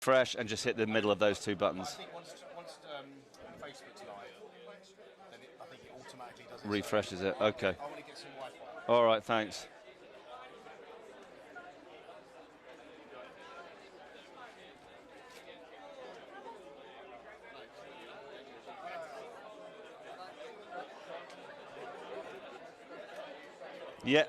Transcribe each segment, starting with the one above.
refresh, and just hit the middle of those two buttons. I think once Facebook's live, then I think it automatically does it. Refreshes it. Okay. I want to get some Wi-Fi. All right, thanks. Yeah.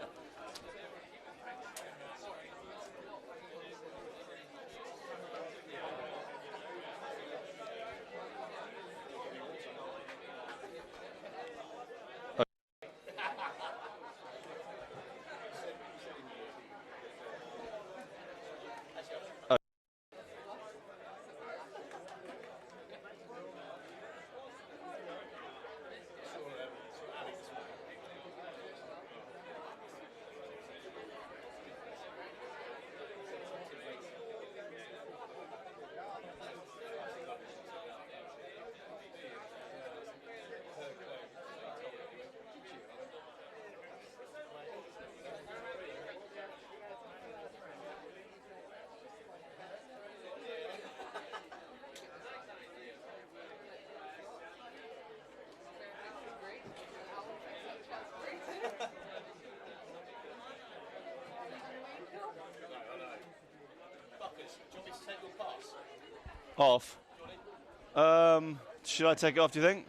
Off. Should I take it off, do you think?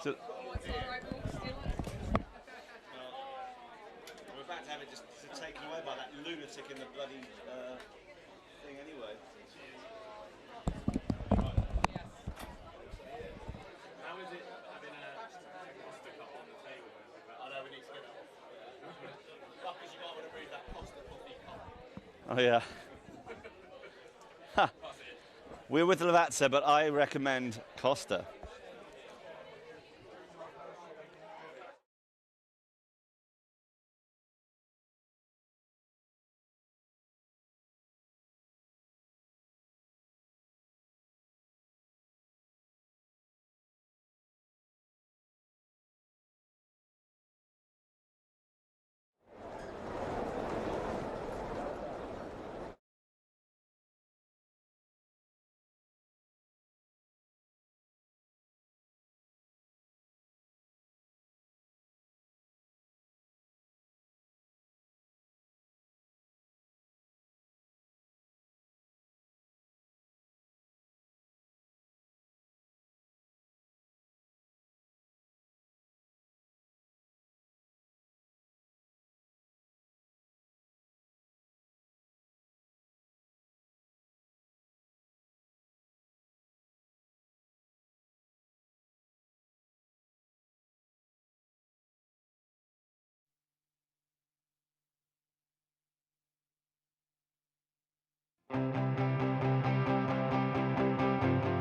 We're about to have it just taken away by that lunatic in the bloody thing anyway. How is it having a pasta cup on the table? I know we need to get that off. Because you might want to read that pasta coffee cup. Oh, yeah. Ha. We're with Lavazza, but I recommend Costa.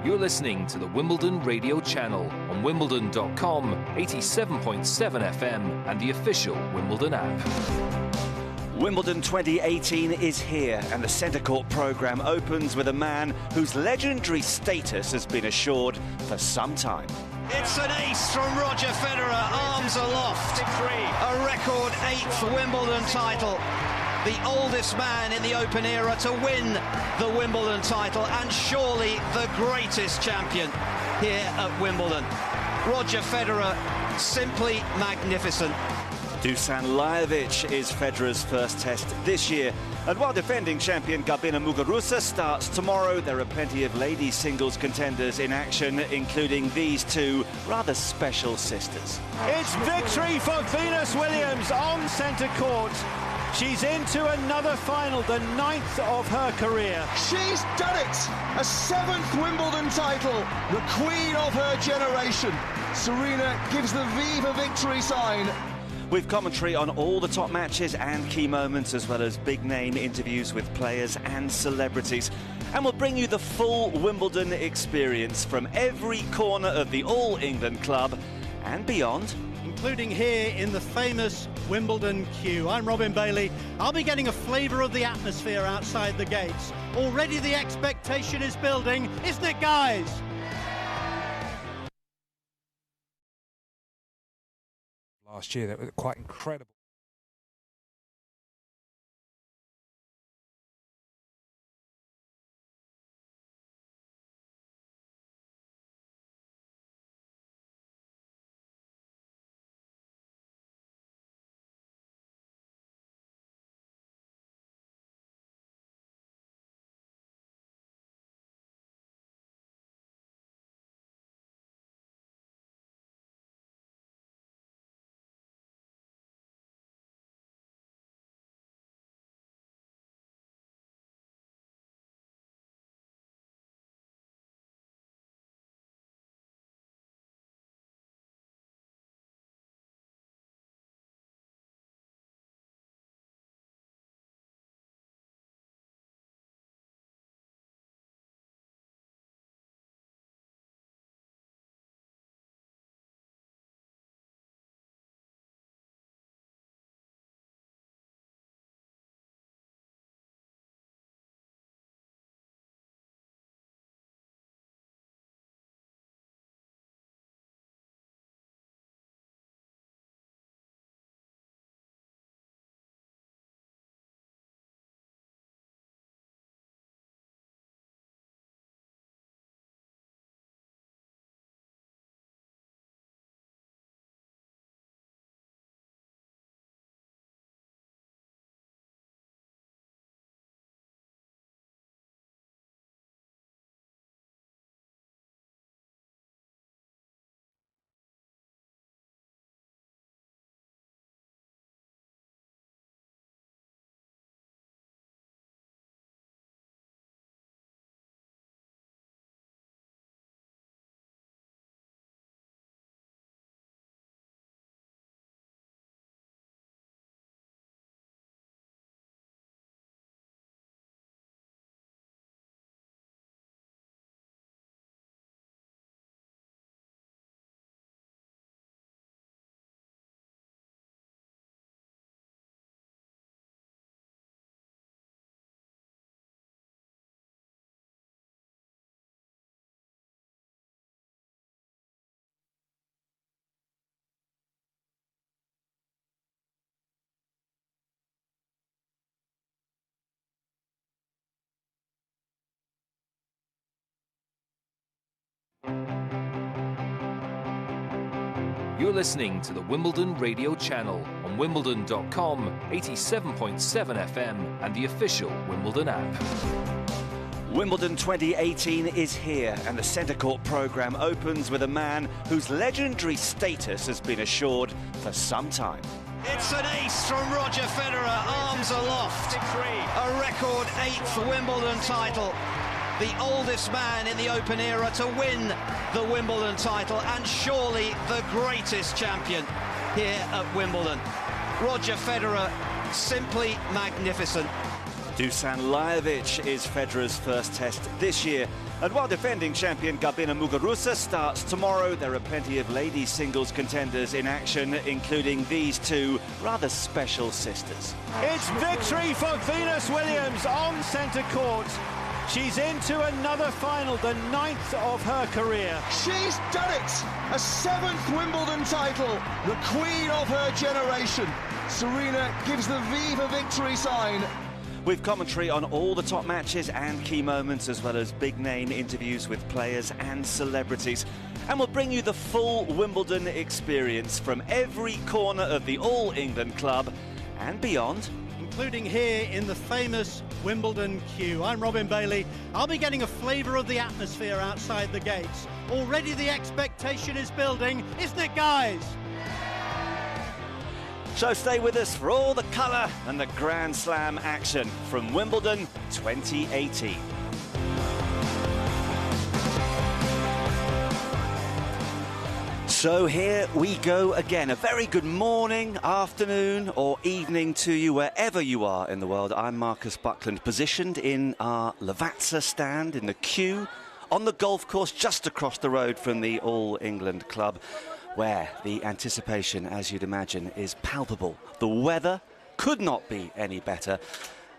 You're listening to the Wimbledon radio channel on Wimbledon.com, 87.7 FM, and the official Wimbledon app. Wimbledon 2018 is here, and the Centre Court programme opens with a man whose legendary status has been assured for some time. It's an ace from Roger Federer, arms aloft. A record 8th Wimbledon title. The oldest man in the Open era to win the Wimbledon title, and surely the greatest champion here at Wimbledon. Roger Federer, simply magnificent. Dusan Lajovic is Federer's first test this year. And while defending champion Garbina Muguruza starts tomorrow, there are plenty of ladies singles contenders in action, including these two rather special sisters. It's victory for Venus Williams on centre court. She's into another final, the 9th of her career. She's done it! A 7th Wimbledon title, the queen of her generation. Serena gives the Viva victory sign. With commentary on all the top matches and key moments, as well as big-name interviews with players and celebrities. And we'll bring you the full Wimbledon experience from every corner of the All England club and beyond. Including here in the famous Wimbledon queue. I'm Robin Bailey. I'll be getting a flavour of the atmosphere outside the gates. Already the expectation is building, isn't it, guys? Last year, that was quite incredible. You're listening to the Wimbledon Radio Channel on Wimbledon.com, 87.7 FM, and the official Wimbledon app. Wimbledon 2018 is here, and the Centre Court programme opens with a man whose legendary status has been assured for some time. It's an ace from Roger Federer, arms aloft. A record 8th Wimbledon title. The oldest man in the Open era to win the Wimbledon title, and surely the greatest champion here at Wimbledon. Roger Federer, simply magnificent. Dusan Lajovic is Federer's first test this year. And while defending champion Gabina Muguruza starts tomorrow, there are plenty of ladies singles contenders in action, including these two rather special sisters. It's victory for Venus Williams on centre court. She's into another final, the 9th of her career. She's done it! A 7th Wimbledon title, the queen of her generation. Serena gives the Viva victory sign. With commentary on all the top matches and key moments, as well as big-name interviews with players and celebrities. And we'll bring you the full Wimbledon experience from every corner of the All England club and beyond. Including here in the famous Wimbledon queue. I'm Robin Bailey. I'll be getting a flavour of the atmosphere outside the gates. Already the expectation is building, isn't it, guys? So stay with us for all the colour and the Grand Slam action from Wimbledon 2018. So here we go again. A very good morning, afternoon or evening to you wherever you are in the world. I'm Marcus Buckland, positioned in our Lavazza stand in the queue on the golf course just across the road from the All England Club, where the anticipation, as you'd imagine, is palpable. The weather could not be any better.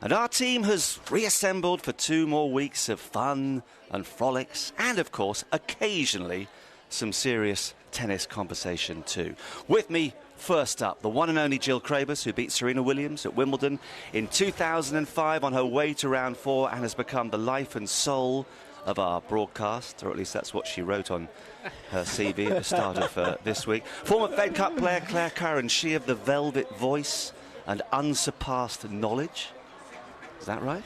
And our team has reassembled for 2 more weeks of fun and frolics and, of course, occasionally some serious tennis conversation too. With me, first up, the one and only Jill Craibus, who beat Serena Williams at Wimbledon in 2005 on her way to round 4 and has become the life and soul of our broadcast, or at least that's what she wrote on her CV at the start of this week. Former Fed Cup player Claire Curran, she of the velvet voice and unsurpassed knowledge. Is that right?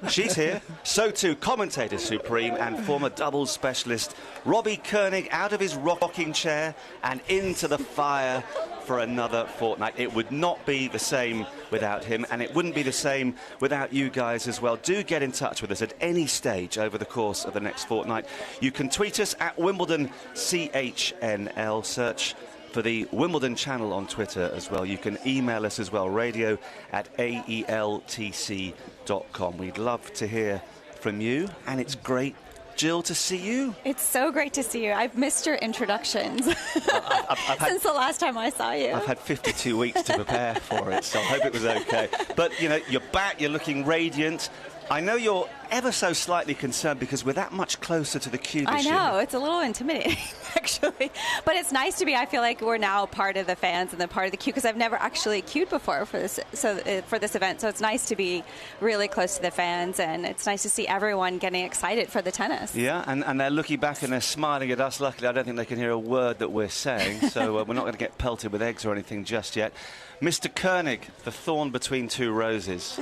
She's here. So too, commentator supreme and former doubles specialist Robbie Koenig, out of his rocking chair and into the fire for another fortnight. It would not be the same without him, and it wouldn't be the same without you guys as well. Do get in touch with us at any stage over the course of the next fortnight. You can tweet us at Wimbledon CHNL, search for the Wimbledon channel on Twitter as well. You can email us as well, radio@aeltc.com. We'd love to hear from you, and it's great, Jill, to see you. It's so great to see you. I've missed your introductions since the last time I saw you. I've had 52 weeks to prepare for it, so I hope it was okay. But, you know, you're back, you're looking radiant. I know you're ever so slightly concerned because we're that much closer to the queue this year. I know, it's a little intimidating, actually. But it's nice to be, I feel like we're now part of the fans and the part of the queue, because I've never actually queued before for this event. So it's nice to be really close to the fans, and it's nice to see everyone getting excited for the tennis. Yeah, and they're looking back and they're smiling at us. Luckily, I don't think they can hear a word that we're saying, so we're not going to get pelted with eggs or anything just yet. Mr. Koenig, the thorn between two roses.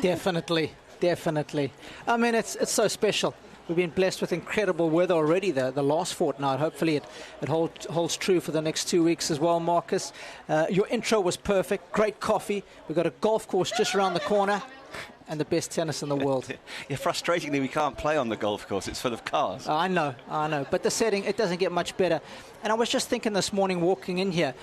Definitely. I mean, it's so special. We've been blessed with incredible weather already the last fortnight. Hopefully it holds true for the next 2 weeks as well, Marcus. Your intro was perfect. Great coffee. We've got a golf course just around the corner and the best tennis in the world. Yeah, frustratingly, we can't play on the golf course. It's full of cars. I know. But the setting, it doesn't get much better. And I was just thinking this morning walking in here,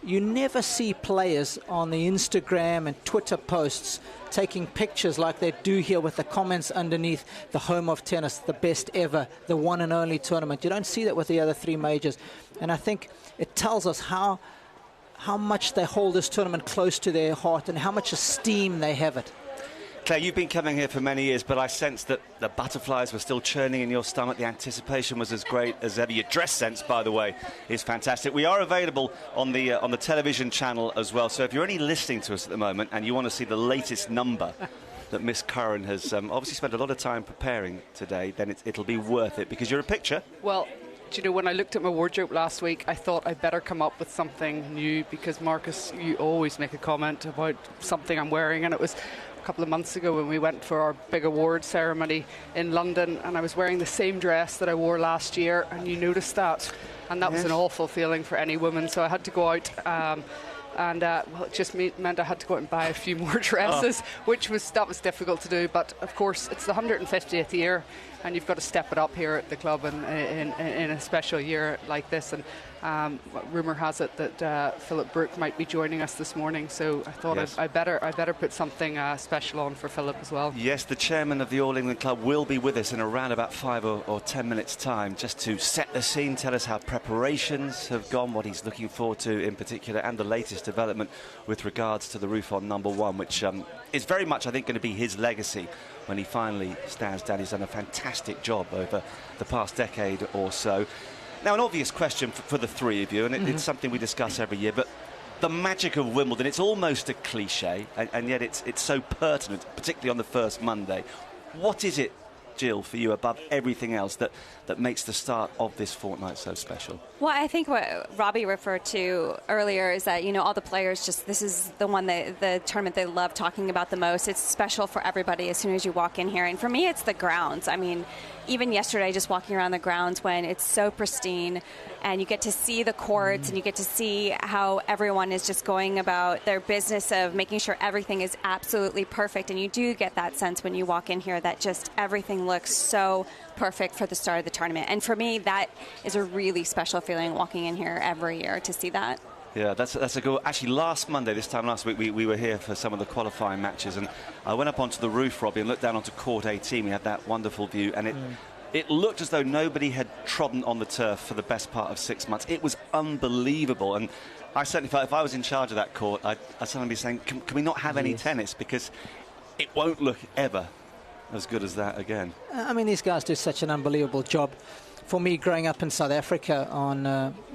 you never see players on the Instagram and Twitter posts taking pictures like they do here with the comments underneath the home of tennis, the best ever, the one and only tournament. You don't see that with the other 3 majors. And I think it tells us how much they hold this tournament close to their heart and how much esteem they have it. Claire, you've been coming here for many years, but I sensed that the butterflies were still churning in your stomach. The anticipation was as great as ever. Your dress sense, by the way, is fantastic. We are available on the television channel as well. So if you're only listening to us at the moment and you want to see the latest number that Miss Curran has obviously spent a lot of time preparing today, then it'll be worth it, because you're a picture. Well, you know, when I looked at my wardrobe last week, I thought I'd better come up with something new, because Marcus, you always make a comment about something I'm wearing, and it was a couple of months ago when we went for our big award ceremony in London, and I was wearing the same dress that I wore last year, and you noticed that, and that was an awful feeling for any woman. So I had to go out. And well, it just meant I had to go out and buy a few more dresses, which was difficult to do. But of course, it's the 150th year, and you've got to step it up here at the club in a special year like this. And rumour has it that Philip Brook might be joining us this morning, so I thought I better put something special on for Philip as well. Yes, the chairman of the All England Club will be with us in around about 5 or 10 minutes' time, just to set the scene, tell us how preparations have gone, what he's looking forward to in particular, and the latest development with regards to the roof on number 1, which is very much, I think, going to be his legacy when he finally stands down. He's done a fantastic job over the past decade or so. Now, an obvious question for the three of you, and it's something we discuss every year, but the magic of Wimbledon, it's almost a cliche, and yet it's so pertinent, particularly on the first Monday. What is it, Jill, for you above everything else that makes the start of this fortnight so special? Well, I think what Robbie referred to earlier is that, you know, all the players this is the one the tournament they love talking about the most. It's special for everybody as soon as you walk in here. And for me, it's the grounds. I mean, even yesterday, just walking around the grounds when it's so pristine and you get to see the courts and you get to see how everyone is just going about their business of making sure everything is absolutely perfect. And you do get that sense when you walk in here that just everything looks so perfect for the start of the tournament. And for me, that is a really special feeling walking in here every year to see that. Yeah, that's a good. Actually, this time last week, we were here for some of the qualifying matches, and I went up onto the roof, Robbie, and looked down onto court 18. We had that wonderful view, and it looked as though nobody had trodden on the turf for the best part of 6 months. It was unbelievable, and I certainly felt if I was in charge of that court, I'd suddenly be saying, can we not have any tennis, because it won't look ever as good as that again. I mean, these guys do such an unbelievable job. For me, growing up in South Africa on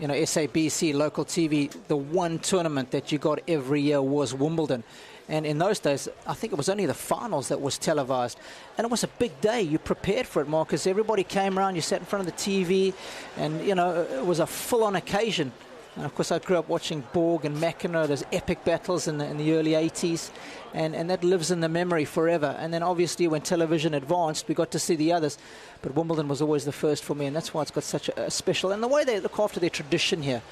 SABC local TV, the one tournament that you got every year was Wimbledon. And in those days, I think it was only the finals that was televised. And it was a big day. You prepared for it, Marcus. Everybody came around, you sat in front of the TV, and, you know, it was a full-on occasion. And, of course, I grew up watching Borg and McEnroe, those epic battles in the early 80s, and that lives in the memory forever. And then, obviously, when television advanced, we got to see the others. But Wimbledon was always the first for me, and that's why it's got such a special... And the way they look after their tradition here,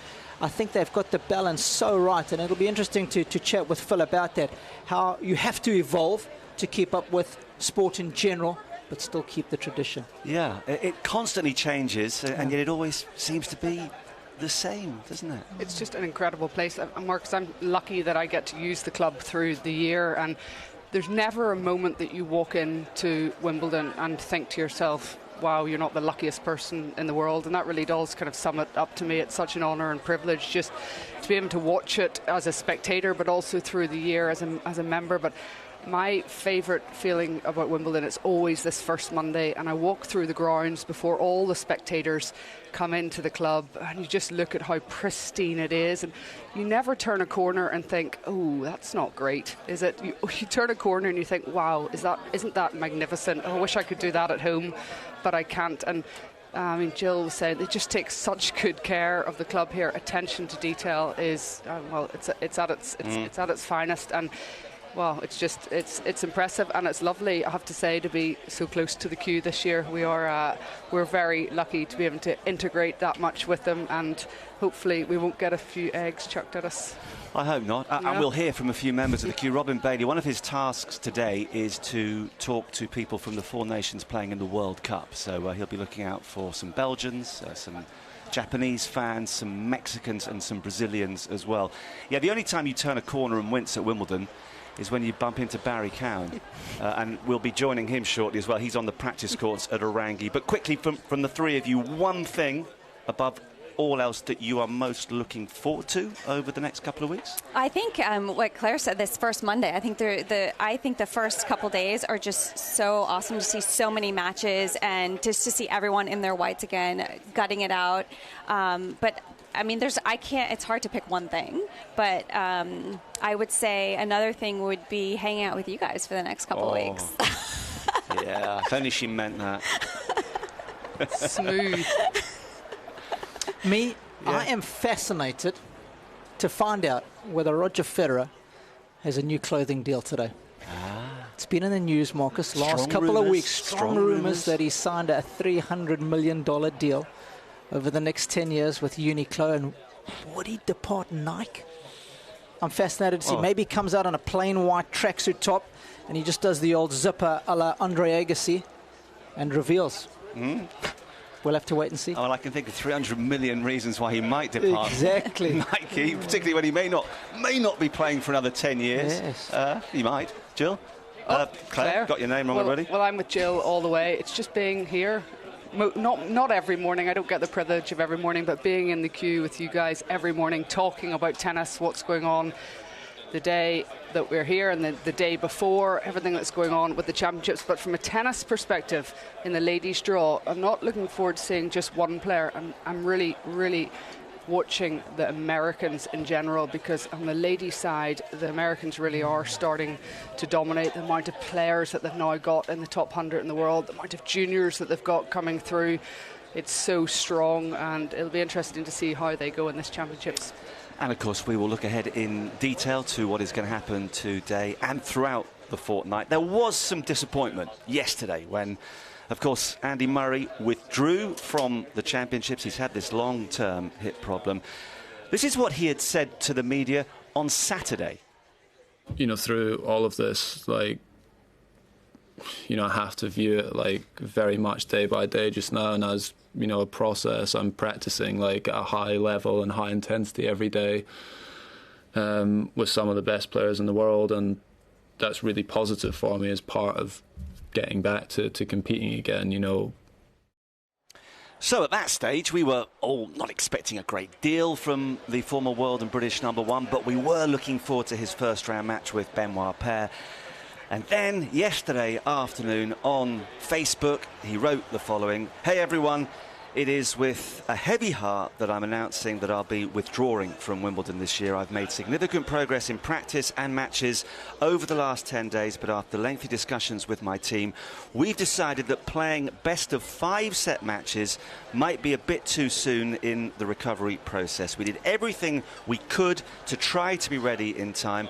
I think they've got the balance so right, and it'll be interesting to chat with Phil about that, how you have to evolve to keep up with sport in general, but still keep the tradition. Yeah, it constantly changes, and yet it always seems to be the same, doesn't it? It's just an incredible place. Marcus, I'm lucky that I get to use the club through the year, and there's never a moment that you walk into Wimbledon and think to yourself, wow, you're not the luckiest person in the world. And that really does kind of sum it up to me. It's such an honour and privilege just to be able to watch it as a spectator, but also through the year as a member. But my favourite feeling about Wimbledon is always this first Monday, and I walk through the grounds before all the spectators come into the club, and you just look at how pristine it is, and you never turn a corner and think, oh, that's not great, is it? You turn a corner and you think, wow, isn't that magnificent? Oh, I wish I could do that at home, but I can't. And I mean, Jill was saying they just take such good care of the club here. Attention to detail is it's at its finest, and well, it's impressive, and it's lovely, I have to say, to be so close to the queue this year. We're very lucky to be able to integrate that much with them, and hopefully we won't get a few eggs chucked at us. I hope not. And we'll hear from a few members of the queue. Robin Bailey, one of his tasks today is to talk to people from the 4 nations playing in the World Cup. So he'll be looking out for some Belgians, some Japanese fans, some Mexicans and some Brazilians as well. Yeah, the only time you turn a corner and wince at Wimbledon is when you bump into Barry Cowan. And we'll be joining him shortly as well. He's on the practice courts at Orangi. But quickly, from the three of you, one thing above all else that you are most looking forward to over the next couple of weeks? I think what Claire said, this first Monday, I think the first couple days are just so awesome to see so many matches and just to see everyone in their whites again, gutting it out. But I mean, it's hard to pick one thing, but I would say another thing would be hanging out with you guys for the next couple of weeks. Yeah, if only she meant that. Smooth. Me, I am fascinated to find out whether Roger Federer has a new clothing deal today. It's been in the news, Marcus, last couple of weeks. Strong rumours that he signed a $300 million deal over the next 10 years with Uniqlo. And would he depart Nike? I'm fascinated to see. Maybe he comes out on a plain white tracksuit top and he just does the old zipper a la Andre Agassi and reveals. We'll have to wait and see. Oh, well, I can think of 300 million reasons why he might depart exactly Nike, particularly when he may not be playing for another 10 years. Yes. He might. Jill? Claire, got your name wrong already? Well, I'm with Jill all the way. It's just being here. Not every morning. I don't get the privilege of every morning, but being in the queue with you guys every morning, talking about tennis, what's going on the day that we're here and the day before, everything that's going on with the championships. But from a tennis perspective, in the ladies' draw, I'm not looking forward to seeing just one player. I'm really, really watching the Americans in general, because on the ladies' side, the Americans really are starting to dominate. The amount of players that they've now got in the top 100 in the world, the amount of juniors that they've got coming through, it's so strong, and it'll be interesting to see how they go in this championships. And of course, we will look ahead in detail to what is going to happen today and throughout the fortnight. There was some disappointment yesterday when, of course, Andy Murray withdrew from the championships. He's had this long-term hip problem. This is what he had said to the media on Saturday. You know, through all of this, like, you know, I have to view it like very much day by day just now, and as, you know, a process. I'm practicing like at a high level and high intensity every day with some of the best players in the world, and that's really positive for me as part of getting back to competing again, you know. So at that stage, we were all not expecting a great deal from the former world and British number one, but we were looking forward to his first round match with Benoit Paire. And then yesterday afternoon on Facebook, he wrote the following: "Hey everyone, it is with a heavy heart that I'm announcing that I'll be withdrawing from Wimbledon this year. I've made significant progress in practice and matches over the last 10 days, but after lengthy discussions with my team, we've decided that playing best of 5-set matches might be a bit too soon in the recovery process. We did everything we could to try to be ready in time.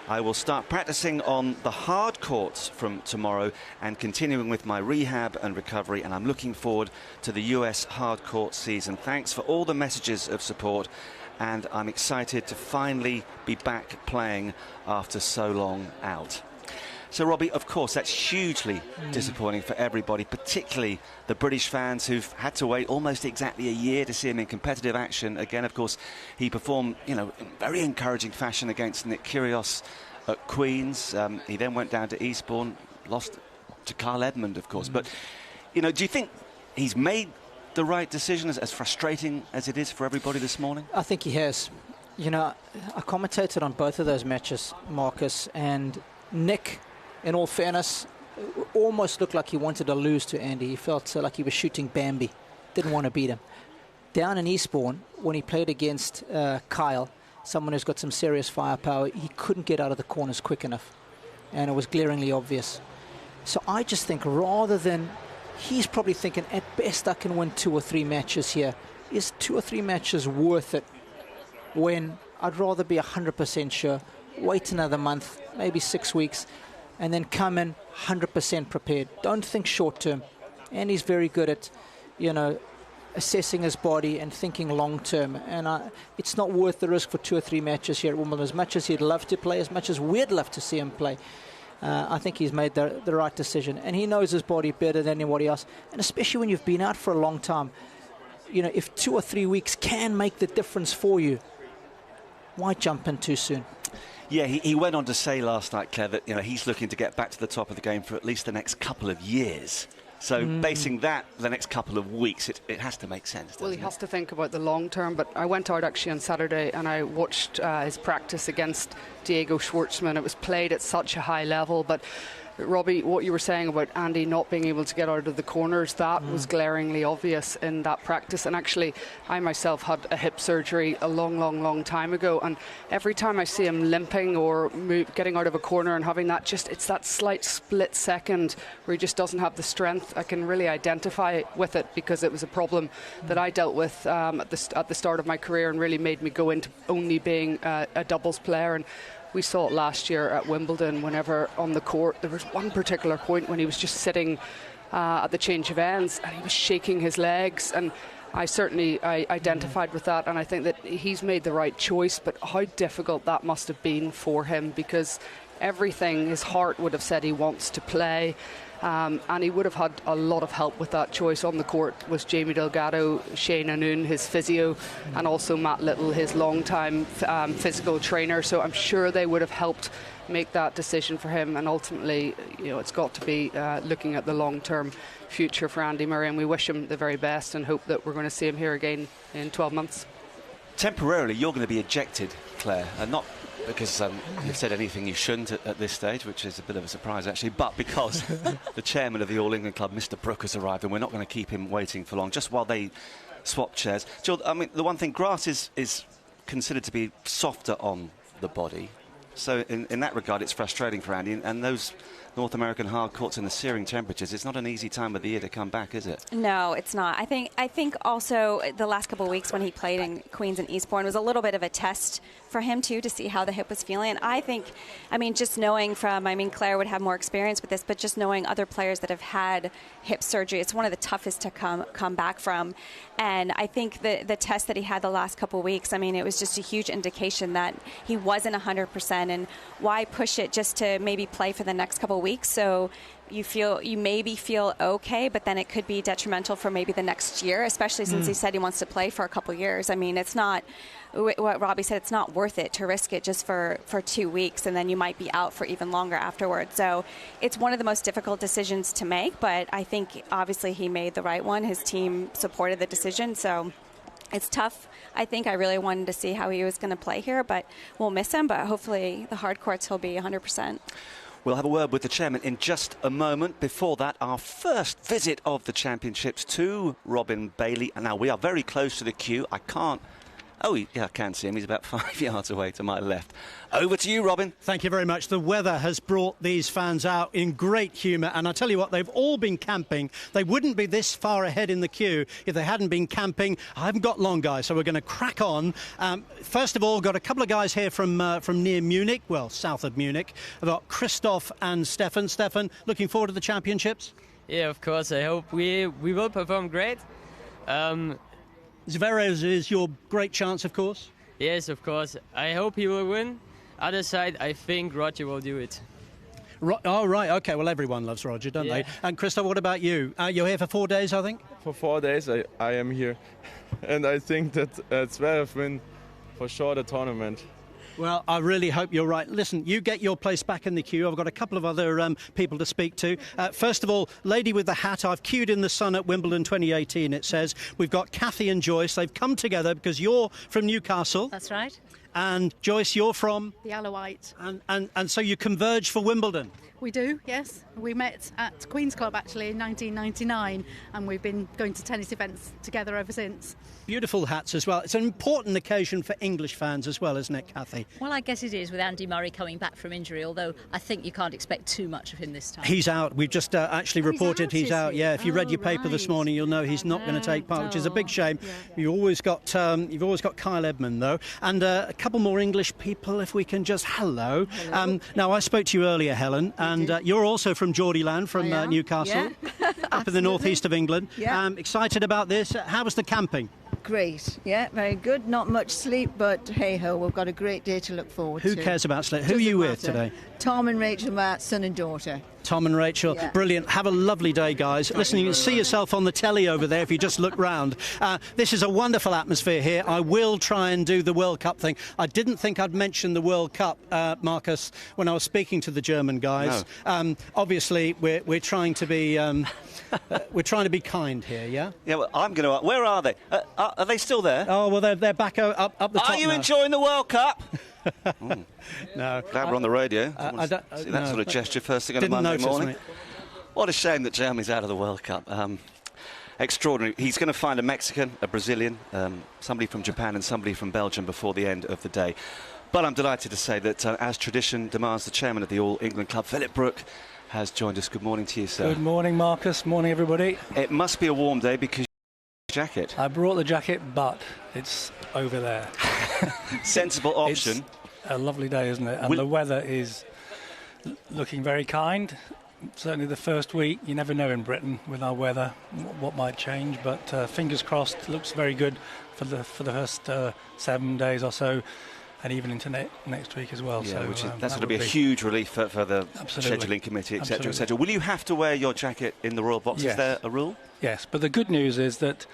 I will start practicing on the hard courts from tomorrow and continuing with my rehab and recovery, and I'm looking forward to the US hard court season. Thanks for all the messages of support, and I'm excited to finally be back playing after so long out." So, Robbie, of course, that's hugely disappointing for everybody, particularly the British fans who've had to wait almost exactly a year to see him in competitive action again. Of course, he performed, you know, in very encouraging fashion against Nick Kyrgios at Queen's. He then went down to Eastbourne, lost to Kyle Edmund, of course. But, you know, do you think he's made the right decision, as frustrating as it is for everybody this morning? I think he has. You know, I commentated on both of those matches, Marcus, and Nick, in all fairness, almost looked like he wanted to lose to Andy. He felt like he was shooting Bambi, didn't want to beat him. Down in Eastbourne, when he played against Kyle, someone who's got some serious firepower, he couldn't get out of the corners quick enough, and it was glaringly obvious. So I just think, rather than, he's probably thinking, at best I can win 2 or 3 matches here. Is 2 or 3 matches worth it, when I'd rather be 100% sure, wait another month, maybe 6 weeks, and then come in 100% prepared. Don't think short term. And he's very good at, you know, assessing his body and thinking long term. And it's not worth the risk for 2 or 3 matches here at Wimbledon. As much as he'd love to play, as much as we'd love to see him play, I think he's made the right decision. And he knows his body better than anybody else. And especially when you've been out for a long time, you know, if 2 or 3 weeks can make the difference for you, why jump in too soon? Yeah, he went on to say last night, Claire, that, you know, he's looking to get back to the top of the game for at least the next couple of years. So basing that the next couple of weeks, it has to make sense, doesn't it? Well, he has to think about the long term. But I went out actually on Saturday and I watched his practice against Diego Schwartzman. It was played at such a high level, but Robbie, what you were saying about Andy not being able to get out of the corners, that was glaringly obvious in that practice. And actually, I myself had a hip surgery a long time ago, and every time I see him limping or getting out of a corner and having that, it's that slight split second where he just doesn't have the strength. I can really identify with it because it was a problem that I dealt with at the start of my career and really made me go into only being a doubles player. And we saw it last year at Wimbledon. Whenever on the court, there was one particular point when he was just sitting at the change of ends and he was shaking his legs, and I identified with that, and I think that he's made the right choice. But how difficult that must have been for him, because everything, his heart would have said he wants to play. And he would have had a lot of help with that choice. On the court was Jamie Delgado, Shane Anoon, his physio, and also Matt Little, his long-time physical trainer. So I'm sure they would have helped make that decision for him. And ultimately, it's got to be looking at the long-term future for Andy Murray. And we wish him the very best and hope that we're going to see him here again in 12 months. Temporarily, you're going to be ejected, Claire, and not because you've said anything you shouldn't at this stage, which is a bit of a surprise actually, but because the chairman of the All England Club, Mr. Brooke, has arrived, and we're not going to keep him waiting for long, just while they swap chairs. Jill, I mean, the one thing, grass is considered to be softer on the body, so in that regard it's frustrating for Andy, and those North American hard courts and the searing temperatures, it's not an easy time of the year to come back, is it? No, it's not. I think also the last couple of weeks when he played in Queens and Eastbourne was a little bit of a test for him too, to see how the hip was feeling. And I think, just knowing Claire would have more experience with this, but just knowing other players that have had hip surgery, it's one of the toughest to come back from. And I think the test that he had the last couple of weeks, it was just a huge indication that he wasn't 100%, and why push it just to maybe play for the next couple of weeks? So you maybe feel okay, but then it could be detrimental for maybe the next year, especially since he said he wants to play for a couple of years. It's not what Robbie said, it's not worth it to risk it just for 2 weeks, and then you might be out for even longer afterwards. So it's one of the most difficult decisions to make, but I think obviously he made the right one. His team supported the decision, so it's tough. I think I really wanted to see how he was going to play here, but we'll miss him, but hopefully the hard courts he'll be 100%. We'll have a word with the chairman in just a moment. Before that, our first visit of the championships to Robin Bailey. And now we are very close to the queue. I can't... Oh, yeah, I can see him. He's about 5 yards away to my left. Over to you, Robin. Thank you very much. The weather has brought these fans out in great humour, and I tell you what, they've all been camping. They wouldn't be this far ahead in the queue if they hadn't been camping. I haven't got long, guys, so we're going to crack on. First of all, got a couple of guys here from near Munich, well, south of Munich. I've got Christoph and Stefan. Stefan, looking forward to the championships? Yeah, of course. I hope we will perform great. Zverev is your great chance, of course. Yes, of course. I hope he will win. Other side, I think Roger will do it. Oh, right. OK, well, everyone loves Roger, don't they? And Christoph, what about you? You're here for 4 days, I think? For 4 days, I am here. And I think that Zverev win for sure the tournament. Well, I really hope you're right. Listen, you get your place back in the queue. I've got a couple of other people to speak to. First of all, lady with the hat. I've queued in the sun at Wimbledon 2018, it says. We've got Kathy and Joyce. They've come together because you're from Newcastle. That's right. And Joyce, you're from? The Isle of Wight. And so you converge for Wimbledon? We do, yes. We met at Queen's Club, actually, in 1999, and we've been going to tennis events together ever since. Beautiful hats as well. It's an important occasion for English fans as well, isn't it, Kathy? Well, I guess it is, with Andy Murray coming back from injury, although I think you can't expect too much of him this time. He's out. We've just actually reported he's out. Yeah, if you read your paper this morning, you'll know he's not going to take part, which is a big shame. Yeah. You've always got Kyle Edmund, though. And a couple more English people, if we can just... Hello. Now, I spoke to you earlier, Helen, and you're also from Geordieland, from Newcastle, up in the northeast of England. Yeah. Excited about this. How was the camping? Great, yeah, very good. Not much sleep, but hey-ho, we've got a great day to look forward to. Who cares about sleep? Who are you with today? Tom and Rachel, my son and daughter. Tom and Rachel, brilliant. Have a lovely day, guys. Listen, you can see yourself on the telly over there if you just look round. This is a wonderful atmosphere here. I will try and do the World Cup thing. I didn't think I'd mention the World Cup, Marcus, when I was speaking to the German guys. No. Obviously, we're trying to be we're trying to be kind here. Yeah. Yeah. Well, I'm going to. Where are they? Are they still there? Oh well, they're back up the top. Are you now. Enjoying the World Cup? No. Glad we're on the radio. I don't see that sort of gesture first thing on a didn't Monday notice, morning. mate. What a shame that Jeremy's out of the World Cup. Extraordinary. He's going to find a Mexican, a Brazilian, somebody from Japan and somebody from Belgium before the end of the day. But I'm delighted to say that, as tradition demands, the chairman of the All England Club, Philip Brook, has joined us. Good morning to you, sir. Good morning, Marcus. Morning, everybody. It must be a warm day because jacket. I brought the jacket, but it's over there. Sensible option. It's a lovely day, isn't it? And the weather is looking very kind. Certainly the first week, you never know in Britain with our weather what might change, but fingers crossed, looks very good for the first 7 days or so, and even into next week as well. Yeah, so that's going to be a huge relief for the Absolutely. scheduling committee, etc., Absolutely. etc. Will you have to wear your jacket in the Royal Box? Yes. Is there a rule? Yes, but the good news is that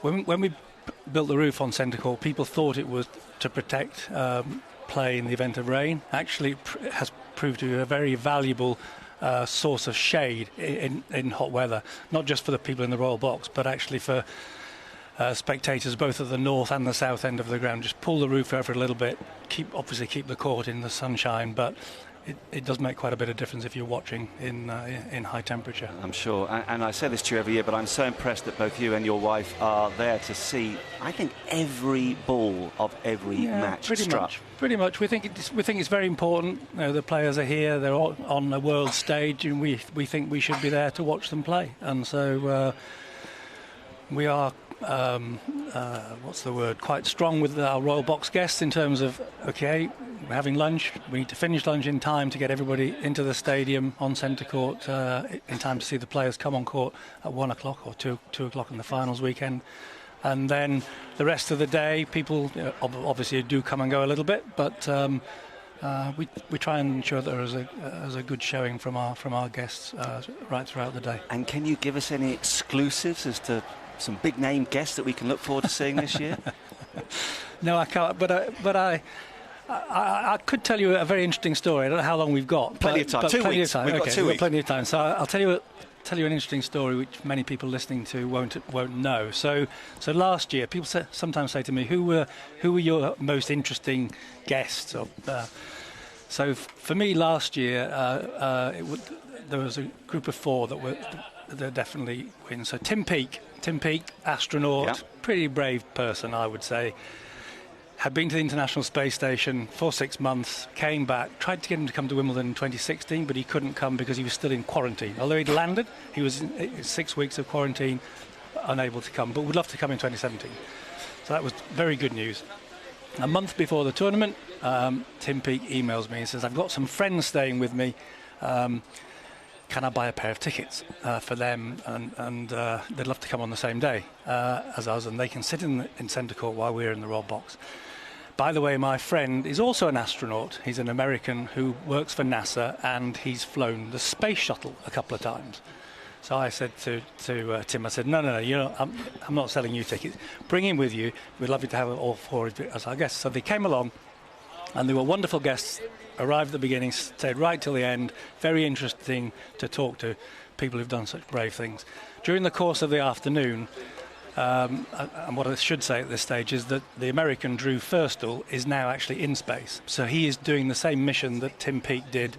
when we built the roof on Centre Court, people thought it was to protect play in the event of rain. Actually, it has proved to be a very valuable source of shade in hot weather, not just for the people in the Royal Box, but actually for spectators both at the north and the south end of the ground. Just pull the roof over a little bit, obviously keep the court in the sunshine, but it does make quite a bit of difference if you're watching in high temperature. I'm sure, and I say this to you every year, but I'm so impressed that both you and your wife are there to see, I think, every ball of every match struck. Pretty much. We think it's very important. You know, the players are here, they're on a world stage, and we think we should be there to watch them play. And so we are quite strong with our Royal Box guests in terms of, okay, we're having lunch, we need to finish lunch in time to get everybody into the stadium on Centre Court in time to see the players come on court at 1 o'clock or 2 o'clock in the finals weekend. And then the rest of the day, people obviously do come and go a little bit, but we try and ensure that there's a good showing from our guests right throughout the day. And can you give us any exclusives as to some big name guests that we can look forward to seeing this year? No, I can't. But I could tell you a very interesting story. I don't know how long we've got. Plenty of time. 2 weeks. We've got 2 weeks. Plenty of time. So I'll tell you an interesting story which many people listening to won't know. So last year, people sometimes say to me, "Who were your most interesting guests?" So for me, last year, there was a group of 4 that definitely win. So Tim Peake, astronaut, pretty brave person, I would say. Had been to the International Space Station for 6 months, came back, tried to get him to come to Wimbledon in 2016, but he couldn't come because he was still in quarantine. Although he'd landed, he was in 6 weeks of quarantine, unable to come, but would love to come in 2017. So that was very good news. A month before the tournament, Tim Peake emails me and says, "I've got some friends staying with me. Can I buy a pair of tickets for them? And they'd love to come on the same day as us, and they can sit in Centre Court while we're in the Royal Box." By the way, my friend is also an astronaut. He's an American who works for NASA, and he's flown the space shuttle a couple of times. So I said to Tim, I said, no, I'm not selling you tickets. Bring him with you. We'd love you to have all 4 as our guests. So they came along, and they were wonderful guests. Arrived at the beginning, stayed right till the end. Very interesting to talk to people who've done such brave things. During the course of the afternoon, and what I should say at this stage is that the American Drew Firstel is now actually in space. So he is doing the same mission that Tim Peake did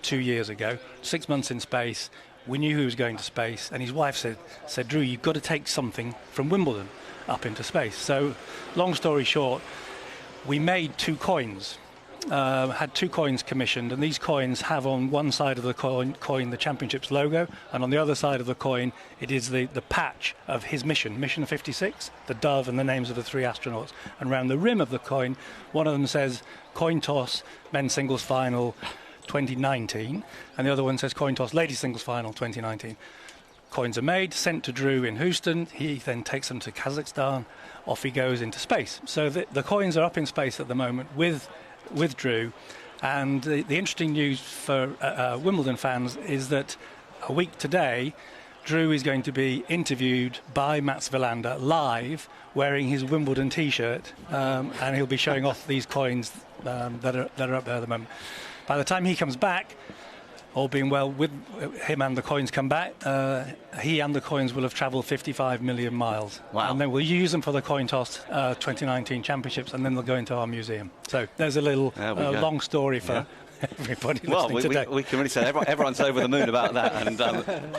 2 years ago. 6 months in space. We knew he was going to space, and his wife said, "Drew, you've got to take something from Wimbledon up into space." So, long story short, we made 2 coins. Had 2 coins commissioned, and these coins have on one side of the coin the championship's logo, and on the other side of the coin it is the patch of his mission 56, the dove and the names of the 3 astronauts. And around the rim of the coin, one of them says coin toss men's singles final 2019, and the other one says coin toss ladies singles final 2019. Coins are made, sent to Drew in Houston. He then takes them to Kazakhstan. Off he goes into space. So the coins are up in space at the moment with Drew, and the interesting news for Wimbledon fans is that a week today, Drew is going to be interviewed by Mats Wilander live, wearing his Wimbledon T-shirt, and he'll be showing off these coins that are up there at the moment. By the time he comes back, all being well, with him and the coins come back, he and the coins will have travelled 55 million miles. Wow. And then we'll use them for the coin toss 2019 championships, and then they'll go into our museum. So there's a little long story for everybody listening today. We can really say everyone's over the moon about that. And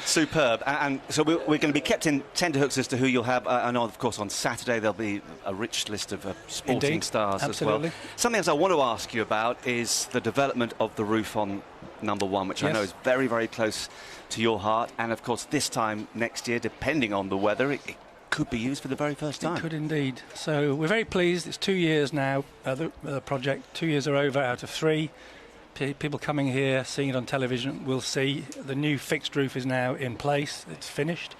superb. And so we're going to be kept in tenterhooks as to who you'll have. I know, of course, on Saturday there'll be a rich list of sporting stars as well. Something else I want to ask you about is the development of the roof on number 1, which I know is very, very close to your heart. And, of course, this time next year, depending on the weather, it could be used for the very first time. It could indeed. So we're very pleased. It's 2 years now, the project. 2 years are over out of 3. People coming here, seeing it on television, will see the new fixed roof is now in place. It's finished.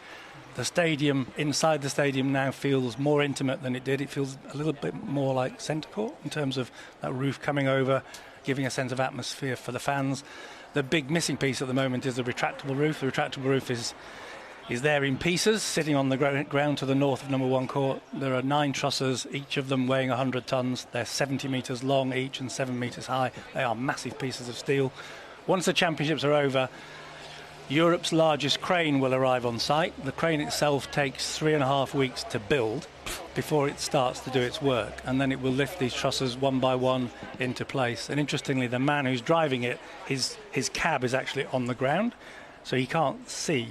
The stadium, inside the stadium now feels more intimate than it did. It feels a little bit more like centre court in terms of that roof coming over, giving a sense of atmosphere for the fans. The big missing piece at the moment is the retractable roof. The retractable roof is there in pieces, sitting on the ground to the north of number 1 court. There are 9 trusses, each of them weighing 100 tonnes. They're 70 metres long each and 7 metres high. They are massive pieces of steel. Once the championships are over, Europe's largest crane will arrive on site. The crane itself takes 3.5 weeks to build before it starts to do its work, and then it will lift these trusses one by one into place. And interestingly, the man who's driving it, his cab is actually on the ground, so he can't see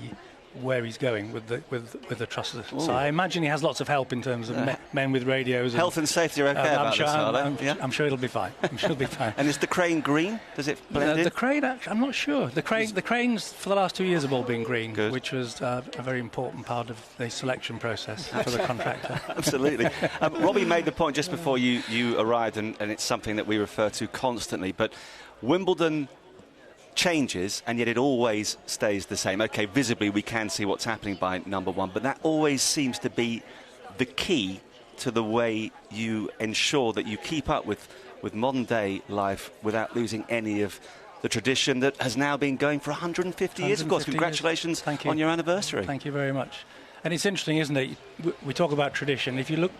where he's going with the trusses. Ooh. So I imagine he has lots of help in terms of men with radios. Health and safety are okay about this, are they? I'm sure it'll be fine. I'm sure it'll be fine. And is the crane green? Does it blend in? The crane, I'm not sure. The cranes for the last 2 years have all been green, which was a very important part of the selection process for the contractor. Absolutely. Robbie made the point just before you arrived, and it's something that we refer to constantly, but Wimbledon changes, and yet it always stays the same. Okay, visibly we can see what's happening by number 1, but that always seems to be the key to the way you ensure that you keep up with modern day life without losing any of the tradition that has now been going for 150 years. Of course, congratulations on your anniversary. Thank you very much. And it's interesting, isn't it? We talk about tradition. If you look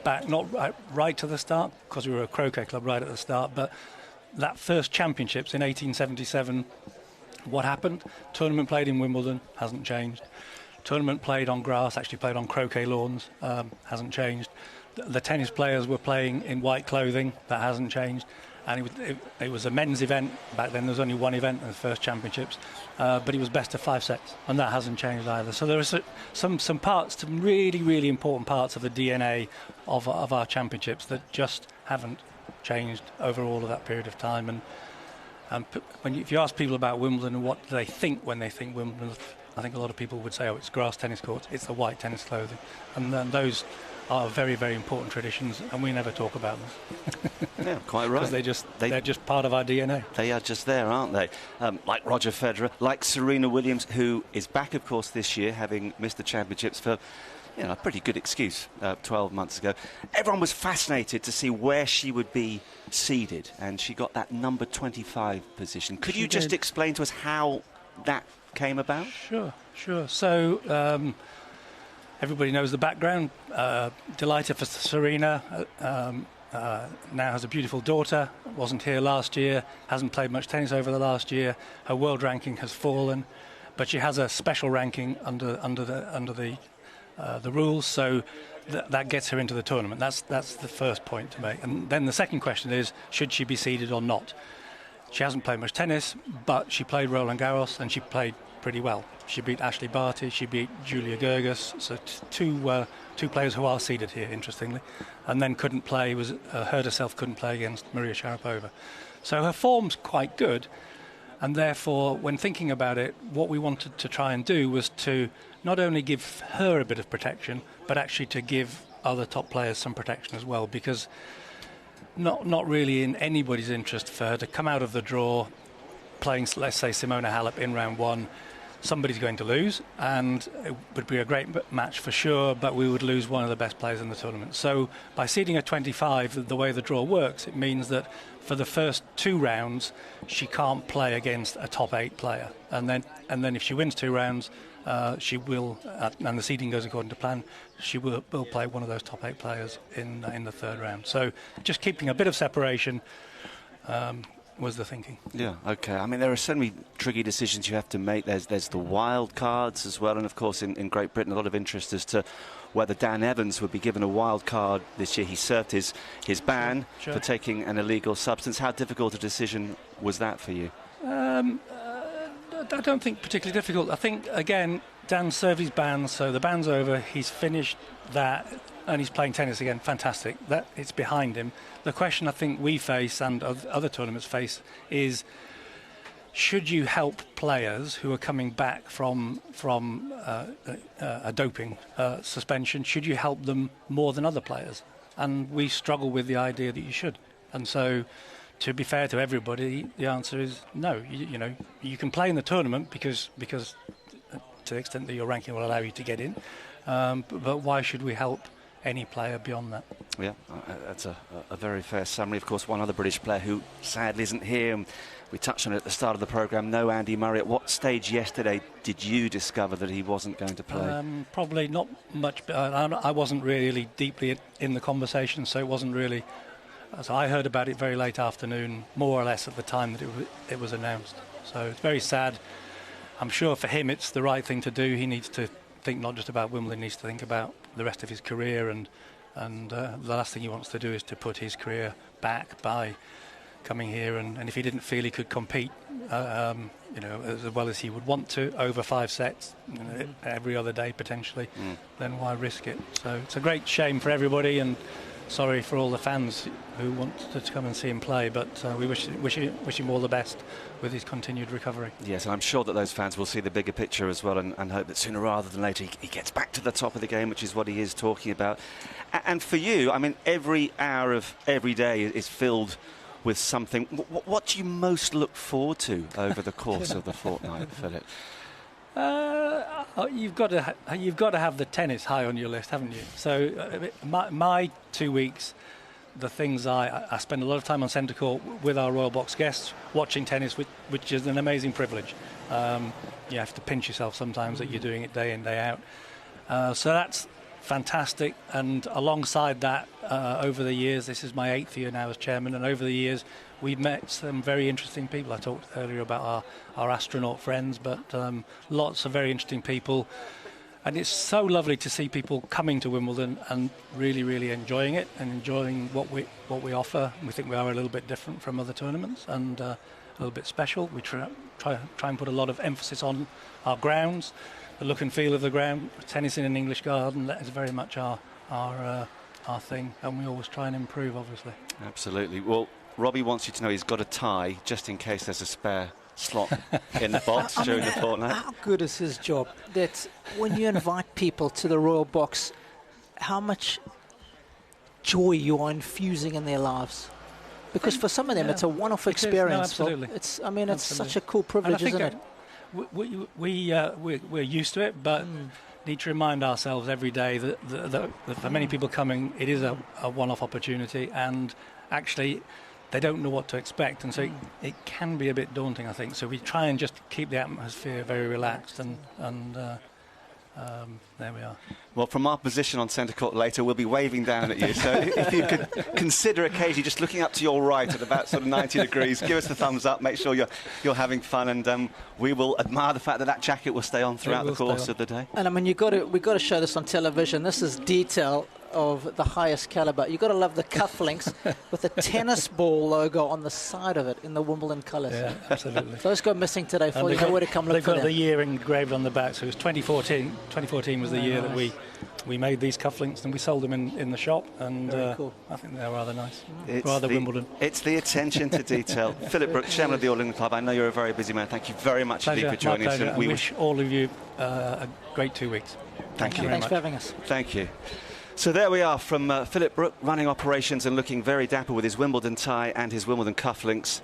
back, not right to the start, because we were a croquet club right at the start, but that first championships in 1877, what happened? Tournament played in Wimbledon, hasn't changed. Tournament played on grass, actually played on croquet lawns, hasn't changed. The tennis players were playing in white clothing, that hasn't changed. And it was a men's event. Back then there was only one event in the first championships, but it was best of 5 sets, and that hasn't changed either. So there are some parts, some really, really important parts of the DNA of our championships that just haven't changed over all of that period of time. And if you ask people about Wimbledon and what do they think when they think Wimbledon, I think a lot of people would say, oh, it's grass tennis courts, it's the white tennis clothing, and then those are very, very important traditions, and we never talk about them. Yeah, quite right. Because they're just part of our DNA. They are just there, aren't they? Like Roger Federer, like Serena Williams, who is back, of course, this year, having missed the championships for a pretty good excuse 12 months ago. Everyone was fascinated to see where she would be seeded, and she got that number 25 position. Could you just explain to us how that came about? Sure. So everybody knows the background. Delighted for Serena. Now has a beautiful daughter. Wasn't here last year. Hasn't played much tennis over the last year. Her world ranking has fallen, but she has a special ranking under the rules. So that gets her into the tournament. That's the first point to make. And then the second question is, should she be seeded or not? She hasn't played much tennis, but she played Roland Garros and she played pretty well. She beat Ashley Barty, she beat Julia Gerges, so two players who are seeded here, interestingly, and then couldn't play, hurt herself, couldn't play against Maria Sharapova. So her form's quite good, and therefore, when thinking about it, what we wanted to try and do was to not only give her a bit of protection, but actually to give other top players some protection as well, because not really in anybody's interest for her to come out of the draw playing, let's say, Simona Halep in round one. Somebody's going to lose, and it would be a great match for sure, but we would lose one of the best players in the tournament. So by seeding at 25, the way the draw works, it means that for the first 2 rounds, she can't play against a top 8 player. And then if she wins 2 rounds, she will, and the seeding goes according to plan, she will play one of those top 8 players in the 3rd round. So just keeping a bit of separation, was the thinking. Yeah, okay. I mean, there are so many tricky decisions you have to make. There's the wild cards as well, and of course in Great Britain a lot of interest as to whether Dan Evans would be given a wild card this year. He served his ban for taking an illegal substance. How difficult a decision was that for you? I don't think particularly difficult. I think, again, Dan served his ban, so the ban's over. He's finished that, and he's playing tennis again. Fantastic. That it's behind him. The question I think we face and other tournaments face is, should you help players who are coming back from a doping suspension? Should you help them more than other players? And we struggle with the idea that you should. And so, to be fair to everybody, the answer is no. You can play in the tournament because to the extent that your ranking will allow you to get in. But why should we help any player beyond that? Yeah, that's a very fair summary. Of course, one other British player who sadly isn't here, and we touched on it at the start of the programme, no Andy Murray. At what stage yesterday did you discover that he wasn't going to play? Probably not much. I wasn't really deeply in the conversation, so it wasn't really... So I heard about it very late afternoon, more or less at the time that it was announced. So it's very sad. I'm sure for him it's the right thing to do. He needs to think not just about Wimbledon, he needs to think about the rest of his career, and the last thing he wants to do is to put his career back by coming here, and if he didn't feel he could compete as well as he would want to over 5 sets every other day potentially, then why risk it? So it's a great shame for everybody, and sorry for all the fans who want to come and see him play, but we wish him all the best with his continued recovery. Yes, and I'm sure that those fans will see the bigger picture as well, and hope that sooner rather than later he gets back to the top of the game, which is what he is talking about. And for you, I mean, every hour of every day is filled with something. What do you most look forward to over the course of the fortnight, Philip? You've got to have the tennis high on your list, haven't you? So my 2 weeks, the things I spend a lot of time on centre court with our Royal Box guests, watching tennis, which is an amazing privilege. You have to pinch yourself sometimes that you're doing it day in, day out. So that's fantastic. And alongside that, over the years, this is my 8th year now as chairman, and over the years we've met some very interesting people. I talked earlier about our astronaut friends, but lots of very interesting people. And it's so lovely to see people coming to Wimbledon and really, really enjoying it and enjoying what we offer. We think we are a little bit different from other tournaments and a little bit special. We try and put a lot of emphasis on our grounds, the look and feel of the ground. Tennis in an English garden, that is very much our thing, and we always try and improve, obviously. Absolutely. Well, Robbie wants you to know he's got a tie just in case there's a spare slot in the box during the fortnight. How good is his job that when you invite people to the Royal Box, how much joy you are infusing in their lives? Because for some of them, it's a one-off experience. No, absolutely. It's such a cool privilege, isn't it? We're used to it, but need to remind ourselves every day that for many people coming, it is a one-off opportunity, and actually they don't know what to expect, and so it can be a bit daunting, I think. So we try and just keep the atmosphere very relaxed, and there we are. Well, from our position on centre court later, we'll be waving down at you. So if you could consider occasionally just looking up to your right at about sort of 90 degrees, give us the thumbs up, make sure you're having fun, and we will admire the fact that jacket will stay on throughout the course of the day. And I mean, we've got to show this on television. This is detail of the highest caliber. You've got to love the cufflinks with the tennis ball logo on the side of it in the Wimbledon colours. Yeah, absolutely. Those go missing today. For you know where to come look they've for got them. the year engraved on the back, so it was 2014. 2014 was the year that we made these cufflinks, and we sold them in the shop, and cool. I think they're rather nice. It's Wimbledon. It's the attention to detail. Philip Brook, chairman of the All England Club, I know you're a very busy man. Thank you very much indeed for joining us. And we wish all of you a great 2 weeks. Thank you. Thanks for having us. Thank you. So there we are from Philip Brook, running operations and looking very dapper with his Wimbledon tie and his Wimbledon cufflinks,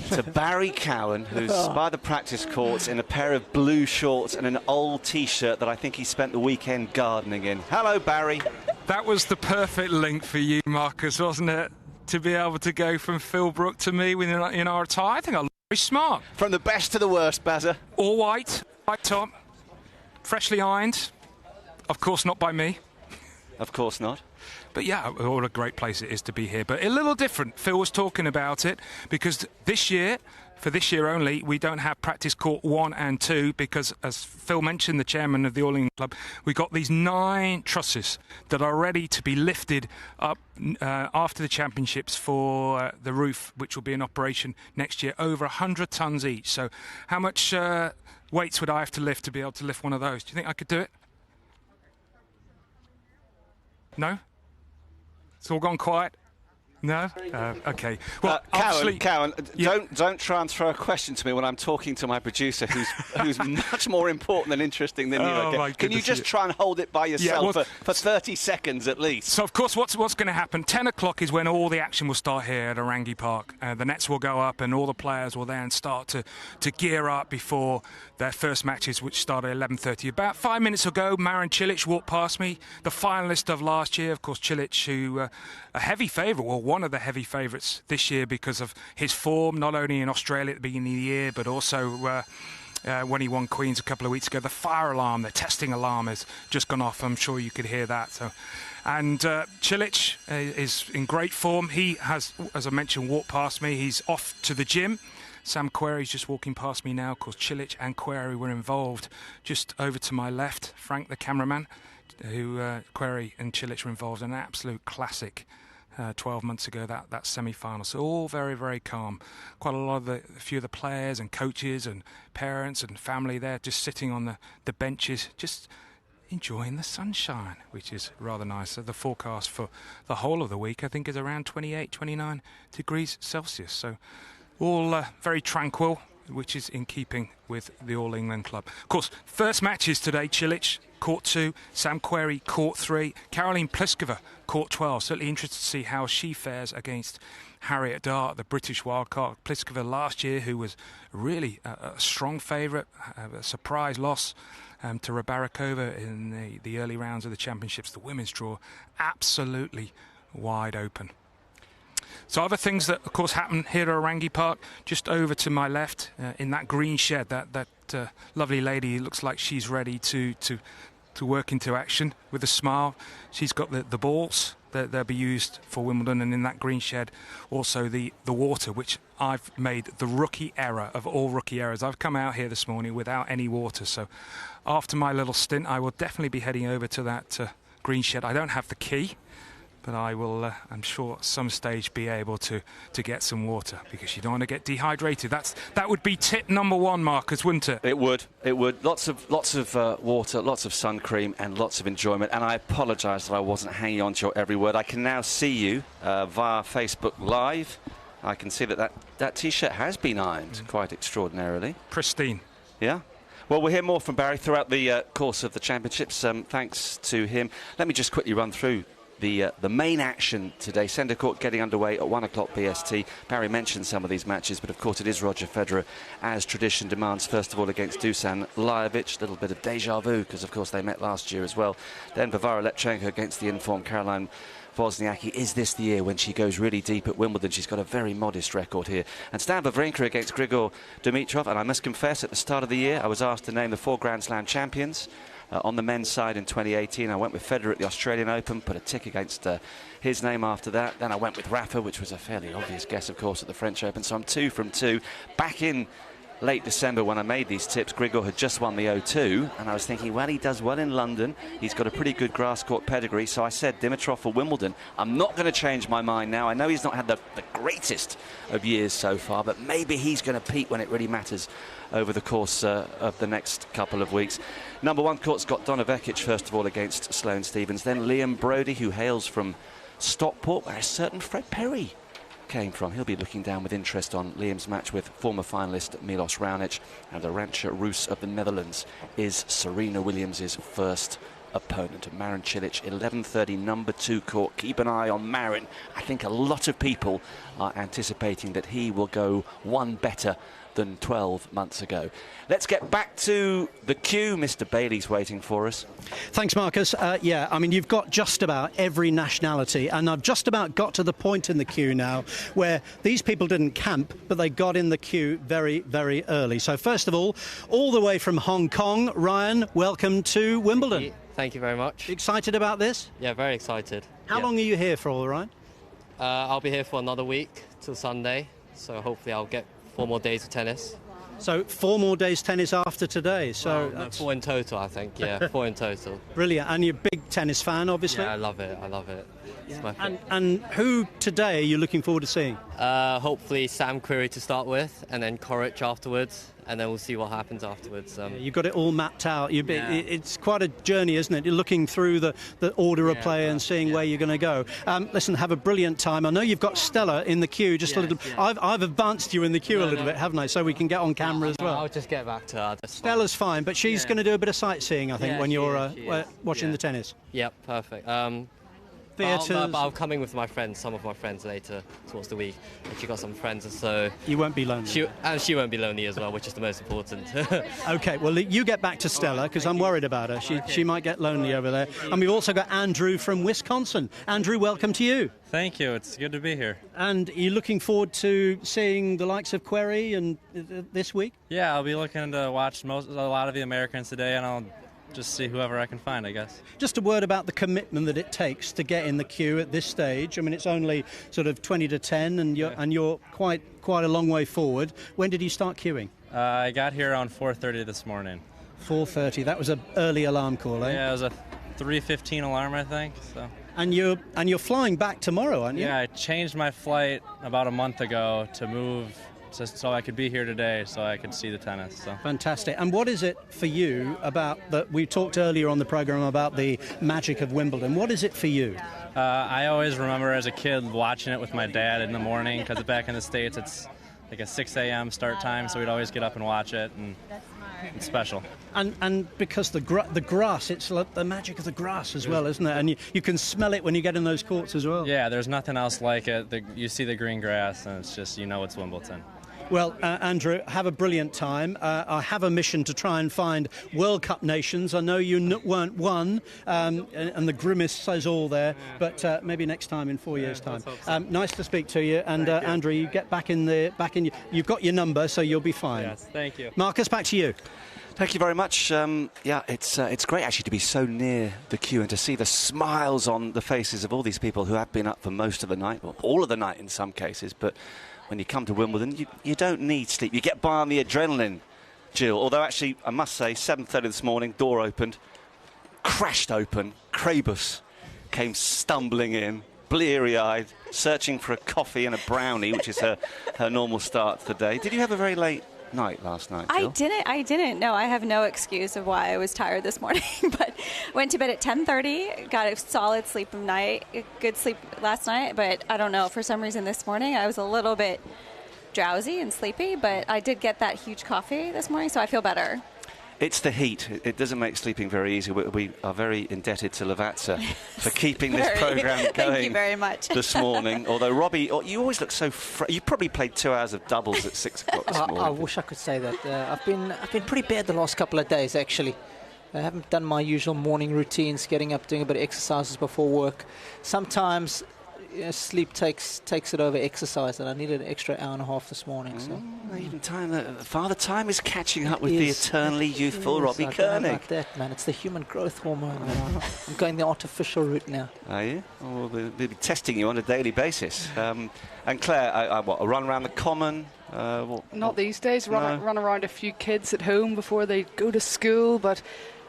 to Barry Cowan, who's by the practice courts in a pair of blue shorts and an old T-shirt that I think he spent the weekend gardening in. Hello, Barry. That was the perfect link for you, Marcus, wasn't it? To be able to go from Phil Brook to me in our tie. I think I look very smart. From the best to the worst, Bazza. All white top, freshly ironed. Of course, not by me. Of course not. But yeah, what a great place it is to be here. But a little different. Phil was talking about it because this year, for this year only, we don't have practice court 1 and 2 because, as Phil mentioned, the chairman of the All England Club, we got these 9 trusses that are ready to be lifted up after the championships for the roof, which will be in operation next year, over 100 tons each. So how much weights would I have to lift to be able to lift one of those? Do you think I could do it? No? It's all gone quiet? No? OK. Well, Cowan, don't try and throw a question to me when I'm talking to my producer, who's much more important than interesting than you. Okay? Can you just try and hold it by yourself for 30 seconds at least? So, of course, what's going to happen? 10 o'clock is when all the action will start here at Orangi Park. The nets will go up and all the players will then start to gear up before their first matches, which start at 11:30. About 5 minutes ago, Marin Cilic walked past me, the finalist of last year. Of course, Cilic, who a heavy favourite, well, one of the heavy favourites this year because of his form, not only in Australia at the beginning of the year, but also when he won Queen's a couple of weeks ago. The fire alarm, the testing alarm has just gone off. I'm sure you could hear that. And Cilic is in great form. He has, as I mentioned, walked past me. He's off to the gym. Sam Querrey's just walking past me now. Of course, Cilic and Querrey were involved just over to my left. Frank, the cameraman, who Querrey and Cilic were involved in an absolute classic 12 months ago, that semi-final. So all very, very calm. Quite a few of the players and coaches and parents and family there just sitting on the benches, just enjoying the sunshine, which is rather nice. So the forecast for the whole of the week, I think, is around 28, 29 degrees Celsius. So all very tranquil, which is in keeping with the All England Club. Of course, first matches today: Cilic, court 2, Sam Querrey, court 3, Caroline Pliskova, court 12. Certainly interested to see how she fares against Harriet Dart, the British wildcard. Pliskova last year, who was really a strong favourite, a surprise loss to Rybarikova in the early rounds of the championships. The women's draw absolutely wide open. So other things that, of course, happen here at Orangi Park, just over to my left, in that green shed, that lovely lady looks like she's ready to work into action with a smile. She's got the balls that they'll be used for Wimbledon, and in that green shed also the water, which I've made the rookie error of all rookie errors. I've come out here this morning without any water, so after my little stint I will definitely be heading over to that green shed. I don't have the key, but I will, I'm sure, at some stage be able to get some water, because you don't want to get dehydrated. That would be tip number 1, Marcus, wouldn't it? It would. Lots of water, lots of sun cream, and lots of enjoyment. And I apologise that I wasn't hanging on to your every word. I can now see you via Facebook Live. I can see that T-shirt has been ironed quite extraordinarily. Pristine. Yeah. Well, we'll hear more from Barry throughout the course of the championships. Thanks to him. Let me just quickly run through the main action today. Centre court getting underway at 1 o'clock BST. Barry mentioned some of these matches, but of course it is Roger Federer, as tradition demands, first of all against Dusan Lajovic. A little bit of deja vu, because of course they met last year as well. Then Varvara Lepchenko against the informed Caroline Wozniacki. Is this the year when she goes really deep at Wimbledon? She's got a very modest record here. And Stan Wawrinka against Grigor Dimitrov. And I must confess, at the start of the year I was asked to name the 4 Grand Slam champions. On the men's side in 2018, I went with Federer at the Australian Open, put a tick against his name after that. Then I went with Rafa, which was a fairly obvious guess, of course, at the French Open. So I'm 2 from 2. Back in late December when I made these tips, Grigor had just won the O2, and I was thinking, well, he does well in London. He's got a pretty good grass court pedigree, so I said Dimitrov for Wimbledon. I'm not going to change my mind now. I know he's not had the greatest of years so far, but maybe he's going to peak when it really matters over the course of the next couple of weeks. Number 1 court's got Donna Vekic, first of all, against Sloane Stephens. Then Liam Brodie, who hails from Stockport, where a certain Fred Perry came from. He'll be looking down with interest on Liam's match with former finalist Milos Raonic. And Arantxa Rus of the Netherlands is Serena Williams' first opponent. Marin Cilic, 11:30, number 2 court. Keep an eye on Marin. I think a lot of people are anticipating that he will go one better than 12 months ago. Let's get back to the queue. Mr. Bailey's waiting for us. Thanks, Marcus. Yeah, I mean, you've got just about every nationality, and I've just about got to the point in the queue now where these people didn't camp, but they got in the queue very, very early. So first of all the way from Hong Kong, Ryan, welcome to Wimbledon. Thank you very much. Excited about this? Yeah, very excited. How long are you here for, all right? I'll be here for another week till Sunday, so hopefully I'll get 4 more days of tennis. So 4 more days tennis after today. So that's 4 in total, I think. Yeah, 4 in total. Brilliant. And you're a big tennis fan, obviously? Yeah, I love it. It's my favorite. And who today are you looking forward to seeing? Hopefully Sam Querrey to start with, and then Coric afterwards, and then we'll see what happens afterwards. You've got it all mapped out. It's quite a journey, isn't it? You're looking through the order of play and seeing where you're going to go. Listen, have a brilliant time. I know you've got Stella in the queue just a little. I've advanced you in the queue a little bit, haven't I? So we can get on camera as well. I'll just get back to her. Stella's fine, but she's going to do a bit of sightseeing, I think, when you're watching the tennis. Yep, perfect. I'll come in with my friends, some of my friends later towards the week. And she got some friends, and so you won't be lonely. She won't be lonely as well, which is the most important. Okay, well you get back to Stella because I'm worried about her. She might get lonely over there. And we've also got Andrew from Wisconsin. Andrew, welcome to you. Thank you. It's good to be here. And are you looking forward to seeing the likes of Querrey and this week? Yeah, I'll be looking to watch a lot of the Americans today, and I'll just see whoever I can find, I guess. Just a word about the commitment that it takes to get in the queue at this stage. I mean, it's only sort of 20 to 10, and you're quite a long way forward. When did you start queuing? I got here around 4:30 this morning. 4:30. That was an early alarm call, eh? Yeah, it was a 3:15 alarm, I think. So. And you're flying back tomorrow, aren't you? Yeah, I changed my flight about a month ago to move. So I could be here today, so I could see the tennis. So. Fantastic. And what is it for you about that? We talked earlier on the program about the magic of Wimbledon. What is it for you? I always remember as a kid watching it with my dad in the morning, because back in the States it's like a 6 a.m. start time, so we'd always get up and watch it, and it's special. And because the grass, it's like the magic of the grass as well, isn't it? And you can smell it when you get in those courts as well. Yeah, there's nothing else like it. You see the green grass, and it's just, it's Wimbledon. Well, Andrew, have a brilliant time. I have a mission to try and find World Cup nations. I know you weren't one, and the grimace says all there, but maybe next time in 4 years' time. So. Nice to speak to you, and Andrew, you get back in. You've got your number, so you'll be fine. Yes, thank you. Marcus, back to you. Thank you very much. It's great actually to be so near the queue and to see the smiles on the faces of all these people who have been up for most of the night, or all of the night in some cases, but when you come to Wimbledon, you don't need sleep. You get by on the adrenaline, Jill. Although, actually, I must say, 7:30 this morning, door opened, crashed open. Krabus came stumbling in, bleary-eyed, searching for a coffee and a brownie, which is her normal start to the day. Did you have a very late night last night, Jill? I didn't. No, I have no excuse of why I was tired this morning, but went to bed at 10:30, got a solid sleep of night, good sleep last night, but I don't know, for some reason this morning I was a little bit drowsy and sleepy, but I did get that huge coffee this morning, so I feel better. It's the heat. It doesn't make sleeping very easy. We are very indebted to Lavazza for keeping this programme going. Thank you very much. This morning. Although, Robbie, you always look so you probably played 2 hours of doubles at 6 o'clock this morning. I wish I could say that. I've been pretty bad the last couple of days, actually. I haven't done my usual morning routines, getting up, doing a bit of exercises before work. Sometimes sleep takes it over exercise, and I needed an extra hour and a half this morning. So even Father Time is catching up with the eternally youthful Robbie Koenig. About that, man. It's the human growth hormone. I'm going the artificial route now. Are you? Well, we'll be testing you on a daily basis. And Claire, a run around the common? Not these days. Run around a few kids at home before they go to school, but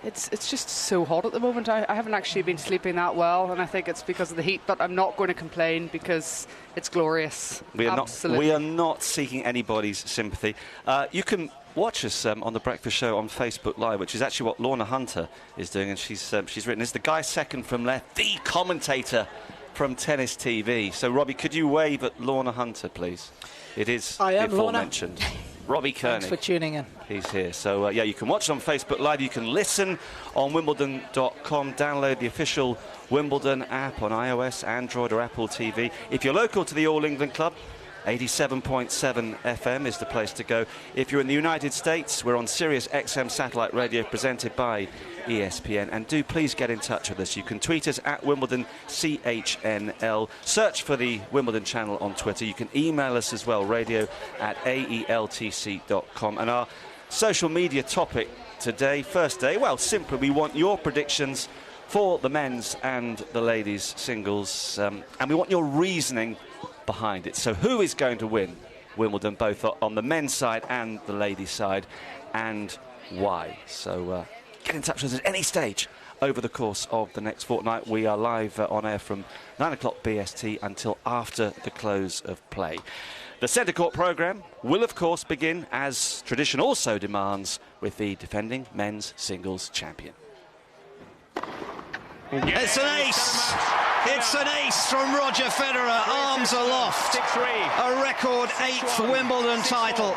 it's just so hot at the moment. I haven't actually been sleeping that well, and I think it's because of the heat, but I'm not going to complain because it's glorious. We are not seeking anybody's sympathy. You can watch us on The Breakfast Show on Facebook Live, which is actually what Lorna Hunter is doing, and she's written, "It's the guy second from left, the commentator from Tennis TV." So, Robbie, could you wave at Lorna Hunter, please? It is the aforementioned Robbie Koenig. Thanks for tuning in. He's here. So, you can watch on Facebook Live. You can listen on Wimbledon.com. Download the official Wimbledon app on iOS, Android or Apple TV. If you're local to the All England Club, 87.7 FM is the place to go. If you're in the United States, we're on Sirius XM satellite radio presented by ESPN. And do please get in touch with us. You can tweet us at Wimbledon CHNL. Search for the Wimbledon channel on Twitter. You can email us as well, radio@aeltc.com. And our social media topic today. First day, well, simply we want your predictions for the men's and the ladies' singles, and we want your reasoning behind it. So who is going to win Wimbledon, both on the men's side and the ladies' side, and why? So get in touch with us at any stage over the course of the next fortnight. We are live on air from 9 o'clock BST until after the close of play. The Centre Court programme will, of course, begin, as tradition also demands, with the defending men's singles champion. It's an ace! It's an ace from Roger Federer, arms aloft. A record 8th Wimbledon title.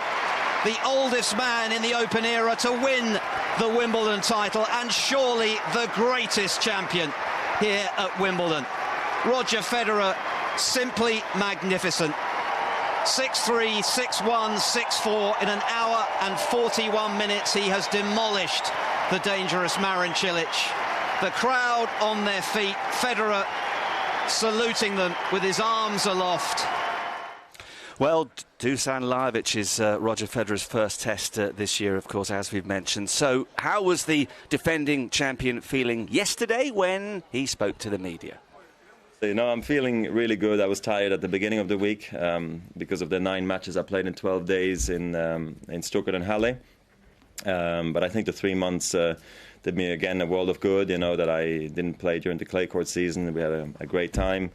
The oldest man in the Open era to win the Wimbledon title, and surely the greatest champion here at Wimbledon. Roger Federer, simply magnificent. 6-3, 6-1, 6-4. In an hour and 41 minutes, he has demolished the dangerous Marin Cilic. The crowd on their feet, Federer saluting them with his arms aloft. Well, Dusan Lajovic is Roger Federer's first test this year, of course, as we've mentioned. So how was the defending champion feeling yesterday when he spoke to the media? You know, I'm feeling really good. I was tired at the beginning of the week because of the 9 matches I played in 12 days in Stuttgart and Halle. But I think the 3 months did me, again, a world of good, you know, that I didn't play during the clay court season. We had a great time.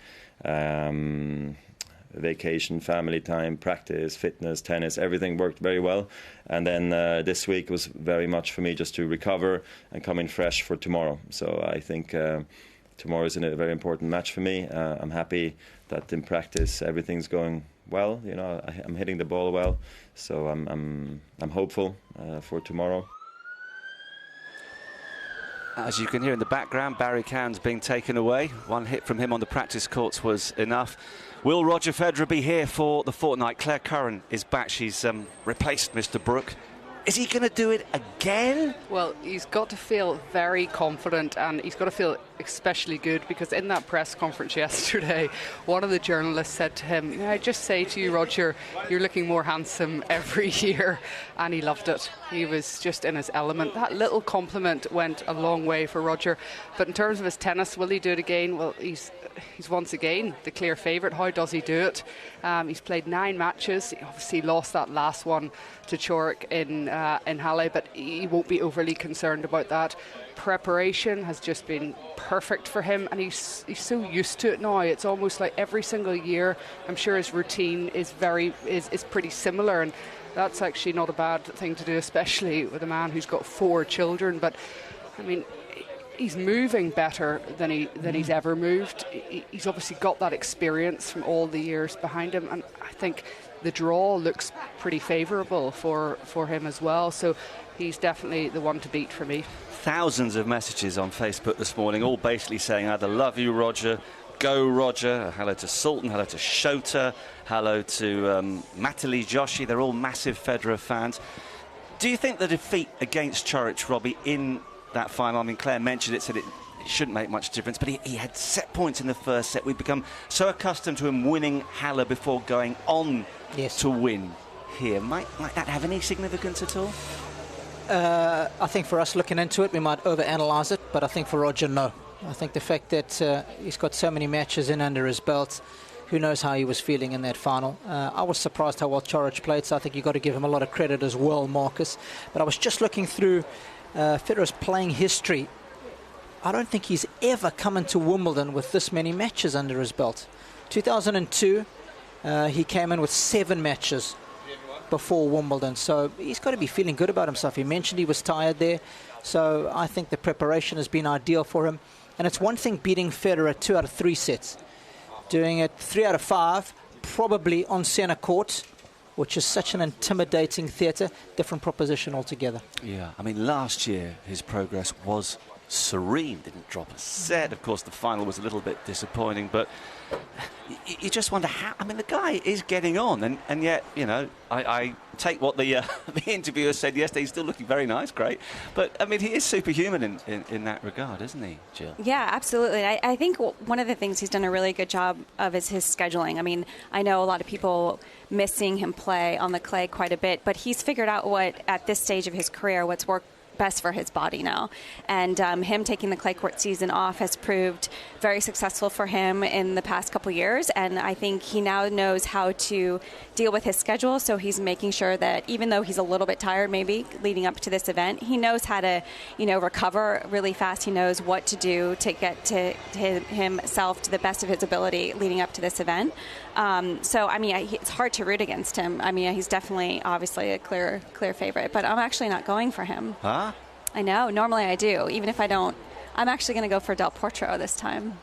Vacation, family time, practice, fitness, tennis, everything worked very well. And then this week was very much for me just to recover and come in fresh for tomorrow. So I think tomorrow is a very important match for me. I'm happy that in practice everything's going well. You know, I'm hitting the ball well, so I'm hopeful for tomorrow. As you can hear in the background, Barry Cairns being taken away. One hit from him on the practice courts was enough. Will Roger Federer be here for the fortnight? Claire Curran is back. She's replaced Mr. Brook. Is he going to do it again? Well, he's got to feel very confident, and he's got to feel especially good, because in that press conference yesterday, one of the journalists said to him, "I just say to you, Roger, you're looking more handsome every year," and he loved it. He was just in his element. That little compliment went a long way for Roger. But in terms of his tennis, will he do it again? Well, he's once again the clear favourite. How does he do it? He's played 9 matches. He obviously lost that last one to Coric in Halle, but he won't be overly concerned about that. Preparation has just been perfect for him, and he's so used to it now. It's almost like every single year, I'm sure his routine is pretty similar, and that's actually not a bad thing to do, especially with a man who's got 4 children. But I mean, he's moving better than he's ever moved. He's obviously got that experience from all the years behind him, and I think the draw looks pretty favourable for him as well. So he's definitely the one to beat for me. Thousands of messages on Facebook this morning, all basically saying either love you, Roger, go, Roger, hello to Sultan, hello to Shota, hello to Matali Joshi. They're all massive Federer fans. Do you think the defeat against Coric, Robbie, in that final, I mean, Claire mentioned it, said it shouldn't make much difference, but he had set points in the first set. We've become so accustomed to him winning Halle before going on to win here. Might that have any significance at all? I think for us looking into it, we might overanalyze it, but I think for Roger, no. I think the fact that he's got so many matches in under his belt, who knows how he was feeling in that final. I was surprised how well Coric played, so I think you've got to give him a lot of credit as well, Marcus. But I was just looking through Federer's playing history. I don't think he's ever come into Wimbledon with this many matches under his belt. 2002, he came in with 7 matches before Wimbledon, so he's got to be feeling good about himself. He mentioned he was tired there, so I think the preparation has been ideal for him. And it's one thing beating Federer 2 out of 3 sets. Doing it 3 out of 5, probably on centre court, which is such an intimidating theatre, different proposition altogether. Yeah, I mean, last year his progress was serene, didn't drop a set. Of course, the final was a little bit disappointing, but you just wonder how. I mean, the guy is getting on, and yet, you know, I take what the interviewer said yesterday. He's still looking very nice, great, but I mean, he is superhuman in that regard, isn't he, Jill? Yeah, absolutely. I think one of the things he's done a really good job of is his scheduling. I mean, I know a lot of people miss seeing him play on the clay quite a bit, but he's figured out what, at this stage of his career, what's worked best for his body now. And him taking the clay court season off has proved very successful for him in the past couple years. And I think he now knows how to deal with his schedule. So he's making sure that even though he's a little bit tired maybe leading up to this event, he knows how to, recover really fast. He knows what to do to get to himself to the best of his ability leading up to this event. It's hard to root against him. He's definitely, obviously, a clear favorite, but I'm actually not going for him. Huh? I know. Normally I do. Even if I don't, I'm actually going to go for Del Potro this time.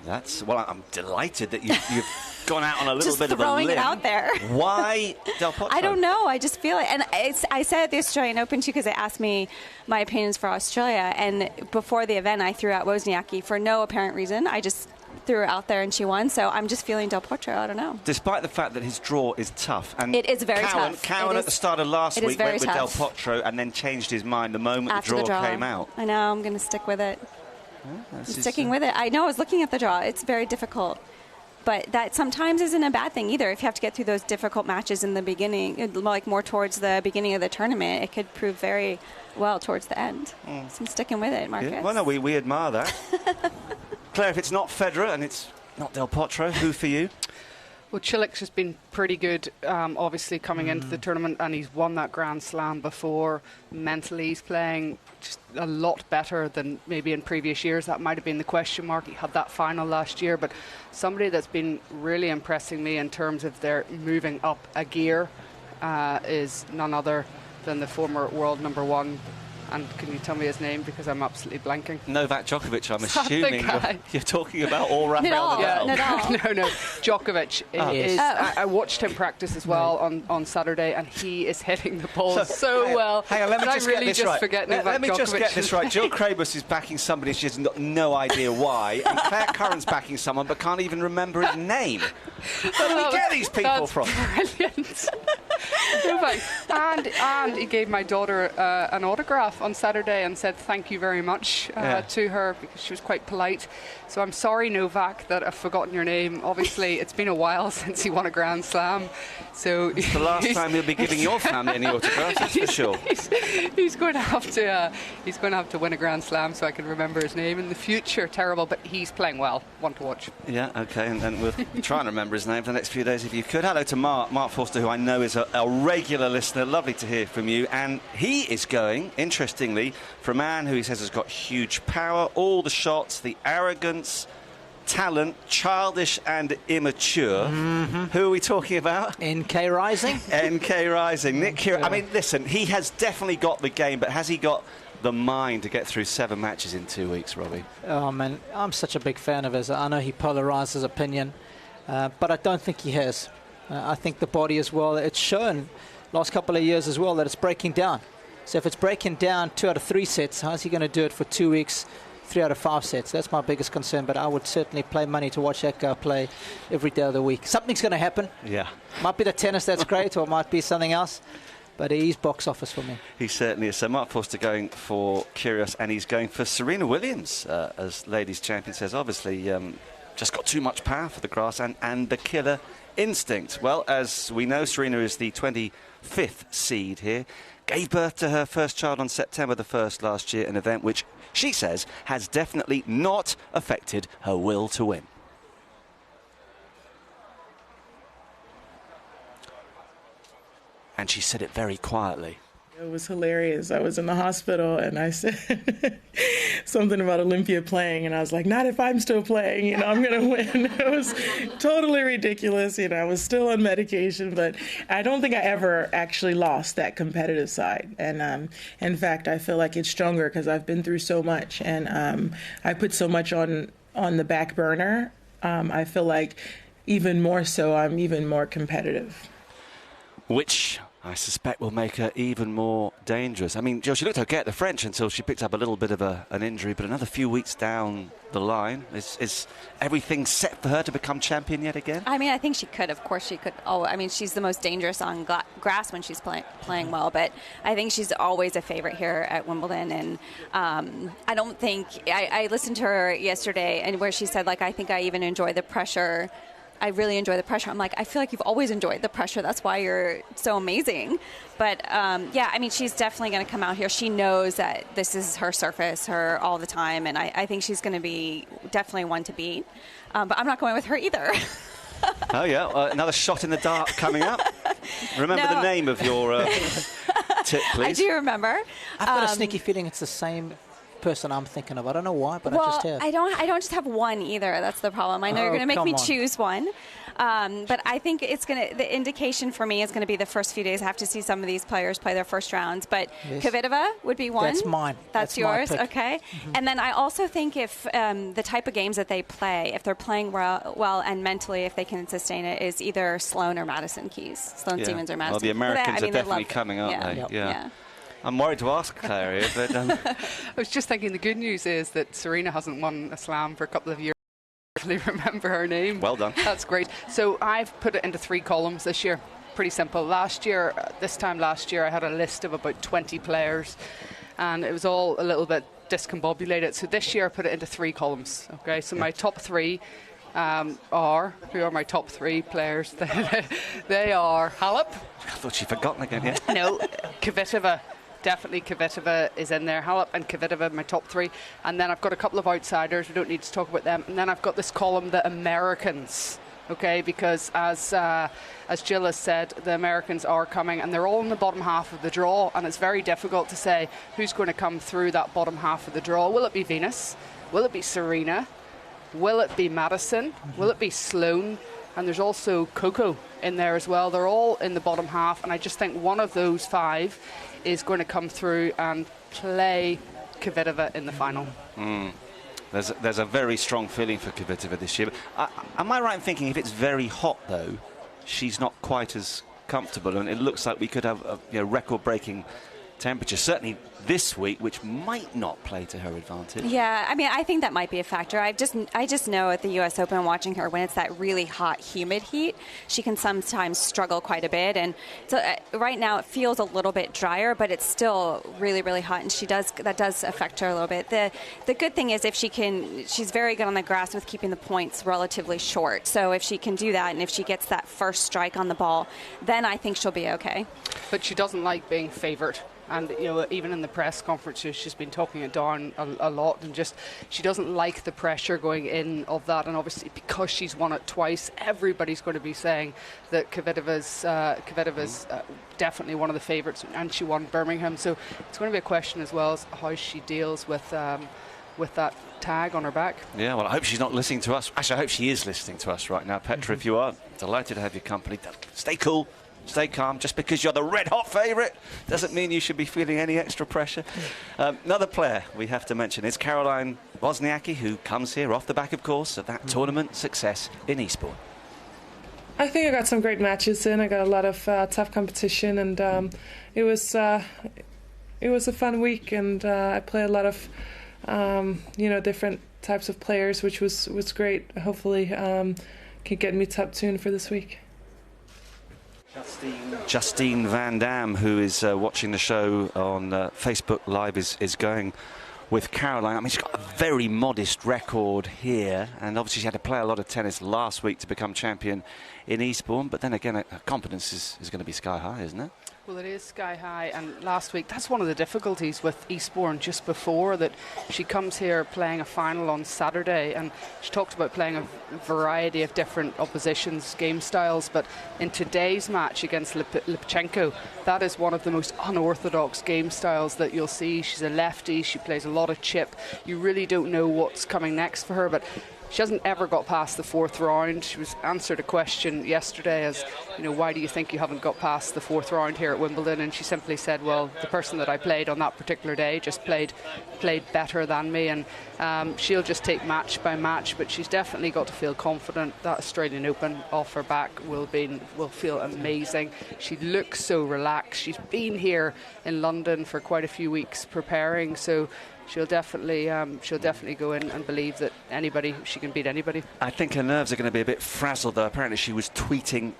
I'm delighted that you've gone out on a little bit of a limb. Just throwing it out there. Why Del Potro? I don't know. I just feel it. And I said at the Australian Open, too, because they asked me my opinions for Australia. And before the event, I threw out Wozniacki for no apparent reason. I just threw her out there and she won. So I'm just feeling Del Potro. I don't know. Despite the fact that his draw is tough. And it is very tough. Cowan at the start of last week went with Del Potro and then changed his mind the moment after the draw came out. I know. I'm going to stick with it. I'm sticking with it. I know. I was looking at the draw. It's very difficult. But that sometimes isn't a bad thing either. If you have to get through those difficult matches in the beginning, like more towards the beginning of the tournament, it could prove very well towards the end. So I'm sticking with it, Marcus. Yeah. Well, no, we admire that. Claire, if it's not Federer and it's not Del Potro, who for you? Well, Chilik's has been pretty good, obviously, coming into the tournament, and he's won that Grand Slam before. Mentally, he's playing just a lot better than maybe in previous years. That might have been the question mark. He had that final last year, but somebody that's been really impressing me in terms of their moving up a gear is none other than the former world number one. And can you tell me his name, because I'm absolutely blanking? Novak Djokovic, I'm assuming you're talking about, or Rafael Nadal. No, Djokovic is. I watched him practice as well on Saturday, and he is hitting the ball so well. Hang on, let me just get this right. Forget Novak let me just Djokovic. get this right. Jill Krabus is backing somebody she has no idea why, and Claire Curran's backing someone but can't even remember his name. Where do we get these people from? Brilliant. And he gave my daughter an autograph on Saturday and said thank you very much to her, because she was quite polite. So I'm sorry, Novak, that I've forgotten your name. Obviously, it's been a while since he won a Grand Slam. So it's the last time he'll be giving your family any autographs, that's for sure. He's going to have to win a Grand Slam so I can remember his name in the future. Terrible, but he's playing well. One to watch. Yeah, okay, and then we'll try and remember his name for the next few days if you could. Hello to Mark Forster, who I know is a regular listener. Lovely to hear from you. And he is going, interestingly, for a man who he says has got huge power, all the shots, the arrogance, talent, childish and immature. Who are we talking about? NK Rising. NK Rising. Nick Kyrgios. I mean, listen, he has definitely got the game, but has he got the mind to get through 7 matches in 2 weeks, Robbie? Oh, man, I'm such a big fan of his. I know he polarizes opinion, but I don't think he has. I think the body as well, it's shown last couple of years as well that it's breaking down. So if it's breaking down 2 out of 3 sets, how's he going to do it for 2 weeks, 3 out of 5 sets? That's my biggest concern, but I would certainly pay money to watch that guy play every day of the week. Something's going to happen. Yeah. Might be the tennis that's great, or it might be something else, but he's box office for me. He certainly is. So Mark Forster going for Kyrgios, and he's going for Serena Williams, as ladies champion says. Obviously, just got too much power for the grass and the killer instinct. Well, as we know, Serena is the 25th seed here. Gave birth to her first child on September the 1st last year, an event which she says has definitely not affected her will to win. And she said it very quietly. It was hilarious. I was in the hospital and I said something about Olympia playing, and I was like, not if I'm still playing, I'm going to win. It was totally ridiculous. I was still on medication, but I don't think I ever actually lost that competitive side. And in fact, I feel like it's stronger because I've been through so much, and I put so much on the back burner. I feel like even more so, I'm even more competitive. Which I suspect will make her even more dangerous. I mean, Jill, she looked okay at the French until she picked up a little bit of an injury, but another few weeks down the line, is everything set for her to become champion yet again? I mean, I think she could. Of course she could. Oh, I mean, she's the most dangerous on grass when she's playing well, but I think she's always a favorite here at Wimbledon, and I don't think... I listened to her yesterday, and where she said, I think I even enjoy the pressure I really enjoy the pressure. I'm like, I feel like you've always enjoyed the pressure. That's why you're so amazing. But yeah, I mean, she's definitely going to come out here. She knows that this is her surface, her all the time, and I think she's going to be definitely one to beat. But I'm not going with her either. Oh yeah, another shot in the dark coming up. Remember the name of your tip, please. I do remember. I've got a sneaky feeling it's the same person I'm thinking of. I don't know why, but well, I just have. I don't just have one either. That's the problem. I know you're going to make me choose one. But I think the indication for me is going to be the first few days. I have to see some of these players play their first rounds. But yes. Kvitova would be one. That's mine. That's yours. Okay. Mm-hmm. And then I also think if the type of games that they play, if they're playing well and mentally, if they can sustain it, is either Sloane or Madison Keys. Sloane Stevens or Madison. Well, the Americans are definitely coming, aren't they? Yep. Yeah. I'm worried to ask Claire, but I was just thinking the good news is that Serena hasn't won a slam for a couple of years. Remember her name. Well done. That's great. So I've put it into 3 columns this year. Pretty simple. This time last year, I had a list of about 20 players, and it was all a little bit discombobulated. So this year, I put it into 3 columns. Okay. So my top 3 who are my top 3 players? They are Halep. I thought she'd forgotten again. Yeah. No, Kvitova. Definitely Kvitova is in there. Halep and Kvitova, my top 3. And then I've got a couple of outsiders. We don't need to talk about them. And then I've got this column, the Americans. Okay, because as Jill has said, the Americans are coming, and they're all in the bottom half of the draw. And it's very difficult to say who's going to come through that bottom half of the draw. Will it be Venus? Will it be Serena? Will it be Madison? Will it be Sloane? And there's also Coco in there as well. They're all in the bottom half, and I just think one of those 5 is going to come through and play Kvitova in the final. There's a very strong feeling for Kvitova this year. Am I right in thinking if it's very hot, though, she's not quite as comfortable, and it looks like we could have a record-breaking temperature, certainly this week, which might not play to her advantage. Yeah, I mean, I think that might be a factor. I just know at the U.S. Open, watching her, when it's that really hot, humid heat, she can sometimes struggle quite a bit. And so right now it feels a little bit drier, but it's still really, really hot, and that does affect her a little bit. The good thing is she's very good on the grass with keeping the points relatively short. So if she can do that, and if she gets that first strike on the ball, then I think she'll be okay. But she doesn't like being favoured. And even in the press conferences, she's been talking it down a lot, and just she doesn't like the pressure going in of that. And obviously, because she's won it twice, everybody's going to be saying that Kvitova's definitely one of the favourites, and she won Birmingham. So it's going to be a question as well as how she deals with that tag on her back. Yeah, well, I hope she's not listening to us. Actually, I hope she is listening to us right now. Petra, if you are, delighted to have your company. Stay cool. Stay calm. Just because you're the red-hot favourite doesn't mean you should be feeling any extra pressure. Another player we have to mention is Caroline Wozniacki, who comes here off the back, of course, of that tournament success in Eastbourne. I think I got some great matches in. I got a lot of tough competition, and it was a fun week, and I played a lot of different types of players, which was great. Hopefully can get me top tune for this week. Justine Van Dam, who is watching the show on Facebook Live, is going with Caroline. I mean, she's got a very modest record here, and obviously she had to play a lot of tennis last week to become champion in Eastbourne, but then again, her confidence is going to be sky high, isn't it? Well, it is sky high, and last week, that's one of the difficulties with Eastbourne just before, that she comes here playing a final on Saturday, and she talked about playing a variety of different oppositions, game styles, but in today's match against Lipchenko, that is one of the most unorthodox game styles that you'll see. She's a lefty, she plays a lot of chip. You really don't know what's coming next for her, but she hasn't ever got past the 4th round. She was answered a question yesterday as, why do you think you haven't got past the 4th round here at Wimbledon? And she simply said, well, the person that I played on that particular day just played better than me, and she'll just take match by match, but she's definitely got to feel confident. That Australian Open off her back will feel amazing. She looks so relaxed. She's been here in London for quite a few weeks preparing, so she'll definitely go in and believe that she can beat anybody. I think her nerves are going to be a bit frazzled, though. Apparently she was tweeting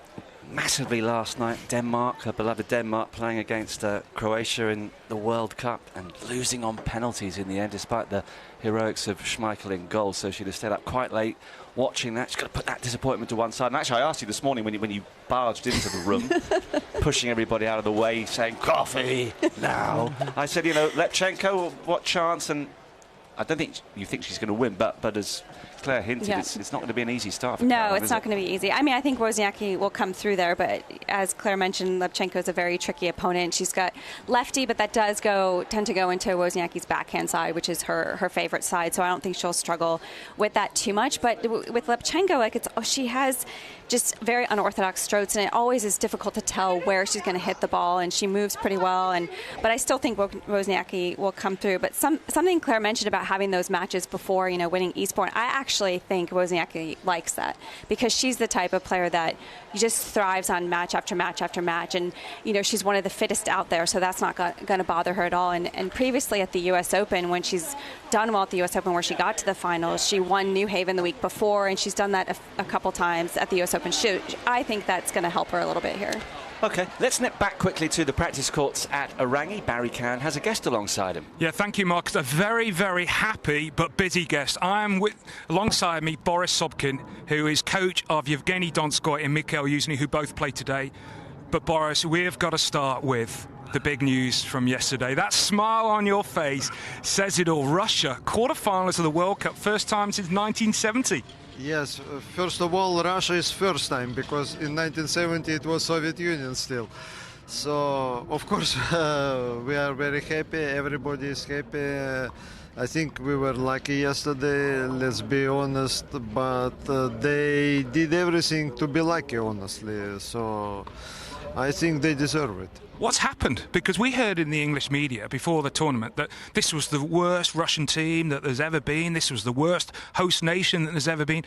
massively last night. Denmark, her beloved Denmark, playing against Croatia in the World Cup and losing on penalties in the end, despite the heroics of Schmeichel in goal. So she'd have stayed up quite late watching that. She's got to put that disappointment to one side. And actually, I asked you this morning when you barged into the room, pushing everybody out of the way, saying, "Coffee now." I said, Lepchenko, what chance? And I don't think you think she's going to win, but as Claire hinted, it's not going to be an easy start for Caroline, it's not going to be easy. I mean, I think Wozniacki will come through there, but as Claire mentioned, Lepchenko is a very tricky opponent. She's got lefty, but that does tend to go into Wozniacki's backhand side, which is her favorite side, so I don't think she'll struggle with that too much. But with Lepchenko, she has just very unorthodox strokes, and it always is difficult to tell where she's going to hit the ball, and she moves pretty well. But I still think Wozniacki will come through. But something Claire mentioned about having those matches before, winning Eastbourne, I actually think Wozniacki likes that, because she's the type of player that just thrives on match after match after match, and she's one of the fittest out there, so that's not going to bother her at all. And previously at the U.S. Open, when she's done well at the U.S. Open, where she got to the finals, she won New Haven the week before, and she's done that a couple times at the U.S. Open. I think that's going to help her a little bit here. OK, let's nip back quickly to the practice courts at Orangi. Barry Cowan has a guest alongside him. Yeah, thank you, Mark. A very, very happy but busy guest. I am alongside me Boris Sobkin, who is coach of Yevgeny Donskoy and Mikhail Yuzny, who both played today. But Boris, we've got to start with the big news from yesterday. That smile on your face says it all. Russia, quarterfinals of the World Cup, first time since 1970. Yes, first of all, Russia is first time, because in 1970 it was Soviet Union still. So, of course, we are very happy. Everybody is happy. I think we were lucky yesterday, let's be honest, but they did everything to be lucky, honestly. So, I think they deserve it. What's happened? Because we heard in the English media before the tournament that this was the worst Russian team that there's ever been. This was the worst host nation that there's ever been.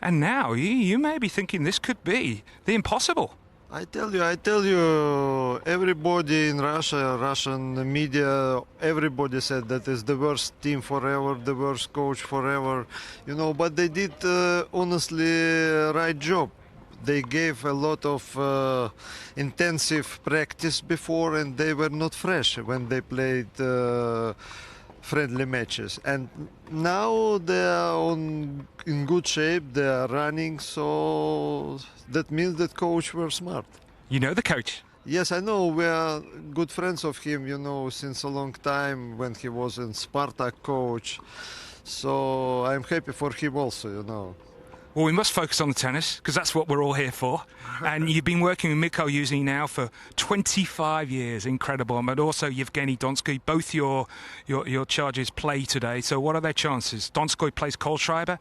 And now you may be thinking this could be the impossible. I tell you, everybody in Russia, Russian media, everybody said that is the worst team forever, the worst coach forever. But they did, honestly, right job. They gave a lot of intensive practice before, and they were not fresh when they played friendly matches. And now they are in good shape, they are running, so that means that coach were smart. You know the coach? Yes, I know. We are good friends of him, since a long time when he was in Spartak coach. So I'm happy for him also, Well, we must focus on the tennis, because that's what we're all here for. And you've been working with Mikhail Yuzny now for 25 years. Incredible. But also Yevgeny Donskoy. Both your charges play today. So what are their chances? Donskoy plays Kohlschreiber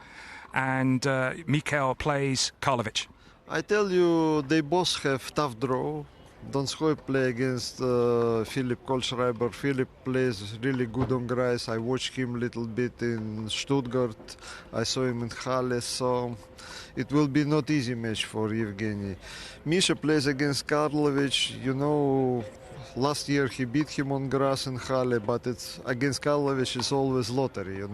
and Mikhail plays Karlovic. I tell you, they both have tough draw. Donskoy play against Philip Kohlschreiber. Philip plays really good on grass. I watched him a little bit in Stuttgart. I saw him in Halle, so it will be not easy match for Yevgeny. Misha plays against Karlovic. Last year he beat him on grass in Halle, but it's against Karlovic is always lottery,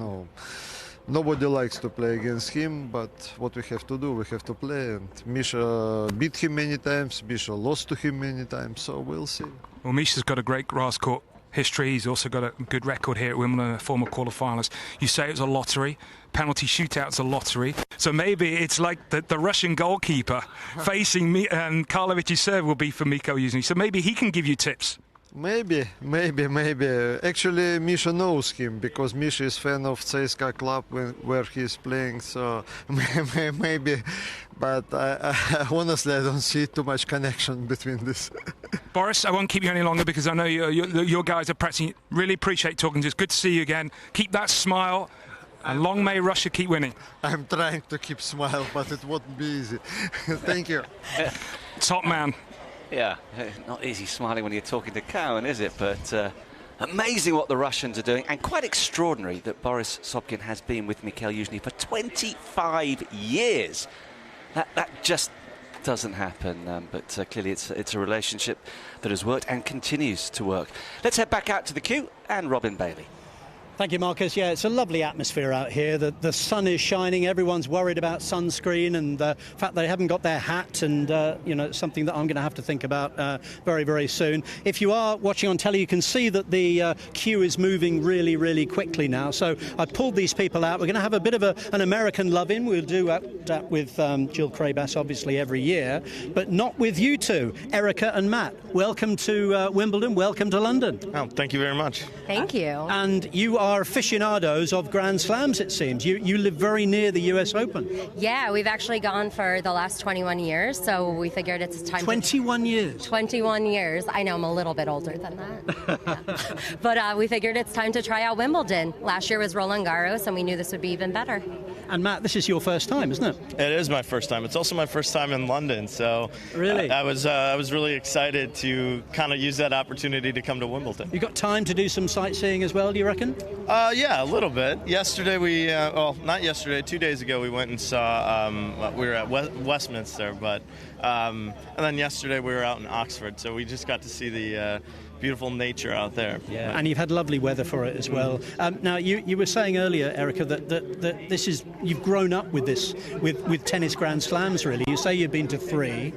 Nobody likes to play against him, but what we have to do, we have to play. And Misha beat him many times, Misha lost to him many times, so we'll see. Well, Misha's got a great grass court history. He's also got a good record here at Wimbledon, a former quarterfinalist. You say it was a lottery. Penalty shootout's a lottery. So maybe it's like the Russian goalkeeper facing me, and Karlovic's serve will be for Mikhail Yuzny. So maybe he can give you tips. Maybe. Actually, Misha knows him, because Misha is fan of CSKA club where he's playing, so maybe. But honestly, I don't see too much connection between this. Boris, I won't keep you any longer, because I know your guys are practicing. Really appreciate talking to you. It's good to see you again. Keep that smile, and long may Russia keep winning. I'm trying to keep smile, but it won't be easy. Thank you. Top man. Yeah, not easy smiling when you're talking to Cowan, is it? But amazing what the Russians are doing, and quite extraordinary that Boris Sobkin has been with Mikhail Yuzny for 25 years. That just doesn't happen, but clearly it's a relationship that has worked and continues to work. Let's head back out to the queue and Robin Bailey. Thank you, Marcus. Yeah, it's a lovely atmosphere out here. The sun is shining. Everyone's worried about sunscreen and the fact they haven't got their hat, and it's something that I'm going to have to think about very, very soon. If you are watching on telly, you can see that the queue is moving really, really quickly now. So I pulled these people out. We're going to have a bit of an American love-in. We'll do that with Jill Crabass, obviously, every year, but not with you two, Erica and Matt. Welcome to Wimbledon. Welcome to London. Oh, thank you very much. Thank you. And you are aficionados of Grand Slams, it seems. You live very near the US Open. Yeah, we've actually gone for the last 21 years, so we figured it's time 21 years? 21 years. I know I'm a little bit older than that. But we figured it's time to try out Wimbledon. Last year was Roland Garros, and we knew this would be even better. And Matt, this is your first time, isn't it? It is my first time. It's also my first time in London, so really, I was really excited to kind of use that opportunity to come to Wimbledon. You got time to do some sightseeing as well, do you reckon? Yeah, a little bit. Yesterday not yesterday, 2 days ago we went and saw, we were at Westminster, but, and then yesterday we were out in Oxford, so we just got to see the beautiful nature out there. Yeah, and you've had lovely weather for it as well. Now, you were saying earlier, Erica, that this is, you've grown up with this, with tennis Grand Slams, really. You say you've been to 3.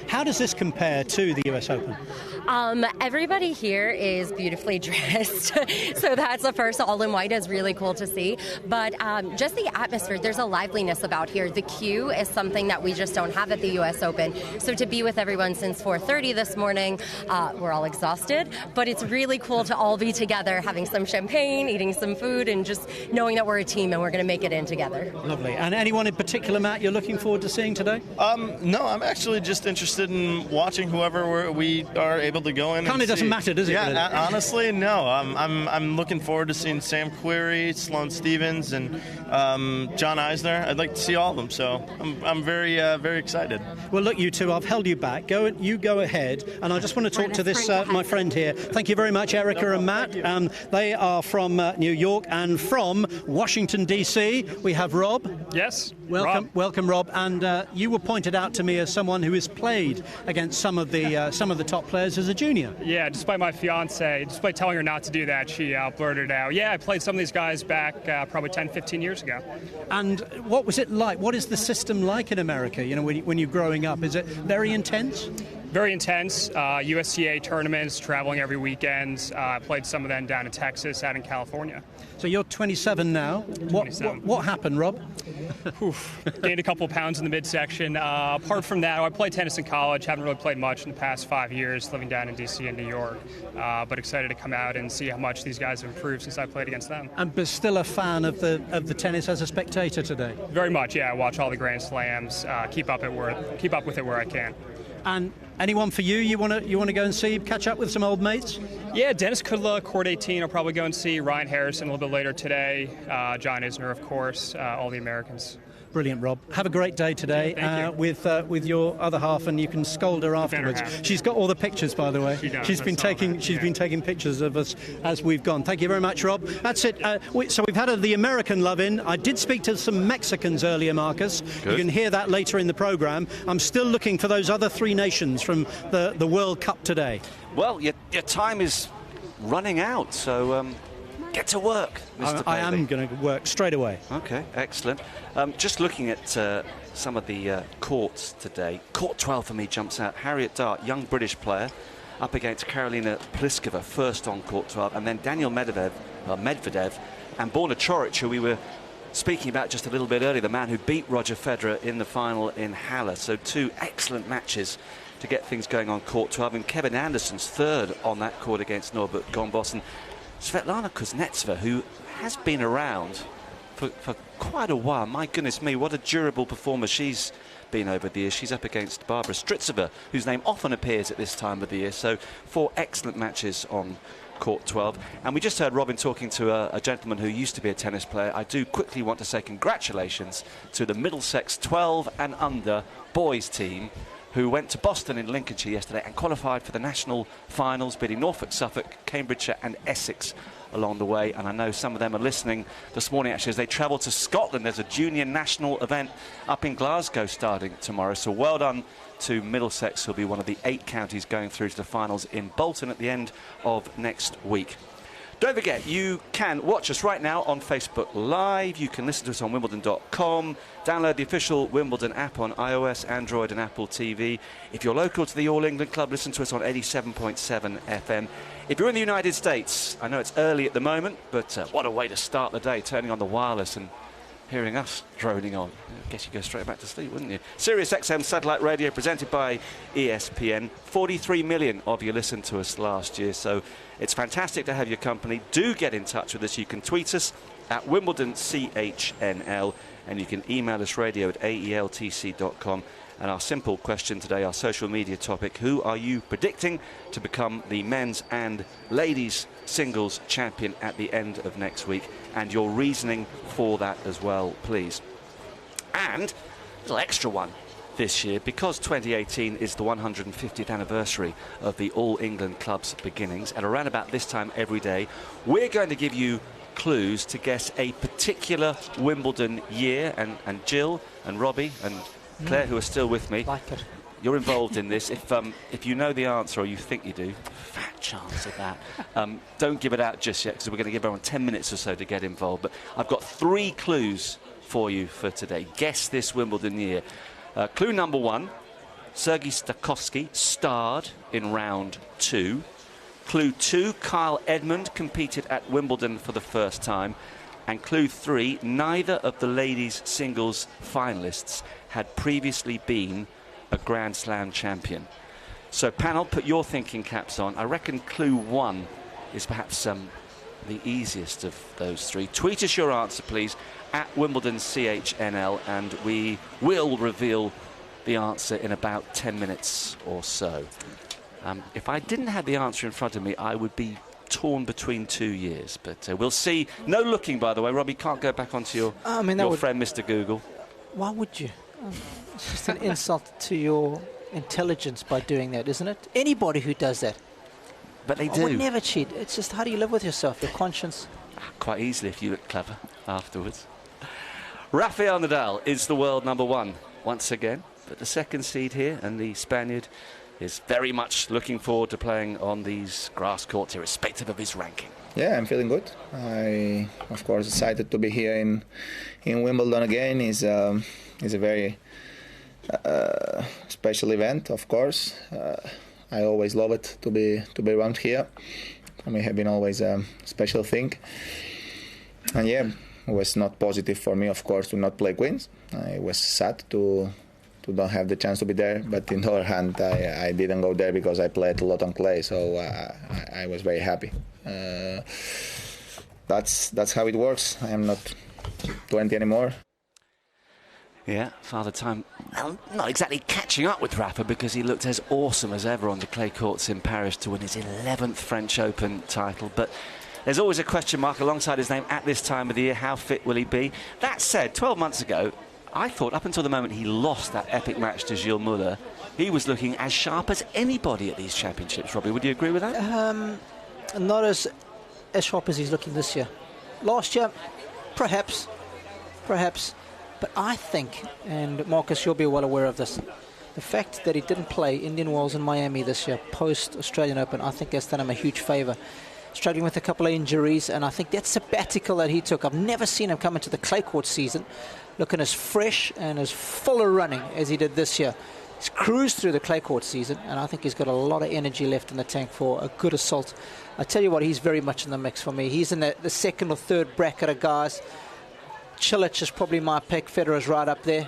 How does this compare to the US Open? Everybody here is beautifully dressed, so that's the first. All in white is really cool to see. But just the atmosphere, there's a liveliness about here. The queue is something that we just don't have at the US Open. So to be with everyone since 4:30 this morning, we're all exhausted, but it's really cool to all be together, having some champagne, eating some food, and just knowing that we're a team and we're going to make it in together. Lovely. And anyone in particular, Matt, you're looking forward to seeing today? No, I'm actually just interested in watching whoever we are able to go in. Kind of doesn't matter, does it? Yeah, really? Honestly, no. I'm looking forward to seeing Sam Querrey, Sloane Stephens, and John Eisner. I'd like to see all of them, so I'm very excited. Well, look, you two, I've held you back. You go ahead, and I just want to talk to this my friend here. Thank you very much, Erica and Matt. They are from New York and from Washington D.C. We have Rob. Yes. Welcome, Rob. And you were pointed out to me as someone who has played against some of the top players as a junior. Yeah, despite my fiance, despite telling her not to do that, she blurted out, yeah, I played some of these guys back probably 10, 15 years ago. And what was it like? What is the system like in America, when you're growing up? Is it very intense? Very intense. USTA tournaments, traveling every weekend. Played some of them down in Texas, out in California. So you're 27 now. 27. What happened, Rob? Gained a couple of pounds in the midsection. Apart from that, I played tennis in college. Haven't really played much in the past 5 years, living down in D.C. and New York. But excited to come out and see how much these guys have improved since I played against them. But still a fan of the tennis as a spectator today? Very much, yeah. I watch all the Grand Slams. Keep up with it where I can. And anyone for you? You want to go and see, catch up with some old mates? Yeah, Dennis Kudla, Court 18. I'll probably go and see Ryan Harrison a little bit later today. John Isner, of course. All the Americans. Brilliant, Rob. Have a great day today with your other half, and you can scold her afterwards. She's got all the pictures, by the way. She does. She's been taking pictures of us as we've gone. Thank you very much, Rob. That's it. So we've had the American love-in. I did speak to some Mexicans earlier, Marcus. Good. You can hear that later in the programme. I'm still looking for those other 3 nations from the World Cup today. Well, your time is running out, so get to work, Mr. I am going to work straight away. Okay, excellent. Just looking at some of the courts today. Court 12 for me jumps out. Harriet Dart, young British player, up against Karolina Pliskova, first on court 12, and then Daniel Medvedev and Borna Coric, who we were speaking about just a little bit earlier, the man who beat Roger Federer in the final in Halle. So 2 excellent matches to get things going on court 12, and Kevin Anderson's third on that court against Norbert Gombos, and Svetlana Kuznetsova, who has been around for quite a while. My goodness me, what a durable performer she's been over the years. She's up against Barbara Strycova, whose name often appears at this time of the year. So 4 excellent matches on court 12. And we just heard Robin talking to a gentleman who used to be a tennis player. I do quickly want to say congratulations to the Middlesex 12 and under boys team, who went to Boston in Lincolnshire yesterday and qualified for the national finals, beating Norfolk, Suffolk, Cambridgeshire and Essex along the way. And I know some of them are listening this morning, actually, as they travel to Scotland. There's a junior national event up in Glasgow starting tomorrow. So well done to Middlesex, who'll be one of the 8 counties going through to the finals in Bolton at the end of next week. Don't forget, you can watch us right now on Facebook Live. You can listen to us on Wimbledon.com. Download the official Wimbledon app on iOS, Android and Apple TV. If you're local to the All England Club, listen to us on 87.7 FM. If you're in the United States, I know it's early at the moment, but what a way to start the day, turning on the wireless and hearing us droning on. I guess you go straight back to sleep, wouldn't you? Sirius XM satellite radio presented by ESPN. 43 million of you listened to us last year, so it's fantastic to have your company. Do get in touch with us. You can tweet us at Wimbledon CHNL, and you can email us radio@aeltc.com. And our simple question today, our social media topic, who are you predicting to become the men's and ladies singles champion at the end of next week? And your reasoning for that as well, please. And a little extra one this year, because 2018 is the 150th anniversary of the All England Club's beginnings, and around about this time every day, we're going to give you clues to guess a particular Wimbledon year. And Jill and Robbie and Claire, who are still with me, you're involved in this. If you know the answer, or you think you do, fat chance of that, don't give it out just yet, because we're going to give everyone 10 minutes or so to get involved. But I've got 3 clues for you for today. Guess this Wimbledon year. Clue number 1, Sergei Stakhovsky starred in round 2. Clue 2, Kyle Edmund competed at Wimbledon for the first time. And clue 3, neither of the ladies' singles finalists had previously been a Grand Slam champion. So, panel, put your thinking caps on. I reckon clue 1 is perhaps the easiest of those 3. Tweet us your answer, please, at Wimbledon CHNL, and we will reveal the answer in about 10 minutes or so. If I didn't have the answer in front of me, I would be torn between 2 years, but we'll see. No looking, by the way. Robbie, can't go back onto your friend Mr. Google. Why would you? It's just an insult to your intelligence by doing that, isn't it? Anybody who does that. But they do. I would never cheat. It's just, how do you live with yourself, your conscience? Quite easily if you look clever afterwards. Rafael Nadal is the world number 1 once again, but the second seed here, and the Spaniard is very much looking forward to playing on these grass courts, irrespective of his ranking. Yeah, I'm feeling good. I, of course, excited to be here in Wimbledon again. It's a very special event, of course. I always love it to be around here. For me, have been always a special thing. And yeah, it was not positive for me, of course, to not play Queens. I was sad to don't have the chance to be there, but on the other hand, I didn't go there because I played a lot on clay, so I was very happy. That's how it works. I am not 20 anymore. Yeah, Father Time, well, not exactly catching up with Rafa, because he looked as awesome as ever on the clay courts in Paris to win his 11th French Open title. But there's always a question mark alongside his name at this time of the year. How fit will he be? That said, 12 months ago, I thought up until the moment he lost that epic match to Gilles Muller, he was looking as sharp as anybody at these championships. Robbie, would you agree with that? Not as sharp as he's looking this year. Last year, perhaps. But I think, and Marcus, you'll be well aware of this, the fact that he didn't play Indian Wells in Miami this year, post-Australian Open, I think that's done him a huge favour. Struggling with a couple of injuries, and I think that sabbatical that he took, I've never seen him come into the clay court season looking as fresh and as full of running as he did this year. He's cruised through the clay court season, and I think he's got a lot of energy left in the tank for a good assault. I tell you what, he's very much in the mix for me. He's in the second or third bracket of guys. Cilic is probably my pick. Federer's right up there.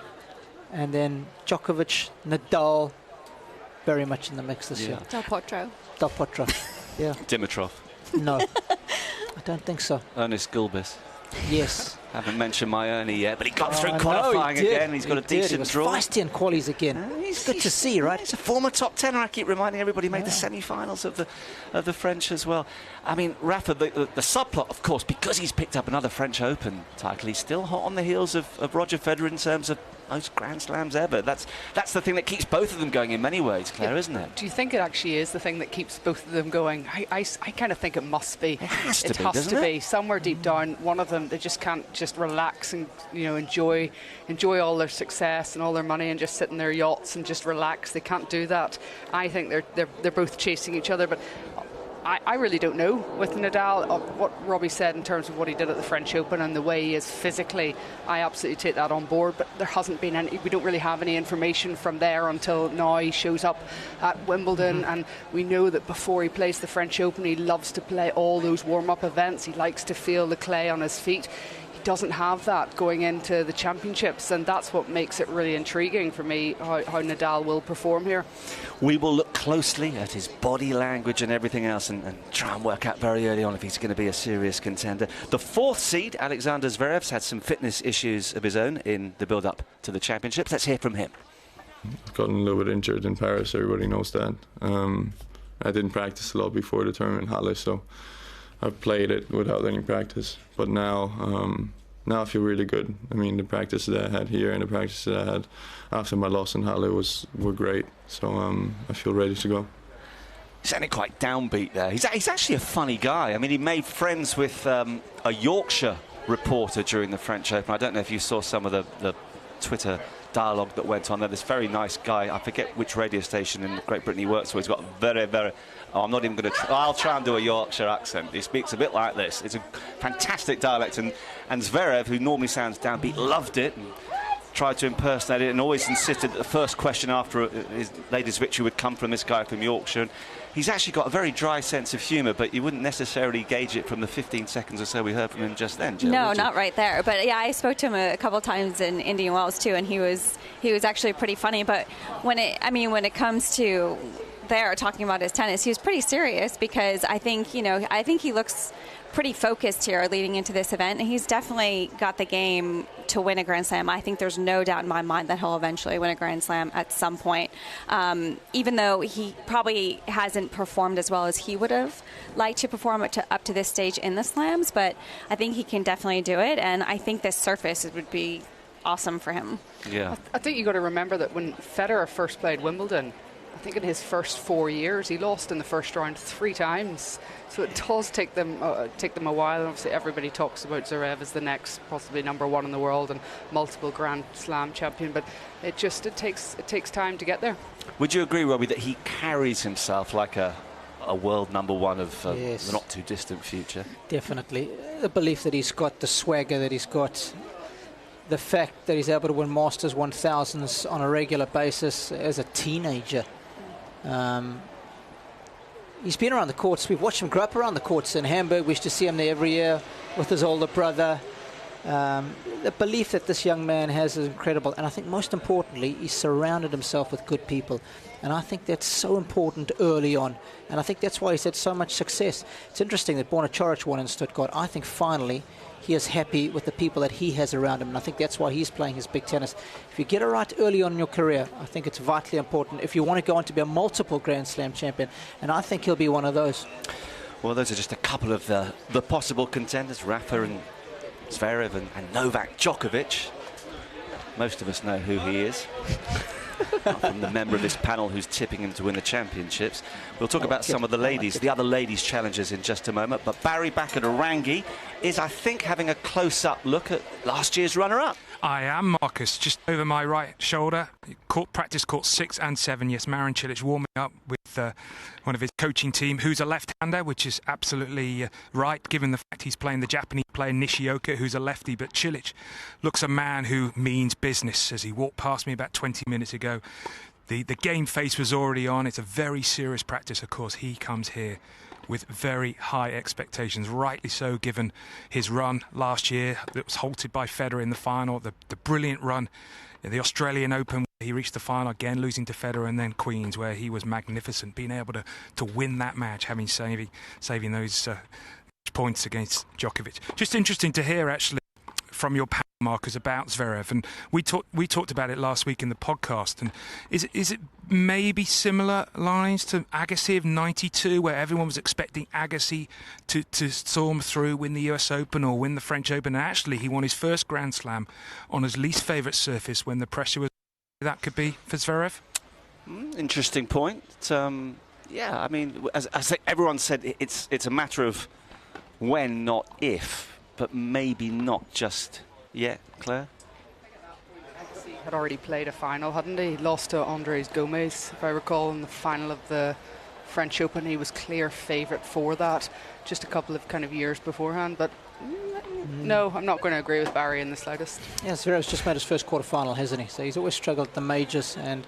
And then Djokovic, Nadal, very much in the mix this year. Del Potro. Yeah. Dimitrov. No, I don't think so. Ernest Gulbis. Yes. Haven't mentioned my Ernie yet, but he got through qualifying again. He's got a decent draw. He was feisty in qualies again. It's good to see, right? He's a former top 10er. I keep reminding everybody, made the semi-finals of the French as well. I mean, Rafa, the subplot, of course, because he's picked up another French Open title, he's still hot on the heels of Roger Federer in terms of most Grand Slams ever. That's the thing that keeps both of them going in many ways, Claire, isn't it? Do you think it actually is the thing that keeps both of them going? I kind of think it must be. It has to be. Somewhere deep down, one of them, they just can't just relax and enjoy all their success and all their money and just sit in their yachts and just relax. They can't do that. I think they're both chasing each other, but I really don't know with Nadal. What Robbie said in terms of what he did at the French Open and the way he is physically, I absolutely take that on board, but there hasn't been any, we don't really have any information from there until now he shows up at Wimbledon, and we know that before he plays the French Open he loves to play all those warm-up events. He likes to feel the clay on his feet. Doesn't have that going into the championships, and that's what makes it really intriguing for me, how Nadal will perform here. We will look closely at his body language and everything else and try and work out very early on if he's going to be a serious contender. The 4th seed, Alexander Zverev's had some fitness issues of his own in the build-up to the championships. Let's hear from him. I've gotten a little bit injured in Paris, everybody knows that. I didn't practice a lot before the tournament in Halle, so I've played it without any practice, but now I feel really good. I mean, the practice that I had here and the practice that I had after my loss in Halle were great, so I feel ready to go. He sounded quite downbeat there. He's actually a funny guy. I mean, he made friends with a Yorkshire reporter during the French Open. I don't know if you saw some of the Twitter dialogue that went on there. This very nice guy, I forget which radio station in Great Britain he works for. He's got very, very... I'm not even going to... I'll try and do a Yorkshire accent. He speaks a bit like this. It's a fantastic dialect, and Zverev, who normally sounds downbeat, loved it and tried to impersonate it, and always insisted that the first question after his latest victory would come from this guy from Yorkshire. And he's actually got a very dry sense of humour, but you wouldn't necessarily gauge it from the 15 seconds or so we heard from him just then, Jill, No, not right there. But yeah, I spoke to him a couple of times in Indian Wells too, and he was actually pretty funny. But when it comes to there talking about his tennis, he was pretty serious, because I think he looks pretty focused here leading into this event, and he's definitely got the game to win a Grand Slam. I think there's no doubt in my mind that he'll eventually win a Grand Slam at some point, even though he probably hasn't performed as well as he would have liked to perform up to this stage in the Slams, but I think he can definitely do it, and I think this surface would be awesome for him. Yeah, I think you've got to remember that when Federer first played Wimbledon, I think in his first 4 years he lost in the first round 3 times, so it does take them a while. And obviously everybody talks about Zverev as the next possibly #1 in the world and multiple Grand Slam champion, but it takes time to get there. Would you agree, Robbie, that he carries himself like a world #1 of Yes. the not too distant future? Definitely. The belief that he's got, the swagger that he's got, the fact that he's able to win Masters 1000s on a regular basis as a teenager. He's been around the courts. We've watched him grow up around the courts in Hamburg. We used to see him there every year with his older brother. The belief that this young man has is incredible, and I think most importantly he's surrounded himself with good people, and I think that's so important early on, and I think that's why he's had so much success. It's interesting that Borna Coric won in Stuttgart. I think finally he is happy with the people that he has around him, and I think that's why he's playing his big tennis. If you get it right early on in your career, I think it's vitally important if you want to go on to be a multiple Grand Slam champion, and I think he'll be one of those. Well, those are just a couple of the possible contenders, Rafa and Zverev and Novak Djokovic. Most of us know who he is. From the member of this panel who's tipping him to win the championships. We'll talk about some of the ladies, the other ladies' challengers in just a moment. But Barry back at Orangi is, I think, having a close-up look at last year's runner-up. I am, Marcus, just over my right shoulder. Practice court 6 and 7. Yes, Marin Cilic warming up with one of his coaching team, who's a left-hander, which is absolutely right, given the fact he's playing the Japanese player Nishioka, who's a lefty. But Cilic looks a man who means business. As he walked past me about 20 minutes ago, the game face was already on. It's a very serious practice, of course. He comes here with very high expectations, rightly so, given his run last year that was halted by Federer in the final, the brilliant run in the Australian Open, where he reached the final again, losing to Federer, and then Queens, where he was magnificent, being able to win that match, having saving those points against Djokovic. Just interesting to hear, actually, from your panel, Marcus, about Zverev, and we talked about it last week in the podcast. And is it maybe similar lines to Agassi of '92, where everyone was expecting Agassi to storm through, win the US Open or win the French Open, and actually he won his first Grand Slam on his least favourite surface when the pressure was. That could be for Zverev. Interesting point. Yeah, I mean, as everyone said, it's a matter of when, not if, but maybe not just yet. Claire? Agassi had already played a final, hadn't he? Lost to Andres Gomez, if I recall, in the final of the French Open, he was clear favourite for that just a couple of kind of years beforehand. But no, I'm not going to agree with Barry in the slightest. Yeah, Zverev's just made his first quarter-final, hasn't he? So he's always struggled at the majors, and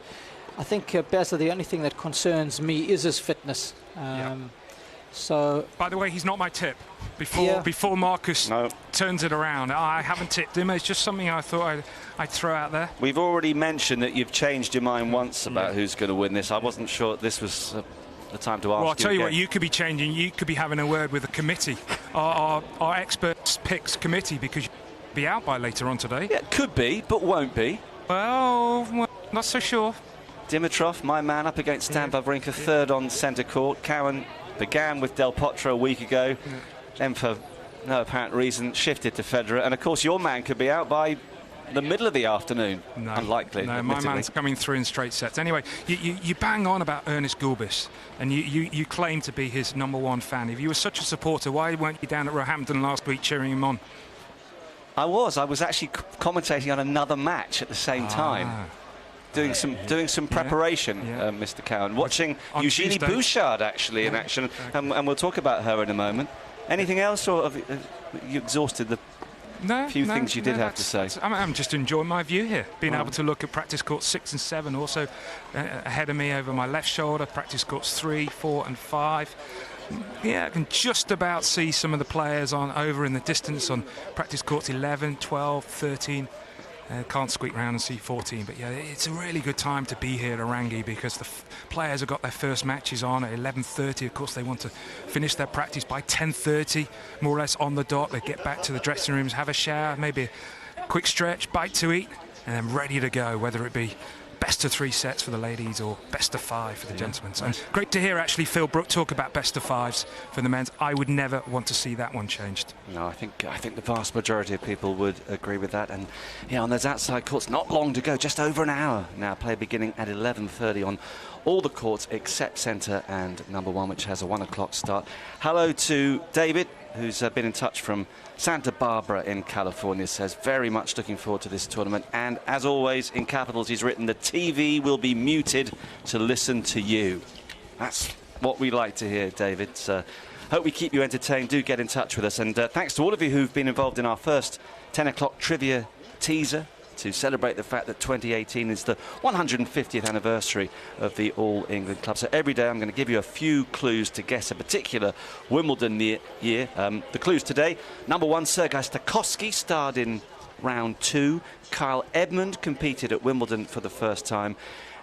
I think, Bazza, the only thing that concerns me is his fitness. So, by the way, he's not my tip. Before Marcus turns it around, I haven't tipped him. It's just something I thought I'd throw out there. We've already mentioned that you've changed your mind once about who's going to win this. I wasn't sure this was the time to ask. Well, I'll tell you what, you could be changing. You could be having a word with the committee, our experts picks committee, because you'll be out by later on today. Yeah, could be, but won't be. Well, not so sure. Dimitrov, my man, up against Stan Wawrinka, third on centre court. Cowan began with Del Potro a week ago, then for no apparent reason shifted to Federer, and of course your man could be out by the middle of the afternoon. No, unlikely. No, my man's coming through in straight sets. Anyway, you bang on about Ernest Gulbis, and you claim to be his #1 fan. If you were such a supporter, why weren't you down at Roehampton last week cheering him on? I was actually commentating on another match at the same time. Doing some preparation, Mr. Cowan. Watching Eugenie Bouchard actually in action, and we'll talk about her in a moment. Anything else, or have you exhausted the few things you did have to say? I'm just enjoying my view here, being able to look at practice courts 6 and 7, also ahead of me over my left shoulder, practice courts 3, 4 and 5. Yeah, I can just about see some of the players over in the distance on practice courts 11, 12, 13. Can't squeak round and see 14, but yeah, it's a really good time to be here at Orangi, because the players have got their first matches on at 11:30. Of course, they want to finish their practice by 10:30, more or less on the dot. They get back to the dressing rooms, have a shower, maybe a quick stretch, bite to eat, and then ready to go, whether it be best of 3 sets for the ladies or best of 5 for the gentlemen. So great to hear actually Phil Brook talk about best of 5s for the men's. I would never want to see that one changed. No, I think the vast majority of people would agree with that. And on those outside courts, not long to go, just over an hour now. Play beginning at 11:30 on all the courts except centre and #1, which has a 1 o'clock start. Hello to David, who's been in touch from Santa Barbara in California. Says very much looking forward to this tournament, and as always in capitals he's written, the TV will be muted to listen to you. That's what we like to hear, David. So hope we keep you entertained. Do get in touch with us, and thanks to all of you who've been involved in our first 10 o'clock trivia teaser to celebrate the fact that 2018 is the 150th anniversary of the All England Club. So every day I'm going to give you a few clues to guess a particular Wimbledon year. The clues today: #1, Sergei Stakhovsky starred in round 2. Kyle Edmund competed at Wimbledon for the first time,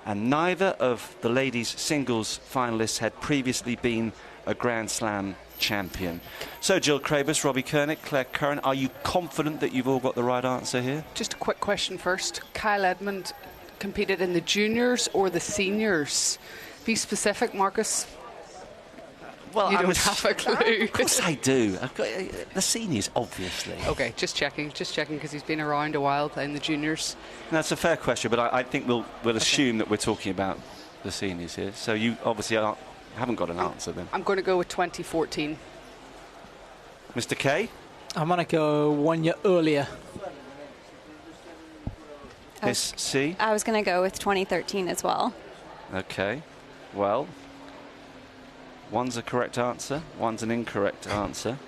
and neither of the ladies' singles finalists had previously been a Grand Slam champion. So Jill Krabus, Robbie Kernick, Claire Curran, are you confident that you've all got the right answer here? Just a quick question first. Kyle Edmund competed in the juniors or the seniors? Be specific, Marcus. Well, you don't have a clue. Of course I do. I've got the seniors, obviously. Okay, just checking, because he's been around a while playing the juniors. That's a fair question, but I think we'll assume that we're talking about the seniors here. So you obviously haven't got an answer then. I'm going to go with 2014. Mr. K? I'm going to go 1 year earlier. Miss C? I was going to go with 2013 as well. Okay. Well, one's a correct answer, one's an incorrect answer.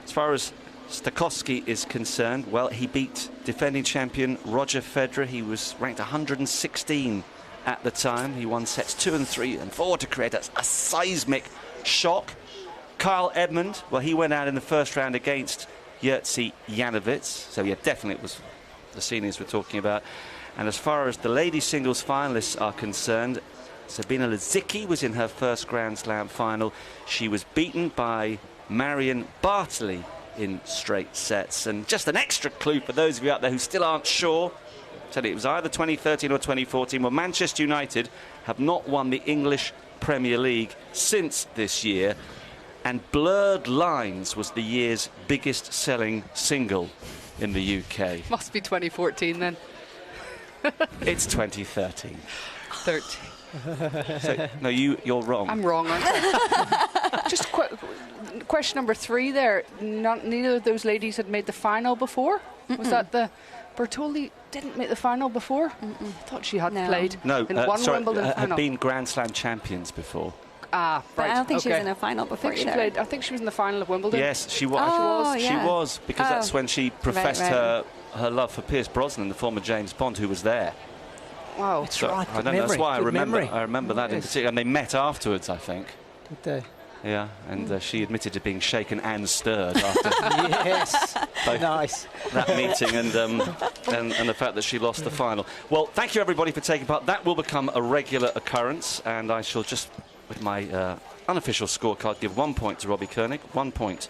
As far as Stakhovsky is concerned, well, he beat defending champion Roger Federer. He was ranked 116 at the time. He won sets 2 and 3 and 4 to create a seismic shock. Kyle Edmund, well, he went out in the first round against Jerzy Janowicz. So, yeah, definitely it was the seniors we're talking about. And as far as the ladies singles finalists are concerned, Sabina Lisicki was in her first Grand Slam final. She was beaten by Marion Bartley in straight sets. And just an extra clue for those of you out there who still aren't sure, tell you it was either 2013 or 2014. Well, Manchester United have not won the English Premier League since this year, and Blurred Lines was the year's biggest selling single in the UK. Must be 2014 then. It's 2013. 13. So, no, you're wrong. I'm wrong, aren't I? Just question number 3 there. Neither of those ladies had made the final before? Was that the... Bertoli didn't make the final before? I thought she had played in one Wimbledon final. Had been Grand Slam champions before. Right. But I don't think she was in a final before either. I think she was in the final of Wimbledon. Yes, she was. Oh, She was, because that's when she professed right. her love for Pierce Brosnan, the former James Bond, who was there. Wow. That's right. I don't know. That's why I remember that in particular. And they met afterwards, I think. Did they? Yeah, and she admitted to being shaken and stirred after Yes. Nice. that meeting and the fact that she lost the final. Well, thank you everybody for taking part. That will become a regular occurrence, and I shall just, with my unofficial scorecard, give 1 point to Robbie Koenig, 1 point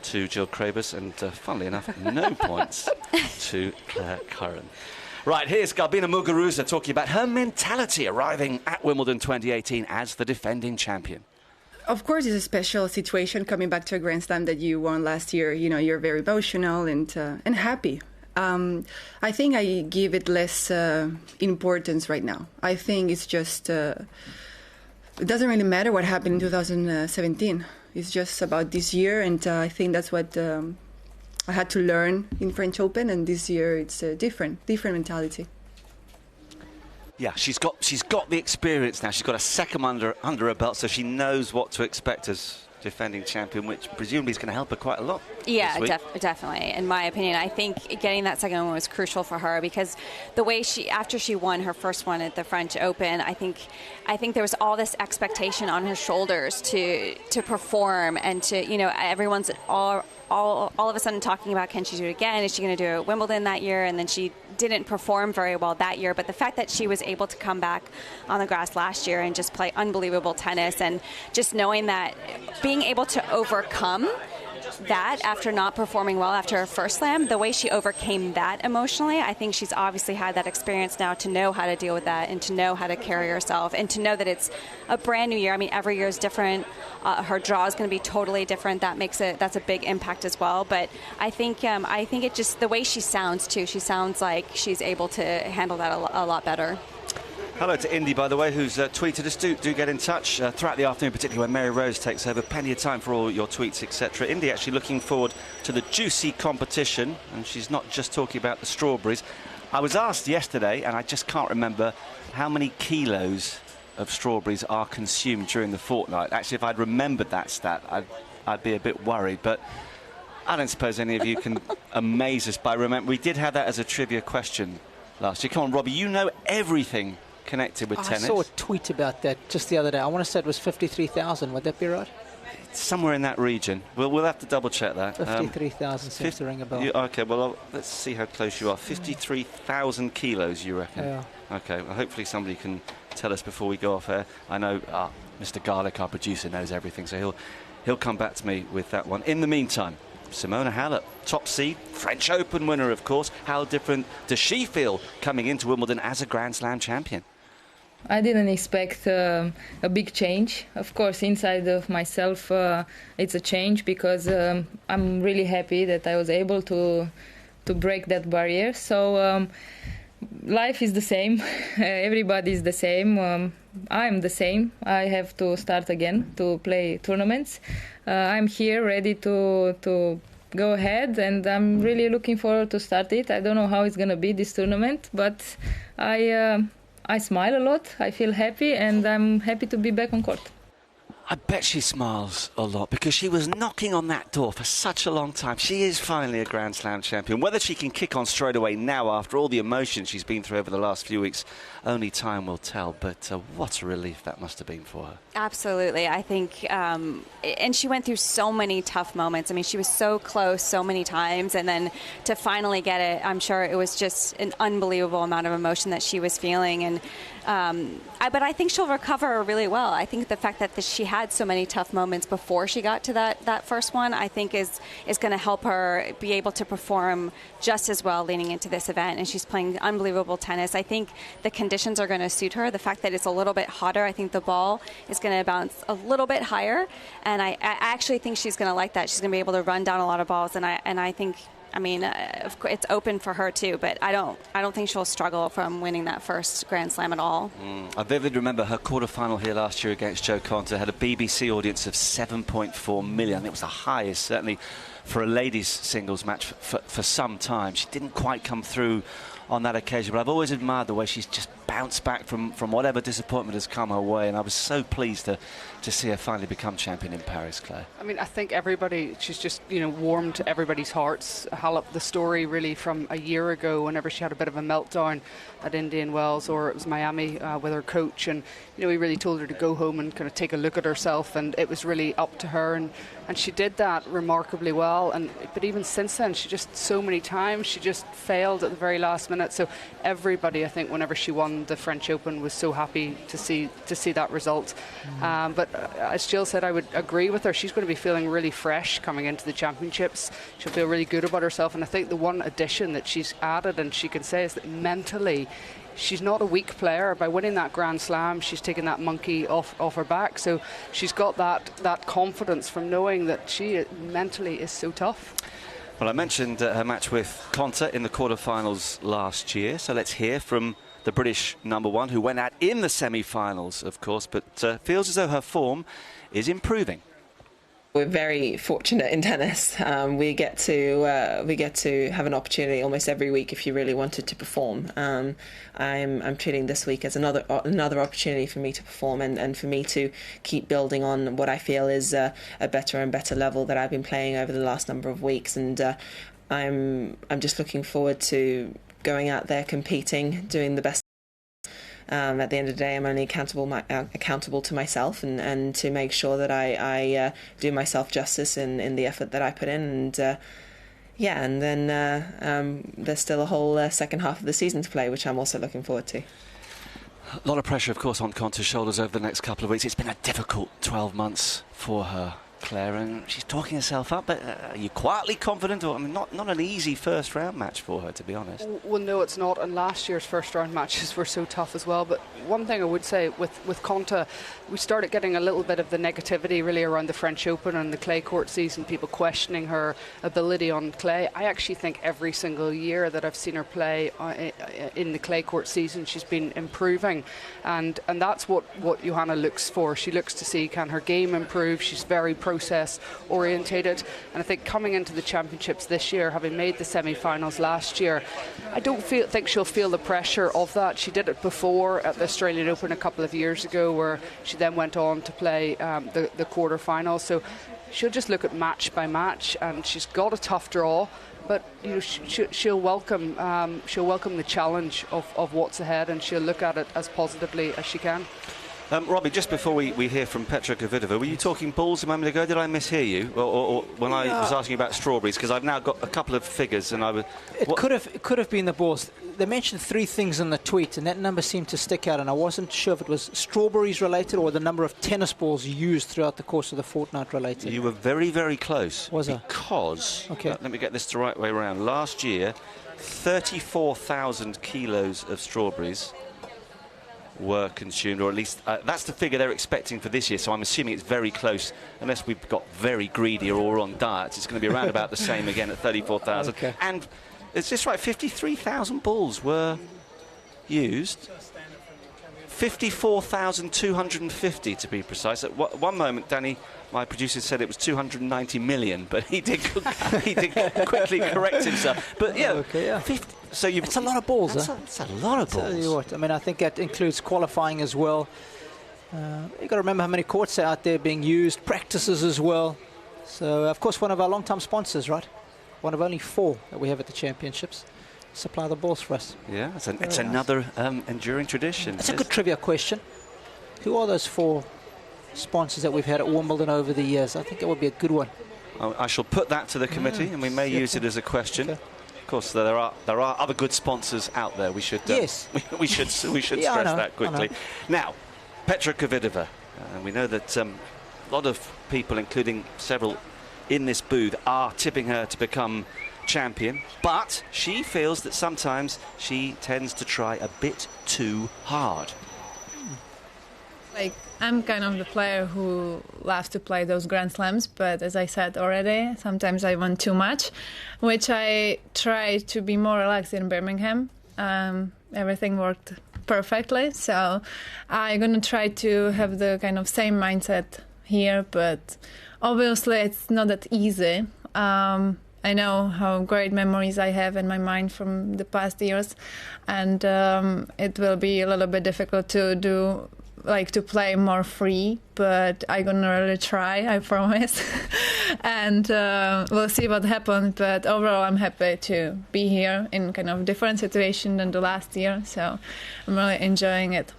to Jill Krabus, and funnily enough, no points to Claire Curran. Right, here's Garbina Muguruza talking about her mentality arriving at Wimbledon 2018 as the defending champion. Of course, it's a special situation coming back to a Grand Slam that you won last year. You know, you're very emotional and happy. I think I give it less importance right now. I think it's just, it doesn't really matter what happened in 2017. It's just about this year, and I think that's what I had to learn in French Open, and this year it's a different mentality. Yeah, she's got the experience now. She's got a second under her belt, so she knows what to expect as defending champion, which presumably is going to help her quite a lot. Yeah, definitely. In my opinion, I think getting that second one was crucial for her, because the way after she won her first one at the French Open, I think there was all this expectation on her shoulders to perform, and to, you know, everyone's all of a sudden talking about, can she do it again? Is she going to do it at Wimbledon that year? And then she didn't perform very well that year. But the fact that she was able to come back on the grass last year and just play unbelievable tennis, and just knowing that, being able to overcome that after not performing well after her first slam, the way she overcame that emotionally, I think she's obviously had that experience now to know how to deal with that, and to know how to carry herself, and to know that it's a brand new year. I mean, every year is different. Her draw is going to be totally different. That's a big impact as well. But I think it just, the way she sounds too, she sounds like she's able to handle that a lot better. Hello to Indy, by the way, who's tweeted us. Do get in touch throughout the afternoon, particularly when Mary Rose takes over. Plenty of time for all your tweets, etc. Indy actually looking forward to the juicy competition, and she's not just talking about the strawberries. I was asked yesterday, and I just can't remember how many kilos of strawberries are consumed during the fortnight. Actually, if I'd remembered that stat, I'd be a bit worried. But I don't suppose any of you can amaze us by remembering. We did have that as a trivia question last year. Come on, Robbie, you know everything connected with tennis. I saw a tweet about that just the other day. I want to say it was 53,000. Would that be right? It's somewhere in that region. We'll have to double check that. 53,000 seems to ring a bell. Okay, well, let's see how close you are. 53,000 kilos, you reckon? Yeah. Okay, well, hopefully somebody can tell us before we go off air. I know Mr. Garlick, our producer, knows everything, so he'll come back to me with that one. In the meantime, Simona Halep, top seed, French Open winner, of course. How different does she feel coming into Wimbledon as a Grand Slam champion? I didn't expect a big change. Of course, inside of myself, it's a change, because I'm really happy that I was able to break that barrier. So life is the same. Everybody is the same. I'm the same. I have to start again to play tournaments. I'm here ready to go ahead, and I'm really looking forward to start it. I don't know how it's going to be, this tournament, but I smile a lot, I feel happy, and I'm happy to be back on court. I bet she smiles a lot, because she was knocking on that door for such a long time. She is finally a Grand Slam champion. Whether she can kick on straight away now after all the emotion she's been through over the last few weeks, only time will tell. But what a relief that must have been for her. Absolutely. I think, and she went through so many tough moments. I mean, she was so close so many times, and then to finally get it, I'm sure it was just an unbelievable amount of emotion that she was feeling. And but I think she'll recover really well. I think the fact that she had so many tough moments before she got to that first one, I think is going to help her be able to perform just as well leading into this event. And she's playing unbelievable tennis. I think the conditions are going to suit her. The fact that it's a little bit hotter, I think the ball is going to bounce a little bit higher. And I actually think she's going to like that. She's going to be able to run down a lot of balls. And I think, I mean, of course, it's open for her too, but I don't think she'll struggle from winning that first Grand Slam at all. I vividly remember her quarterfinal here last year against Jo Konta had a BBC audience of 7.4 million. It was the highest, certainly, for a ladies' singles match for some time. She didn't quite come through on that occasion, but I've always admired the way she's just bounce back from whatever disappointment has come her way. And I was so pleased to see her finally become champion in Paris, Claire. I mean, I think she's just, warmed everybody's hearts. Halep, the story really from a year ago, whenever she had a bit of a meltdown at Indian Wells, or it was Miami with her coach, and he really told her to go home and kind of take a look at herself, and it was really up to her, and she did that remarkably well. But even since then, she just so many times she just failed at the very last minute. So everybody, I think, whenever she won the French Open, was so happy to see that result. But as Jill said, I would agree with her. She's going to be feeling really fresh coming into the championships. She'll feel really good about herself, and I think the one addition that she's added, and she can say, is that mentally she's not a weak player. By winning that Grand Slam, she's taken that monkey off her back. So she's got that confidence from knowing that she mentally is so tough. Well, I mentioned her match with Konta in the quarterfinals last year, so let's hear from the British number one, who went out in the semi-finals, of course, but feels as though her form is improving. We're very fortunate in tennis. We get to have an opportunity almost every week if you really wanted to perform. I'm treating this week as another opportunity for me to perform and for me to keep building on what I feel is a better and better level that I've been playing over the last number of weeks. And I'm just looking forward to going out there, competing, doing the best. At the end of the day, I'm only accountable to myself, and to make sure that I do myself justice in the effort that I put in. And then there's still a whole second half of the season to play, which I'm also looking forward to. A lot of pressure, of course, on Konta's shoulders over the next couple of weeks. It's been a difficult 12 months for her, Claire, and she's talking herself up, but are you quietly confident? Or, I mean, not an easy first round match for her, to be honest. Well, no, it's not, and last year's first round matches were so tough as well. But one thing I would say with Konta, we started getting a little bit of the negativity really around the French Open and the clay court season, people questioning her ability on clay. I actually think every single year that I've seen her play in the clay court season, she's been improving, and that's what Johanna looks for. She looks to see, can her game improve? She's very process orientated, and I think coming into the championships this year, having made the semi-finals last year, I don't think she'll feel the pressure of that. She did it before at the Australian Open a couple of years ago, where she then went on to play the quarter-finals. So she'll just look at match by match, and she's got a tough draw, but she'll welcome the challenge of what's ahead, and she'll look at it as positively as she can. Robbie, just before we hear from Petra Kvitova, were you talking balls a moment ago? Did I mishear you? Or when I was asking about strawberries? Because I've now got a couple of figures, and It could have been the balls. They mentioned 3 things in the tweet, and that number seemed to stick out, and I wasn't sure if it was strawberries related or the number of tennis balls used throughout the course of the fortnight related. You were very, very close. Was it? Because, let me get this the right way around. Last year, 34,000 kilos of strawberries were consumed, or at least that's the figure they're expecting for this year, so I'm assuming it's very close. Unless we've got very greedy or we're on diets, it's going to be around about the same again at 34,000. Okay. And it's just right, 53,000 balls were used. 54,250 to be precise. At one moment, Danny, my producer, said it was 290 million, but he did quickly correct himself. But yeah, 50. So it's a lot of balls. That's a lot of balls. Tell you what, I mean, I think that includes qualifying as well. You've got to remember how many courts are out there being used, practices as well. So, of course, one of our long-time sponsors, right? One of only 4 that we have at the championships. Supply the balls for us. Yeah, it's another enduring tradition. It's a good trivia question. Who are those 4 sponsors that we've had at Wimbledon over the years? I think it would be a good one. I shall put that to the committee, and we may use it as a question. Okay. Of course, there are other good sponsors out there. We should yes. we should stress that quickly. Now, Petra Kvitova, we know that a lot of people, including several in this booth, are tipping her to become champion, but she feels that sometimes she tends to try a bit too hard. I'm kind of the player who loves to play those Grand Slams, but as I said already, sometimes I want too much, which I try to be more relaxed in Birmingham. Everything worked perfectly, so I'm going to try to have the kind of same mindset here, but obviously it's not that easy. I I know how great memories I have in my mind from the past years, and it will be a little bit difficult to play more free, but I'm gonna really try, I promise. And we'll see what happens, but overall I'm happy to be here in kind of different situation than the last year, so I'm really enjoying it.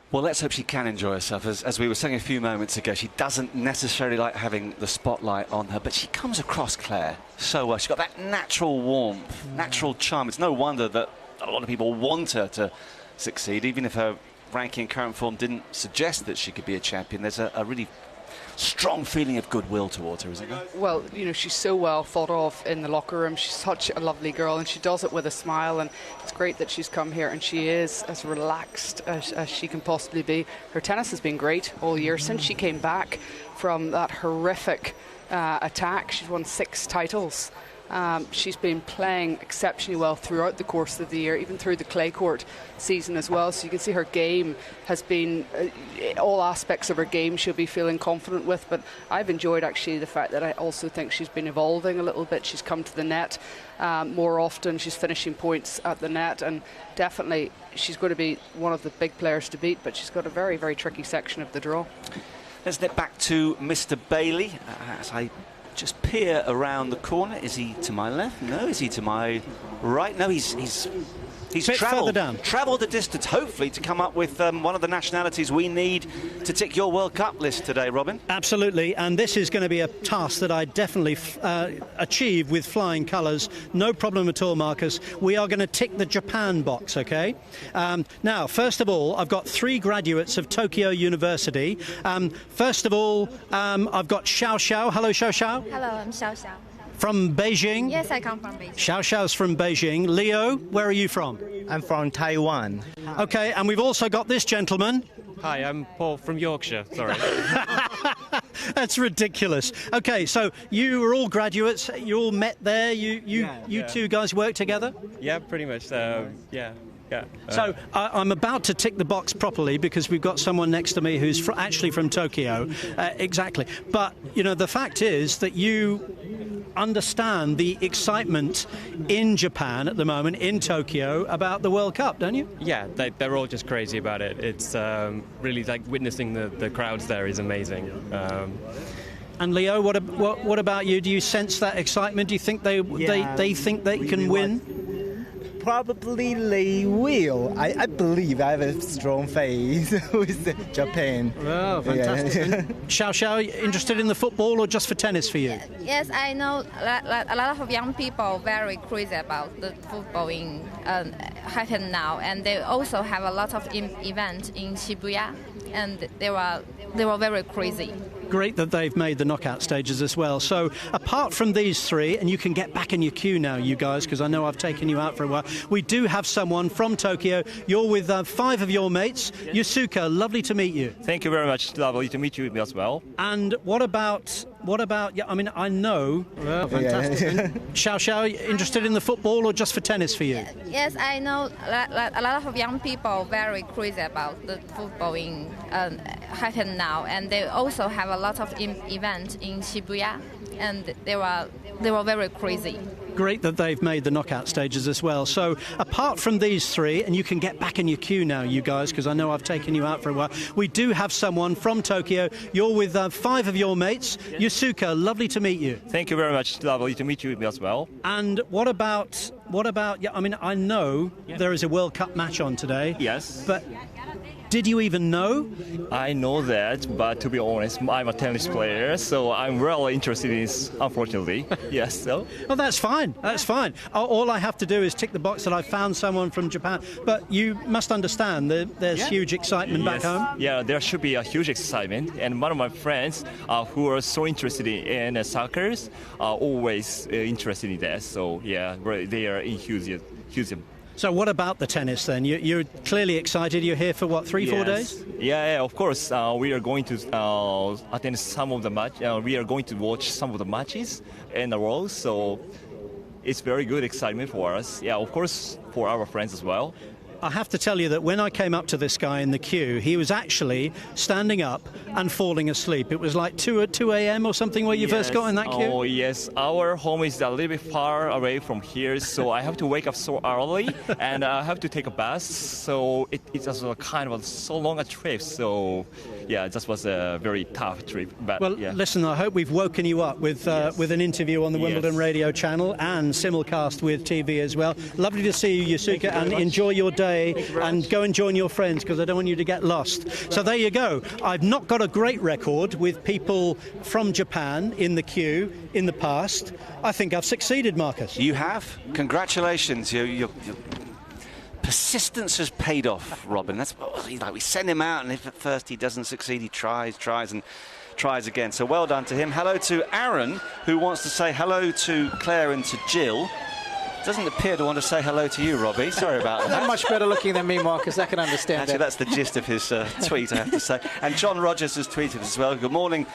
Well, let's hope she can enjoy herself. As we were saying a few moments ago, she doesn't necessarily like having the spotlight on her, but she comes across, Claire, so well. She's got that natural warmth, natural charm. It's no wonder that a lot of people want her to succeed, even if her ranking and current form didn't suggest that she could be a champion. There's a really strong feeling of goodwill towards her, isn't there? Well, you know, she's so well thought of in the locker room. She's such a lovely girl, and she does it with a smile, and it's great that she's come here, and she is as relaxed as she can possibly be. Her tennis has been great all year since she came back from that horrific attack. She's won 6 titles. She's been playing exceptionally well throughout the course of the year, even through the clay court season as well. So you can see her game has been, all aspects of her game she'll be feeling confident with. But I've enjoyed actually the fact that I also think she's been evolving a little bit. She's come to the net more often. She's finishing points at the net, and definitely she's going to be one of the big players to beat. But she's got a very, very tricky section of the draw. Let's get back to Mr. Bailey as I just peer around the corner. Is he to my left? No. Is he to my right? No, he's travelled the distance, hopefully, to come up with one of the nationalities we need to tick your World Cup list today, Robin. Absolutely, and this is going to be a task that I definitely achieve with flying colours. No problem at all, Marcus. We are going to tick the Japan box, OK? Now, first of all, I've got 3 graduates of Tokyo University. First of all, I've got Xiao Xiao. Hello, Xiao Xiao. Hello, I'm Xiao Xiao. From Beijing? Yes, I come from Beijing. Xiao Xiao's from Beijing. Leo, where are you from? I'm from Taiwan. OK, and we've also got this gentleman. Hi, I'm Paul from Yorkshire. Sorry. That's ridiculous. OK, so you were all graduates. You all met there. You two guys work together? Yeah, pretty much. Yeah. So I'm about to tick the box properly because we've got someone next to me who's actually from Tokyo. Exactly. But, you know, the fact is that you understand the excitement in Japan at the moment, in Tokyo, about the World Cup, don't you? Yeah, they're all just crazy about it. It's really like witnessing the crowds there is amazing. And Leo, what about you? Do you sense that excitement? Do you think they think they can win? Probably they will. I believe I have a strong faith with Japan. Oh, fantastic. Yeah. Xiao Xiao, interested in the football or just for tennis for you? Yes, I know a lot of young people very crazy about the football in happen now, and they also have a lot of events in Shibuya, and they were very crazy. Great that they've made the knockout stages as well. So apart from these 3, and you can get back in your queue now, you guys, because I know I've taken you out for a while, we do have someone from Tokyo. You're with 5 of your mates. Yusuka, lovely to meet you. Thank you very much. Lovely to meet you as well. And what about, yeah, I mean, I know. Well, fantastic. Xiao Xiao, interested in the football or just for tennis for you? Yes, I know a lot of young people very crazy about the football in happen now, and they also have a lot of events in Shibuya, and they were very crazy. Great that they've made the knockout stages as well. So apart from these 3, and you can get back in your queue now, you guys, because I know I've taken you out for a while, we do have someone from Tokyo. You're with 5 of your mates. Yusuka, lovely to meet you. Thank you very much. Lovely to meet you as well. And what about, yeah, I mean, I know there is a World Cup match on today. Yes. But did you even know? I know that, but to be honest, I'm a tennis player, so I'm really interested in this, unfortunately. Yes, so. Well, that's fine. That's fine. All I have to do is tick the box that I found someone from Japan. But you must understand that there's huge excitement back home. Yeah, there should be a huge excitement. And one of my friends who are so interested in soccer are always interested in that. So, yeah, they are enthusiastic. So what about the tennis then? You're clearly excited. You're here for, what, 3-4 days? Yeah, of course. We are going to attend some of the match. We are going to watch some of the matches in a row. So it's very good excitement for us. Yeah, of course, for our friends as well. I have to tell you that when I came up to this guy in the queue, he was actually standing up and falling asleep. It was like 2 a.m. or something where you first got in that queue? Oh, yes. Our home is a little bit far away from here, so I have to wake up so early, and I have to take a bus, so it was a kind of so long a trip, so yeah, it just was a very tough trip. But, well, yeah. Listen, I hope we've woken you up with an interview on the Wimbledon radio channel and simulcast with TV as well. Lovely to see you, Yusuke, and enjoy your day and go and join your friends, because I don't want you to get lost. So there you go. I've not got a great record with people from Japan in the queue in the past. I think I've succeeded, Marcus. You have. Congratulations. Your persistence has paid off, Robin. That's like we send him out, and if at first he doesn't succeed, he tries and tries again. So well done to him. Hello to Aaron, who wants to say hello to Claire and to Jill. Doesn't appear to want to say hello to you, Robbie. Sorry about that. Not much better looking than me, Marcus. I can understand Actually, that's the gist of his tweet, I have to say. And John Rogers has tweeted as well. Good morning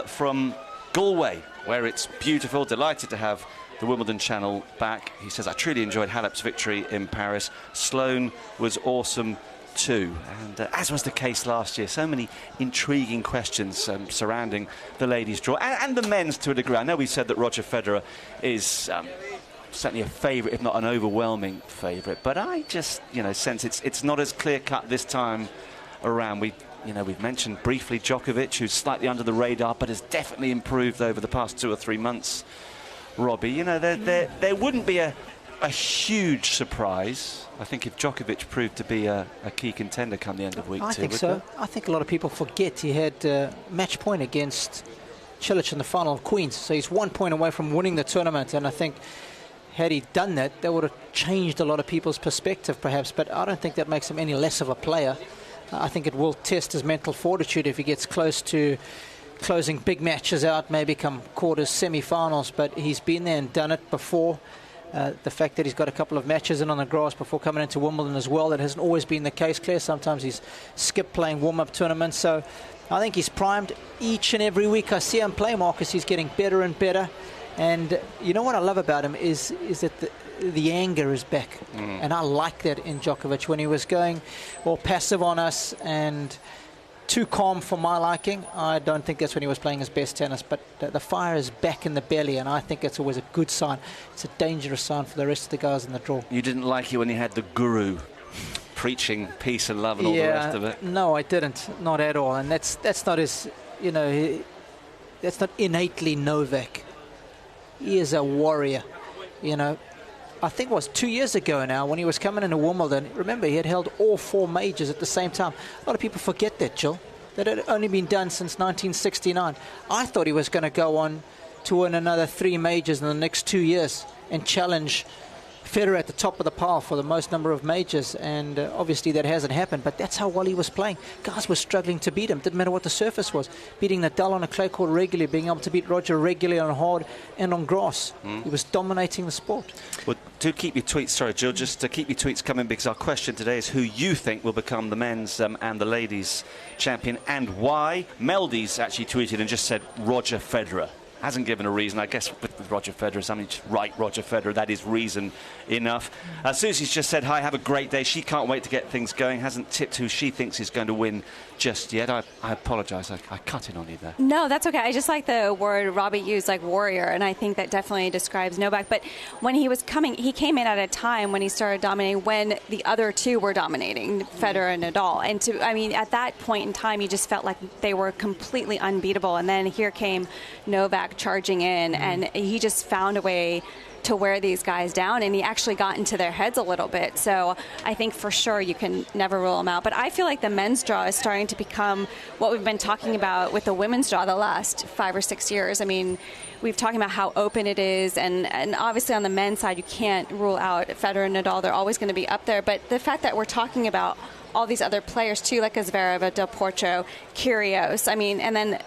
from Galway, where it's beautiful. Delighted to have the Wimbledon channel back. He says, I truly enjoyed Halep's victory in Paris. Sloane was awesome too. And as was the case last year, so many intriguing questions surrounding the ladies' draw and the men's to a degree. I know we said that Roger Federer is certainly a favourite, if not an overwhelming favourite, but I just, sense it's not as clear-cut this time around. We've mentioned briefly Djokovic, who's slightly under the radar, but has definitely improved over the past 2 or 3 months. Robbie, there wouldn't be a huge surprise, I think, if Djokovic proved to be a key contender come the end of week 2. I think so. I think a lot of people forget he had match point against Cilic in the final of Queens, so he's 1 point away from winning the tournament, and I think had he done that would have changed a lot of people's perspective, perhaps, but I don't think that makes him any less of a player. I think it will test his mental fortitude if he gets close to closing big matches out, maybe come quarters, semi-finals, but he's been there and done it before. The fact that he's got a couple of matches in on the grass before coming into Wimbledon as well, that hasn't always been the case, Claire. Sometimes he's skipped playing warm-up tournaments, so I think he's primed. Each and every week I see him play, Marcus, he's getting better and better. And you know what I love about him is that the anger is back. And I like that in Djokovic. When he was going all passive on us and too calm for my liking, I don't think that's when he was playing his best tennis. But the fire is back in the belly, and I think it's always a good sign. It's a dangerous sign for the rest of the guys in the draw. You didn't like it when he had the guru preaching peace and love and all the rest of it? No, I didn't. Not at all. And that's not his, that's not innately Novak. He is a warrior, I think it was 2 years ago now when he was coming into Wimbledon. Remember, he had held all 4 majors at the same time. A lot of people forget that, Jill. That had only been done since 1969. I thought he was going to go on to win another 3 majors in the next 2 years and challenge Federer at the top of the pile for the most number of majors, and obviously that hasn't happened, but that's how well he was playing. Guys were struggling to beat him. Didn't matter what the surface was. Beating Nadal on a clay court regularly, being able to beat Roger regularly on hard and on grass. He was dominating the sport. Well, do keep your tweets, sorry Jill, just to keep your tweets coming, because our question today is who you think will become the men's and the ladies champion and why. Meldy's actually tweeted and just said Roger Federer. Hasn't given a reason. I guess with Roger Federer, something just right, Roger Federer, that is reason enough. Susie's just said, hi, have a great day. She can't wait to get things going. Hasn't tipped who she thinks is going to win just yet. I apologise. I cut in on you there. No, that's okay. I just like the word Robbie used, like warrior, and I think that definitely describes Novak. But when he was coming, he came in at a time when he started dominating when the other two were dominating, Federer and Nadal. And at that point in time, you just felt like they were completely unbeatable. And then here came Novak charging in, and he just found a way to wear these guys down, and he actually got into their heads a little bit. So I think for sure you can never rule them out. But I feel like the men's draw is starting to become what we've been talking about with the women's draw the last 5 or 6 years. I mean, we've talked about how open it is, and obviously on the men's side you can't rule out Federer and Nadal. They're always going to be up there. But the fact that we're talking about all these other players too, like Zverev, Del Potro, Kyrgios, and then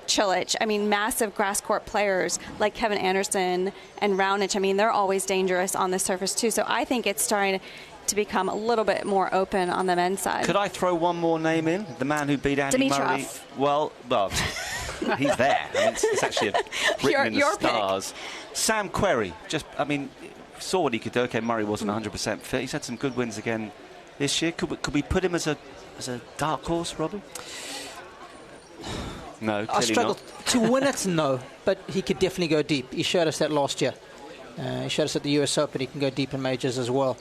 Cilic, massive grass court players like Kevin Anderson and Raonic, they're always dangerous on the surface too. So I think it's starting to become a little bit more open on the men's side. Could I throw one more name in? The man who beat Andy Murray. Well, he's there. It's actually written in the stars. Pick. Sam Querrey, saw what he could do. Okay, Murray wasn't 100% fit. He's had some good wins again this year? Could we put him as a dark horse, Robbie? No, I struggle to win it, no, but he could definitely go deep. He showed us that last year. He showed us at the US Open he can go deep in majors as well.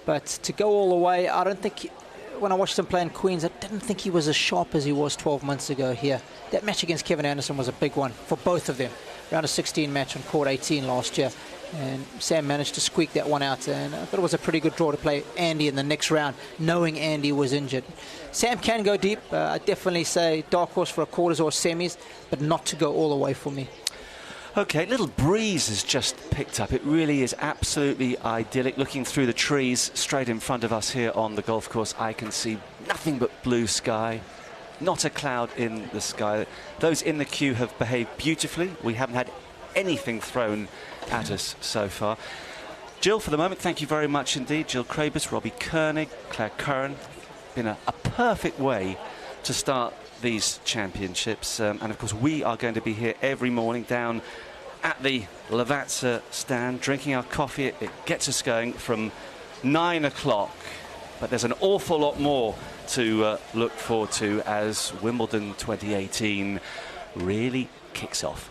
But to go all the way, I don't think... When I watched him play in Queens, I didn't think he was as sharp as he was 12 months ago here. That match against Kevin Anderson was a big one for both of them. Round of 16 match on court 18 last year. And Sam managed to squeak that one out. And I thought it was a pretty good draw to play Andy in the next round, knowing Andy was injured. Sam can go deep. I definitely say dark horse for a quarters or semis, but not to go all the way for me. OK, little breeze has just picked up. It really is absolutely idyllic. Looking through the trees straight in front of us here on the golf course, I can see nothing but blue sky. Not a cloud in the sky. Those in the queue have behaved beautifully. We haven't had anything thrown at us so far. Jill, for the moment, thank you very much indeed. Jill Krabus, Robbie Koenig, Claire Curran. Been a perfect way to start these championships. And of course, we are going to be here every morning down at the Lavazza stand, drinking our coffee. It gets us going from 9 o'clock. But there's an awful lot more to look forward to as Wimbledon 2018 really kicks off.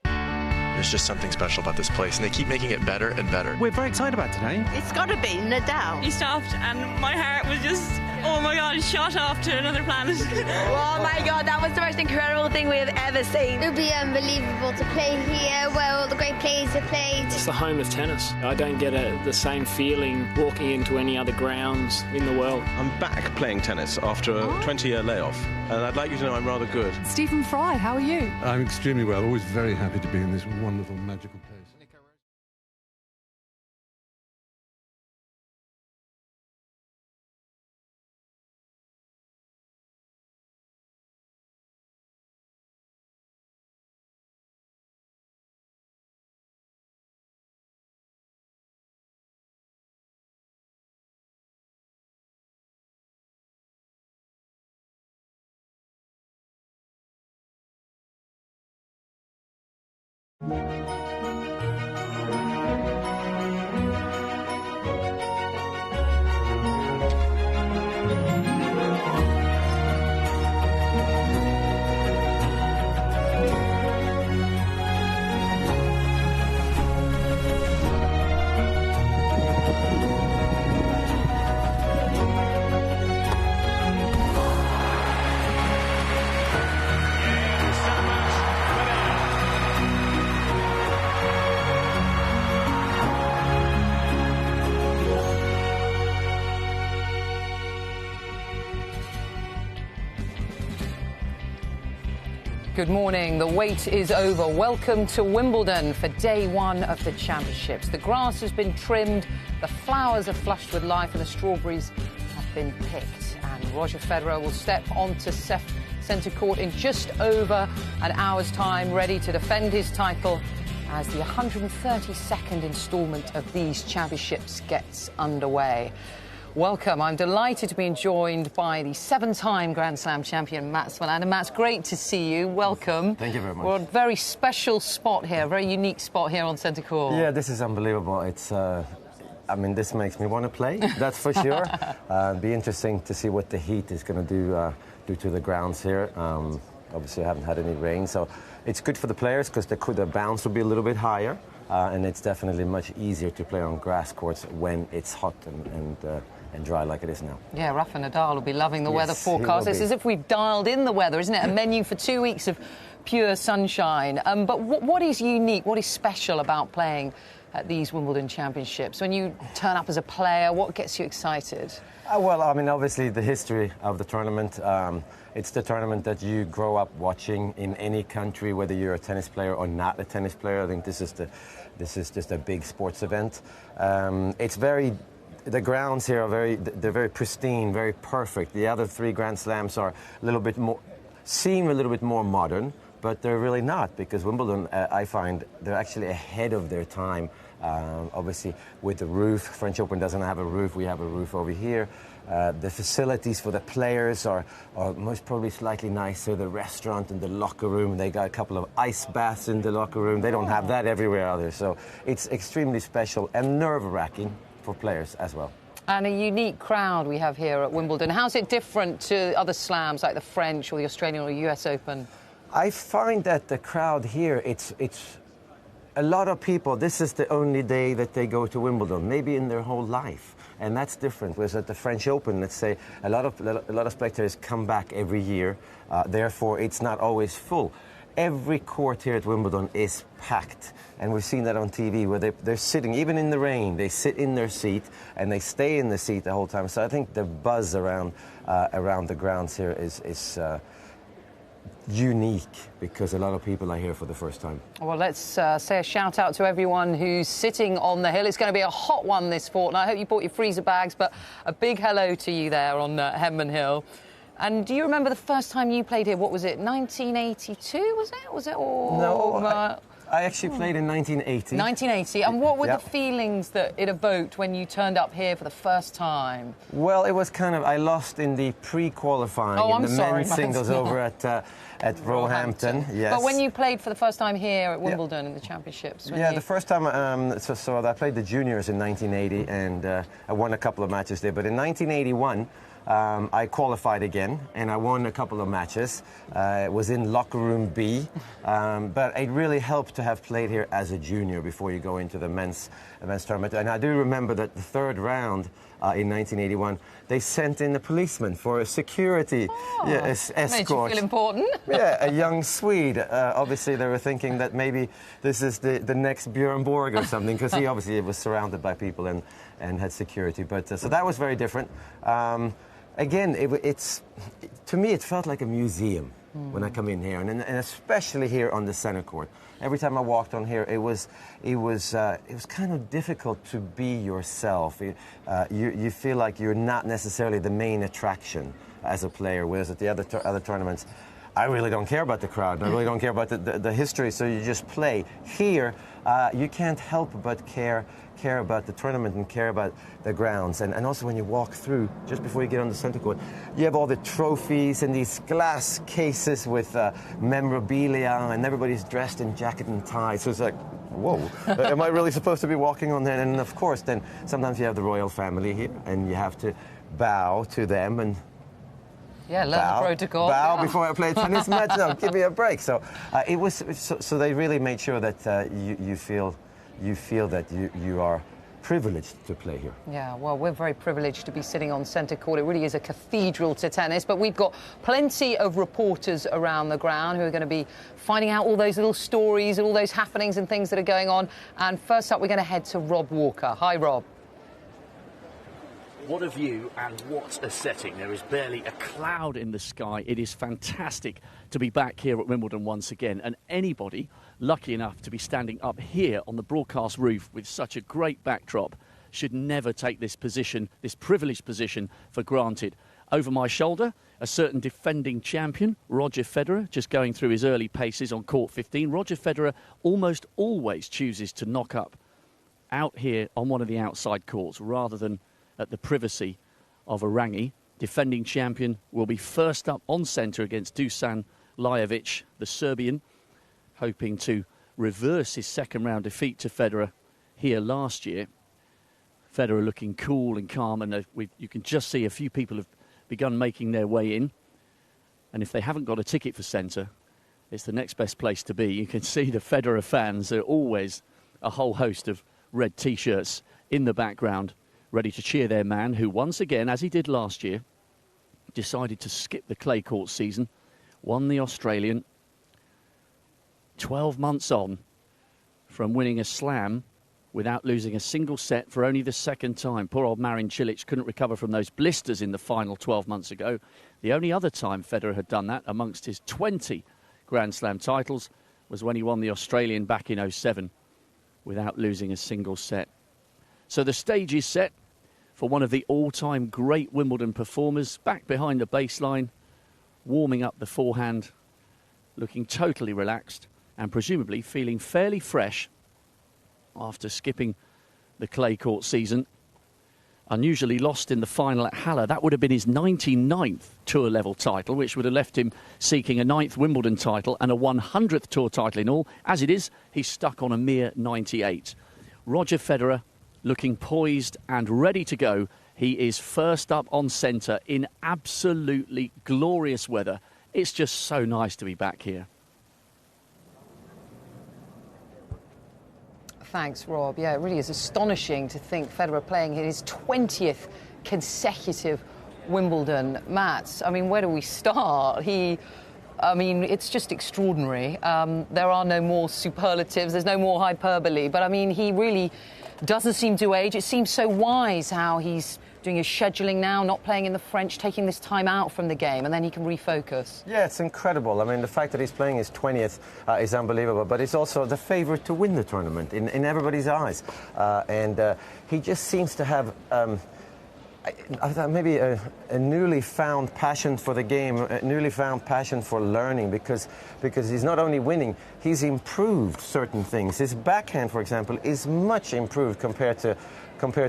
There's just something special about this place, and they keep making it better and better. We're very excited about today. It's got to be Nadal. He stopped, and my heart was just, oh my God, shot off to another planet. Oh my God, that was the most incredible thing we have ever seen. It would be unbelievable to play here, where all the great players have played. It's the home of tennis. I don't get the same feeling walking into any other grounds in the world. I'm back playing tennis after a 20-year layoff, and I'd like you to know I'm rather good. Stephen Fry, how are you? I'm extremely well. Always very happy to be in this wonderful, magical place. Good morning. The wait is over. Welcome to Wimbledon for day one of the championships. The grass has been trimmed, the flowers are flushed with life, and the strawberries have been picked. And Roger Federer will step onto centre court in just over an hour's time, ready to defend his title as the 132nd instalment of these championships gets underway. Welcome. I'm delighted to be joined by the 7-time Grand Slam champion, Mats Wilander. Mats, great to see you. Welcome. Thank you very much. We're on a very special spot here, a very unique spot here on centre court. Yeah, this is unbelievable. It's, I mean, this makes me want to play, that's for sure. It'll be interesting to see what the heat is going to do to the grounds here. Obviously, I haven't had any rain, so it's good for the players because the bounce will be a little bit higher, and it's definitely much easier to play on grass courts when it's hot and dry like it is now. Yeah, Rafa Nadal will be loving the weather Yes, forecast. It's as if we've dialed in the weather, isn't it? A menu for 2 weeks of pure sunshine. But what is unique, what is special about playing at these Wimbledon Championships? When you turn up as a player, what gets you excited? Well, I mean, obviously the history of the tournament. It's the tournament that you grow up watching in any country, whether you're a tennis player or not a tennis player. I think this is just a big sports event. The grounds here are they're very pristine, very perfect. The other 3 Grand Slams are seem a little bit more modern, but they're really not, because Wimbledon, I find, they're actually ahead of their time. Obviously, with the roof, French Open doesn't have a roof. We have a roof over here. The facilities for the players are most probably slightly nicer. The restaurant and the locker room, they got a couple of ice baths in the locker room. They don't have that everywhere out there. So it's extremely special and nerve-wracking for players as well. And a unique crowd we have here at Wimbledon. How's it different to other slams like the French or the Australian or US Open? I find that the crowd here, it's a lot of people, this is the only day that they go to Wimbledon, maybe in their whole life. And that's different. Whereas at the French Open, let's say, a lot of spectators come back every year. Therefore, it's not always full. Every court here at Wimbledon is packed, and we've seen that on TV where they're sitting, even in the rain, they sit in their seat and they stay in the seat the whole time. So I think the buzz around the grounds here is unique because a lot of people are here for the first time. Well, let's say a shout out to everyone who's sitting on the hill. It's going to be a hot one this fortnight. I hope you brought your freezer bags, but a big hello to you there on Henman Hill. And do you remember the first time you played here? What was it, 1982, was it? Was it? Or, no, I actually played in 1980. 1980. And what were the feelings that it evoked when you turned up here for the first time? Well, it was kind of, I lost in the pre-qualifying in the men's singles over at Roehampton. Yes. But when you played for the first time here at Wimbledon in the championships? The first time, so I played the juniors in 1980 and I won a couple of matches there. But in 1981, I qualified again, and I won a couple of matches. It was in locker room B, but it really helped to have played here as a junior before you go into the men's tournament. And I do remember that the third round in 1981, they sent in a policeman for a security escort. Made you feel important. Yeah, a young Swede. Obviously, they were thinking that maybe this is the next Björn Borg or something, because he obviously was surrounded by people and had security. But so that was very different. Again, to me, it felt like a museum when I come in here, and especially here on the center court. Every time I walked on here, it was kind of difficult to be yourself. You feel like you're not necessarily the main attraction as a player, whereas at the other tournaments, I really don't care about the crowd. I really don't care about the history, so you just play. Here, you can't help but care about the tournament and care about the grounds. And also when you walk through, just before you get on the center court, you have all the trophies and these glass cases with memorabilia, and everybody's dressed in jacket and tie. So it's like, whoa, am I really supposed to be walking on that? And of course, then sometimes you have the royal family here, and you have to bow to them and learn the protocol. Bow before I play a tennis match. No, give me a break. So it was. So they really made sure that you feel that you are privileged to play here. Yeah, well, we're very privileged to be sitting on centre court. It really is a cathedral to tennis, but we've got plenty of reporters around the ground who are going to be finding out all those little stories and all those happenings and things that are going on. And first up, we're going to head to Rob Walker. Hi, Rob. What a view and what a setting. There is barely a cloud in the sky. It is fantastic to be back here at Wimbledon once again. And anybody lucky enough to be standing up here on the broadcast roof with such a great backdrop should never take this position, this privileged position, for granted. Over my shoulder, a certain defending champion, Roger Federer, just going through his early paces on court 15. Roger Federer almost always chooses to knock up out here on one of the outside courts rather than at the privacy of a rangi. Defending champion will be first up on centre against Dusan Lajovic, the Serbian, hoping to reverse his second round defeat to Federer here last year. Federer looking cool and calm, and you can just see a few people have begun making their way in. And if they haven't got a ticket for centre, it's the next best place to be. You can see the Federer fans. There are always a whole host of red T-shirts in the background, ready to cheer their man, who once again, as he did last year, decided to skip the clay court season, won the Australian 12 months on from winning a slam without losing a single set for only the second time. Poor old Marin Cilic couldn't recover from those blisters in the final 12 months ago. The only other time Federer had done that amongst his 20 Grand Slam titles was when he won the Australian back in 2007 without losing a single set. So the stage is set for one of the all-time great Wimbledon performers, back behind the baseline, warming up the forehand, looking totally relaxed and presumably feeling fairly fresh after skipping the clay court season. Unusually lost in the final at Halle. That would have been his 99th tour level title, which would have left him seeking a 9th Wimbledon title and a 100th tour title in all. As it is, he's stuck on a mere 98. Roger Federer looking poised and ready to go He is first up on centre in absolutely glorious weather. It's just so nice to be back here. Thanks, Rob. Yeah, it really is astonishing to think Federer playing his 20th consecutive Wimbledon match. I mean, where do we start? It's just extraordinary. There are no more superlatives, there's no more hyperbole, but I mean, he really doesn't seem to age. It seems so wise how he's doing his scheduling now, not playing in the French, taking this time out from the game, and then he can refocus. Yeah, it's incredible. I mean, the fact that he's playing his 20th is unbelievable, but he's also the favourite to win the tournament in everybody's eyes. And he just seems to have maybe a newly found passion for the game, a newly found passion for learning, because he's not only winning, he's improved certain things. His backhand, for example, is much improved compared to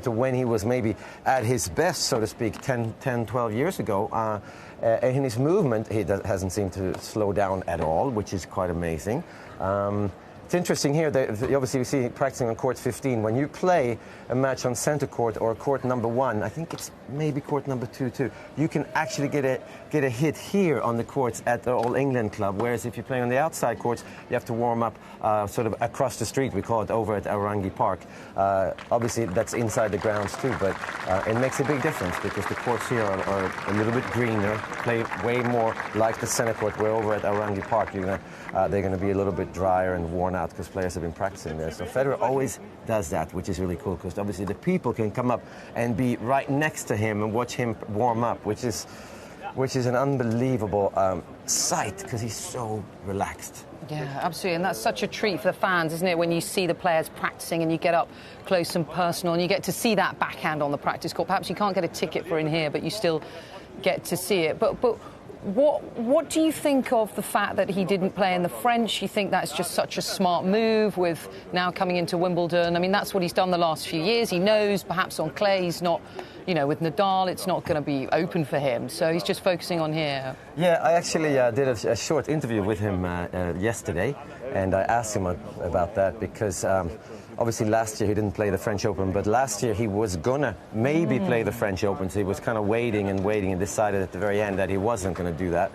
when he was maybe at his best, so to speak, 10, 12 years ago. In his movement, he hasn't seemed to slow down at all, which is quite amazing. It's interesting here that obviously we see practicing on court 15. When you play a match on centre court or court number 1, I think it's maybe court number 2 too, you can actually get a hit here on the courts at the All England Club. Whereas if you're playing on the outside courts, you have to warm up sort of across the street. We call it over at Arangi Park. Obviously that's inside the grounds too, but it makes a big difference because the courts here are a little bit greener, play way more like the centre court. Where over at Arangi Park, they're going to be a little bit drier and worn out because players have been practicing there. So Federer always does that, which is really cool because obviously the people can come up and be right next to him and watch him warm up, which is an unbelievable sight because he's so relaxed. Yeah, absolutely, and that's such a treat for the fans, isn't it, when you see the players practicing and you get up close and personal and you get to see that backhand on the practice court. Perhaps you can't get a ticket for in here, but you still get to see it. But what do you think of the fact that he didn't play in the French? You think that's just such a smart move with now coming into Wimbledon? I mean, that's what he's done the last few years. He knows perhaps on clay he's not, with Nadal, it's not going to be open for him. So he's just focusing on here. Yeah, I actually did a short interview with him yesterday, and I asked him about that because obviously last year he didn't play the French Open, but last year he was gonna maybe play the French Open, so he was kind of waiting and decided at the very end that he wasn't going to do that.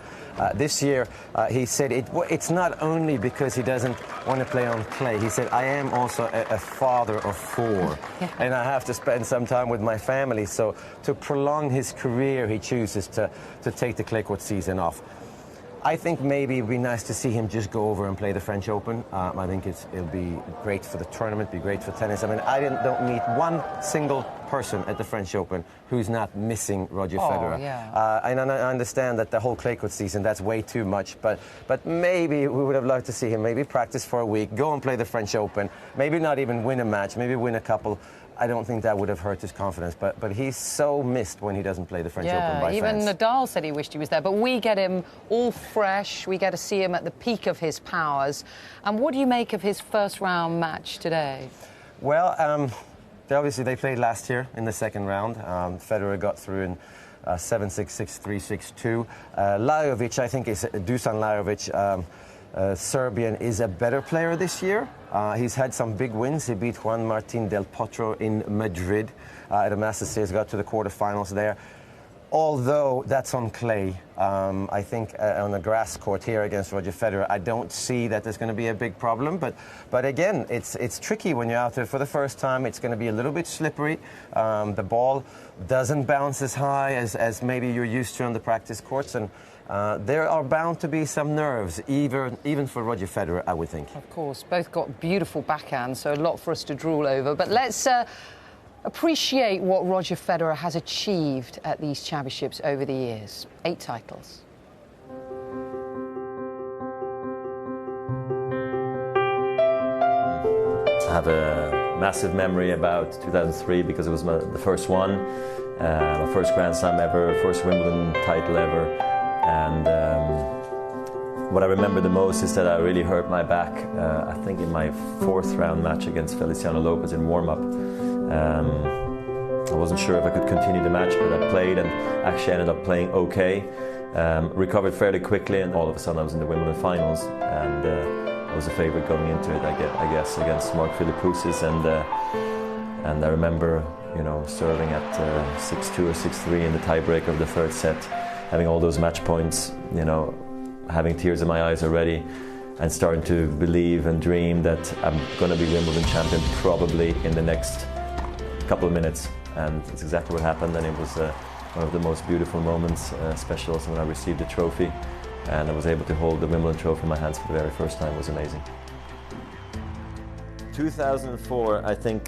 This year he said it's not only because he doesn't want to play on clay. He said, I am also a father of 4 and I have to spend some time with my family, so to prolong his career he chooses to take the clay court season off. I think maybe it would be nice to see him just go over and play the French Open. I think it'll be great for the tournament, be great for tennis. I mean, I don't meet one single person at the French Open who's not missing Roger Federer. Yeah. And I understand that the whole clay court season, that's way too much, but maybe we would have loved to see him maybe practice for a week, go and play the French Open, maybe not even win a match, maybe win a couple. I don't think that would have hurt his confidence, but he's so missed when he doesn't play the French Open by even fans. Nadal said he wished he was there, but we get him all fresh, we get to see him at the peak of his powers. And what do you make of his first round match today? Well, obviously they played last year in the second round. Federer got through in 7-6, 6-3, 6-2. Lajovic, I think, is Dusan Lajovic. Serbian is a better player this year. He's had some big wins. He beat Juan Martín del Potro in Madrid at a Masters Series, got to the quarterfinals there. Although that's on clay, I think on a grass court here against Roger Federer, I don't see that there's going to be a big problem. But again, it's tricky when you're out there for the first time. It's going to be a little bit slippery. The ball doesn't bounce as high as maybe you're used to on the practice courts, and there are bound to be some nerves, even for Roger Federer, I would think. Of course, both got beautiful backhands, so a lot for us to drool over. But let's appreciate what Roger Federer has achieved at these championships over the years. 8 titles. I have a massive memory about 2003 because it was the first one, my first Grand Slam ever, first Wimbledon title ever. And what I remember the most is that I really hurt my back, I think in my 4th round match against Feliciano Lopez in warm-up. I wasn't sure if I could continue the match, but I played and actually ended up playing okay. Recovered fairly quickly, and all of a sudden I was in the Wimbledon finals, and I was a favourite going into it, I guess, against Mark Philippoussis. And I remember serving at 6-2 or 6-3 in the tiebreaker of the third set, having all those match points, having tears in my eyes already, and starting to believe and dream that I'm going to be Wimbledon champion probably in the next couple of minutes. And it's exactly what happened, and it was one of the most beautiful moments, especially also when I received the trophy and I was able to hold the Wimbledon trophy in my hands for the very first time. It was amazing. 2004, I think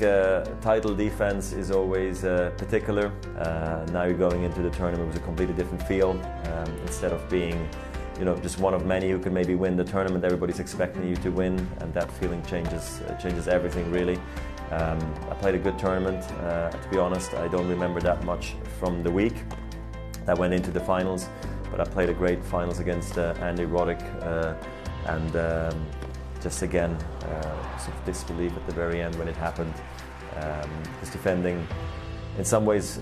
title defense is always particular. Now you're going into the tournament with a completely different feel. Instead of being just one of many who can maybe win the tournament, everybody's expecting you to win, and that feeling changes everything really. I played a good tournament, to be honest. I don't remember that much from the week that went into the finals, but I played a great finals against Andy Roddick, and just again, sort of disbelief at the very end when it happened. Because defending, in some ways,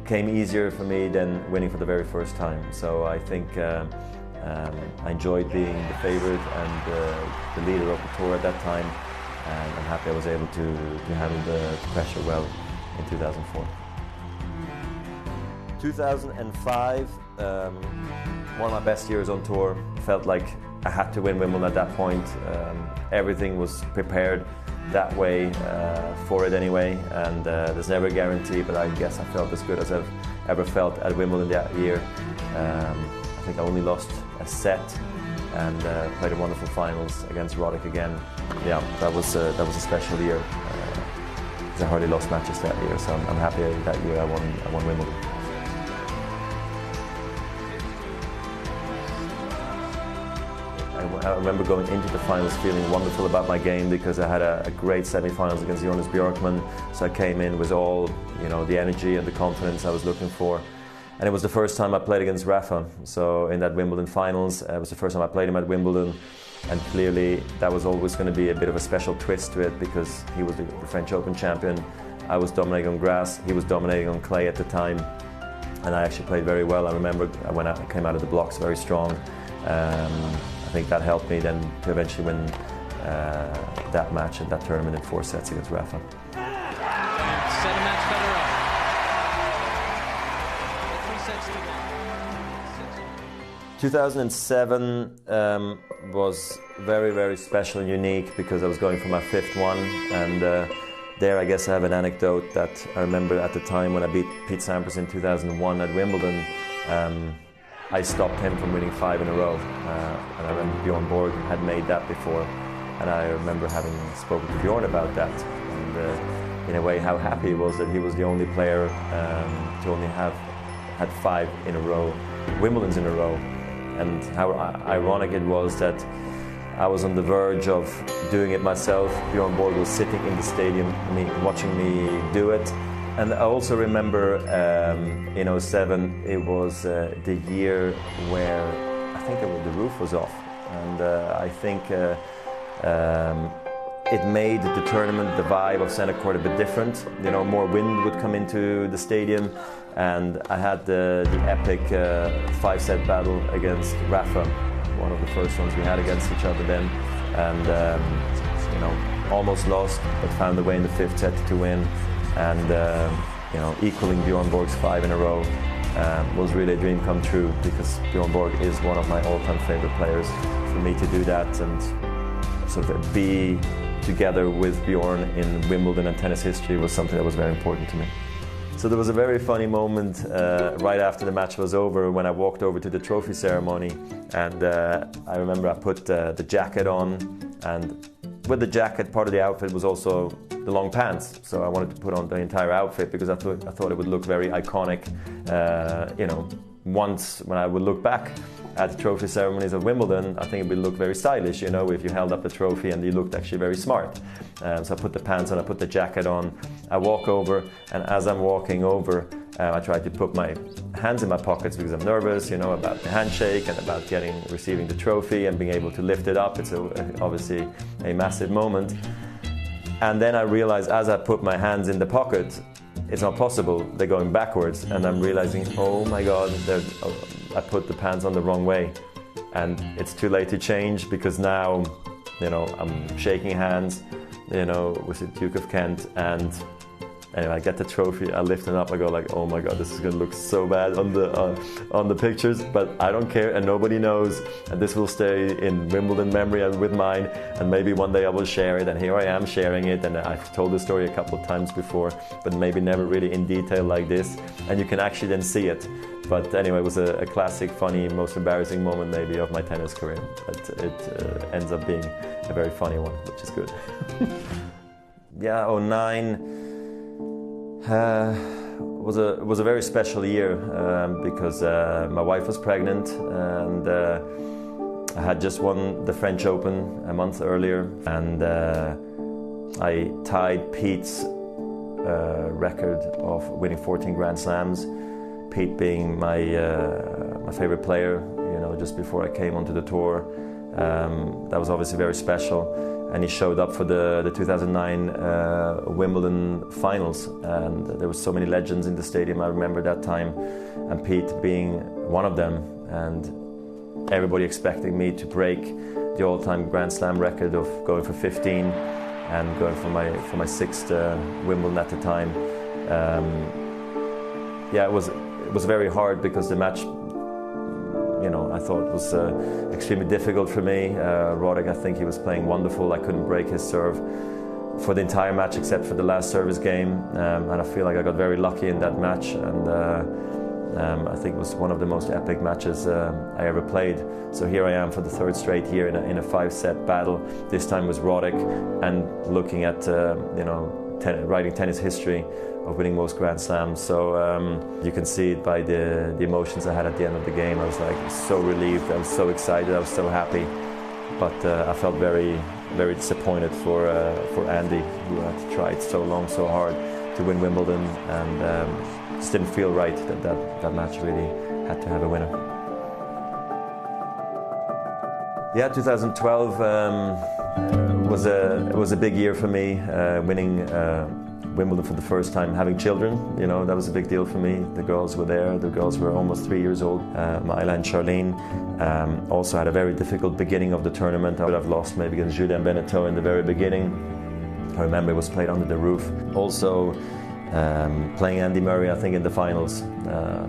came easier for me than winning for the very first time. So I think I enjoyed being the favourite and the leader of the tour at that time, and I'm happy I was able to handle the pressure well in 2004. 2005, one of my best years on tour. Felt like I had to win Wimbledon at that point. Everything was prepared that way for it anyway, and there's never a guarantee, but I guess I felt as good as I've ever felt at Wimbledon that year. I think I only lost a set and played a wonderful finals against Roddick again. Yeah, that was a special year. I hardly lost matches that year, so I'm happy that year I won Wimbledon. I remember going into the finals feeling wonderful about my game because I had a great semi-finals against Jonas Björkman, so I came in with all the energy and the confidence I was looking for. And it was the first time I played against Rafa, so in that Wimbledon finals, it was the first time I played him at Wimbledon, and clearly that was always going to be a bit of a special twist to it because he was the French Open champion, I was dominating on grass, he was dominating on clay at the time, and I actually played very well. I remember when I came out of the blocks very strong. I think that helped me then to eventually win that match and that tournament in 4 sets against Rafa. Set a match Federer. 3 sets to 1. 2007 was very, very special and unique because I was going for my 5th one, and there I guess I have an anecdote that I remember at the time when I beat Pete Sampras in 2001 at Wimbledon. I stopped him from winning 5 in a row, and I remember Bjorn Borg had made that before, and I remember having spoken to Bjorn about that, and in a way how happy he was that he was the only player to only have had 5 in a row, Wimbledons in a row, and how ironic it was that I was on the verge of doing it myself. Bjorn Borg was sitting in the stadium watching me do it. And I also remember in 2007, it was the year where I think the roof was off. And I think it made the tournament, the vibe of Center Court a bit different. More wind would come into the stadium. And I had the epic 5-set battle against Rafa, one of the first ones we had against each other then. And, almost lost, but found a way in the 5th set to win. And equaling Bjorn Borg's 5 in a row was really a dream come true because Bjorn Borg is one of my all-time favorite players. For me to do that and sort of be together with Bjorn in Wimbledon and tennis history was something that was very important to me. So there was a very funny moment right after the match was over when I walked over to the trophy ceremony, and I remember I put the jacket on, and with the jacket, part of the outfit was also the long pants. So I wanted to put on the entire outfit because I thought it would look very iconic. Once when I would look back at the trophy ceremonies of Wimbledon, I think it would look very stylish, if you held up the trophy and you looked actually very smart. So I put the pants on, I put the jacket on, I walk over, and as I'm walking over, I try to put my hands in my pockets because I'm nervous, about the handshake and about receiving the trophy and being able to lift it up. It's obviously a massive moment. And then I realize as I put my hands in the pocket, it's not possible, they're going backwards, and I'm realizing, oh my God, I put the pants on the wrong way. And it's too late to change because now, I'm shaking hands, with the Duke of Kent, and Anyway, I get the trophy, I lift it up, I go like, oh my God, this is gonna look so bad on the pictures, but I don't care and nobody knows, and this will stay in Wimbledon memory and with mine, and maybe one day I will share it, and here I am sharing it, and I've told the story a couple of times before, but maybe never really in detail like this, and you can actually then see it. But anyway, it was a classic, funny, most embarrassing moment maybe of my tennis career, but it ends up being a very funny one, which is good. Yeah, 2009 was a very special year because my wife was pregnant, and I had just won the French Open a month earlier, and I tied Pete's record of winning 14 Grand Slams. Pete being my favorite player, you know, just before I came onto the tour. That was obviously very special. And he showed up for the 2009 Wimbledon finals, and there were so many legends in the stadium. I remember that time, and Pete being one of them, and everybody expecting me to break the all-time Grand Slam record of going for 15 and going for my sixth Wimbledon at the time. Yeah, it was very hard because the match, you know, I thought was extremely difficult for me. Roddick, I think he was playing wonderful. I couldn't break his serve for the entire match except for the last service game, and I feel like I got very lucky in that match, and I think it was one of the most epic matches I ever played. So here I am for the third straight year in a 5-set battle, this time with Roddick, and looking at you know, writing tennis history of winning most Grand Slams. So you can see it by the emotions I had at the end of the game. I was like so relieved, I was so excited, I was so happy. But I felt very, very disappointed for Andy, who had tried so long, so hard to win Wimbledon, and just didn't feel right that match really had to have a winner. Yeah, 2012 was a big year for me, winning Wimbledon for the first time, having children, you know, that was a big deal for me. The girls were there, the girls were almost 3 years old, Myla and Charlene. Also had a very difficult beginning of the tournament. I would have lost maybe against Julian Benneteau in the very beginning. I remember it was played under the roof. Also playing Andy Murray, I think, in the finals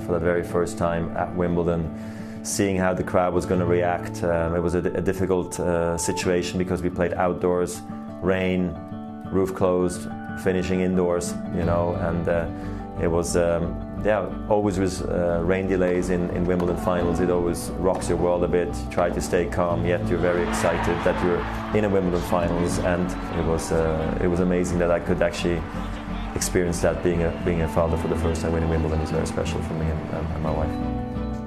for the very first time at Wimbledon. Seeing how the crowd was going to react. It was a difficult situation because we played outdoors, rain, roof closed, finishing indoors, you know, and it was, yeah, always was rain delays in Wimbledon finals. It always rocks your world a bit. You try to stay calm, yet you're very excited that you're in a Wimbledon finals, and it was amazing that I could actually experience that. Being a father for the first time winning Wimbledon is very special for me and my wife.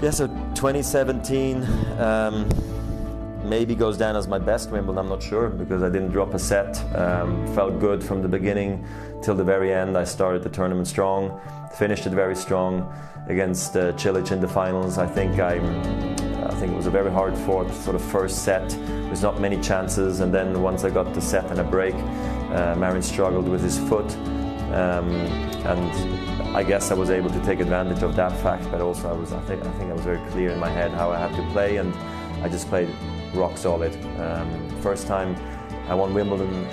Yeah, so 2017 maybe goes down as my best Wimbledon, I'm not sure, because I didn't drop a set. Felt good from the beginning till the very end. I started the tournament strong, finished it very strong against Cilic in the finals. I think it was a very hard fought sort of first set. There's not many chances, and then once I got the set and a break, Marin struggled with his foot, and I guess I was able to take advantage of that fact, but also I think I was very clear in my head how I had to play, and I just played rock solid. First time I won Wimbledon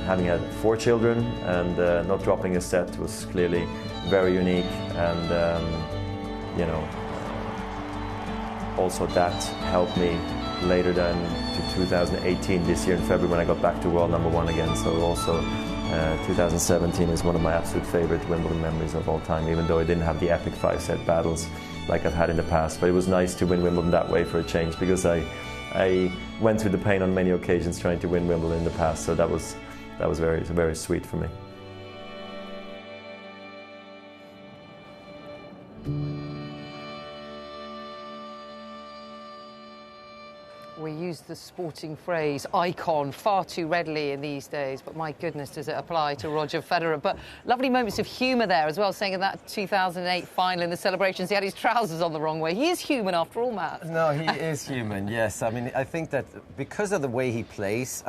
having had 4 children, and not dropping a set was clearly very unique, and you know, also that helped me later than to 2018, this year in February, when I got back to world #1 again. So also 2017 is one of my absolute favorite Wimbledon memories of all time, even though I didn't have the epic 5-set battles like I've had in the past. But it was nice to win Wimbledon that way for a change, because I went through the pain on many occasions trying to win Wimbledon in the past, so that was very, very sweet for me. We use the sporting phrase icon far too readily in these days, but my goodness, does it apply to Roger Federer. But lovely moments of humour there as well, saying in that 2008 final in the celebrations he had his trousers on the wrong way. He is human after all, Matt. No, he is human, yes. I mean, I think that because of the way he plays,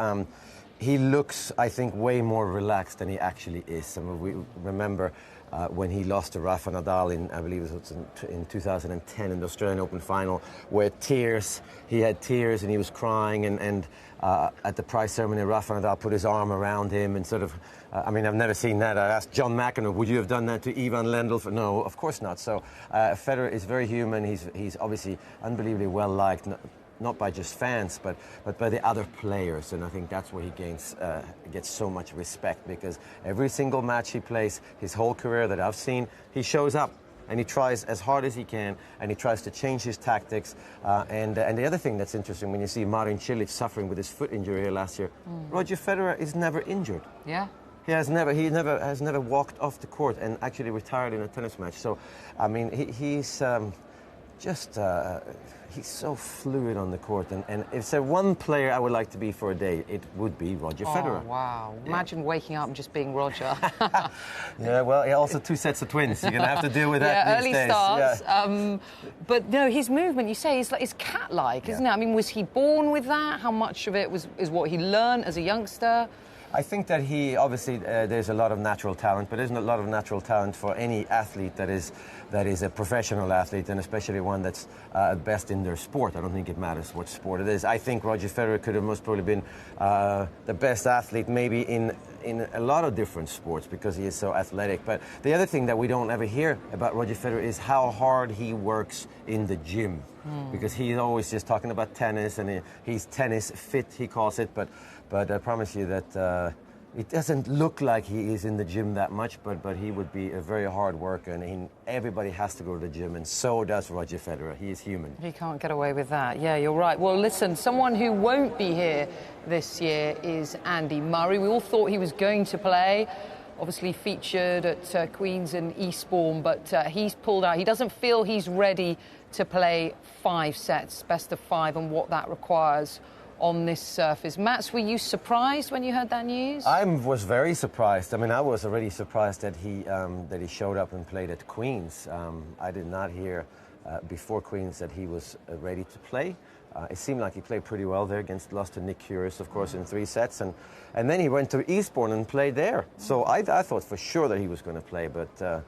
he looks, I think, way more relaxed than he actually is. I mean, we remember when he lost to Rafa Nadal in, I believe it was in 2010 in the Australian Open final, where he had tears and he was crying, and at the prize ceremony, Rafa Nadal put his arm around him and sort of, I mean, I've never seen that. I asked John McEnroe, would you have done that to Ivan Lendl? No, of course not. So Federer is very human. He's obviously unbelievably well liked, not by just fans, but by the other players. And I think that's where he gets so much respect, because every single match he plays, his whole career that I've seen, he shows up. And he tries as hard as he can, and he tries to change his tactics. And the other thing that's interesting, when you see Marin Cilic suffering with his foot injury here last year, Roger Federer is never injured. Yeah. He has never walked off the court and actually retired in a tennis match. So, I mean, he's he's so fluid on the court. And if there's one player I would like to be for a day, it would be Roger Federer. Oh, wow. Imagine waking up and just being Roger. Yeah, well, also 2 sets of twins. You're going to have to deal with that these days. Starts. Yeah. But no, his movement, you say, is cat-like, isn't it? I mean, was he born with that? How much of it is what he learned as a youngster? I think that he, obviously, there's a lot of natural talent, but there's a lot of natural talent for any athlete that is a professional athlete, and especially one that's best in their sport. I don't think it matters what sport it is. I think Roger Federer could have most probably been the best athlete maybe in a lot of different sports, because he is so athletic. But the other thing that we don't ever hear about Roger Federer is how hard he works in the gym, because he's always just talking about tennis, and he's tennis fit, he calls it, but I promise you that it doesn't look like he is in the gym that much, but he would be a very hard worker, and everybody has to go to the gym, and so does Roger Federer. He is human. He can't get away with that. Yeah, you're right. Well, listen, someone who won't be here this year is Andy Murray. We all thought he was going to play, obviously featured at Queen's and Eastbourne, but he's pulled out. He doesn't feel he's ready to play 5 sets, best of 5, and what that requires on this surface. Mats, were you surprised when you heard that news? I was very surprised. I mean, I was already surprised that he showed up and played at Queen's. I did not hear before Queen's that he was ready to play. It seemed like he played pretty well there, lost to Nick Kyrgios, of course, in 3 sets, and then he went to Eastbourne and played there. So I thought for sure that he was going to play, but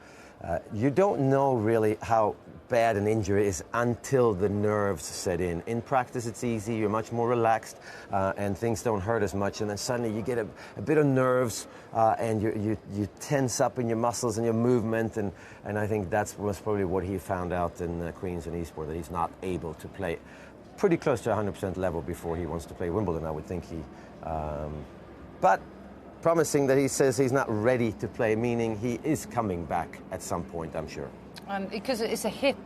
you don't know really how bad an injury is until the nerves set in. In practice, it's easy, you're much more relaxed, and things don't hurt as much, and then suddenly you get a bit of nerves, and you tense up in your muscles and your movement, and I think that was probably what he found out in Queen's and Eastbourne, that he's not able to play pretty close to 100% level before he wants to play Wimbledon, I would think but promising that he says he's not ready to play, meaning he is coming back at some point, I'm sure. Because it's a hip,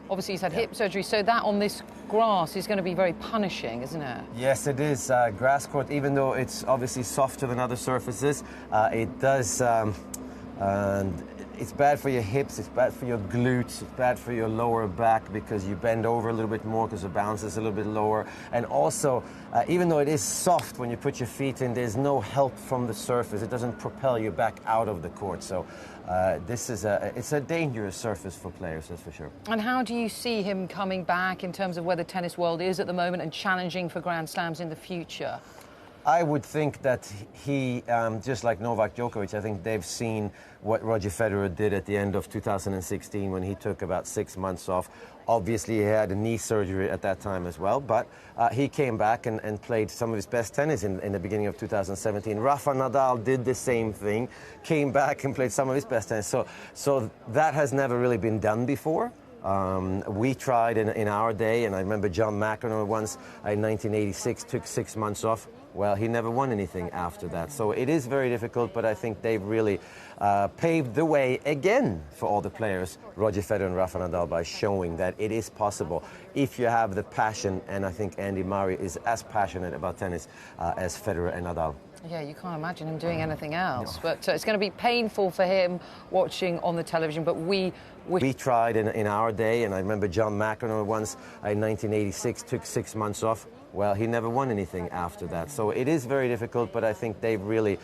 obviously he's had hip surgery, so that on this grass is going to be very punishing, isn't it? Yes, it is. Grass court, even though it's obviously softer than other surfaces, it does, and it's bad for your hips, it's bad for your glutes, it's bad for your lower back, because you bend over a little bit more because the bounce is a little bit lower. And also, even though it is soft when you put your feet in, there's no help from the surface. It doesn't propel you back out of the court. So it's a dangerous surface for players, that's for sure. And how do you see him coming back in terms of where the tennis world is at the moment and challenging for Grand Slams in the future? I would think that he, just like Novak Djokovic, I think they've seen what Roger Federer did at the end of 2016 when he took about 6 months off. Obviously, he had a knee surgery at that time as well, but he came back and played some of his best tennis in the beginning of 2017. Rafa Nadal did the same thing, came back and played some of his best tennis. So that has never really been done before. We tried in our day, and I remember John McEnroe once in 1986 took 6 months off. Well, he never won anything after that. So it is very difficult, but I think they've really paved the way again for all the players, Roger Federer and Rafa Nadal, by showing that it is possible if you have the passion, and I think Andy Murray is as passionate about tennis as Federer and Nadal. Yeah, you can't imagine him doing anything else. No. But it's going to be painful for him watching on the television, but we tried in our day, and I remember John McEnroe once in 1986 took 6 months off. Well, he never won anything after that. So it is very difficult, but I think they've really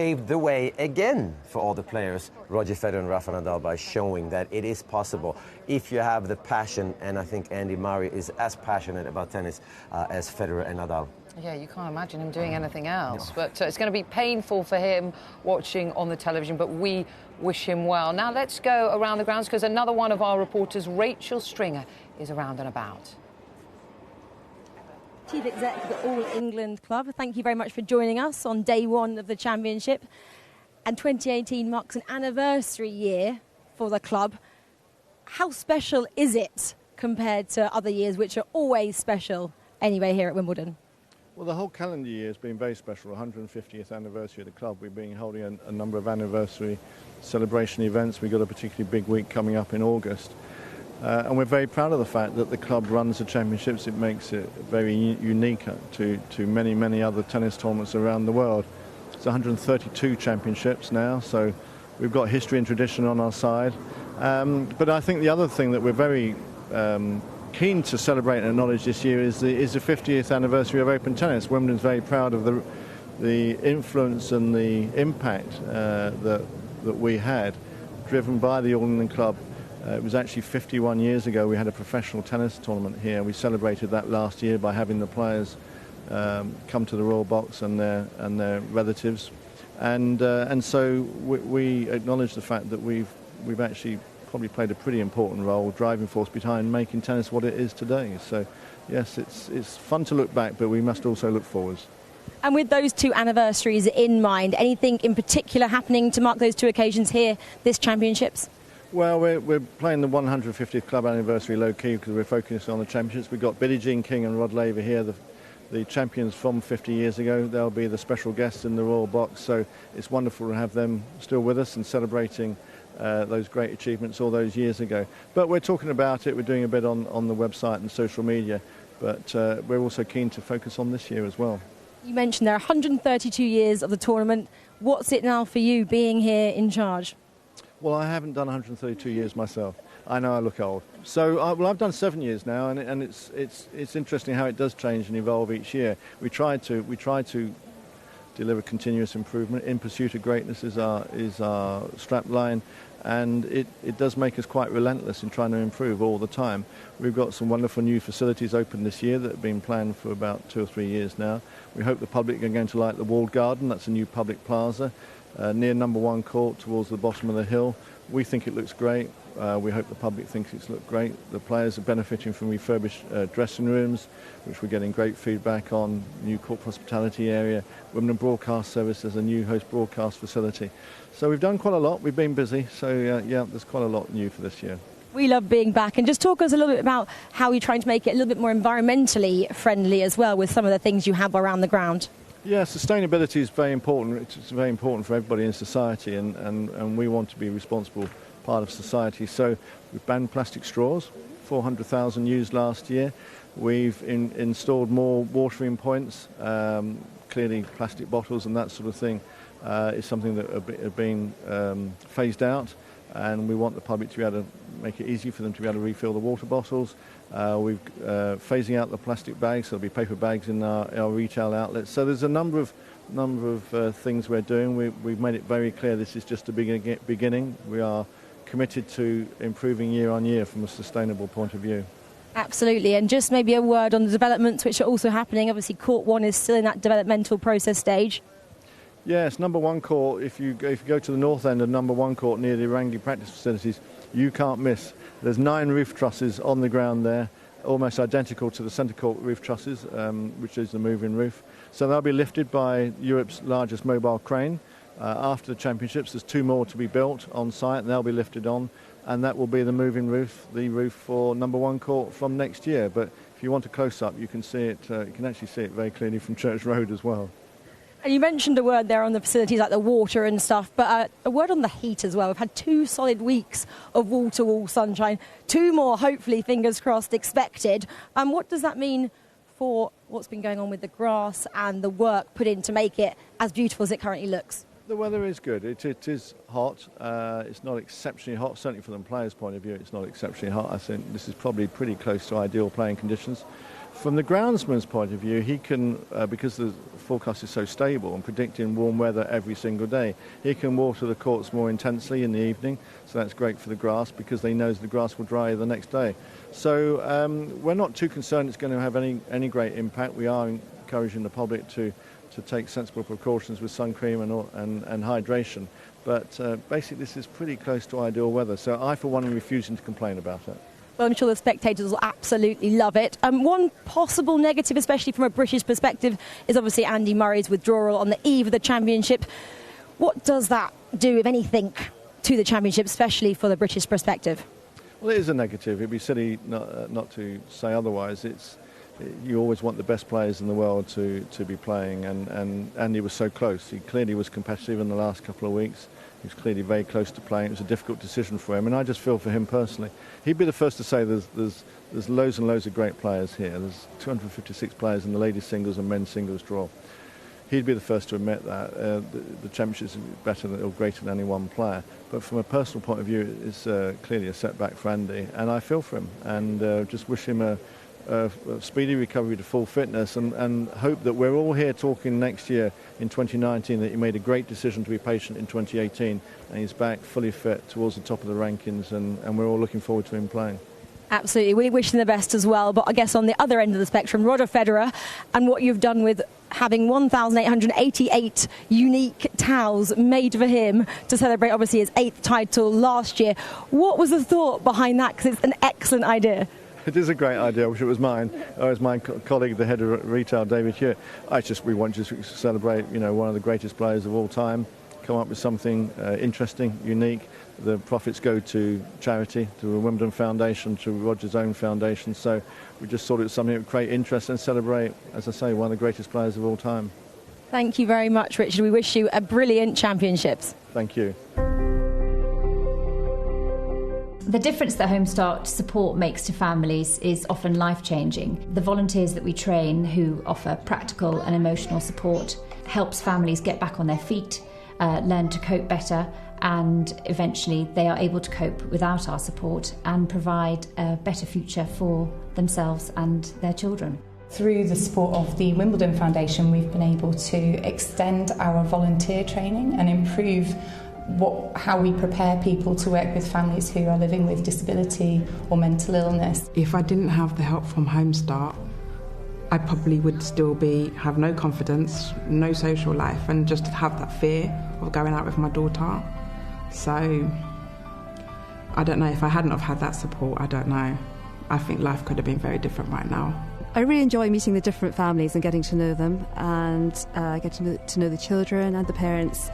paved the way again for all the players, Roger Federer and Rafa Nadal, by showing that it is possible if you have the passion, and I think Andy Murray is as passionate about tennis as Federer and Nadal. Yeah, you can't imagine him doing anything else. But it's going to be painful for him watching on the television, but we wish him well. Now let's go around the grounds because another one of our reporters, Rachel Stringer, is around and about. Chief Exec of the All England Club, thank you very much for joining us on day one of the Championship. And 2018 marks an anniversary year for the club. How special is it compared to other years, which are always special anyway here at Wimbledon? Well, the whole calendar year has been very special. 150th anniversary of the club. We've been holding a number of anniversary celebration events. We've got a particularly big week coming up in August. And we're very proud of the fact that the club runs the championships. It makes it very unique to many, many other tennis tournaments around the world. It's 132 championships now, so we've got history and tradition on our side. But I think the other thing that we're very keen to celebrate and acknowledge this year is the 50th anniversary of Open Tennis. Wimbledon's very proud of the influence and the impact that we had, driven by the All England Club. It was actually 51 years ago we had a professional tennis tournament here. We celebrated that last year by having the players come to the Royal Box and their relatives, and so we acknowledge the fact that we've actually probably played a pretty important role, driving force behind making tennis what it is today. So yes, it's fun to look back, but we must also look forwards. And with those two anniversaries in mind, anything in particular happening to mark those two occasions here, this Championships? Well, we're playing the 150th club anniversary low-key because we're focusing on the championships. We've got Billie Jean King and Rod Laver here, the champions from 50 years ago. They'll be the special guests in the Royal Box, so it's wonderful to have them still with us and celebrating those great achievements all those years ago. But we're talking about it, we're doing a bit on the website and social media, but we're also keen to focus on this year as well. You mentioned there are 132 years of the tournament. What's it now for you being here in charge? Well, I haven't done 132 years myself. I know I look old. So, I've done 7 years now, and it's interesting how it does change and evolve each year. We try to deliver continuous improvement. In pursuit of greatness is our strap line, and it does make us quite relentless in trying to improve all the time. We've got some wonderful new facilities open this year that have been planned for about 2 or 3 years now. We hope the public are going to like the walled garden. That's a new public plaza near number 1 court towards the bottom of the hill. We think it looks great. We hope the public thinks it's looked great. The players are benefiting from refurbished dressing rooms, which we're getting great feedback on. New corporate hospitality area. Wimbledon Broadcast Service has a new host broadcast facility. So we've done quite a lot. We've been busy. So yeah, there's quite a lot new for this year. We love being back. And just talk us a little bit about how you're trying to make it a little bit more environmentally friendly as well with some of the things you have around the ground. Yeah, sustainability is very important. It's very important for everybody in society, and we want to be a responsible part of society. So we've banned plastic straws, 400,000 used last year. We've installed more watering points. Clearly plastic bottles and that sort of thing is something that have been phased out, and we want the public to be able to make it easy for them to be able to refill the water bottles. We're phasing out the plastic bags, so there'll be paper bags in our retail outlets. So there's a number of things we're doing. We've made it very clear this is just a beginning. We are committed to improving year on year from a sustainable point of view. Absolutely, and just maybe a word on the developments which are also happening. Obviously, Court 1 is still in that developmental process stage. Yes, number 1 court, if you go to the north end of number 1 court near the Rangley practice facilities, you can't miss. There's 9 roof trusses on the ground there, almost identical to the centre court roof trusses, which is the moving roof. So they'll be lifted by Europe's largest mobile crane. After the championships, there's 2 more to be built on site, and they'll be lifted on, and that will be the moving roof, the roof for number 1 court from next year. But if you want a close-up, you can see it. You can actually see it very clearly from Church Road as well. And you mentioned a word there on the facilities like the water and stuff, but a word on the heat as well. We've had 2 solid weeks of wall-to-wall sunshine, 2 more, hopefully, fingers crossed, expected. What does that mean for what's been going on with the grass and the work put in to make it as beautiful as it currently looks? The weather is good. It is hot. It's not exceptionally hot, certainly from the player's point of view. It's not exceptionally hot. I think this is probably pretty close to ideal playing conditions. From the groundsman's point of view, he can, because the forecast is so stable and predicting warm weather every single day, he can water the courts more intensely in the evening. So that's great for the grass because he knows the grass will dry the next day. So we're not too concerned it's going to have any great impact. We are encouraging the public to take sensible precautions with sun cream and hydration. But basically this is pretty close to ideal weather, so I for one am refusing to complain about it. Well, I'm sure the spectators will absolutely love it. One possible negative, especially from a British perspective, is obviously Andy Murray's withdrawal on the eve of the championship. What does that do, if anything, to the championship, especially for the British perspective? Well, it is a negative. It'd be silly not to say otherwise. You always want the best players in the world to be playing, and Andy was so close. He clearly was competitive in the last couple of weeks. He was clearly very close to playing. It was a difficult decision for him, and I just feel for him personally. He'd be the first to say there's loads and loads of great players here. There's 256 players in the ladies' singles and men's singles draw. He'd be the first to admit that the championship is better than or greater than any one player. But from a personal point of view, it's clearly a setback for Andy, and I feel for him and just wish him a speedy recovery to full fitness, and hope that we're all here talking next year in 2019 that he made a great decision to be patient in 2018 and he's back fully fit towards the top of the rankings, and we're all looking forward to him playing. Absolutely, we wish him the best as well. But I guess on the other end of the spectrum, Roger Federer, and what you've done with having 1,888 unique towels made for him to celebrate obviously his 8th title last year. What was the thought behind that? Because it's an excellent idea. It is a great idea. I wish it was mine. Or as my colleague, the head of retail, David Hewitt. We want to celebrate, one of the greatest players of all time. Come up with something interesting, unique. The profits go to charity, to the Wimbledon Foundation, to Roger's own foundation. So we just thought it was something that would create interest and celebrate, as I say, one of the greatest players of all time. Thank you very much, Richard. We wish you a brilliant championships. Thank you. The difference that Home Start support makes to families is often life-changing. The volunteers that we train, who offer practical and emotional support, helps families get back on their feet, learn to cope better, and eventually they are able to cope without our support and provide a better future for themselves and their children. Through the support of the Wimbledon Foundation, we've been able to extend our volunteer training and improve how we prepare people to work with families who are living with disability or mental illness. If I didn't have the help from Home Start, I probably would still have no confidence, no social life, and just have that fear of going out with my daughter. So I don't know, if I hadn't have had that support, I don't know. I think life could have been very different right now. I really enjoy meeting the different families and getting to know them, and getting to know the children and the parents.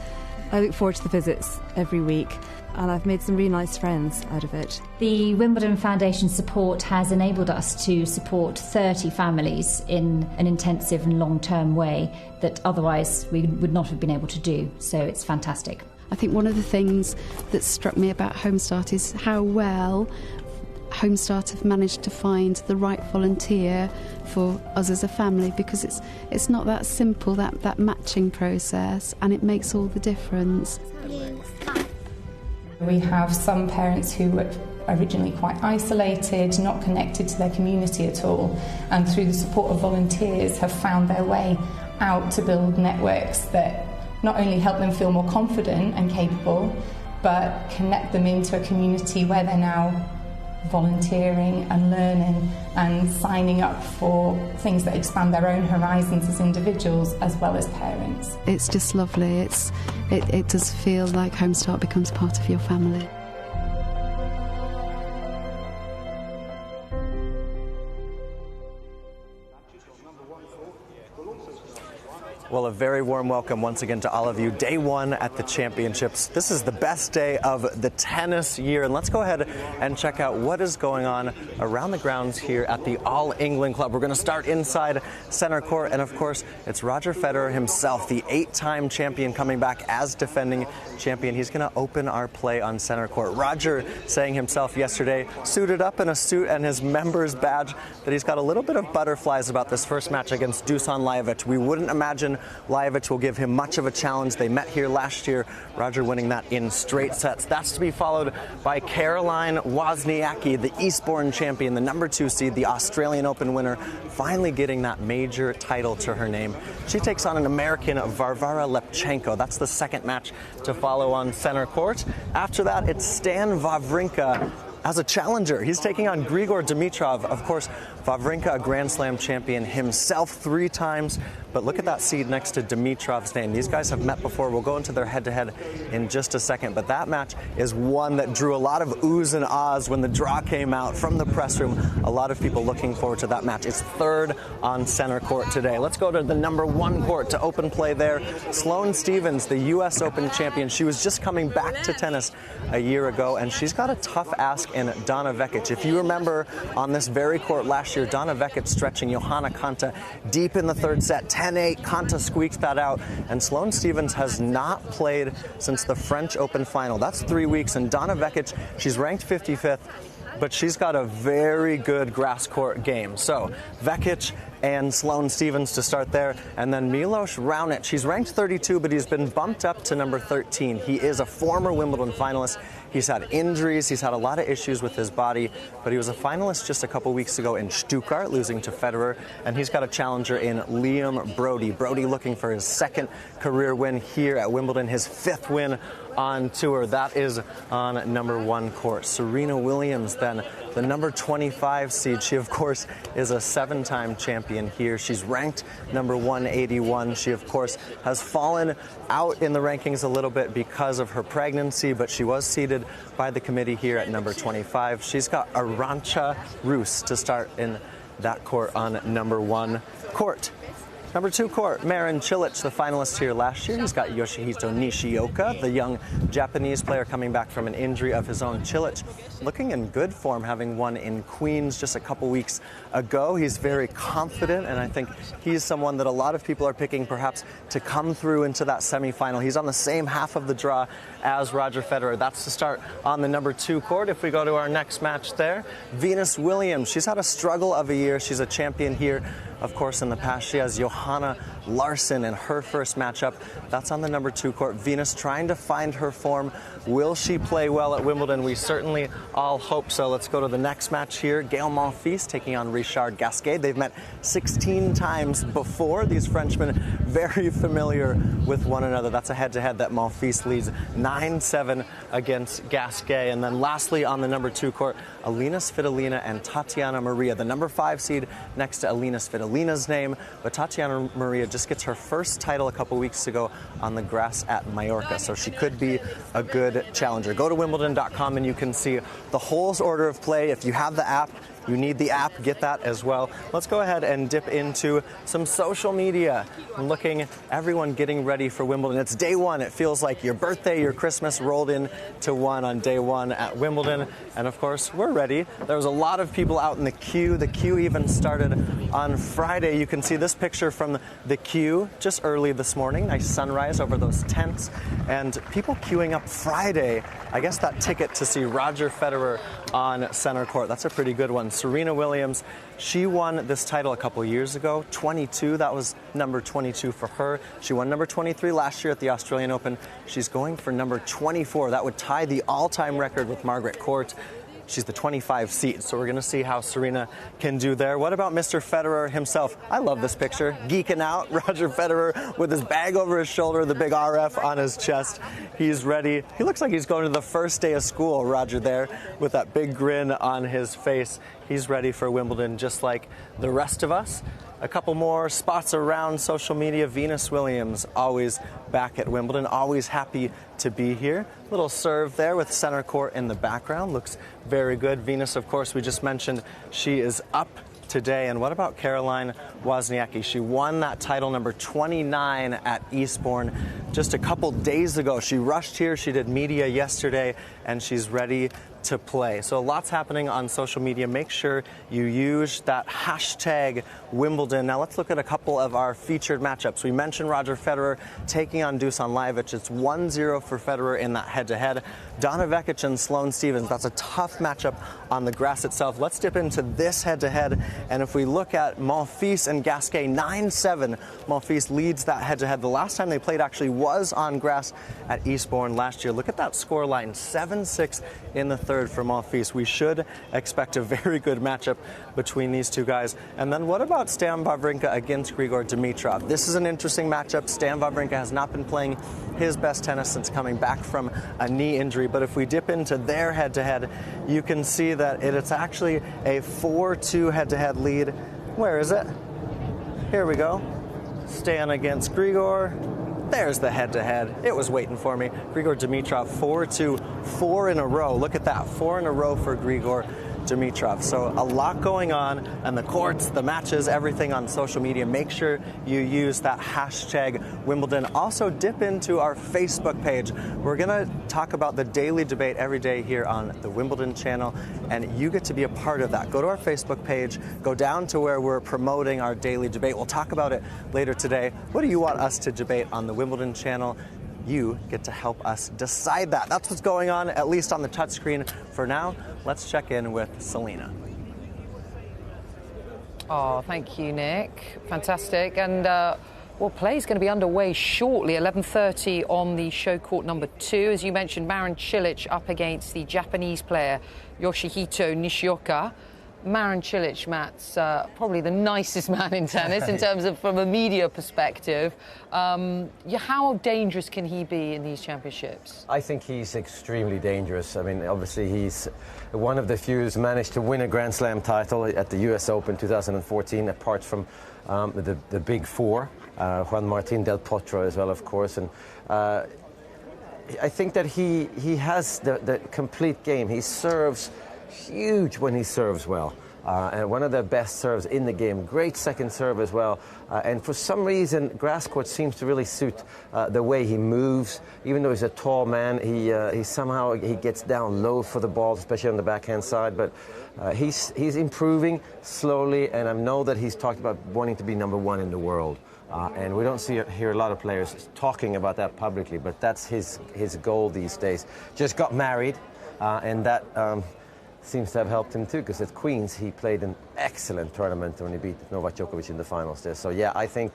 I look forward to the visits every week, and I've made some really nice friends out of it. The Wimbledon Foundation support has enabled us to support 30 families in an intensive and long-term way that otherwise we would not have been able to do, so it's fantastic. I think one of the things that struck me about Home Start is how well Home Start have managed to find the right volunteer for us as a family, because it's not that simple, that matching process, and it makes all the difference. We have some parents who were originally quite isolated, not connected to their community at all, and through the support of volunteers have found their way out to build networks that not only help them feel more confident and capable, but connect them into a community where they're now volunteering and learning and signing up for things that expand their own horizons as individuals as well as parents. It's just lovely. It does feel like Home Start becomes part of your family. Well, a very warm welcome once again to all of you. Day one at the championships. This is the best day of the tennis year, and let's go ahead and check out what is going on around the grounds here at the All England Club. We're going to start inside center court, and of course, it's Roger Federer himself, the 8-time champion, coming back as defending champion. He's going to open our play on center court. Roger saying himself yesterday, suited up in a suit and his member's badge, that he's got a little bit of butterflies about this first match against Dusan Lajovic. We wouldn't imagine Lajovic will give him much of a challenge. They met here last year, Roger winning that in straight sets. That's to be followed by Caroline Wozniacki, the Eastbourne champion, the number 2 seed, the Australian Open winner, finally getting that major title to her name. She takes on an American, Varvara Lepchenko. That's the second match to follow on center court. After that, it's Stan Wawrinka as a challenger. He's taking on Grigor Dimitrov. Of course, Wawrinka, a Grand Slam champion himself 3 times. But look at that seed next to Dimitrov's name. These guys have met before. We'll go into their head-to-head in just a second. But that match is one that drew a lot of oohs and ahs when the draw came out from the press room. A lot of people looking forward to that match. It's third on center court today. Let's go to the number 1 court to open play there. Sloane Stephens, the U.S. Open champion. She was just coming back to tennis a year ago, and she's got a tough ask in Donna Vekic. If you remember on this very court last year, Donna Vekic stretching Johanna Konta deep in the third set, 10-8. Konta squeaked that out, and Sloane Stephens has not played since the French Open final. That's 3 weeks, and Donna Vekic, she's ranked 55th, but she's got a very good grass court game. So Vekic and Sloane Stephens to start there, and then Milos Raonic. He's ranked 32, but he's been bumped up to number 13. He is a former Wimbledon finalist. He's had injuries, he's had a lot of issues with his body, but he was a finalist just a couple weeks ago in Stuttgart, losing to Federer, and he's got a challenger in Liam Brody. Brody looking for his 2nd career win here at Wimbledon, his 5th win on tour. That is on number 1 court. Serena Williams, then the number 25 seed. She, of course, is a 7-time champion here. She's ranked number 181. She, of course, has fallen out in the rankings a little bit because of her pregnancy, but she was seeded by the committee here at number 25. She's got Arantxa Rus to start in that court on number 1 court. Number 2 court, Marin Cilic, the finalist here last year. He's got Yoshihito Nishioka, the young Japanese player coming back from an injury of his own. Cilic looking in good form, having won in Queens just a couple weeks ago. He's very confident, and I think he's someone that a lot of people are picking perhaps to come through into that semifinal. He's on the same half of the draw as Roger Federer. That's to start on the number 2 court. If we go to our next match there, Venus Williams. She's had a struggle of a year. She's a champion here. Of course, in the past, she has Johanna Larsson in her first matchup. That's on the number 2 court. Venus trying to find her form. Will she play well at Wimbledon? We certainly all hope so. Let's go to the next match here. Gaël Monfils taking on Richard Gasquet. They've met 16 times before. These Frenchmen very familiar with one another. That's a head-to-head that Monfils leads 9-7 against Gasquet. And then lastly on the number 2 court, Alina Svitolina and Tatiana Maria, the number 5 seed next to Alina Svitolina's name. But Tatiana Maria just gets her first title a couple weeks ago on the grass at Mallorca, so she could be a good challenger. Go to Wimbledon.com and you can see the whole order of play. If you have the app, you need the app, get that as well. Let's go ahead and dip into some social media. I'm looking, everyone getting ready for Wimbledon. It's day 1. It feels like your birthday, your Christmas rolled into one on day 1 at Wimbledon. And of course, we're ready. There was a lot of people out in the queue. The queue even started on Friday. You can see this picture from the queue just early this morning. Nice sunrise over those tents. And people queuing up Friday. I guess that ticket to see Roger Federer on center court. That's a pretty good one. Serena Williams, she won this title a couple years ago, 22. That was number 22 for her. She won number 23 last year at the Australian Open. She's going for number 24. That would tie the all-time record with Margaret Court. She's the 25 seed, so we're going to see how Serena can do there. What about Mr. Federer himself? I love this picture. Geeking out, Roger Federer with his bag over his shoulder, the big RF on his chest. He's ready. He looks like he's going to the first day of school, Roger, there, with that big grin on his face. He's ready for Wimbledon just like the rest of us. A couple more spots around social media. Venus Williams, always back at Wimbledon, always happy to be here. Little serve there with center court in the background. Looks very good. Venus, of course, we just mentioned, she is up today. And what about Caroline Wozniacki? She won that title, number 29 at Eastbourne just a couple days ago. She rushed here. She did media yesterday, and she's ready to play. So lots happening on social media. Make sure you use that hashtag Wimbledon. Now let's look at a couple of our featured matchups. We mentioned Roger Federer taking on Dusan Lajovic. It's 1-0 for Federer in that head-to-head. Donna Vekic and Sloane Stephens, that's a tough matchup on the grass itself. Let's dip into this head-to-head. And if we look at Monfils and Gasquet, 9-7. Monfils leads that head-to-head. The last time they played actually was on grass at Eastbourne last year. Look at that score line, 7-6 in the third third for Monfils. We should expect a very good matchup between these two guys. And then what about Stan Wawrinka against Grigor Dimitrov? This is an interesting matchup. Stan Wawrinka has not been playing his best tennis since coming back from a knee injury. But if we dip into their head-to-head, you can see that it's actually a 4-2 head-to-head lead. Where is it? Here we go. Stan against Grigor. There's the head-to-head. It was waiting for me. Grigor Dimitrov 4-2, 4 in a row. Look at that, 4 in a row for Grigor Dimitrov. So a lot going on, and the courts, the matches, everything on social media. Make sure you use that hashtag Wimbledon. Also dip into our Facebook page. We're gonna talk about the daily debate every day here on the Wimbledon channel, and you get to be a part of that. Go to our Facebook page, go down to where we're promoting our daily debate. We'll talk about it later today. What do you want us to debate on the Wimbledon channel? You get to help us decide that. That's what's going on, at least on the touchscreen. For now, let's check in with Selena. Oh, thank you, Nick. Fantastic. And, well, play is going to be underway shortly, 11:30 on the show court number 2. As you mentioned, Marin Cilic up against the Japanese player Yoshihito Nishioka. Marin Cilic, Matt's probably the nicest man in tennis in terms of from a media perspective. How dangerous can he be in these championships? I think he's extremely dangerous. I mean, obviously he's one of the few who's managed to win a Grand Slam title at the US Open 2014, apart from the big four, Juan Martín del Potro as well, of course. And I think that he has the complete game. He serves huge when he serves well, and one of the best serves in the game. Great second serve as well, and for some reason grass court seems to really suit the way he moves. Even though he's a tall man, he somehow gets down low for the ball, especially on the backhand side. But he's improving slowly, and I know that he's talked about wanting to be number 1 in the world. And we don't hear a lot of players talking about that publicly, but that's his goal these days. Just got married, and that seems to have helped him too, because at Queen's he played an excellent tournament when he beat Novak Djokovic in the finals there. So yeah, I think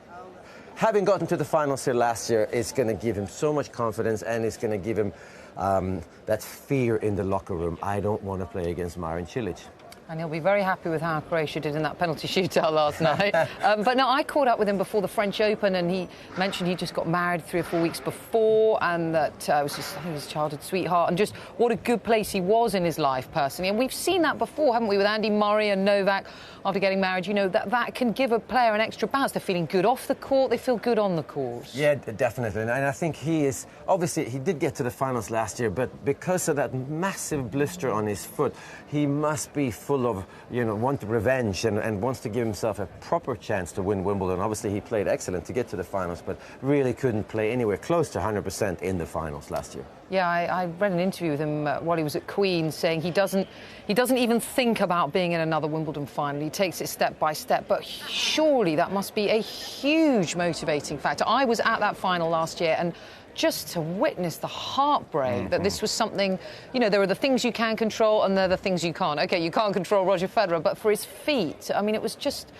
having gotten to the finals here last year is going to give him so much confidence, and it's going to give him that fear in the locker room. I don't want to play against Marin Cilic. And he'll be very happy with how Croatia did in that penalty shootout last night. But no, I caught up with him before the French Open, and he mentioned he just got married 3 or 4 weeks before, and that it was just, I think, his childhood sweetheart, and just what a good place he was in his life personally. And we've seen that before, haven't we, with Andy Murray and Novak after getting married. You know, that can give a player an extra bounce. They're feeling good off the court, they feel good on the court. Yeah, definitely. And I think he is, obviously, he did get to the finals last year, but because of that massive blister on his foot, he must be full of, want revenge and wants to give himself a proper chance to win Wimbledon. Obviously, he played excellent to get to the finals, but really couldn't play anywhere close to 100% in the finals last year. Yeah, I read an interview with him while he was at Queen's, saying he doesn't even think about being in another Wimbledon final. He takes it step by step, but surely that must be a huge motivating factor. I was at that final last year, and just to witness the heartbreak that this was something, there are the things you can control and there are the things you can't. Okay, you can't control Roger Federer, but for his feet, I mean, it was just,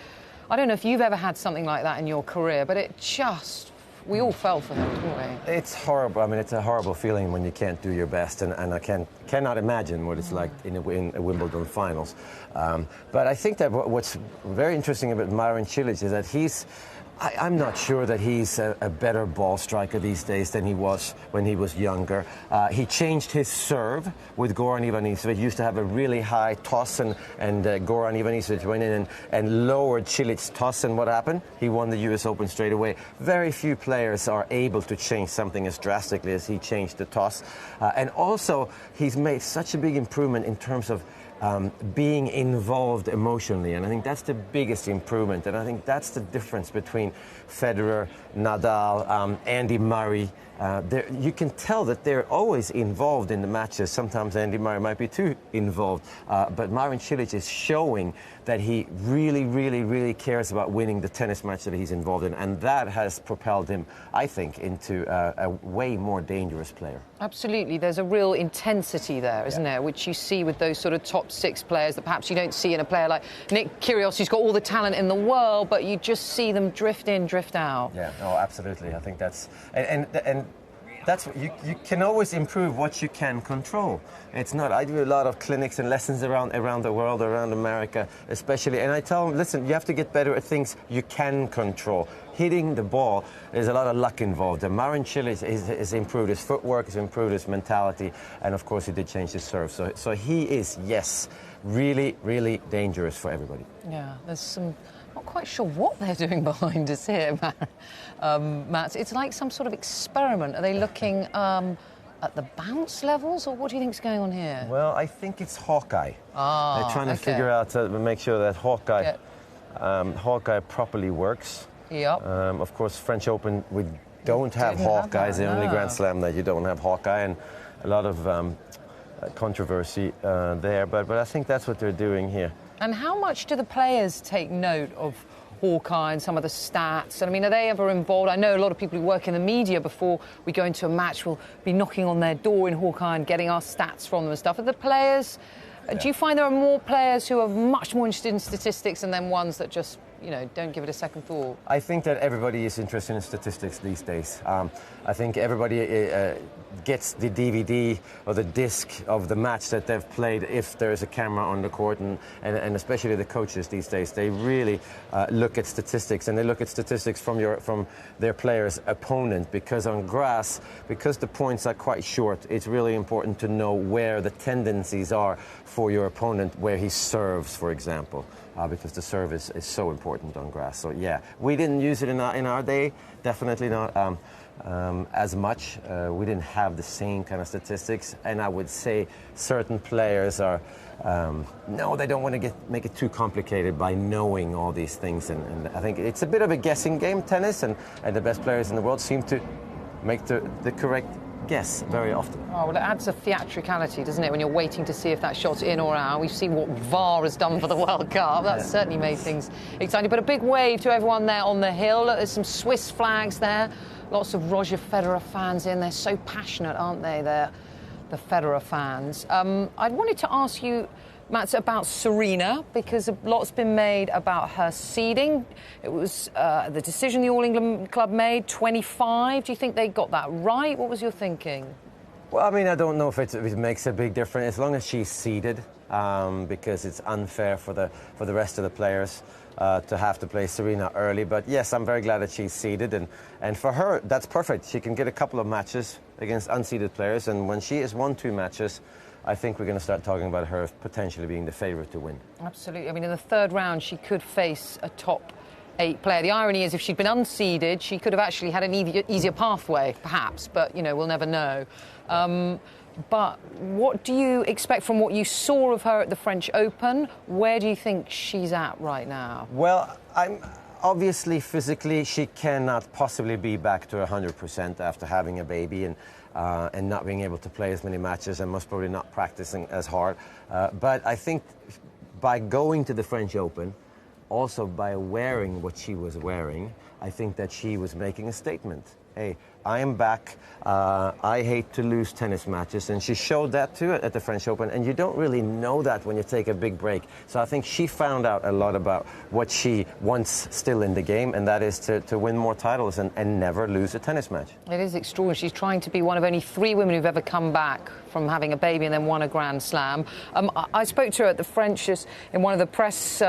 I don't know if you've ever had something like that in your career, but it just, we all fell for him, didn't we? It's horrible. I mean, it's a horrible feeling when you can't do your best, and I cannot imagine what it's like in a Wimbledon finals. But I think that what's very interesting about Marin Cilic is that I'm not sure that he's a better ball striker these days than he was when he was younger. He changed his serve with Goran Ivanisevic. He used to have a really high toss, and Goran Ivanisevic went in and lowered Cilic's toss, and what happened? He won the US Open straight away. Very few players are able to change something as drastically as he changed the toss. And also, he's made such a big improvement in terms of being involved emotionally, and I think that's the biggest improvement, and I think that's the difference between Federer, Nadal, Andy Murray. You can tell that they're always involved in the matches. Sometimes Andy Murray might be too involved, but Marin Cilic is showing that he really, really, really cares about winning the tennis match that he's involved in, and that has propelled him, I think, into a way more dangerous player. Absolutely. There's a real intensity there, isn't there, which you see with those sort of top 6 players that perhaps you don't see in a player like Nick Kyrgios, who's got all the talent in the world, but you just see them drift in, drift out. Yeah, no, absolutely. I think that's... And you can always improve what you can control. It's not. I do a lot of clinics and lessons around the world, around America especially, and I tell them, listen, you have to get better at things you can control. Hitting the ball, there's a lot of luck involved. And Marin Cilic has improved his footwork, has improved his mentality, and of course he did change his serve. So he is, yes, really, really dangerous for everybody. Yeah, there's some. Not quite sure what they're doing behind us here, Matt. It's like some sort of experiment. Are they looking at the bounce levels, or what do you think's going on here? Well, I think it's Hawkeye. They're trying to okay. figure out to make sure that Hawkeye properly works. Yep. Of course, French Open, we don't have Hawkeye. It's the only Grand Slam that you don't have Hawkeye, and a lot of controversy there. But I think that's what they're doing here. And how much do the players take note of Hawkeye and some of the stats? And I mean, are they ever involved? I know a lot of people who work in the media before we go into a match will be knocking on their door in Hawkeye and getting our stats from them and stuff. Are the players... Do you find there are more players who are much more interested in statistics and then ones that just, you know, don't give it a second thought? I think that everybody is interested in statistics these days. I think everybody gets the DVD or the disc of the match that they've played if there is a camera on the court, and especially the coaches these days. They really look at statistics, and they look at statistics from their player's opponent, because on grass, because the points are quite short, it's really important to know where the tendencies are for your opponent, where he serves, for example. Because the serve is so important on grass. So yeah, we didn't use it in our day, definitely not as much. We didn't have the same kind of statistics, and I would say certain players are, no, they don't want to make it too complicated by knowing all these things, and I think it's a bit of a guessing game, tennis, and the best players in the world seem to make the correct guess very often. Oh, well, it adds a theatricality, doesn't it, when you're waiting to see if that shot's in or out. We've seen what VAR has done for the World Cup. That's certainly made things exciting. But a big wave to everyone there on the hill. Look, there's some Swiss flags there. Lots of Roger Federer fans in. They're so passionate, aren't they, the Federer fans. I wanted to ask you, Matt, about Serena, because a lot's been made about her seeding. It was the decision the All England club made, 25. Do you think they got that right? What was your thinking? Well, I mean, I don't know if it makes a big difference as long as she's seeded, because it's unfair for the rest of the players to have to play Serena early. But yes, I'm very glad that she's seeded, and for her, that's perfect. She can get a couple of matches against unseeded players, and when she has won 2 matches, I think we're going to start talking about her potentially being the favourite to win. Absolutely. I mean, in the third round, she could face a top 8 player. The irony is, if she'd been unseeded, she could have actually had an easier pathway, perhaps. But, you know, we'll never know. But what do you expect from what you saw of her at the French Open? Where do you think she's at right now? Well, obviously, physically, she cannot possibly be back to 100% after having a baby and not being able to play as many matches, and most probably not practicing as hard. But I think by going to the French Open, also by wearing what she was wearing, I think that she was making a statement. Hey, I am back. I hate to lose tennis matches. And she showed that too at the French Open. And you don't really know that when you take a big break. So I think she found out a lot about what she wants still in the game, and that is to win more titles and never lose a tennis match. It is extraordinary. She's trying to be one of only 3 women who've ever come back from having a baby and then won a Grand Slam. I spoke to her at the French in one of the press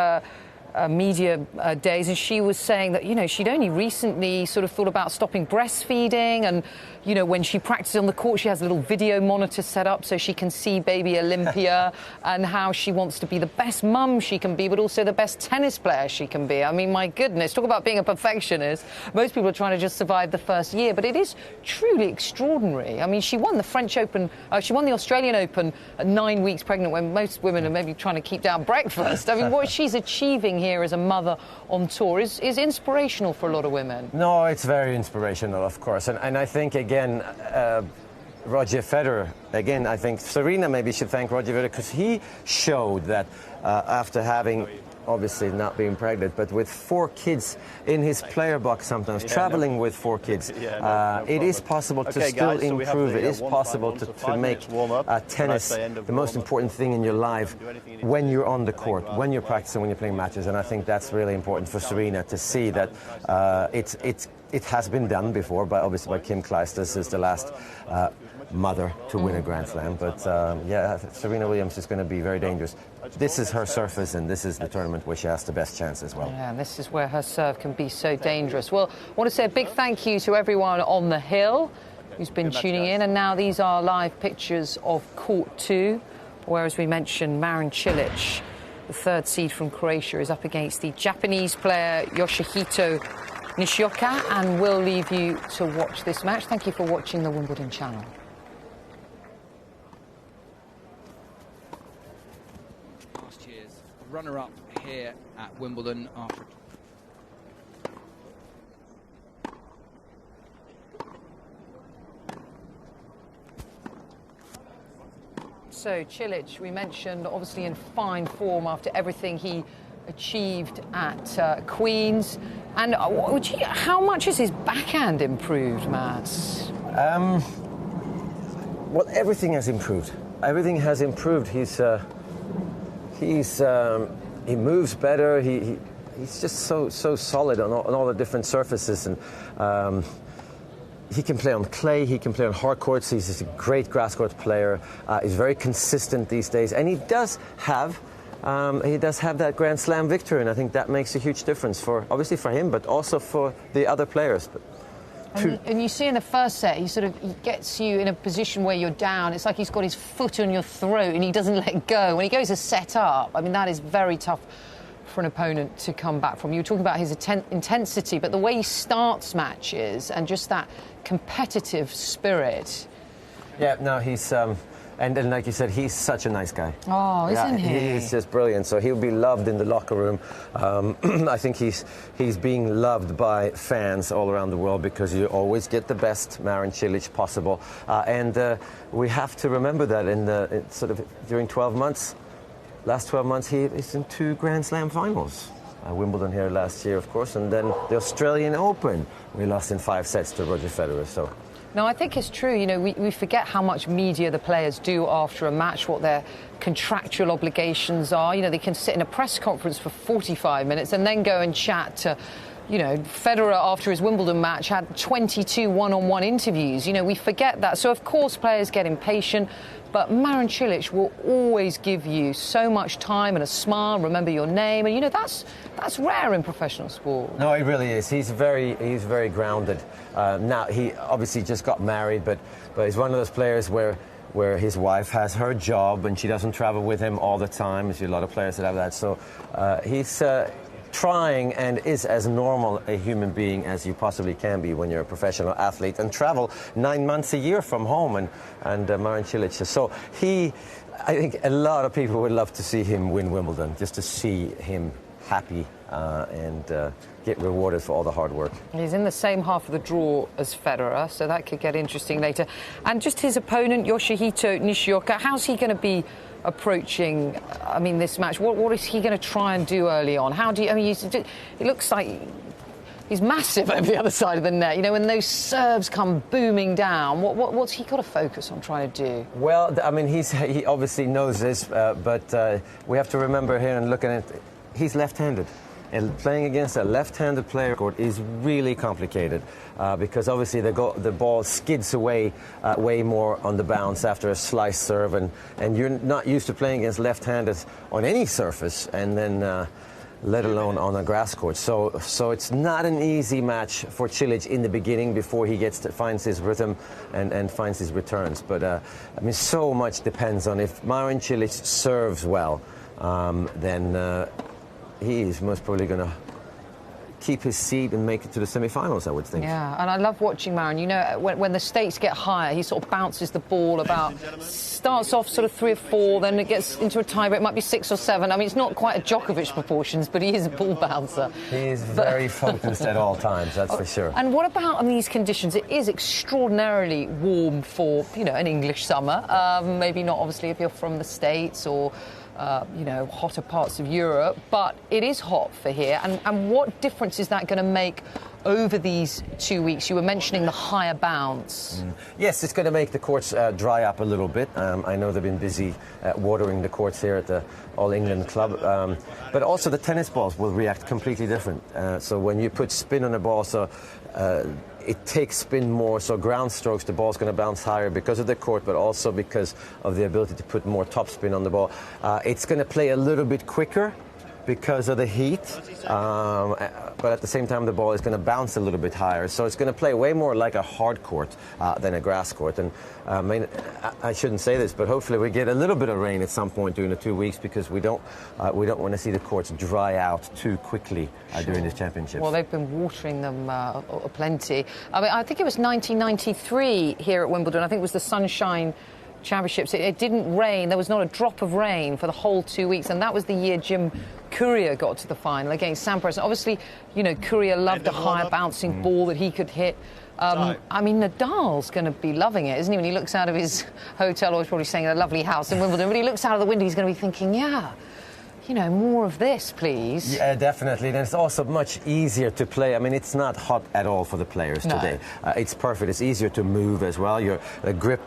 media days, and she was saying that, you know, she'd only recently sort of thought about stopping breastfeeding, and, you know, when she practices on the court, she has a little video monitor set up so she can see baby Olympia and how she wants to be the best mum she can be, but also the best tennis player she can be. I mean, my goodness, talk about being a perfectionist. Most people are trying to just survive the first year, but it is truly extraordinary. I mean, she won the French Open, she won the Australian Open at 9 weeks pregnant, when most women are maybe trying to keep down breakfast. I mean, what she's achieving here as a mother on tour is inspirational for a lot of women. No, it's very inspirational, of course. And I think, again, Roger Federer, again, I think Serena maybe should thank Roger Federer, because he showed that after having obviously not being pregnant, but with 4 kids in his player box sometimes, traveling with 4 kids. It is possible to still improve. It is possible to make tennis the most important thing in your life when you're on the court, when you're practicing, when you're playing matches. And I think that's really important for Serena to see that it has been done before, but obviously by Kim Clijsters is the last mother to win a Grand Slam. But yeah, Serena Williams is going to be very dangerous. This is her surface, and this is the tournament where she has the best chance as well. Yeah, and this is where her serve can be so dangerous. Well, I want to say a big thank you to everyone on the hill who's been tuning in. And now these are live pictures of Court 2, where, as we mentioned, Marin Cilic, the 3rd seed from Croatia, is up against the Japanese player Yoshihito Nishioka, and we'll leave you to watch this match. Thank you for watching the Wimbledon channel. Last year's runner-up here at Wimbledon after... So Cilic, we mentioned, obviously in fine form after everything he achieved at Queen's. And how much has his backhand improved, Mads? Well, everything has improved. Everything has improved. He moves better. He's just so solid on all the different surfaces, and he can play on clay. He can play on hard courts. He's a great grass court player. He's very consistent these days, and he does have that Grand Slam victory, and I think that makes a huge difference obviously for him, but also for the other players. And you see in the first set, he gets you in a position where you're down. It's like he's got his foot on your throat and he doesn't let go. When he goes to set up, I mean, that is very tough for an opponent to come back from. You were talking about his intensity, but the way he starts matches and just that competitive spirit. Yeah, no, he's... And like you said, he's such a nice guy. Oh, isn't he? He's just brilliant. So he'll be loved in the locker room. I think he's being loved by fans all around the world because you always get the best Marin Cilic possible. And we have to remember that during 12 months, last 12 months, he is in 2 Grand Slam finals. Wimbledon here last year, of course, and then the Australian Open. We lost in 5 sets to Roger Federer. So. No, I think it's true. You know, we forget how much media the players do after a match, what their contractual obligations are. You know, they can sit in a press conference for 45 minutes and then go and chat to, you know, Federer after his Wimbledon match had 22 one-on-one interviews. You know, we forget that. So, of course, players get impatient. But Marin Cilic will always give you so much time and a smile, remember your name. And, you know, that's rare in professional sport. No, it really is. He's very grounded. Now, he obviously just got married, but he's one of those players where his wife has her job and she doesn't travel with him all the time. There's a lot of players that have that. So he's trying and is as normal a human being as you possibly can be when you're a professional athlete and travel 9 months a year from home. And Marin Cilic. So I think a lot of people would love to see him win Wimbledon, just to see him happy and get rewarded for all the hard work. He's in the same half of the draw as Federer, so that could get interesting later. And just his opponent, Yoshihito Nishioka, how's he going to be approaching, this match? What is he going to try and do early on? It looks like he's massive over the other side of the net. You know, when those serves come booming down, what's he got to focus on trying to do? Well, he obviously knows this, but we have to remember here and looking at it, he's left-handed. And playing against a left-handed player is really complicated because obviously the ball skids away way more on the bounce after a slice serve, and you're not used to playing against left-handers on any surface, and then let alone on a grass court. So it's not an easy match for Cilic in the beginning before he finds his rhythm and finds his returns. But so much depends on if Marin Cilic serves well, then he is most probably going to keep his seed and make it to the semi-finals, I would think. Yeah, and I love watching Marin. You know, when the stakes get higher, he sort of bounces the ball starts off sort of 3 or 4, then it gets into a tie-break, it might be 6 or 7. It's not quite a Djokovic proportions, but he is a ball bouncer. He is very focused at all times, that's for sure. And what about these conditions? It is extraordinarily warm for, an English summer. Maybe not, obviously, if you're from the States or hotter parts of Europe, but it is hot for here. And what difference is that going to make over these 2 weeks? You were mentioning the higher bounce. Yes, it's going to make the courts dry up a little bit. I know they've been busy watering the courts here at the All England Club, but also the tennis balls will react completely different. So when you put spin on a ball, it takes spin more, so ground strokes, the ball's going to bounce higher because of the court, but also because of the ability to put more top spin on the ball. It's going to play a little bit quicker because of the heat, but at the same time the ball is going to bounce a little bit higher, so it's going to play way more like a hard court than a grass court. And I shouldn't say this, but hopefully we get a little bit of rain at some point during the 2 weeks, because we don't want to see the courts dry out too quickly during this championship. Well, they've been watering them plenty. I mean, I think it was 1993 here at Wimbledon. I think it was the Sunshine Championships. It didn't rain. There was not a drop of rain for the whole 2 weeks, and that was the year Jim Courier got to the final against Sampras. And obviously, Courier loved a higher bouncing ball that he could hit. I mean, Nadal's going to be loving it, isn't he? When he looks out of his hotel, or he's probably staying in a lovely house in Wimbledon, but he looks out of the window, he's going to be thinking, more of this, please. Yeah, definitely. And it's also much easier to play. I mean, it's not hot at all for the players today. It's perfect. It's easier to move as well. The grip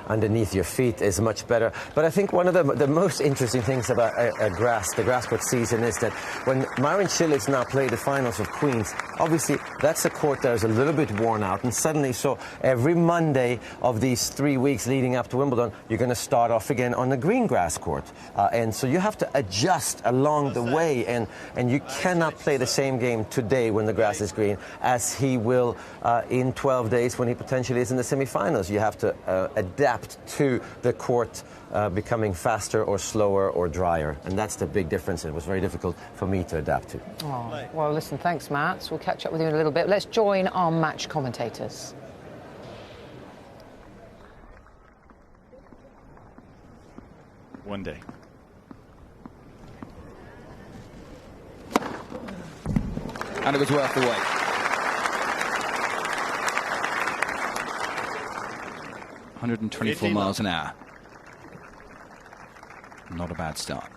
underneath your feet is much better. But I think one of the most interesting things about the grass court season is that when Marin Cilic now played the finals of Queens, obviously that's a court that is a little bit worn out. And suddenly, so every Monday of these 3 weeks leading up to Wimbledon, you're going to start off again on the green grass court. And so you have to adjust along the way, and you cannot play the same game today when the grass is green as he will in 12 days when he potentially is in the semi-finals. You have to adapt to the court becoming faster or slower or drier, and that's the big difference. It was very difficult for me to adapt to. Oh, well, listen, thanks, Matt. We'll catch up with you in a little bit. Let's join our match commentators. One day. And it was worth the wait. 124 miles an hour. Not a bad start.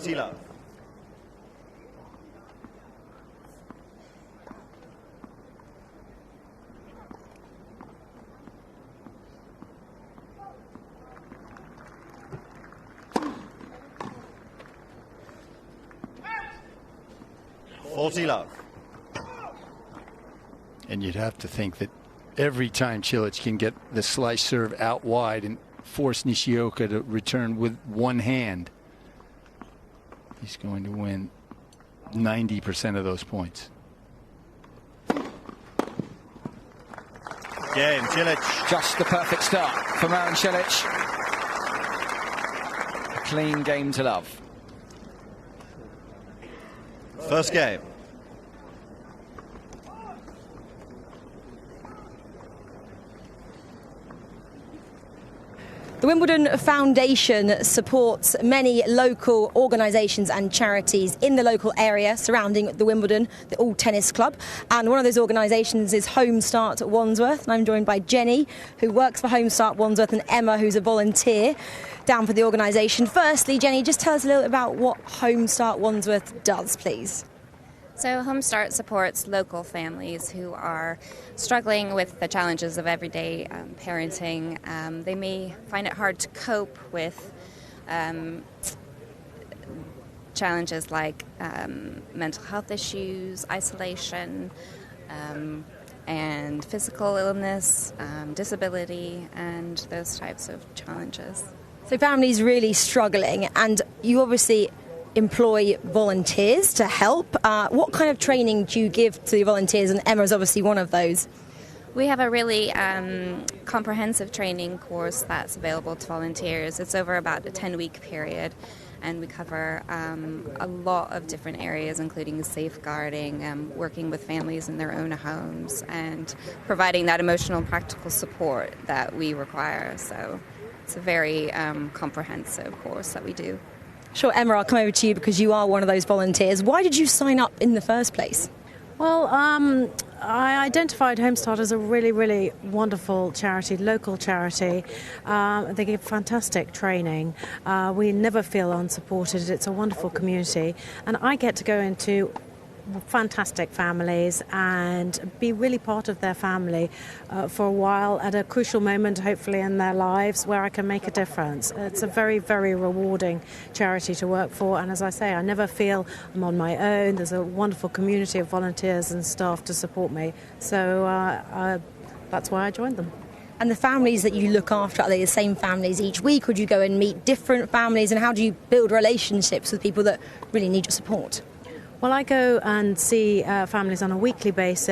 Love. Love. And you'd have to think that every time Cilic can get the slice serve out wide and force Nishioka to return with one hand, he's going to win 90% of those points. Game, Cilic. Just the perfect start for Marin Cilic. A clean game to love. First game. The Wimbledon Foundation supports many local organisations and charities in the local area surrounding the Wimbledon, the All Tennis Club. And one of those organisations is Home Start Wandsworth. And I'm joined by Jenny, who works for Home Start Wandsworth, and Emma, who's a volunteer down for the organisation. Firstly, Jenny, just tell us a little bit about what Home Start Wandsworth does, please. So Home Start supports local families who are struggling with the challenges of everyday parenting. They may find it hard to cope with challenges like mental health issues, isolation, and physical illness, disability, and those types of challenges. So families really struggling, and you obviously employ volunteers to help. What kind of training do you give to the volunteers? And Emma is obviously one of those. We have a really comprehensive training course that's available to volunteers. It's over about a 10-week period, and we cover a lot of different areas, including safeguarding, working with families in their own homes, and providing that emotional and practical support that we require. So it's a very comprehensive course that we do. Sure, Emma, I'll come over to you because you are one of those volunteers. Why did you sign up in the first place? Well, I identified Homestart as a really, really wonderful charity, local charity. They give fantastic training. We never feel unsupported. It's a wonderful community. And I get to go into fantastic families and be really part of their family for a while at a crucial moment, hopefully, in their lives where I can make a difference. It's a very, very rewarding charity to work for, and as I say, I never feel I'm on my own. There's a wonderful community of volunteers and staff to support me, so that's why I joined them. And the families that you look after, are they the same families each week, or do you go and meet different families, and how do you build relationships with people that really need your support? Well, I go and see families on a weekly basis,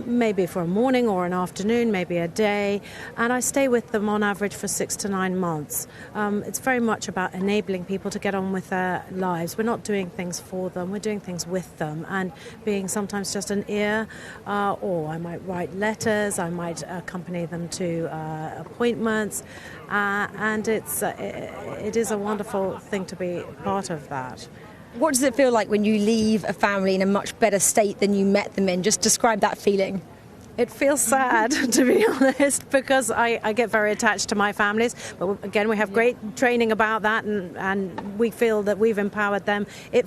maybe for a morning or an afternoon, maybe a day, and I stay with them on average for 6 to 9 months. It's very much about enabling people to get on with their lives. We're not doing things for them, we're doing things with them, and being sometimes just an ear, or I might write letters, I might accompany them to appointments, and it is a wonderful thing to be part of that. What does it feel like when you leave a family in a much better state than you met them in? Just describe that feeling. It feels sad, to be honest, because I get very attached to my families. But again, we have great training about that, and we feel that we've empowered them. I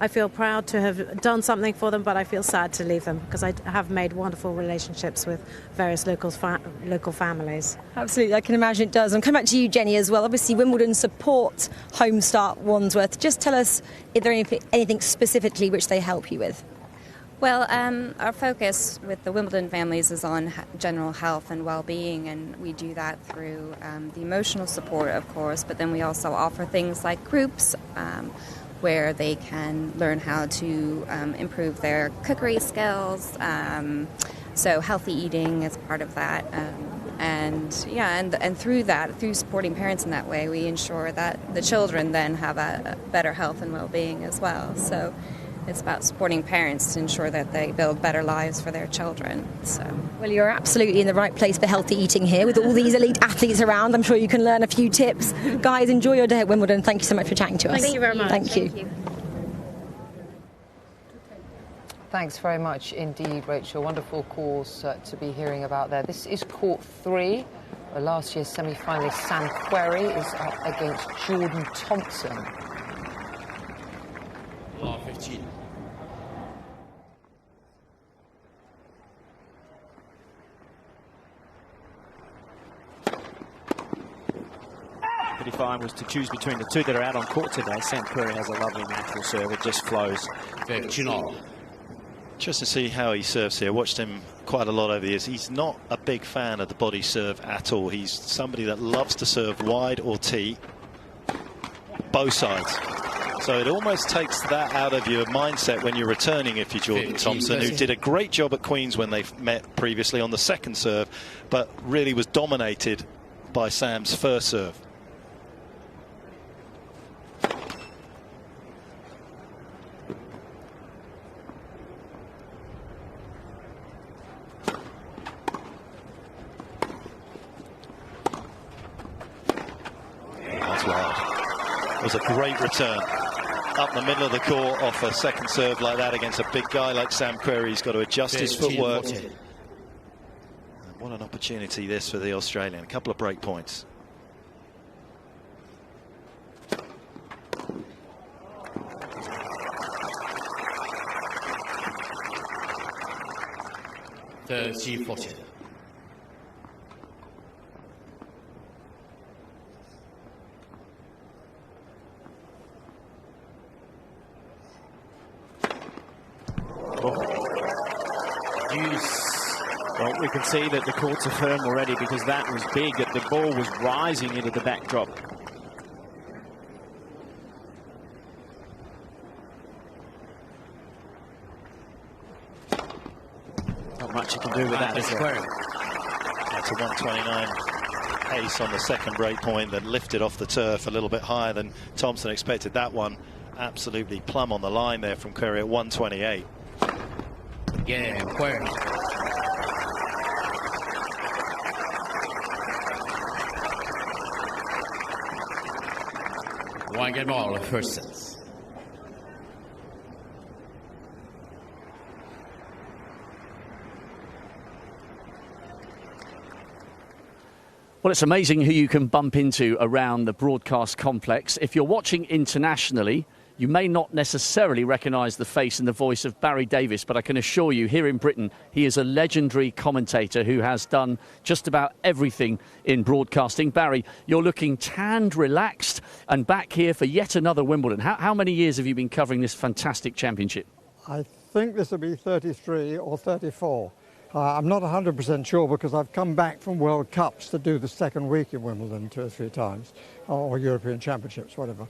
feel proud to have done something for them, but I feel sad to leave them because I have made wonderful relationships with various local families. Absolutely, I can imagine it does. And come back to you, Jenny, as well. Obviously, Wimbledon supports Homestart Wandsworth. Just tell us, is there anything specifically which they help you with? Well, our focus with the Wimbledon families is on general health and well-being, and we do that through the emotional support, of course, but then we also offer things like groups where they can learn how to improve their cookery skills, so healthy eating is part of that. And through that, through supporting parents in that way, we ensure that the children then have a better health and well-being as well. So it's about supporting parents to ensure that they build better lives for their children. So, well, you're absolutely in the right place for healthy eating here with all these elite athletes around. I'm sure you can learn a few tips. Guys, enjoy your day at Wimbledon. Thank you so much for chatting to us. Thank you very much. Thank you. Thanks very much indeed, Rachel. Wonderful course to be hearing about there. This is Court 3. Last year's semi-finalist Sam Querrey is up against Jordan Thompson. 15. If I was to choose between the two that are out on court today, Sam Querrey has a lovely natural serve. It just flows. Interesting to see how he serves here. Watched him quite a lot over the years. He's not a big fan of the body serve at all. He's somebody that loves to serve wide or tee, both sides. So it almost takes that out of your mindset when you're returning if you're Jordan Thompson, who did a great job at Queen's when they met previously on the second serve, but really was dominated by Sam's first serve. That's wide. It was a great return. Up the middle of the court off a second serve like that against a big guy like Sam Querrey. He's got to adjust his footwork. What an opportunity this for the Australian. A couple of break points. G14. Well, we can see that the courts are firm already because that was big, that the ball was rising into the backdrop. happy with that as well. That's a 129 pace on the second break point that lifted off the turf a little bit higher than Thompson expected. That one absolutely plumb on the line there from Curry at 128. Yeah, where? One game all, first sets. Well, it's amazing who you can bump into around the broadcast complex. If you're watching internationally, you may not necessarily recognise the face and the voice of Barry Davies, but I can assure you, here in Britain, he is a legendary commentator who has done just about everything in broadcasting. Barry, you're looking tanned, relaxed, and back here for yet another Wimbledon. How many years have you been covering this fantastic championship? I think this will be 33 or 34. I'm not 100% sure because I've come back from World Cups to do the second week in Wimbledon 2 or 3 times, or European Championships, whatever.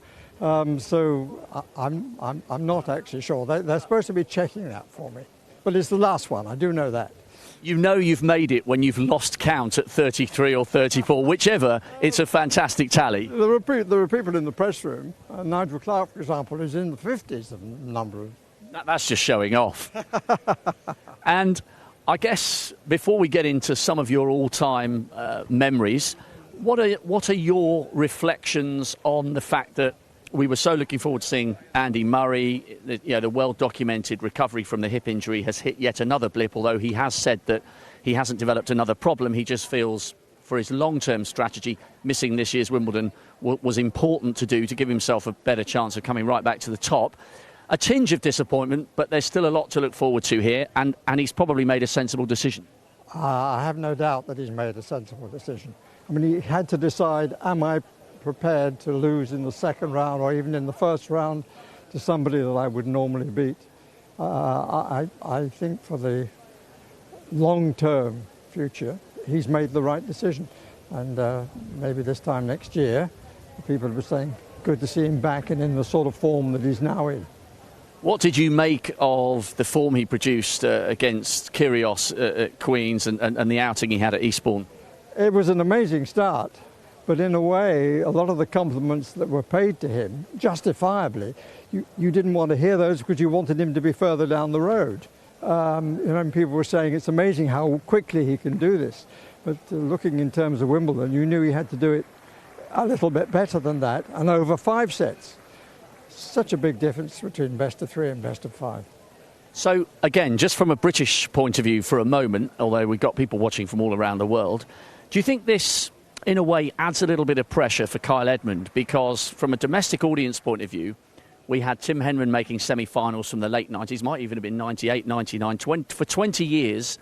So I'm not actually sure. They're supposed to be checking that for me. But it's the last one, I do know that. You know you've made it when you've lost count at 33 or 34, whichever, it's a fantastic tally. There are people in the press room. Nigel Clark, for example, is in the 50s, the number of... That's just showing off. And I guess before we get into some of your all-time memories, what are your reflections on the fact that we were so looking forward to seeing Andy Murray? The well-documented recovery from the hip injury has hit yet another blip, although he has said that he hasn't developed another problem. He just feels for his long-term strategy, missing this year's Wimbledon was important to do to give himself a better chance of coming right back to the top. A tinge of disappointment, but there's still a lot to look forward to here, and he's probably made a sensible decision. I have no doubt that he's made a sensible decision. I mean, he had to decide, am I prepared to lose in the second round or even in the first round to somebody that I would normally beat? I think for the long-term future, he's made the right decision. And maybe this time next year, people will be saying, good to see him back and in the sort of form that he's now in. What did you make of the form he produced against Kyrgios at Queen's and the outing he had at Eastbourne? It was an amazing start, but in a way, a lot of the compliments that were paid to him, justifiably, you didn't want to hear those because you wanted him to be further down the road. People were saying it's amazing how quickly he can do this. But looking in terms of Wimbledon, you knew he had to do it a little bit better than that and over 5 sets. Such a big difference between best of 3 and best of 5. So, again, just from a British point of view for a moment, although we've got people watching from all around the world, do you think this, in a way, adds a little bit of pressure for Kyle Edmund? Because from a domestic audience point of view, we had Tim Henman making semi-finals from the late 90s, might even have been 98, 99. For 20 years,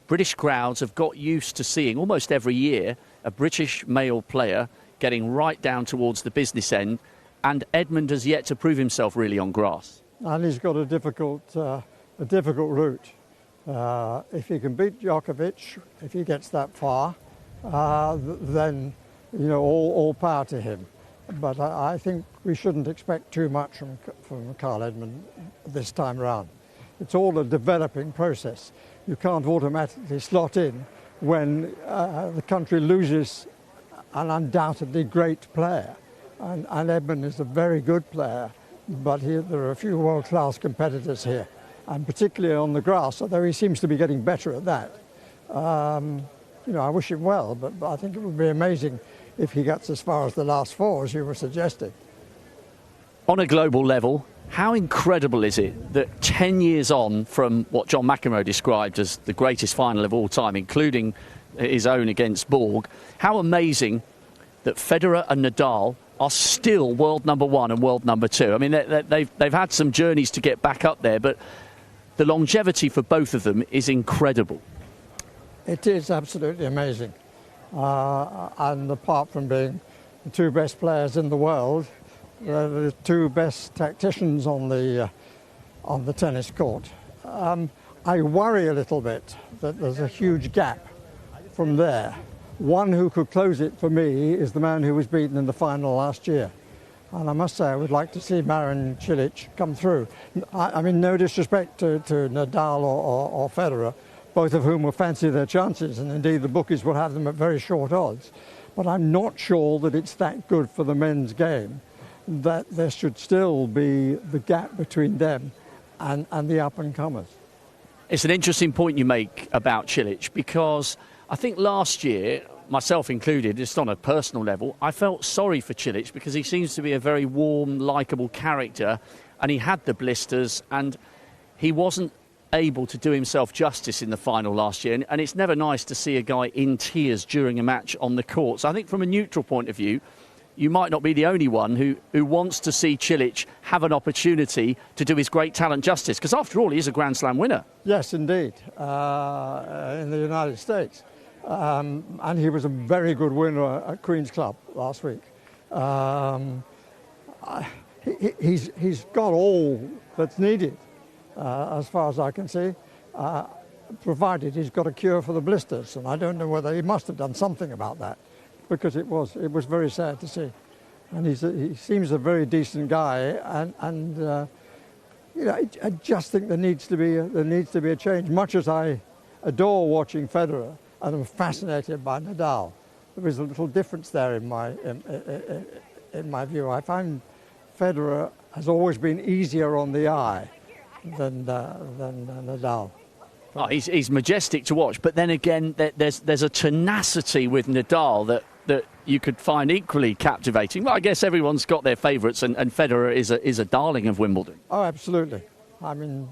British crowds have got used to seeing, almost every year, a British male player getting right down towards the business end, and Edmund has yet to prove himself really on grass. And he's got a difficult route. If he can beat Djokovic, if he gets that far, then all power to him. But I think we shouldn't expect too much from Kyle Edmund this time round. It's all a developing process. You can't automatically slot in when the country loses an undoubtedly great player. And Edmund is a very good player, but there are a few world-class competitors here, and particularly on the grass, although he seems to be getting better at that. I wish him well, but I think it would be amazing if he gets as far as the last 4, as you were suggesting. On a global level, how incredible is it that 10 years on from what John McEnroe described as the greatest final of all time, including his own against Borg, how amazing that Federer and Nadal are still world number 1 and world number 2. I mean, they've had some journeys to get back up there, but the longevity for both of them is incredible. It is absolutely amazing. And apart from being the 2 best players in the world, they're the 2 best tacticians on the tennis court. I worry a little bit that there's a huge gap from there. One who could close it for me is the man who was beaten in the final last year. And I must say I would like to see Marin Cilic come through. I mean, no disrespect to Nadal or Federer, both of whom will fancy their chances, and indeed the bookies will have them at very short odds. But I'm not sure that it's that good for the men's game, that there should still be the gap between them and the up-and-comers. It's an interesting point you make about Cilic, because I think last year, myself included, just on a personal level, I felt sorry for Cilic because he seems to be a very warm, likeable character, and he had the blisters, and he wasn't able to do himself justice in the final last year. And it's never nice to see a guy in tears during a match on the court. So I think from a neutral point of view, you might not be the only one who wants to see Cilic have an opportunity to do his great talent justice, because after all, he is a Grand Slam winner. Yes, indeed, in the United States. And he was a very good winner at Queen's Club last week. He's got all that's needed, as far as I can see, provided he's got a cure for the blisters. And I don't know whether he must have done something about that, because it was very sad to see. And he seems a very decent guy, and you know, I just think there needs to be a change. Much as I adore watching Federer and I'm fascinated by Nadal, there is a little difference there in my view. I find Federer has always been easier on the eye than Nadal. Oh, he's majestic to watch, but then again, there's a tenacity with Nadal that you could find equally captivating. Well, I guess everyone's got their favourites, and Federer is a darling of Wimbledon. Oh, absolutely. I mean,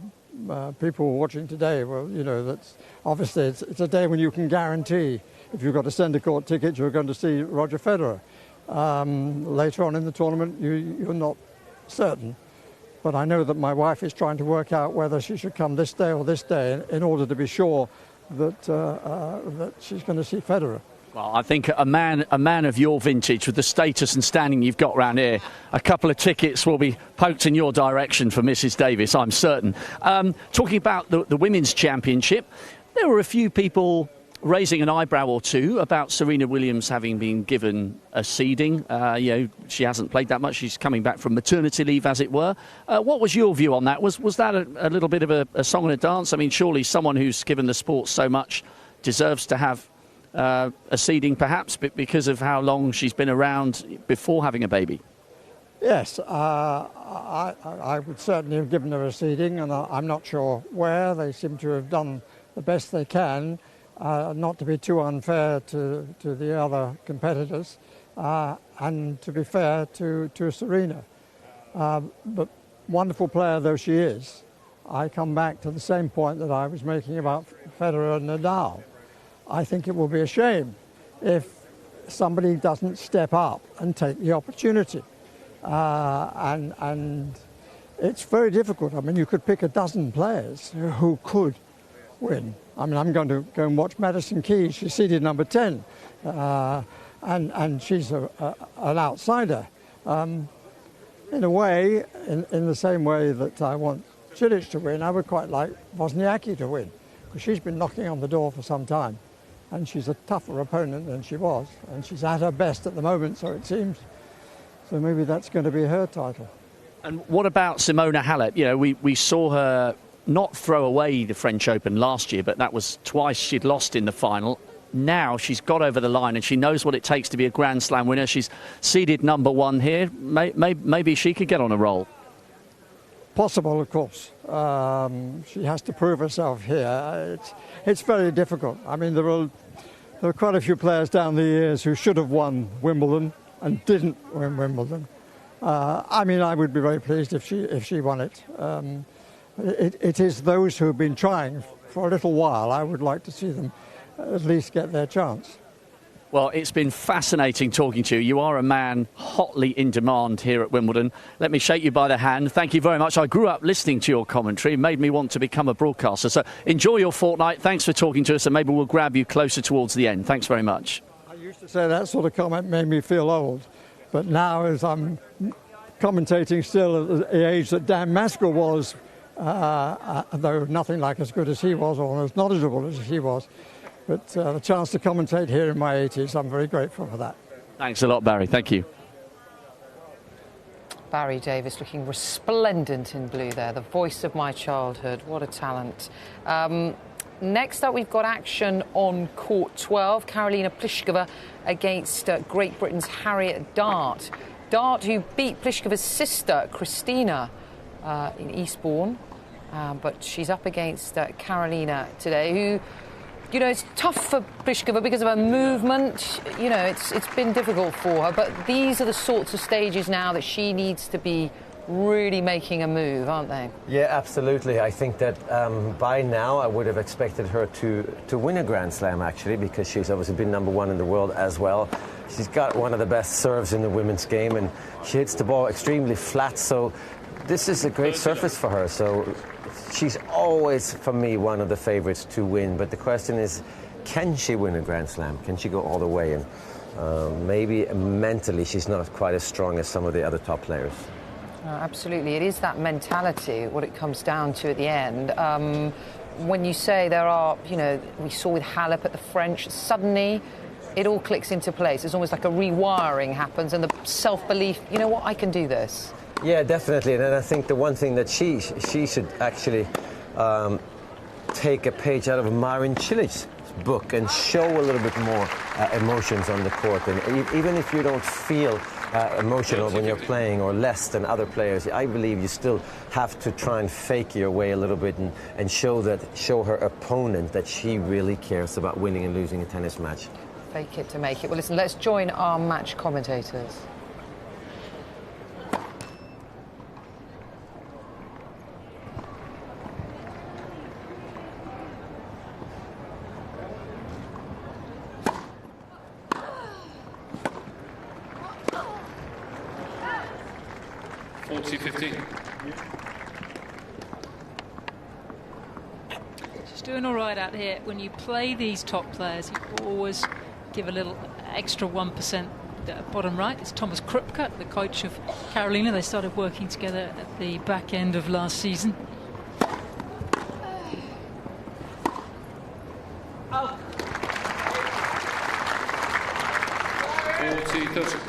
people watching today, well, you know, that's obviously it's a day when you can guarantee if you've got a centre court ticket, you're going to see Roger Federer. Later on in the tournament, you're not certain. But I know that my wife is trying to work out whether she should come this day or this day in order to be sure that she's going to see Federer. Well, I think a man of your vintage, with the status and standing you've got round here, a couple of tickets will be poked in your direction for Mrs. Davis, I'm certain. Talking about the Women's Championship, there were a few people raising an eyebrow or two about Serena Williams having been given a seeding. You know, she hasn't played that much. She's coming back from maternity leave, as it were. What was your view on that? Was that a little bit of a song and a dance? I mean, surely someone who's given the sport so much deserves to have a seeding, perhaps, because of how long she's been around before having a baby. Yes, I would certainly have given her a seeding, and I'm not sure where. They seem to have done the best they can. Not to be too unfair to the other competitors, and to be fair to Serena. But wonderful player though she is, I come back to the same point that I was making about Federer and Nadal. I think it will be a shame if somebody doesn't step up and take the opportunity. And it's very difficult. I mean, you could pick a dozen players who could win. I mean, I'm going to go and watch Madison Keys. She's seeded number 10, and she's an outsider. In a way, in the same way that I want Cilic to win, I would quite like Wozniacki to win, because she's been knocking on the door for some time, and she's a tougher opponent than she was, and she's at her best at the moment, so it seems. So maybe that's going to be her title. And what about Simona Halep? You know, we saw her not throw away the French Open last year, but that was twice she'd lost in the final. Now she's got over the line and she knows what it takes to be a Grand Slam winner. She's seeded number 1 here. Maybe she could get on a roll. Possible, of course. She has to prove herself here. It's very difficult. I mean, there are quite a few players down the years who should have won Wimbledon and didn't win Wimbledon. I mean, I would be very pleased if she won it. It is those who have been trying for a little while. I would like to see them at least get their chance. Well, it's been fascinating talking to you. You are a man hotly in demand here at Wimbledon. Let me shake you by the hand. Thank you very much. I grew up listening to your commentary. It made me want to become a broadcaster. So enjoy your fortnight. Thanks for talking to us, and maybe we'll grab you closer towards the end. Thanks very much. I used to say that sort of comment made me feel old, but now as I'm commentating still at the age that Dan Maskell was, though nothing like as good as he was, or as knowledgeable as he was. But the chance to commentate here in my 80s, I'm very grateful for that. Thanks a lot, Barry. Thank you. Barry Davis looking resplendent in blue there, the voice of my childhood. What a talent. Next up, we've got action on court 12. Karolina Pliskova against Great Britain's Harriet Dart. Dart, who beat Pliskova's sister, Christina, in Eastbourne. But she's up against Karolina today, who, you know, it's tough for Pliskova because of her movement. You know, it's been difficult for her. But these are the sorts of stages now that she needs to be really making a move, aren't they? Yeah, absolutely. I think that by now I would have expected her to win a Grand Slam, actually, because she's obviously been #1 in the world as well. She's got one of the best serves in the women's game, and she hits the ball extremely flat, so this is a great surface for her. So she's always, for me, one of the favorites to win. But the question is, can she win a Grand Slam? Can she go all the way? And maybe mentally she's not quite as strong as some of the other top players. Absolutely. It is that mentality, what it comes down to at the end. When you say there are, you know, we saw with Halep at the French, suddenly it all clicks into place. It's almost like a rewiring happens, and the self-belief, you know what, I can do this. Yeah, definitely. And I think the one thing that she should actually take a page out of Marin Cilic's book and show a little bit more emotions on the court. And even if you don't feel emotional when you're playing, or less than other players, I believe you still have to try and fake your way a little bit and show her opponent that she really cares about winning and losing a tennis match. Fake it to make it. Well, listen, let's join our match commentators. She's doing all right out here. When you play these top players, you always give a little extra 1% bottom right. It's Thomas Krupke, the coach of Karolina. They started working together at the back end of last season.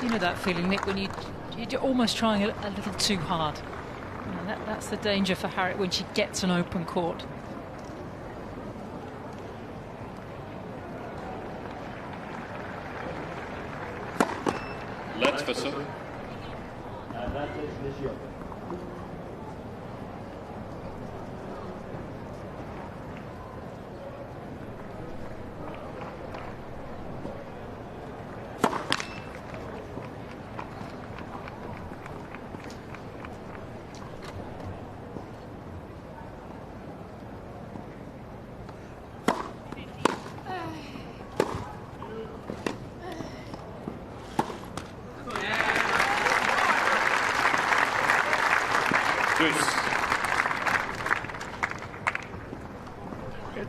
You know that feeling, Nick, when you're almost trying a little too hard. You know, that's the danger for Harriet when she gets an open court. Let's for some.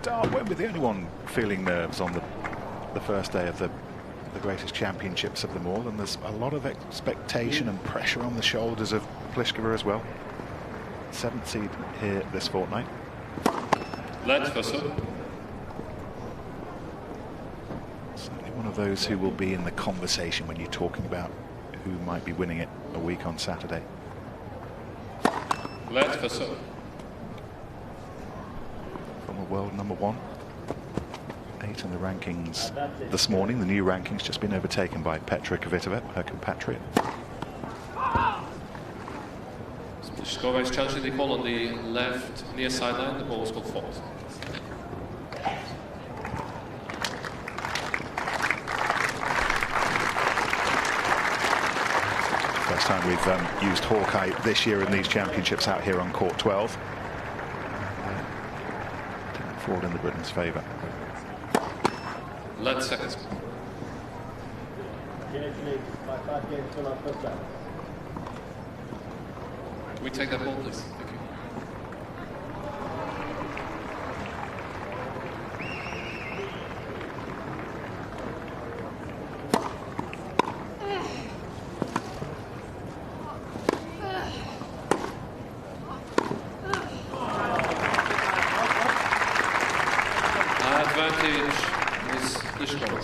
Dart won't be the only one feeling nerves on the first day of the greatest championships of them all, and there's a lot of expectation and pressure on the shoulders of Pliskova as well. 7th seed here this fortnight. Let's for some. Certainly one of those who will be in the conversation when you're talking about who might be winning it a week on Saturday. Let's for some. World #1, 8 in the rankings this morning. The new rankings just been overtaken by Petra Kvitova, her compatriot. Pliskova is challenging the ball on the left near sideline. The ball was called fault. First time we've used Hawkeye this year in these championships out here on court 12. Forward in the Britain's favour. Let's seconds. Can we take that ball, please? Thank you.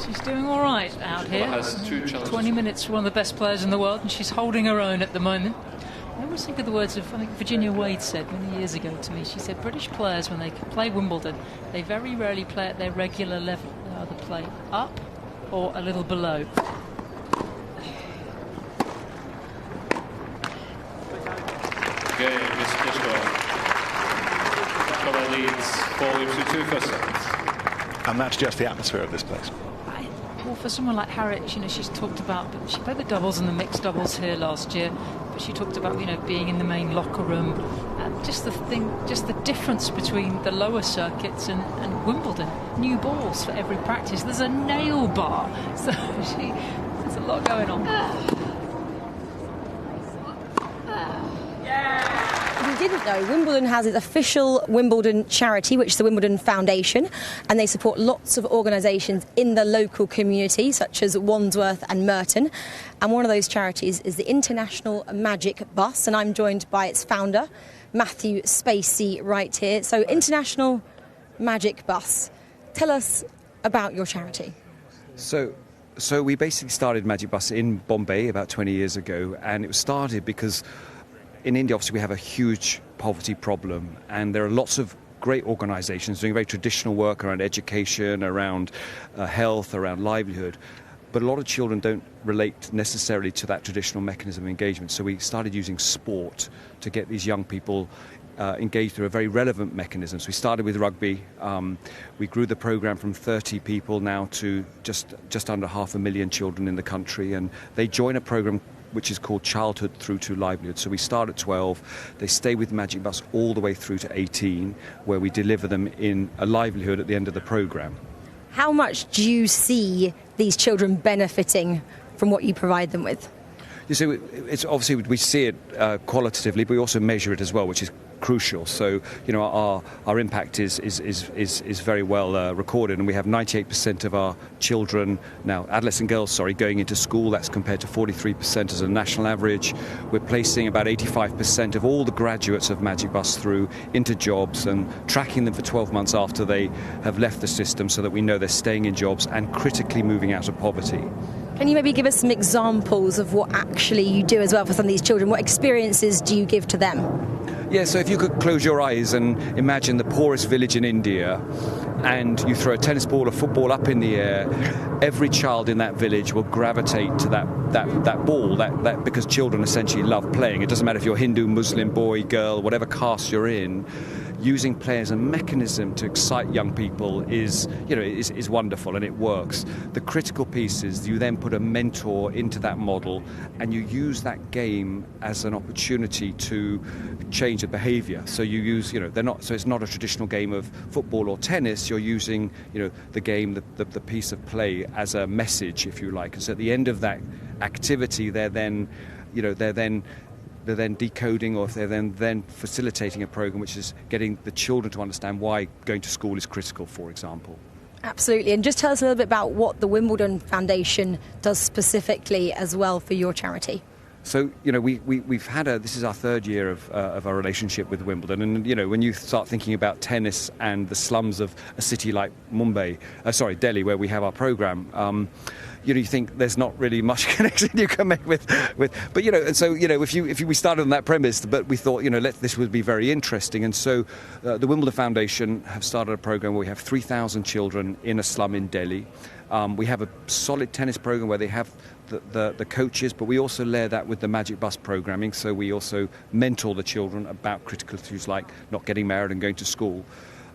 She's doing all right out here. 20 minutes for one of the best players in the world, and she's holding her own at the moment. always think of the words of, I think Virginia Wade said many years ago to me. She said British players, when they play Wimbledon, they very rarely play at their regular level. They either play up or a little below. Game is Pliskova. Pliskova leads 4-2 first sets. And that's just the atmosphere of this place. Well, for someone like Harriet, she's talked about, but she played the doubles and the mixed doubles here last year, but she talked about, being in the main locker room, and just the difference between the lower circuits and Wimbledon. New balls for every practice. There's a nail bar, so there's a lot going on. If you didn't know, Wimbledon has its official Wimbledon charity, which is the Wimbledon Foundation, and they support lots of organisations in the local community, such as Wandsworth and Merton. And one of those charities is the International Magic Bus, and I'm joined by its founder, Matthew Spacey, right here. So, International Magic Bus, tell us about your charity. So we basically started Magic Bus in Bombay about 20 years ago, and it was started because in India, obviously, we have a huge poverty problem, and there are lots of great organisations doing very traditional work around education, around health, around livelihood. But a lot of children don't relate necessarily to that traditional mechanism of engagement. So we started using sport to get these young people engaged through a very relevant mechanism. So we started with rugby. We grew the programme from 30 people now to just under 500,000 children in the country, and they join a programme which is called Childhood Through to Livelihood. So we start at 12, they stay with Magic Bus all the way through to 18, where we deliver them in a livelihood at the end of the programme. How much do you see these children benefiting from what you provide them with? You see, it's obviously we see it qualitatively, but we also measure it as well, which is crucial. So, our impact is very well recorded, and we have 98% of our children now, adolescent girls, going into school. That's compared to 43% as a national average. We're placing about 85% of all the graduates of Magic Bus through into jobs and tracking them for 12 months after they have left the system, so that we know they're staying in jobs and critically moving out of poverty. Can you maybe give us some examples of what actually you do as well for some of these children? What experiences do you give to them? Yeah, so if you could close your eyes and imagine the poorest village in India, and you throw a tennis ball or football up in the air, every child in that village will gravitate to that ball, that because children essentially love playing. It doesn't matter if you're Hindu, Muslim, boy, girl, whatever caste you're in. Using play as a mechanism to excite young people is wonderful, and it works. The critical piece is you then put a mentor into that model, and you use that game as an opportunity to change the behaviour. So you use, so it's not a traditional game of football or tennis. You're using, the game, the piece of play as a message, if you like. And so at the end of that activity, they're then decoding, or if they're then facilitating a programme which is getting the children to understand why going to school is critical, for example. Absolutely. And just tell us a little bit about what the Wimbledon Foundation does specifically as well for your charity. So, we've had this is our third year of our relationship with Wimbledon. And, when you start thinking about tennis and the slums of a city like Delhi, where we have our programme, you think there's not really much connection you can make with. But, and so, if we started on that premise, but we thought, this would be very interesting. And so the Wimbledon Foundation have started a programme where we have 3,000 children in a slum in Delhi. We have a solid tennis programme where they have the coaches, but we also layer that with the Magic Bus programming, so we also mentor the children about critical issues like not getting married and going to school.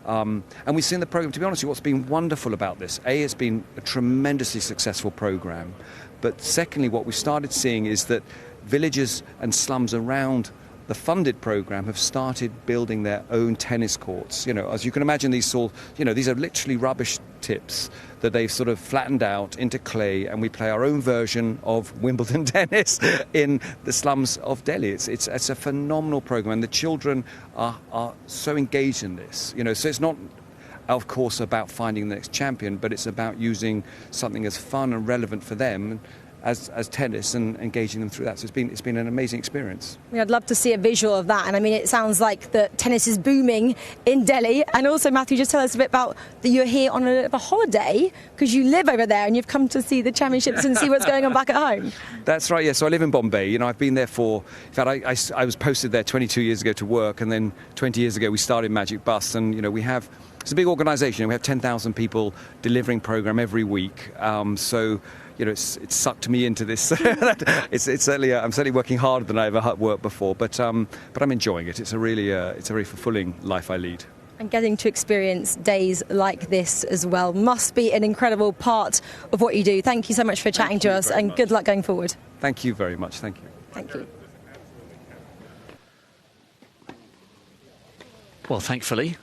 And we see in the programme, to be honest with you, what's been wonderful about this, it's been a tremendously successful programme, but secondly, what we started seeing is that villages and slums around the funded programme have started building their own tennis courts. As you can imagine, these are literally rubbish tips that they've sort of flattened out into clay, and we play our own version of Wimbledon tennis in the slums of Delhi. It's a phenomenal programme, and the children are so engaged in this. So it's not, of course, about finding the next champion, but it's about using something as fun and relevant for them as tennis and engaging them through that. So it's been an amazing experience. I'd love to see a visual of that. And I mean, it sounds like the tennis is booming in Delhi. And also, Matthew, just tell us a bit about that you're here on a holiday because you live over there and you've come to see the championships and see what's going on back at home. That's right, yeah. So I live in Bombay. You know, I've been there in fact, I was posted there 22 years ago to work, and then 20 years ago we started Magic Bus, and, you know, it's a big organisation. We have 10,000 people delivering programme every week. So, you know, it's sucked me into this. it's certainly I'm certainly working harder than I ever worked before, but I'm enjoying it. It's a very fulfilling life I lead. And getting to experience days like this as well must be an incredible part of what you do. Thank you so much for chatting to us, and good luck going forward. Thank you very much. Thank you. Thank you. Well, thankfully,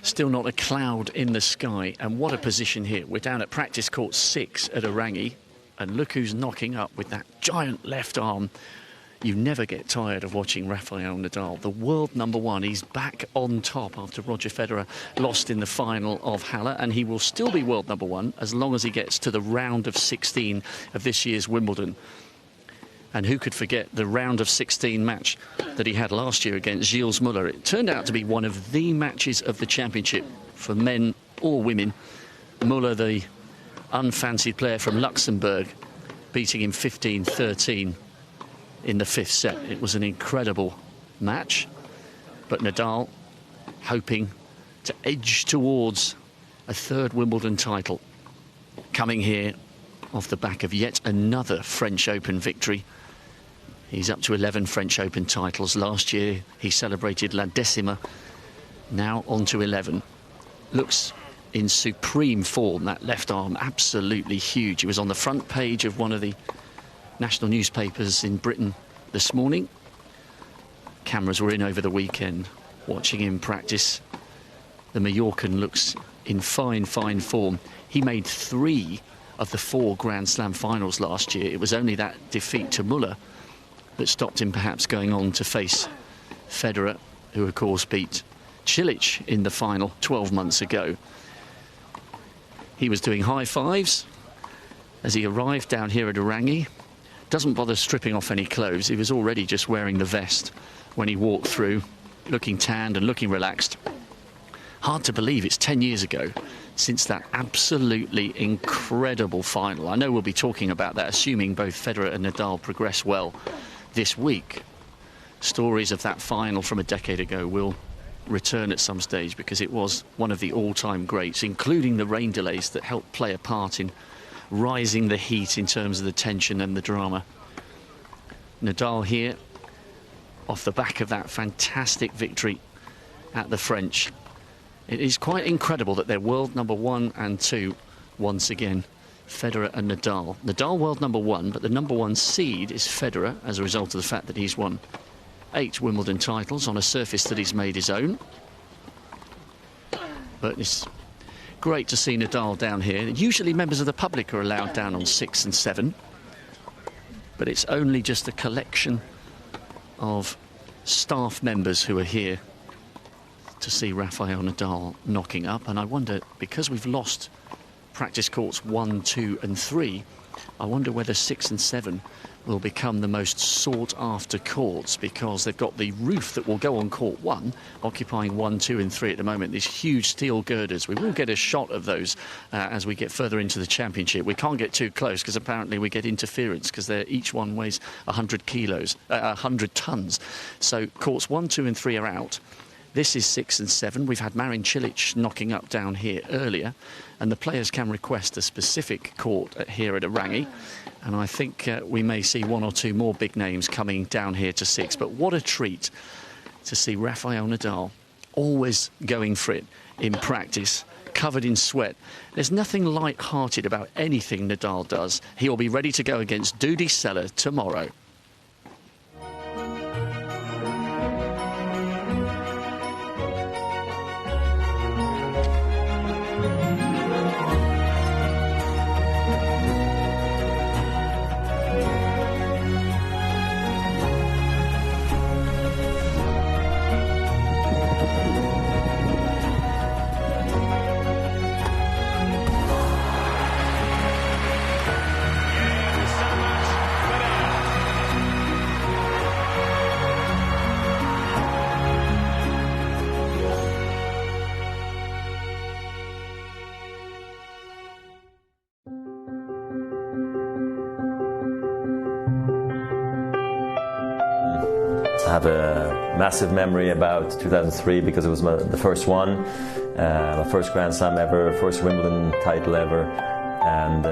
still not a cloud in the sky, and what a position here. We're down at practice court 6 at Orangi, and look who's knocking up with that giant left arm. You never get tired of watching Rafael Nadal, the world number 1. He's back on top after Roger Federer lost in the final of Halle, and he will still be world number 1 as long as he gets to the round of 16 of this year's Wimbledon. And who could forget the round of 16 match that he had last year against Gilles Muller? It turned out to be one of the matches of the championship for men or women. Muller, the unfancied player from Luxembourg, beating him 15-13 in the 5th set. It was an incredible match, but Nadal hoping to edge towards a 3rd Wimbledon title, coming here off the back of yet another French Open victory. He's up to 11 French Open titles. Last year he celebrated La Decima, now on to 11. Looks in supreme form, that left arm absolutely huge. He was on the front page of one of the national newspapers in Britain this morning. Cameras were in over the weekend watching him practice. The Mallorcan looks in fine form. He made 3 of the 4 Grand Slam finals last year. It was only that defeat to Muller that stopped him perhaps going on to face Federer, who of course beat Cilic in the final 12 months ago. He was doing high fives as he arrived down here at Orangi. Doesn't bother stripping off any clothes. He was already just wearing the vest when he walked through, looking tanned and looking relaxed. Hard to believe it's 10 years ago since that absolutely incredible final. I know we'll be talking about that, assuming both Federer and Nadal progress well this week. Stories of that final from a decade ago will return at some stage, because it was one of the all-time greats, including the rain delays that helped play a part in rising the heat in terms of the tension and the drama. Nadal here off the back of that fantastic victory at the French. It is quite incredible that they're world number 1 and 2 once again, Federer and Nadal. Nadal world number 1, but the number 1 seed is Federer as a result of the fact that he's won 8 Wimbledon titles on a surface that he's made his own. But it's great to see Nadal down here. Usually members of the public are allowed down on 6 and 7, but it's only just a collection of staff members who are here to see Rafael Nadal knocking up. And I wonder, because we've lost practice courts 1, 2 and 3, I wonder whether 6 and 7 will become the most sought after courts, because they've got the roof that will go on court 1 occupying 1, 2 and 3 at the moment, these huge steel girders. We will get a shot of those as we get further into the championship. We can't get too close because apparently we get interference, because each one weighs 100 tons. So courts 1, 2 and 3 are out. This is 6 and 7. We've had Marin Cilic knocking up down here earlier, and the players can request a specific court here at Orangi. And I think we may see 1 or 2 more big names coming down here to 6. But what a treat to see Rafael Nadal always going for it in practice, covered in sweat. There's nothing light-hearted about anything Nadal does. He'll be ready to go against Dudi Sela tomorrow. have a massive memory about 2003 because it was the first one, my first Grand Slam ever, first Wimbledon title ever, and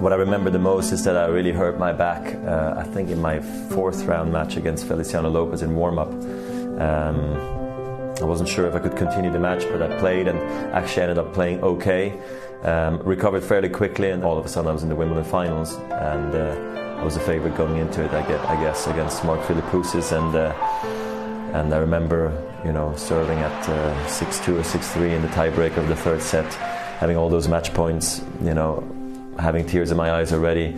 what I remember the most is that I really hurt my back, I think in my 4th round match against Feliciano Lopez in warm-up. I wasn't sure if I could continue the match, but I played and actually ended up playing okay. Recovered fairly quickly, and all of a sudden I was in the Wimbledon finals, and I was a favourite going into it, I guess, against Mark Philippoussis, and I remember, serving at 6-2 or 6-3 in the tiebreaker of the 3rd set, having all those match points, having tears in my eyes already,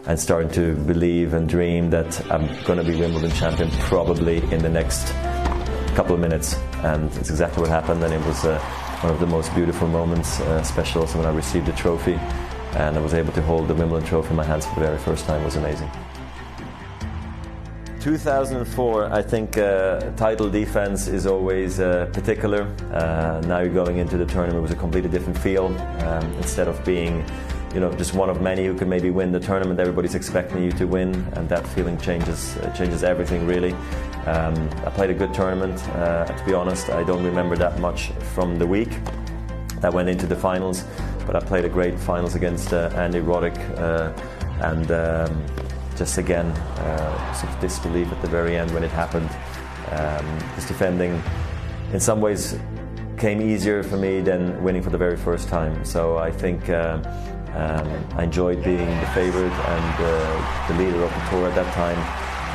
and starting to believe and dream that I'm going to be Wimbledon champion probably in the next couple of minutes, and it's exactly what happened, and it was one of the most beautiful moments, especially also when I received the trophy, and I was able to hold the Wimbledon trophy in my hands for the very first time. It was amazing. 2004, I think title defense is always particular. Now you're going into the tournament with a completely different feel. Instead of being just one of many who can maybe win the tournament, everybody's expecting you to win, and that feeling changes everything really. I played a good tournament, to be honest. I don't remember that much from the week that went into the finals, but I played a great finals against Andy Roddick, and just again, sort of disbelief at the very end when it happened. His defending in some ways came easier for me than winning for the very first time, so I think I enjoyed being the favourite and the leader of the tour at that time,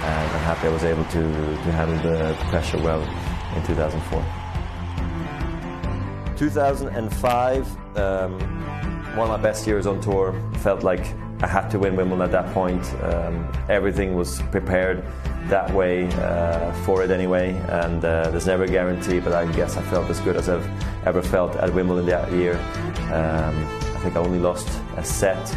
and I'm happy I was able to handle the pressure well in 2004. 2005, one of my best years on tour. Felt like I had to win Wimbledon at that point. Everything was prepared that way for it anyway, and there's never a guarantee, but I guess I felt as good as I've ever felt at Wimbledon that year. I think I only lost a set,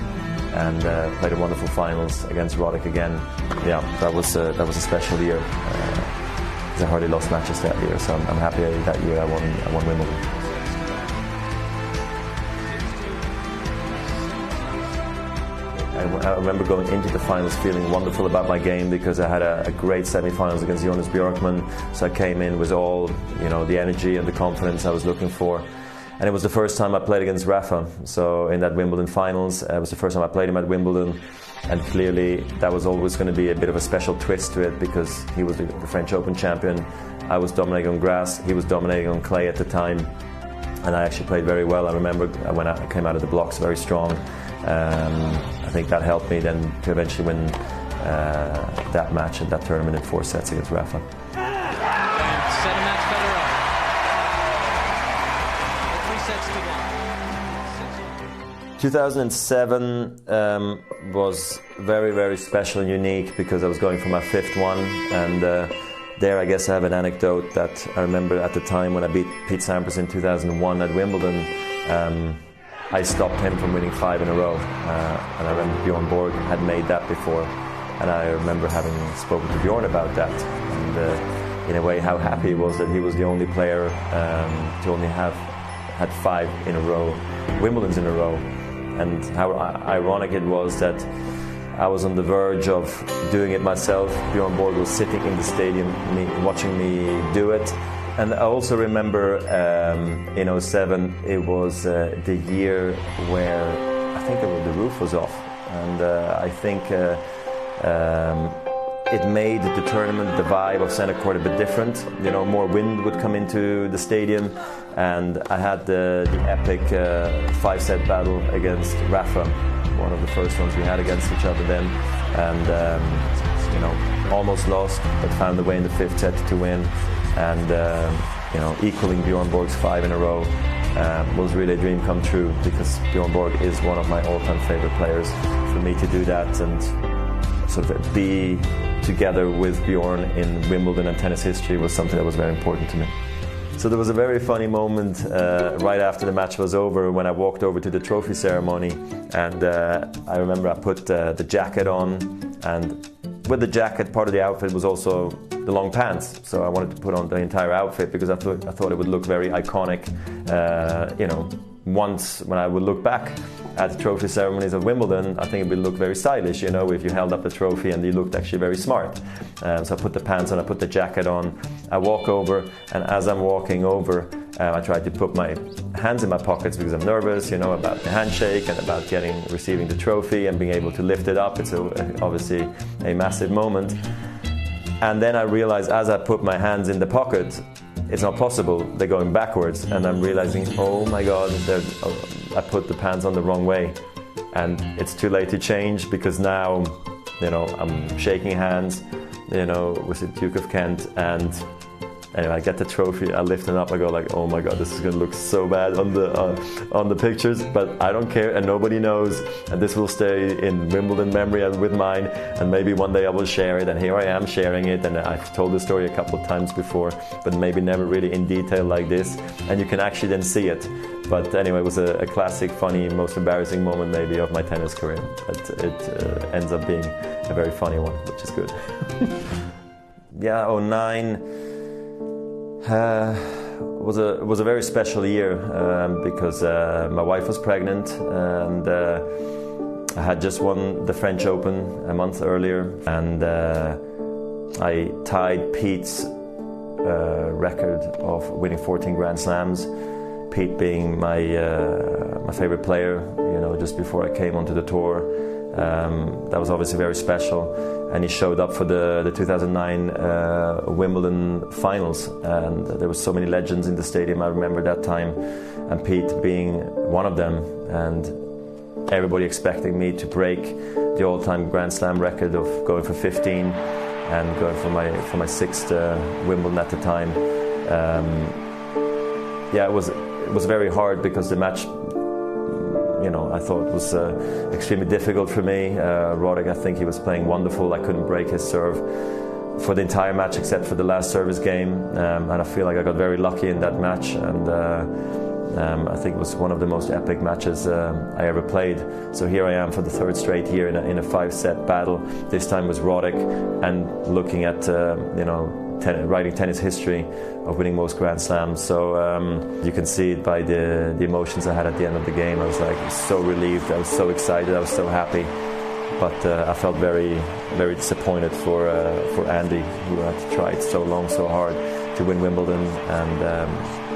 and played a wonderful finals against Roddick again. Yeah, that was a special year. I hardly lost matches that year, so I'm happy that year I won Wimbledon. I remember going into the finals feeling wonderful about my game because I had a great semi-finals against Jonas Björkman, so I came in with all the energy and the confidence I was looking for. And it was the first time I played against Rafa, so in that Wimbledon finals, it was the first time I played him at Wimbledon, and clearly that was always going to be a bit of a special twist to it because he was the French Open champion, I was dominating on grass, he was dominating on clay at the time, and I actually played very well. I remember when I came out of the blocks very strong. I think that helped me then to eventually win that match and that tournament in 4 sets against Rafa. Set a match Federer. 3 sets to 1. 2007 was very, very special and unique because I was going for my 5th one, and there I guess I have an anecdote that I remember at the time when I beat Pete Sampras in 2001 at Wimbledon. I stopped him from winning 5 in a row, and I remember Bjorn Borg had made that before, and I remember having spoken to Bjorn about that, and in a way how happy he was that he was the only player to only have had 5 in a row, Wimbledons in a row, and how ironic it was that I was on the verge of doing it myself. Bjorn Borg was sitting in the stadium watching me do it. And I also remember in 2007, it was the year where I think the roof was off, and I think it made the tournament, the vibe of Center Court a bit different. More wind would come into the stadium, and I had the epic 5-set battle against Rafa, one of the first ones we had against each other then, and almost lost, but found the way in the 5th set to win. And equaling Bjorn Borg's 5 in a row was really a dream come true because Bjorn Borg is one of my all-time favorite players. For me to do that and sort of be together with Bjorn in Wimbledon and tennis history was something that was very important to me. So there was a very funny moment right after the match was over when I walked over to the trophy ceremony, and I remember I put the jacket on, and with the jacket, part of the outfit was also the long pants. So I wanted to put on the entire outfit because I thought it would look very iconic, once when I would look back at the trophy ceremonies of Wimbledon, I think it would look very stylish, you know, if you held up the trophy and you looked actually very smart. So I put the pants on, I put the jacket on, I walk over, and as I'm walking over, I try to put my hands in my pockets because I'm nervous, you know, about the handshake and about receiving the trophy and being able to lift it up. It's obviously a massive moment. And then I realize as I put my hands in the pocket, it's not possible, they're going backwards, and I'm realizing, oh my God, I put the pants on the wrong way. And it's too late to change because now, you know, I'm shaking hands, you know, with the Duke of Kent, and anyway, I get the trophy, I lift it up, I go like, oh my God, this is gonna look so bad on the pictures, but I don't care, and nobody knows, and this will stay in Wimbledon memory and with mine, and maybe one day I will share it, and here I am sharing it, and I've told the story a couple of times before, but maybe never really in detail like this, and you can actually then see it. But anyway, it was a classic, funny, most embarrassing moment maybe of my tennis career, but it ends up being a very funny one, which is good. Yeah, 2009 was a very special year because my wife was pregnant, and I had just won the French Open a month earlier, and I tied Pete's record of winning 14 Grand Slams. Pete being my favorite player, you know, just before I came onto the tour. That was obviously very special, and he showed up for the 2009 Wimbledon finals, and there were so many legends in the stadium. I remember that time, and Pete being one of them, and everybody expecting me to break the all-time Grand Slam record of going for 15 and going for my sixth Wimbledon at the time. Yeah, it was very hard because the match, you know, I thought it was extremely difficult for me. Roddick, I think he was playing wonderful. I couldn't break his serve for the entire match except for the last service game, and I feel like I got very lucky in that match, and I think it was one of the most epic matches I ever played. So here I am for the third straight year in a 5-set battle, this time with Roddick, and looking at, you know, writing tennis history of winning most Grand Slams. So you can see it by the emotions I had at the end of the game. I was like so relieved, I was so excited, I was so happy. But I felt very, very disappointed for Andy, who had tried so long, so hard to win Wimbledon, and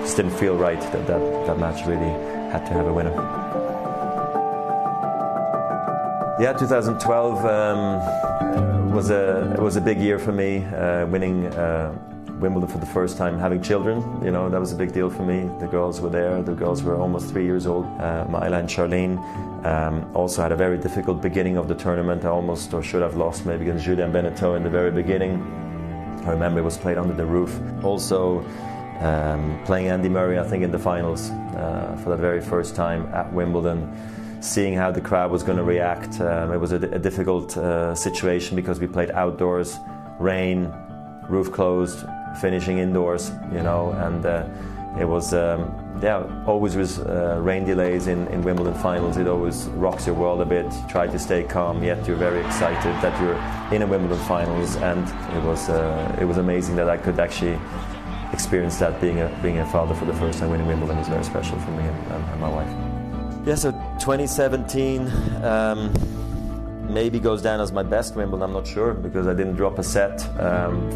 just didn't feel right that match really had to have a winner. Yeah, 2012 was a big year for me, winning Wimbledon for the first time, having children. You know, that was a big deal for me. The girls were there. The girls were almost 3 years old. Myla and Charlene also had a very difficult beginning of the tournament. I almost, or should have lost maybe against Julien Benneteau in the very beginning. I remember it was played under the roof. Also playing Andy Murray, I think, in the finals for the very first time at Wimbledon. Seeing how the crowd was going to react. It was a difficult situation because we played outdoors, rain, roof closed, finishing indoors, you know, and it was, always with rain delays in Wimbledon finals, it always rocks your world a bit. Try to stay calm, yet you're very excited that you're in a Wimbledon finals, and it was amazing that I could actually experience that. Being a father for the first time winning Wimbledon was very special for me and my wife. Yeah, so 2017 maybe goes down as my best Wimbledon, I'm not sure, because I didn't drop a set.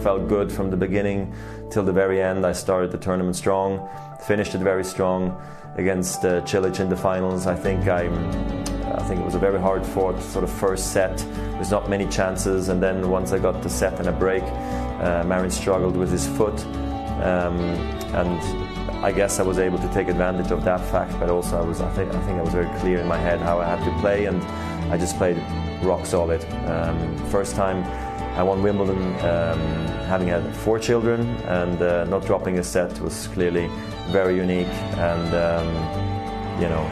Felt good from the beginning till the very end. I started the tournament strong, finished it very strong against Cilic in the finals. I think it was a very hard fought sort of first set. There's not many chances, and then once I got the set and a break, Marin struggled with his foot, and I guess I was able to take advantage of that fact, but also I think I was very clear in my head how I had to play, and I just played rock solid. First time I won Wimbledon having had 4 children, and not dropping a set was clearly very unique, and you know,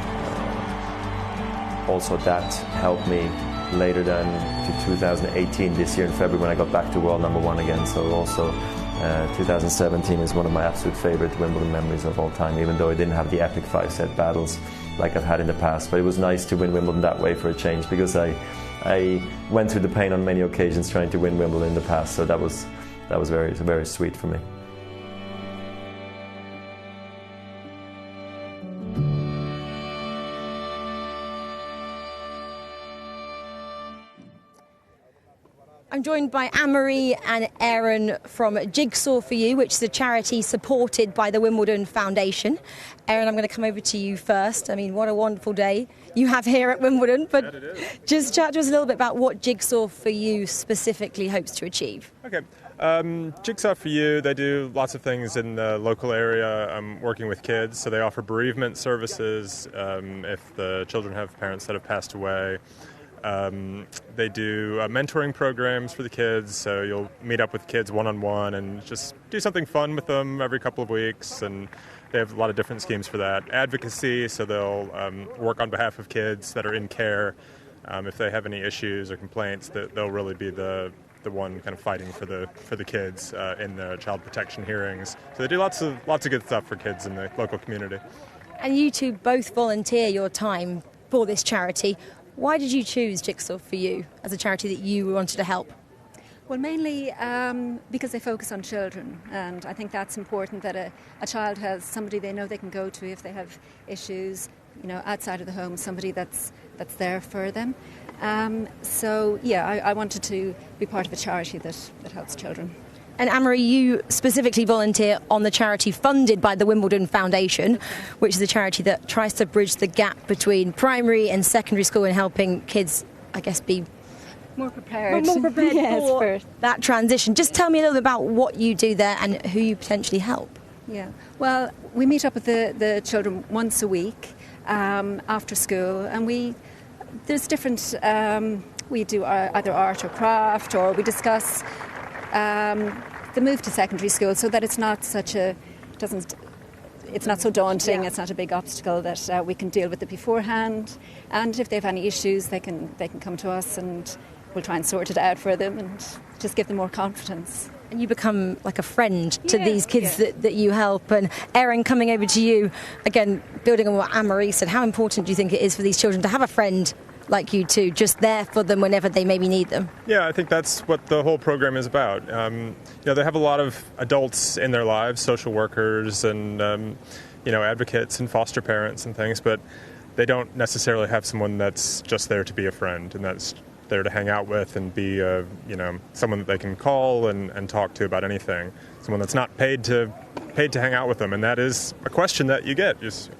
also that helped me later than to 2018, this year in February, when I got back to world #1 again. So also 2017 is one of my absolute favorite Wimbledon memories of all time, even though I didn't have the epic 5-set battles like I've had in the past. But it was nice to win Wimbledon that way for a change, because I went through the pain on many occasions trying to win Wimbledon in the past. So that was very, very sweet for me. I'm joined by Anne-Marie and Aaron from Jigsaw for You, which is a charity supported by the Wimbledon Foundation. Aaron, I'm going to come over to you first. I mean, what a wonderful day you have here at Wimbledon. But just chat to us a little bit about what Jigsaw for You specifically hopes to achieve. Okay. Jigsaw for You, they do lots of things in the local area working with kids. So they offer bereavement services if the children have parents that have passed away. They do mentoring programs for the kids, so you'll meet up with kids one-on-one and just do something fun with them every couple of weeks, and they have a lot of different schemes for that. Advocacy, so they'll work on behalf of kids that are in care. If they have any issues or complaints, they'll really be the one kind of fighting for the kids in the child protection hearings. So they do lots of good stuff for kids in the local community. And you two both volunteer your time for this charity. Why did you choose Jigsaw for You as a charity that you wanted to help? Well, mainly because they focus on children, and I think that's important, that a child has somebody they know they can go to if they have issues, outside of the home, somebody that's there for them. I wanted to be part of a charity that helps children. And Anne-Marie, you specifically volunteer on the charity funded by the Wimbledon Foundation, which is a charity that tries to bridge the gap between primary and secondary school and helping kids, I guess, be more prepared yes, for that transition. Just tell me a little bit about what you do there and who you potentially help. Yeah, well, we meet up with the children once a week after school, and there's different, we do either art or craft, or we discuss the move to secondary school, so that it's not it's not so daunting. It's not a big obstacle, that we can deal with it beforehand. And if they have any issues, they can come to us, and we'll try and sort it out for them and just give them more confidence. And you become like a friend to these kids that you help. And Aaron, coming over to you, again, building on what Anne-Marie said, how important do you think it is for these children to have a friend like you two, just there for them whenever they maybe need them? Yeah, I think that's what the whole program is about. They have a lot of adults in their lives, social workers and, advocates and foster parents and things, but they don't necessarily have someone that's just there to be a friend and that's there to hang out with and be, someone that they can call and talk to about anything. Someone that's not paid to hang out with them, and that is a question that you get. Just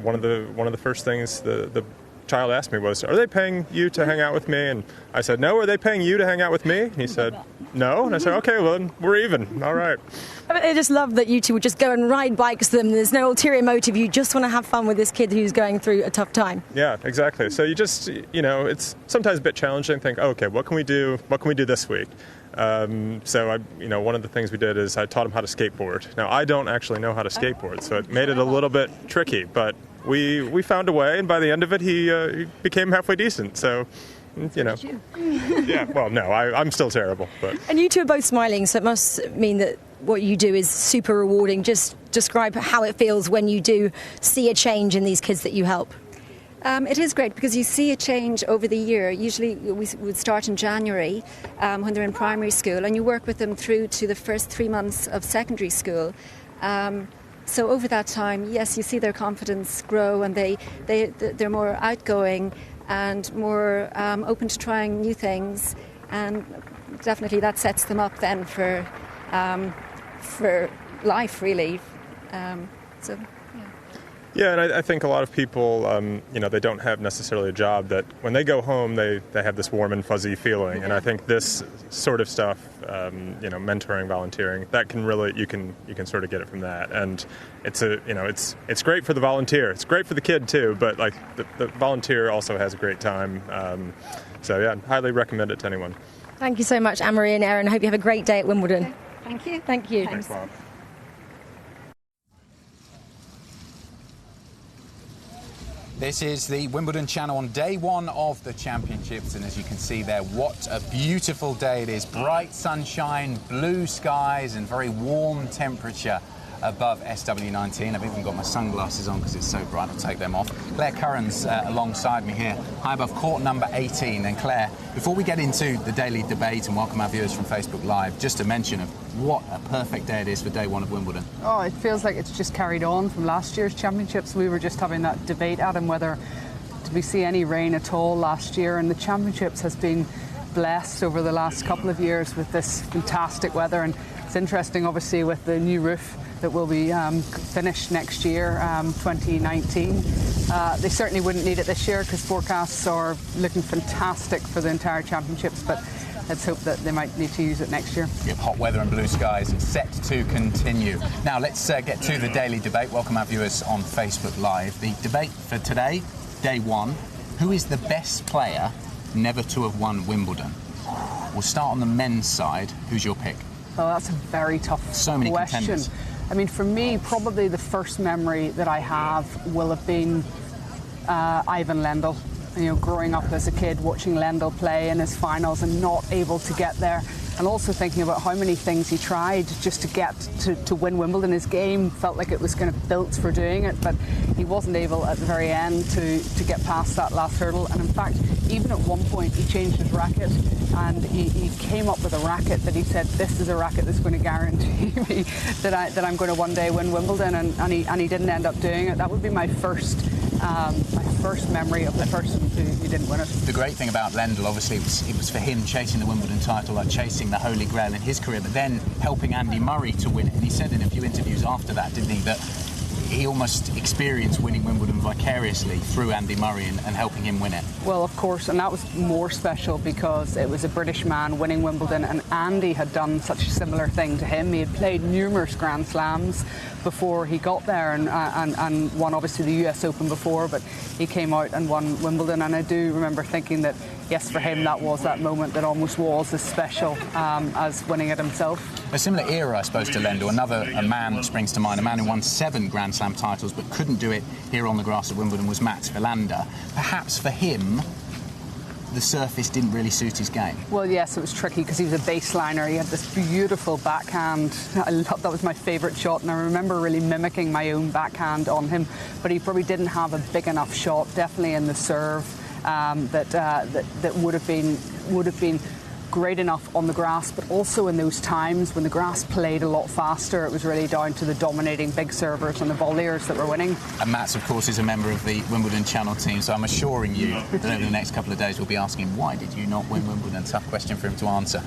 one of the first things the child asked me was, "Are they paying you to hang out with me?" And I said, "No, are they paying you to hang out with me?" And he said, "No." And I said, "Okay, well, then we're even. All right." I just love that you two would just go and ride bikes with them. There's no ulterior motive. You just want to have fun with this kid who's going through a tough time. Yeah, exactly. So you just, it's sometimes a bit challenging to think, okay, what can we do? What can we do this week? One of the things we did is I taught him how to skateboard. Now, I don't actually know how to skateboard, so it made it a little bit tricky, but we found a way, and by the end of it, he became halfway decent. So, yeah. Well, no, I'm still terrible. But and you two are both smiling, so it must mean that what you do is super rewarding. Just describe how it feels when you do see a change in these kids that you help. It is great because you see a change over the year. Usually we would start in January when they're in primary school, and you work with them through to the first 3 months of secondary school. So over that time, yes, you see their confidence grow, and they're more outgoing and more open to trying new things, and definitely that sets them up then for life, really. Yeah, and I think a lot of people, they don't have necessarily a job that when they go home, they have this warm and fuzzy feeling. And I think this sort of stuff, mentoring, volunteering, that can really, you can sort of get it from that. And it's great for the volunteer. It's great for the kid too, but like the volunteer also has a great time. Highly recommend it to anyone. Thank you so much, Anne-Marie and Aaron. I hope you have a great day at Wimbledon. Okay. Thank you. Thank you. Thanks, Bob. This is the Wimbledon Channel on day one of the championships, and as you can see there, what a beautiful day it is. Bright sunshine, blue skies and very warm temperature above SW19. I've even got my sunglasses on because it's so bright. I'll take them off. Claire Curran's alongside me here, high above court number 18. And Claire, before we get into the daily debate and welcome our viewers from Facebook Live, just a mention of what a perfect day it is for day one of Wimbledon. Oh, it feels like it's just carried on from last year's championships. We were just having that debate, Adam, whether did we see any rain at all last year, and the championships has been blessed over the last couple of years with this fantastic weather, and it's interesting, obviously, with the new roof that will be finished next year, 2019. They certainly wouldn't need it this year because forecasts are looking fantastic for the entire championships, but let's hope that they might need to use it next year. Yep, hot weather and blue skies set to continue. Now let's get to the daily debate. Welcome our viewers on Facebook Live. The debate for today, day one: who is the best player never to have won Wimbledon? We'll start on the men's side. Who's your pick? Oh, that's a very tough So many question. contenders. I mean, for me, probably the first memory that I have will have been Ivan Lendl. You know, growing up as a kid, watching Lendl play in his finals and not able to get there, and also thinking about how many things he tried just to get to win Wimbledon. His game felt like it was kind of built for doing it, but he wasn't able at the very end to get past that last hurdle. And in fact, even at one point, he changed his racket, and he came up with a racket that he said, this is a racket that's going to guarantee me that I'm going to one day win Wimbledon, and he didn't end up doing it. That would be my first memory of the person who didn't win it. The great thing about Lendl, obviously, it was for him chasing the Wimbledon title, like chasing the Holy Grail in his career, but then helping Andy Murray to win it. And he said in a few interviews after that, didn't he, that he almost experienced winning Wimbledon vicariously through Andy Murray and helping him win it. Well, of course, and that was more special because it was a British man winning Wimbledon, and Andy had done such a similar thing to him. He had played numerous Grand Slams before he got there, and won obviously the US Open before, but he came out and won Wimbledon. And I do remember thinking that, yes, for him that was that moment that almost was as special as winning it himself. A similar era, I suppose, to Lendl. A man that springs to mind, a man who won 7 Grand Slam titles but couldn't do it here on the grass at Wimbledon, was Mats Wilander. Perhaps for him, the surface didn't really suit his game. Well, yes, it was tricky because he was a baseliner. He had this beautiful backhand. That was my favourite shot, and I remember really mimicking my own backhand on him. But he probably didn't have a big enough shot, definitely in the serve, that would have been great enough on the grass, but also in those times when the grass played a lot faster, it was really down to the dominating big servers and the volleyers that were winning. And Mats, of course, is a member of the Wimbledon Channel team, so I'm assuring you that over the next couple of days we'll be asking, why did you not win Wimbledon? Tough question for him to answer.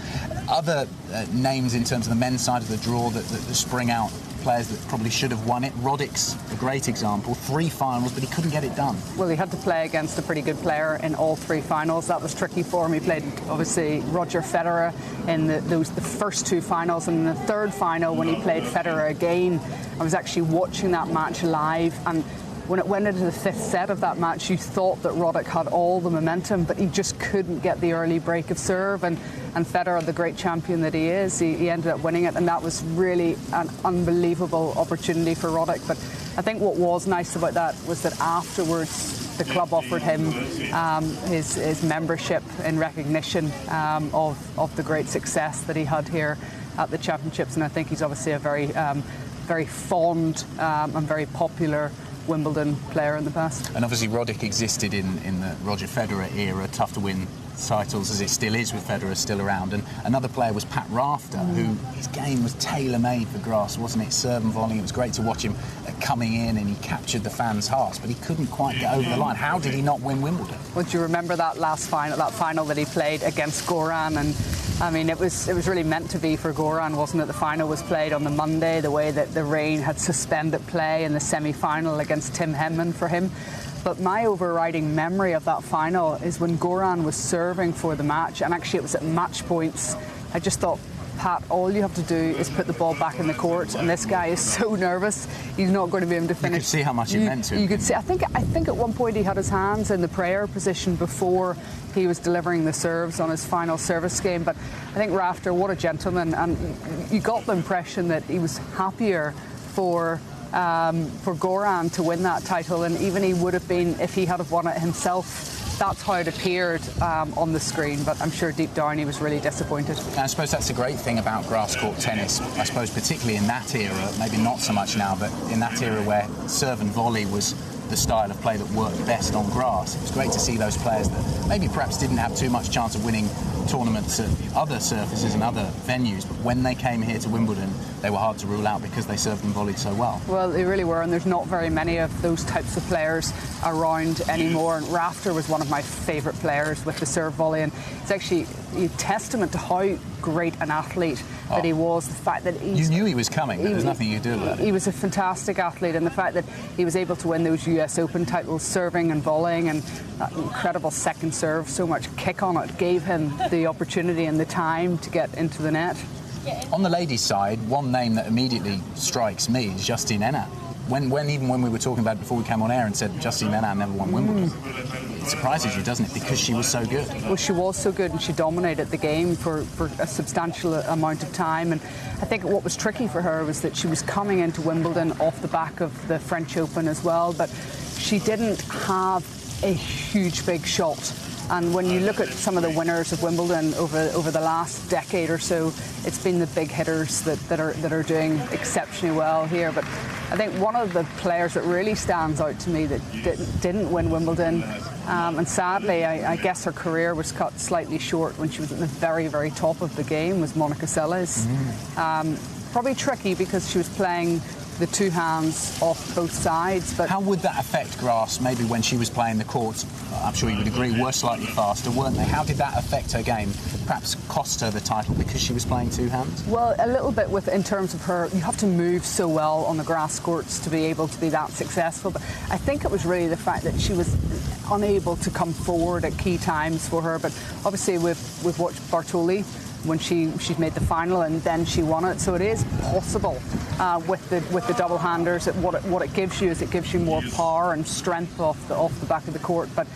Other names in terms of the men's side of the draw that spring out, players that probably should have won it. Roddick's a great example. 3 finals, but he couldn't get it done. Well, he had to play against a pretty good player in all 3 finals. That was tricky for him. He played, obviously, Roger Federer in the first 2 finals, and in the 3rd final, when he played Federer again, I was actually watching that match live, and when it went into the 5th set of that match, you thought that Roddick had all the momentum, but he just couldn't get the early break of serve, and Federer, the great champion that he is, he ended up winning it, and that was really an unbelievable opportunity for Roddick. But I think what was nice about that was that afterwards the club offered him his membership in recognition of the great success that he had here at the championships, and I think he's obviously a very fond and very popular Wimbledon player in the past. And obviously Roddick existed in the Roger Federer era, tough to win titles as it still is with Federer still around. And another player was Pat Rafter, who his game was tailor-made for grass, wasn't it? Serve and volley. It was great to watch him coming in, and he captured the fans' hearts, but he couldn't quite get over the line. How did he not win Wimbledon? Well, do you remember that final that he played against Goran? And I mean, it was really meant to be for Goran, wasn't it? The final was played on the Monday, the way that the rain had suspended play in the semi-final against Tim Henman for him. But my overriding memory of that final is when Goran was serving for the match, and actually it was at match points. I just thought, Pat, all you have to do is put the ball back in the court, and this guy is so nervous, he's not going to be able to finish. You could see how much it meant to him. You could see. I think at one point he had his hands in the prayer position before he was delivering the serves on his final service game. But I think Rafter, what a gentleman, and you got the impression that he was happier for Goran to win that title, and even he would have been if he had have won it himself. That's how it appeared on the screen, but I'm sure deep down he was really disappointed. And I suppose that's a great thing about grass court tennis. I suppose particularly in that era, maybe not so much now, but in that era where serve and volley was the style of play that worked best on grass. It was great to see those players that maybe perhaps didn't have too much chance of winning tournaments at other surfaces and other venues, but when they came here to Wimbledon, they were hard to rule out because they served and volleyed so well. Well, they really were, and there's not very many of those types of players around anymore. And Rafter was one of my favourite players with the serve volley, and it's actually a testament to how great an athlete that he was. The fact that you knew he was coming. There's nothing you could do about it. He was a fantastic athlete, and the fact that he was able to win those US Open titles, serving and volleying, and that incredible second serve, so much kick on it, gave him the opportunity and the time to get into the net. On the ladies' side, one name that immediately strikes me is Justine Henin. Even when we were talking about it before we came on air and said Justine Henin never won Wimbledon, it surprises you, doesn't it? Because she was so good. Well, she was so good, and she dominated the game for a substantial amount of time. And I think what was tricky for her was that she was coming into Wimbledon off the back of the French Open as well, but she didn't have a huge big shot. And when you look at some of the winners of Wimbledon over the last decade or so, it's been the big hitters that are doing exceptionally well here. But I think one of the players that really stands out to me that didn't win Wimbledon, and sadly I guess her career was cut slightly short when she was at the very, very top of the game, was Monica Seles. Probably tricky because she was playing the two hands off both sides. But how would that affect grass? Maybe when she was playing the courts, I'm sure you would agree, were slightly faster, weren't they? How did that affect her game? Perhaps cost her the title because she was playing two hands? Well, a little bit in terms of her. You have to move so well on the grass courts to be able to be that successful. But I think it was really the fact that she was unable to come forward at key times for her. But obviously we've watched Bartoli when she's made the final and then she won it. So it is possible with the double-handers. What it gives you is it gives you more power and strength off the back of the court. But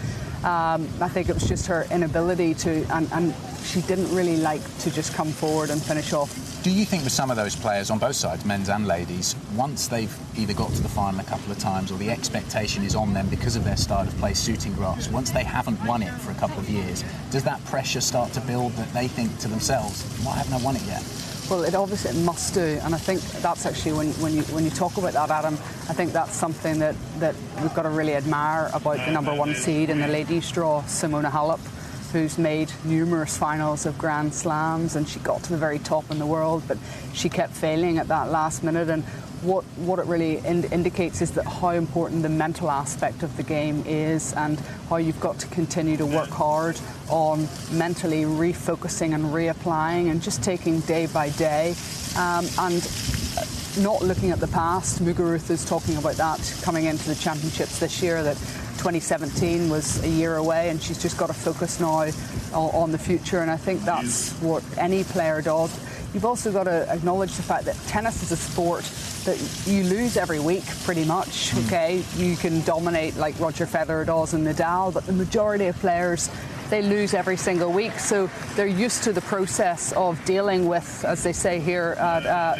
I think it was just her inability to, and she didn't really like to just come forward and finish off. Do you think with some of those players on both sides, men's and ladies, once they've either got to the final a couple of times or the expectation is on them because of their style of play suiting grass, once they haven't won it for a couple of years, does that pressure start to build that they think to themselves, why haven't I won it yet? Well, it obviously must do, and I think that's actually when you talk about that, Adam, I think that's something that we've got to really admire about the number one seed in the ladies' draw, Simona Halep, who's made numerous finals of Grand Slams, and she got to the very top in the world, but she kept failing at that last minute. And what it really indicates is that how important the mental aspect of the game is, and how you've got to continue to work hard on mentally refocusing and reapplying and just taking day by day, and not looking at the past. Muguruza is talking about that coming into the championships this year, that 2017 was a year away and she's just got to focus now on the future, and I think that's what any player does. You've also got to acknowledge the fact that tennis is a sport that you lose every week pretty much. Okay, you can dominate like Roger Federer does and Nadal, but the majority of players, they lose every single week, so they're used to the process of dealing with, as they say here,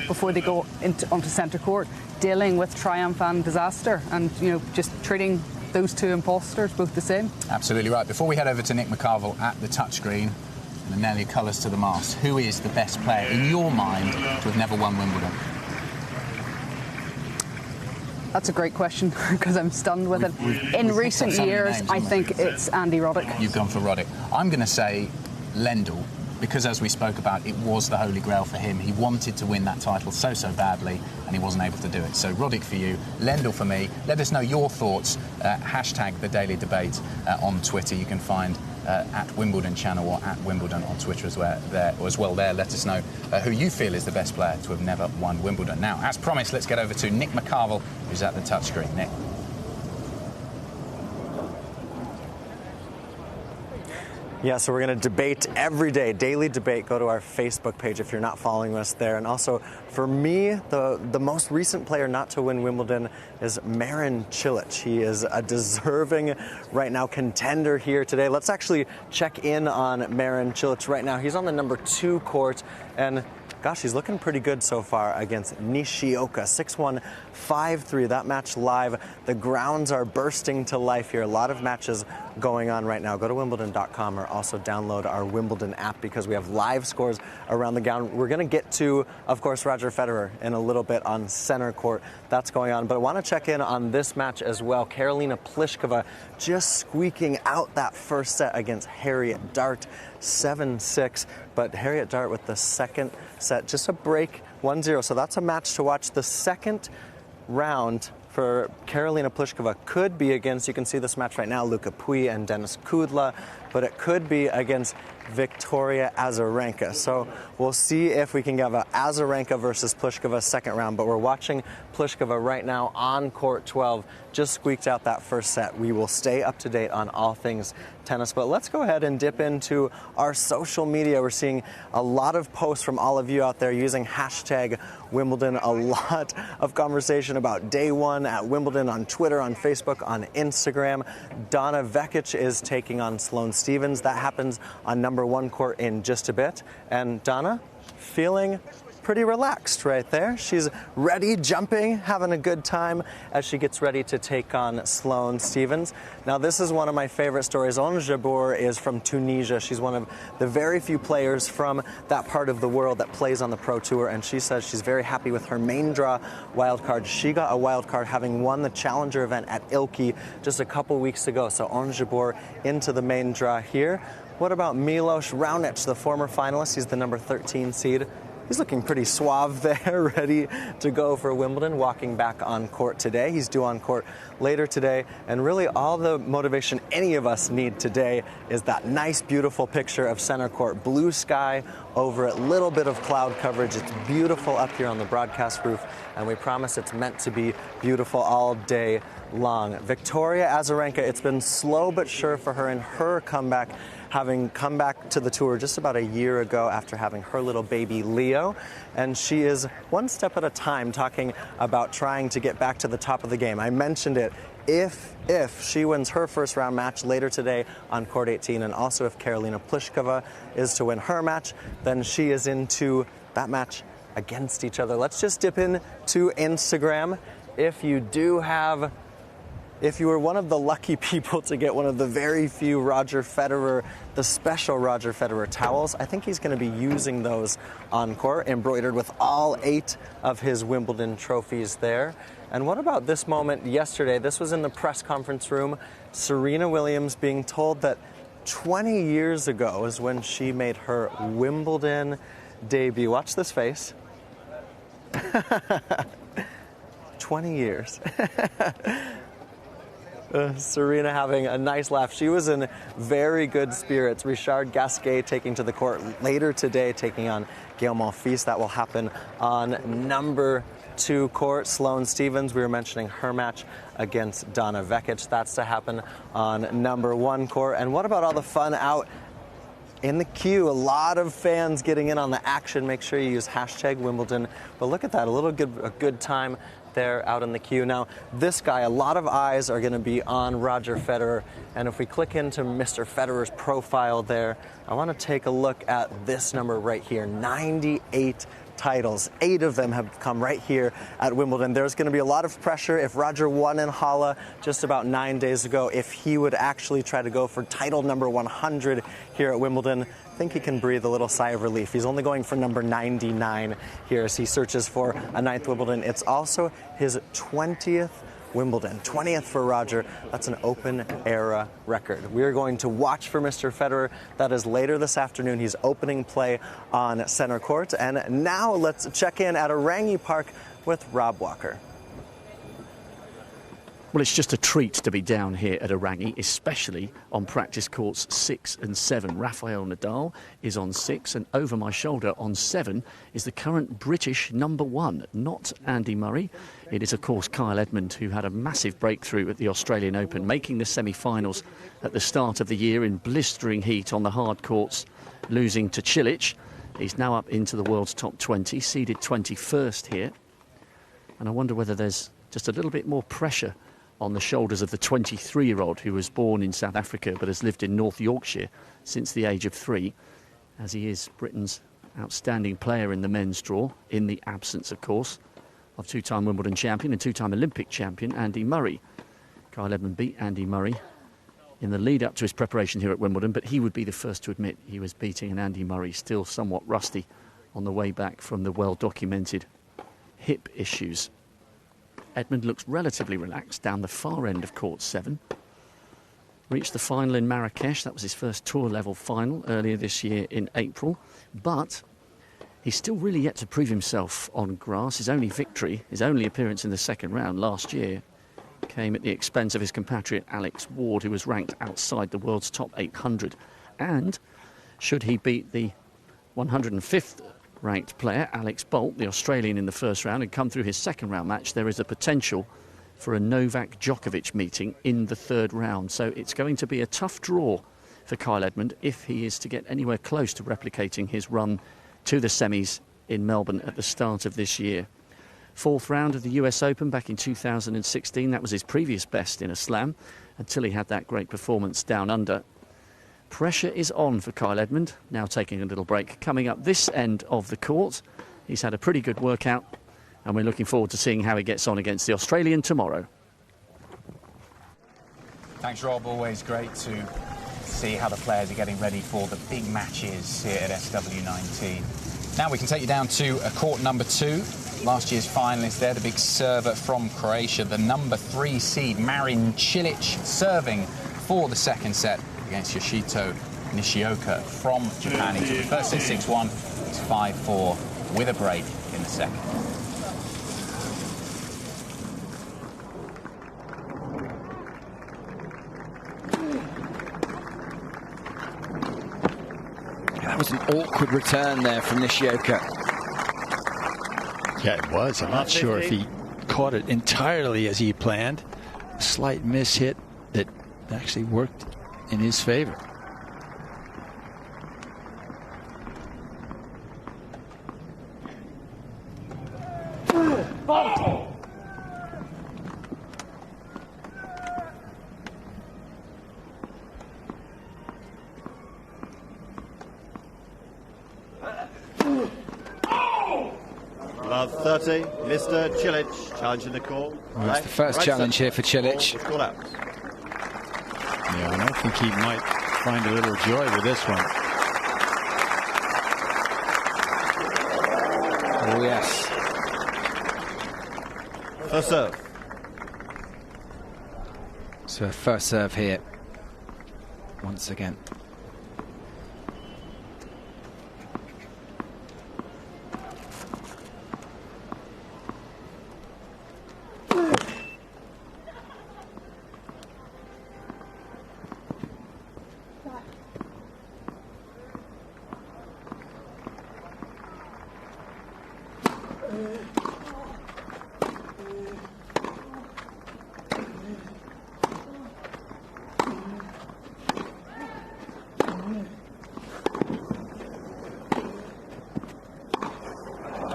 before they go onto centre court, dealing with triumph and disaster, and just treating those two imposters both the same. Absolutely right. Before we head over to Nick McCarville at the touchscreen, and the Nelly colours to the mast, who is the best player in your mind to have never won Wimbledon? That's a great question because I'm stunned with it. In recent years, I think it's Andy Roddick. You've gone for Roddick. I'm going to say Lendl, because as we spoke about, it was the holy grail for him. He wanted to win that title so badly, and he wasn't able to do it. So Roddick for you, Lendl for me. Let us know your thoughts. Hashtag the Daily Debate on Twitter. You can find at Wimbledon Channel or at Wimbledon on Twitter as well. There, let us know who you feel is the best player to have never won Wimbledon. Now, as promised, let's get over to Nick McCarville, who's at the touchscreen. Nick. Yeah, so we're going to debate every day, daily debate. Go to our Facebook page if you're not following us there. And also, for me, the most recent player not to win Wimbledon is Marin Cilic. He is a deserving, right now, contender here today. Let's actually check in on Marin Cilic right now. He's on the number 2 court, and gosh, he's looking pretty good so far against Nishioka. 6-1, 5-3. That match live. The grounds are bursting to life here. A lot of matches going on right now. Go to Wimbledon.com or also download our Wimbledon app because we have live scores around the ground. We're going to get to, of course, Roger Federer in a little bit on center court. That's going on. But I want to check in on this match as well. Karolina Pliskova just squeaking out that first set against Harriet Dart, 7-6. But Harriet Dart with the second set, just a break, 1-0. So that's a match to watch. The second round for Karolina Pliskova could be against, you can see this match right now, Luca Pouille and Denis Kudla, but it could be against Victoria Azarenka. So we'll see if we can have a Azarenka versus Pliskova second round, but we're watching Pliskova right now on court 12, just squeaked out that first set. We will stay up to date on all things tennis, but let's go ahead and dip into our social media. We're seeing a lot of posts from all of you out there using hashtag Wimbledon, a lot of conversation about day one at Wimbledon on Twitter, on Facebook, on Instagram. Donna Vekic is taking on Sloane Stephens. That happens on number one court in just a bit. And Donna, feeling pretty relaxed right there. She's ready, jumping, having a good time as she gets ready to take on Sloane Stephens. Now, this is one of my favorite stories. Ons Jabeur is from Tunisia. She's one of the very few players from that part of the world that plays on the Pro Tour, and she says she's very happy with her main draw wild card. She got a wild card having won the Challenger event at Ilki just a couple weeks ago. So Ons Jabeur into the main draw here. What about Milos Raonic, the former finalist? He's the number 13 seed. He's looking pretty suave there, ready to go for Wimbledon, walking back on court today. He's due on court later today, and really all the motivation any of us need today is that nice, beautiful picture of center court, blue sky over it, little bit of cloud coverage. It's beautiful up here on the broadcast roof, and we promise it's meant to be beautiful all day long. Victoria Azarenka, it's been slow but sure for her in her comeback, having come back to the tour just about a year ago after having her little baby Leo. And she is one step at a time talking about trying to get back to the top of the game. I mentioned it. If she wins her first round match later today on court 18, and also if Karolina Pliskova is to win her match, then she is into that match against each other. Let's just dip in to Instagram. If you were one of the lucky people to get one of the very few Roger Federer, the special Roger Federer towels, I think he's going to be using those on court, embroidered with all 8 of his Wimbledon trophies there. And what about this moment yesterday? This was in the press conference room. Serena Williams being told that 20 years ago is when she made her Wimbledon debut. Watch this face. 20 years. Serena having a nice laugh. She was in very good spirits. Richard Gasquet taking to the court later today, taking on Gael Monfils. That will happen on number 2 court. Sloane Stephens, we were mentioning her match against Donna Vekic. That's to happen on number 1 court. And what about all the fun out in the queue? A lot of fans getting in on the action. Make sure you use hashtag Wimbledon. But look at that, a good time there out in the queue. Now, this guy, a lot of eyes are going to be on Roger Federer. And if we click into Mr. Federer's profile there, I want to take a look at this number right here, 98 titles. 8 of them have come right here at Wimbledon. There's going to be a lot of pressure if Roger won in Halle just about 9 days ago, if he would actually try to go for title number 100 here at Wimbledon. I think he can breathe a little sigh of relief. He's only going for number 99 here as he searches for a 9th Wimbledon. It's also his 20th Wimbledon, 20th for Roger. That's an open era record. We are going to watch for Mr. Federer. That is later this afternoon. He's opening play on center court. And now let's check in at Orangi Park with Rob Walker. Well, it's just a treat to be down here at Orangi, especially on practice courts 6 and 7. Rafael Nadal is on 6, and over my shoulder on 7 is the current British number 1, not Andy Murray. It is, of course, Kyle Edmund, who had a massive breakthrough at the Australian Open, making the semi-finals at the start of the year in blistering heat on the hard courts, losing to Cilic. He's now up into the world's top 20, seeded 21st here. And I wonder whether there's just a little bit more pressure on the shoulders of the 23-year-old who was born in South Africa but has lived in North Yorkshire since the age of 3, as he is Britain's outstanding player in the men's draw, in the absence, of course, of 2-time Wimbledon champion and 2-time Olympic champion Andy Murray. Kyle Edmund beat Andy Murray in the lead up to his preparation here at Wimbledon, but he would be the first to admit he was beating an Andy Murray still somewhat rusty on the way back from the well-documented hip issues. Edmund looks relatively relaxed down the far end of court 7. Reached the final in Marrakesh. That was his first tour-level final earlier this year in April. But he's still really yet to prove himself on grass. His only victory, his only appearance in the second round last year, came at the expense of his compatriot Alex Ward, who was ranked outside the world's top 800. And should he beat the 105th ranked player, Alex Bolt, the Australian, in the first round, and come through his second round match, there is a potential for a Novak Djokovic meeting in the third round. So it's going to be a tough draw for Kyle Edmund if he is to get anywhere close to replicating his run to the semis in Melbourne at the start of this year. Fourth round of the US Open back in 2016. That was his previous best in a slam until he had that great performance down under. Pressure is on for Kyle Edmund, now taking a little break. Coming up this end of the court, he's had a pretty good workout, and we're looking forward to seeing how he gets on against the Australian tomorrow. Thanks, Rob. Always great to see how the players are getting ready for the big matches here at SW19. Now we can take you down to court number 2. Last year's finalist there, the big server from Croatia, the number 3 seed, Marin Cilic, serving for the second set against Yoshito Nishioka from Japan. He took the first set 6-1, it's 5-4 with a break in the second. That was an awkward return there from Nishioka. Yeah, it was. I'm not sure if he caught it entirely as he planned. A slight miss hit that actually worked in his favor. Love 30, Mr. Cilic challenging the call. Well, it's the first challenge here for Cilic. Yeah, I don't think he might find a little joy with this one. Oh, yes. First serve. So first serve here, once again.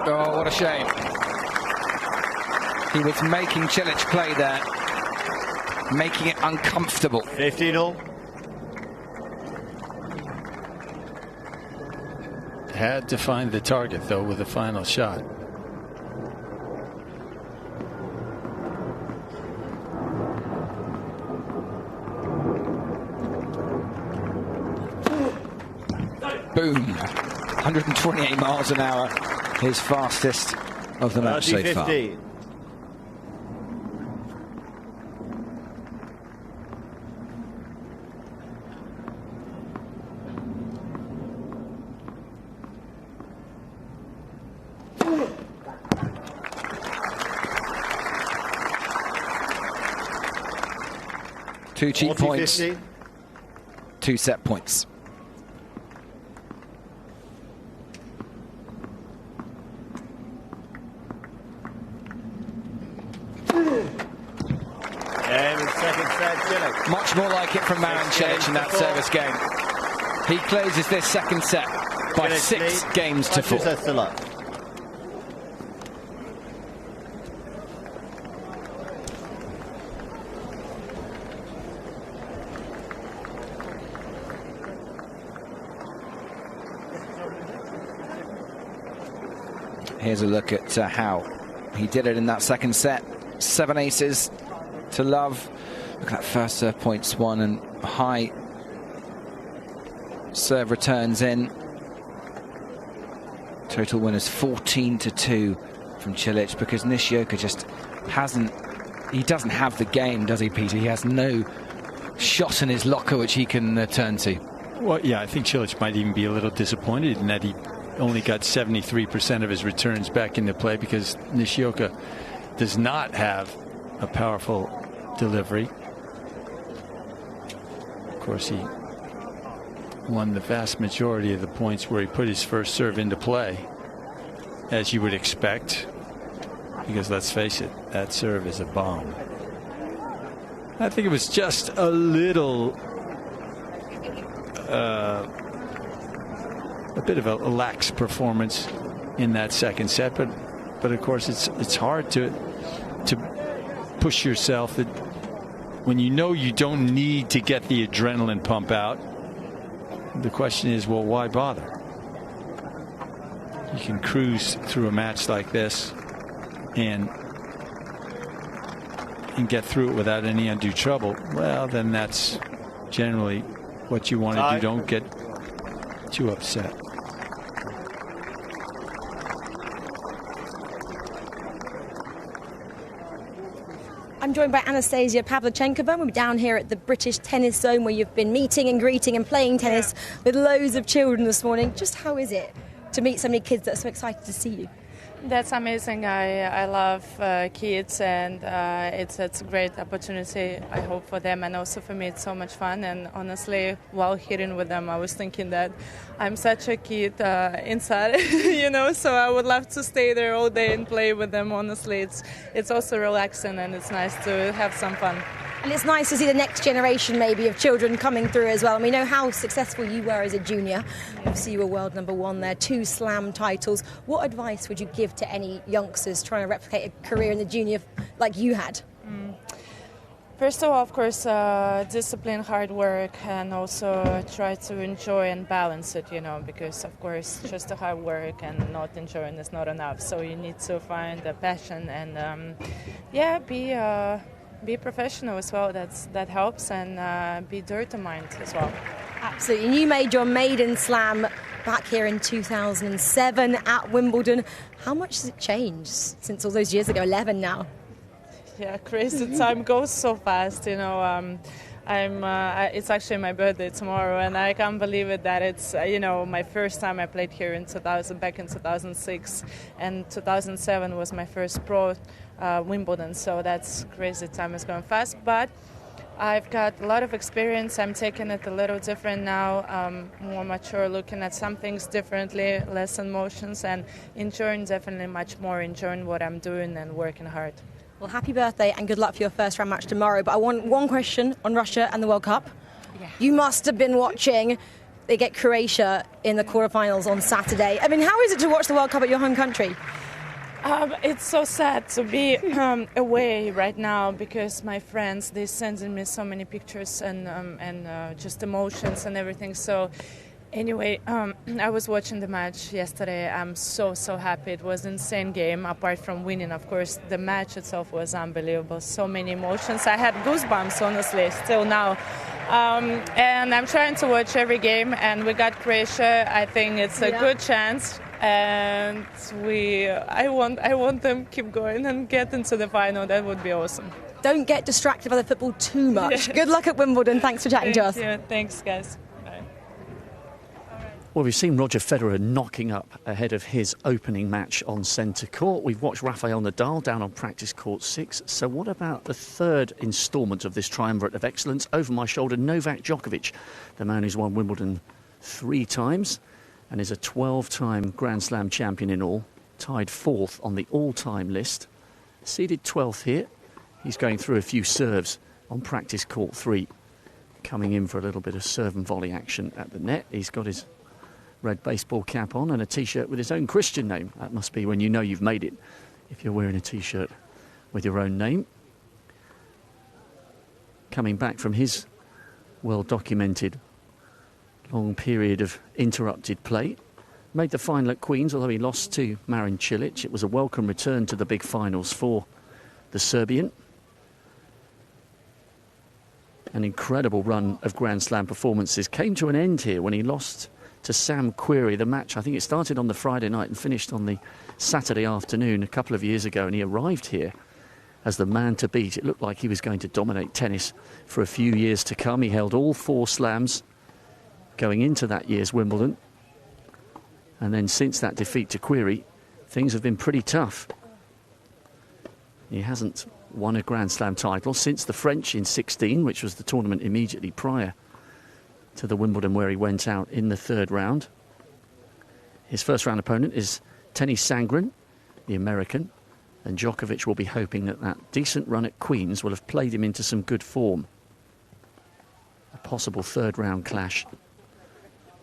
Oh, what a shame. He was making Cilic play there, making it uncomfortable. 15-all. Had to find the target, though, with the final shot. Boom. 128 miles an hour. His fastest of the match so far. 15. Two cheap 40, points, 50. 2 set points. Much more like it from Marin Cilic in that service game. He closes this second set by 6 games to 4. Here's a look at how he did it in that second set. 7 aces to love. Look at that first serve points won and high serve returns in. Total winners 14-2 from Cilic, because Nishioka just doesn't have the game, does he, Peter? He has no shot in his locker which he can turn to. Well, yeah, I think Cilic might even be a little disappointed in that he only got 73% of his returns back into play, because Nishioka does not have a powerful delivery. Of course, he won the vast majority of the points where he put his first serve into play, as you would expect, because let's face it, that serve is a bomb. I think it was just a little a bit of a lax performance in that second set, but of course it's hard to push yourself, that when you know you don't need to get the adrenaline pump out. The question is, well, why bother? You can cruise through a match like this and get through it without any undue trouble. Well, then that's generally what you want to do. Don't get too upset. I'm joined by Anastasia Pavlyuchenkova. We're down here at the British Tennis Zone, where you've been meeting and greeting and playing tennis with loads of children this morning. Just how is it to meet so many kids that are so excited to see you? That's amazing. I love kids, and it's a great opportunity, I hope, for them, and also for me. It's so much fun. And honestly, while hitting with them, I was thinking that I'm such a kid inside, so I would love to stay there all day and play with them. Honestly, it's also relaxing, and it's nice to have some fun. And it's nice to see the next generation, maybe, of children coming through as well. And we know how successful you were as a junior. Obviously, you were world #1 there, 2 slam titles. What advice would you give to any youngsters trying to replicate a career in the junior like you had? First of all, of course, discipline, hard work, and also try to enjoy and balance it, because, of course, just the hard work and not enjoying is not enough. So you need to find a passion and, be professional as well. That helps, and be determined as well. Absolutely. And you made your maiden slam back here in 2007 at Wimbledon. How much has it changed since all those years ago? 11 now. Yeah, crazy. Time goes so fast. It's actually my birthday tomorrow, and I can't believe it that it's my first time I played here back in 2006, and 2007 was my first pro Wimbledon. So that's crazy. Time is going fast, but I've got a lot of experience. I'm taking it a little different now, more mature, looking at some things differently, less emotions, and definitely much more enjoying what I'm doing and working hard. Well, happy birthday and good luck for your first round match tomorrow. But I want one question on Russia and the World Cup. Yeah. You must have been watching. They get Croatia in the quarterfinals on Saturday. I mean, how is it to watch the World Cup at your home country? It's so sad to be away right now, because my friends, they're sending me so many pictures and just emotions and everything. So anyway, I was watching the match yesterday. I'm so happy. It was an insane game, apart from winning. Of course, the match itself was unbelievable. So many emotions. I had goosebumps, honestly, still now. And I'm trying to watch every game, and we got Croatia. I think it's a good chance. And I want them to keep going and get into the final. That would be awesome. Don't get distracted by the football too much. Good luck at Wimbledon. Thanks for chatting to us. Yeah, thanks, guys. Bye. Well, we've seen Roger Federer knocking up ahead of his opening match on centre court. We've watched Rafael Nadal down on practice court 6. So what about the third instalment of this triumvirate of excellence? Over my shoulder, Novak Djokovic, the man who's won Wimbledon 3 times. And is a 12-time Grand Slam champion in all, tied 4th on the all-time list. Seeded 12th here. He's going through a few serves on practice court 3. Coming in for a little bit of serve and volley action at the net. He's got his red baseball cap on and a T-shirt with his own Christian name. That must be when you know you've made it, if you're wearing a T-shirt with your own name. Coming back from his well-documented long period of interrupted play. Made the final at Queen's, although he lost to Marin Cilic. It was a welcome return to the big finals for the Serbian. an incredible run of Grand Slam performances came to an end here when he lost to Sam Querrey. The match, I think it started on the Friday night and finished on the Saturday afternoon a couple of years ago, and he arrived here as the man to beat. It looked like he was going to dominate tennis for a few years to come. He held all 4 slams going into that year's Wimbledon. And then since that defeat to Querrey, things have been pretty tough. He hasn't won a Grand Slam title since the French in 16, which was the tournament immediately prior to the Wimbledon where he went out in the 3rd round. His first round opponent is Tennis Sangren, the American, and Djokovic will be hoping that that decent run at Queen's will have played him into some good form. A possible 3rd round clash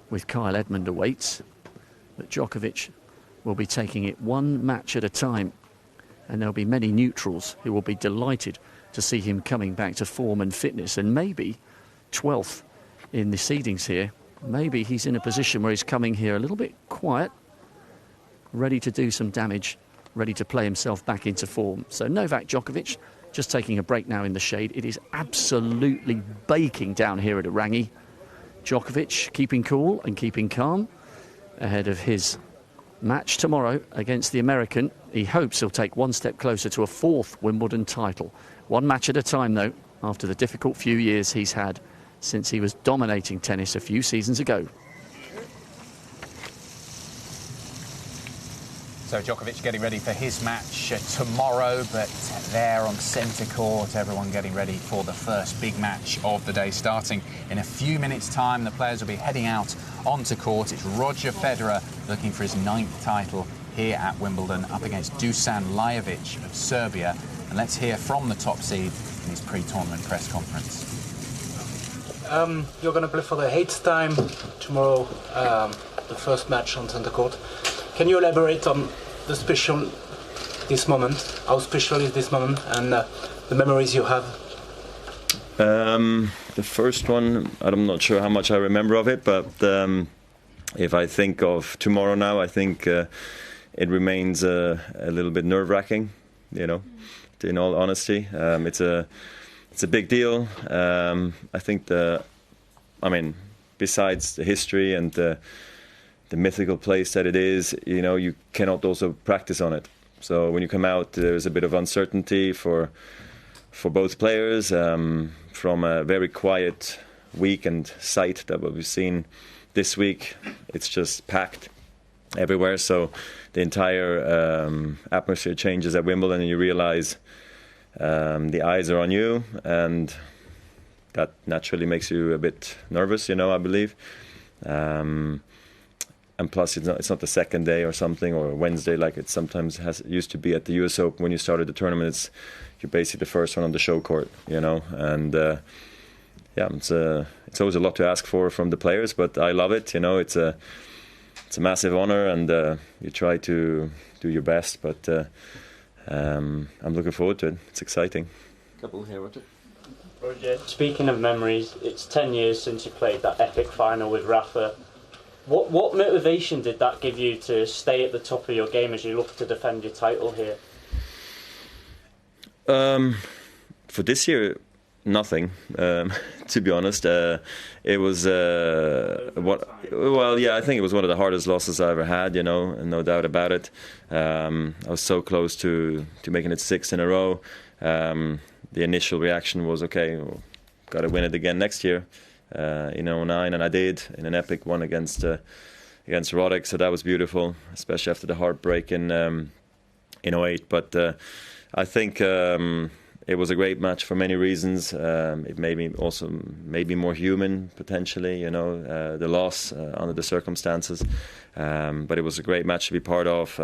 with Kyle Edmund awaits, but Djokovic will be taking it one match at a time, and there'll be many neutrals who will be delighted to see him coming back to form and fitness, and maybe 12th in the seedings here. Maybe he's in a position where he's coming here a little bit quiet, ready to do some damage, ready to play himself back into form. So Novak Djokovic just taking a break now in the shade. It is absolutely baking down here at Orangi. Djokovic keeping cool and keeping calm ahead of his match tomorrow against the American. He hopes he'll take one step closer to a 4th Wimbledon title. One match at a time, though, after the difficult few years he's had since he was dominating tennis a few seasons ago. So Djokovic getting ready for his match tomorrow, but there on centre court, everyone getting ready for the first big match of the day. Starting in a few minutes' time, the players will be heading out onto court. It's Roger Federer looking for his 9th title here at Wimbledon, up against Dusan Lajovic of Serbia. And let's hear from the top seed in his pre-tournament press conference. You're going to play for the 8th time tomorrow, the first match on centre court. Can you elaborate on the special this moment? How special is this moment, and the memories you have? The first one, I'm not sure how much I remember of it, but if I think of tomorrow now, I think it remains a little bit nerve-wracking, you know, in all honesty. It's a big deal. I think besides the history and the mythical place that it is, you know, you cannot also practice on it. So when you come out, there's a bit of uncertainty for both players. From a very quiet week and site that we've seen this week, it's just packed everywhere. So the entire atmosphere changes at Wimbledon, and you realize the eyes are on you, and that naturally makes you a bit nervous, you know, I believe. And plus, it's not the second day or something, or Wednesday like it sometimes used to be at the US Open when you started the tournament. You're basically the first one on the show court, you know. And it's always a lot to ask for from the players, but I love it. You know, it's a massive honor, and you try to do your best. But I'm looking forward to it. It's exciting. Couple here, Roger. Roger, speaking of memories, it's 10 years since you played that epic final with Rafa. What motivation did that give you to stay at the top of your game as you look to defend your title here? For this year, nothing. To be honest, it was I think it was one of the hardest losses I ever had. You know, and no doubt about it. I was so close to making it 6 in a row. The initial reaction was, okay, well, got to win it again next year. In 2009, and I did in an epic one against Roddick, so that was beautiful, especially after the heartbreak in 2008. But I think it was a great match for many reasons. It made me also maybe more human potentially, you know, the loss under the circumstances. But it was a great match to be part of.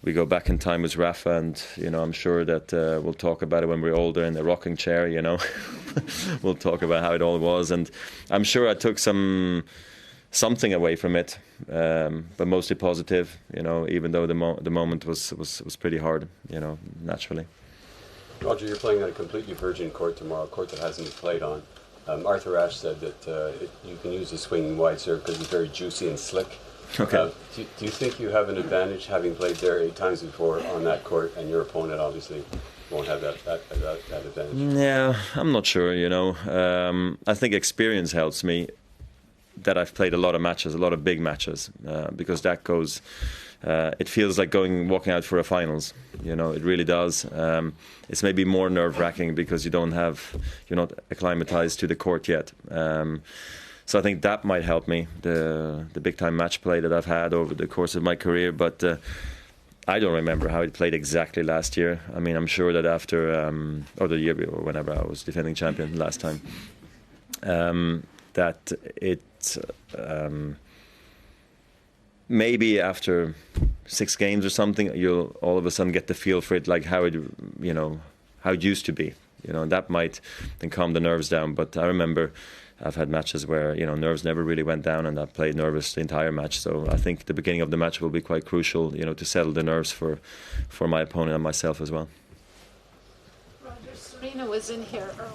We go back in time with Rafa, and you know, I'm sure that we'll talk about it when we're older in the rocking chair. You know, we'll talk about how it all was, and I'm sure I took something away from it, but mostly positive. You know, even though the moment was pretty hard. You know, naturally. Roger, you're playing on a completely virgin court tomorrow, a court that hasn't been played on. Arthur Ashe said that you can use the swinging wide serve because it's very juicy and slick. Okay. Do you think you have an advantage having played there 8 times before on that court, and your opponent obviously won't have that advantage. Yeah, I'm not sure, you know. I think experience helps me, that I've played a lot of matches, a lot of big matches, because that goes, it feels like walking out for a finals, you know, it really does. It's maybe more nerve-wracking because you're not acclimatized to the court yet. So I think that might help me, the big-time match play that I've had over the course of my career, but I don't remember how it played exactly last year. I mean, I'm sure that after, or the year or whenever I was defending champion last time, that it maybe after 6 games or something, you'll all of a sudden get the feel for it, like how it used to be, you know, and that might then calm the nerves down. But I remember I've had matches where, you know, nerves never really went down, and I played nervous the entire match. So I think the beginning of the match will be quite crucial, you know, to settle the nerves for my opponent and myself as well. Roger, Serena was in here early.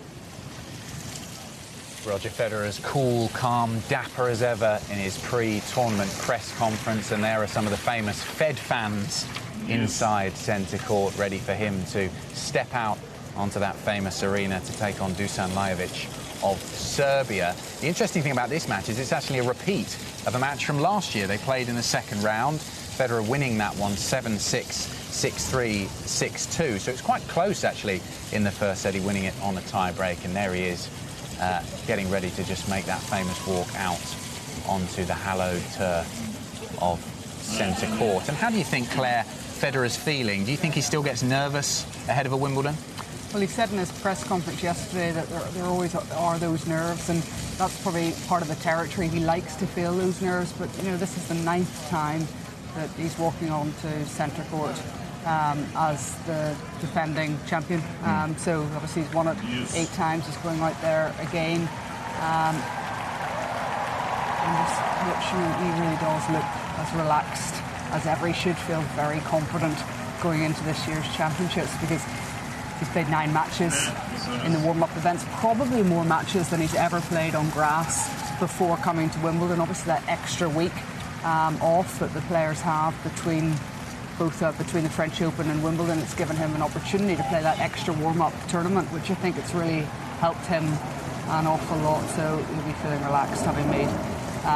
Roger Federer as cool, calm, dapper as ever in his pre-tournament press conference, and there are some of the famous Fed fans inside centre court, ready for him to step out onto that famous arena to take on Dusan Lajovic of Serbia. The interesting thing about this match is it's actually a repeat of a match from last year. They played in the second round, Federer winning that one 7-6, 6-3, 6-2. So it's quite close actually in the first set, he winning it on a tie-break, and there he is getting ready to just make that famous walk out onto the hallowed turf of centre court. And how do you think, Claire, Federer's feeling? Do you think he still gets nervous ahead of a Wimbledon? Well, he said in his press conference yesterday that there always are those nerves, and that's probably part of the territory. He likes to feel those nerves, but, you know, this is the 9th time that he's walking on to centre court as the defending champion. So obviously he's won it 8 times. He's going out there again. And just watching him, he really does look as relaxed as ever. He should feel very confident going into this year's championships, because he's played 9 matches in the warm-up events, probably more matches than he's ever played on grass before coming to Wimbledon. Obviously that extra week off that the players have between the French Open and Wimbledon, it's given him an opportunity to play that extra warm-up tournament, which I think it's really helped him an awful lot. So he'll be feeling relaxed, having made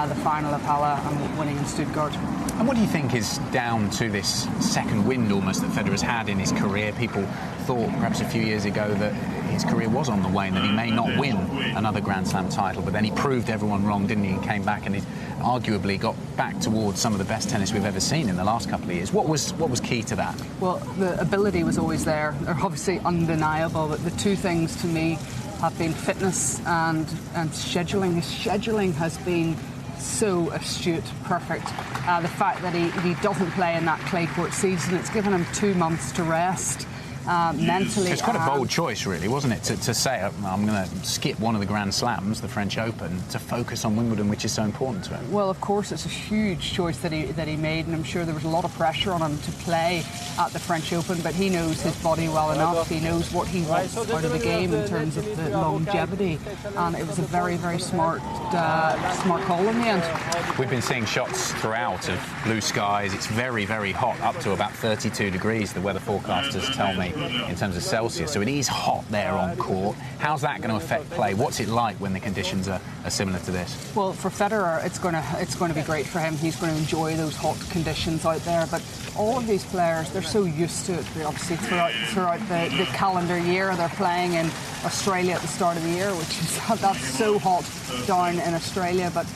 the final of Halle and winning in Stuttgart. And what do you think is down to this second wind almost that Federer's had in his career? People thought perhaps a few years ago that his career was on the wane, that he may not win another Grand Slam title, but then he proved everyone wrong, didn't he? He came back and he arguably got back towards some of the best tennis we've ever seen in the last couple of years. What was key to that? Well, the ability was always there. They're obviously undeniable, but the two things to me have been fitness and scheduling. His scheduling has been so astute, perfect. The fact that he doesn't play in that clay court season, it's given him 2 months to rest. Mentally. It's quite a bold choice, really, wasn't it, to say, I'm going to skip one of the Grand Slams, the French Open, to focus on Wimbledon, which is so important to him. Well, of course, it's a huge choice that he made, and I'm sure there was a lot of pressure on him to play at the French Open, but he knows his body well enough. He knows what he wants out of the game in terms of the longevity, and it was a very, very smart call in the end. We've been seeing shots throughout of blue skies. It's very, very hot, up to about 32 degrees, the weather forecasters tell me, in terms of Celsius. So it is hot there on court. How's that going to affect play? What's it like when the conditions are similar to this? Well, for Federer, it's going to be great for him. He's going to enjoy those hot conditions out there. But all of these players, they're so used to it. They obviously throughout the calendar year, they're playing in Australia at the start of the year, which is that's so hot down in Australia. But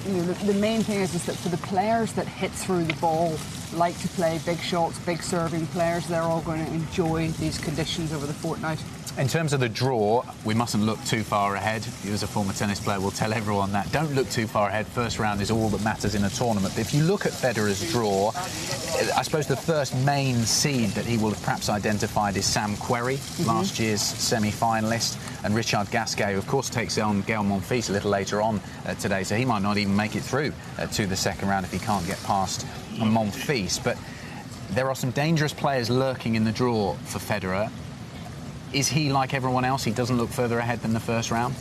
the main thing is that for the players that hit through the ball, like to play big shots, big serving players, they're all going to enjoy these conditions over the fortnight. In terms of the draw, we mustn't look too far ahead. You as a former tennis player will tell everyone that. Don't look too far ahead. First round is all that matters in a tournament. But if you look at Federer's draw, I suppose the first main seed that he will have perhaps identified is Sam Querrey, last year's semi-finalist, and Richard Gasquet, who of course takes on Gael Monfils a little later on today, so he might not even make it through to the second round if he can't get past Monfils. But there are some dangerous players lurking in the draw for Federer. Is he like everyone else? He doesn't look further ahead than the first round?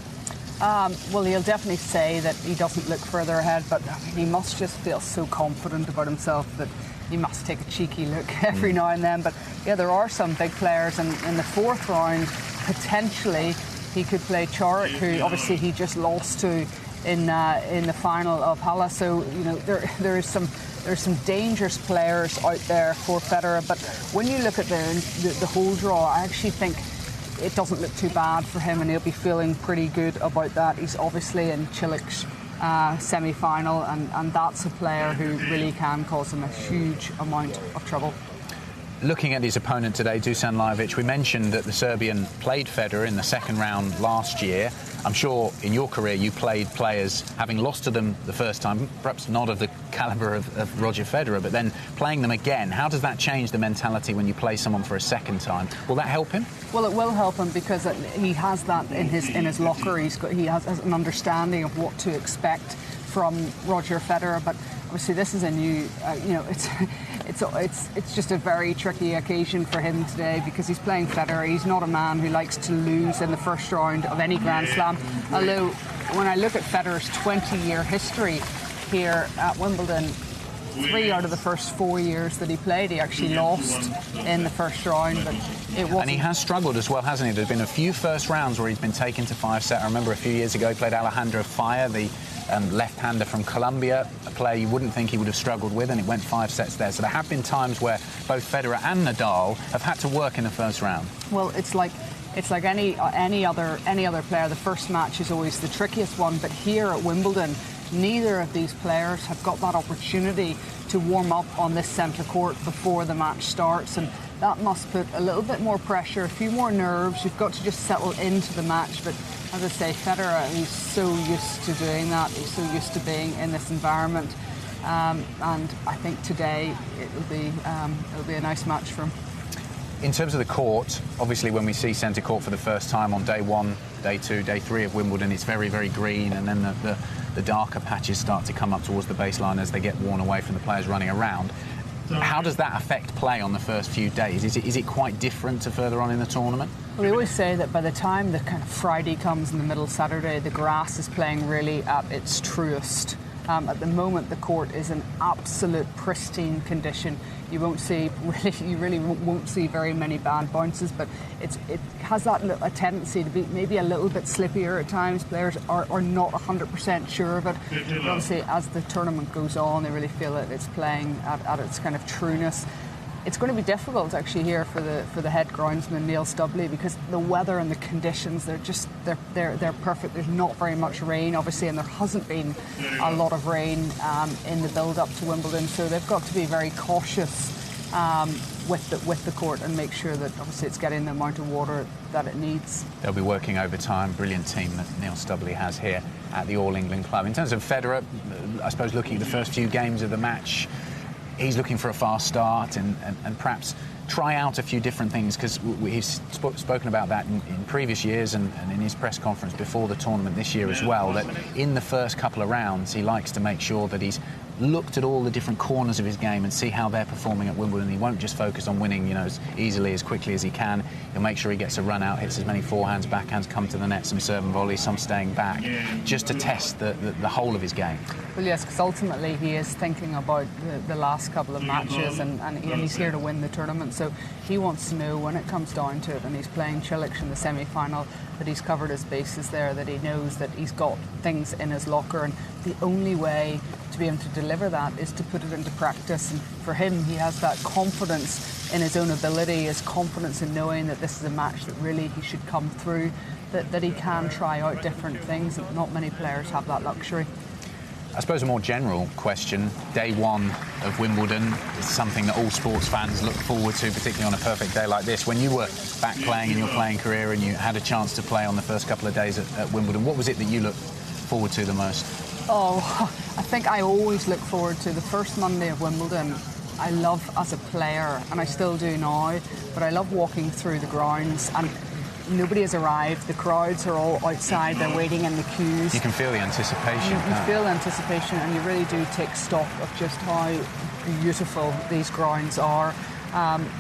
Well, he'll definitely say that he doesn't look further ahead, but I mean, he must just feel so confident about himself that you must take a cheeky look every now and then. But yeah, there are some big players, and in the fourth round, potentially he could play Coric, who obviously he just lost to in the final of Halle. So you know there's some dangerous players out there for Federer. But when you look at the whole draw, I actually think it doesn't look too bad for him, and he'll be feeling pretty good about that. He's obviously in Cilic's semi-final, and that's a player who really can cause him a huge amount of trouble. Looking at his opponent today, Dusan Lajovic, we mentioned that the Serbian played Federer in the second round last year. I'm sure in your career you played players having lost to them the first time, perhaps not of the calibre of Roger Federer, but then playing them again. How does that change the mentality when you play someone for a second time? Will that help him? Well, it will help him because he has that in his locker. He has an understanding of what to expect from Roger Federer, but obviously this is a new, it's just a very tricky occasion for him today because he's playing Federer. He's not a man who likes to lose in the first round of any Grand Slam. Although when I look at Federer's 20-year history here at Wimbledon, 3 out of the first 4 years that he played, he actually lost in the first round, but it wasn't. And he has struggled as well, hasn't he? There's been a few first rounds where he's been taken to 5-set. I remember a few years ago he played Alejandro Fire, the left-hander from Colombia, a player you wouldn't think he would have struggled with, and it went 5 sets there. So there have been times where both Federer and Nadal have had to work in the first round. Well, it's like any other player. The first match is always the trickiest one, but here at Wimbledon, neither of these players have got that opportunity to warm up on this centre court before the match starts, and that must put a little bit more pressure, a few more nerves. You've got to just settle into the match. But as I say, Federer, he's so used to doing that. He's so used to being in this environment, and I think today it'll be a nice match for him. In terms of the court, obviously when we see centre court for the first time on day 1, day 2, day 3 of Wimbledon, it's very, very green, and then the darker patches start to come up towards the baseline as they get worn away from the players running around. How does that affect play on the first few days? Is it quite different to further on in the tournament? Well, we always say that by the time the kind of Friday comes in the middle, Saturday, the grass is playing really at its truest. At the moment, the court is in absolute pristine condition. You won't see really won't see very many bad bounces, but it has a tendency to be maybe a little bit slippier at times. Players are not 100% sure of it. But obviously, as the tournament goes on, they really feel that it's playing at its kind of trueness. It's going to be difficult actually here for the head groundsman Neil Stubley, because the weather and the conditions, they're perfect. There's not very much rain obviously, and there hasn't been a lot of rain in the build up to Wimbledon, so they've got to be very cautious with the court and make sure that obviously it's getting the amount of water that it needs. They'll be working overtime. Brilliant team that Neil Stubley has here at the All England Club. In terms of Federer, I suppose looking at the first few games of the match, he's looking for a fast start and perhaps try out a few different things, because he's spoken about that in previous years and in his press conference before the tournament this year as well, that in the first couple of rounds he likes to make sure that he's looked at all the different corners of his game and see how they're performing at Wimbledon. He won't just focus on winning, as easily, as quickly as he can. He'll make sure he gets a run out, hits as many forehands, backhands, come to the net, some serve and volleys, some staying back, just to test the whole of his game. Well, yes, because ultimately he is thinking about the last couple of matches, and he's here to win the tournament, so he wants to know when it comes down to it, and he's playing Cilic in the semi-final, that he's covered his bases there, that he knows that he's got things in his locker, and the only way to be able to deliver that is to put it into practice. And for him, he has that confidence in his own ability, his confidence in knowing that this is a match that really he should come through, that he can try out different things, and not many players have that luxury. I suppose a more general question, day 1 of Wimbledon is something that all sports fans look forward to, particularly on a perfect day like this. When you were back playing in your playing career and you had a chance to play on the first couple of days at Wimbledon, what was it that you looked forward to the most? Oh, I think I always look forward to the first Monday of Wimbledon. I love as a player, and I still do now, but I love walking through the grounds, and nobody has arrived. The crowds are all outside. They're waiting in the queues. You can feel the anticipation. You feel the anticipation, and you really do take stock of just how beautiful these grounds are.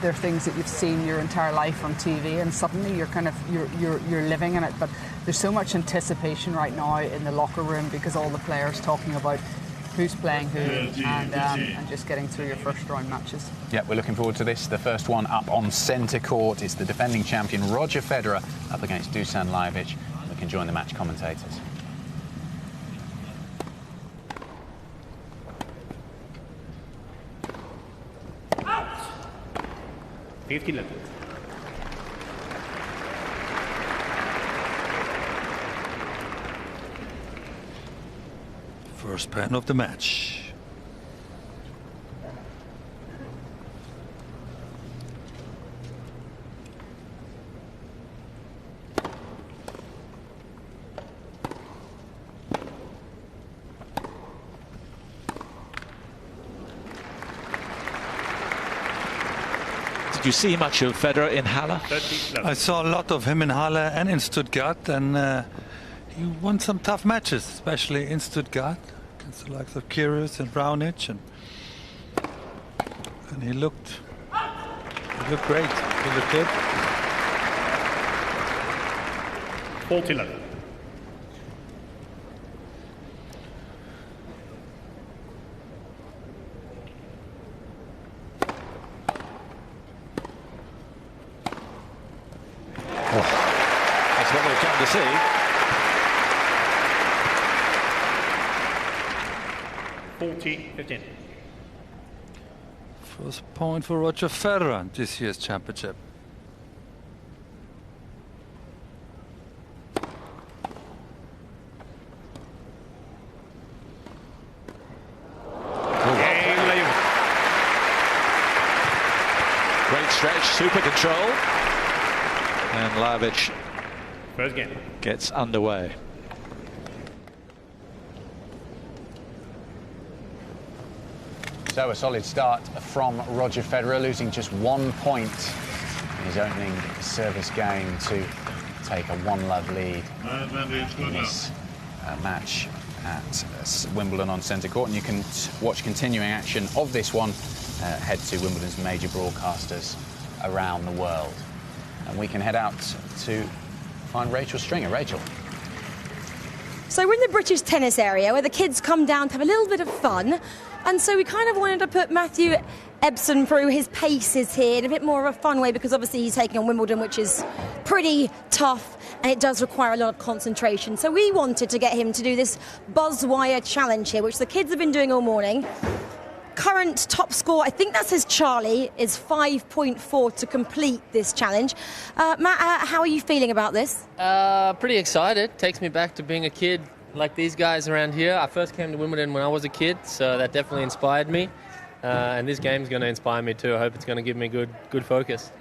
They're things that you've seen your entire life on TV, and suddenly you're living in it. But there's so much anticipation right now in the locker room, because all the players talking about who's playing who, and just getting through your first round matches. Yeah, we're looking forward to this. The first one up on centre court is the defending champion Roger Federer up against Dusan Lajovic. We can join the match commentators. Out. 50 left. First pen of the match. Did you see much of Federer in Halle? I saw a lot of him in Halle and in Stuttgart, and he won some tough matches, especially in Stuttgart against the likes of Kyrgios and Raonic, and he looked great as a kid. 40 left. That's what we've come to see. $40-15. First point for Roger Federer in this year's championship. Great stretch, super control. And Lajovic First game gets underway. So a solid start from Roger Federer, losing just 1 point in his opening service game to take a 1-love lead in this match at Wimbledon on centre court. And you can watch continuing action of this one. Head to Wimbledon's major broadcasters around the world. And we can head out to find Rachel Stringer. Rachel. So we're in the British tennis area where the kids come down to have a little bit of fun. And so we kind of wanted to put Matthew Ebson through his paces here in a bit more of a fun way, because obviously he's taking on Wimbledon, which is pretty tough and it does require a lot of concentration. So we wanted to get him to do this buzzwire challenge here, which the kids have been doing all morning. Current top score, I think that says Charlie, is 5.4 to complete this challenge. Matt, how are you feeling about this? Pretty excited. Takes me back to being a kid like these guys around here. I first came to Wimbledon when I was a kid, so that definitely inspired me. And this game's going to inspire me too. I hope it's going to give me good focus.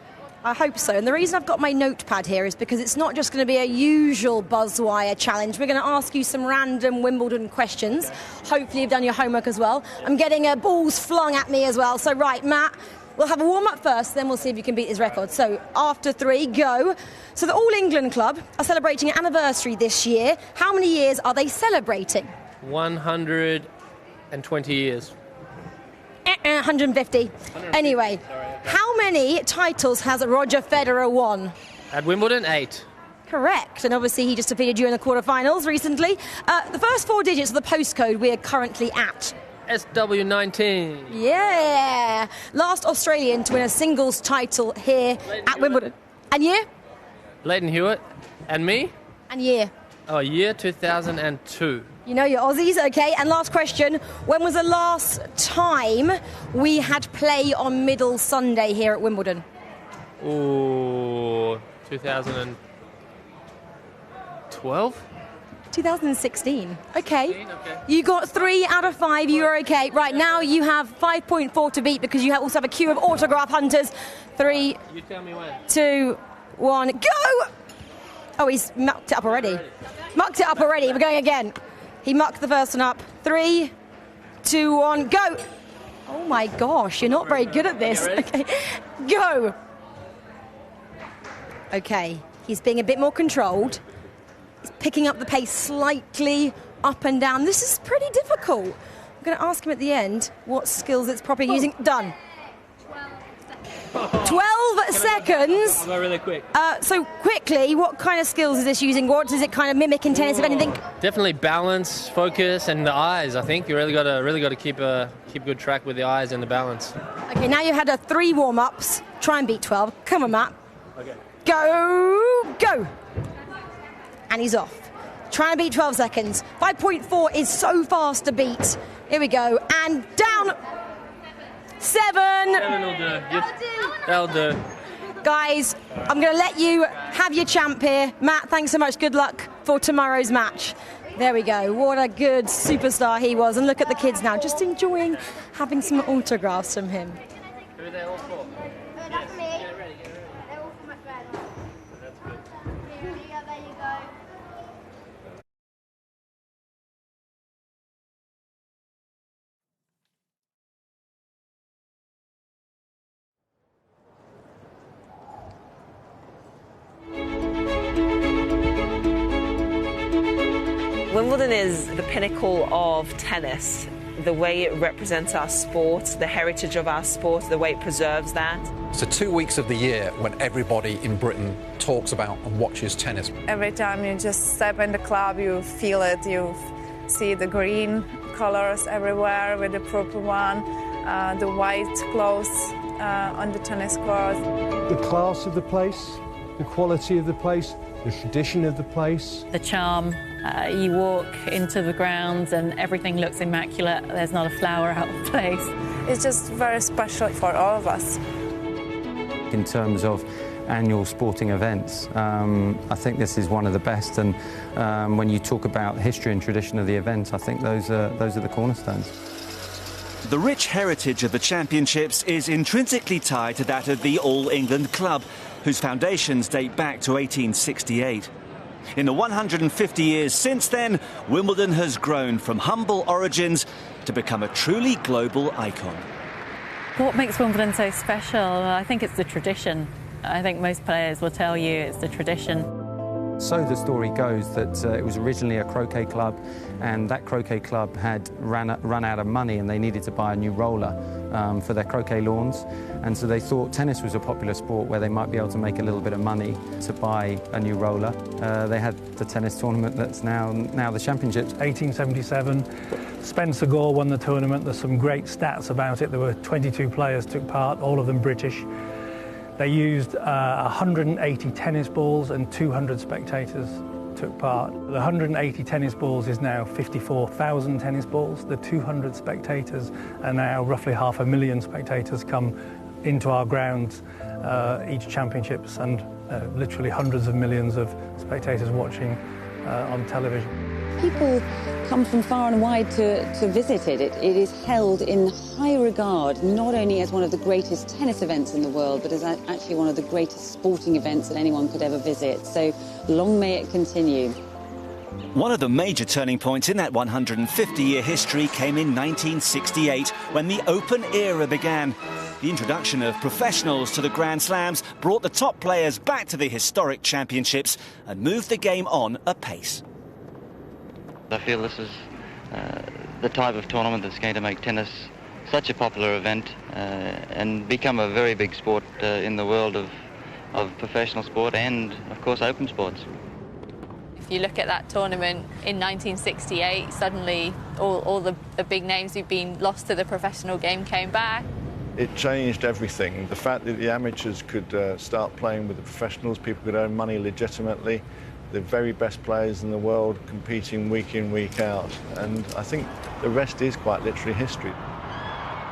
I hope so. And the reason I've got my notepad here is because it's not just going to be a usual buzzwire challenge. We're going to ask you some random Wimbledon questions. Hopefully you've done your homework as well. I'm getting balls flung at me as well. So, right, Matt, we'll have a warm-up first, then we'll see if you can beat his record. So, after 3, go. So, the All England Club are celebrating an anniversary this year. How many years are they celebrating? 120 years. 150. Anyway, how many titles has Roger Federer won? At Wimbledon, 8. Correct, and obviously he just defeated you in the quarterfinals recently. The first 4 digits of the postcode we are currently at. SW19. Yeah! Last Australian to win a singles title here at Wimbledon. And year? Leighton Hewitt. And me? And year? Oh, year 2002. You know your Aussies, okay. And last question, when was the last time we had play on Middle Sunday here at Wimbledon? Ooh, 2012? 2016. Okay. You got 3 out of 5. You are okay. Right, now you have 5.4 to beat because you also have a queue of autograph hunters. 3, you tell me when. 2, 1, go! Oh, he's mucked it up already. Mucked it up already. We're going again. He mucked the first one up. 3, 2, 1, go! Oh my gosh, you're not very good at this. Okay, go! Okay, he's being a bit more controlled. He's picking up the pace slightly up and down. This is pretty difficult. I'm going to ask him at the end what skills it's properly using. Done. 12 seconds. I'll go really quick. So quickly, what kind of skills is this using? What does it kind of mimic in tennis, if anything? Definitely balance, focus, and the eyes. I think you really got to keep good track with the eyes and the balance. Okay, now you had 3 warm-ups. Try and beat 12. Come on, Matt. Okay. Go! And he's off. Try and beat 12 seconds. 5.4 is so fast to beat. Here we go. And down. 7. 7 will do. That'll do. Guys, I'm going to let you have your champ here. Matt, thanks so much. Good luck for tomorrow's match. There we go. What a good superstar he was. And look at the kids now, just enjoying having some autographs from him. Who are they all for? That's me. Get ready. They're all for my friend. That's good. There you go. Wimbledon is the pinnacle of tennis. The way it represents our sport, the heritage of our sport, the way it preserves that. So 2 weeks of the year when everybody in Britain talks about and watches tennis. Every time you just step in the club, you feel it. You see the green colors everywhere with the purple one, the white clothes on the tennis court. The class of the place, the quality of the place, the tradition of the place. The charm. You walk into the grounds and everything looks immaculate. There's not a flower out of place. It's just very special for all of us. In terms of annual sporting events, I think this is one of the best. And when you talk about the history and tradition of the event, I think those are the cornerstones. The rich heritage of the championships is intrinsically tied to that of the All England Club, whose foundations date back to 1868. In the 150 years since then, Wimbledon has grown from humble origins to become a truly global icon. What makes Wimbledon so special? I think it's the tradition. I think most players will tell you it's the tradition. So the story goes that it was originally a croquet club, and that croquet club had run out of money and they needed to buy a new roller for their croquet lawns. And so they thought tennis was a popular sport where they might be able to make a little bit of money to buy a new roller. They had the tennis tournament that's now the championships. 1877, Spencer Gore won the tournament. There's some great stats about it. There were 22 players took part, all of them British. They used 180 tennis balls and 200 spectators took part. The 180 tennis balls is now 54,000 tennis balls. The 200 spectators are now roughly 500,000 spectators come into our grounds each championships, and literally hundreds of millions of spectators watching on television. People come from far and wide to visit it. It is held in high regard, not only as one of the greatest tennis events in the world, but as actually one of the greatest sporting events that anyone could ever visit. So long may it continue. One of the major turning points in that 150-year history came in 1968, when the Open era began. The introduction of professionals to the Grand Slams brought the top players back to the historic championships and moved the game on apace. I feel this is the type of tournament that's going to make tennis such a popular event and become a very big sport in the world of professional sport and, of course, open sports. If you look at that tournament in 1968, suddenly all the big names who've been lost to the professional game came back. It changed everything. The fact that the amateurs could start playing with the professionals, people could earn money legitimately, the very best players in the world competing week in, week out. And I think the rest is quite literally history.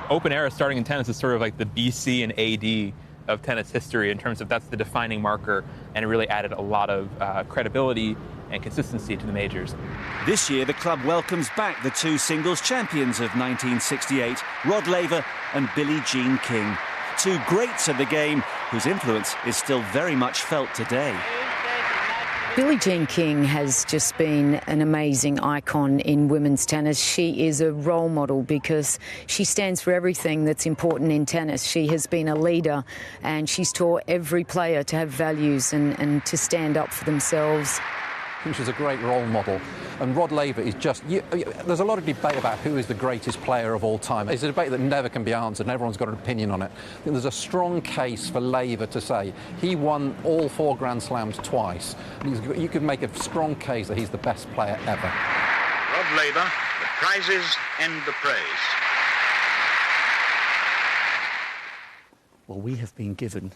Open era starting in tennis is sort of like the BC and AD of tennis history in terms of that's the defining marker, and it really added a lot of credibility and consistency to the majors. This year, the club welcomes back the two singles champions of 1968, Rod Laver and Billie Jean King, two greats of the game whose influence is still very much felt today. Billie Jean King has just been an amazing icon in women's tennis. She is a role model because she stands for everything that's important in tennis. She has been a leader and she's taught every player to have values and to stand up for themselves. think she's a great role model. And Rod Laver is just... there's a lot of debate about who is the greatest player of all time. It's a debate that never can be answered, and everyone's got an opinion on it. I think there's a strong case for Laver to say he won all 4 Grand Slams twice. And you could make a strong case that he's the best player ever. Rod Laver, the prizes and the praise. Well, we have been given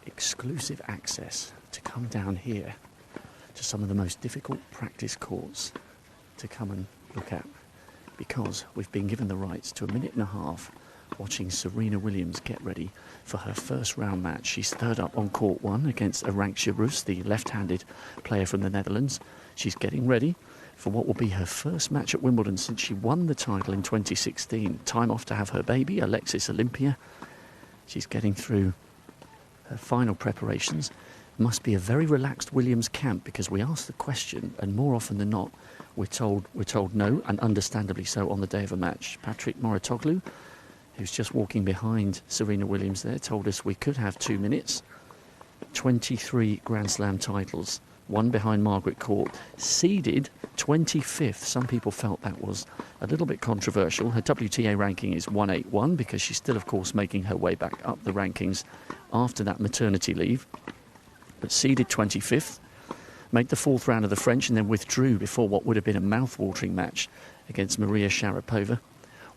exclusive access to come down here to some of the most difficult practice courts to come and look at, because we've been given the rights to 1.5 minutes watching Serena Williams get ready for her first round match. She's third up on court 1 against Arantxa Rus, the left-handed player from the Netherlands. She's getting ready for what will be her first match at Wimbledon since she won the title in 2016. Time off to have her baby, Alexis Olympia. She's getting through her final preparations. Must be a very relaxed Williams camp, because we ask the question and more often than not we're told no, and understandably so, on the day of a match. Patrick Mouratoglou, who's just walking behind Serena Williams there, told us we could have 2 minutes. 23 Grand Slam titles, one behind Margaret Court, seeded 25th. Some people felt that was a little bit controversial. Her WTA ranking is 181 because she's still, of course, making her way back up the rankings after that maternity leave. But seeded 25th, made the 4th round of the French and then withdrew before what would have been a mouth-watering match against Maria Sharapova.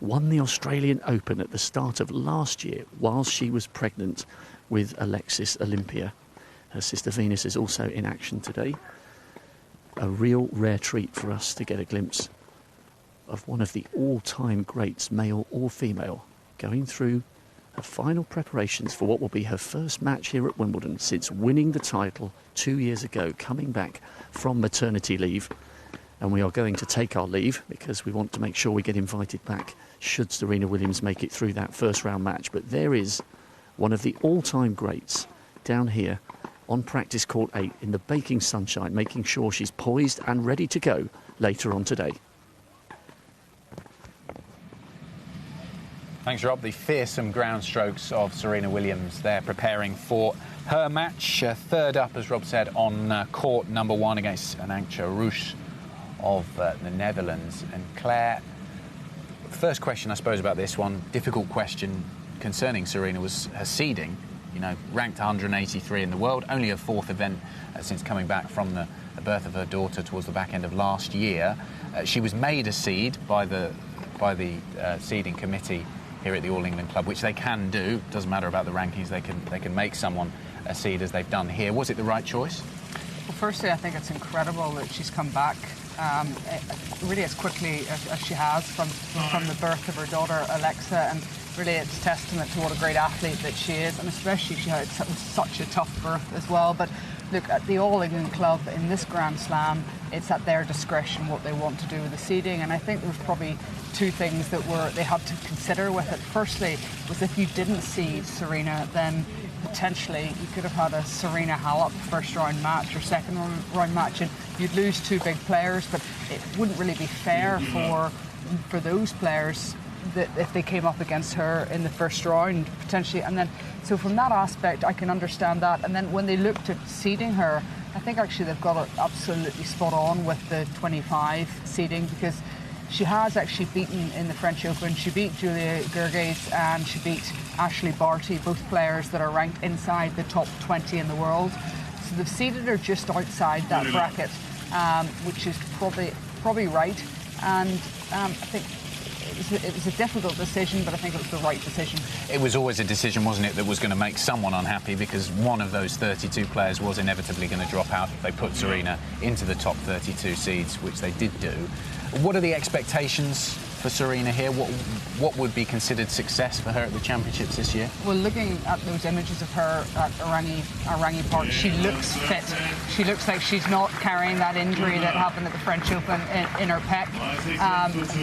Won the Australian Open at the start of last year whilst she was pregnant with Alexis Olympia. Her sister Venus is also in action today. A real rare treat for us to get a glimpse of one of the all-time greats, male or female, going through her final preparations for what will be her first match here at Wimbledon since winning the title 2 years ago, coming back from maternity leave. And we are going to take our leave because we want to make sure we get invited back should Serena Williams make it through that first round match. But there is one of the all-time greats down here on practice court 8 in the baking sunshine, making sure she's poised and ready to go later on today. Thanks, Rob. The fearsome ground strokes of Serena Williams there, preparing for her match. Third up, as Rob said, on court number 1 against Arantxa Rus of the Netherlands. And Claire, first question, I suppose, about this one, difficult question concerning Serena, was her seeding. You know, ranked 183 in the world, only her 4th event since coming back from the birth of her daughter towards the back end of last year. She was made a seed by the seeding committee here at the All England Club, which they can do. Doesn't matter about the rankings, they can make someone a seed, as they've done here. Was it the right choice? Well, firstly, I think it's incredible that she's come back really as quickly as she has from the birth of her daughter Alexa, and really it's testament to what a great athlete that she is, and especially she had such a tough birth as well. But look, at the All England Club in this Grand Slam, it's at their discretion what they want to do with the seeding, and I think there was probably 2 things that they had to consider with it. Firstly was, if you didn't seed Serena, then potentially you could have had a Serena Halep first round match or second round match, and you'd lose 2 big players, but it wouldn't really be fair for those players that if they came up against her in the first round potentially. And then so from that aspect I can understand that. And then when they looked at seeding her, I think actually they've got it absolutely spot on with the 25 seeding, because she has actually beaten in the French Open. She beat Julia Gerges and she beat Ashley Barty, both players that are ranked inside the top 20 in the world. So they've seeded her just outside that bracket, which is probably right. And I think it was a difficult decision, but I think it was the right decision. It was always a decision, wasn't it, that was going to make someone unhappy, because one of those 32 players was inevitably going to drop out if they put Serena into the top 32 seeds, which they did do. What are the expectations for Serena here? What would be considered success for her at the Championships this year? Well, looking at those images of her at Orangi Park, she looks fit. She looks like she's not carrying that injury that happened at the French Open in her pec.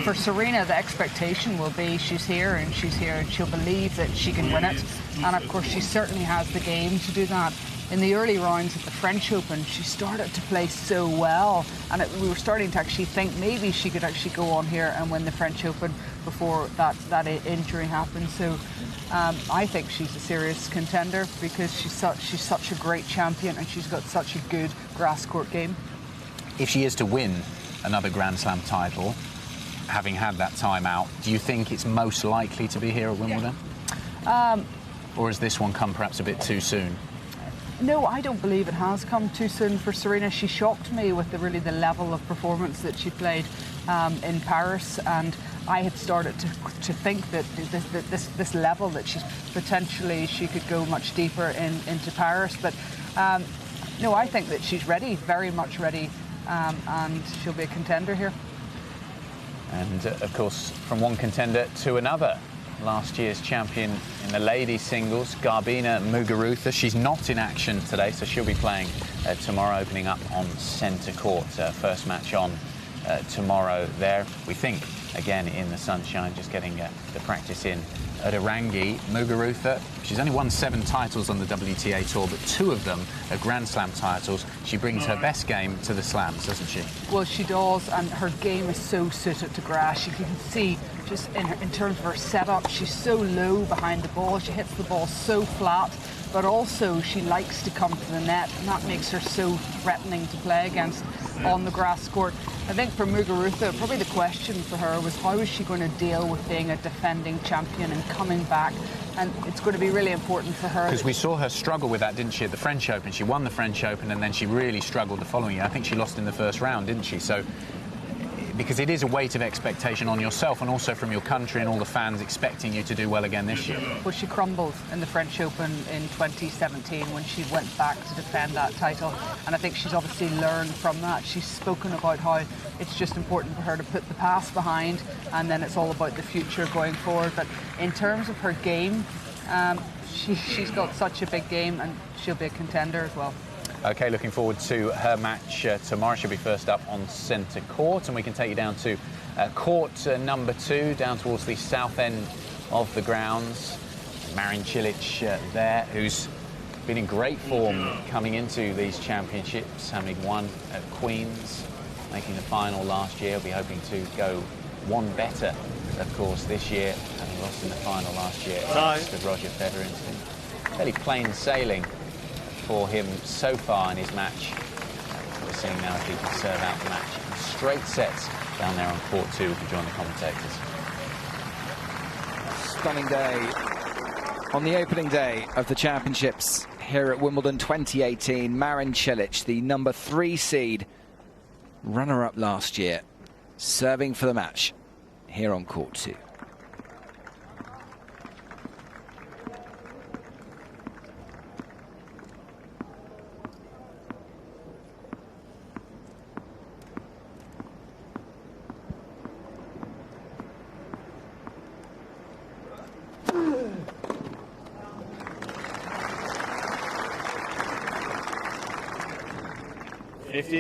For Serena, the expectation will be she's here and she'll believe that she can win it. And of course, she certainly has the game to do that. In the early rounds at the French Open, she started to play so well, and we were starting to actually think maybe she could actually go on here and win the French Open before that injury happened. So I think she's a serious contender, because she's such a great champion and she's got such a good grass court game. If she is to win another Grand Slam title, having had that time out, do you think it's most likely to be here at Wimbledon? Or has this one come perhaps a bit too soon? No, I don't believe it has come too soon for Serena. She shocked me with the level of performance that she played in Paris, and I had started to think that this level that she could go much deeper into Paris. But no, I think that she's ready, very much ready, and she'll be a contender here. And of course, from one contender to another. Last year's champion in the ladies singles, Garbina Muguruza. She's not in action today, so she'll be playing tomorrow, opening up on centre court. First match on tomorrow there. We think, again, in the sunshine, just getting the practice in at Arangi. Muguruza, she's only won 7 titles on the WTA Tour, but 2 of them are Grand Slam titles. She brings her best game to the slams, doesn't she? Well, she does, and her game is so suited to grass. You can see just in terms of her setup, she's so low behind the ball. She hits the ball so flat, but also she likes to come to the net, and that makes her so threatening to play against on the grass court. I think for Muguruza, probably the question for her was how is she going to deal with being a defending champion and coming back, and it's going to be really important for her. Because we saw her struggle with that, didn't she, at the French Open? She won the French Open and then she really struggled the following year. I think she lost in the first round, didn't she? So, because it is a weight of expectation on yourself and also from your country and all the fans expecting you to do well again this year. Well, she crumbled in the French Open in 2017 when she went back to defend that title, and I think she's obviously learned from that. She's spoken about how it's just important for her to put the past behind, and then it's all about the future going forward. But in terms of her game, she's got such a big game, and she'll be a contender as well. OK, looking forward to her match tomorrow. She'll be first up on centre court, and we can take you down to court number 2, down towards the south end of the grounds. Marin Cilic there, who's been in great form coming into these championships, having won at Queen's, making the final last year. We'll be hoping to go one better, of course, this year, having lost in the final last year to Roger Federer. It's been fairly plain sailing for him so far in his match. We're seeing now if he can serve out the match in straight sets down there on court 2. We can join the commentators. Stunning day on the opening day of the championships here at Wimbledon 2018. Marin Cilic, the number 3 seed, runner-up last year, serving for the match here on court 2.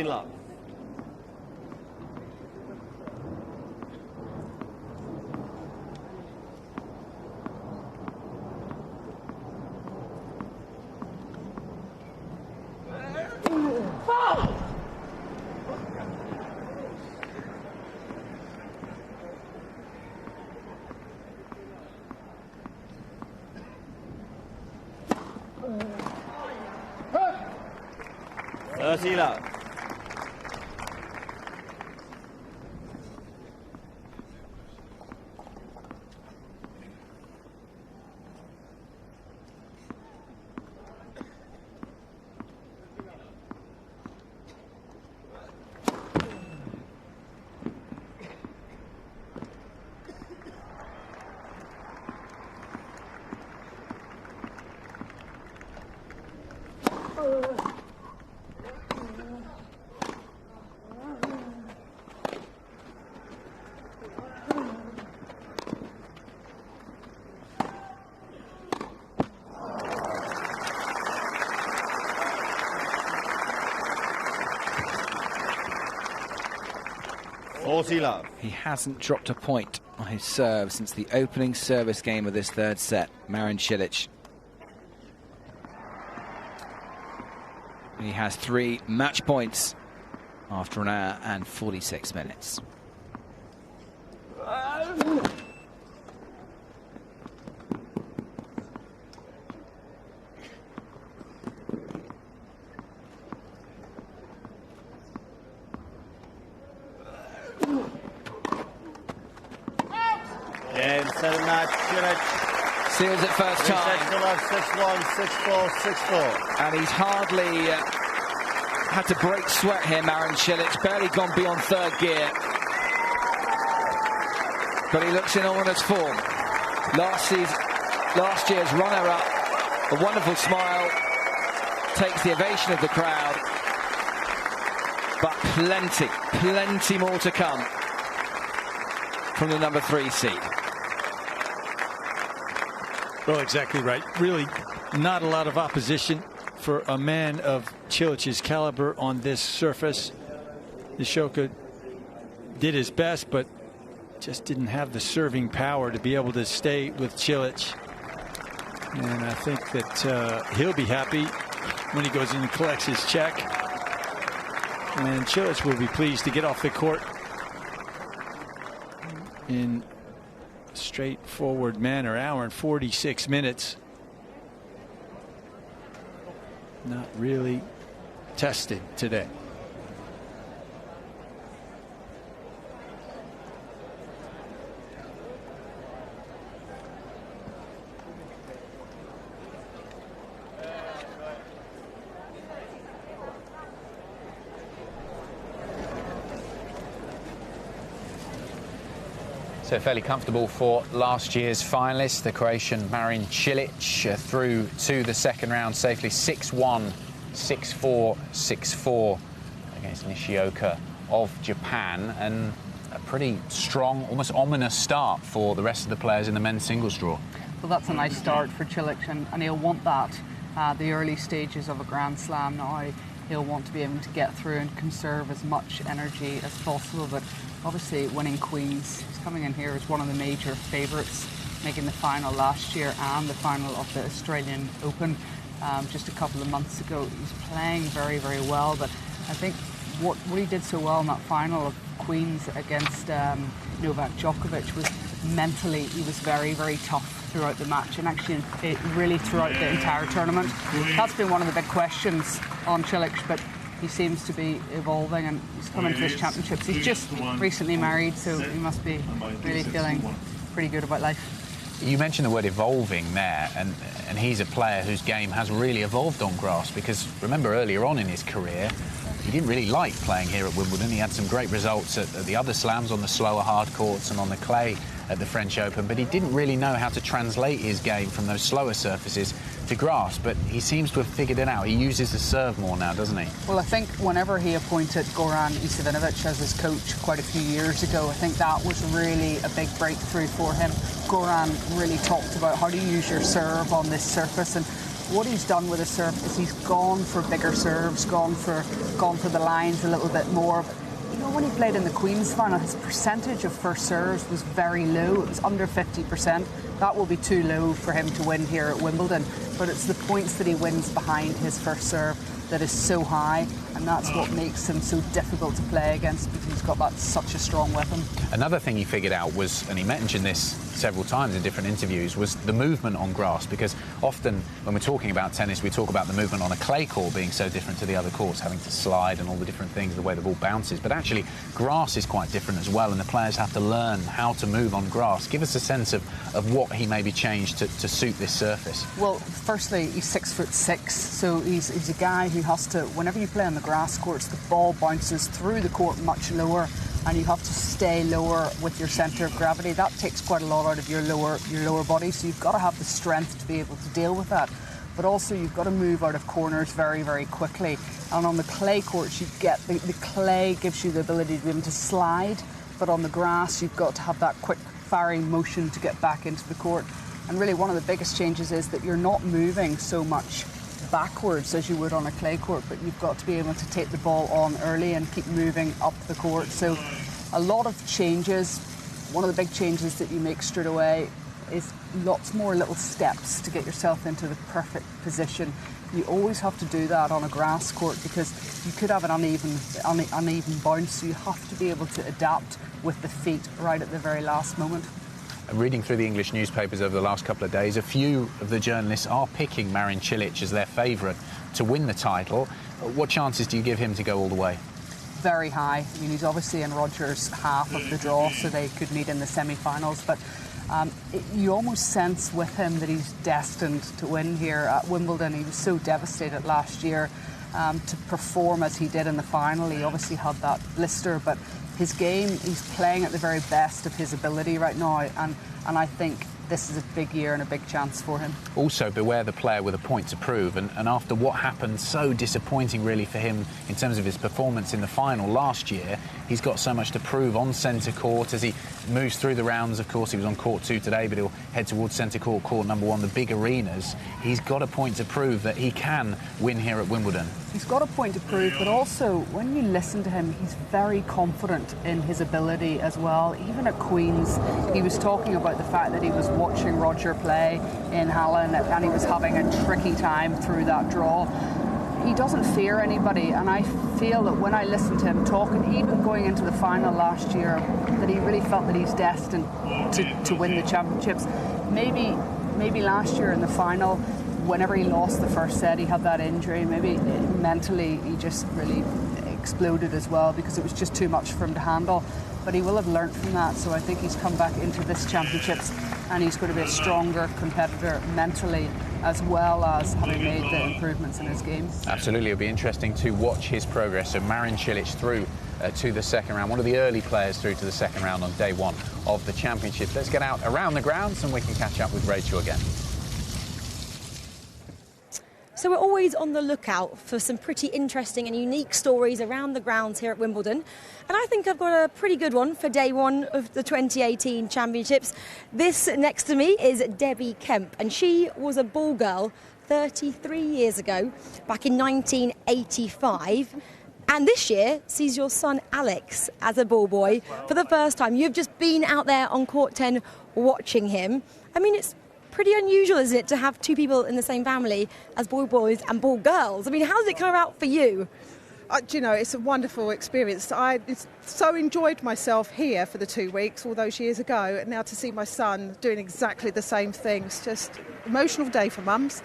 Love. Love. He hasn't dropped a point on his serve since the opening service game of this third set. Marin Cilic. He has 3 match points after an hour and 46 minutes. Set a match. Seals it first time. 6-1, 6-4, 6-4. And he's hardly had to break sweat here, Marin Cilic. Barely gone beyond third gear. But he looks in ominous form. Last year's runner-up, a wonderful smile, takes the ovation of the crowd. But plenty more to come from the number 3 seed. Well, exactly right. Really not a lot of opposition for a man of Cilic's caliber on this surface. Nishoka did his best, but just didn't have the serving power to be able to stay with Cilic. And I think that he'll be happy when he goes in and collects his check. And Cilic will be pleased to get off the court in straightforward manner. Hour and 46 minutes. Not really tested today. So fairly comfortable for last year's finalist, the Croatian Marin Cilic, through to the second round safely. 6-1, 6-4, 6-4 against Nishioka of Japan, and a pretty strong, almost ominous start for the rest of the players in the men's singles draw. Well, that's a nice start for Cilic, and he'll want that. The early stages of a Grand Slam now, he'll want to be able to get through and conserve as much energy as possible, but obviously winning Queens, he's coming in here as one of the major favourites, making the final last year and the final of the Australian Open just a couple of months ago. He's playing very, very well, but I think what he did so well in that final of Queens against Novak Djokovic was mentally he was very, very tough throughout the match, and actually really throughout the entire tournament. That's been one of the big questions on Cilic, but he seems to be evolving, and he's coming to this championships. He's just recently married, so he must be really feeling pretty good about life. You mentioned the word evolving there, and he's a player whose game has really evolved on grass, because remember earlier on in his career, he didn't really like playing here at Wimbledon. He had some great results at the other slams on the slower hard courts and on the clay at the French Open, but he didn't really know how to translate his game from those slower surfaces to grass, but he seems to have figured it out. He uses the serve more now, doesn't he? Well, I think whenever he appointed Goran Ivanovic as his coach quite a few years ago, I think that was really a big breakthrough for him. Goran really talked about how to use your serve on this surface, and what he's done with his serve is he's gone for bigger serves, gone for the lines a little bit more. But, you know, when he played in the Queen's final, his percentage of first serves was very low. It was under 50%. That will be too low for him to win here at Wimbledon. But it's the points that he wins behind his first serve that is so high, and that's what makes him so difficult to play against, because he's got such a strong weapon. Another thing he figured out was, and he mentioned this several times in different interviews, was the movement on grass, because often when we're talking about tennis, we talk about the movement on a clay court being so different to the other courts, having to slide and all the different things, the way the ball bounces. But actually, grass is quite different as well, and the players have to learn how to move on grass. Give us a sense of what he maybe changed to suit this surface. Well, firstly, he's 6'6", so he's a guy who has to, whenever you play on the grass courts, the ball bounces through the court much lower, and you have to stay lower with your centre of gravity. That takes quite a lot out of your lower body, so you've got to have the strength to be able to deal with that. But also you've got to move out of corners very, very quickly. And on the clay courts, you get the clay gives you the ability to be able to slide, but on the grass you've got to have that quick firing motion to get back into the court. And really one of the biggest changes is that you're not moving so much backwards as you would on a clay court, but you've got to be able to take the ball on early and keep moving up the court. So a lot of changes. One of the big changes that you make straight away is lots more little steps to get yourself into the perfect position. You always have to do that on a grass court, because you could have an uneven bounce, so you have to be able to adapt with the feet right at the very last moment. Reading through the English newspapers over the last couple of days, a few of the journalists are picking Marin Cilic as their favourite to win the title. What chances do you give him to go all the way? Very high. I mean, he's obviously in Roger's half of the draw, so they could meet in the semi-finals. But You almost sense with him that he's destined to win here at Wimbledon. He was so devastated last year to perform as he did in the final. He obviously had that blister, but his game, he's playing at the very best of his ability right now, and I think this is a big year and a big chance for him. Also, beware the player with a point to prove, and after what happened, so disappointing really for him in terms of his performance in the final last year, he's got so much to prove on centre court as he moves through the rounds. Of course, he was on court 2 today, but he'll head towards centre court, court number 1, the big arenas. He's got a point to prove that he can win here at Wimbledon. He's got a point to prove, but also when you listen to him, he's very confident in his ability as well. Even at Queen's, he was talking about the fact that he was watching Roger play in Hallen and he was having a tricky time through that draw. He doesn't fear anybody, and I feel that when I listen to him talking, even going into the final last year, that he really felt that he's destined to win the championships. Maybe last year in the final, whenever he lost the first set, he had that injury. Maybe mentally he just really exploded as well because it was just too much for him to handle. But he will have learnt from that, so I think he's come back into this championships and he's going to be a stronger competitor mentally, as well as having made the improvements in his game. Absolutely, it'll be interesting to watch his progress. So Marin Cilic through to the second round, one of the early players through to the second round on day 1 of the championship. Let's get out around the grounds and we can catch up with Rachel again. So we're always on the lookout for some pretty interesting and unique stories around the grounds here at Wimbledon. And I think I've got a pretty good one for day 1 of the 2018 championships. This next to me is Debbie Kemp, and she was a ball girl 33 years ago, back in 1985. And this year sees your son Alex as a ball boy for the first time. You've just been out there on court 10 watching him. I mean, it's pretty unusual, isn't it, to have 2 people in the same family as ball boys and ball girls? I mean, how does it come about for you? Do you know, it's a wonderful experience. I so enjoyed myself here for the 2 weeks all those years ago, and now to see my son doing exactly the same thing, it's just emotional day for mums.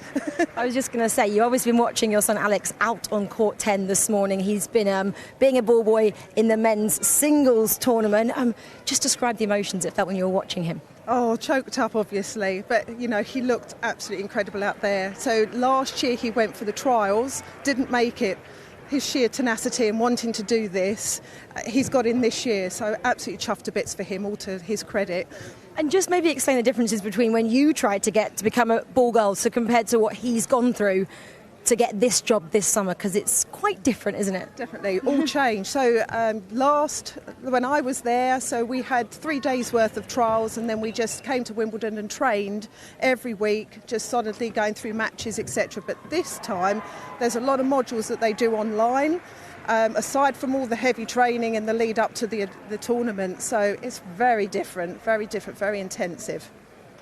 I was just going to say, you've obviously been watching your son Alex out on court 10 this morning. He's been being a ball boy in the men's singles tournament. Just describe the emotions it felt when you were watching him. Oh, choked up, obviously. But, you know, he looked absolutely incredible out there. So last year he went for the trials, didn't make it. His sheer tenacity and wanting to do this, he's got in this year. So absolutely chuffed to bits for him, all to his credit. And just maybe explain the differences between when you tried to get to become a ball girl so compared to what he's gone through to get this job this summer, because it's quite different, isn't it? Definitely, all changed. So when I was there, so we had 3 days worth of trials, and then we just came to Wimbledon and trained every week, just solidly going through matches, etc. But this time, there's a lot of modules that they do online, aside from all the heavy training and the lead up to the tournament. So it's very different, very intensive.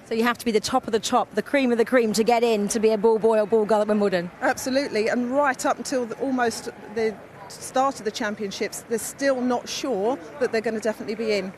So you have to be the top of the top, the cream of the cream, to get in to be a ball boy or ball girl at Wimbledon. Absolutely, and right up until almost the start of the championships, they're still not sure that they're going to definitely be in.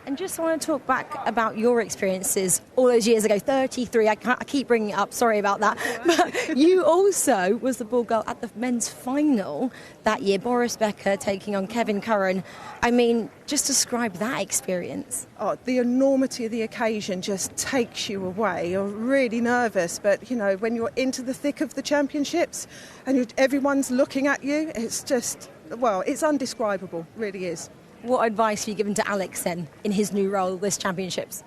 And just want to talk back about your experiences all those years ago, 33, I keep bringing it up, sorry about that. But you also was the ball girl at the men's final that year, Boris Becker taking on Kevin Curran. I mean, just describe that experience. Oh, the enormity of the occasion just takes you away. You're really nervous, but, you know, when you're into the thick of the championships and everyone's looking at you, it's just, well, it's undescribable, really is. What advice have you given to Alex then in his new role this championships?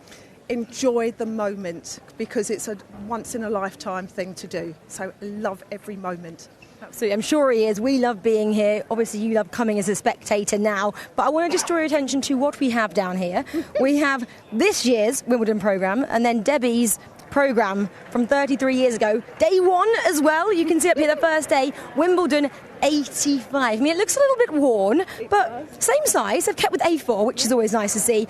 Enjoy the moment, because it's a once-in-a-lifetime thing to do. So love every moment. Absolutely, I'm sure he is. We love being here. Obviously, you love coming as a spectator now. But I want to just draw your attention to what we have down here. We have this year's Wimbledon programme, and then Debbie's programme from 33 years ago. Day 1 as well. You can see up here the first day, Wimbledon 85. I mean, it looks a little bit worn, but same size. They've kept with A4, which is always nice to see.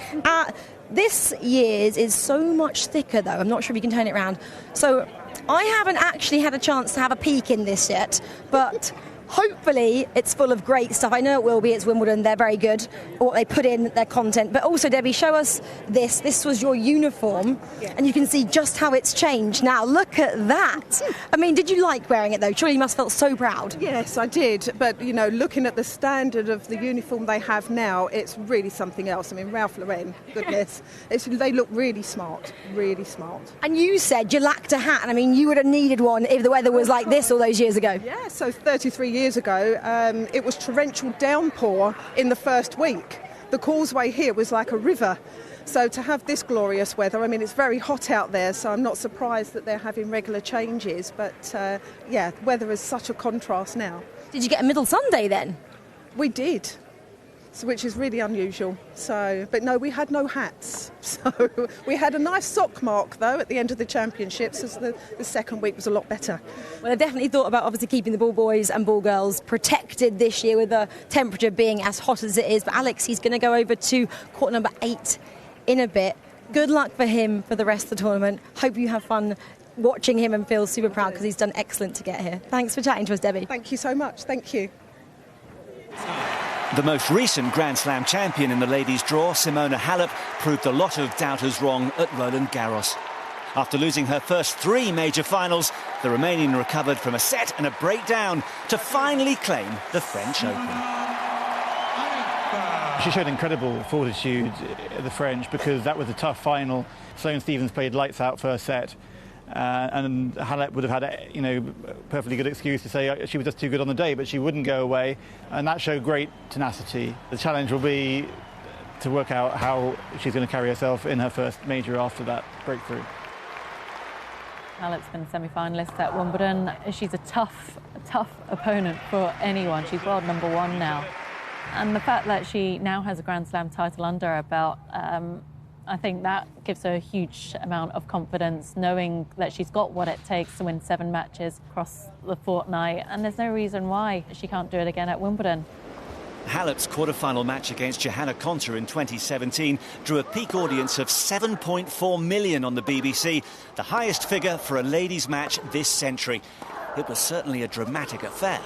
This year's is so much thicker, though. I'm not sure if you can turn it around. So I haven't actually had a chance to have a peek in this yet, but Hopefully it's full of great stuff. I know it will be. It's Wimbledon. They're very good at what they put in their content. But also, Debbie, show us this. This was your uniform, and you can see just how it's changed now. Look at that. I mean, did you like wearing it, though? Surely you must have felt so proud. Yes, I did. But, you know, looking at the standard of the uniform they have now, it's really something else. I mean, Ralph Lauren, goodness. They look really smart, really smart. And you said you lacked a hat. And I mean, you would have needed one if the weather was like this all those years ago. Yeah, so 33 years ago, it was torrential downpour in the first week. The causeway here was like a river. So to have this glorious weather, I mean, it's very hot out there, so I'm not surprised that they're having regular changes. But, yeah, the weather is such a contrast now. Did you get a middle Sunday then? We did, which is really unusual. So, but no, we had no hats. So we had a nice sock mark, though, at the end of the championships, as the second week was a lot better. Well, I definitely thought about obviously keeping the ball boys and ball girls protected this year with the temperature being as hot as it is. But Alex, he's going to go over to court number 8 in a bit. Good luck for him for the rest of the tournament. Hope you have fun watching him and feel super proud because he's done excellent to get here. Thanks for chatting to us, Debbie. Thank you so much. Thank you. The most recent Grand Slam champion in the ladies' draw, Simona Halep, proved a lot of doubters wrong at Roland Garros. After losing her first 3 major finals, the Romanian recovered from a set and a breakdown to finally claim the French Open. She showed incredible fortitude at the French because that was a tough final. Sloane Stephens played lights out first set. And Halep would have had a perfectly good excuse to say she was just too good on the day, but she wouldn't go away, and that showed great tenacity. The challenge will be to work out how she's going to carry herself in her first major after that breakthrough. Halep's been semi-finalist at Wimbledon. She's a tough opponent for anyone. She's world number 1 now, and the fact that she now has a Grand Slam title under her belt, I think that gives her a huge amount of confidence, knowing that she's got what it takes to win 7 matches across the fortnight, and there's no reason why she can't do it again at Wimbledon. Halep's quarter-final match against Johanna Konta in 2017 drew a peak audience of 7.4 million on the BBC, the highest figure for a ladies' match this century. It was certainly a dramatic affair.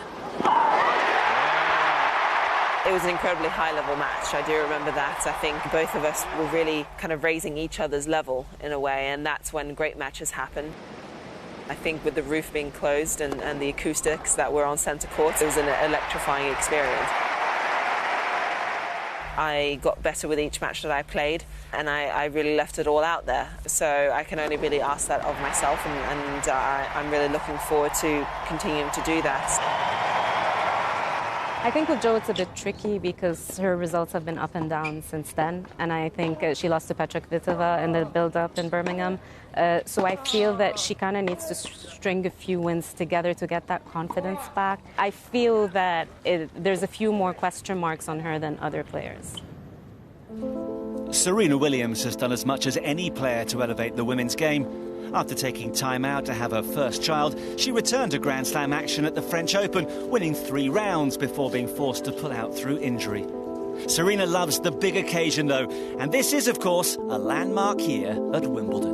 It was an incredibly high-level match. I do remember that. I think both of us were really kind of raising each other's level in a way, and that's when great matches happen. I think with the roof being closed and the acoustics that were on centre court, it was an electrifying experience. I got better with each match that I played, and I really left it all out there. So I can only really ask that of myself, and I'm really looking forward to continuing to do that. I think with Jo it's a bit tricky because her results have been up and down since then, and I think she lost to Petra Kvitova in the build-up in Birmingham. So I feel that she kind of needs to string a few wins together to get that confidence back. I feel that there's a few more question marks on her than other players. Serena Williams has done as much as any player to elevate the women's game. After taking time out to have her first child, she returned to Grand Slam action at the French Open, winning 3 rounds before being forced to pull out through injury. Serena loves the big occasion, though, and this is, of course, a landmark here at Wimbledon.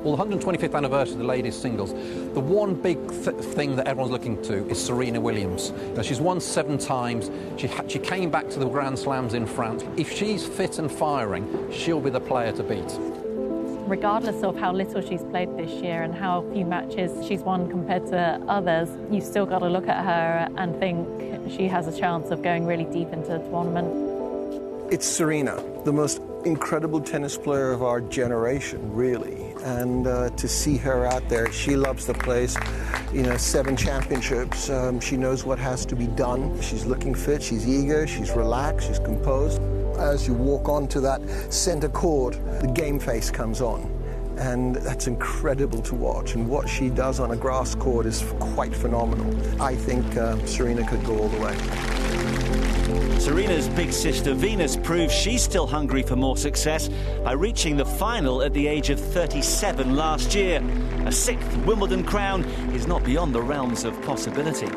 Well, the 125th anniversary of the ladies' singles, the one big thing that everyone's looking to is Serena Williams. Now, she's won 7 times. She came back to the Grand Slams in France. If she's fit and firing, she'll be the player to beat. Regardless of how little she's played this year and how few matches she's won compared to others, you've still got to look at her and think she has a chance of going really deep into the tournament. It's Serena, the most incredible tennis player of our generation, really. And to see her out there, she loves the place. 7 championships. She knows what has to be done. She's looking fit, she's eager, she's relaxed, she's composed. As you walk onto that center court, the game face comes on, and that's incredible to watch. And what she does on a grass court is quite phenomenal. I think Serena could go all the way. Serena's big sister Venus proves she's still hungry for more success by reaching the final at the age of 37 last year. A 6th Wimbledon crown is not beyond the realms of possibility.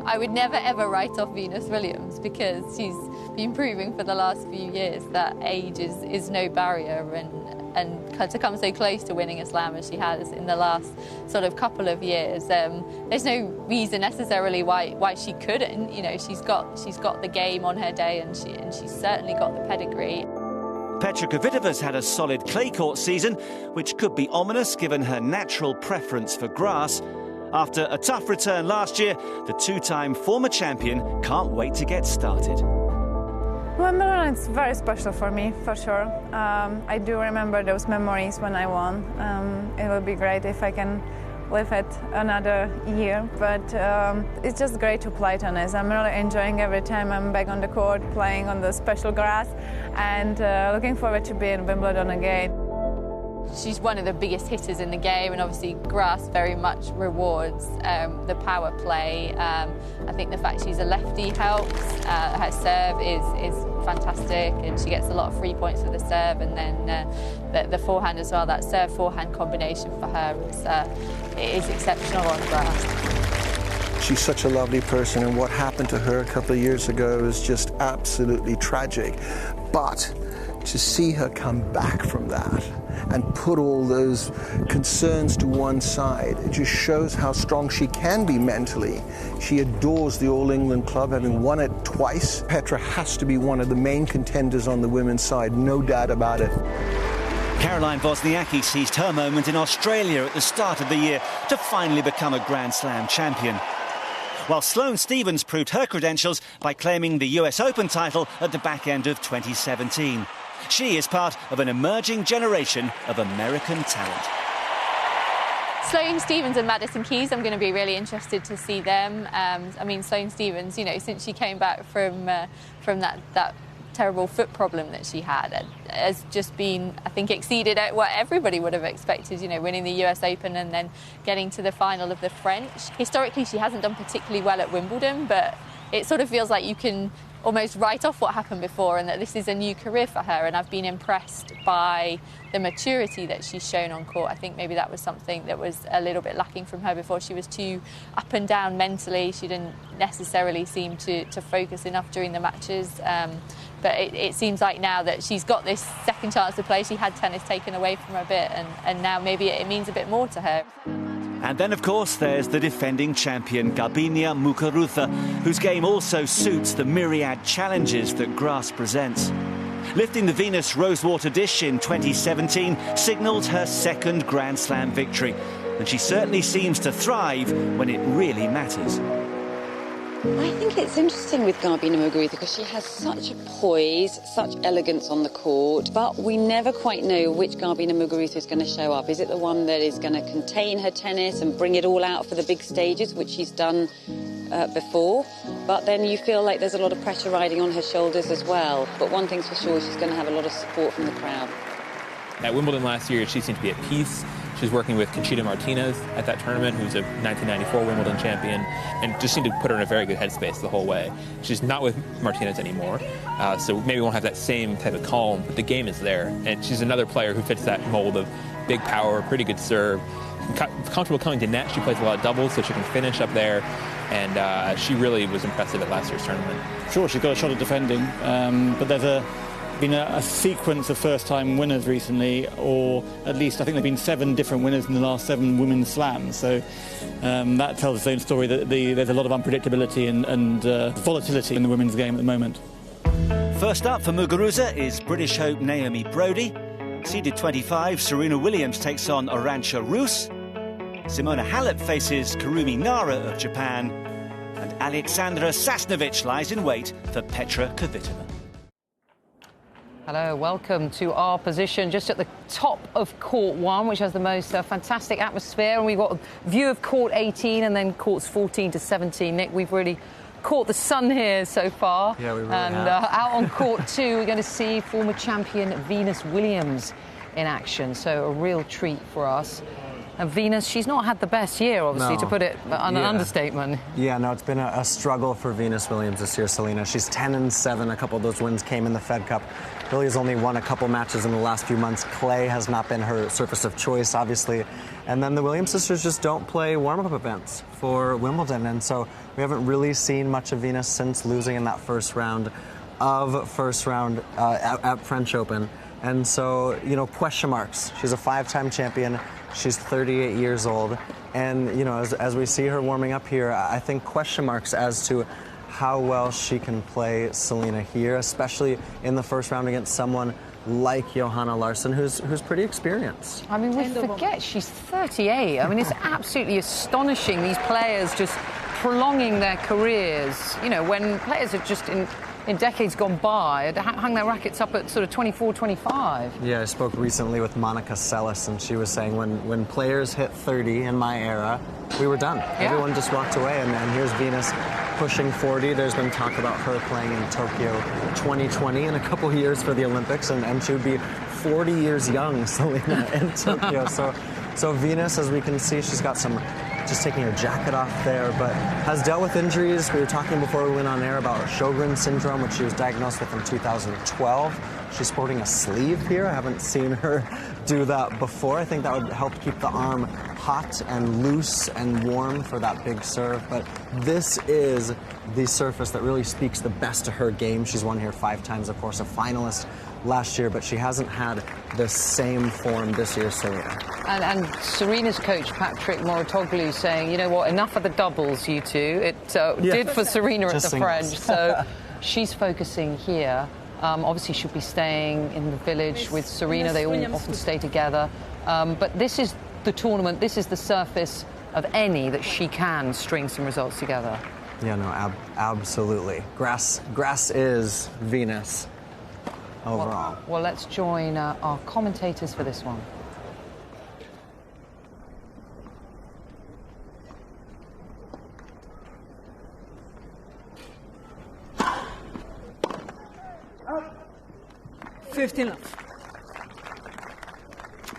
I would never ever write off Venus Williams because she's been proving for the last few years that age is no barrier, and and to come so close to winning a slam as she has in the last sort of couple of years. There's no reason necessarily why she couldn't. You know, she's got the game on her day, and she's certainly got the pedigree. Petra Kvitova's had a solid clay court season, which could be ominous given her natural preference for grass. After a tough return last year, the two-time former champion can't wait to get started. Wimbledon is very special for me, for sure. I do remember those memories when I won. It would be great if I can live it another year, but it's just great to play tennis. I'm really enjoying every time I'm back on the court, playing on the special grass, and looking forward to being in Wimbledon again. She's one of the biggest hitters in the game, and obviously grass very much rewards the power play. I think the fact she's a lefty helps. Her serve is fantastic, and she gets a lot of free points with the serve, and then the forehand as well. That serve-forehand combination for her is exceptional on grass. She's such a lovely person, and what happened to her a couple of years ago is just absolutely tragic. But to see her come back from that and put all those concerns to one side, it just shows how strong she can be mentally. She adores the All England club, having won it twice. Petra has to be one of the main contenders on the women's side, no doubt about it. Caroline Wozniacki seized her moment in Australia at the start of the year to finally become a Grand Slam champion. While Sloane Stephens proved her credentials by claiming the US Open title at the back end of 2017. She is part of an emerging generation of American talent. Sloane Stephens and Madison Keys, I'm going to be really interested to see them. I mean, Sloane Stephens, you know, since she came back from that terrible foot problem that she had, has just been, I think, exceeded what everybody would have expected, you know, winning the US Open and then getting to the final of the French. Historically, she hasn't done particularly well at Wimbledon, but it sort of feels like you can almost write off what happened before and that this is a new career for her, and I've been impressed by the maturity that she's shown on court. I think maybe that was something that was a little bit lacking from her before. She was too up and down mentally. She didn't necessarily seem to focus enough during the matches, but it seems like now that she's got this second chance to play, she had tennis taken away from her a bit, and now maybe it means a bit more to her. And then, of course, there's the defending champion, Garbiñe Muguruza, whose game also suits the myriad challenges that grass presents. Lifting the Venus Rosewater dish in 2017 signalled her second Grand Slam victory, and she certainly seems to thrive when it really matters. I think it's interesting with Garbiñe Muguruza because she has such a poise, such elegance on the court, but we never quite know which Garbiñe Muguruza is going to show up. Is it the one that is going to contain her tennis and bring it all out for the big stages, which she's done before? But then you feel like there's a lot of pressure riding on her shoulders as well. But one thing's for sure, she's going to have a lot of support from the crowd. At Wimbledon last year, she seemed to be at peace. She was working with Conchita Martinez at that tournament, who's a 1994 Wimbledon champion, and just seemed to put her in a very good headspace the whole way. She's not with Martinez anymore, so maybe we won't have that same type of calm, but the game is there. And she's another player who fits that mold of big power, pretty good serve, comfortable coming to net. She plays a lot of doubles, so she can finish up there, and she really was impressive at last year's tournament. Sure, she's got a shot at defending, but there's been a sequence of first-time winners recently, or at least I think there have been 7 different winners in the last 7 women's slams. So that tells its own story that there's a lot of unpredictability and volatility in the women's game at the moment. First up for Muguruza is British hope Naomi Brodie. Seeded 25, Serena Williams takes on Arantxa Rus. Simona Halep faces Kurumi Nara of Japan. And Alexandra Sasnovich lies in wait for Petra Kvitova. Hello, welcome to our position just at the top of Court 1, which has the most fantastic atmosphere. And we've got a view of Court 18 and then Courts 14 to 17. Nick, we've really caught the sun here so far. Yeah, we really have. And out on Court 2, we're going to see former champion Venus Williams in action. So a real treat for us. And Venus, she's not had the best year, obviously, to put it on an understatement. Yeah, no, it's been a struggle for Venus Williams this year, Selena. She's 10-7. A couple of those wins came in the Fed Cup. Really has only won a couple matches in the last few months. Clay has not been her surface of choice, obviously. And then the Williams sisters just don't play warm-up events for Wimbledon. And so we haven't really seen much of Venus since losing in that first round at French Open. And so, you know, question marks. She's a 5-time champion. She's 38 years old. And, you know, as we see her warming up here, I think question marks as to how well she can play Selena here, especially in the first round against someone like Johanna Larsson, who's pretty experienced. I mean, we forget she's 38. I mean, it's absolutely astonishing, these players just prolonging their careers. You know, when players are just in decades gone by, had hung their rackets up at sort of 24, 25. Yeah, I spoke recently with Monica Seles, and she was saying when players hit 30 in my era, we were done. Yeah. Everyone just walked away, and here's Venus pushing 40. There's been talk about her playing in Tokyo 2020 in a couple years for the Olympics, and she would be 40 years young, Selena, in Tokyo. So Venus, as we can see, she's got some, just taking her jacket off there, but has dealt with injuries. We were talking before we went on air about Sjogren's syndrome, which she was diagnosed with in 2012. She's sporting a sleeve here. I haven't seen her do that before. I think that would help keep the arm hot and loose and warm for that big serve. But this is the surface that really speaks the best to her game. She's won here 5 times, of course, a finalist last year, but she hasn't had the same form this year, Serena. And Serena's coach, Patrick Mouratoglou, saying, you know what, enough of the doubles, you two. It did for Serena at the French. So she's focusing here. Obviously, she'll be staying in the village with Serena. They all often stay together. But this is the tournament. This is the surface of any that she can string some results together. Yeah, no, absolutely. Grass is Venus overall. Well, let's join our commentators for this one.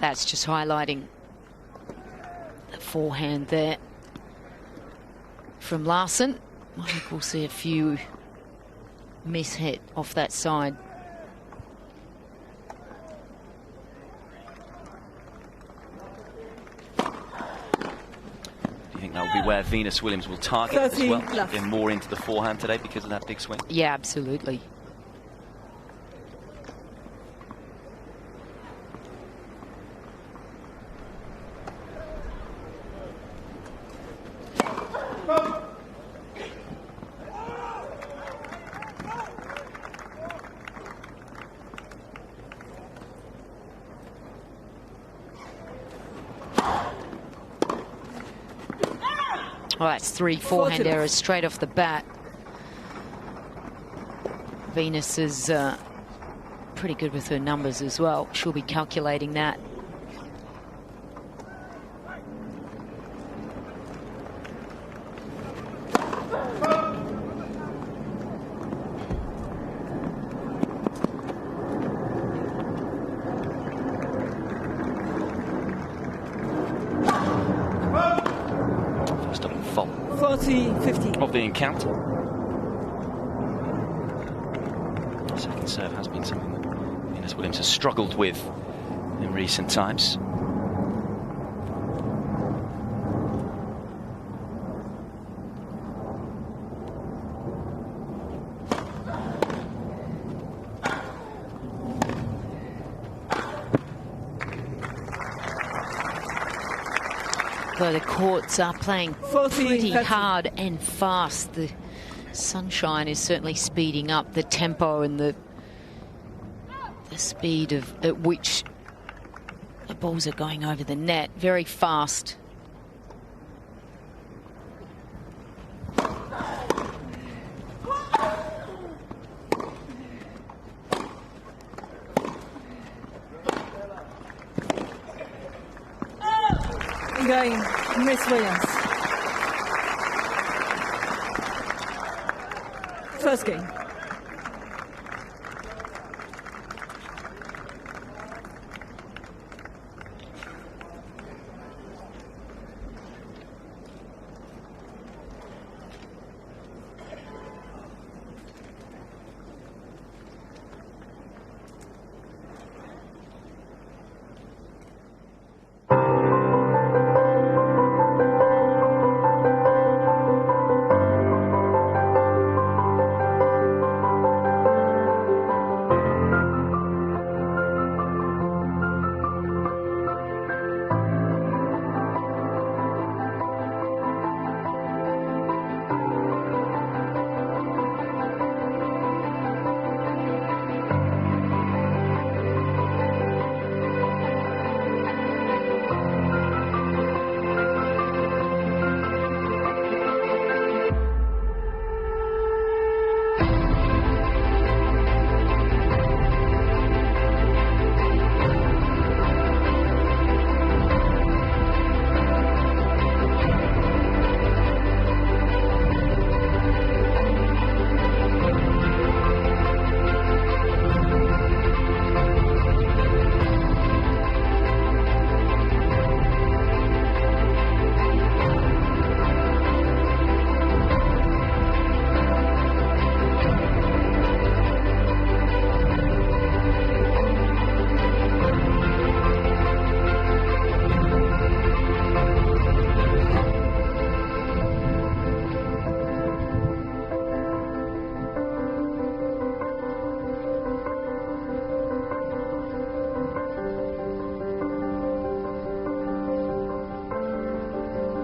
That's just highlighting the forehand there from Larsson. I think we'll see a few miss hit off that side. Do you think that will be where Venus Williams will target as well? Get more into the forehand today because of that big swing? Yeah, absolutely. Well, that's 3 forehand errors straight off the bat. Venus is pretty good with her numbers as well. She'll be calculating that. Of the encounter. The second serve has been something that Venus Williams has struggled with in recent times. Though the courts are playing pretty hard and fast. The sunshine is certainly speeding up the tempo and the speed at which the balls are going over the net. Very fast. Going, Miss Williams. First game.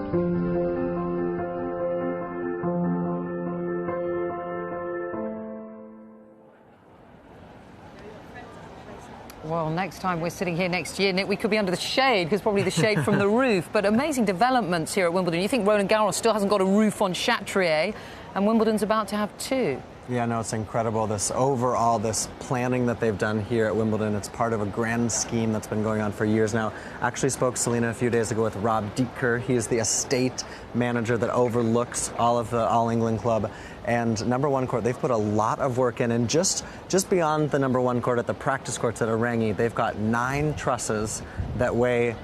Well, next time we're sitting here next year, Nick, we could be under the shade, because probably the shade from the roof. But amazing developments here at Wimbledon. You think Roland Garros still hasn't got a roof on Chatrier, and Wimbledon's about to have two. Yeah, no, it's incredible. This planning that they've done here at Wimbledon, it's part of a grand scheme that's been going on for years now. Actually spoke, Selena, a few days ago with Rob Dietker. He is the estate manager that overlooks all of the All England Club. And number one court, they've put a lot of work in. And just beyond the number one court at the practice courts at Orangi, they've got 9 trusses that weigh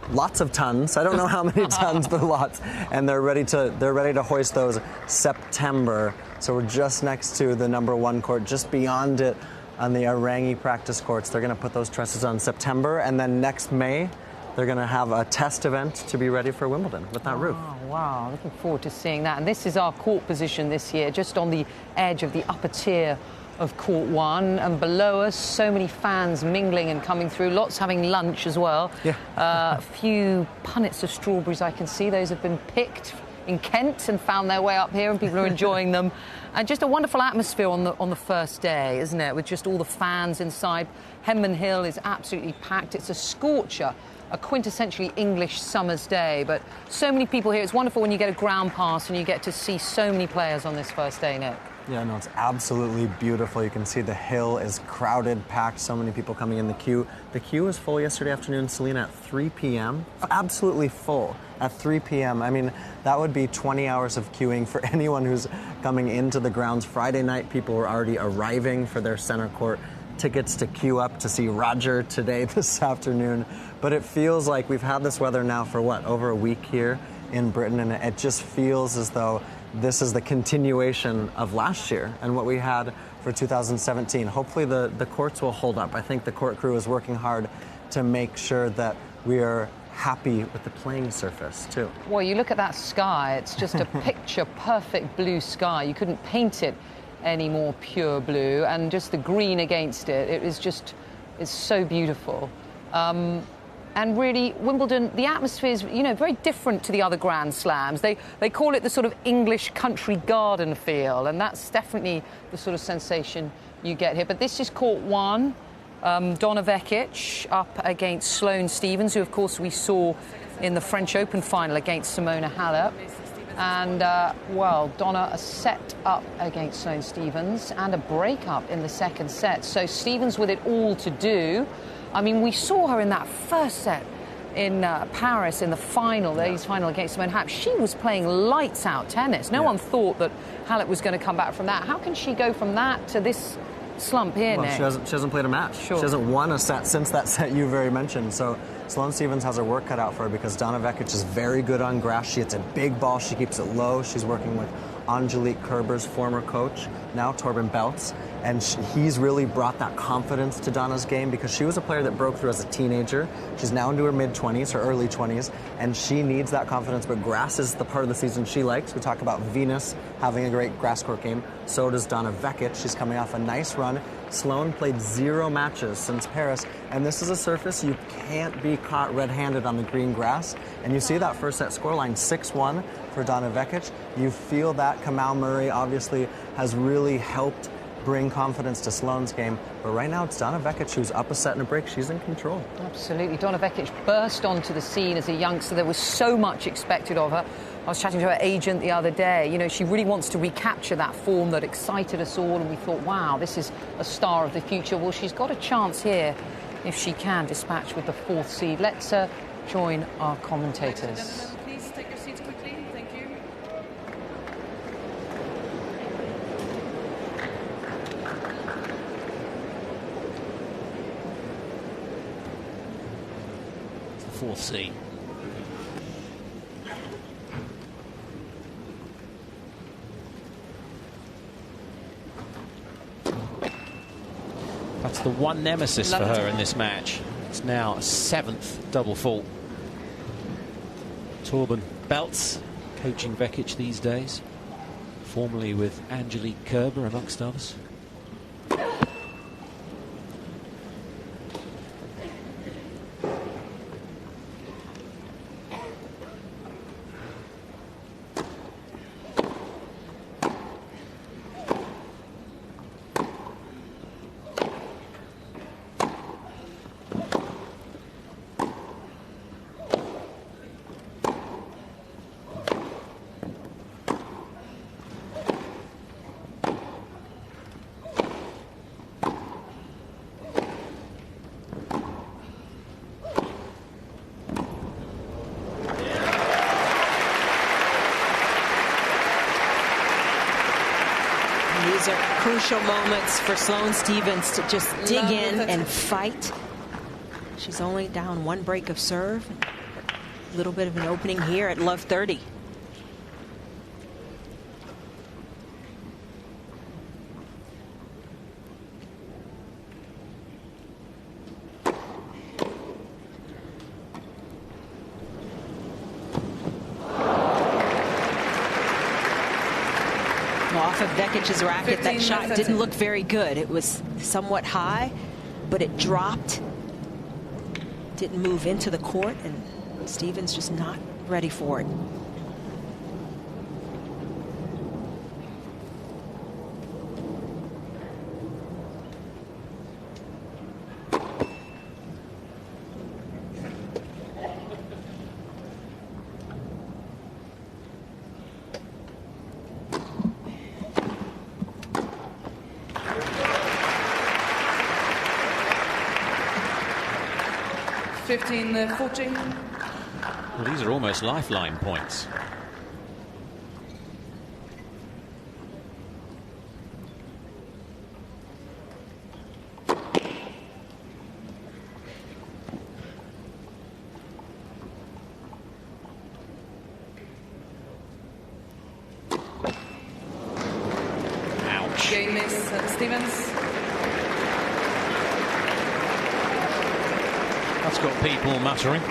lots of tons. I don't know how many tons, but lots. And they're ready to hoist those September. So we're just next to the number one court, just beyond it on the Orangi practice courts. They're going to put those trusses on September, and then next May, they're going to have a test event to be ready for Wimbledon with that roof. Wow, looking forward to seeing that. And this is our court position this year, just on the edge of the upper tier of Court 1, and below us, so many fans mingling and coming through, lots having lunch as well. Yeah. A few punnets of strawberries I can see. Those have been picked in Kent and found their way up here, and people are enjoying them. And just a wonderful atmosphere on the first day, isn't it? With just all the fans inside. Henman Hill is absolutely packed. It's a scorcher, a quintessentially English summer's day, but so many people here. It's wonderful when you get a ground pass and you get to see so many players on this first day, Nick. Yeah, no, it's absolutely beautiful. You can see the hill is crowded, packed, so many people coming in the queue. The queue was full yesterday afternoon, Selena, at 3 p.m. Absolutely full at 3 p.m. I mean, that would be 20 hours of queuing for anyone who's coming into the grounds. Friday night, people were already arriving for their center court tickets to queue up to see Roger today, this afternoon. But it feels like we've had this weather now for, over a week here in Britain, and it just feels as though this is the continuation of last year and what we had for 2017. Hopefully the courts will hold up. I think the court crew is working hard to make sure that we are happy with the playing surface, too. Well, you look at that sky, it's just a picture-perfect blue sky. You couldn't paint it any more pure blue, and just the green against it, it's so beautiful. And really, Wimbledon, the atmosphere is, very different to the other Grand Slams. They call it the sort of English country garden feel, and that's definitely the sort of sensation you get here. But this is Court 1. Donna Vekic up against Sloane Stephens, who, of course, we saw in the French Open final against Simona Halep. And, Donna a set up against Sloane Stephens and a break-up in the second set. So Stephens with it all to do. I mean, we saw her in that first set in Paris in the final, ladies' final against Simona Halep. She was playing lights-out tennis. No one thought that Halep was going to come back from that. How can she go from that to this slump here, Nick? She hasn't played a match. Sure. She hasn't won a set since that set you very mentioned. So Sloane Stephens has her work cut out for her, because Donna Vekic is very good on grass. She hits a big ball. She keeps it low. She's working with Angelique Kerber's former coach, now Torben Beltz, and he's really brought that confidence to Donna's game, because she was a player that broke through as a teenager. She's now into her mid-20s, her early 20s, and she needs that confidence, but grass is the part of the season she likes. We talk about Venus having a great grass court game. So does Donna Vekic. She's coming off a nice run. Sloane played 0 matches since Paris, and this is a surface you can't be caught red-handed on the green grass. And you see that first set scoreline, 6-1 for Donna Vekic. You feel that Kamau Murray obviously has really helped bring confidence to Sloane's game. But right now it's Donna Vekic who's up a set and a break. She's in control. Absolutely. Donna Vekic burst onto the scene as a youngster. There was so much expected of her. I was chatting to her agent the other day. She really wants to recapture that form that excited us all, and we thought, wow, this is a star of the future. Well, she's got a chance here if she can dispatch with the 4th seed. Let's join our commentators. Please take your seats quickly. Thank you. It's the 4th seed. That's the one nemesis for her in this match. It's now a 7th double fault. Torben Beltz coaching Vekic these days, formerly with Angelique Kerber amongst others. are crucial moments for Sloane Stephens to just dig in and fight. She's only down 1 break of serve. A little bit of an opening here at love 30. Off of Vekic's racket, that shot didn't look very good. It was somewhat high, but it dropped. Didn't move into the court, and Stephens just not ready for it. Well, these are almost lifeline points. Ouch. Game is Stephens. That's got people muttering.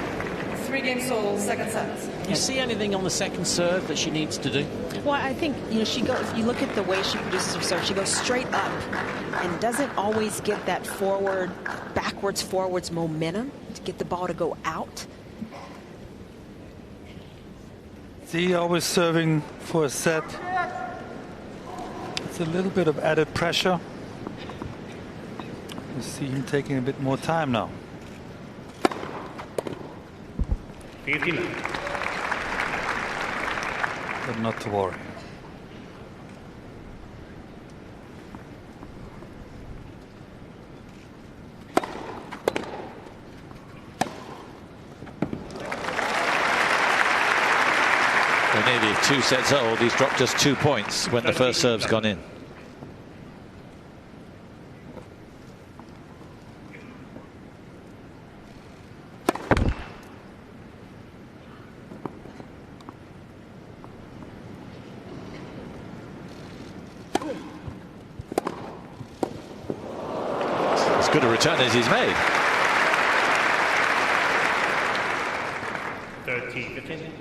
3 games total, second set. You see anything on the second serve that she needs to do? Well, I think, she goes, if you look at the way she produces her serve, she goes straight up and doesn't always get that forwards momentum to get the ball to go out. See, always serving for a set. It's a little bit of added pressure. You see him taking a bit more time now. 15. But not to worry. We're nearly 2 sets old. He's dropped just 2 points when the first serve's gone in. As good a return as he's made. 13-15.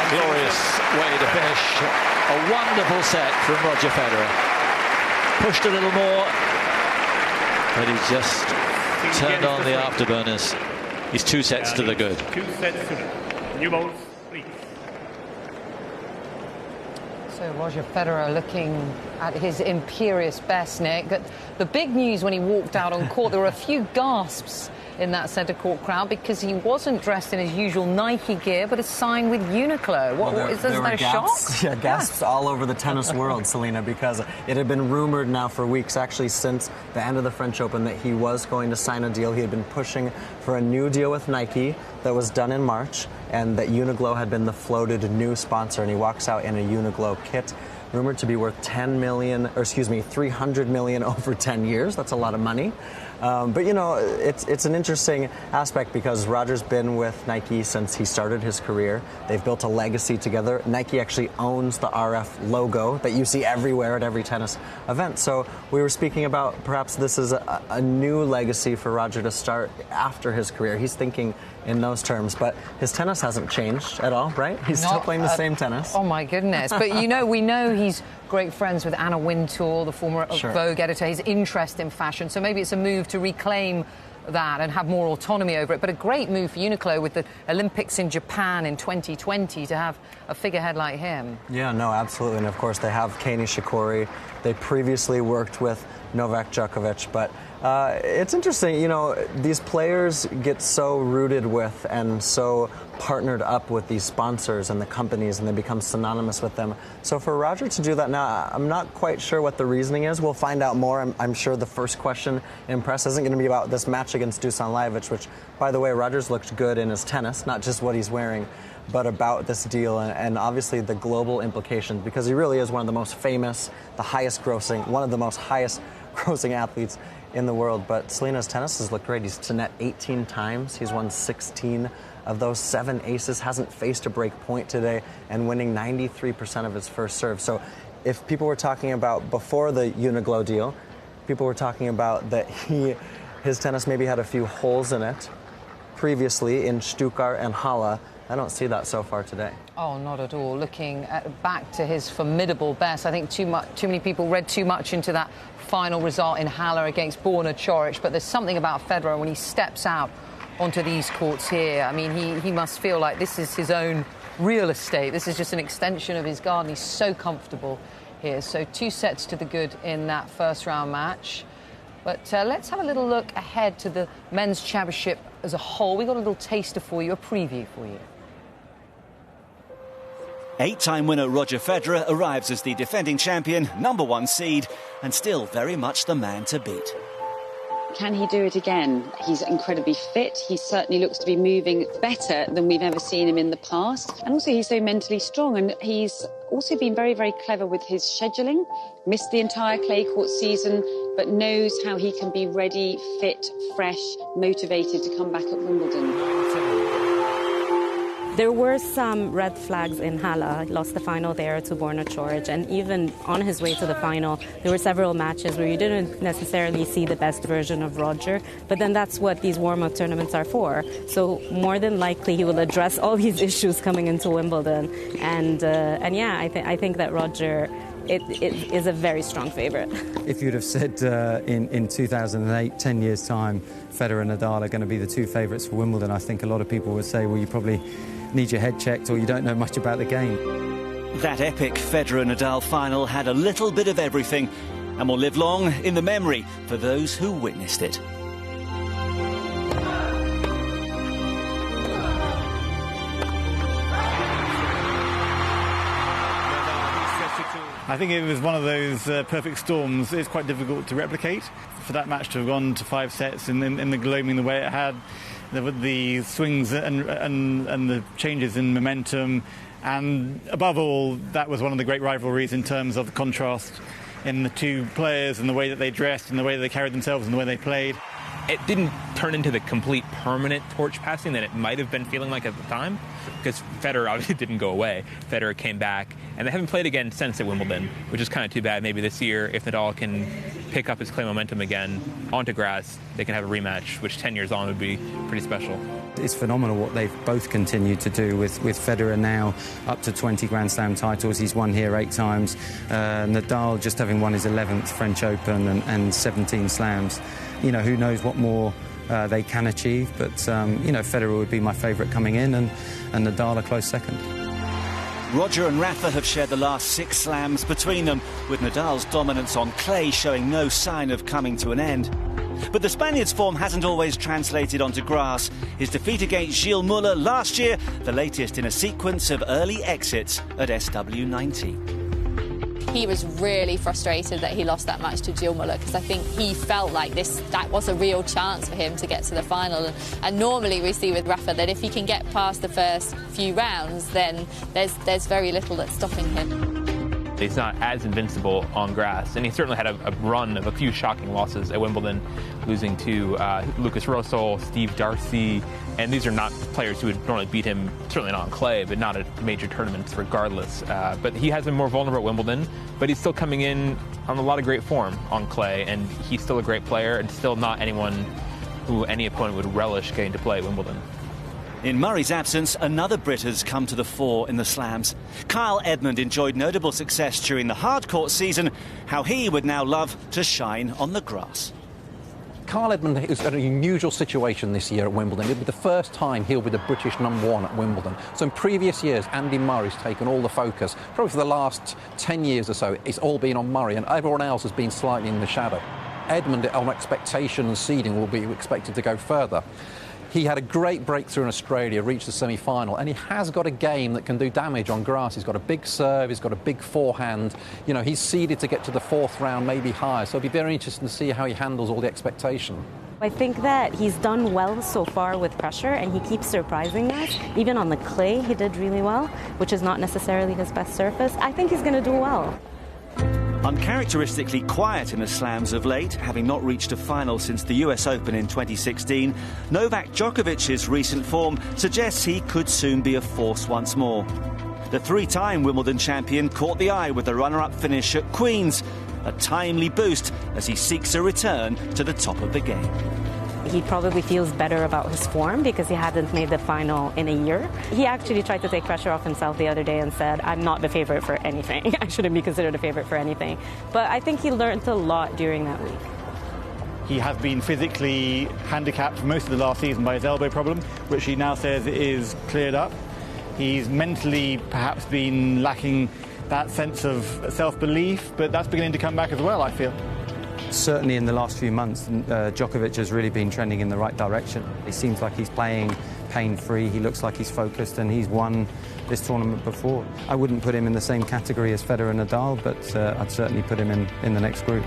Glorious way to finish a wonderful set from Roger Federer. Pushed a little more, but he just turned on the afterburners. He's 2 sets to the good. 2 sets to the new balls, please. So Roger Federer looking at his imperious best, Nick. The big news when he walked out on court, there were a few gasps in that centre court crowd because he wasn't dressed in his usual Nike gear, but is signed with Uniqlo. What is there no shock? Yeah, gasps all over the tennis world, Selena, because it had been rumored now for weeks, actually since the end of the French Open, that he was going to sign a deal. He had been pushing for a new deal with Nike that was done in March, and that Uniqlo had been the floated new sponsor, and he walks out in a Uniqlo kit, rumored to be worth 300 million over 10 years. That's a lot of money. But, it's an interesting aspect because Roger's been with Nike since he started his career. They've built a legacy together. Nike actually owns the RF logo that you see everywhere at every tennis event. So we were speaking about perhaps this is a new legacy for Roger to start after his career. He's thinking in those terms, but his tennis hasn't changed at all, right? He's still playing the same tennis. Oh, my goodness. But, we know he's great friends with Anna Wintour, the former Vogue editor, his interest in fashion. So maybe it's a move to reclaim that and have more autonomy over it. But a great move for Uniqlo with the Olympics in Japan in 2020 to have a figurehead like him. Yeah, no, absolutely. And of course, they have Kei Nishikori. They previously worked with Novak Djokovic, but it's interesting, you know, these players get so rooted with and so partnered up with these sponsors and the companies, and they become synonymous with them. So for Roger to do that now, I'm not quite sure what the reasoning is. We'll find out more. I'm sure the first question in press isn't going to be about this match against Dusan Lajovic, which, by the way, Roger's looked good in his tennis, not just what he's wearing, but about this deal and obviously the global implications, because he really is one of the most famous, the highest grossing, one of the most highest grossing athletes in the world. But Selena's tennis has looked great. He's to net 18 times. He's won 16 of those, 7 aces, hasn't faced a break point today, and winning 93% of his first serve. So if people were talking about before the Uniqlo deal, people were talking about that his tennis maybe had a few holes in it previously in Stuttgart and Halle. I don't see that so far today. Oh, not at all. Looking back to his formidable best, I think too many people read too much into that final result in Halle against Borna Coric, but there's something about Federer when he steps out onto these courts here. I mean, he must feel like this is his own real estate. This is just an extension of his garden. He's so comfortable here. So 2 sets to the good in that first round match. But let's have a little look ahead to the men's championship as a whole. We got a little taster for you, a preview for you. 8-time winner Roger Federer arrives as the defending champion, #1 seed, and still very much the man to beat. Can he do it again? He's incredibly fit. He certainly looks to be moving better than we've ever seen him in the past. And also he's so mentally strong, and he's also been very, very clever with his scheduling. Missed the entire clay court season, but knows how he can be ready, fit, fresh, motivated to come back at Wimbledon. There were some red flags in Halle. He lost the final there to Borna Coric, and even on his way to the final, there were several matches where you didn't necessarily see the best version of Roger, but then that's what these warm-up tournaments are for. So more than likely he will address all these issues coming into Wimbledon, and yeah, I think that Roger it is a very strong favourite. If you'd have said in 2008, 10 years' time, Federer and Nadal are going to be the 2 favourites for Wimbledon, I think a lot of people would say, well, you probably need your head checked or you don't know much about the game. That epic Federer-Nadal final had a little bit of everything and will live long in the memory for those who witnessed it. I think it was one of those perfect storms. It's quite difficult to replicate. For that match to have gone to 5 sets in the gloaming the way it had, the swings and the changes in momentum, and above all, that was one of the great rivalries in terms of the contrast in the 2 players and the way that they dressed and the way that they carried themselves and the way they played. It didn't turn into the complete permanent torch passing that it might have been feeling like at the time, because Federer obviously didn't go away. Federer came back, and they haven't played again since at Wimbledon, which is kind of too bad. Maybe this year, if Nadal can pick up his clay momentum again onto grass, they can have a rematch, which 10 years on would be pretty special. It's phenomenal what they've both continued to do with Federer now up to 20 Grand Slam titles. He's won here 8 times. Nadal just having won his 11th French Open and 17 slams. You know, who knows what more they can achieve, but, you know, Federer would be my favourite coming in and Nadal a close second. Roger and Rafa have shared the last 6 slams between them, with Nadal's dominance on clay showing no sign of coming to an end. But the Spaniard's form hasn't always translated onto grass. His defeat against Gilles Muller last year, the latest in a sequence of early exits at SW19. He was really frustrated that he lost that match to Gilles Muller, because I think he felt like that was a real chance for him to get to the final. And normally we see with Rafa that if he can get past the first few rounds, then there's very little that's stopping him. He's not as invincible on grass, and he certainly had a run of a few shocking losses at Wimbledon, losing to Lucas Rosol, Steve Darcy, and these are not players who would normally beat him, certainly not on clay, but not at major tournaments regardless. But he has been more vulnerable at Wimbledon, but he's still coming in on a lot of great form on clay, and he's still a great player and still not anyone who any opponent would relish getting to play at Wimbledon. In Murray's absence, another Brit has come to the fore in the slams. Kyle Edmund enjoyed notable success during the hard court season. How he would now love to shine on the grass. Carl Edmund is in an unusual situation this year at Wimbledon. It'll be the first time he'll be the British #1 at Wimbledon. So in previous years, Andy Murray's taken all the focus. Probably for the last 10 years or so, it's all been on Murray, and everyone else has been slightly in the shadow. Edmund, on expectation and seeding, will be expected to go further. He had a great breakthrough in Australia, reached the semi-final, and he has got a game that can do damage on grass. He's got a big serve, he's got a big forehand. You know, he's seeded to get to the 4th round, maybe higher. So it'll be very interesting to see how he handles all the expectation. I think that he's done well so far with pressure, and he keeps surprising us. Even on the clay, he did really well, which is not necessarily his best surface. I think he's going to do well. Uncharacteristically quiet in the slams of late, having not reached a final since the US Open in 2016, Novak Djokovic's recent form suggests he could soon be a force once more. The 3-time Wimbledon champion caught the eye with the runner-up finish at Queen's, a timely boost as he seeks a return to the top of the game. He probably feels better about his form because he hadn't made the final in a year. He actually tried to take pressure off himself the other day and said, I'm not the favourite for anything. I shouldn't be considered a favourite for anything. But I think he learned a lot during that week. He has been physically handicapped for most of the last season by his elbow problem, which he now says is cleared up. He's mentally perhaps been lacking that sense of self-belief, but that's beginning to come back as well, I feel. Certainly in the last few months, Djokovic has really been trending in the right direction. He seems like he's playing pain-free, he looks like he's focused, and he's won this tournament before. I wouldn't put him in the same category as Federer and Nadal, but I'd certainly put him in the next group.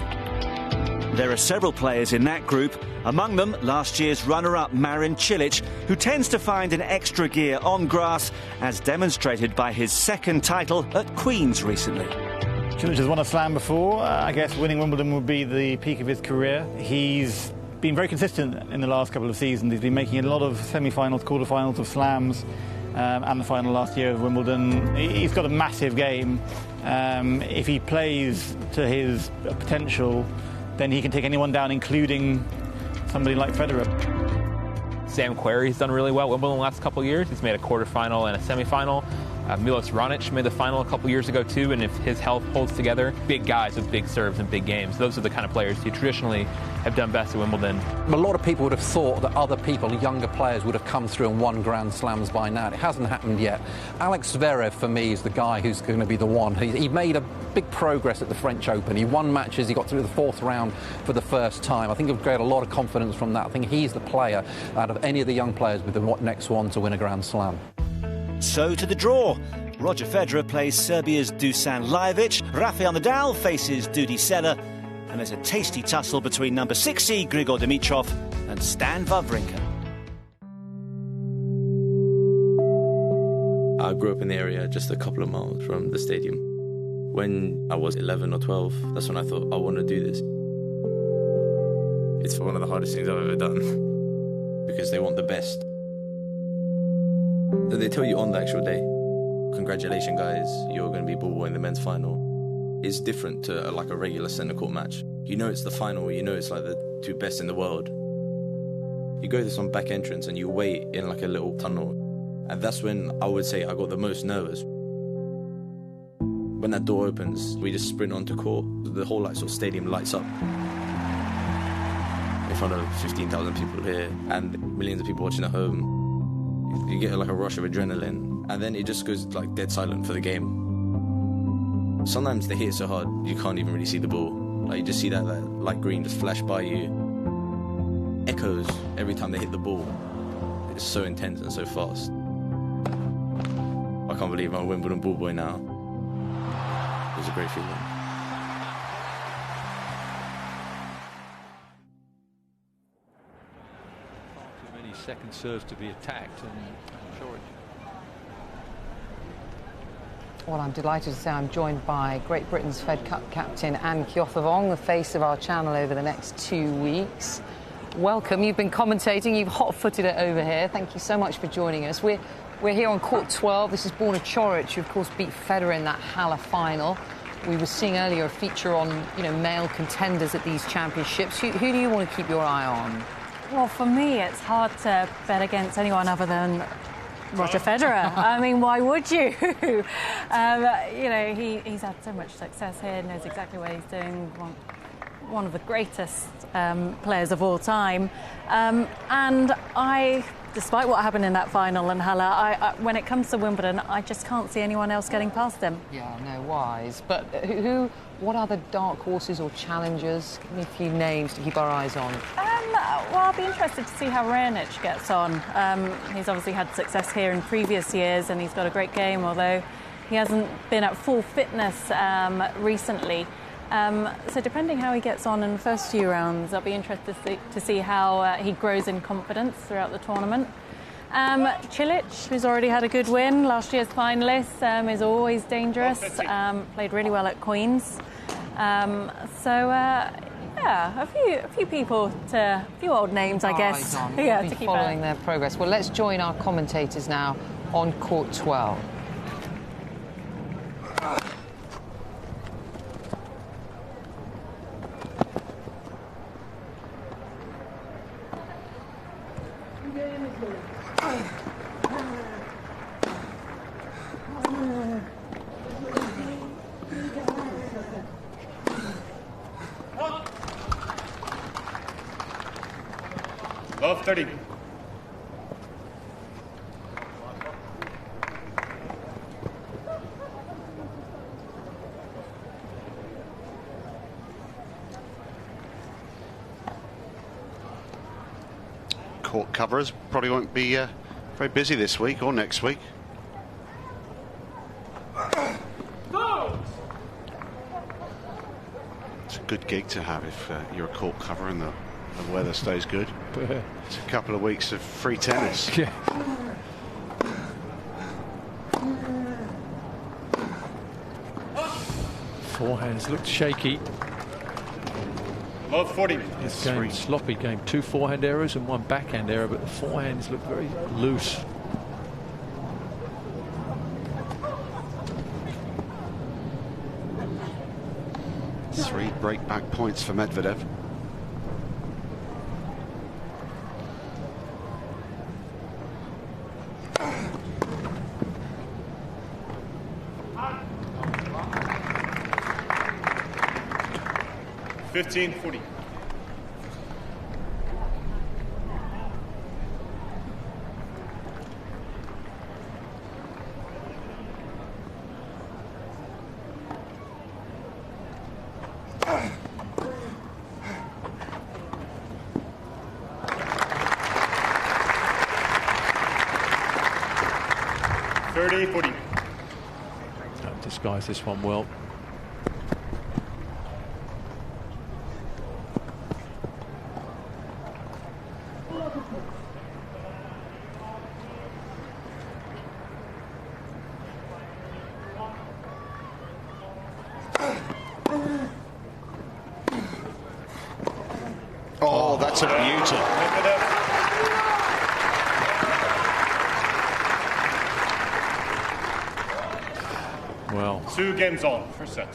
There are several players in that group, among them last year's runner-up Marin Cilic, who tends to find an extra gear on grass, as demonstrated by his 2nd title at Queen's recently. Cilic has won a slam before. I guess winning Wimbledon would be the peak of his career. He's been very consistent in the last couple of seasons. He's been making a lot of semi-finals, quarter-finals of slams, and the final last year of Wimbledon. He's got a massive game. If he plays to his potential, then he can take anyone down, including somebody like Federer. Sam Querrey's done really well at Wimbledon the last couple of years. He's made a quarter-final and a semi-final. Milos Raonic made the final a couple years ago too, and if his health holds together, big guys with big serves and big games. Those are the kind of players who traditionally have done best at Wimbledon. A lot of people would have thought that other people, younger players, would have come through and won Grand Slams by now. It hasn't happened yet. Alex Zverev, for me, is the guy who's going to be the one. He made a big progress at the French Open. He won matches, he got through the 4th round for the first time. I think he'll create a lot of confidence from that. I think he's the player out of any of the young players with the next one to win a Grand Slam. So to the draw. Roger Federer plays Serbia's Dusan Lajovic, Rafael Nadal faces Dudi Sela, and there's a tasty tussle between number 6 seed Grigor Dimitrov and Stan Wawrinka. I grew up in the area just a couple of miles from the stadium. When I was 11 or 12, that's when I thought, I want to do this. It's one of the hardest things I've ever done because they want the best. They tell you on the actual day, congratulations guys, you're going to be ball boy in the men's final. It's different to like a regular centre court match. You know it's the final, you know it's like the 2 best in the world. You go to some back entrance and you wait in like a little tunnel, and that's when I would say I got the most nervous. When that door opens, we just sprint onto court, the whole like sort of stadium lights up. In front of 15,000 people here and millions of people watching at home. You get like a rush of adrenaline, and then it just goes like dead silent for the game. Sometimes they hit so hard you can't even really see the ball. Like you just see that light green just flash by you. Echoes every time they hit the ball. It's so intense and so fast. I can't believe I'm a Wimbledon ball boy now. It was a great feeling. Second serves to be attacked, and I'm sure it. Well, I'm delighted to say I'm joined by Great Britain's Fed Cup captain Anne Kyothevong, the face of our channel over the next 2 weeks. Welcome. You've been commentating. You've hot-footed it over here. Thank you so much for joining us. We're here on court 12. This is Borna Coric, who of course beat Federer in that Halle final. We were seeing earlier a feature on, male contenders at these championships. Who do you want to keep your eye on? Well, for me, it's hard to bet against anyone other than Roger Federer. I mean, why would you? He's had so much success here, knows exactly what he's doing, one of the greatest players of all time. And despite what happened in that final and Halle, when it comes to Wimbledon, I just can't see anyone else getting past him. Yeah, no, wise. But what are the dark horses or challengers? Give me a few names to keep our eyes on. Well, I'll be interested to see how Raonic gets on. He's obviously had success here in previous years, and he's got a great game, although he hasn't been at full fitness recently. So depending how he gets on in the first few rounds, I'll be interested to see how he grows in confidence throughout the tournament. Cilic, who's already had a good win, last year's finalist, is always dangerous, played really well at Queen's. Yeah, a few people, a few old names, I guess. Yeah, to keep following their progress. Well, let's join our commentators now on court 12. Love 30. Court coverers probably won't be very busy this week or next week. It's a good gig to have if you're a court cover and the weather stays good. It's a couple of weeks of free tennis. Yeah. Forehands looked shaky. Love 40. This game, sloppy game. 2 forehand errors and 1 backhand error, but the forehands look very loose. Three break-back points for Medvedev. $15.40. $30.40. Disguise this one well. Oh, that's a beauty. Well, 2 games on, first set.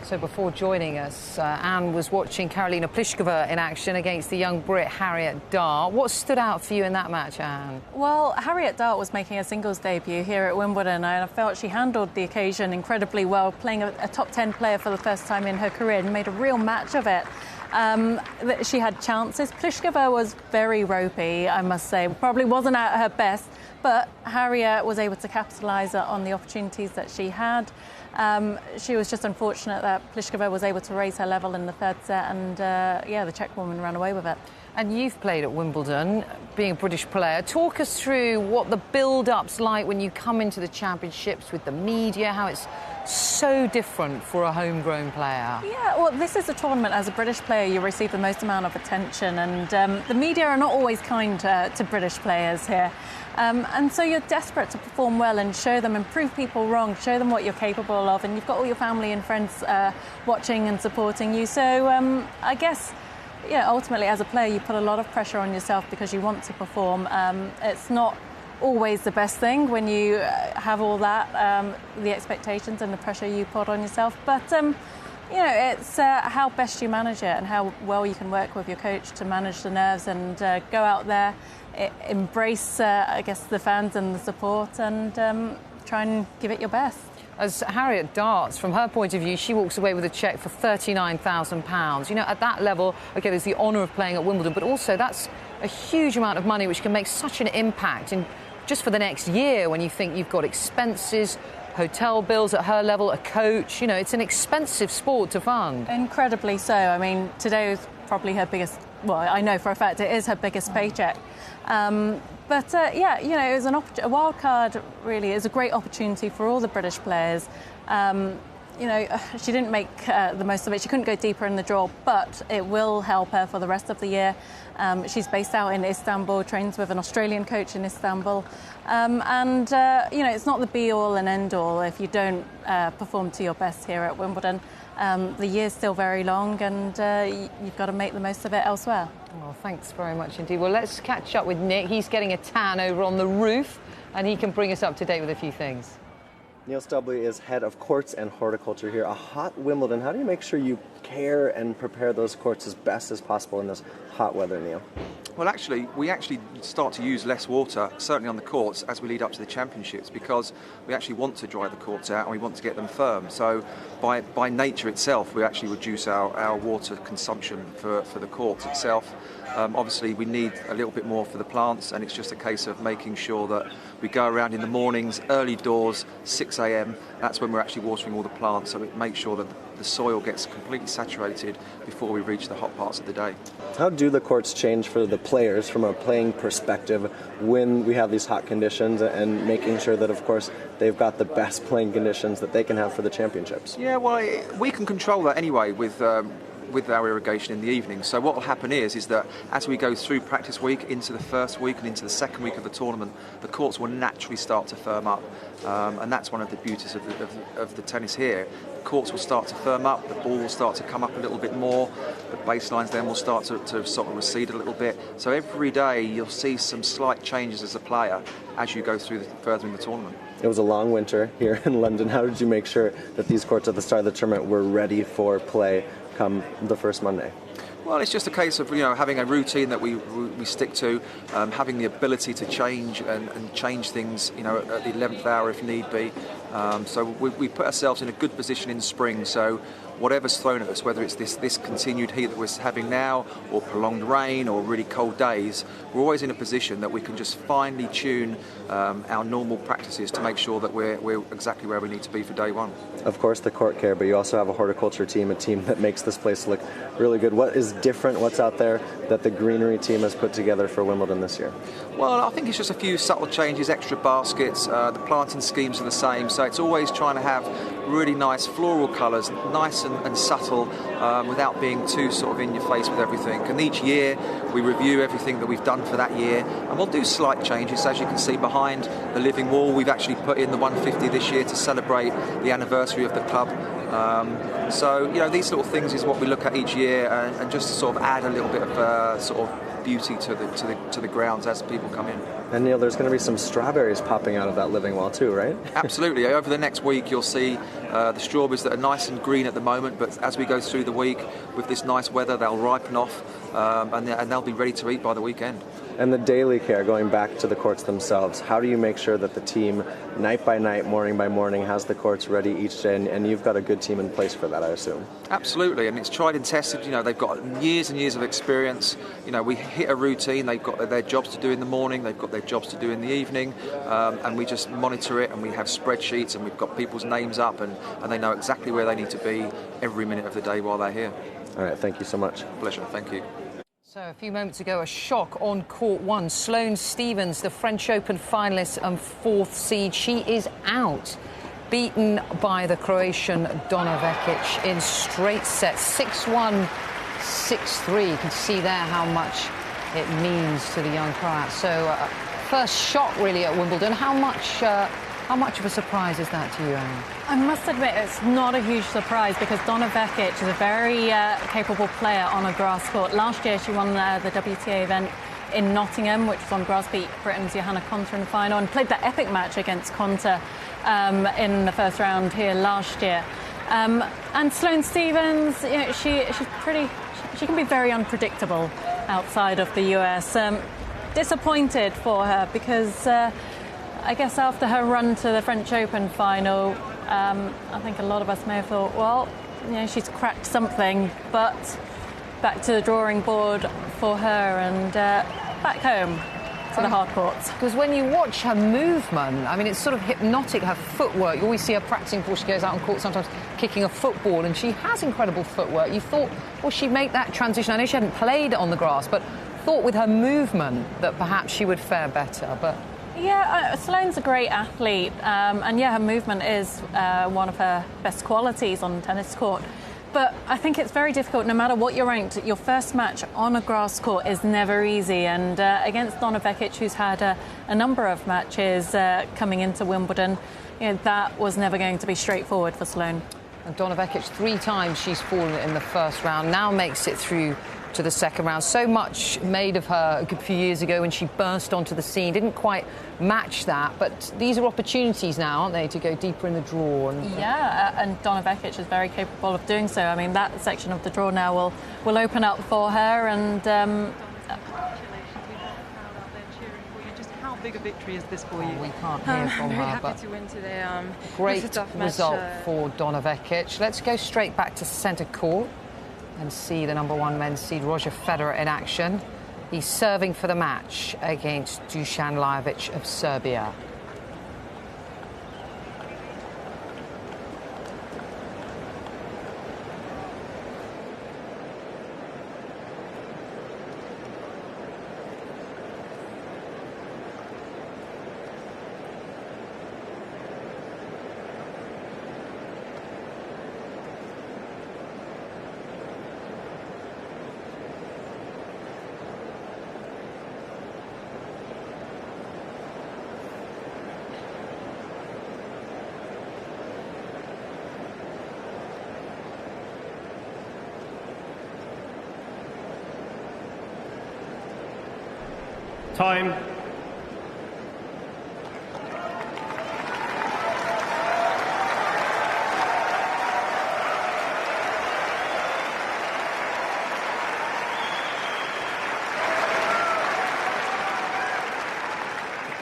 So before joining us, Anne was watching Karolina Pliskova in action against the young Brit Harriet Dart. What stood out for you in that match, Anne? Well, Harriet Dart was making a singles debut here at Wimbledon, and I felt she handled the occasion incredibly well, playing a top 10 player for the first time in her career and made a real match of it. She had chances. Pliskova was very ropey, I must say. Probably wasn't at her best, but Harriet was able to capitalise on the opportunities that she had. She was just unfortunate that Pliskova was able to raise her level in the third set, and yeah, the Czech woman ran away with it. And you've played at Wimbledon, being a British player. Talk us through what the build-up's like when you come into the championships with the media, how it's so different for a homegrown player. Yeah, well, this is a tournament. As a British player, you receive the most amount of attention, and the media are not always kind to British players here. And so you're desperate to perform well and show them and prove people wrong, show them what you're capable of, and you've got all your family and friends watching and supporting you. So I guess, yeah, ultimately as a player you put a lot of pressure on yourself because you want to perform. It's not always the best thing when you have all that, the expectations and the pressure you put on yourself. But You know, it's how best you manage it and how well you can work with your coach to manage the nerves and go out there, embrace, I guess, the fans and the support and try and give it your best. As Harriet darts, from her point of view, she walks away with a cheque for £39,000. You know, at that level, OK, there's the honour of playing at Wimbledon, but also that's a huge amount of money which can make such an impact in just for the next year when you think you've got expenses, hotel bills at her level, a coach. You know, it's an expensive sport to fund. Incredibly so. I mean, today was probably her biggest, well, I know for a fact it is her biggest paycheck. But yeah, you know, it was a wild card, really. It was a great opportunity for all the British players. You know, she didn't make the most of it. She couldn't go deeper in the draw, but it will help her for the rest of the year. She's based out in Istanbul, trains with an Australian coach in Istanbul. And, you know, it's not the be-all and end-all if you don't perform to your best here at Wimbledon. The year's still very long and you've got to make the most of it elsewhere. Well, thanks very much indeed. Well, let's catch up with Nick. He's getting a tan over on the roof and he can bring us up to date with a few things. Neil Stubley is head of courts and horticulture here. A hot Wimbledon. How do you make sure you care and prepare those courts as best as possible in this hot weather, Neil? Well, we actually start to use less water, certainly on the courts, as we lead up to the championships, because we actually want to dry the courts out and we want to get them firm. So by nature itself, we actually reduce our water consumption for the courts itself. Obviously, we need a little bit more for the plants, and it's just a case of making sure that we go around in the mornings, early doors, 6 a.m. That's when we're actually watering all the plants, so it makes sure that the soil gets completely saturated before we reach the hot parts of the day. How do the courts change for the players from a playing perspective when we have these hot conditions, and making sure that, of course, they've got the best playing conditions that they can have for the championships? Yeah, well, we can control that anyway with our irrigation in the evening. So what will happen is that as we go through practice week into the first week and into the second week of the tournament, the courts will naturally start to firm up, and that's one of the beauties of the tennis here. The courts will start to firm up, the ball will start to come up a little bit more, the baselines then will start to sort of recede a little bit. So every day you'll see some slight changes as a player as you go through further in the tournament. It was a long winter here in London. How did you make sure that these courts at the start of the tournament were ready for play come the first Monday? Well, it's just a case of having a routine that we stick to, having the ability to change and change things at the 11th hour if need be. So we put ourselves in a good position in spring. So whatever's thrown at us, whether it's this continued heat that we're having now, or prolonged rain, or really cold days, we're always in a position that we can just finely tune our normal practices to make sure that we're exactly where we need to be for day one. Of course, the court care, but you also have a horticulture team, a team that makes this place look really good. What is different, what's out there that the greenery team has put together for Wimbledon this year? Well, I think it's just a few subtle changes, extra baskets, the planting schemes are the same, so it's always trying to have really nice floral colours, nice and subtle, without being too sort of in your face with everything. And each year we review everything that we've done for that year, and we'll do slight changes. As you can see behind the living wall, we've actually put in the 150 this year to celebrate the anniversary of the club. So these little things is what we look at each year, and just to sort of add a little bit of sort of beauty to the grounds as people come in. And Neil, there's going to be some strawberries popping out of that living wall too, right? Absolutely. Over the next week you'll see the strawberries that are nice and green at the moment, but as we go through the week with this nice weather, they'll ripen off and they'll be ready to eat by the weekend. And the daily care, going back to the courts themselves, how do you make sure that the team, night by night, morning by morning, has the courts ready each day? And you've got a good team in place for that, I assume. Absolutely, and it's tried and tested. They've got years and years of experience. We hit a routine. They've got their jobs to do in the morning. They've got their jobs to do in the evening, and we just monitor it. And we have spreadsheets, and we've got people's names up, and they know exactly where they need to be every minute of the day while they're here. All right, thank you so much. Pleasure, thank you. So a few moments ago, a shock on court one. Sloane Stephens, the French Open finalist and fourth seed, she is out. Beaten by the Croatian Donna Vekic in straight sets, 6-1, 6-3. You can see there how much it means to the young Croat. So first shot really at Wimbledon. How much of a surprise is that to you, Anne? I must admit it's not a huge surprise because Donna Vekic is a very capable player on a grass court. Last year she won the WTA event in Nottingham, which was on grass, beat Britain's Johanna Konta in the final, and played that epic match against Konta in the first round here last year. And Sloane Stephens, you know, she can be very unpredictable outside of the US. Disappointed for her because I guess after her run to the French Open final, I think a lot of us may have thought, well, you know, she's cracked something, but back to the drawing board for her and back home to the hard courts. Because when you watch her movement, I mean, it's sort of hypnotic, her footwork. You always see her practicing before she goes out on court, sometimes kicking a football, and she has incredible footwork. You thought, will she make that transition? I know she hadn't played on the grass, but thought with her movement that perhaps she would fare better, but... Yeah, Sloane's a great athlete, and yeah, her movement is one of her best qualities on the tennis court. But I think it's very difficult, no matter what you're ranked. Your first match on a grass court is never easy, and against Donna Vekic, who's had a number of matches coming into Wimbledon, you know, that was never going to be straightforward for Sloane. And Donna Vekic, 3 times she's fallen in the first round, now makes it through to the second round. So much made of her a good few years ago when she burst onto the scene. Didn't quite match that, but these are opportunities now, aren't they, to go deeper in the draw? And, yeah, and Donna Vekic is very capable of doing so. I mean, that section of the draw now will open up for her, and just how big a victory is this for you? We can't hear from very her, happy but to win today. great it's a tough result match, for Donna Vekic. Let's go straight back to centre court and see the #1 men's seed Roger Federer in action. He's serving for the match against Dusan Lajovic of Serbia. Time. The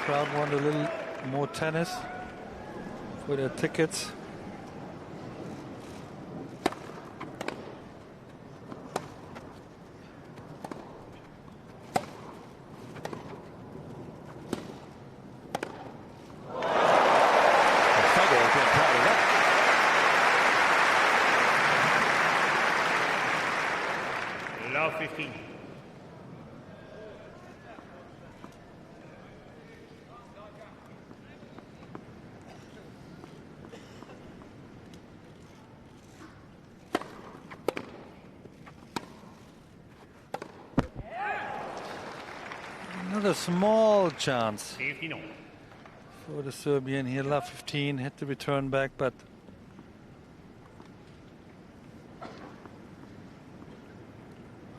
crowd want a little more tennis for their tickets. Love 15. Another small chance for the Serbian here. Love 15, hit the return back, but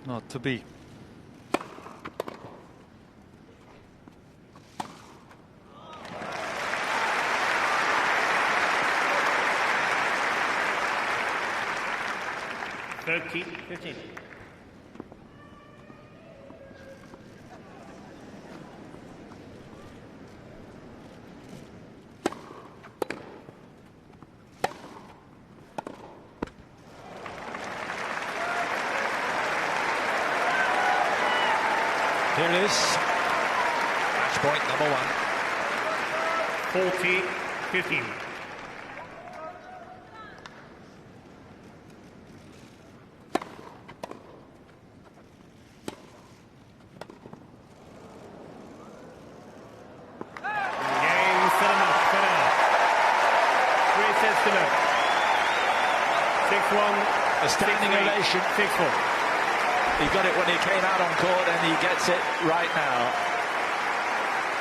not to be. $13, 15. Here it is. Match point #1. 40-15. Game, set him up, Federer. 3 sets to love. 6-1. A standing ovation. 6-4. He got it when he came out on court, and he gets it right now.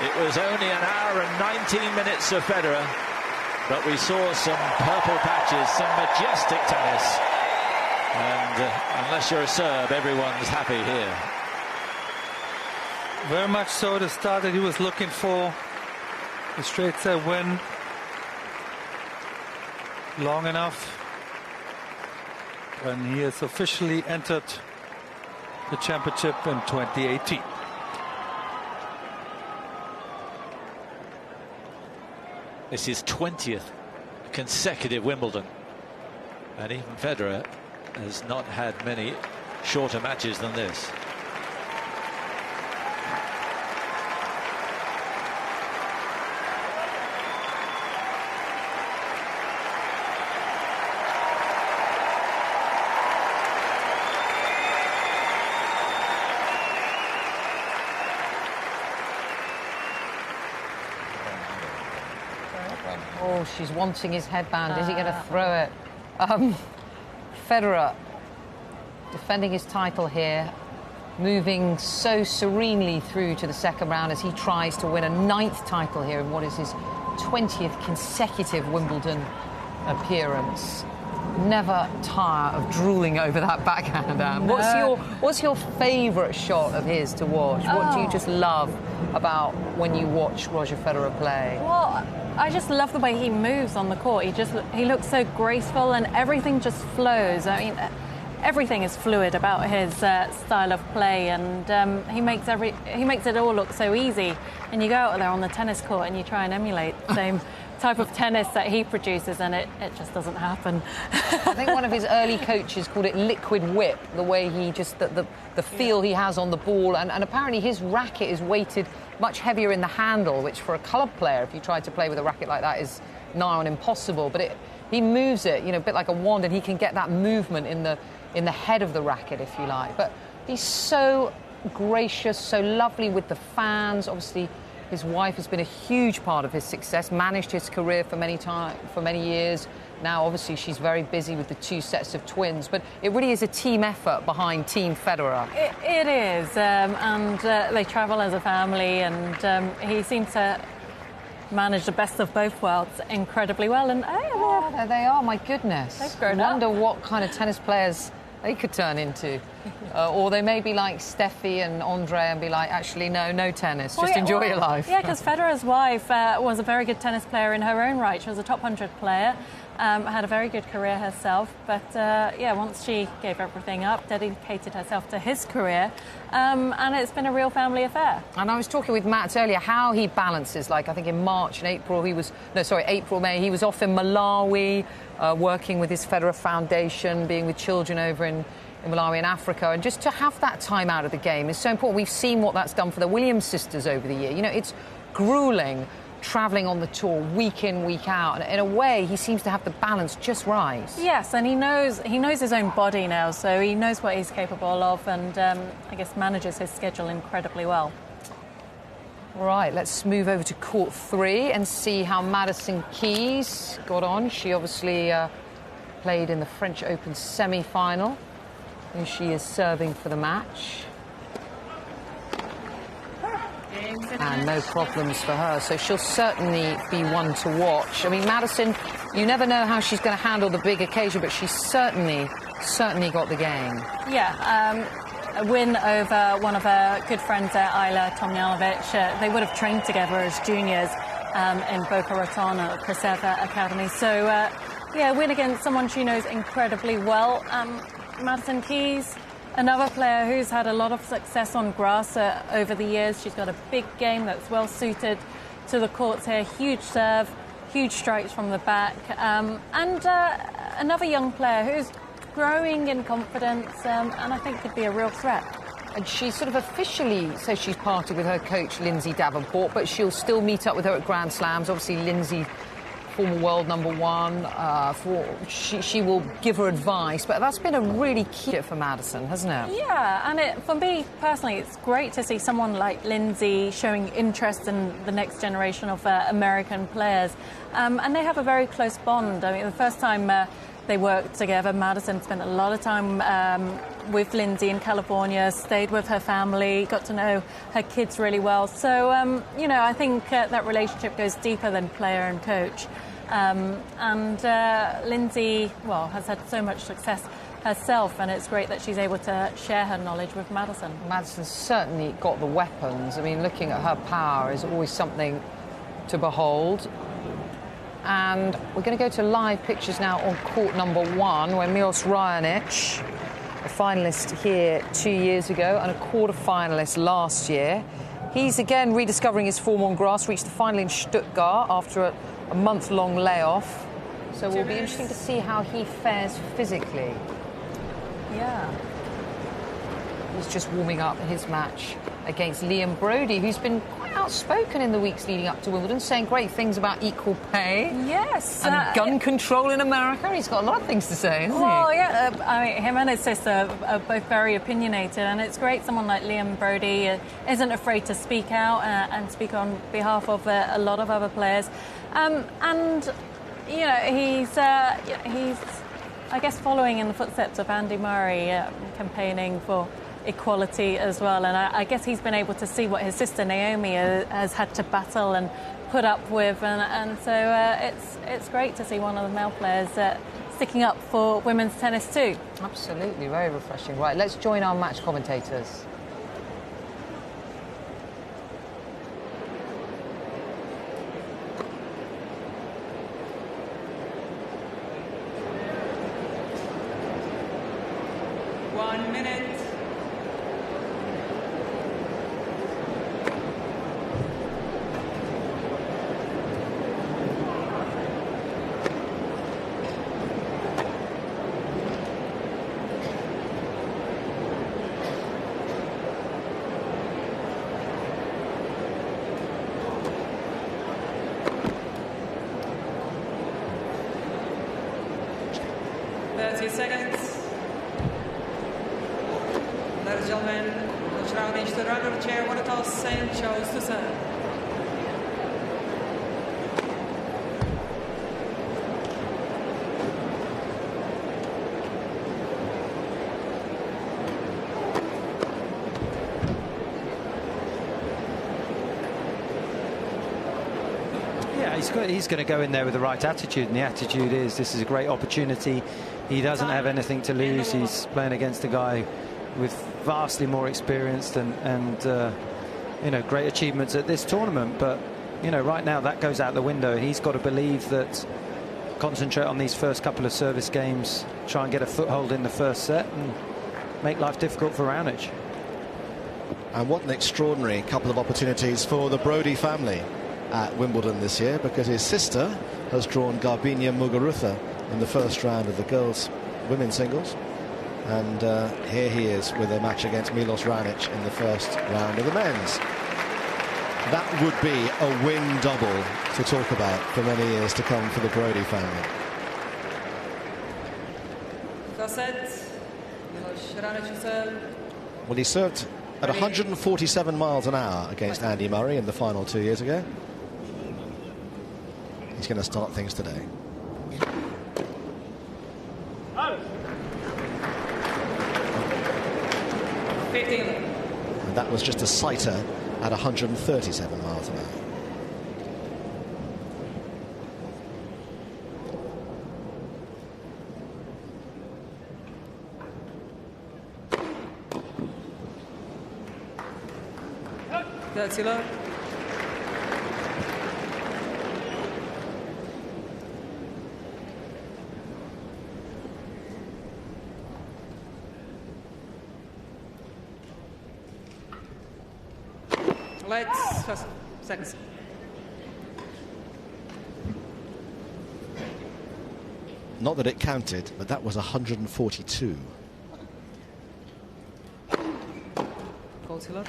It was only an hour and 19 minutes of Federer, but we saw some purple patches, some majestic tennis. And unless you're a Serb, everyone's happy here. Very much so. The start that he was looking for. The straight set win. Long enough and he has officially entered the championship in 2018. This is 20th consecutive Wimbledon, and even Federer has not had many shorter matches than this. Oh, she's wanting his headband. Is he going to throw it? Federer defending his title here, moving so serenely through to the second round as he tries to win a 9th title here in what is his 20th consecutive Wimbledon appearance. Never tire of drooling over that backhand, Anne. What's your favourite shot of his to watch? What do you just love about when you watch Roger Federer play? Well, I just love the way he moves on the court. He looks so graceful, and everything just flows. I mean, everything is fluid about his style of play, and he makes it all look so easy. And you go out there on the tennis court and you try and emulate the same type of tennis that he produces, and it just doesn't happen. I think one of his early coaches called it liquid whip, the way he just, the feel he has on the ball, and apparently his racket is weighted much heavier in the handle, which for a club player, if you tried to play with a racket like that, is nigh on impossible. But he moves it, a bit like a wand, and he can get that movement in the head of the racket, if you like. But he's so gracious, so lovely with the fans. Obviously, his wife has been a huge part of his success, managed his career for many years. Now, obviously, she's very busy with the 2 sets of twins, but it really is a team effort behind Team Federer. It is, and they travel as a family, and he seems to manage the best of both worlds incredibly well. And there they are, my goodness. They've grown up. I wonder up. what kind of tennis players they could turn into. Or they may be like Steffi and Andre and be like, actually, no tennis, just enjoy your life. Yeah, because Federer's wife was a very good tennis player in her own right. She was a top 100 player, had a very good career herself. But, once she gave everything up, dedicated herself to his career, and it's been a real family affair. And I was talking with Matt earlier how he balances, like I think in March and April, May, he was off in Malawi, working with his Federer Foundation, being with children over in Malawi and Africa, and just to have that time out of the game is so important. We've seen what that's done for the Williams sisters over the year. It's grueling travelling on the tour week in, week out, and in a way he seems to have the balance just right. Yes, and he knows his own body now, so he knows what he's capable of, and I guess manages his schedule incredibly well. Right, let's move over to court 3 and see how Madison Keys got on. She obviously played in the French Open semi-final. And she is serving for the match. And no problems for her, so she'll certainly be one to watch. I mean, Madison, you never know how she's going to handle the big occasion, but she's certainly got the game. Yeah, a win over one of her good friends, Ayla Tomljanovic. They would have trained together as juniors in Boca Raton at Preserva Academy. So, win against someone she knows incredibly well. Madison Keys, another player who's had a lot of success on grass over the years. She's got a big game that's well suited to the courts here. Huge serve, huge strikes from the back. And another young player who's growing in confidence and I think could be a real threat. And she sort of officially says she's parted with her coach, Lindsay Davenport, but she'll still meet up with her at Grand Slams. Obviously, Lindsay, former world #1, she will give her advice, but that's been a really key for Madison, hasn't it? Yeah, and for me personally, it's great to see someone like Lindsay showing interest in the next generation of American players, and they have a very close bond. I mean, the first time they worked together, Madison spent a lot of time with Lindsay in California, stayed with her family, got to know her kids really well. So, I think that relationship goes deeper than player and coach. And Lindsay, has had so much success herself, and it's great that she's able to share her knowledge with Madison. Madison's certainly got the weapons. I mean, looking at her power is always something to behold. And we're going to go to live pictures now on court number 1, where Milos Raonic, a finalist here 2 years ago and a quarter-finalist last year. He's again rediscovering his form on grass, reached the final in Stuttgart after a month-long layoff. So it will be interesting to see how he fares physically. Yeah. He's just warming up his match against Liam Brodie, who's been quite outspoken in the weeks leading up to Wimbledon, saying great things about equal pay. Yes. And gun control in America. He's got a lot of things to say, hasn't he? Well, yeah, I mean, him and his sister are both very opinionated, and it's great someone like Liam Brodie isn't afraid to speak out and speak on behalf of a lot of other players. And, you know, he's I guess, following in the footsteps of Andy Murray, campaigning for equality as well. And I guess he's been able to see what his sister Naomi has had to battle and put up with. And so it's great to see one of the male players sticking up for women's tennis too. Absolutely, very refreshing. Right, let's join our match commentators. Seconds. Ladies and gentlemen, Coach Raonic, the runner of the chair, won a toss and chose to serve. Yeah, he's going to go in there with the right attitude, and the attitude is this is a great opportunity. He doesn't have anything to lose. He's playing against a guy with vastly more experience and you know, great achievements at this tournament. But you know, right now that goes out the window. He's got to believe that, concentrate on these first couple of service games, try and get a foothold in the first set, and make life difficult for Raonic. And what an extraordinary couple of opportunities for the Brodie family at Wimbledon this year, because his sister has drawn Garbiñe Muguruza in the first round of the girls' women's singles, and here he is with a match against Milos Raonic in the first round of the men's. That would be a win double to talk about for many years to come for the Brodie family. Well, he served at 147 miles an hour against Andy Murray in the final 2 years ago. He's going to start things today. And that was just a sighter at 137 miles an hour. That's it. Let's seconds. Not that it counted, but that was 142. Goldhiller.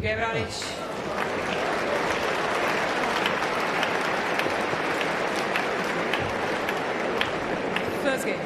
Game Raonic. First game.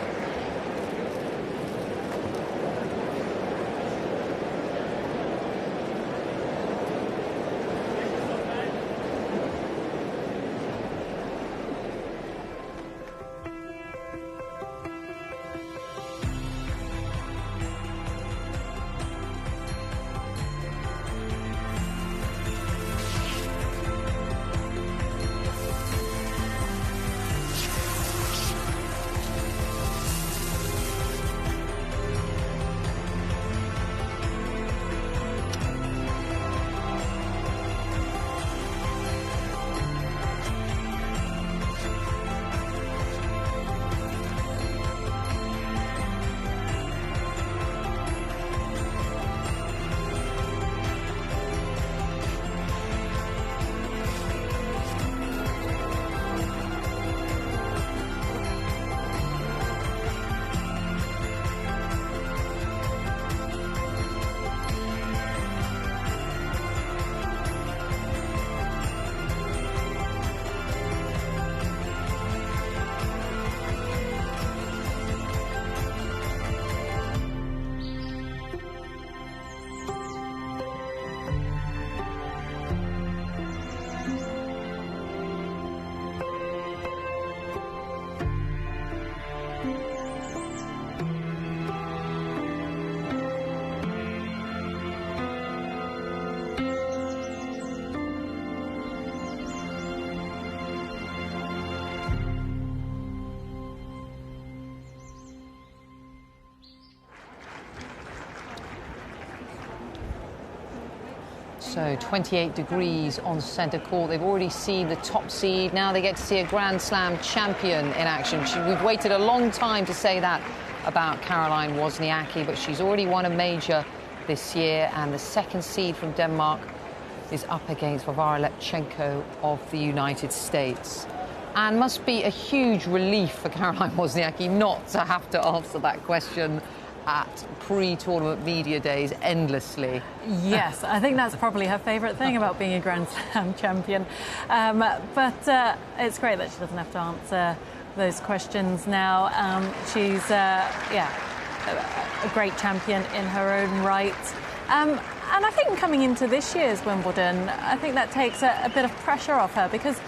So 28 degrees on centre court. They've already seen the top seed. Now they get to see a Grand Slam champion in action. We've waited a long time to say that about Caroline Wozniacki, but she's already won a major this year, and the second seed from Denmark is up against Varvara Lepchenko of the United States. And must be a huge relief for Caroline Wozniacki not to have to answer that question at pre-tournament media days endlessly. Yes, I think that's probably her favourite thing about being a Grand Slam champion. But it's great that she doesn't have to answer those questions now. She's, a great champion in her own right. And I think coming into this year's Wimbledon, I think that takes a bit of pressure off her because,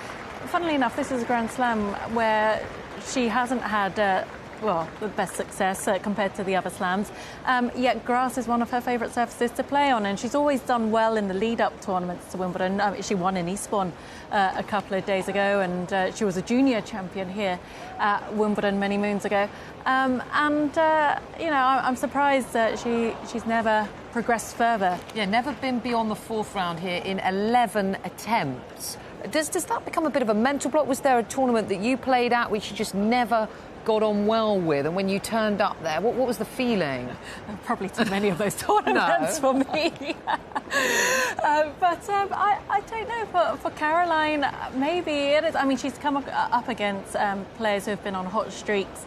funnily enough, this is a Grand Slam where she hasn't had the best success compared to the other slams. Yet grass is one of her favourite surfaces to play on, and she's always done well in the lead-up tournaments to Wimbledon. She won in Eastbourne a couple of days ago, and she was a junior champion here at Wimbledon many moons ago. I'm surprised that she's never progressed further. Yeah, never been beyond the fourth round here in 11 attempts. Does that become a bit of a mental block? Was there a tournament that you played at which you just never got on well with, and when you turned up there, what was the feeling? Probably too many of those tournaments for me. But I don't know, for Caroline, maybe it is. I mean, she's come up against players who have been on hot streaks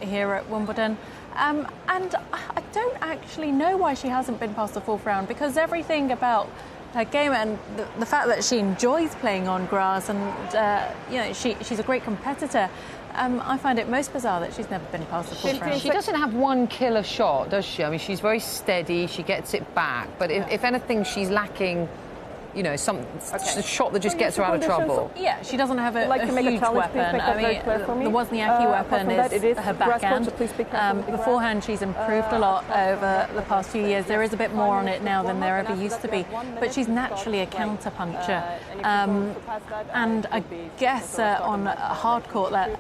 here at Wimbledon. And I don't actually know why she hasn't been past the fourth round, because everything about her game and the fact that she enjoys playing on grass and, she's a great competitor. I find it most bizarre that she's never been past the fourth round. She doesn't have one killer shot, does she? I mean, she's very steady, she gets it back, but if anything, she's lacking, a shot that just gets her out of trouble. Yeah, she doesn't have a huge weapon. I mean, the Wozniacki weapon is her backhand. The forehand, she's improved a lot over the past few years. There is a bit more on it now than there ever used to be, but she's naturally a counter-puncher. And I guess on a hard court, that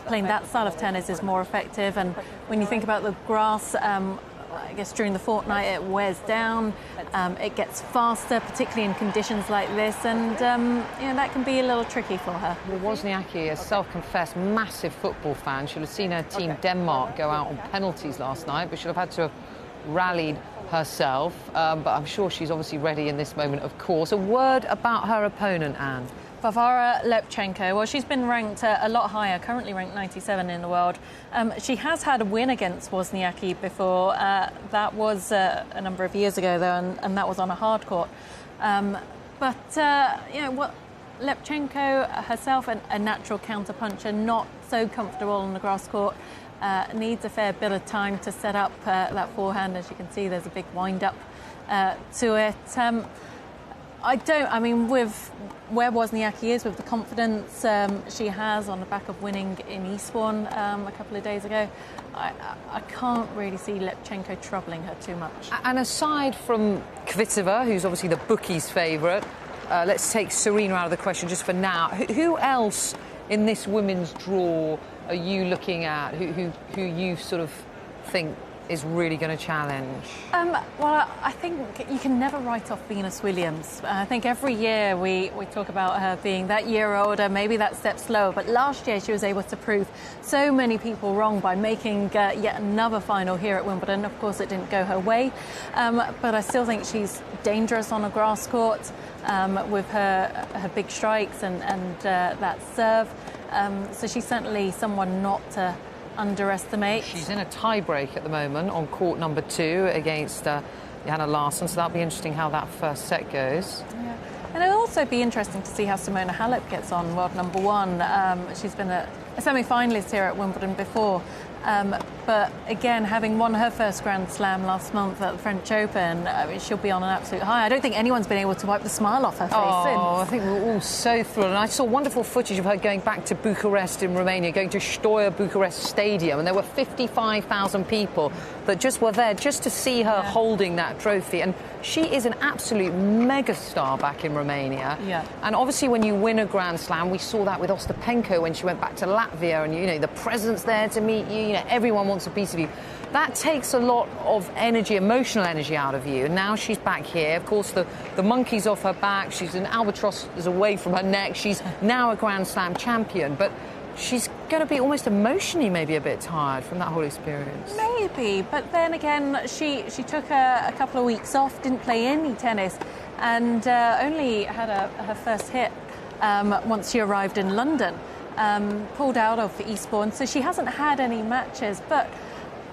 playing that style of tennis is more effective. And when you think about the grass, I guess during the fortnight it wears down, it gets faster, particularly in conditions like this, and that can be a little tricky for her. Well, Wozniacki, a self-confessed massive football fan, she'll have seen her team Denmark go out on penalties last night, but she'll have had to have rallied herself, but I'm sure she's obviously ready in this moment, of course. A word about her opponent, Anne. Varvara Lepchenko, well, she's been ranked a lot higher, currently ranked 97 in the world. She has had a win against Wozniacki before. That was a number of years ago, though, and that was on a hard court. Lepchenko herself, a natural counter-puncher, not so comfortable on the grass court, needs a fair bit of time to set up that forehand. As you can see, there's a big wind-up to it. With where Wozniacki is, with the confidence she has on the back of winning in Eastbourne a couple of days ago, I can't really see Lepchenko troubling her too much. And aside from Kvitova, who's obviously the bookies' favourite, let's take Serena out of the question just for now. Who else in this women's draw are you looking at? Who you sort of think is really going to challenge? I think you can never write off Venus Williams. I think every year we talk about her being that year older, maybe that step slower, but last year she was able to prove so many people wrong by making yet another final here at Wimbledon. Of course, it didn't go her way, but I still think she's dangerous on a grass court with her big strikes and that serve. So she's certainly someone not to underestimate. She's in a tie-break at the moment on court number 2 against Johanna Larsson, so that'll be interesting how that first set goes. Yeah. And it'll also be interesting to see how Simona Halep gets on, world number 1. She's been a semi-finalist here at Wimbledon before. But again, having won her first Grand Slam last month at the French Open, she'll be on an absolute high. I don't think anyone's been able to wipe the smile off her face since. I think we're all so thrilled. And I saw wonderful footage of her going back to Bucharest in Romania, going to Steaua Bucharest Stadium, and there were 55,000 people that just were there just to see her holding that trophy. And she is an absolute megastar back in Romania. Yeah. And obviously when you win a Grand Slam, we saw that with Ostapenko when she went back to Latvia, and the presence there to meet you, everyone wants a piece of you. that takes a lot of energy, emotional energy out of you. And now she's back here. Of course, the monkey's off her back. She's an albatross is away from her neck. She's now a Grand Slam champion. But she's going to be almost emotionally maybe a bit tired from that whole experience. Maybe, but then again, she took a couple of weeks off, didn't play any tennis, and only had her first hit once she arrived in London. Pulled out of Eastbourne, so she hasn't had any matches. But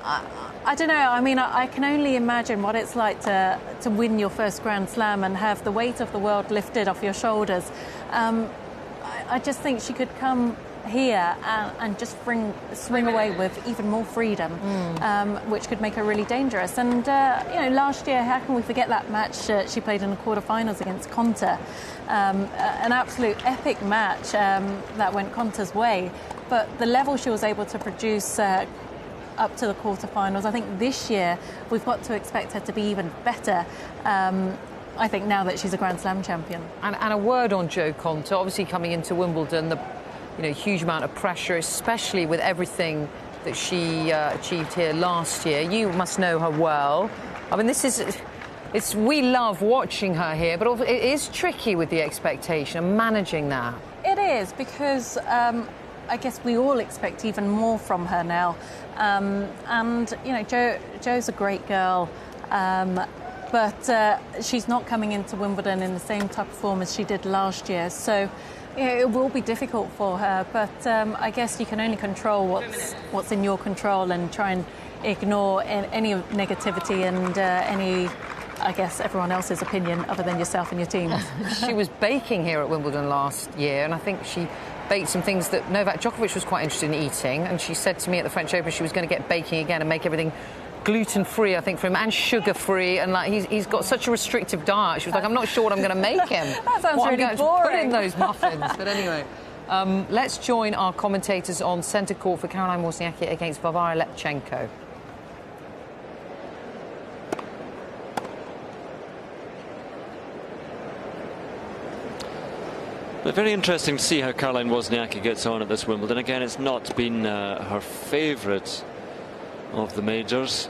I don't know. I mean, I can only imagine what it's like to win your first Grand Slam and have the weight of the world lifted off your shoulders. I just think she could come here and just swing away with even more freedom, which could make her really dangerous. And last year, how can we forget that match she played in the quarterfinals against Conte? An absolute epic match that went Conte's way. But the level she was able to produce up to the quarterfinals, I think this year we've got to expect her to be even better. I think now that she's a Grand Slam champion. And a word on Jo Konta, obviously coming into Wimbledon, the huge amount of pressure, especially with everything that she achieved here last year. You must know her well. I mean, we love watching her here, but also it is tricky with the expectation and managing that. It is, because I guess we all expect even more from her now. Jo's a great girl, but she's not coming into Wimbledon in the same type of form as she did last year. So it will be difficult for her, but I guess you can only control what's in your control and try and ignore any negativity and any, I guess, everyone else's opinion other than yourself and your team. She was baking here at Wimbledon last year, and I think she baked some things that Novak Djokovic was quite interested in eating, and she said to me at the French Open she was going to get baking again and make everything gluten-free, I think, for him, and sugar-free, and he's got such a restrictive diet. She was like, I'm not sure what I'm going to make him. That sounds really boring. Put in those muffins. But anyway, let's join our commentators on centre court for Caroline Wozniacki against Varvara Lepchenko. But very interesting to see how Caroline Wozniacki gets on at this Wimbledon. Again, it's not been her favourite of the majors.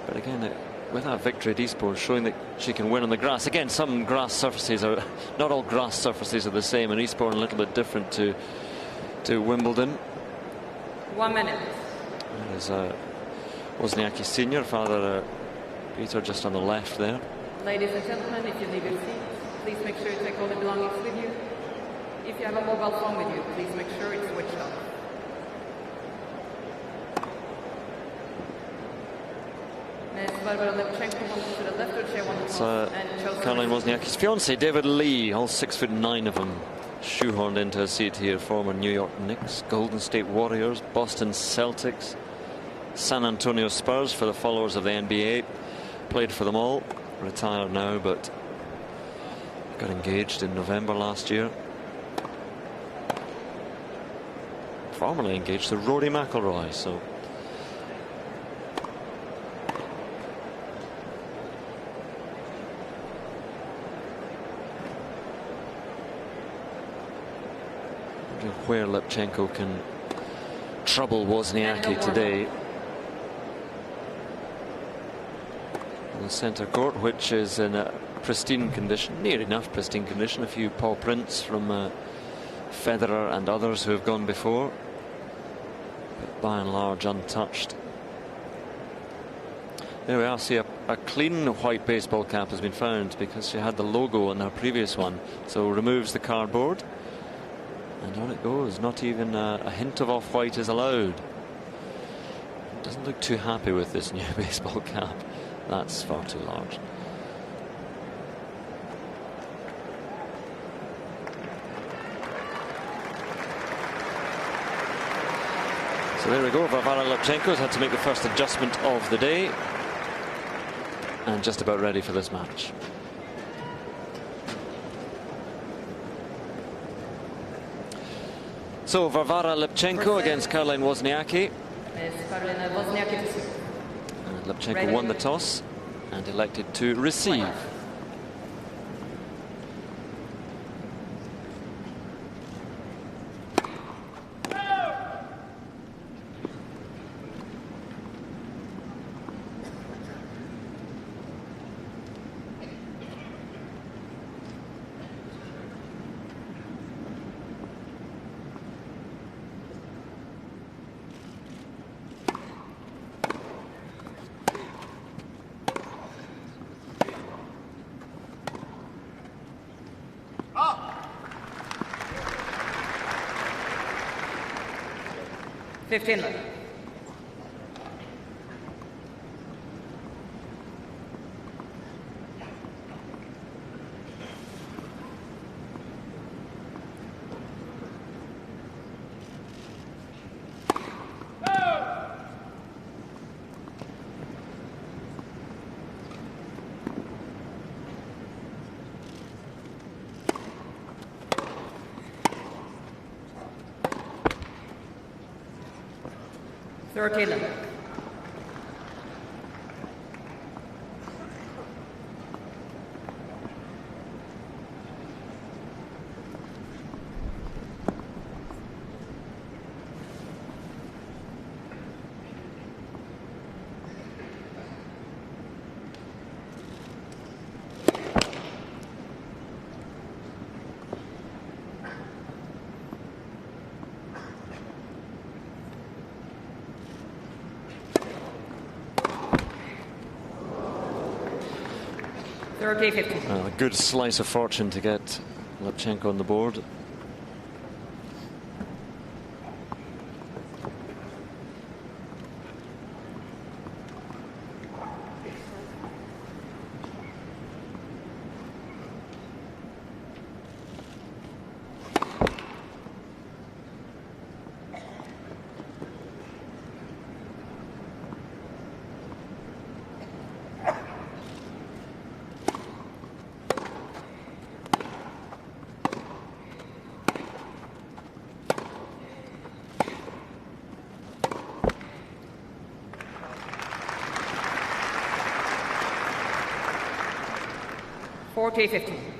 But again, with that victory at Eastbourne, showing that she can win on the grass. Again, some grass surfaces are not all grass surfaces are the same, and Eastbourne a little bit different to Wimbledon. 1 minute. There's Wozniacki Senior, Father Peter, just on the left there. Ladies and gentlemen, if you leave your seats, please make sure you take all the belongings with you. If you have a mobile phone with you, please make sure it's switched off. It's Caroline Wozniacki's fiance, David Lee, all 6'9" of him, shoehorned into a seat here. Former New York Knicks, Golden State Warriors, Boston Celtics, San Antonio Spurs for the followers of the NBA. Played for them all, retired now, but got engaged in November last year. Formerly engaged to Rory McIlroy, so where Lepchenko can trouble Wozniacki today. On the centre court, which is in a pristine condition, near enough pristine condition. A few paw prints from Federer and others who have gone before, but by and large untouched. There we are. See, a clean white baseball cap has been found because she had the logo on her previous one, so removes the cardboard. And on it goes. Not even a hint of off-white is allowed. Doesn't look too happy with this new baseball cap. That's far too large. So there we go. Varvara Lepchenko's had to make the first adjustment of the day, and just about ready for this match. So Varvara Lepchenko against Caroline Wozniacki. And Lepchenko won the toss and elected to receive. 15 love. A good slice of fortune to get Levchenko on the board.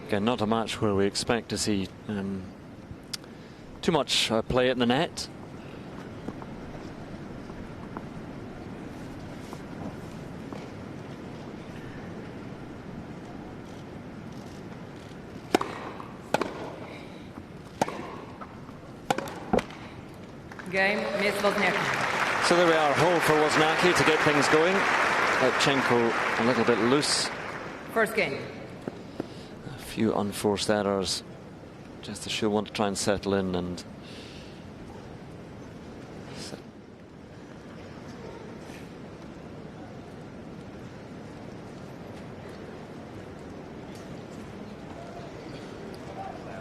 Again, not a match where we expect to see too much play at the net. Game, Miss Wozniacki. So there we are, hole for Wozniacki to get things going. Levchenko a little bit loose. First game. Few unforced errors, just as she'll want to try and settle in and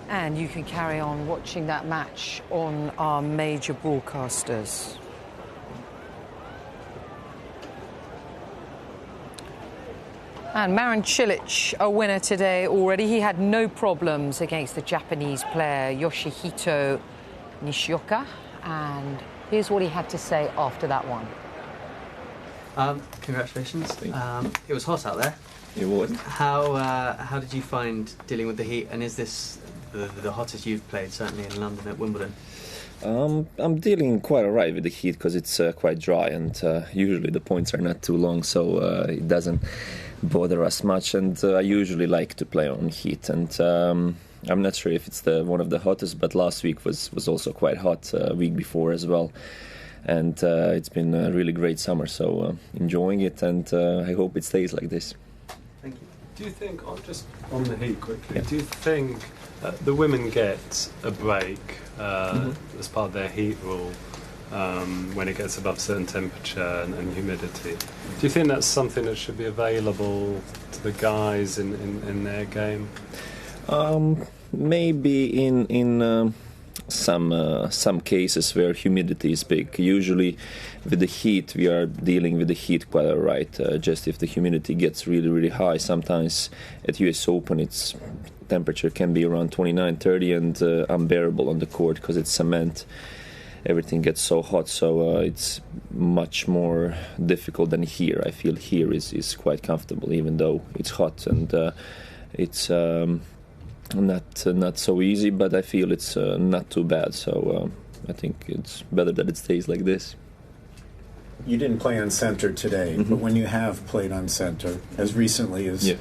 and you can carry on watching that match on our major broadcasters. And Marin Cilic, a winner today already. He had no problems against the Japanese player Yoshihito Nishioka. And here's what he had to say after that one. Congratulations. It was hot out there. It was. How did you find dealing with the heat? And is this the hottest you've played, certainly in London at Wimbledon? I'm dealing quite alright with the heat because it's quite dry, and usually the points are not too long, so it doesn't bother us much. And I usually like to play on heat, and I'm not sure if it's one of the hottest, but last week was also quite hot, week before as well. And it's been a really great summer, so enjoying it, and I hope it stays like this. Thank you. Do you think, just on the heat quickly, do you think the women get a break as part of their heat rule when it gets above a certain temperature and humidity? Do you think that's something that should be available to the guys in their game? Maybe in some cases where humidity is big. Usually with the heat we are dealing with the heat quite all right. Just if the humidity gets really, really high, sometimes at US Open its temperature can be around 29-30 and unbearable on the court because it's cement. Everything gets so hot, so it's much more difficult than here. I feel here is quite comfortable, even though it's hot, and it's not so easy, but I feel it's not too bad, so I think it's better that it stays like this. You didn't play on center today, but when you have played on center, as recently as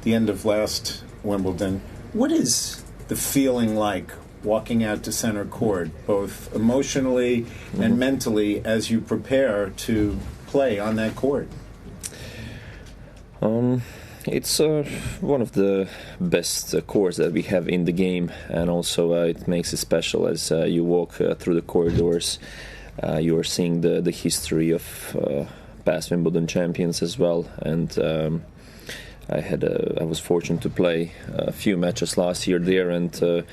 the end of last Wimbledon, what is the feeling like walking out to center court, both emotionally and mentally, as you prepare to play on that court? It's one of the best courts that we have in the game, and also it makes it special as you walk through the corridors. you are seeing the history of past Wimbledon champions as well. And I was fortunate to play a few matches last year there, and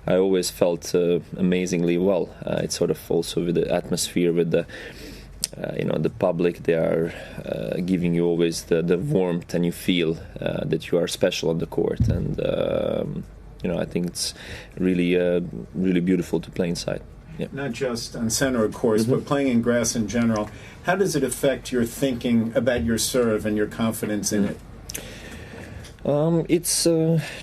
I always felt amazingly well. It's sort of also with the atmosphere, with the the public. They are giving you always the warmth, and you feel that you are special on the court. And I think it's really beautiful to play inside. Yeah. Not just on center, of course, but playing in grass in general. How does it affect your thinking about your serve and your confidence in it? It's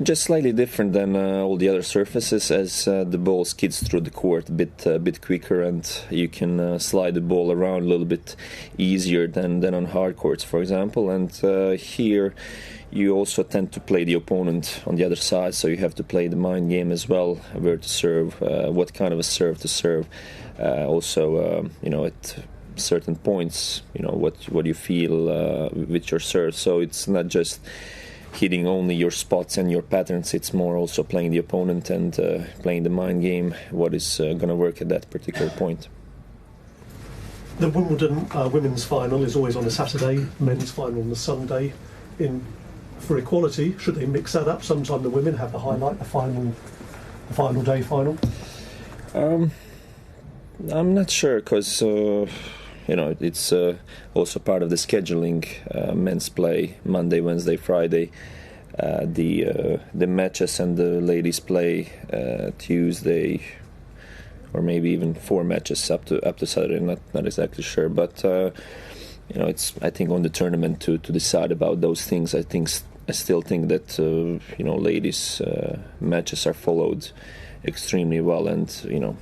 just slightly different than all the other surfaces, as the ball skids through the court a bit quicker, and you can slide the ball around a little bit easier than on hard courts, for example. And here you also tend to play the opponent on the other side, so you have to play the mind game as well, where to serve, what kind of a serve to serve. At certain points, what you feel with your serve. So it's not just hitting only your spots and your patterns, it's more also playing the opponent and playing the mind game, what is going to work at that particular point. The Wimbledon women's final is always on a Saturday, men's final on a Sunday. For equality, should they mix that up? Sometime the women have the highlight, the final day final. I'm not sure, because it's also part of the scheduling. Men's play Monday, Wednesday, Friday. The matches and the ladies play Tuesday, or maybe even 4 matches up to Saturday. Not exactly sure, but it's, I think, on the tournament to decide about those things. I still think that ladies matches are followed extremely well, and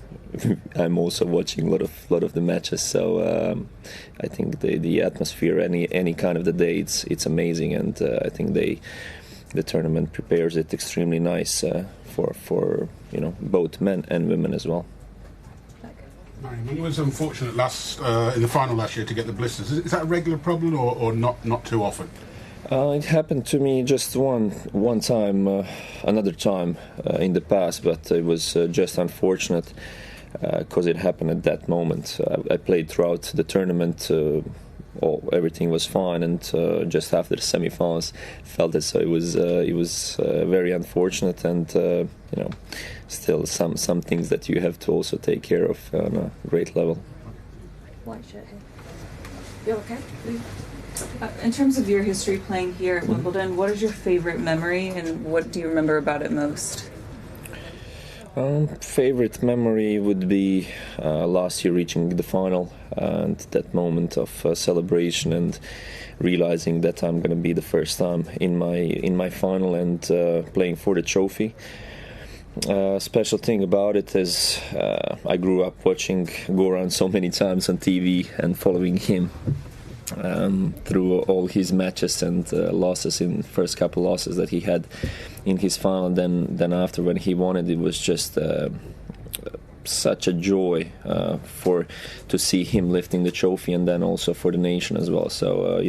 I'm also watching a lot of the matches. So I think the atmosphere, any kind of the day, it's amazing, and I think the tournament prepares it extremely nice for both men and women as well. It was unfortunate in the final last year to get the blisters. Is that a regular problem or not too often? It happened to me just one time, another time in the past, but it was just unfortunate because it happened at that moment. I played throughout the tournament, everything was fine, and just after the semi-finals, felt as though it was very unfortunate, and still some things that you have to also take care of on a great level. White shirt here. You okay? In terms of your history playing here at Wimbledon, what is your favorite memory, and what do you remember about it most? Favorite memory would be last year reaching the final, and that moment of celebration and realizing that I'm going to be the first time in my final and playing for the trophy. Special thing about it is I grew up watching Goran so many times on TV and following him through all his matches and losses, in first couple losses that he had in his final. Then after, when he won it, it was just such a joy to see him lifting the trophy, and then also for the nation as well. So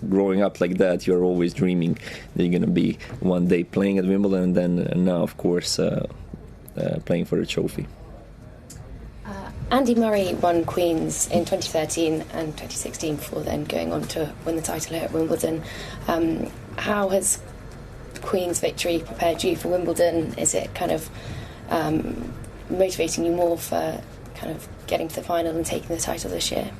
growing up like that, you're always dreaming that you're going to be one day playing at Wimbledon, and now of course playing for the trophy. Andy Murray won Queen's in 2013 and 2016 before then going on to win the title here at Wimbledon. How has Queen's victory prepared you for Wimbledon? Is it kind of motivating you more for kind of getting to the final and taking the title this year?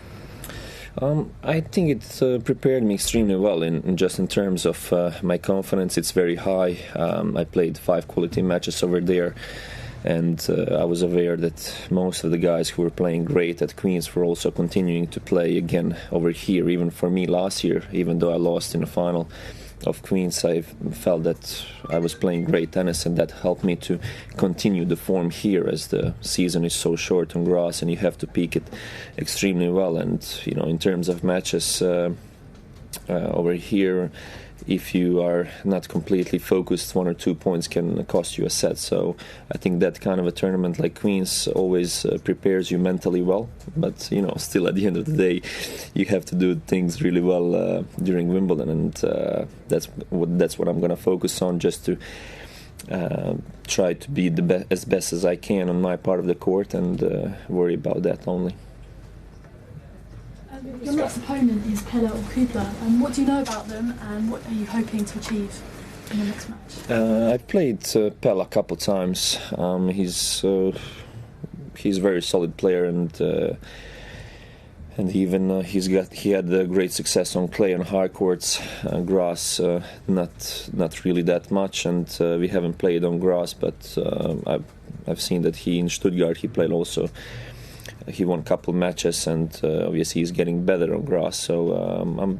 I think it prepared me extremely well in terms of my confidence. It's very high. I played 5 quality matches over there, and I was aware that most of the guys who were playing great at Queen's were also continuing to play again over here. Even for me last year, even though I lost in the final of Queen's, I felt that I was playing great tennis, and that helped me to continue the form here, as the season is so short on grass and you have to peak it extremely well. And in terms of matches over here, if you are not completely focused, 1 or 2 points can cost you a set. So I think that kind of a tournament like Queen's always prepares you mentally well. But still at the end of the day, you have to do things really well during Wimbledon, and that's what I'm going to focus on, just to try to be as best as I can on my part of the court, and worry about that only. Your next opponent is Pella or Kubler. What do you know about them, and what are you hoping to achieve in the next match? I've played Pella a couple times. He's a very solid player, and even he had great success on clay and hard courts. Grass, not really that much, and we haven't played on grass. But I've seen that in Stuttgart he played also. He won a couple matches, and obviously he's getting better on grass. So I'm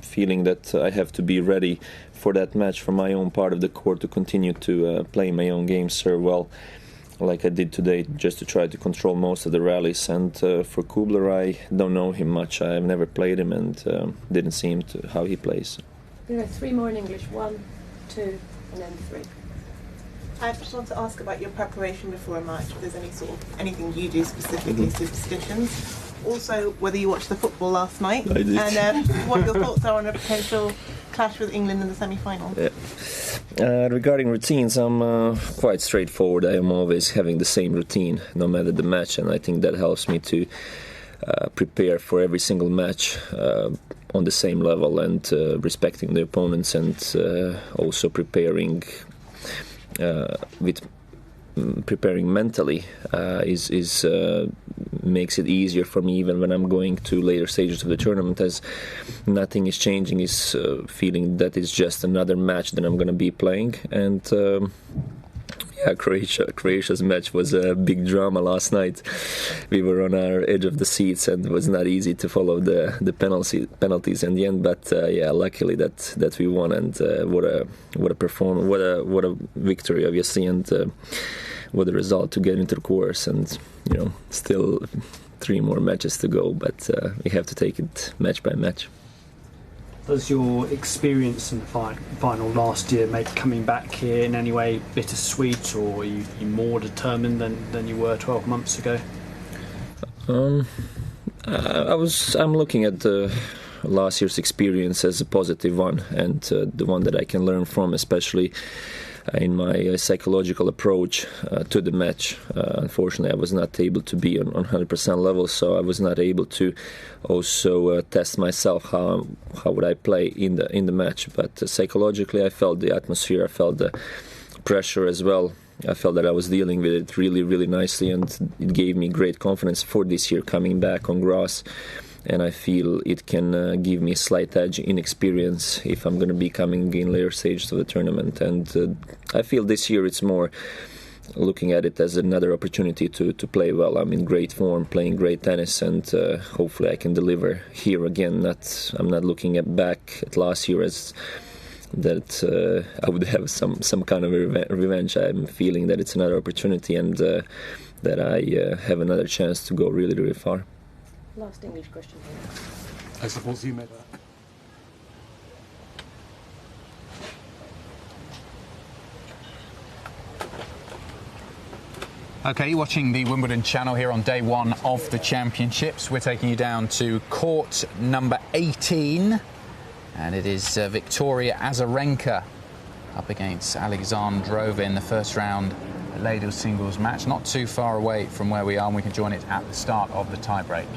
feeling that I have to be ready for that match from my own part of the court to continue to play my own game, serve well, like I did today, just to try to control most of the rallies. And for Kubler, I don't know him much. I've never played him and didn't see him how he plays. We're going to go 3 more in English. 1, 2, and then 3. I just want to ask about your preparation before a match, if there's anything you do specifically, superstitions. Also, whether you watched the football last night, I did. And what your thoughts are on a potential clash with England in the semi-final. Yeah. Regarding routines, I'm quite straightforward. I am always having the same routine, no matter the match, and I think that helps me to prepare for every single match on the same level, and respecting the opponents, and also preparing preparing mentally makes it easier for me, even when I'm going to later stages of the tournament, as nothing is changing. Is feeling that it's just another match that I'm going to be playing. And Croatia's match was a big drama last night. We were on our edge of the seats, and it was not easy to follow the penalties in the end. But luckily that we won, and what a performance, what a victory, obviously, and what a result to get into the course. And still 3 more matches to go, but we have to take it match by match. Does your experience in the final last year make coming back here in any way bittersweet, or are you more determined than you were 12 months ago? I'm looking at last year's experience as a positive one, and the one that I can learn from, especially in my psychological approach to the match. Unfortunately, I was not able to be on 100% level, so I was not able to also test myself how would I play in the match. But psychologically, I felt the atmosphere, I felt the pressure as well. I felt that I was dealing with it really, really nicely, and it gave me great confidence for this year coming back on grass. And I feel it can give me a slight edge in experience if I'm going to be coming in later stages of the tournament. And I feel this year it's more looking at it as another opportunity to play well. I'm in great form, playing great tennis, and hopefully I can deliver here again. I'm not looking back at last year as that I would have some kind of revenge. I'm feeling that it's another opportunity, and that I have another chance to go really, really far. Last English question here. I suppose you made that. Okay, you're watching the Wimbledon channel here on day 1 of the championships. We're taking you down to court number 18, and it is Victoria Azarenka up against Alexandrova in the first round ladies singles match. Not too far away from where we are, and we can join it at the start of the tie-break.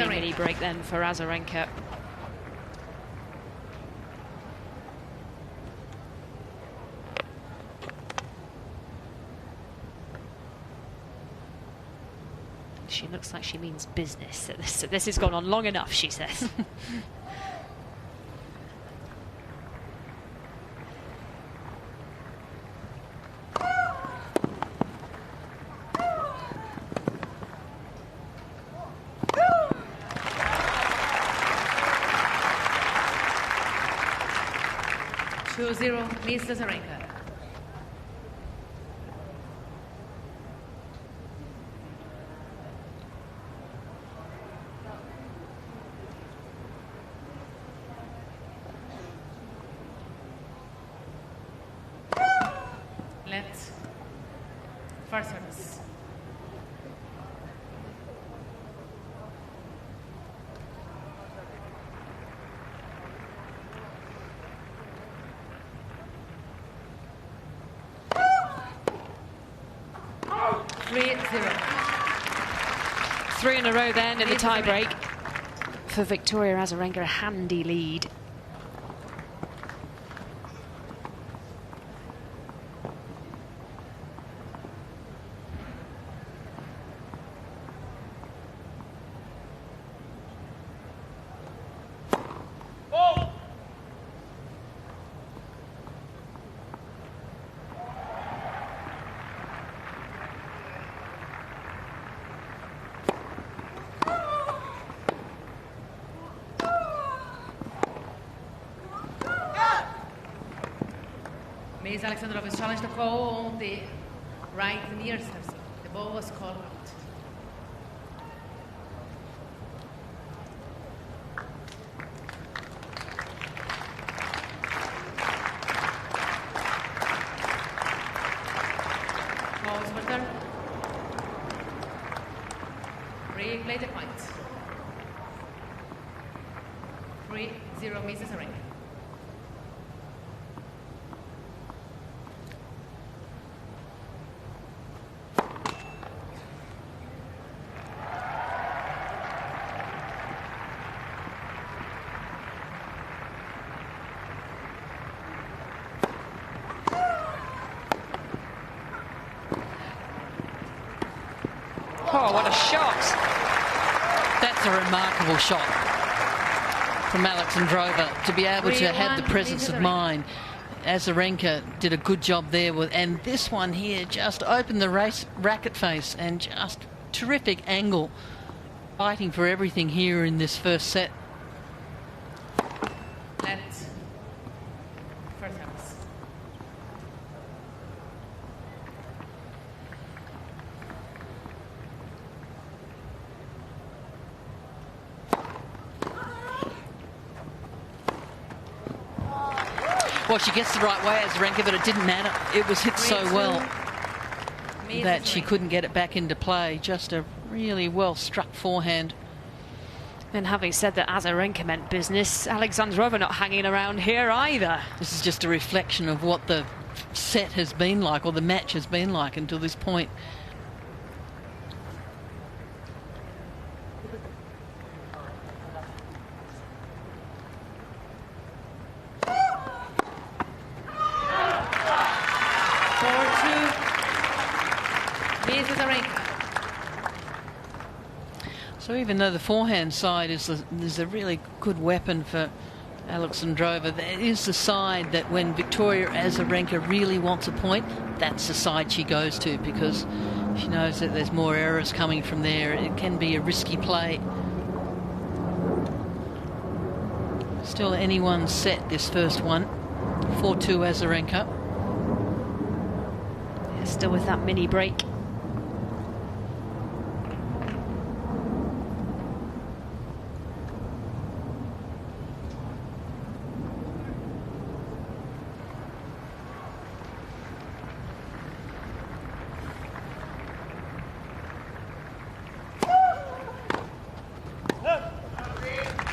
Mini break then for Azarenka. She looks like she means business. This has gone on long enough, she says. 2-0, Ms. Azarenka. First service. Three in a row then in the tie break for Victoria Azarenka, a handy lead. Ms. Alexandrova challenged the call on the right near serve. The ball was called out. Pause for third. Replay the point. 3-0 Ms. Azarenka. Oh, what a shot! That's a remarkable shot from Alexandrova, to be able to have the presence of mind. Azarenka did a good job there, and this one here just opened the racket face, and just terrific angle, fighting for everything here in this first set. First service. Well, she gets the right way, Azarenka, but it didn't matter. It was hit so well that she couldn't get it back into play. Just a really well struck forehand. And having said that Azarenka meant business, Alexandrova not hanging around here either. This is just a reflection of what the set has been like, or the match has been like until this point. So even though the forehand side is a really good weapon for Alexandrova, that is the side that when Victoria Azarenka really wants a point, that's the side she goes to, because she knows that there's more errors coming from there. It can be a risky play. Still anyone's set, this first one. 4-2 Azarenka. Yeah, still with that mini break.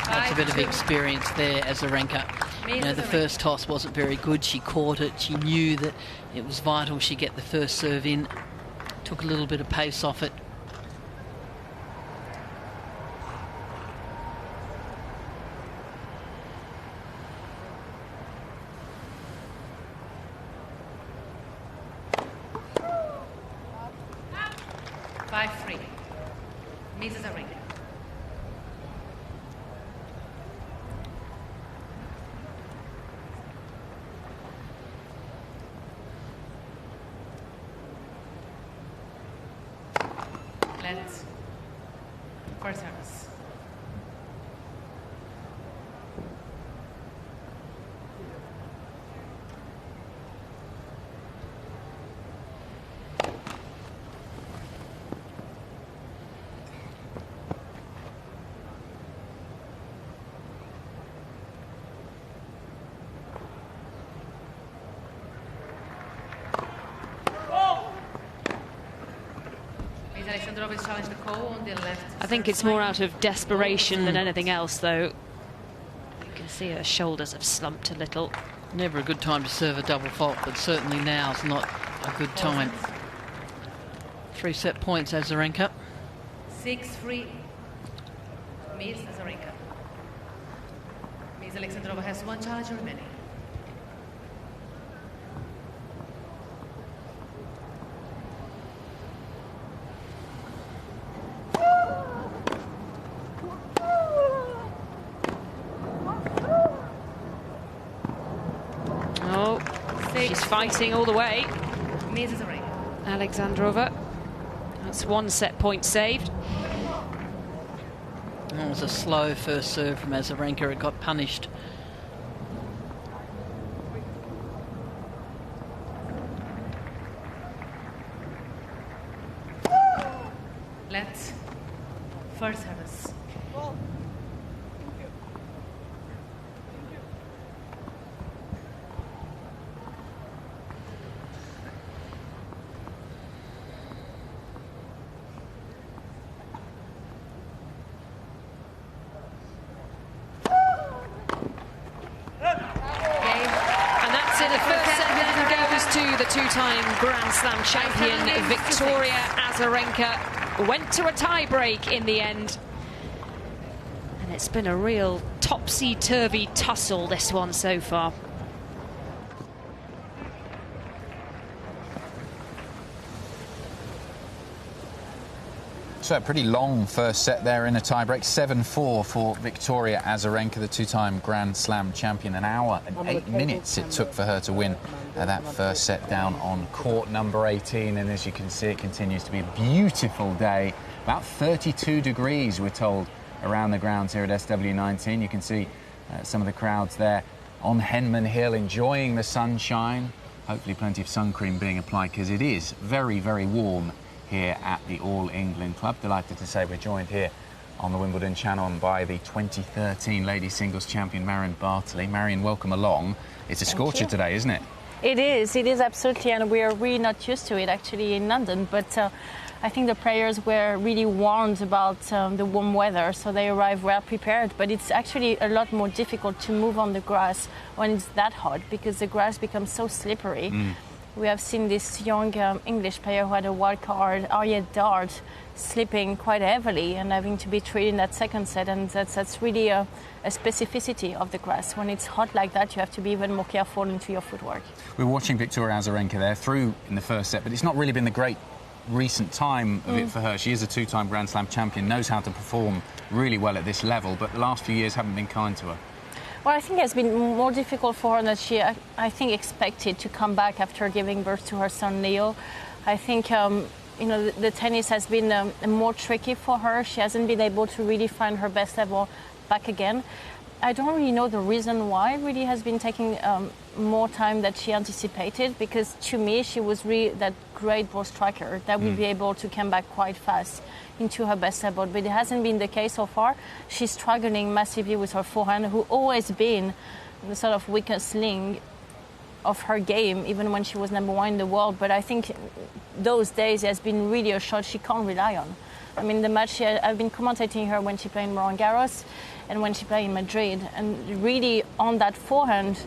That's a bit of experience there, Azarenka. You know, the first toss wasn't very good. She caught it. She knew that it was vital she get the first serve in. Took a little bit of pace off it. Ms. Azarenka. Let's first service. Alexandrova is challenged to Ko on the left. I think it's more out of desperation than anything else, though. You can see her shoulders have slumped a little. Never a good time to serve a double fault, but certainly now's not a good time. 3 set points, Azarenka. 6-3. Ms. Azarenka. Ms. Alexandrova has 1 challenge remaining. Oh, she's fighting all the way. Ms. Azarenka. Alexandrova. That's 1 set point saved. That was a slow first serve from Azarenka. It got punished. Let's first service. To the 2-time Grand Slam champion Victoria Azarenka. Went to a tie-break in the end. And it's been a real topsy-turvy tussle, this one, so far. So a pretty long first set there in a tiebreak. 7-4 for Victoria Azarenka, the 2-time Grand Slam champion. An hour and 8 minutes it took for her to win that first set down on court number 18. And as you can see, it continues to be a beautiful day. About 32 degrees, we're told, around the grounds here at SW19. You can see some of the crowds there on Henman Hill enjoying the sunshine. Hopefully plenty of sun cream being applied, because it is very, very warm here at the All England Club. Delighted to say we're joined here on the Wimbledon channel by the 2013 ladies singles champion Marion Bartley. Marion, welcome along. It's a scorcher today, isn't it? It is absolutely, and we're really not used to it actually in London, but I think the players were really warned about the warm weather, so they arrived well prepared. But it's actually a lot more difficult to move on the grass when it's that hot, because the grass becomes so slippery. We have seen this young English player who had a wild card, Ariette Dart, slipping quite heavily and having to be treated in that second set, and that's really a specificity of the grass. When it's hot like that, you have to be even more careful into your footwork. We're watching Victoria Azarenka there through in the first set, but it's not really been the great recent time of it for her. She is a 2-time Grand Slam champion, knows how to perform really well at this level, but the last few years haven't been kind to her. Well, I think it's been more difficult for her than she, I think, expected to come back after giving birth to her son Leo. I think, the tennis has been more tricky for her. She hasn't been able to really find her best level back again. I don't really know the reason why. It really has been taking more time than she anticipated, because to me she was really that great ball striker that would be able to come back quite fast into her best level, but it hasn't been the case so far. She's struggling massively with her forehand, who always been the sort of weakest link of her game, even when she was #1 in the world. But I think those days it has been really a shot she can't rely on. I mean, the match, I've been commentating her when she played in Roland Garros and when she played in Madrid, and really on that forehand,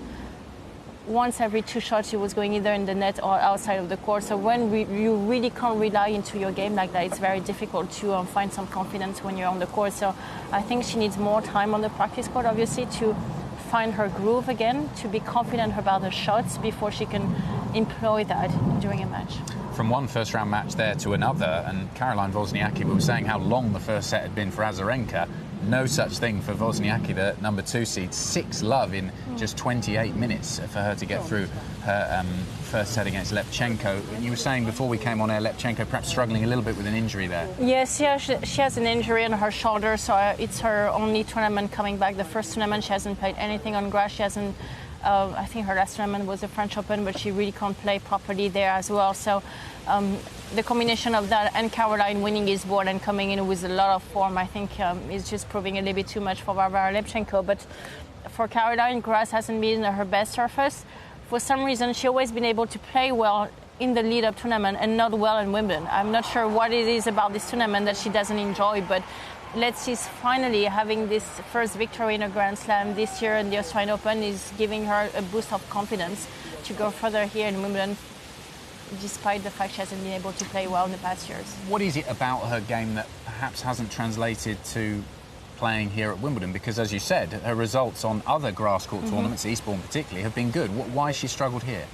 once every 2 shots she was going either in the net or outside of the court. So when you really can't rely into your game like that, it's very difficult to find some confidence when you're on the court. So I think she needs more time on the practice court, obviously, to find her groove again, to be confident about her shots before she can employ that during a match. From one first-round match there to another, and Caroline Wozniacki, we were saying how long the first set had been for Azarenka. No such thing for Wozniacki, the #2 seed. 6-love in just 28 minutes for her to get through her first set against Lepchenko. You were saying before we came on air, Lepchenko perhaps struggling a little bit with an injury there. Yes, yeah, she has an injury on her shoulder, so it's her only tournament coming back. The first tournament, she hasn't played anything on grass. She hasn't. I think her last tournament was the French Open, but she really can't play properly there as well. So the combination of that and Caroline winning his ball and coming in with a lot of form, I think is just proving a little bit too much for Barbara Lepchenko. But for Caroline, grass hasn't been her best surface. For some reason, she's always been able to play well in the lead-up tournament and not well in Wimbledon. I'm not sure what it is about this tournament that she doesn't enjoy, but let's see, finally having this first victory in a Grand Slam this year in the Australian Open is giving her a boost of confidence to go further here in Wimbledon, despite the fact she hasn't been able to play well in the past years. What is it about her game that perhaps hasn't translated to playing here at Wimbledon? Because, as you said, her results on other grass court tournaments, Eastbourne particularly, have been good. Why has she struggled here?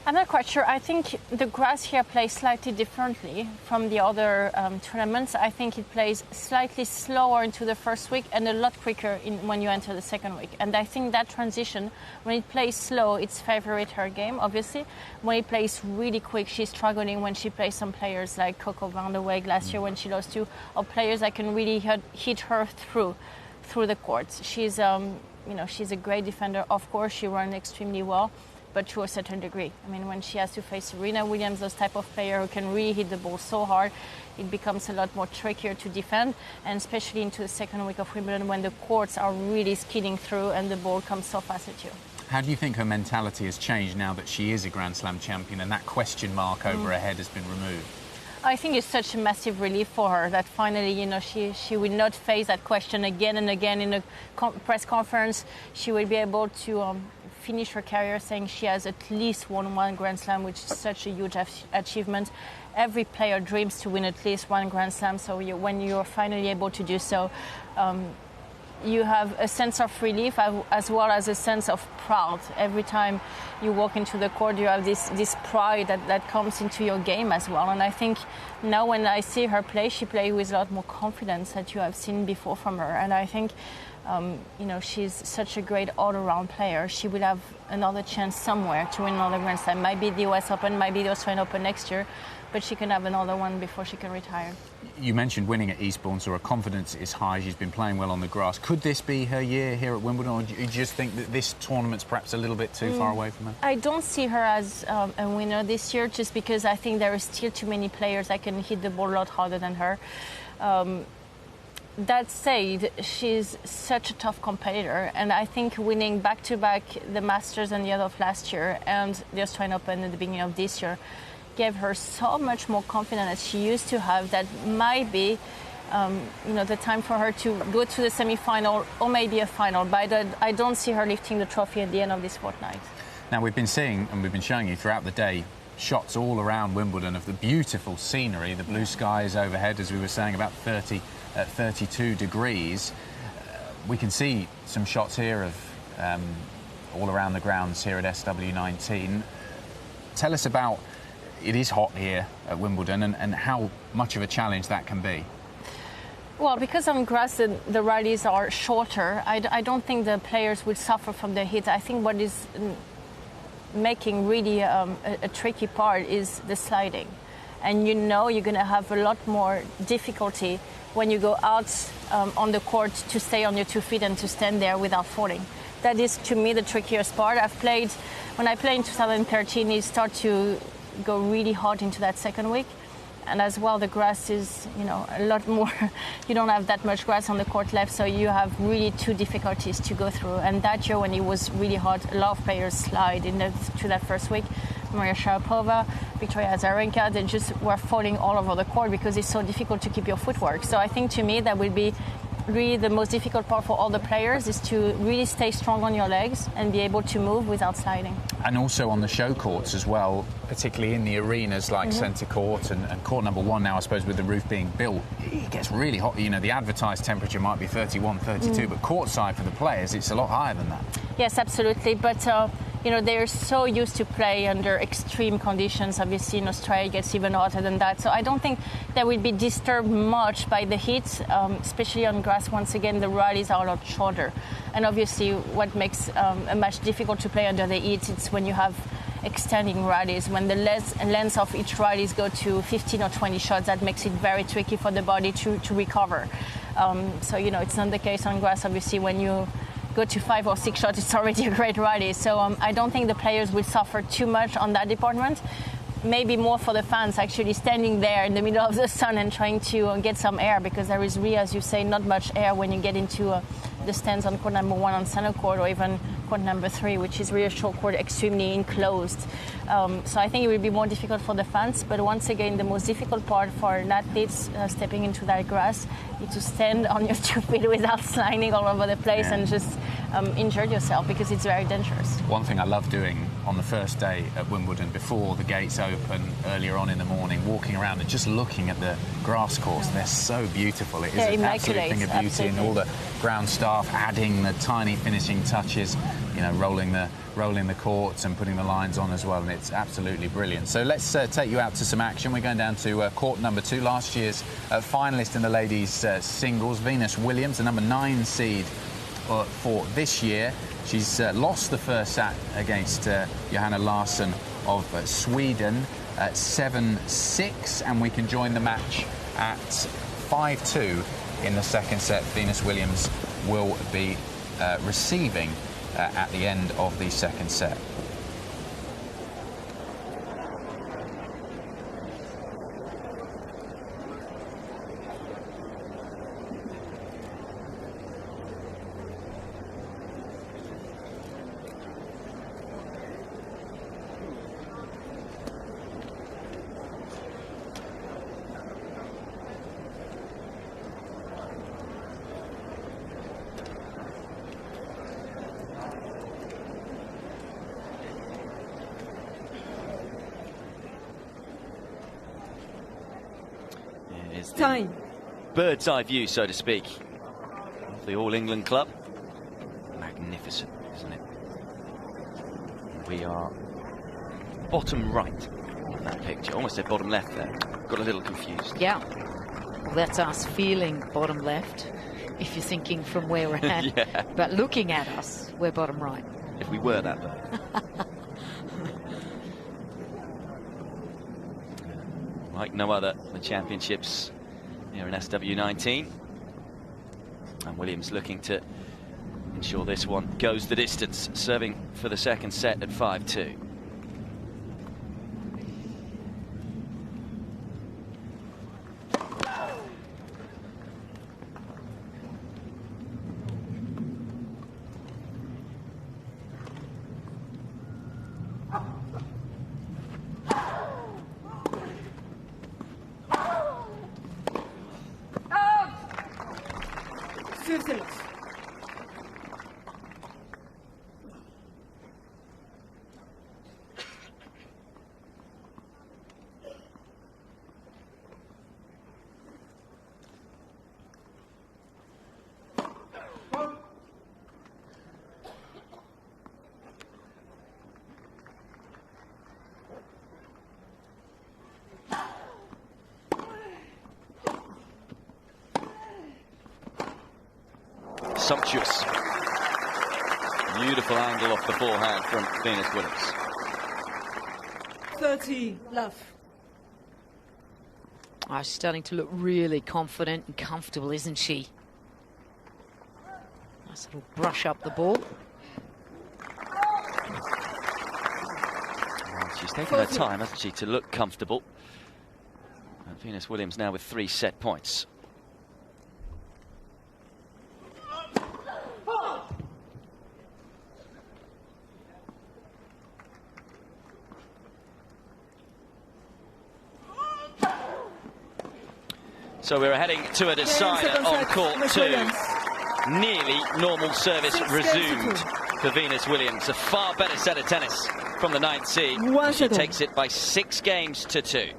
I'm not quite sure. I think the grass here plays slightly differently from the other tournaments. I think it plays slightly slower into the first week and a lot quicker when you enter the second week. And I think that transition, when it plays slow, it's favourite her game, obviously. When it plays really quick, she's struggling when she plays some players like Coco van der Weijck last year when she lost to, or players that can really hit her through the courts. She's she's a great defender. Of course, she runs extremely well, but to a certain degree. I mean, when she has to face Serena Williams, those type of player who can really hit the ball so hard, it becomes a lot more trickier to defend, and especially into the second week of Wimbledon when the courts are really skidding through and the ball comes so fast at you. How do you think her mentality has changed now that she is a Grand Slam champion and that question mark over her head has been removed? I think it's such a massive relief for her that finally, she will not face that question again and again in a press conference. She will be able to finish her career saying she has at least won one Grand Slam, which is such a huge achievement. Every player dreams to win at least one Grand Slam, so when you're finally able to do so, you have a sense of relief as well as a sense of pride. Every time you walk into the court, you have this pride that comes into your game as well. And I think now when I see her play, she plays with a lot more confidence that you have seen before from her. And I think she's such a great all-around player. She will have another chance somewhere to win another Grand Slam. Might be the US Open, might be the Australian Open next year, but she can have another one before she can retire. You mentioned winning at Eastbourne, so her confidence is high. She's been playing well on the grass. Could this be her year here at Wimbledon, or do you just think that this tournament's perhaps a little bit too far away from her? I don't see her as a winner this year, just because I think there are still too many players that can hit the ball a lot harder than her. That said, she's such a tough competitor, and I think winning back-to-back the Masters and the other of last year and the Australian Open at the beginning of this year gave her so much more confidence that she used to have. That might be the time for her to go to the semi-final or maybe a final, but I don't see her lifting the trophy at the end of this fortnight. Now, we've been seeing, and we've been showing you throughout the day, shots all around Wimbledon of the beautiful scenery, the blue skies overhead, as we were saying, about 32 degrees. We can see some shots here of all around the grounds here at SW19. Tell us about, it is hot here at Wimbledon, and how much of a challenge that can be. Well, because on grass the rallies are shorter, I don't think the players will suffer from the heat. I think what is making really a tricky part is the sliding. And you're going to have a lot more difficulty when you go out on the court to stay on your 2 feet and to stand there without falling. That is, to me, the trickiest part. When I played in 2013, it started to go really hard into that second week. And as well, the grass is, a lot more. You don't have that much grass on the court left, so you have really two difficulties to go through. And that year, when it was really hot, a lot of players slide to that first week. Maria Sharapova, Victoria Azarenka, they just were falling all over the court because it's so difficult to keep your footwork. So I think, to me, that will be really the most difficult part for all the players, is to really stay strong on your legs and be able to move without sliding. And also on the show courts as well, particularly in the arenas like Centre Court and Court number 1 now, I suppose, with the roof being built, it gets really hot. The advertised temperature might be 31, 32, but courtside for the players, it's a lot higher than that. Yes, absolutely. But they're so used to play under extreme conditions. Obviously, in Australia, it gets even hotter than that. So I don't think they will be disturbed much by the heat, especially on grass. Once again, the rallies are a lot shorter. And obviously, what makes a match difficult to play under the heat, it's when you have extending rallies. When the length of each rallies go to 15 or 20 shots, that makes it very tricky for the body to recover. So, it's not the case on grass. Obviously, when you go to 5 or 6 shots, it's already a great rally. So I don't think the players will suffer too much on that department. maybe more for the fans, actually standing there in the middle of the sun and trying to get some air, because there is really, as you say, not much air when you get into the stands on court number 1 on center court, or even court number 3, which is really a short court, extremely enclosed. So I think it will be more difficult for the fans, but once again, the most difficult part for an athlete stepping into that grass is to stand on your 2 feet without sliding all over the place and just injure yourself, because it's very dangerous. One thing I love doing on the first day at Wimbledon, before the gates open earlier on in the morning, walking around and just looking at the grass courts. They're so beautiful. It is an absolute thing of beauty, and all the ground staff adding the tiny finishing touches, you know, rolling the courts and putting the lines on as well, and it's absolutely brilliant. So let's take you out to some action. We're going down to court number 2, last year's finalist in the ladies singles, Venus Williams, the number 9 seed for this year. She's lost the first set against Johanna Larsson of Sweden, 7-6, and we can join the match at 5-2 in the second set. Venus Williams will be receiving at the end of the second set. Time. Bird's eye view, so to speak, of the All England club. Magnificent, isn't it? We are bottom right of that picture. Almost said bottom left there. Got a little confused. Yeah. Well, that's us feeling bottom left, if you're thinking from where we're at. Yeah. But looking at us, we're bottom right. If we were that bird. Like no other, the championships here in SW19. And Williams looking to ensure this one goes the distance, serving for the second set at 5-2. Sumptuous. Beautiful angle off the forehand from Venus Williams. 30, love. Oh, she's starting to look really confident and comfortable, isn't she? Nice little brush up the ball. Well, she's taken her time, hasn't she, to look comfortable. And Venus Williams now with 3 set points. So we're heading to a decider on court 2. Nearly normal service resumed for Venus Williams. A far better set of tennis from the 9th seed. She takes it by 6 games to 2.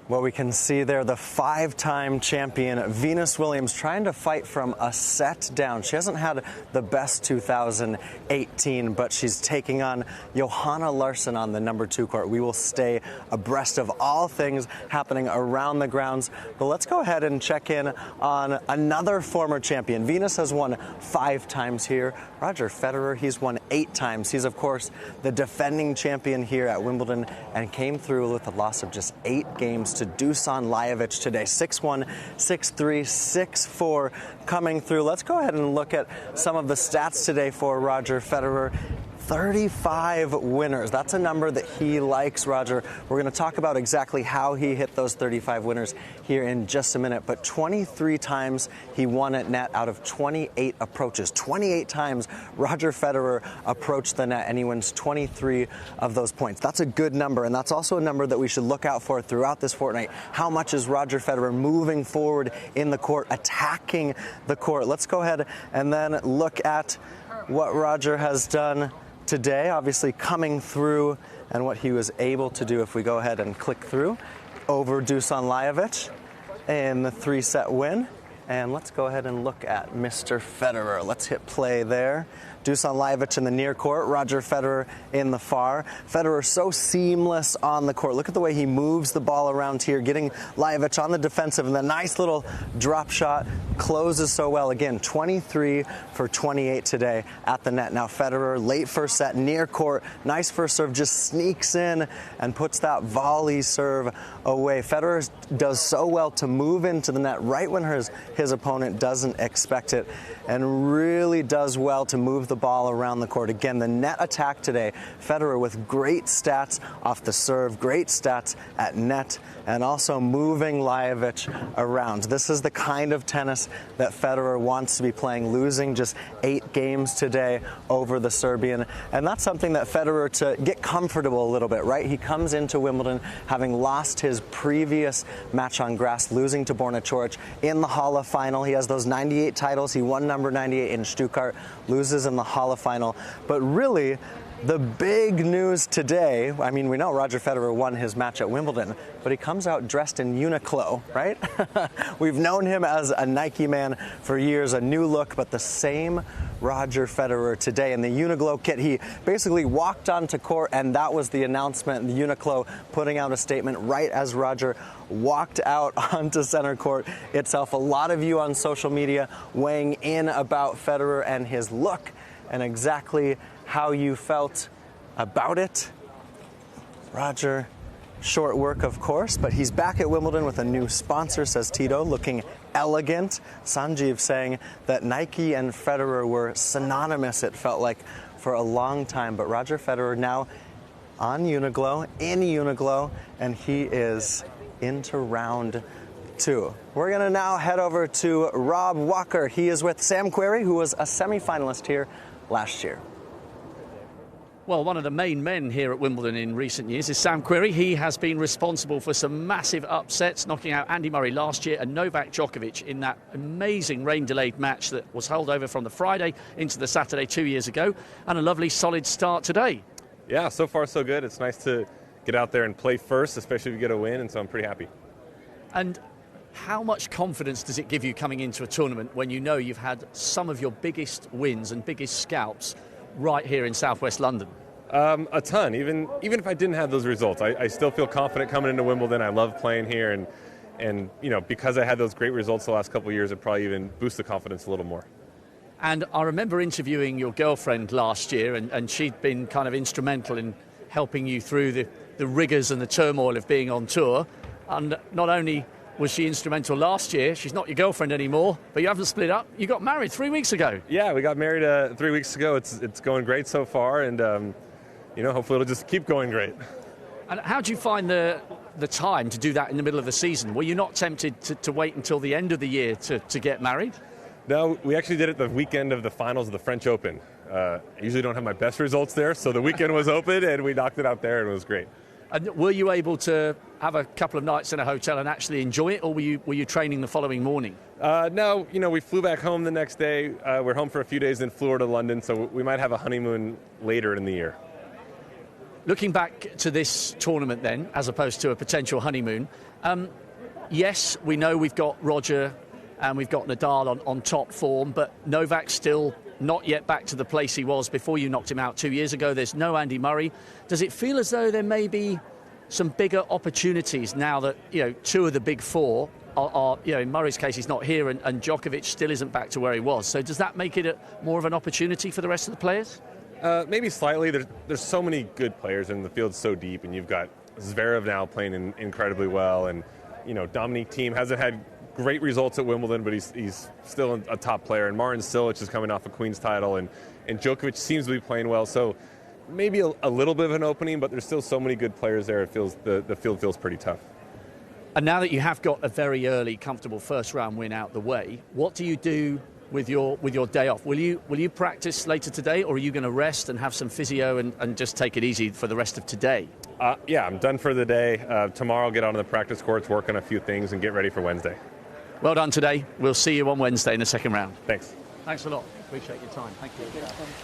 Well, we can see there the 5-time champion Venus Williams trying to fight from a set down. She hasn't had the best 2018, but she's taking on Johanna Larsson on the number 2 court. We will stay abreast of all things happening around the grounds. But let's go ahead and check in on another former champion. Venus has won 5 times here. Roger Federer, he's won 8 times. He's, of course, the defending champion here at Wimbledon and came through with a loss of just 8 games to Dusan Lajovic today. 6-1, 6-3, 6-4 coming through. Let's go ahead and look at some of the stats today for Roger Federer. 35 winners. That's a number that he likes, Roger. We're going to talk about exactly how he hit those 35 winners here in just a minute. But 23 times he won at net out of 28 approaches. 28 times Roger Federer approached the net, and he wins 23 of those points. That's a good number, and that's also a number that we should look out for throughout this fortnight. How much is Roger Federer moving forward in the court, attacking the court? Let's go ahead and then look at what Roger has done today, obviously coming through, and what he was able to do. If we go ahead and click through, over Dusan Lajovic in the 3-set win. And let's go ahead and look at Mr. Federer. Let's hit play there. Dusan Lajovic in the near court, Roger Federer in the far. Federer so seamless on the court. Look at the way he moves the ball around here, getting Lajovic on the defensive, and the nice little drop shot closes so well. Again, 23 for 28 today at the net. Now Federer, late first set, near court, nice first serve, just sneaks in and puts that volley serve away. Federer does so well to move into the net right when his opponent doesn't expect it, and really does well to move the ball around the court. Again, the net attack today, Federer with great stats off the serve, great stats at net, and also moving Lajovic around. This is the kind of tennis that Federer wants to be playing, losing just 8 games today over the Serbian. And that's something that Federer, to get comfortable a little bit, right? He comes into Wimbledon having lost his previous match on grass, losing to Borna Coric in the Halle final. He has those 98 titles. He won number 98 in Stuttgart, loses in the Halle final. But really, the big news today, I mean, we know Roger Federer won his match at Wimbledon, but he comes out dressed in Uniqlo, right? We've known him as a Nike man for years, a new look, but the same Roger Federer today in the Uniqlo kit. He basically walked onto court, and that was the announcement, the Uniqlo putting out a statement right as Roger walked out onto center court itself. A lot of you on social media weighing in about Federer and his look and exactly how you felt about it. Roger, short work, of course, but he's back at Wimbledon with a new sponsor, says Tito, looking elegant. Sanjeev saying that Nike and Federer were synonymous, it felt like, for a long time. But Roger Federer now on Uniqlo, in Uniqlo, and he is into round 2. We're going to now head over to Rob Walker. He is with Sam Querrey, who was a semi-finalist here last year. Well, one of the main men here at Wimbledon in recent years is Sam Querrey. He has been responsible for some massive upsets, knocking out Andy Murray last year and Novak Djokovic in that amazing rain-delayed match that was held over from the Friday into the Saturday 2 years ago, and a lovely solid start today. Yeah, so far so good. It's nice to get out there and play first, especially if you get a win, and so I'm pretty happy. And how much confidence does it give you coming into a tournament when you know you've had some of your biggest wins and biggest scalps right here in southwest London? A ton. Even if I didn't have those results, I still feel confident coming into Wimbledon. I love playing here, and you know, because I had those great results the last couple of years, it probably even boosts the confidence a little more. And I remember interviewing your girlfriend last year, and she'd been kind of instrumental in helping you through the rigours and the turmoil of being on tour. And not only was she instrumental last year, she's not your girlfriend anymore, but you haven't split up. You got married 3 weeks ago. Yeah, we got married 3 weeks ago. It's going great so far, and you know, hopefully it'll just keep going great. And how do you find the time to do that in the middle of the season? Were you not tempted to wait until the end of the year to get married? No, we actually did it the weekend of the finals of the French Open. I usually don't have my best results there, so the weekend was open and we knocked it out there and it was great. And were you able to have a couple of nights in a hotel and actually enjoy it, or were you training the following morning? No, you know, we flew back home the next day. We're home for a few days, then flew over to London, so we might have a honeymoon later in the year. Looking back to this tournament then, as opposed to a potential honeymoon, yes, we know we've got Roger and we've got Nadal on top form, but Novak's still not yet back to the place he was before you knocked him out 2 years ago. There's no Andy Murray. Does it feel as though there may be some bigger opportunities now that, you know, 2 of the big 4 are, you know, in Murray's case, he's not here, and Djokovic still isn't back to where he was. So does that make it more of an opportunity for the rest of the players? Maybe slightly. There's so many good players, and the field's so deep, and you've got Zverev now playing incredibly well, and Dominic Thiem hasn't had great results at Wimbledon, but he's still a top player, and Martin Cilic is coming off a Queen's title, and Djokovic seems to be playing well. So maybe a little bit of an opening, but there's still so many good players there. It feels the field feels pretty tough. And now that you have got a very early, comfortable first-round win out the way, what do you do with your day off? Will you practice later today, or are you going to rest and have some physio and just take it easy for the rest of today? Yeah, I'm done for the day. Tomorrow I'll get on the practice courts, work on a few things, and get ready for Wednesday. Well done today. We'll see you on Wednesday in the second round. Thanks. Thanks a lot. Appreciate your time. Thank you.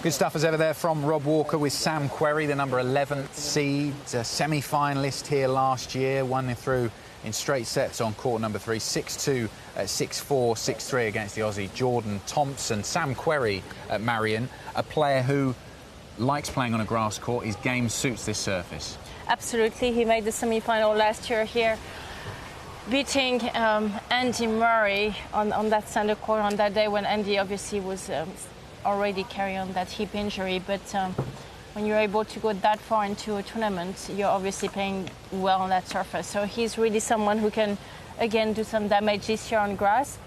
Good stuff as ever there from Rob Walker with Sam Querrey, the number 11th seed, semi-finalist here last year, won through in straight sets on court number 3, 6-2, 6-4, 6-3 against the Aussie Jordan Thompson. Sam Querrey at Marion, a player who likes playing on a grass court. His game suits this surface. Absolutely. He made the semi-final last year here, beating Andy Murray on that center court on that day when Andy obviously was already carrying on that hip injury. But when you're able to go that far into a tournament, you're obviously playing well on that surface. So he's really someone who can, again, do some damage this year on grass.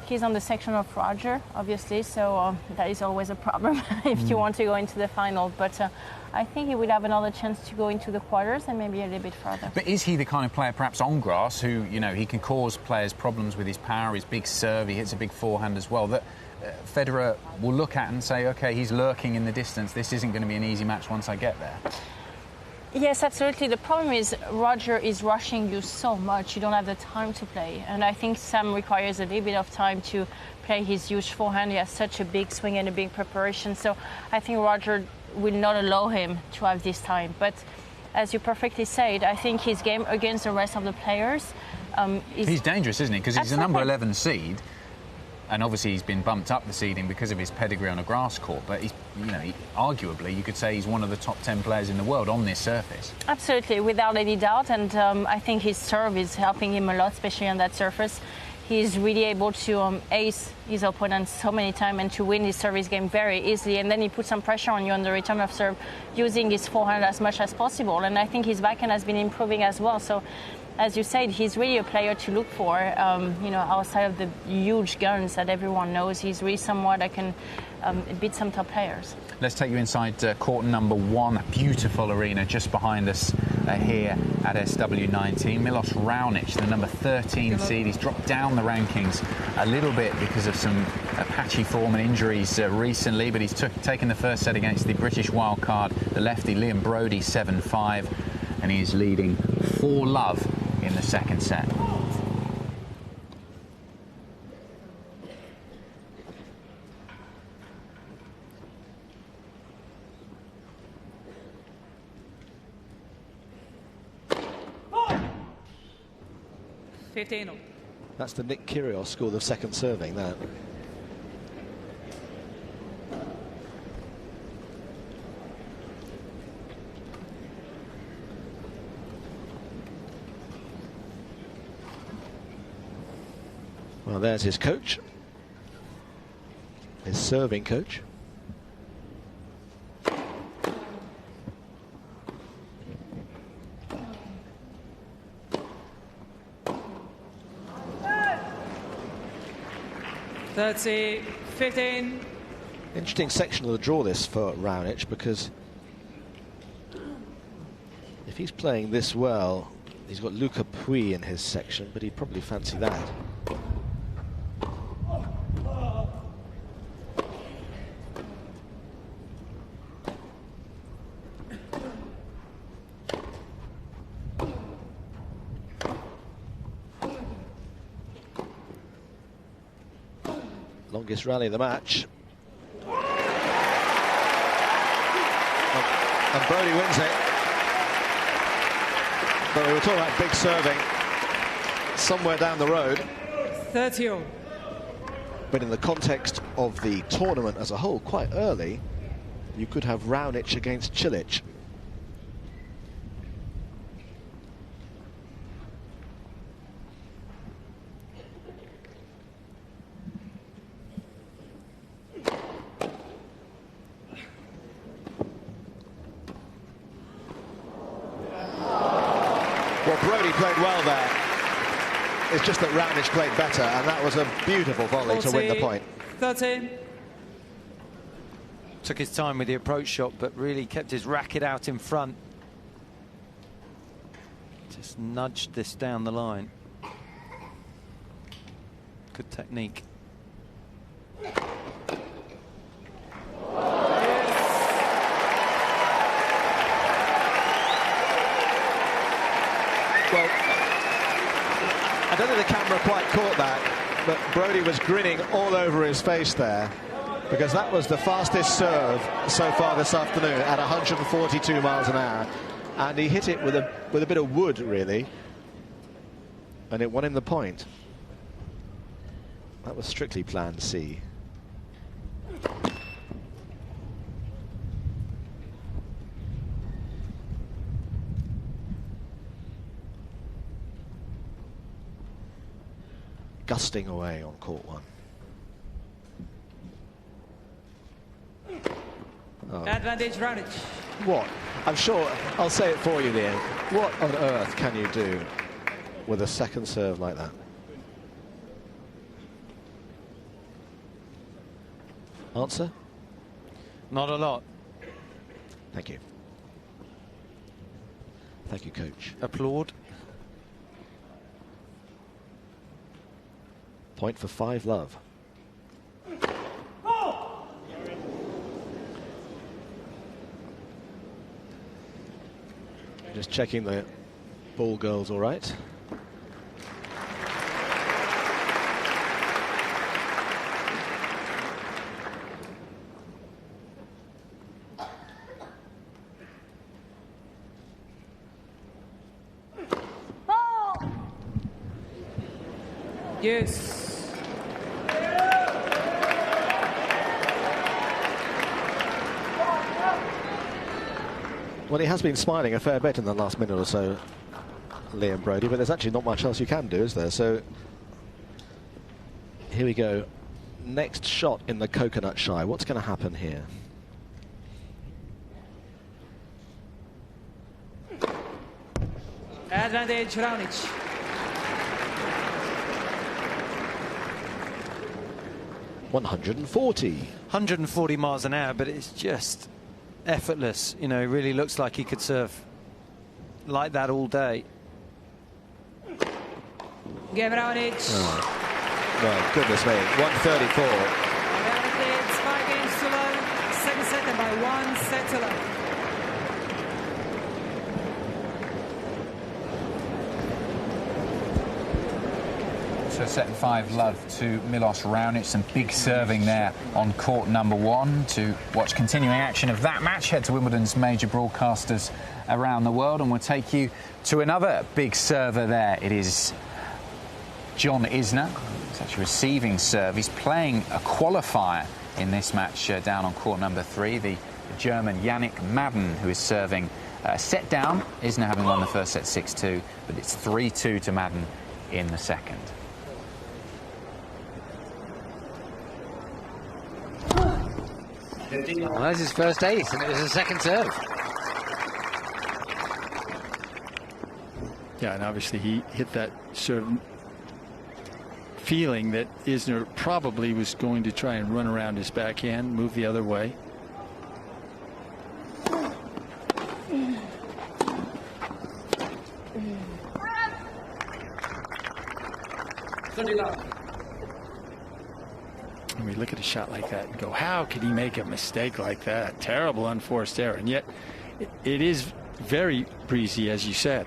He's on the section of Roger, obviously, so that is always a problem if you want to go into the final. But I think he would have another chance to go into the quarters and maybe a little bit further. But is he the kind of player, perhaps on grass, who, he can cause players problems with his power, his big serve, he hits a big forehand as well, that Federer will look at and say, OK, he's lurking in the distance, this isn't going to be an easy match once I get there? Yes, absolutely. The problem is Roger is rushing you so much, you don't have the time to play. And I think Sam requires a little bit of time to play his huge forehand. He has such a big swing and a big preparation. So I think Roger will not allow him to have this time. But as you perfectly said, I think his game against the rest of the players he's dangerous, isn't he? Because he's the number 11 seed. And obviously he's been bumped up the seeding because of his pedigree on a grass court. But he's, arguably, you could say he's one of the top 10 players in the world on this surface. Absolutely, without any doubt. And I think his serve is helping him a lot, especially on that surface. He's really able to ace his opponent so many times and to win his service game very easily. And then he puts some pressure on you on the return of serve, using his forehand as much as possible. And I think his backhand has been improving as well. So, as you said, he's really a player to look for, outside of the huge guns that everyone knows. He's really someone that can beat some top players. Let's take you inside court number 1, a beautiful arena just behind us here at SW19. Milos Raonic, the number 13 seed, he's dropped down the rankings a little bit because of some patchy form and injuries recently, but he's taken the first set against the British wildcard, the lefty Liam Brodie, 7-5, and he is leading 4-love in the second set. That's the Nick Kyrgios school of second serving, that. Well, there's his coach, his serving coach. (30-15). Interesting section of the draw this for Raonic, because if he's playing this well, he's got Luca Pouille in his section, but he'd probably fancy that. Longest rally of the match. And Brodie wins it. But we were talking about big serving somewhere down the road. 30-all. But in the context of the tournament as a whole, quite early, you could have Raonic against Cilic. Well, Brodie played well there. It's just that Raonic played better, and that was a beautiful volley to win the point. 13. Took his time with the approach shot, but really kept his racket out in front. Just nudged this down the line. Good technique. Well, I don't think the camera quite caught that, but Brodie was grinning all over his face there, because that was the fastest serve so far this afternoon at 142 miles an hour, and he hit it with a bit of wood, really, and it won him the point. That was strictly Plan C. Gusting away on court one. Oh. Advantage Raonic. What? I'm sure I'll say it for you, Liam. What on earth can you do with a second serve like that? Answer? Not a lot. Thank you. Thank you, coach. Applaud. Point for 5-love. Just checking the ball girls all right. Yes. Well, he has been smiling a fair bit in the last minute or so, Liam Brodie, but there's actually not much else you can do, is there? So here we go. Next shot in the coconut shy. What's going to happen here? Advantage Raonic. $140 miles an hour, but it's just effortless. You know, it really looks like he could serve like that all day. Give Raonic. Oh. Well, goodness me, 134. It's 5 games to love. Second set and by 1 set to love. So set 5-love to Milos Raonic. Some big serving there on court number 1. To watch continuing action of that match, head to Wimbledon's major broadcasters around the world, and we'll take you to another big server there. It is John Isner. He's actually receiving serve. He's playing a qualifier in this match down on court number 3. The German Yannick Madden, who is serving set down. Isner having won the first set 6-2, but it's 3-2 to Madden in the second. Well, that's his first ace, and it was a second serve. Yeah, and obviously he hit that serve feeling that Isner probably was going to try and run around his backhand, move the other way. And we look at a shot like that and go, how could he make a mistake like that? Terrible unforced error. And yet it is very breezy, as you said.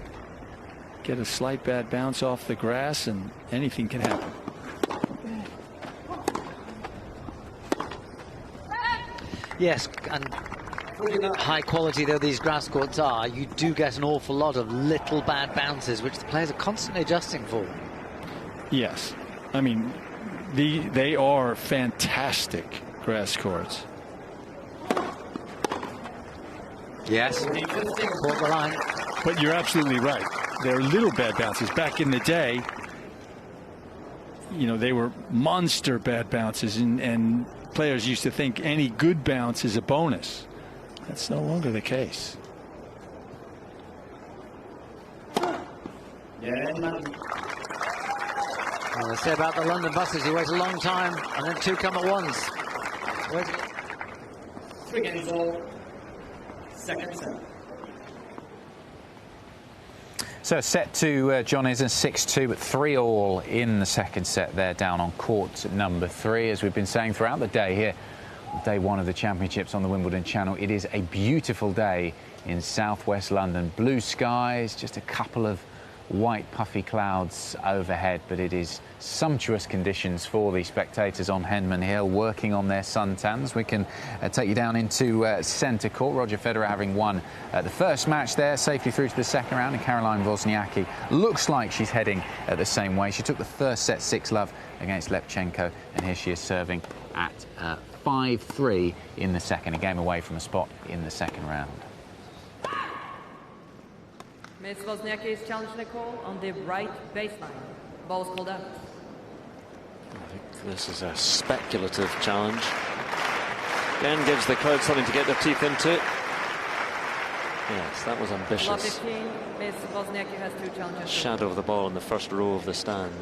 Get a slight bad bounce off the grass and anything can happen. Yes, and high quality though these grass courts are, you do get an awful lot of little bad bounces, which the players are constantly adjusting for. Yes. I mean, they are fantastic grass courts. Yes. Caught the line. But you're absolutely right. There are little bad bounces. Back in the day, you know, they were monster bad bounces, and players used to think any good bounce is a bonus. That's no longer the case. Well, they say about the London buses, you wait a long time and then two come at once. 3 games all. Second set. So set to John is a 6-2, but 3-all in the second set there, down on court number 3. As we've been saying throughout the day here, day 1 of the championships on the Wimbledon Channel, it is a beautiful day in southwest London. Blue skies, just a couple of white puffy clouds overhead, but it is sumptuous conditions for the spectators on Henman Hill working on their suntans. We can take you down into centre court. Roger Federer having won the first match there, safely through to the second round, and Caroline Wozniacki looks like she's heading the same way. She took the first set 6-love against Lepchenko, and here she is serving at 5-3 in the second, a game away from a spot in the second round. Ms. Wozniacki is challenging Nicole on the right baseline. Ball's called out. I think this is a speculative challenge. Again, gives the crowd something to get their teeth into. Yes, that was Love ambitious. 15. Ms. Wozniacki has 2 challenges. Shadow of the ball in the first row of the stand.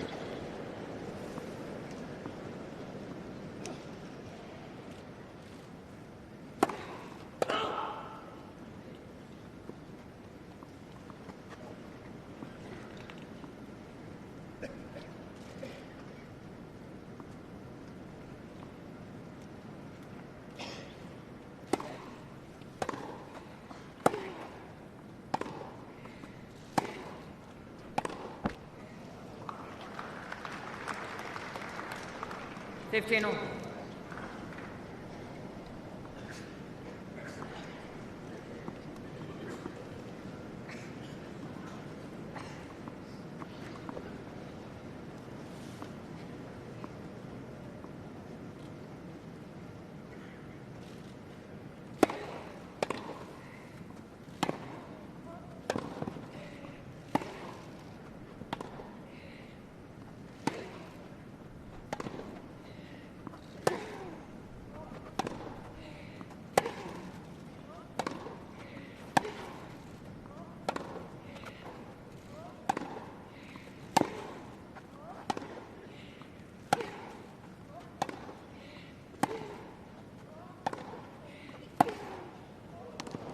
$15.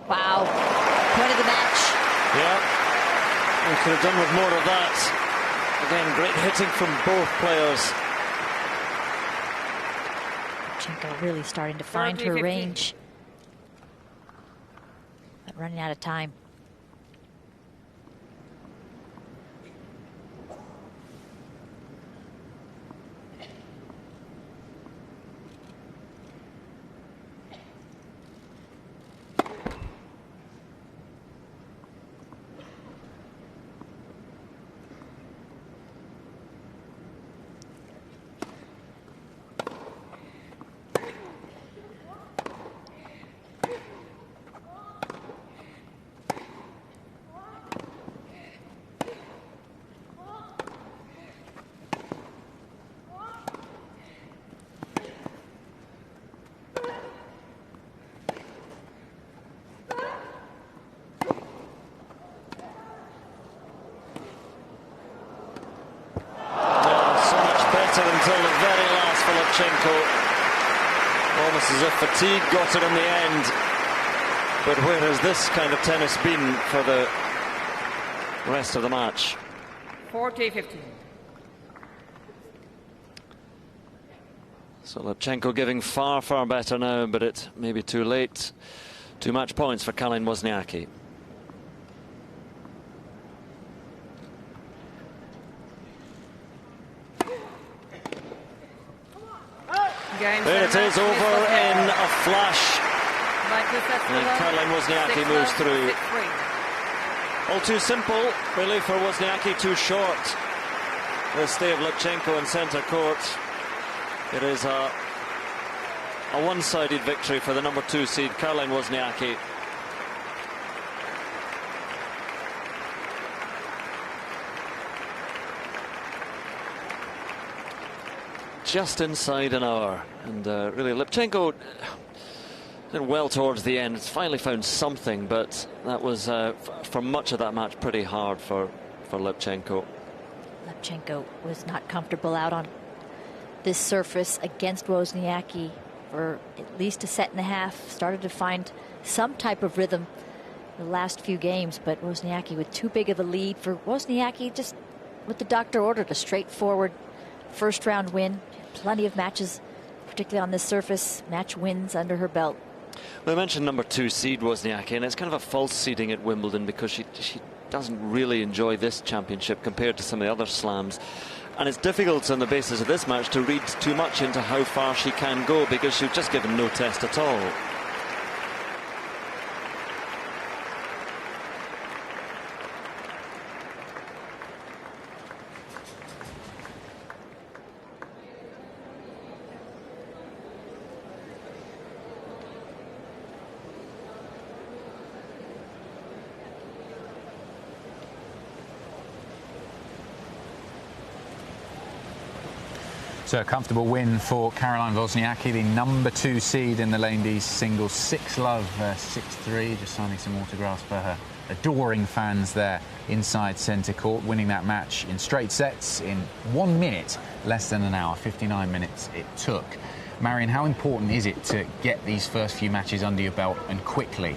Wow. Point of the match. Yeah. We could have done with more of that. Again, great hitting from both players. Lepchenko really starting to find her 30-15. range. But running out of time. Until the very last for Lepchenko. Almost as if fatigue got it in the end. But where has this kind of tennis been for the rest of the match? 40-15. So Lepchenko giving far, far better now, but it may be too late. 2 match points for Caroline Wozniacki. There it is, over in a flash. And Caroline Wozniacki moves through. All too simple, really, for Wozniacki, too short. The stay of Lepchenko in centre court. It is a one-sided victory for the number 2 seed, Caroline Wozniacki. Just inside an hour, and really Lepchenko did well towards the end. Finally found something, but that was for much of that match pretty hard for for Lipchenko. Lipchenko was not comfortable out on this surface against Wozniacki for at least a set and a half. Started to find some type of rhythm the last few games, but Wozniacki with too big of a lead. For Wozniacki, just what the doctor ordered, a straightforward first round win. Plenty of matches, particularly on this surface, match wins under her belt. Well, I mentioned number 2 seed Wozniacki, and it's kind of a false seeding at Wimbledon because she doesn't really enjoy this championship compared to some of the other slams. And it's difficult on the basis of this match to read too much into how far she can go because she's just given no test at all. So a comfortable win for Caroline Wozniacki, the number 2 seed in the ladies singles. 6-love, 6-3, just signing some autographs for her adoring fans there inside centre court, winning that match in straight sets in 1 minute, less than an hour, 59 minutes it took. Marion, how important is it to get these first few matches under your belt and quickly?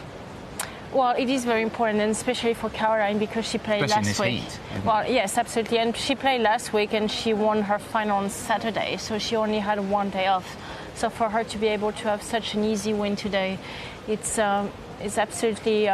Well, it is very important, and especially for Caroline because she played last week. Heat, well, yes, absolutely. And she played last week and she won her final on Saturday, so she only had 1 day off. So for her to be able to have such an easy win today, it's absolutely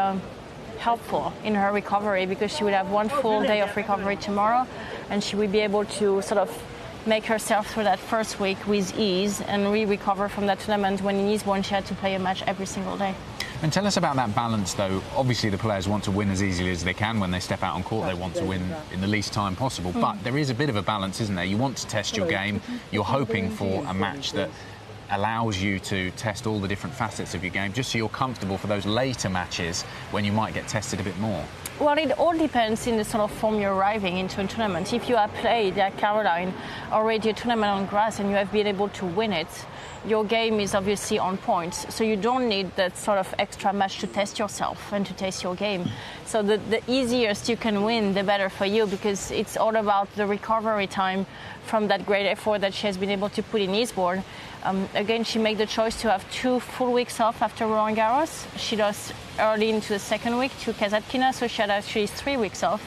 helpful in her recovery because she would have 1 full day of recovery tomorrow, and she would be able to sort of make herself through that first week with ease and recover from that tournament when in Eastbourne she had to play a match every single day. And tell us about that balance, though. Obviously, the players want to win as easily as they can when they step out on court. They want to win in the least time possible. But there is a bit of a balance, isn't there? You want to test your game. You're hoping for a match that allows you to test all the different facets of your game, just so you're comfortable for those later matches when you might get tested a bit more. Well, it all depends in the sort of form you're arriving into a tournament. If you have played at Caroline already a tournament on grass and you have been able to win it, your game is obviously on point. So you don't need that sort of extra match to test yourself and to test your game. So the easiest you can win, the better for you, because it's all about the recovery time from that great effort that she has been able to put in Eastbourne. Again, she made the choice to have 2 full weeks off after Roland Garros. She lost early into the second week to Kasatkina, so she had actually 3 weeks off.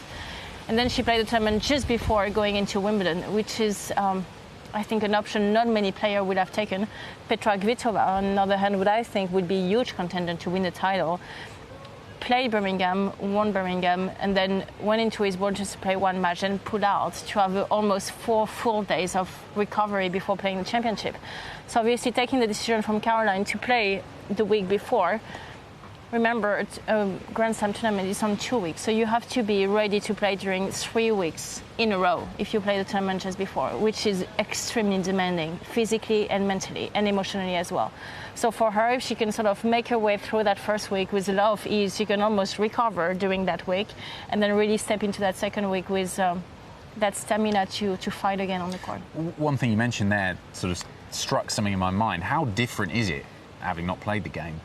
And then she played the tournament just before going into Wimbledon, which is, I think, an option not many players would have taken. Petra Kvitova, on the other hand, would I think would be a huge contender to win the title. Played Birmingham, won Birmingham, and then went into Eastbourne just to play 1 match and pulled out to have almost 4 full days of recovery before playing the championship. So obviously taking the decision from Caroline to play the week before, remember, a Grand Slam tournament is on 2 weeks, so you have to be ready to play during 3 weeks in a row if you play the tournament just before, which is extremely demanding physically and mentally and emotionally as well. So for her, if she can sort of make her way through that first week with a lot of ease, she can almost recover during that week and then really step into that second week with that stamina to fight again on the court. One thing you mentioned there sort of struck something in my mind. How different is it, having not played the game,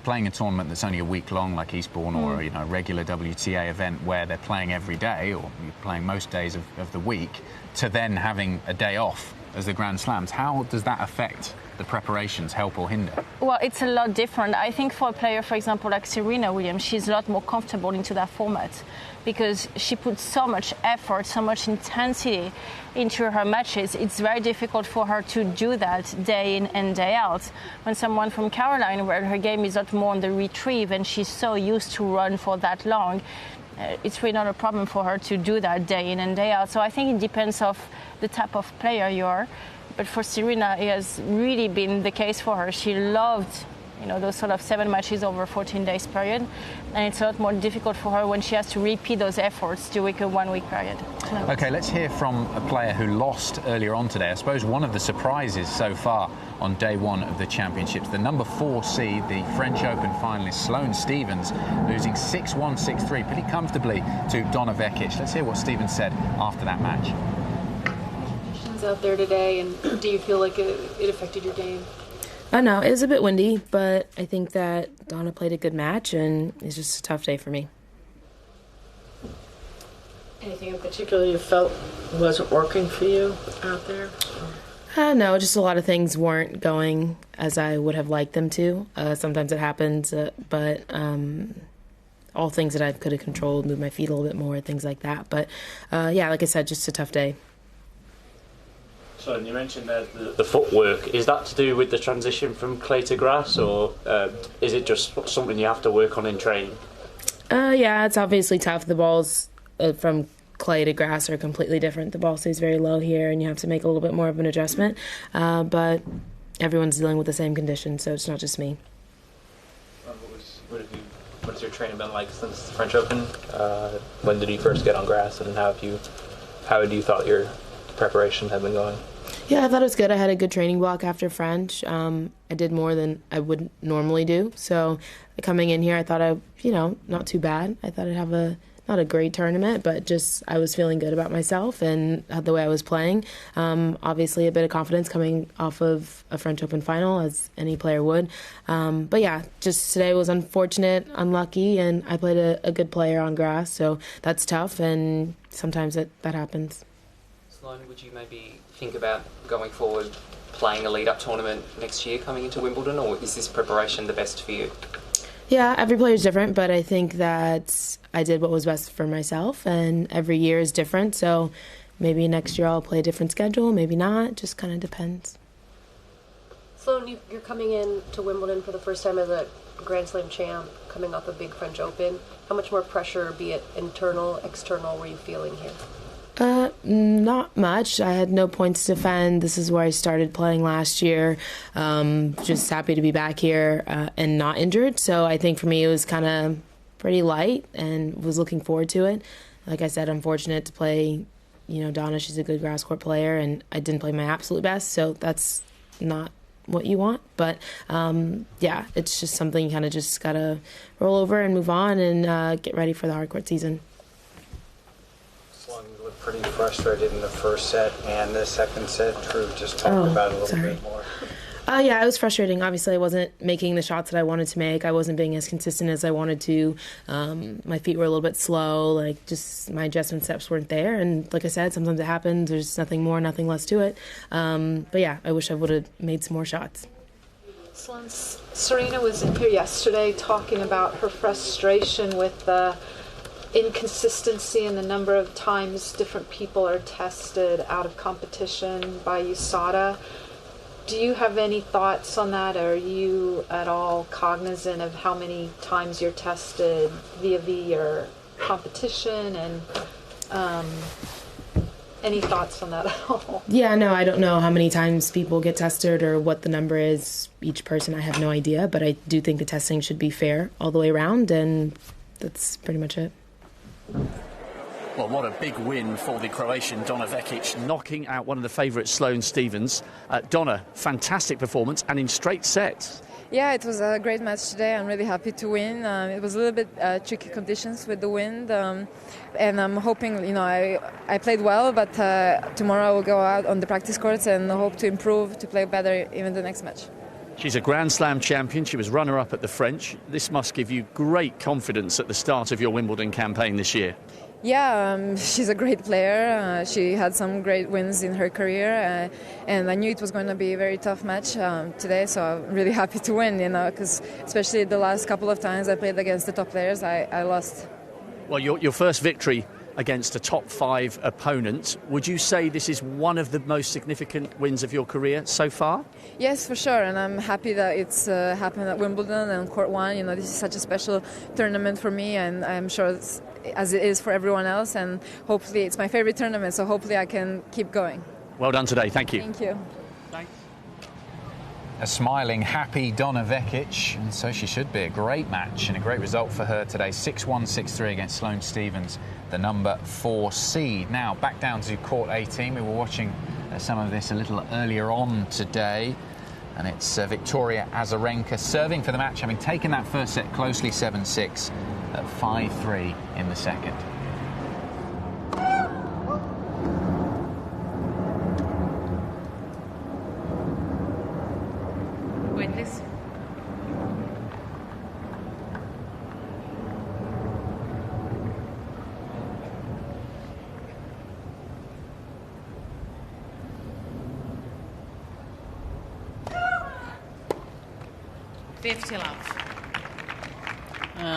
playing a tournament that's only a week long like Eastbourne or a regular WTA event where they're playing every day or you're playing most days of the week, to then having a day off as the Grand Slams? How does that affect the preparations, help or hinder? Well, it's a lot different. I think for a player, for example, like Serena Williams, she's a lot more comfortable into that format because she puts so much effort, so much intensity into her matches. It's very difficult for her to do that day in and day out. When someone from Caroline, where her game is a lot more on the retrieve and she's so used to run for that long, it's really not a problem for her to do that day in and day out. So I think it depends on the type of player you are. But for Serena, it has really been the case for her. She loved, those sort of 7 matches over a 14 days period. And it's a lot more difficult for her when she has to repeat those efforts during a 1 week period. OK, let's hear from a player who lost earlier on today. I suppose one of the surprises so far on day 1 of the championships, the number 4 seed, the French Open finalist, Sloane Stephens, losing 6-1, 6-3 pretty comfortably to Donna Vekic. Let's hear what Stephens said after that match. Out there today, and do you feel like it affected your game? No, it was a bit windy, but I think that Donna played a good match, and it's just a tough day for me. Anything in particular you felt wasn't working for you out there? No, just a lot of things weren't going as I would have liked them to. Sometimes it happens, but all things that I could have controlled, moved my feet a little bit more, things like that. But yeah, like I said, just a tough day. So you mentioned that the footwork, is that to do with the transition from clay to grass, or is it just something you have to work on in training? Yeah, it's obviously tough. The balls from clay to grass are completely different. The ball stays very low here, and you have to make a little bit more of an adjustment. But everyone's dealing with the same conditions, so it's not just me. What has your training been like since the French Open? When did you first get on grass, and how had you thought your preparation had been going? Yeah, I thought it was good. I had a good training block after French. I did more than I would normally do. So coming in here, I thought not too bad. I thought I'd have not a great tournament, but just I was feeling good about myself and the way I was playing. Obviously a bit of confidence coming off of a French Open final, as any player would. But yeah, just today was unfortunate, unlucky, and I played a good player on grass, so that's tough, and sometimes that happens. Sloane, would you maybe think about going forward playing a lead-up tournament next year coming into Wimbledon, or is this preparation the best for you? Yeah, every player is different, but I think that I did what was best for myself, and every year is different, so maybe next year I'll play a different schedule, maybe not, just kind of depends. Sloane, you're coming in to Wimbledon for the first time as a Grand Slam champ, coming off a big French Open. How much more pressure, be it internal, external, were you feeling here? Not much. I had no points to defend. This is where I started playing last year. Just happy to be back here and not injured. So I think for me it was kind of pretty light and was looking forward to it. Like I said, I'm fortunate to play, Donna. She's a good grass court player, and I didn't play my absolute best. So that's not what you want. But yeah, it's just something you kind of just got to roll over and move on and get ready for the hard court season. You looked pretty frustrated in the first set and the second set. Drew, just talk about it a little bit more. Yeah, it was frustrating. Obviously, I wasn't making the shots that I wanted to make. I wasn't being as consistent as I wanted to. My feet were a little bit slow. Just my adjustment steps weren't there. And like I said, sometimes it happens. There's nothing more, nothing less to it. But yeah, I wish I would have made some more shots. Sloane, Serena was in here yesterday talking about her frustration with the inconsistency in the number of times different people are tested out of competition by USADA. Do you have any thoughts on that? Are you at all cognizant of how many times you're tested via your competition, and any thoughts on that at all? Yeah, no, I don't know how many times people get tested or what the number is each person. I have no idea, but I do think the testing should be fair all the way around, and that's pretty much it. Well, what a big win for the Croatian Donna Vekic, knocking out one of the favourites, Sloane Stephens. Donna, fantastic performance and in straight sets. Yeah, it was a great match today. I'm really happy to win. It was a little bit tricky conditions with the wind, and I'm hoping, I played well, but tomorrow I will go out on the practice courts and hope to improve, to play better even the next match. She's a Grand Slam champion. She was runner-up at the French. This must give you great confidence at the start of your Wimbledon campaign this year. Yeah, she's a great player. She had some great wins in her career, and I knew it was going to be a very tough match today, so I'm really happy to win, because especially the last couple of times I played against the top players, I lost. Well, your first victory against a top 5 opponent. Would you say this is one of the most significant wins of your career so far? Yes, for sure, and I'm happy that it's happened at Wimbledon and Court 1. This is such a special tournament for me, and I'm sure it's as it is for everyone else, and hopefully it's my favorite tournament, so hopefully I can keep going. Well done today. Thank you. Thank you. Thanks. A smiling, happy Donna Vekic, and so she should be. A great match and a great result for her today. 6-1, 6-3 against Sloane Stephens, the number 4 seed. Now back down to Court 18. We were watching some of this a little earlier on today, and it's Victoria Azarenka serving for the match, having taken that first set closely, 7-6 at 5-3 in the second. Wait, please. 50 love.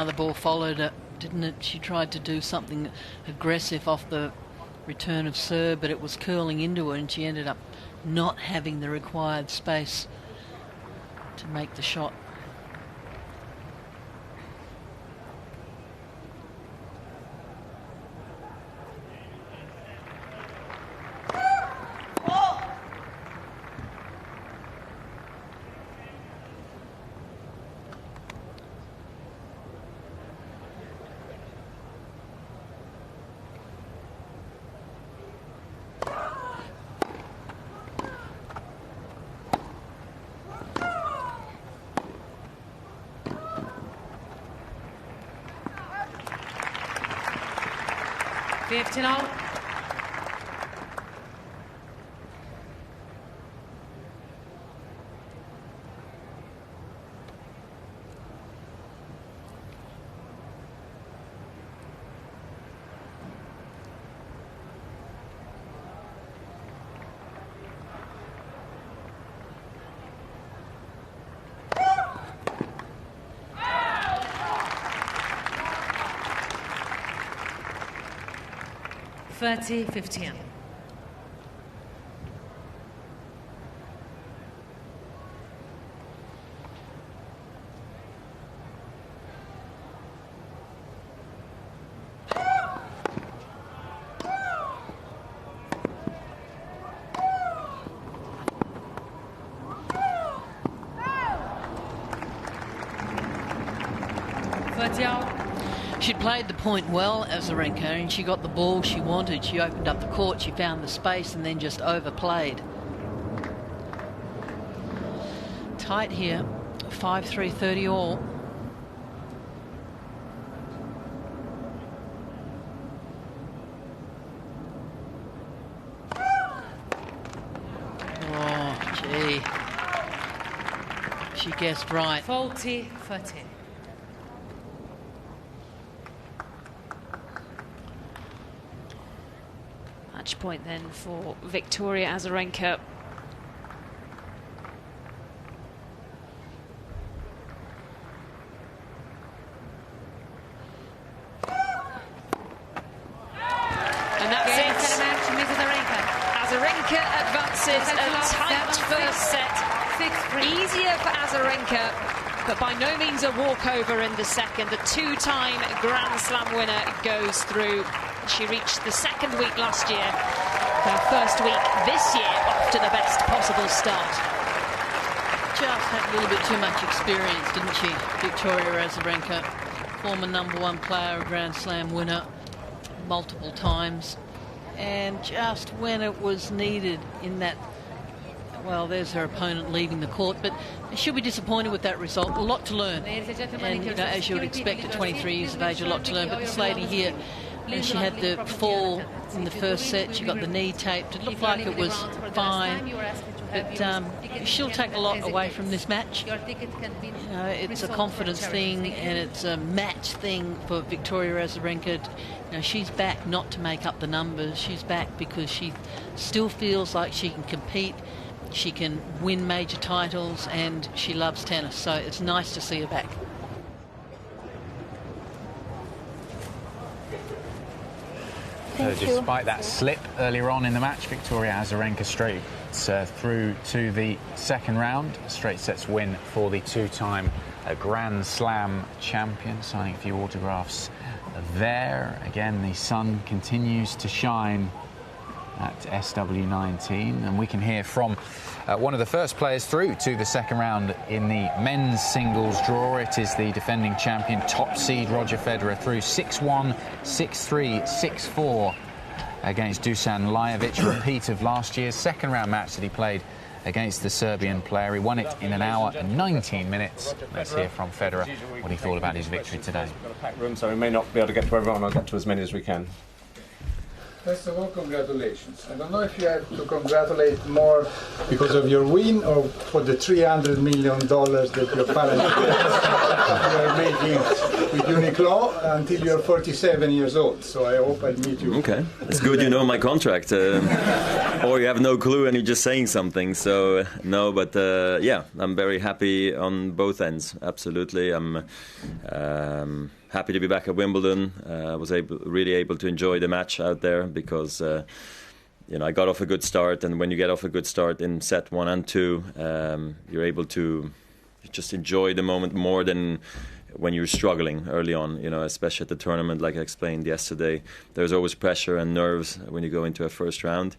The ball followed it, didn't it? She tried to do something aggressive off the return of serve, but it was curling into her, and she ended up not having the required space to make the shot. Now. $30-15. She played the point well, Azarenka, and she got the ball she wanted. She opened up the court, she found the space, and then just overplayed. Tight here, 5-3, 30 all. Oh, gee. She guessed right. 40-30. Match point then for Victoria Azarenka. And that's it. Azarenka advances a tight first set. Easier for Azarenka, but by no means a walkover in the second. The two-time Grand Slam winner goes through. She reached the second week last year. Her first week this year off to the best possible start. Just had a little bit too much experience, didn't she, Victoria Azarenka? Former #1 player, a Grand Slam winner multiple times. And just when it was needed in that, well, there's her opponent leaving the court, but she'll be disappointed with that result. A lot to learn. And, you know, as you would expect at 23 years of age, a lot to learn. But this lady here, and she had the fall in the first set. She got the knee taped. It looked like it was fine, but she'll take a lot away from this match. You know, it's a confidence thing and it's a match thing for Victoria Azarenka. You know, she's back not to make up the numbers. She's back because she still feels like she can compete. She can win major titles and she loves tennis. So it's nice to see her back. Despite that slip earlier on in the match, Victoria Azarenka straight through to the second round. Straight sets win for the two-time Grand Slam champion. Signing a few autographs there. Again, the sun continues to shine at SW19, and we can hear from one of the first players through to the second round in the men's singles draw. It is the defending champion, top seed Roger Federer, through 6-1, 6-3, 6-4 against Dusan Lajovic, repeat of last year's second round match that he played against the Serbian player. He won it in an hour and 19 minutes. Let's hear from Federer what he thought about his victory today. We've got a packed room, so we may not be able to get to everyone. I'll get to as many as we can. First of all, congratulations. I don't know if you have to congratulate more because of your win or for the $300 million that your parents are making with Uniqlo until you're 47 years old. So I hope I meet you. Okay, it's good you know my contract. Or you have no clue and you're just saying something. So no, but yeah, I'm very happy on both ends. Absolutely, I'm happy to be back at Wimbledon. I was really able to enjoy the match out there because you know, I got off a good start, and when you get off a good start in set 1 and 2, you're able to just enjoy the moment more than when you're struggling early on, you know, especially at the tournament. Like I explained yesterday, there's always pressure and nerves when you go into a first round.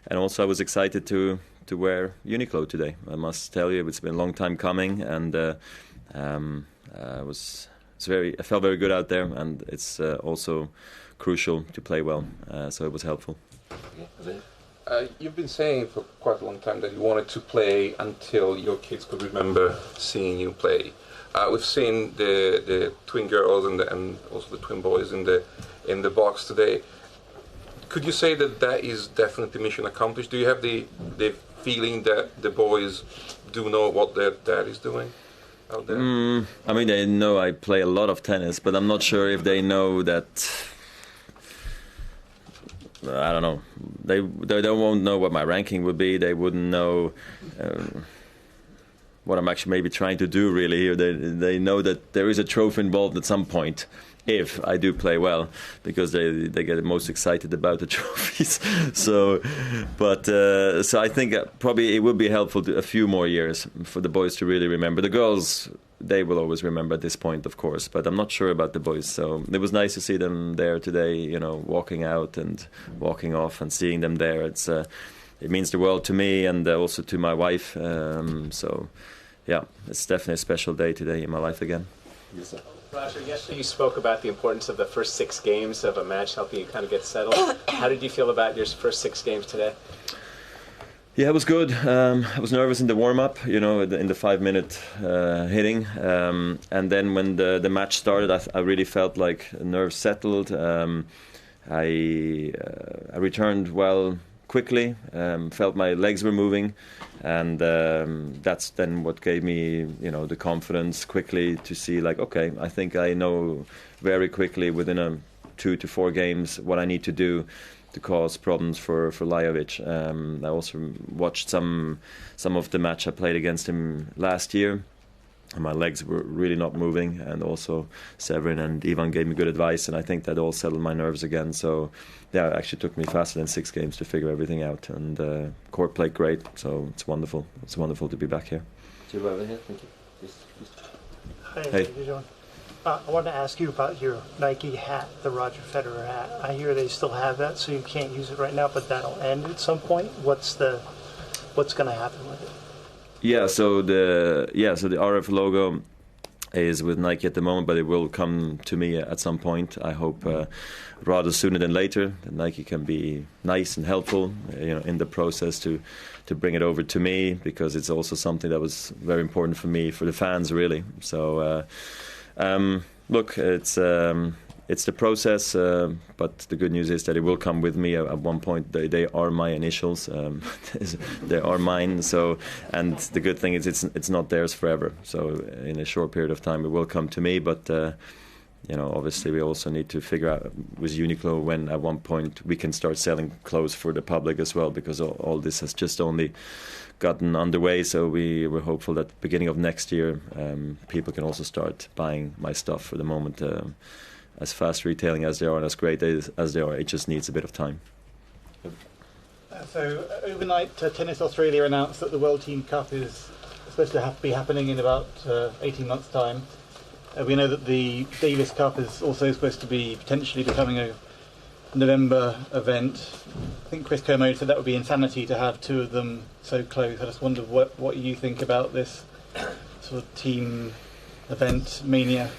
And also I was excited to wear Uniqlo today. I must tell you, it's been a long time coming, and I felt very good out there, and it's also crucial to play well, so it was helpful. You've been saying for quite a long time that you wanted to play until your kids could remember seeing you play. We've seen the twin girls and also the twin boys in the box today. Could you say that is definitely mission accomplished? Do you have the feeling that the boys do know what their dad is doing out there? I mean, they know I play a lot of tennis, but I'm not sure if they know that. I don't know. They won't know what my ranking would be. They wouldn't know what I'm actually maybe trying to do really here. They know that there is a trophy involved at some point if I do play well, because they get most excited about the trophies. So I think probably it would be helpful to a few more years for the boys to really remember. The girls, they will always remember at this point, of course, but I'm not sure about the boys. So it was nice to see them there today, you know, walking out and walking off and seeing them there. It means the world to me and also to my wife. So yeah, it's definitely a special day today in my life again. Yes, sir. Roger, yesterday you spoke about the importance of the first 6 games of a match, helping you kind of get settled. How did you feel about your first 6 games today? Yeah, it was good. I was nervous in the warm-up, you know, in the 5-minute hitting. And then when the match started, I really felt like nerves settled. I returned well quickly, felt my legs were moving. And that's then what gave me, you know, the confidence quickly to see, like, okay, I think I know very quickly within 2 to 4 games what I need to do to cause problems for Lajovic. I also watched some of the match I played against him last year, and my legs were really not moving, and also Severin and Ivan gave me good advice, and I think that all settled my nerves again. So yeah, it actually took me faster than 6 games to figure everything out, and court played great, so it's wonderful. It's wonderful to be back here. Over here, thank you. Hi, hey. How are you doing? I wanted to ask you about your Nike hat, the Roger Federer hat. I hear they still have that, so you can't use it right now, but that'll end at some point. What's going to happen with it? Yeah, so the RF logo is with Nike at the moment, but it will come to me at some point. I hope rather sooner than later. That Nike can be nice and helpful, you know, in the process to bring it over to me, because it's also something that was very important for me, for the fans, really. So look, it's the process, but the good news is that it will come with me at one point. They are my initials, they are mine. So, and the good thing is it's not theirs forever. So in a short period of time, it will come to me. But you know, obviously, we also need to figure out with Uniqlo when at one point we can start selling clothes for the public as well, because all this has just only gotten underway. So we were hopeful that beginning of next year, people can also start buying my stuff. For the moment, as fast retailing as they are and as great as they are, it just needs a bit of time. So overnight, Tennis Australia announced that the World Team Cup is supposed to be happening in about 18 months' time. We know that the Davis Cup is also supposed to be potentially becoming a November event. I think Chris Como said that would be insanity to have 2 of them so close. I just wonder what you think about this sort of team event mania.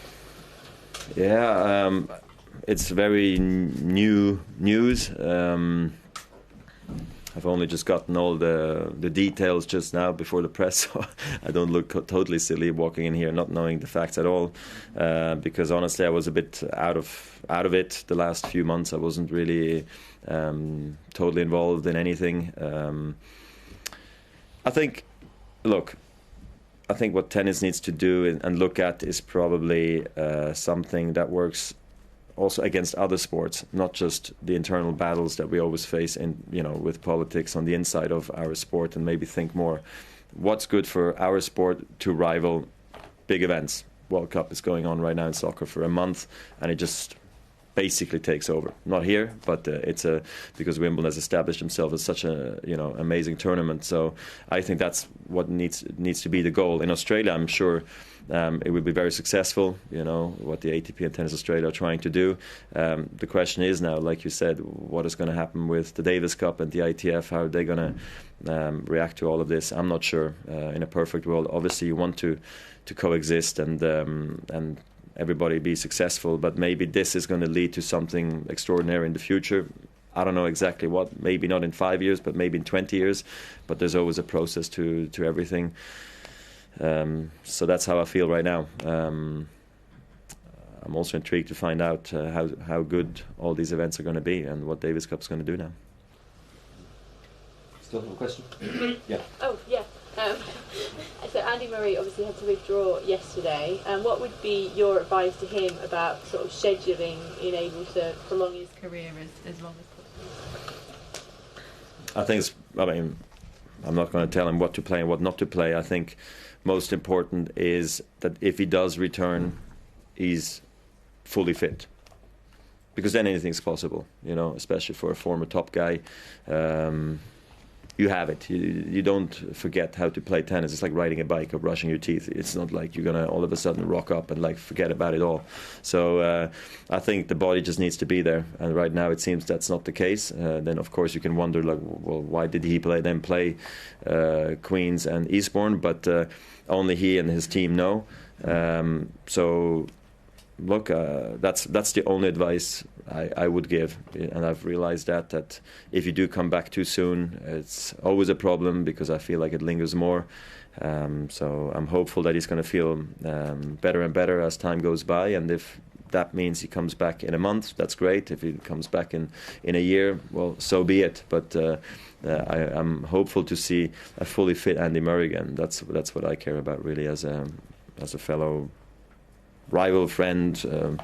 Yeah, it's very new news. I've only just gotten all the details just now before the press, so I don't look totally silly walking in here not knowing the facts at all. Because honestly, I was a bit out of it the last few months. I wasn't really totally involved in anything. I think, look, I think what tennis needs to do and look at is probably something that works also against other sports, not just the internal battles that we always face in, with politics on the inside of our sport, and maybe think more what's good for our sport to rival big events. World Cup is going on right now in soccer for a month, and it just basically takes over. Not here, but because Wimbledon has established himself as such a amazing tournament. So I think that's what needs to be the goal. In Australia, I'm sure it will be very successful. What the ATP and Tennis Australia are trying to do. The question is now, like you said, what is going to happen with the Davis Cup and the ITF? How are they going to react to all of this? I'm not sure. In a perfect world, obviously you want to coexist and everybody be successful, but maybe this is going to lead to something extraordinary in the future. I don't know exactly what, maybe not in 5 years, but maybe in 20 years, but there's always a process to everything. So that's how I feel right now. I'm also intrigued to find out how good all these events are going to be and what Davis Cup's going to do now. Still have a question? Yeah. Oh, yeah. So Andy Murray obviously had to withdraw yesterday. What would be your advice to him about sort of scheduling, being able to prolong his career as long as possible? I'm not going to tell him what to play and what not to play. I think most important is that if he does return, he's fully fit. Because then anything's possible, especially for a former top guy. You have it. You don't forget how to play tennis. It's like riding a bike or brushing your teeth. It's not like you're going to all of a sudden rock up and forget about it all. So I think the body just needs to be there. And right now it seems that's not the case. Then, of course, you can wonder, why did he play Queens and Eastbourne? But only he and his team know. So, look, that's the only advice I would give, and I've realized that if you do come back too soon, it's always a problem because I feel like it lingers more. So I'm hopeful that he's going to feel better and better as time goes by, and if that means he comes back in a month, that's great. If he comes back in a year, well, so be it. But I'm hopeful to see a fully fit Andy Murray again. That's what I care about, really, as a fellow rival, friend,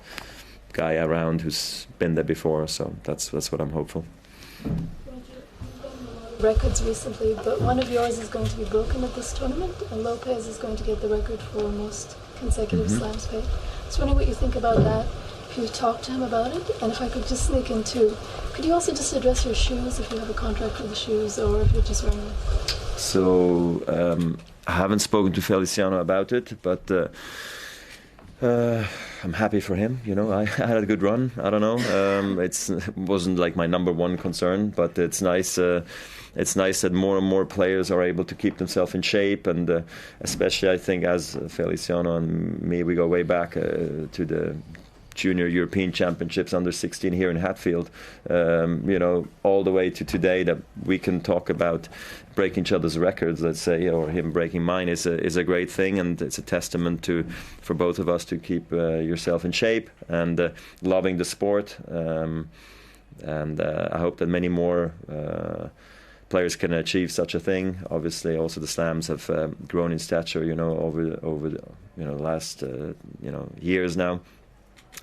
guy around who's been there before. So that's what I'm hopeful. Records recently, but one of yours is going to be broken at this tournament, and Lopez is going to get the record for most consecutive slams paid. I was wondering what you think about that, if you talked to him about it, and if I could just sneak in too, could you also just address your shoes, if you have a contract for the shoes, or if you're just wearing them? So I haven't spoken to Feliciano about it, but I'm happy for him. I had a good run. I don't know. It wasn't like my number one concern, but it's nice. It's nice that more and more players are able to keep themselves in shape, and especially I think as Feliciano and me, we go way back to the Junior European Championships under 16 here in Hatfield. All the way to today, that we can talk about breaking each other's records, let's say, or him breaking mine is a great thing, and it's a testament for both of us to keep yourself in shape and loving the sport. And I hope that many more players can achieve such a thing. Obviously, also the slams have grown in stature, over the last years now.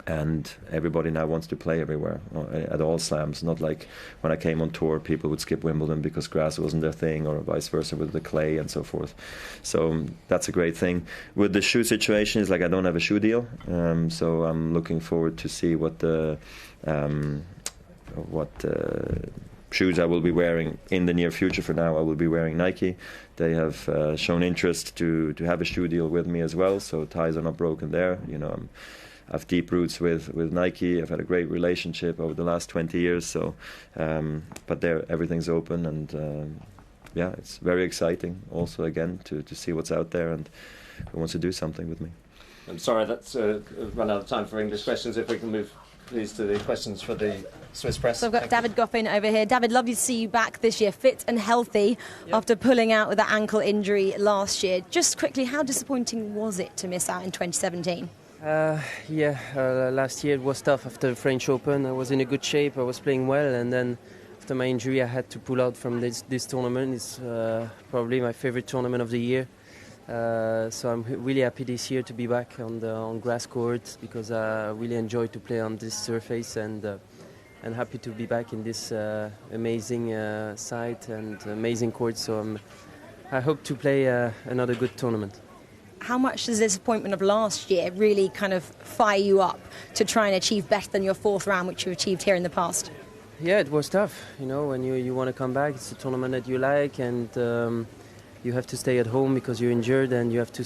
And everybody now wants to play everywhere, at all slams. Not like when I came on tour, people would skip Wimbledon because grass wasn't their thing, or vice versa with the clay and so forth. So that's a great thing. With the shoe situation, is like I don't have a shoe deal, so I'm looking forward to see what shoes I will be wearing in the near future. For now, I will be wearing Nike. They have shown interest to have a shoe deal with me as well, so ties are not broken there. I have deep roots with Nike. I've had a great relationship over the last 20 years. So, but there, everything's open, and it's very exciting. Also, again, to see what's out there and who wants to do something with me. I'm sorry, that's run out of time for English questions. If we can move, please, to the questions for the Swiss press. So I've got David Goffin over here. David, lovely to see you back this year, fit and healthy, after pulling out with that ankle injury last year. Just quickly, how disappointing was it to miss out in 2017? Last year it was tough after the French Open. I was in a good shape, I was playing well, and then after my injury I had to pull out from this tournament. It's probably my favorite tournament of the year, So I'm really happy this year to be back on grass courts, because I really enjoy to play on this surface, and happy to be back in this amazing site and amazing court. So I hope to play another good tournament. How much does the disappointment of last year really kind of fire you up to try and achieve better than your fourth round, which you achieved here in the past? Yeah, it was tough. You know, when you want to come back, it's a tournament that you like, and you have to stay at home because you're injured, and you have to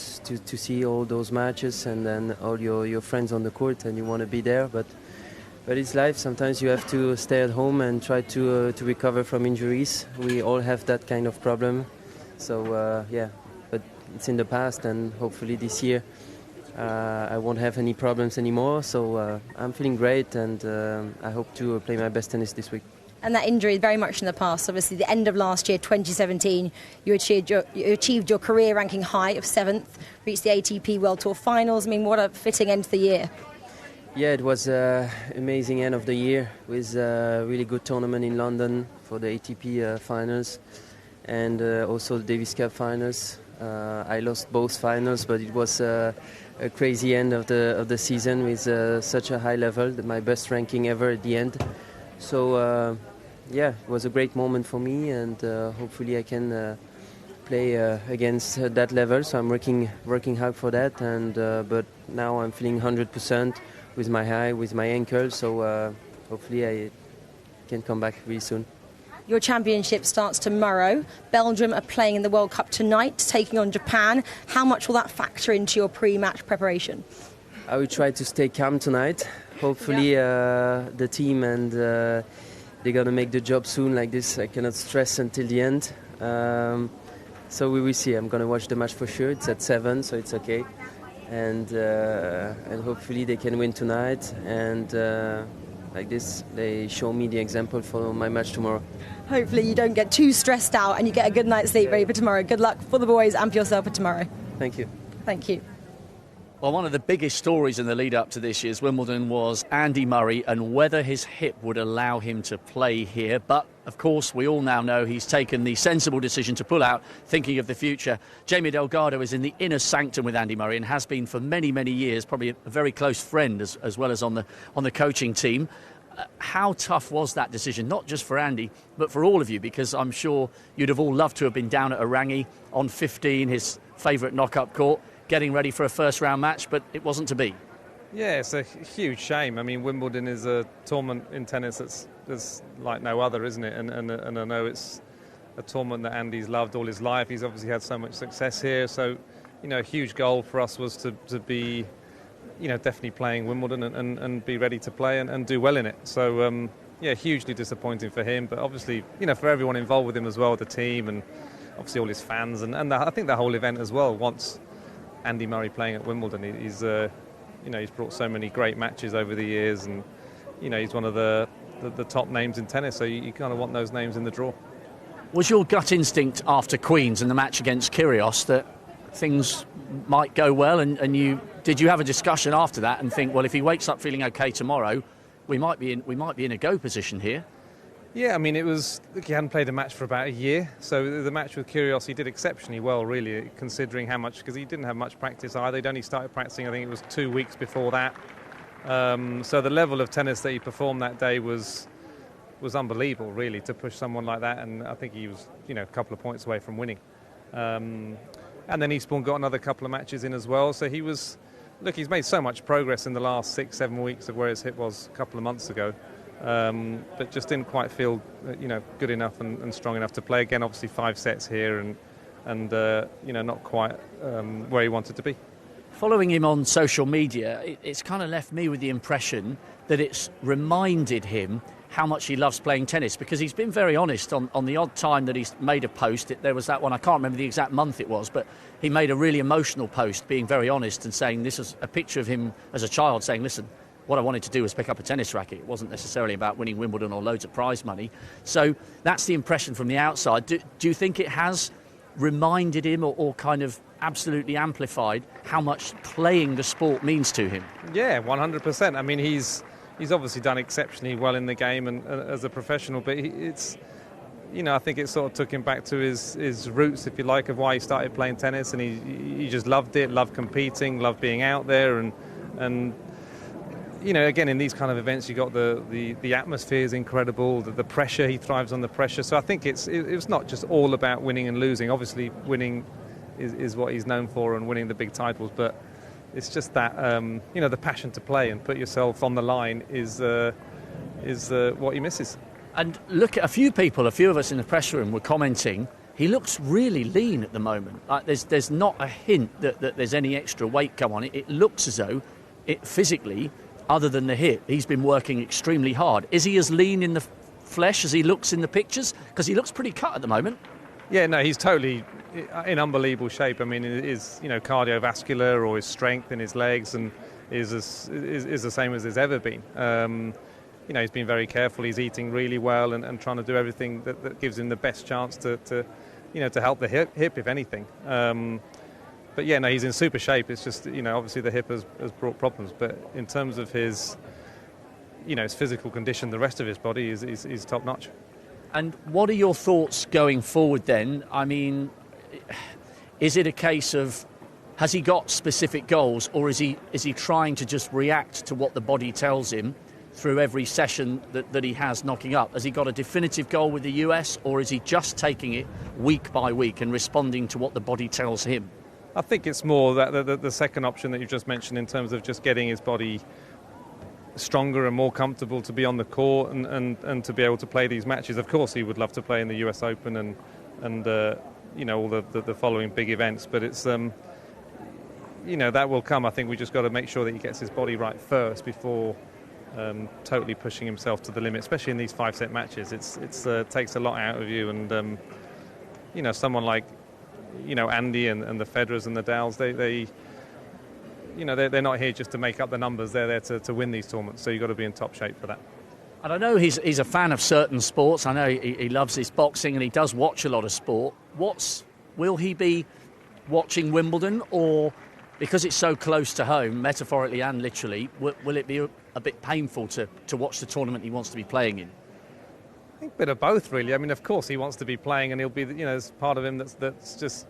see all those matches and then all your friends on the court, and you want to be there. But it's life. Sometimes you have to stay at home and try to recover from injuries. We all have that kind of problem. So yeah, but it's in the past, and hopefully this year I won't have any problems anymore. So I'm feeling great, and I hope to play my best tennis this week. And that injury is very much in the past. Obviously, the end of last year, 2017, you achieved your career ranking high of 7th, reached the ATP World Tour Finals. I mean, what a fitting end to the year. Yeah, it was an amazing end of the year with a really good tournament in London for the ATP Finals, and also the Davis Cup Finals. I lost both finals, but it was a crazy end of the season with such a high level, my best ranking ever at the end. So yeah, it was a great moment for me, and hopefully I can play against that level. So I'm working hard for that, and but now I'm feeling 100% with my eye, with my ankle. So hopefully I can come back really soon. Your championship starts tomorrow. Belgium are playing in the World Cup tonight, taking on Japan. How much will that factor into your pre-match preparation? I will try to stay calm tonight. Hopefully the team and they're going to make the job soon like this. I cannot stress until the end. So we will see. I'm going to watch the match for sure. It's at 7, so it's okay. And hopefully they can win tonight. And like this, they show me the example for my match tomorrow. Hopefully you don't get too stressed out and you get a good night's sleep ready for tomorrow. Good luck for the boys and for yourself for tomorrow. Thank you. Thank you. Well, one of the biggest stories in the lead-up to this year's Wimbledon was Andy Murray and whether his hip would allow him to play here. But, of course, we all now know he's taken the sensible decision to pull out, thinking of the future. Jamie Delgado is in the inner sanctum with Andy Murray and has been for many, many years, probably a very close friend as well as on the coaching team. How tough was that decision, not just for Andy, but for all of you? Because I'm sure you'd have all loved to have been down at Orangi on 15, his favourite knock-up court, getting ready for a first-round match, but it wasn't to be. Yeah, it's a huge shame. I mean, Wimbledon is a tournament in tennis that's like no other, isn't it? And I know it's a tournament that Andy's loved all his life. He's obviously had so much success here. So, you know, a huge goal for us was to be, you know, definitely playing Wimbledon and be ready to play and do well in it. So, yeah, hugely disappointing for him. But obviously, you know, for everyone involved with him as well, the team and obviously all his fans. And I think the whole event as well wants Andy Murray playing at Wimbledon. He's you know, he's brought so many great matches over the years, and you know, he's one of the top names in tennis, so you kind of want those names in the draw. Was your gut instinct after Queens and the match against Kyrgios that things might go well, and did you have a discussion after that and think, well, if he wakes up feeling okay tomorrow, we might be in a go position here? Yeah, I mean, it was, look, he hadn't played a match for about a year, so the match with Kyrgios, he did exceptionally well, really, considering how much, because he didn't have much practice either. He'd only started practicing, I think it was 2 weeks before that. So the level of tennis that he performed that day was unbelievable, really, to push someone like that, and I think he was, you know, a couple of points away from winning. And then Eastbourne got another couple of matches in as well, so he's made so much progress in the last 6-7 weeks of where his hip was a couple of months ago. But just didn't quite feel, you know, good enough and strong enough to play again. Obviously 5 sets here and you know, not quite where he wanted to be. Following him on social media, it's kind of left me with the impression that it's reminded him how much he loves playing tennis, because he's been very honest on the odd time that he's made a post. There was that one, I can't remember the exact month it was, but he made a really emotional post being very honest and saying this is a picture of him as a child saying, listen, what I wanted to do was pick up a tennis racket. It wasn't necessarily about winning Wimbledon or loads of prize money. So that's the impression from the outside. Do you think it has reminded him or kind of absolutely amplified how much playing the sport means to him? Yeah, 100%. I mean, he's obviously done exceptionally well in the game and as a professional, but it's, I think it sort of took him back to his roots, if you like, of why he started playing tennis, and he just loved it, loved competing, loved being out there, and again, in these kind of events, you got the atmosphere is incredible, the pressure, he thrives on the pressure. So I think it's not just all about winning and losing. Obviously, winning is what he's known for, and winning the big titles, but it's just that the passion to play and put yourself on the line is what he misses. And look at a few of us in the press room were commenting, he looks really lean at the moment. Like there's not a hint that there's any extra weight come on it. It looks as though physically, other than the hip, he's been working extremely hard. Is he as lean in the flesh as he looks in the pictures? Because he looks pretty cut at the moment. Yeah, no, he's totally in unbelievable shape. I mean, his cardiovascular or his strength in his legs and is the same as it's ever been. He's been very careful. He's eating really well and trying to do everything that gives him the best chance to help the hip, if anything. But yeah, no, he's in super shape. It's just, obviously the hip has brought problems. But in terms of his physical condition, the rest of his body is top notch. And what are your thoughts going forward then? I mean, is it a case of, has he got specific goals, or is he trying to just react to what the body tells him through every session that he has knocking up? Has he got a definitive goal with the US, or is he just taking it week by week and responding to what the body tells him? I think it's more that the second option that you've just mentioned, in terms of just getting his body stronger and more comfortable to be on the court and to be able to play these matches. Of course, he would love to play in the US Open and all the following big events, but it's that will come. I think we just got to make sure that he gets his body right first before totally pushing himself to the limit, especially in these 5-set matches. It takes a lot out of you, and someone like Andy and the Federers and the Dowls, they're not here just to make up the numbers. They're there to win these tournaments. So you've got to be in top shape for that. And I know he's a fan of certain sports. I know he loves his boxing, and he does watch a lot of sport. Will he be watching Wimbledon, or because it's so close to home, metaphorically and literally, will it be a bit painful to watch the tournament he wants to be playing in? I think a bit of both, really. I mean, of course he wants to be playing, and he'll be, there's part of him that's just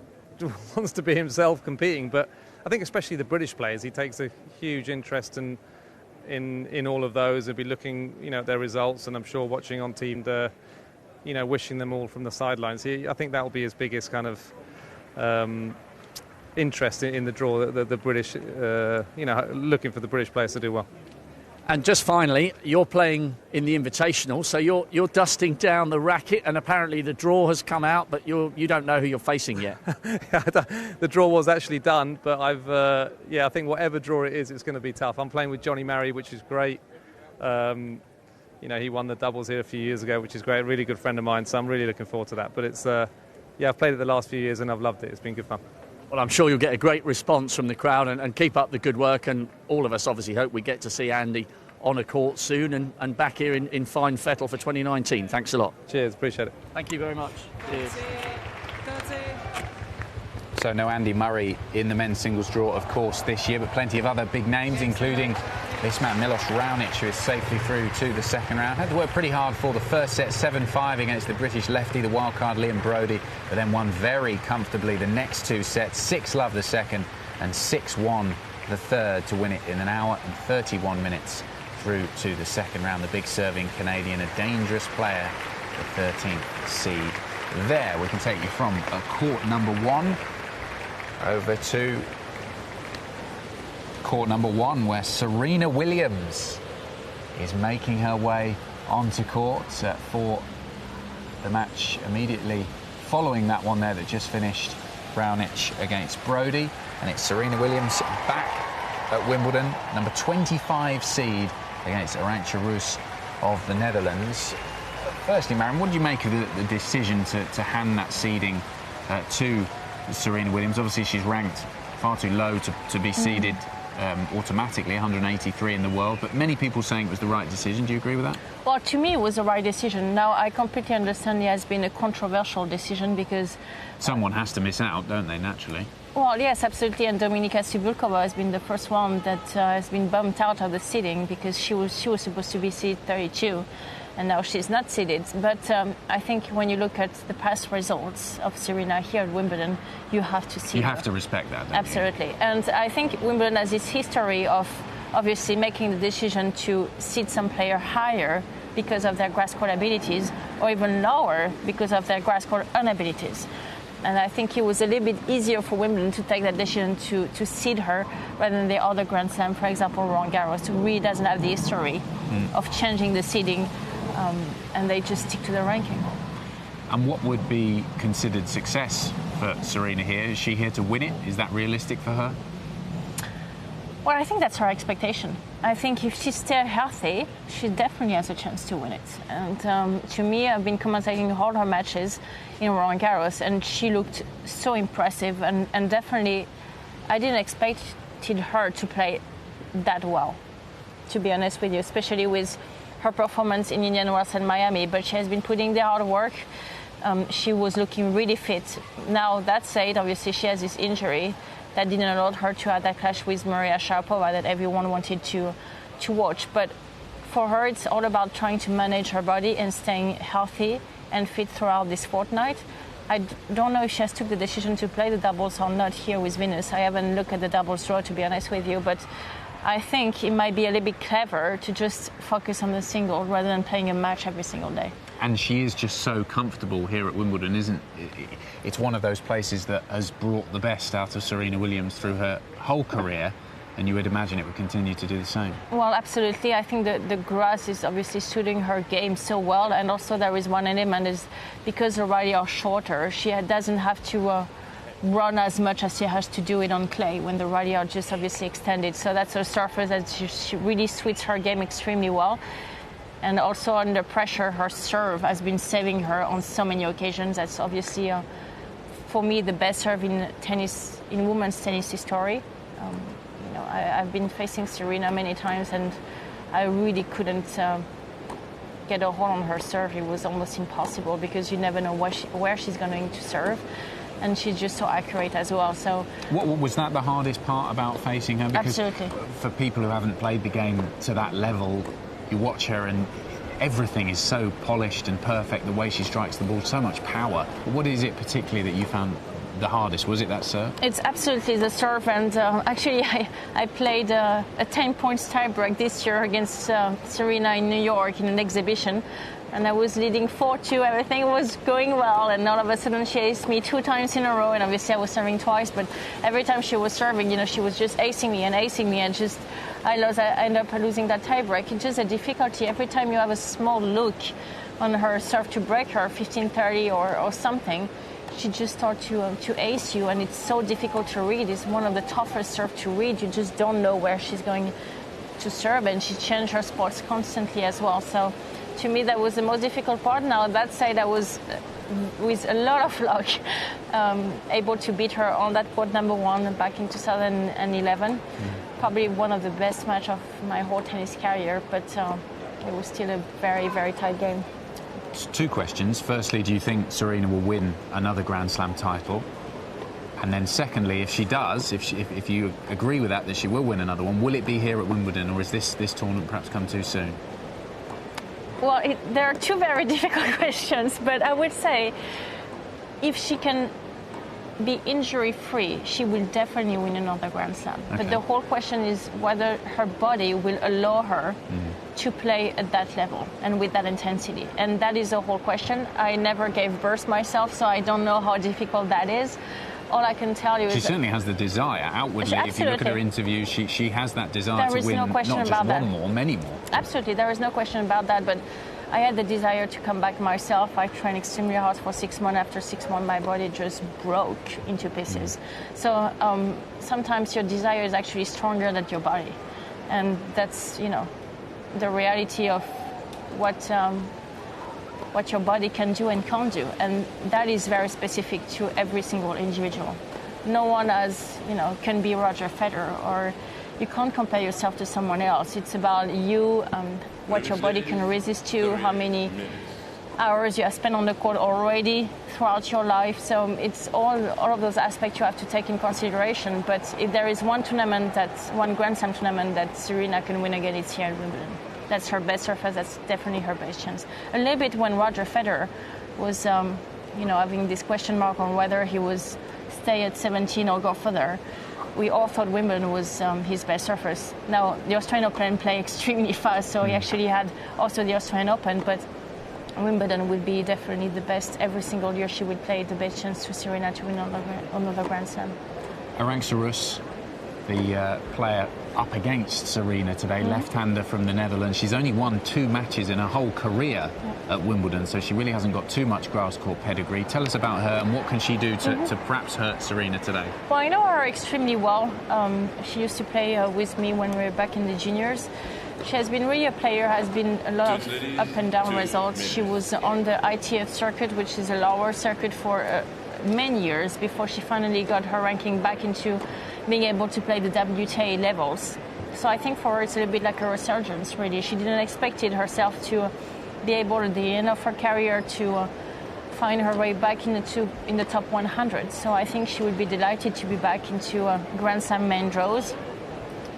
wants to be himself competing. But I think especially the British players, he takes a huge interest in all of those. He'll be looking, at their results, and I'm sure watching on Team Day, wishing them all from the sidelines. I think that will be his biggest kind of interest in the draw. The British, looking for the British players to do well. And just finally, you're playing in the Invitational, so you're dusting down the racket, and apparently the draw has come out, but you don't know who you're facing yet. The draw was actually done, but I think whatever draw it is, it's going to be tough. I'm playing with Johnny Murray, which is great. He won the doubles here a few years ago, which is great. A really good friend of mine, so I'm really looking forward to that. But it's I've played it the last few years and I've loved it. It's been good fun. Well, I'm sure you'll get a great response from the crowd, and keep up the good work. And all of us obviously hope we get to see Andy on a court soon and back here in fine fettle for 2019. Thanks a lot. Cheers, appreciate it. Thank you very much. Cheers. So no Andy Murray in the men's singles draw, of course, this year, but plenty of other big names, including this man, Milos Raonic, who is safely through to the second round. Had to work pretty hard for the first set, 7-5 against the British lefty, the wildcard Liam Brodie, but then won very comfortably the next two sets, 6-love the second and 6-1 the third, to win it in an hour and 31 minutes through to the second round. The big serving Canadian, a dangerous player, the 13th seed. There, we can take you from court number one over to court number one, where Serena Williams is making her way onto court for the match immediately following that one there that just finished, Raonic against Brodie. And it's Serena Williams back at Wimbledon, number 25 seed against Arantxa Rus of the Netherlands. Firstly, Maren, what do you make of the decision to hand that seeding to Serena Williams? Obviously, she's ranked far too low to be seeded automatically, 183 in the world, but many people saying it was the right decision. Do you agree with that? Well, to me, it was the right decision. Now, I completely understand it has been a controversial decision because someone has to miss out, don't they, naturally? Well, yes, absolutely. And Dominika Cibulkova has been the first one that has been bumped out of the seeding because she was supposed to be seed 32. and now she's not seeded. But I think when you look at the past results of Serena here at Wimbledon, you have to see. You have to respect that, don't Absolutely. you? And I think Wimbledon has this history of obviously making the decision to seed some player higher because of their grass court abilities, or even lower because of their grass court inabilities. And I think it was a little bit easier for Wimbledon to take that decision to seed her rather than the other Grand Slam, for example, Roland Garros, who really doesn't have the history of changing the seeding, and they just stick to the ranking. And what would be considered success for Serena here? Is she here to win it? Is that realistic for her? Well, I think that's her expectation. I think if she stays healthy, she definitely has a chance to win it. And to me, I've been commentating all her matches in Roland Garros, and she looked so impressive. And definitely, I didn't expect her to play that well, to be honest with you, especially with her performance in Indian Wells and Miami. But she has been putting the hard work. She was looking really fit. Now, that said, obviously, she has this injury that didn't allow her to have that clash with Maria Sharapova that everyone wanted to watch. But for her, it's all about trying to manage her body and staying healthy and fit throughout this fortnight. I don't know if she has took the decision to play the doubles or not here with Venus. I haven't looked at the doubles draw, to be honest with you, but I think it might be a little bit clever to just focus on the single rather than playing a match every single day. And she is just so comfortable here at Wimbledon, isn't it? It's one of those places that has brought the best out of Serena Williams through her whole career, and you would imagine it would continue to do the same. Well, absolutely. I think the grass is obviously suiting her game so well, and also there is one element is because the rally are shorter, she doesn't have to run as much as she has to do it on clay when the rally are just obviously extended. So that's a surface that she really suits her game extremely well. And also under pressure, her serve has been saving her on so many occasions. That's obviously, for me, the best serve in tennis, in women's tennis history. I've been facing Serena many times, and I really couldn't get a hold on her serve. It was almost impossible because you never know where she's going to serve. And she's just so accurate as well. So, what was that the hardest part about facing her? Because absolutely. For people who haven't played the game to that level, you watch her and everything is so polished and perfect, the way she strikes the ball, so much power. What is it particularly that you found the hardest? Was it that serve? It's absolutely the serve, and actually I played a 10 points tiebreak this year against Serena in New York in an exhibition, and I was leading 4-2, everything was going well, and all of a sudden she aced me 2 times in a row, and obviously I was serving twice, but every time she was serving, she was just acing me, and just I ended up losing that tiebreak. It's just a difficulty. Every time you have a small look on her serve to break her, 15-30 or something, she just starts to ace you, and it's so difficult to read. It's one of the toughest serve to read. You just don't know where she's going to serve, and she changed her spots constantly as well. So to me, that was the most difficult part. Now, that said, I was, with a lot of luck, able to beat her on that court number 1 back in 2011. Probably one of the best match of my whole tennis career, but it was still a very, very tight game. 2 questions. Firstly, do you think Serena will win another Grand Slam title? And then secondly, if she does, if you agree with that she will win another one, will it be here at Wimbledon, or is this tournament perhaps come too soon? Well, there are 2 very difficult questions, but I would say if she can be injury-free, she will definitely win another Grand Slam. Okay. But the whole question is whether her body will allow her to play at that level and with that intensity. And that is the whole question. I never gave birth myself, so I don't know how difficult that is. All I can tell you is... She certainly has the desire outwardly. Absolutely. If you look at her interviews, she has that desire to win no question not about just one more, many more. Absolutely, there is no question about that, but I had the desire to come back myself. I trained extremely hard for 6 months. After 6 months, my body just broke into pieces. So sometimes your desire is actually stronger than your body. And that's, the reality of what your body can do and can't do. And that is very specific to every single individual. No one can be Roger Federer, or you can't compare yourself to someone else. It's about you, what your body can resist to, how many hours you have spent on the court already throughout your life. So it's all of those aspects you have to take in consideration. But if there is one Grand Slam tournament that Serena can win again, it's here at Wimbledon. that's her best surface. That's definitely her best chance. A little bit when Roger Federer was, having this question mark on whether he was stay at 17 or go further, we all thought Wimbledon was his best surface. Now, the Australian Open play extremely fast, so he actually had also the Australian Open, but Wimbledon would be definitely the best. Every single year she would play the best chance to Serena to win another Grand Slam. Arantxa Rus, the player up against Serena today, left-hander from the Netherlands. She's only won 2 matches in her whole career at Wimbledon, so she really hasn't got too much grass court pedigree. Tell us about her and what can she do to perhaps hurt Serena today? Well, I know her extremely well. She used to play with me when we were back in the juniors. She has been really a player, has been a lot of up and down results. She was on the ITF circuit, which is a lower circuit, for many years before she finally got her ranking back into being able to play the WTA levels. So I think for her it's a little bit like a resurgence, really. She didn't expect it herself to be able at the end of her career to find her way back in the top 100. So I think she would be delighted to be back into Grand Slam main draws.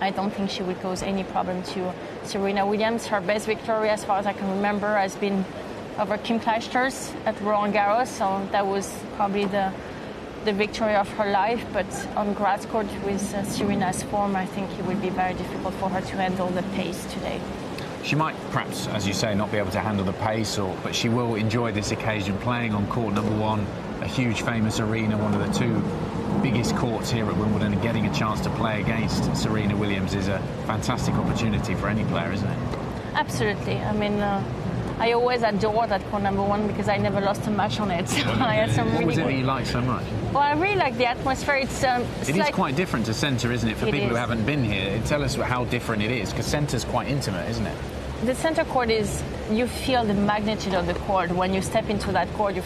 I don't think she would cause any problem to Serena Williams. Her best victory, as far as I can remember, has been over Kim Clijsters at Roland Garros, so that was probably the victory of her life. But on grass court with Serena's form, I think it would be very difficult for her to handle the pace today. She might perhaps, as you say, not be able to handle the pace, but she will enjoy this occasion playing on court number 1, a huge famous arena, one of the 2 biggest courts here at Wimbledon, and getting a chance to play against Serena Williams is a fantastic opportunity for any player, isn't it? Absolutely. I mean, I always adored that court number 1 because I never lost a match on it. So I had some what was it that you liked so much? Well, I really like the atmosphere. It is quite different to centre, isn't it? For people who haven't been here, tell us how different it is, because centre's quite intimate, isn't it? The centre court you feel the magnitude of the court. When you step into that court,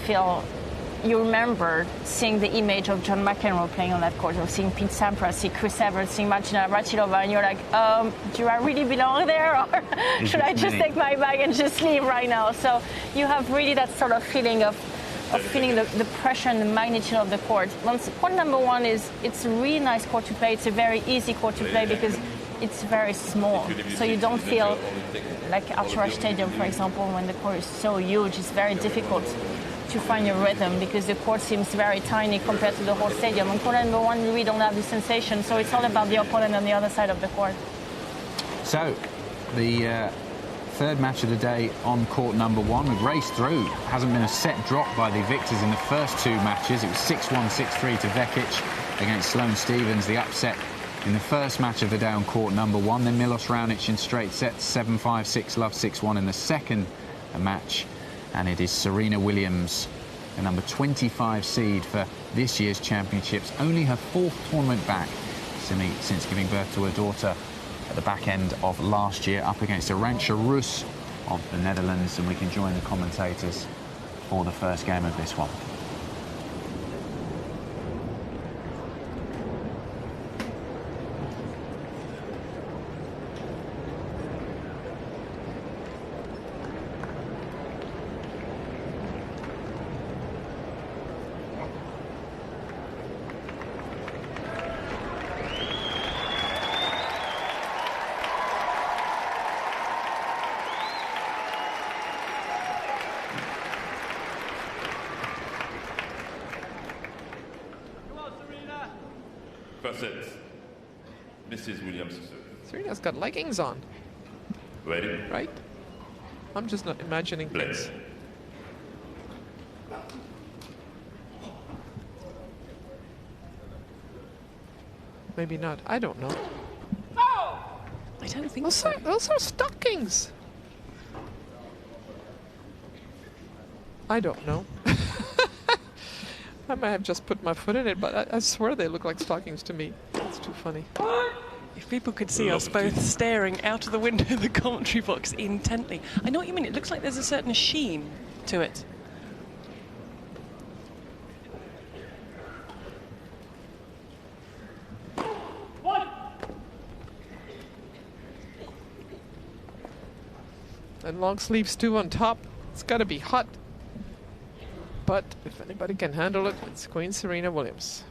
you remember seeing the image of John McEnroe playing on that court, or seeing Pete Sampras, seeing Chris Evert, seeing Martina Navratilova, and you're like, do I really belong there, or should I just take my bag and just leave right now? So you have really that sort of feeling of feeling the pressure and the magnitude of the court. Court number 1 it's a really nice court to play. It's a very easy court to play because it's very small, so you don't feel like Arthur Ashe Stadium, for example, when the court is so huge. It's very difficult to find your rhythm because the court seems very tiny compared to the whole stadium. On court number 1, we don't have the sensation, so it's all about the opponent on the other side of the court. So, the third match of the day on court number 1. We've raced through. Hasn't been a set drop by the victors in the first 2 matches. It was 6-1, 6-3 to Vekic against Sloane Stephens, the upset in the first match of the day on court number 1. Then Milos Raonic in straight sets, 7-5, 6-love, 6-1 in the second match. And it is Serena Williams, the number 25 seed for this year's championships. Only her 4th tournament back since giving birth to her daughter at the back end of last year, up against Arantxa Rus of the Netherlands. And we can join the commentators for the first game of this one. First set, Mrs. Williams. Serena's got leggings on. Ready? Right? I'm just not imagining. Let's. Maybe not. I don't know. I don't think so. Those are stockings. I don't know. I might have just put my foot in it, but I swear they look like stockings to me. It's too funny. If people could see us both staring out of the window of the commentary box intently. I know what you mean. It looks like there's a certain sheen to it. And long sleeves too on top. It's got to be hot. But if anybody can handle it, it's Queen Serena Williams.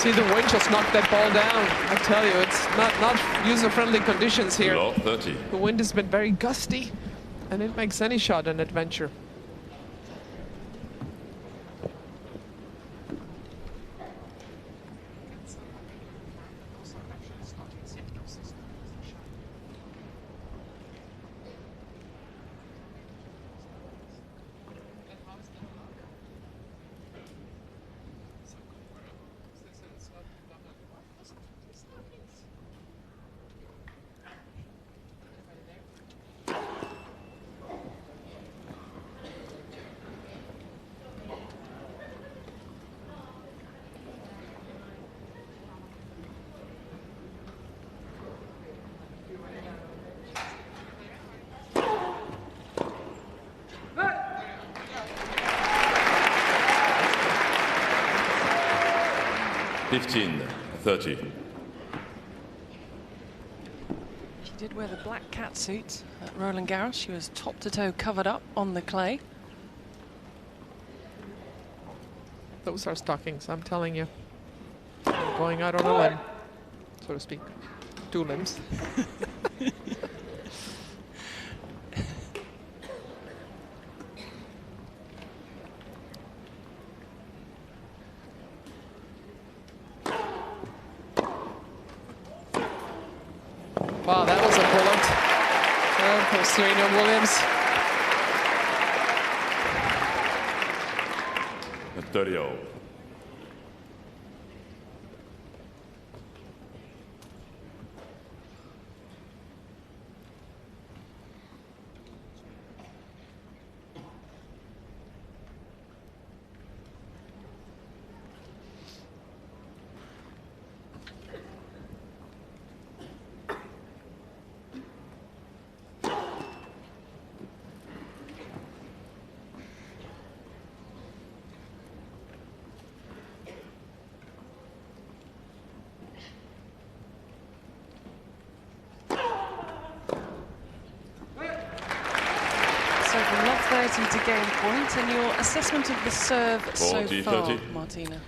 See, the wind just knocked that ball down. I tell you, it's not user-friendly conditions here. Law 30. The wind has been very gusty, and it makes any shot an adventure. $15-30. She did wear the black catsuit at Roland Garros. She was top to toe covered up on the clay. Those are stockings, I'm telling you. I'm going out on a limb, so to speak. 2 limbs. Wow, that was a bullet. Oh, poor Serena Williams. At 30-0. To gain point, and your assessment of the serve so far, 30. Martina?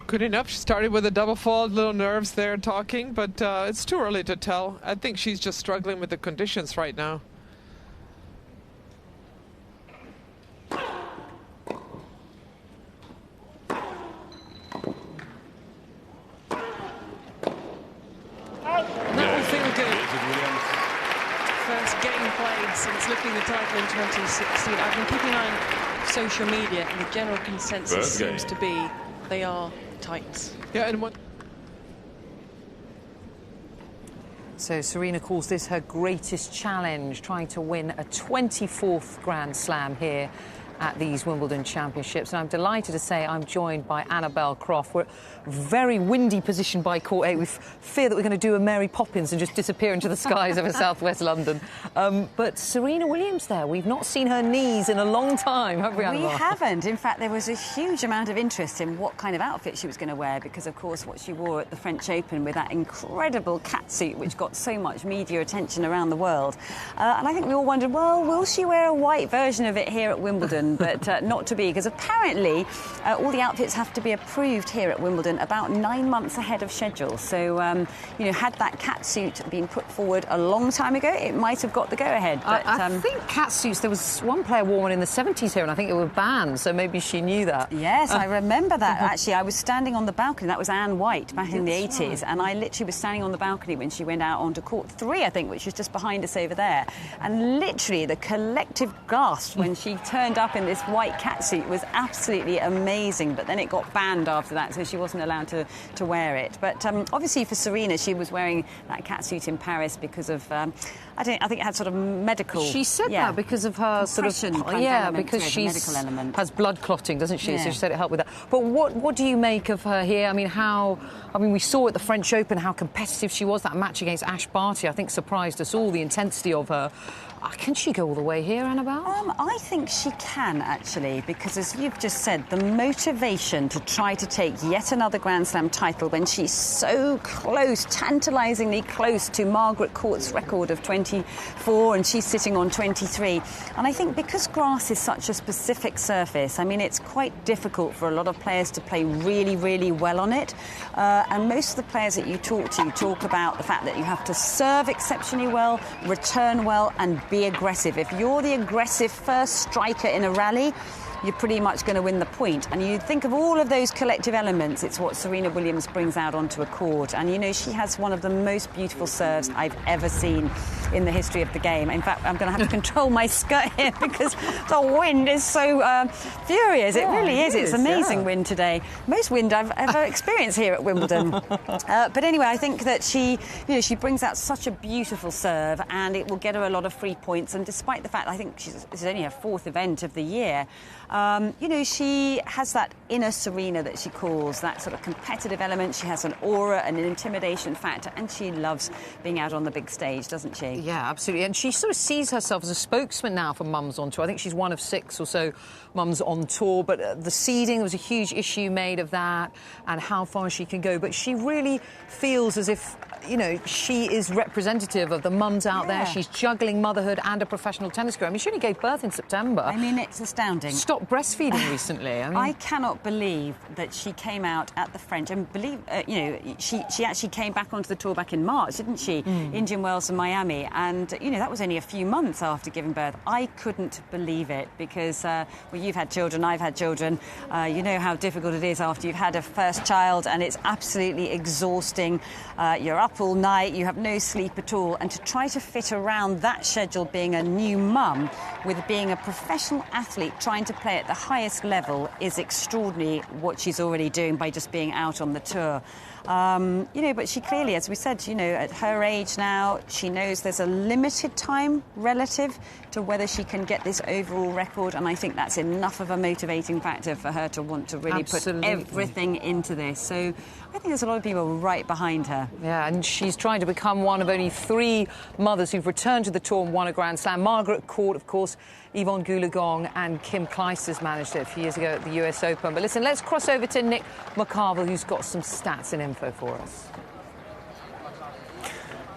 Good enough. She started with a double fault, little nerves there talking, but it's too early to tell. I think she's just struggling with the conditions right now. That will feel good. First game played since lifting the title in 2016. I've been keeping an eye on social media, and the general consensus seems to be they are Titans. Yeah, and what? So Serena calls this her greatest challenge, trying to win a 24th Grand Slam here at these Wimbledon Championships. And I'm delighted to say I'm joined by Annabelle Croft. We're very windy position by court 8. We fear that we're going to do a Mary Poppins and just disappear into the skies over southwest London. But Serena Williams there, we've not seen her knees in a long time, have we, Annabelle? We haven't. In fact, there was a huge amount of interest in what kind of outfit she was going to wear because, of course, what she wore at the French Open with that incredible catsuit, which got so much media attention around the world. And I think we all wondered, well, will she wear a white version of it here at Wimbledon? But not to be, because apparently all the outfits have to be approved here at Wimbledon about 9 months ahead of schedule. So, you know, had that catsuit been put forward a long time ago, it might have got the go-ahead. But I think catsuits, there was one player wore one in the 70s here, and I think it was banned, so maybe she knew that. Yes, I remember that, actually. I was standing on the balcony. That was Anne White back in the 80s, right. And I literally was standing on the balcony when she went out onto court 3, I think, which is just behind us over there. And literally the collective gasp when she turned up in this white catsuit was absolutely amazing, but then it got banned after that, so she wasn't allowed to wear it. But obviously for Serena, she was wearing that catsuit in Paris because of I think it had sort of medical. She said that because of her sort of because she has blood clotting, doesn't she? Yeah. So she said it helped with that. But what do you make of her here? I mean, we saw at the French Open how competitive she was. That match against Ash Barty, I think, surprised us all. The intensity of her. Can she go all the way here, Annabelle? I think she can, actually, because as you've just said, the motivation to try to take yet another Grand Slam title when she's so close, tantalisingly close to Margaret Court's record of 24, and she's sitting on 23. And I think because grass is such a specific surface, I mean, it's quite difficult for a lot of players to play really, really well on it. And most of the players that you talk about the fact that you have to serve exceptionally well, return well, and be aggressive. If you're the aggressive first striker in a rally, you're pretty much going to win the point. And you think of all of those collective elements, it's what Serena Williams brings out onto a court. And, you know, she has one of the most beautiful serves I've ever seen in the history of the game. In fact, I'm going to have to control my skirt here because the wind is so furious. It really is. It's amazing wind today. Most wind I've ever experienced here at Wimbledon. But anyway, I think that she brings out such a beautiful serve, and it will get her a lot of free points. And despite the fact I think this is only her 4th event of the year, you know, she has that inner Serena that she calls, that sort of competitive element. She has an aura and an intimidation factor, and she loves being out on the big stage, doesn't she? Yeah, absolutely. And she sort of sees herself as a spokesman now for mums on tour. I think she's one of 6 or so mums on tour, but the seeding, there was a huge issue made of that and how far she can go. But she really feels as if, you know, she is representative of the mums out there. She's juggling motherhood and a professional tennis career. I mean, she only gave birth in September. I mean, it's astounding. Stopped breastfeeding recently. I cannot believe that she came out at the French and you know, she actually came back onto the tour back in March, didn't she? Indian Wells and Miami, and you know, that was only a few months after giving birth. I couldn't believe it because well, you've had children, I've had children. You know how difficult it is after you've had a first child, and it's absolutely exhausting. You're up all night, you have no sleep at all, and to try to fit around that schedule, being a new mum with being a professional athlete trying to play at the highest level, is extraordinary what she's already doing by just being out on the tour. You know, but she clearly, as we said, you know, at her age now, she knows there's a limited time relative to whether she can get this overall record, and I think that's enough of a motivating factor for her to want to really put everything into this. So I think there's a lot of people right behind her. Yeah, and she's trying to become one of only 3 mothers who've returned to the tour and won a Grand Slam. Margaret Court, of course, Yvonne Goolagong and Kim Clijsters managed it a few years ago at the US Open. But listen, let's cross over to Nick McCarville, who's got some stats and info for us.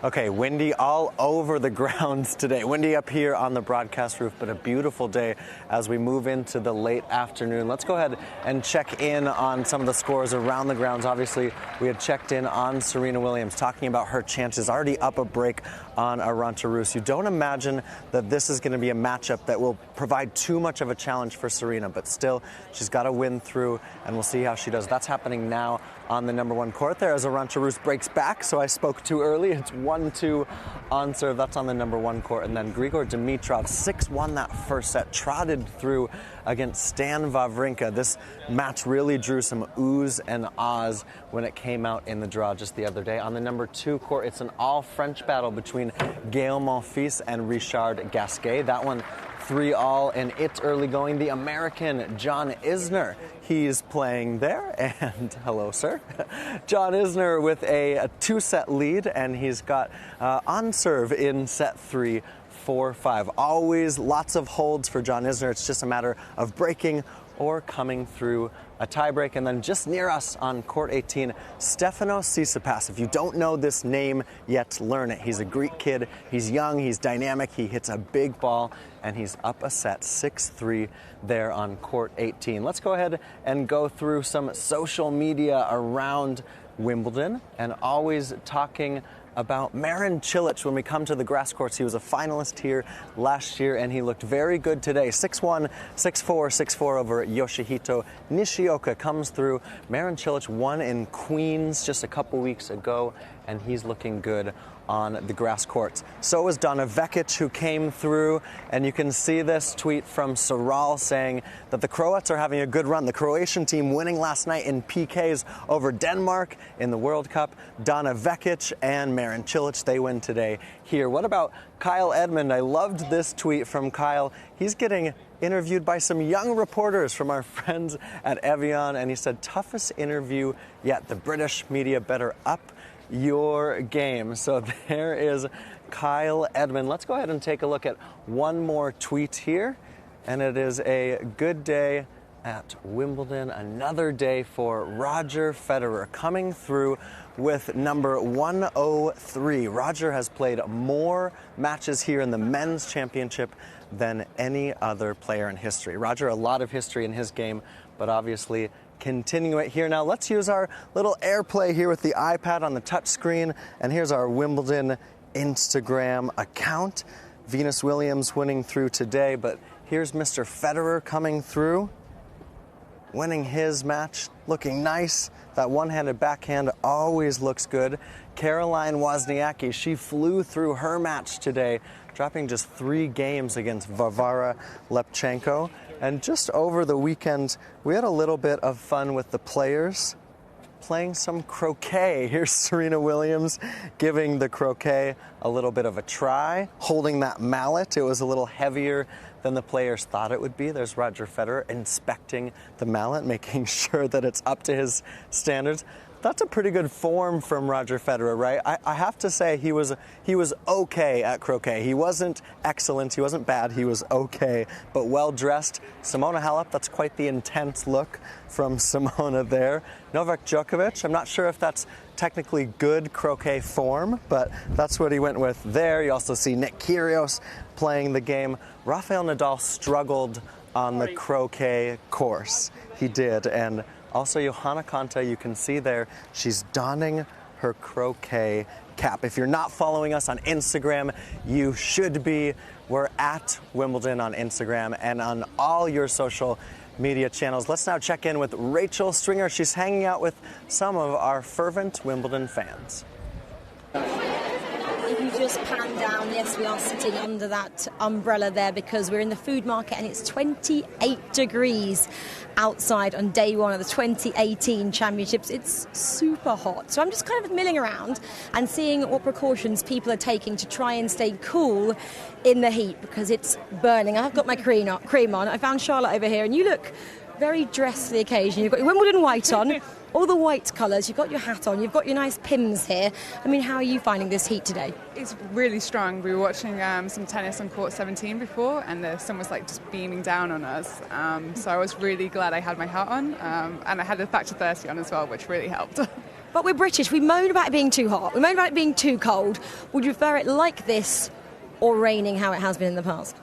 Okay, windy all over the grounds today. Windy up here on the broadcast roof, but a beautiful day as we move into the late afternoon. Let's go ahead and check in on some of the scores around the grounds. Obviously, we had checked in on Serena Williams, talking about her chances, already up a break on Arantxa Rus. You don't imagine that this is going to be a matchup that will provide too much of a challenge for Serena, but still, she's got to win through, and we'll see how she does. That's happening now on the number 1 court there as Arantxa Rus breaks back, so I spoke too early. It's 1-2 on serve. That's on the number 1 court. And then Grigor Dimitrov 6-1 that first set, trotted through against Stan Wawrinka. This match really drew some oohs and ahs when it came out in the draw just the other day. On the number 2 court, it's an all-French battle between Gaël Monfils and Richard Gasquet. That one 3-all, and it's early going. The American John Isner, he's playing there, and hello, sir. John Isner with a 2-set lead, and he's got on serve in set 3, 4-5. Always lots of holds for John Isner. It's just a matter of breaking or coming through a tiebreak. And then just near us on court 18, Stefanos Tsitsipas. If you don't know this name yet, learn it. He's a Greek kid. He's young. He's dynamic. He hits a big ball, and he's up a set 6-3 there on court 18. Let's go ahead and go through some social media around Wimbledon, and always talking about Marin Cilic when we come to the grass courts. He was a finalist here last year, and he looked very good today. 6-1, 6-4, 6-4 over Yoshihito Nishioka comes through. Marin Cilic won in Queens just a couple weeks ago, and he's looking good on the grass courts. So was Donna Vekic, who came through, and you can see this tweet from Soral saying that the Croats are having a good run. The Croatian team winning last night in PKs over Denmark in the World Cup. Donna Vekic and Marin Cilic, they win today here. What about Kyle Edmund? I loved this tweet from Kyle. He's getting interviewed by some young reporters from our friends at Evian, and he said, toughest interview yet. The British media better up your game. So there is Kyle Edmund. Let's go ahead and take a look at one more tweet here. And it is a good day at Wimbledon. Another day for Roger Federer, coming through with number 103. Roger has played more matches here in the men's championship than any other player in history. Roger, a lot of history in his game, but obviously continue it here. Now let's use our little AirPlay here with the iPad on the touch screen. And here's our Wimbledon Instagram account. Venus Williams winning through today, but here's Mr. Federer coming through, winning his match, looking nice. That one-handed backhand always looks good. Caroline Wozniacki, she flew through her match today, dropping just 3 games against Varvara Lepchenko. And just over the weekend, we had a little bit of fun with the players playing some croquet. Here's Serena Williams giving the croquet a little bit of a try, holding that mallet. It was a little heavier than the players thought it would be. There's Roger Federer inspecting the mallet, making sure that it's up to his standards. That's a pretty good form from Roger Federer, right? I have to say he was okay at croquet. He wasn't excellent, he wasn't bad, he was okay, but well dressed. Simona Halep, that's quite the intense look from Simona there. Novak Djokovic, I'm not sure if that's technically good croquet form, but that's what he went with there. You also see Nick Kyrgios playing the game. Rafael Nadal struggled on the croquet course. He did, and also Johanna Konta, you can see there, she's donning her croquet cap. If you're not following us on Instagram, you should be. We're at Wimbledon on Instagram and on all your social media channels. Let's now check in with Rachel Stringer. She's hanging out with some of our fervent Wimbledon fans. If you just pan down, yes, we are sitting under that umbrella there because we're in the food market and it's 28 degrees outside on day one of the 2018 championships. It's super hot. So I'm just kind of milling around and seeing what precautions people are taking to try and stay cool in the heat because it's burning. I've got my cream on. I found Charlotte over here and you look very dressed for the occasion. You've got your Wimbledon white on. All the white colours, you've got your hat on, you've got your nice Pims here. I mean, how are you finding this heat today? It's really strong. We were watching some tennis on court 17 before, and the sun was like just beaming down on us. So I was really glad I had my hat on, and I had the Factor 30 on as well, which really helped. But we're British. We moan about it being too hot. We moan about it being too cold. Would you prefer it like this or raining how it has been in the past?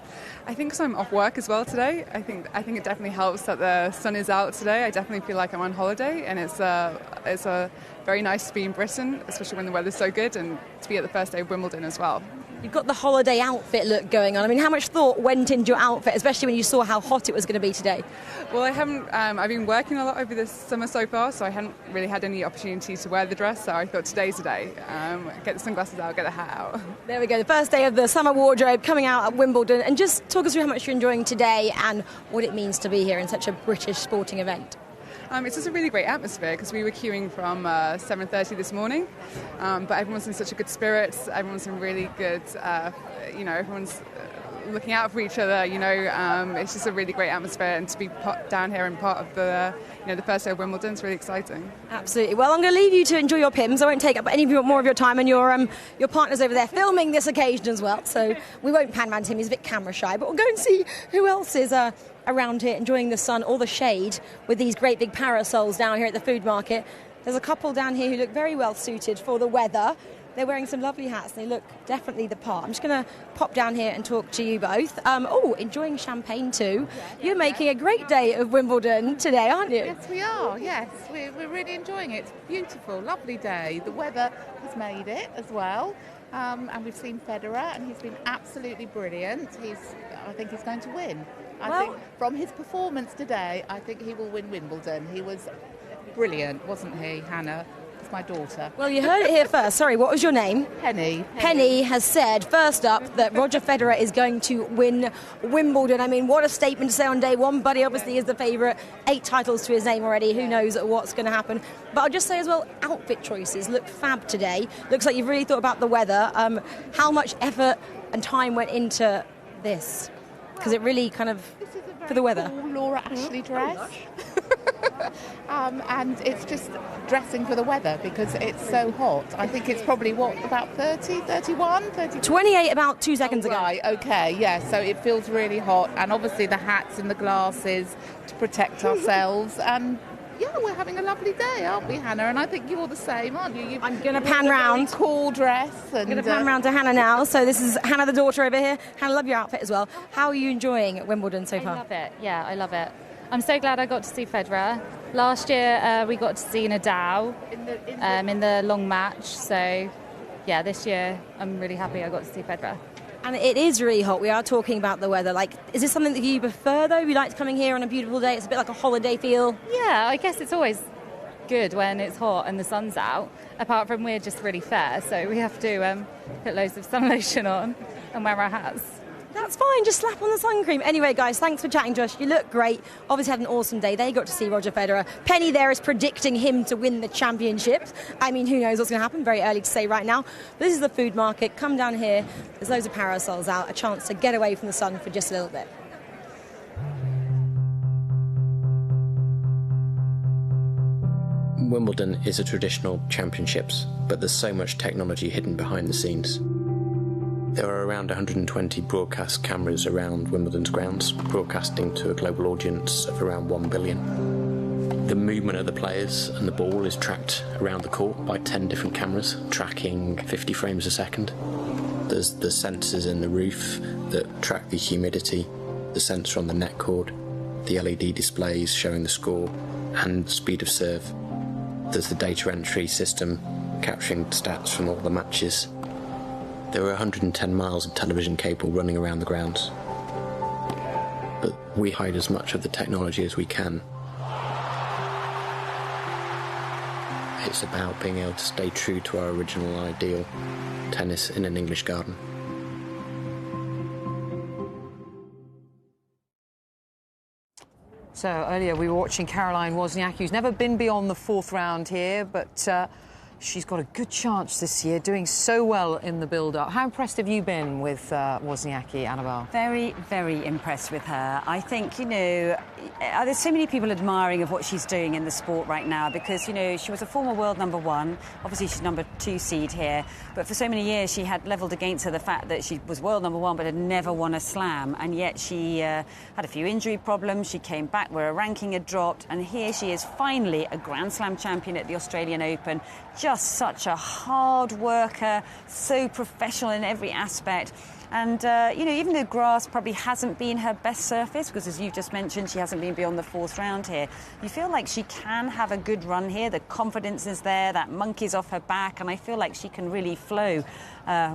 I think because I'm off work as well today, I think it definitely helps that the sun is out today. I definitely feel like I'm on holiday, and it's a very nice to be in Britain, especially when the weather's so good, and to be at the first day of Wimbledon as well. You've got the holiday outfit look going on. I mean, how much thought went into your outfit, especially when you saw how hot it was going to be today? Well, I haven't. I've been working a lot over this summer so far, so I hadn't really had any opportunity to wear the dress. So I thought today's the day. Get the sunglasses out, get the hat out. There we go. The first day of the summer wardrobe coming out at Wimbledon, and just talk us through how much you're enjoying today and what it means to be here in such a British sporting event. It's just a really great atmosphere because we were queuing from 7:30 this morning, but everyone's in such a good spirits. Everyone's in really good, everyone's looking out for each other. It's just a really great atmosphere, and to be down here and part of the first day of Wimbledon is really exciting. Absolutely. Well, I'm going to leave you to enjoy your Pims. I won't take up any more of your time, and your partner's over there filming this occasion as well. So we won't pan man him. He's a bit camera shy, but we'll go and see who else is around here enjoying the sun or the shade with these great big parasols down here at the food market. There's a couple down here who look very well suited for the weather. They're wearing some lovely hats. They look definitely the part. I'm just going to pop down here and talk to you both. Enjoying champagne too. You're making a great day of Wimbledon today, aren't you? Yes, we are. Yes, we're really enjoying it. It's beautiful, lovely day. The weather has made it as well. And we've seen Federer, and he's been absolutely brilliant. I think he's going to win. I think from his performance today, I think he will win Wimbledon. He was brilliant, wasn't he, Hannah? It's my daughter. Well, you heard it here first. Sorry, what was your name? Penny. Penny has said, first up, that Roger Federer is going to win Wimbledon. I mean, what a statement to say on day one. Buddy obviously is the favourite. 8 titles to his name already. Who knows what's going to happen. But I'll just say as well, outfit choices look fab today. Looks like you've really thought about the weather. How much effort and time went into this? Because it really kind of, for the weather. Cool Laura Ashley dress. and it's just dressing for the weather because it's so hot. I think it's probably, about 30, 31, 30? 28 about 2 seconds ago. Right, okay, yeah, so it feels really hot, and obviously the hats and the glasses to protect ourselves, and yeah, we're having a lovely day, aren't we, Hannah? And I think you're the same, aren't you? I'm going to pan round. Cool dress. I'm going to pan round to Hannah now. So this is Hannah, the daughter, over here. Hannah, love your outfit as well. How are you enjoying Wimbledon so far? I love it. Yeah, I love it. I'm so glad I got to see Federer. Last year we got to see Nadal in the long match. So yeah, this year I'm really happy I got to see Federer. And it is really hot. We are talking about the weather. Like, is this something that you prefer, though? You like coming here on a beautiful day? It's a bit like a holiday feel. Yeah, I guess it's always good when it's hot and the sun's out. Apart from we're just really fair, so we have to put loads of sun lotion on and wear our hats. That's fine, just slap on the sun cream. Anyway, guys, thanks for chatting to us. You look great. Obviously had an awesome day. They got to see Roger Federer. Penny there is predicting him to win the championship. I mean, who knows what's going to happen? Very early to say right now. This is the food market. Come down here. There's loads of parasols out. A chance to get away from the sun for just a little bit. Wimbledon is a traditional championships, but there's so much technology hidden behind the scenes. There are around 120 broadcast cameras around Wimbledon's grounds, broadcasting to a global audience of around 1 billion. The movement of the players and the ball is tracked around the court by 10 different cameras, tracking 50 frames a second. There's the sensors in the roof that track the humidity, the sensor on the net cord, the LED displays showing the score and speed of serve. There's the data entry system capturing stats from all the matches. There are 110 miles of television cable running around the grounds. But we hide as much of the technology as we can. It's about being able to stay true to our original ideal, tennis in an English garden. So earlier we were watching Caroline Wozniacki, who's never been beyond the fourth round here, but she's got a good chance this year, doing so well in the build-up. How impressed have you been with Wozniacki, Annabelle? Very, very impressed with her. I think, there's so many people admiring of what she's doing in the sport right now because, she was a former world number one. Obviously, she's number 2 seed here. But for so many years, she had levelled against her the fact that she was world number one but had never won a slam. And yet she had a few injury problems. She came back where her ranking had dropped. And here she is finally a Grand Slam champion at the Australian Open. Just such a hard worker, so professional in every aspect. And, even though grass probably hasn't been her best surface, because as you've just mentioned, she hasn't been beyond the fourth round here, you feel like she can have a good run here. The confidence is there, that monkey's off her back, and I feel like she can really flow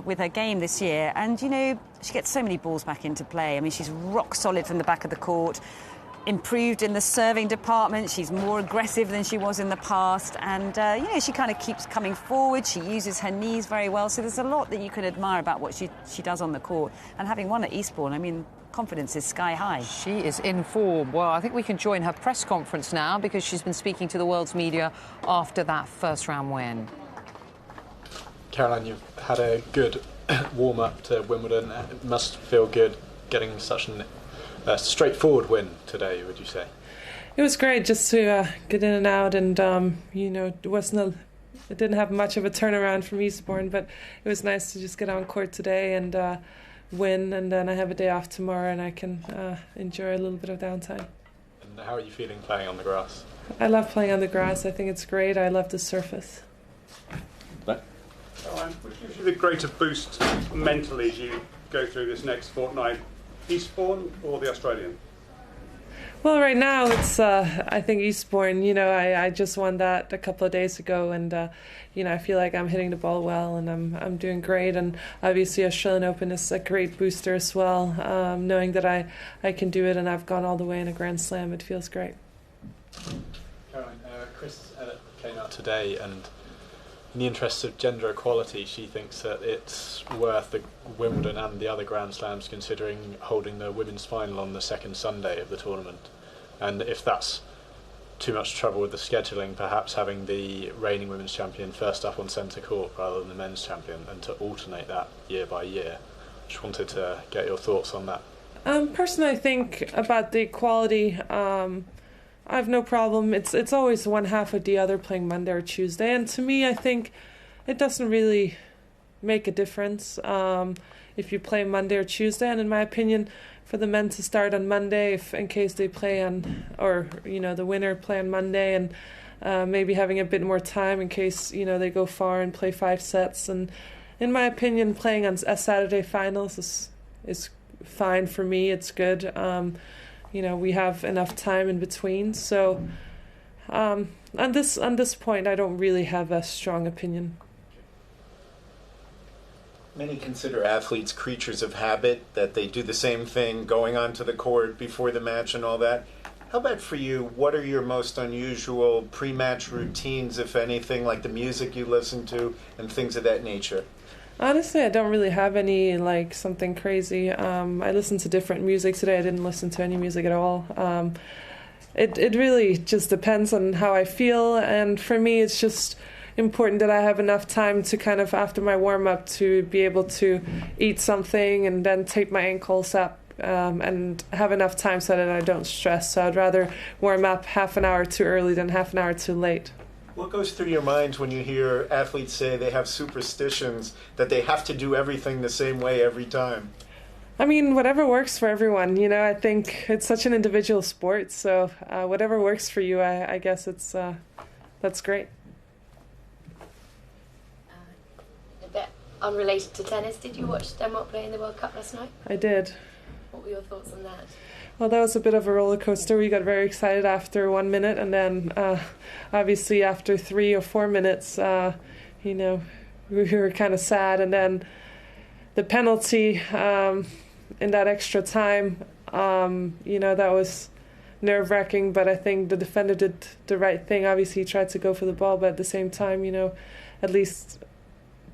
with her game this year. And, she gets so many balls back into play. I mean, she's rock solid from the back of the court. Improved in the serving department. She's more aggressive than she was in the past, and she kind of keeps coming forward. She uses her knees very well, so there's a lot that you can admire about what she does on the court. And having won at Eastbourne, I mean, confidence is sky high. She is in form. Well, I think we can join her press conference now because she's been speaking to the world's media after that first round win. Caroline, you've had a good warm-up to Wimbledon. It must feel good getting such a straightforward win today, would you say? It was great just to get in and out, and it didn't have much of a turnaround from Eastbourne, but it was nice to just get on court today and win, and then I have a day off tomorrow and I can enjoy a little bit of downtime. And how are you feeling playing on the grass? I love playing on the grass. I think it's great. I love the surface. Which gives you the greater boost mentally as you go through this next fortnight? Eastbourne or the Australian? Well, right now it's I think Eastbourne. I just won that a couple of days ago, and I feel like I'm hitting the ball well, and I'm doing great. And obviously Australian Open is a great booster as well. Knowing that I can do it, and I've gone all the way in a Grand Slam, it feels great. Caroline, Chris came out today, and in the interests of gender equality, she thinks that it's worth the Wimbledon and the other Grand Slams considering holding the women's final on the second Sunday of the tournament. And if that's too much trouble with the scheduling, perhaps having the reigning women's champion first up on centre court rather than the men's champion, and to alternate that year by year. Just wanted to get your thoughts on that. Personally, I think about the equality. I have no problem. It's always one half of the other playing Monday or Tuesday, and to me, I think it doesn't really make a difference if you play Monday or Tuesday. And in my opinion, for the men to start on Monday, if in case they play on, or the winner play on Monday, and maybe having a bit more time in case they go far and play 5 sets. And in my opinion, playing on a Saturday finals is fine for me. It's good. We have enough time in between. So on this point, I don't really have a strong opinion. Many consider athletes creatures of habit, that they do the same thing going onto the court before the match and all that. How about for you? What are your most unusual pre-match routines, if anything, like the music you listen to and things of that nature? Honestly, I don't really have any, something crazy. I listen to different music today. I didn't listen to any music at all. It really just depends on how I feel, and for me it's just important that I have enough time to kind of, after my warm-up, to be able to eat something and then tape my ankles up and have enough time so that I don't stress. So I'd rather warm up half an hour too early than half an hour too late. What goes through your mind when you hear athletes say they have superstitions, that they have to do everything the same way every time? I mean, whatever works for everyone. I think it's such an individual sport, so whatever works for you, I guess that's great. A bit unrelated to tennis, did you watch Denmark play in the World Cup last night? I did. What were your thoughts on that? Well, that was a bit of a roller coaster. We got very excited after 1 minute, and then obviously after 3 or 4 minutes, we were kind of sad. And then the penalty in that extra time, that was nerve-wracking, but I think the defender did the right thing. Obviously, he tried to go for the ball, but at the same time, at least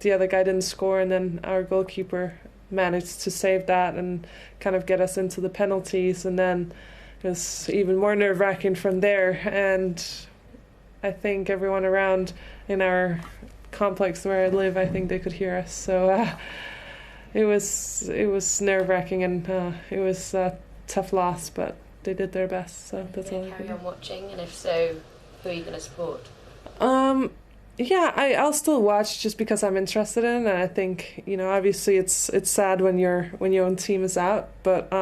the other guy didn't score, and then our goalkeeper managed to save that and kind of get us into the penalties, and then it was even more nerve-wracking from there. And I think everyone around in our complex where I live, I think they could hear us. So it was nerve-wracking, and it was a tough loss, but they did their best. So that's all I can do. Carry on watching, and if so, who are you going to support? Yeah, I'll still watch just because I'm interested in it. And I think, obviously it's sad when your own team is out, but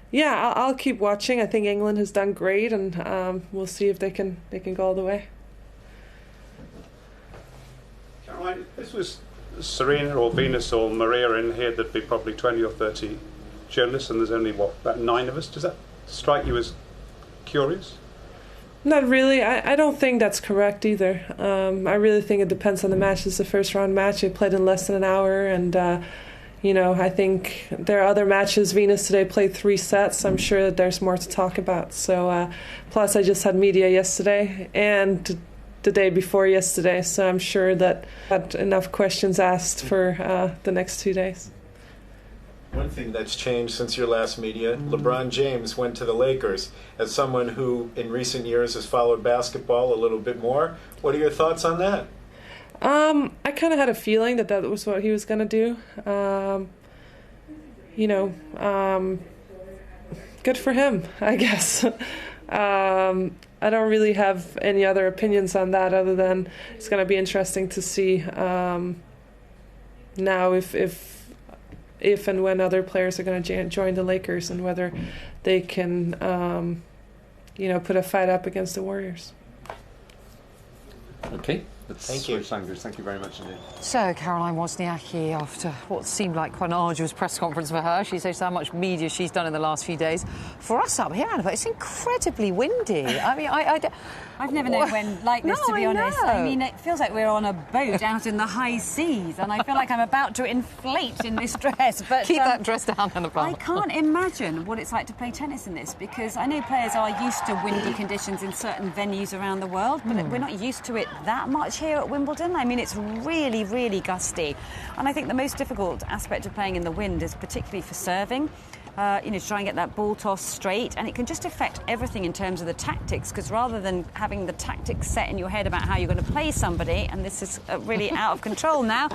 yeah, I'll keep watching. I think England has done great, and we'll see if they can go all the way. Caroline, this was Serena or Venus or Maria in here, there'd be probably 20 or 30 journalists, and there's only about 9 of us. Does that strike you as curious? Not really. I don't think that's correct either. I really think it depends on the match. It's a first round match. It played in less than an hour, and I think there are other matches. Venus today played 3 sets. I'm sure that there's more to talk about. So plus I just had media yesterday and the day before yesterday, so I'm sure that I had enough questions asked for the next 2 days. One thing that's changed since your last media, LeBron James went to the Lakers. As someone who in recent years has followed basketball a little bit more, what are your thoughts on that? I kind of had a feeling that was what he was going to do. Good for him, I guess. I don't really have any other opinions on that other than it's going to be interesting to see now if and when other players are going to join the Lakers and whether they can, put a fight up against the Warriors. Okay. Thank you. Thank you very much indeed. So, Caroline Wozniacki, after what seemed like quite an arduous press conference for her, she says how much media she's done in the last few days. For us up here, Annabelle, it's incredibly windy. I mean, I've never known when like this, to be honest. I mean, it feels like we're on a boat out in the high seas, and I feel like I'm about to inflate in this dress. But keep that dress down, Annabelle. I can't imagine what it's like to play tennis in this, because I know players are used to windy conditions in certain venues around the world, but we're not used to it that much here at Wimbledon. I mean, it's really, really gusty, and I think the most difficult aspect of playing in the wind is particularly for serving. To try and get that ball toss straight, and it can just affect everything in terms of the tactics, because rather than having the tactics set in your head about how you're going to play somebody, and this is really out of control now,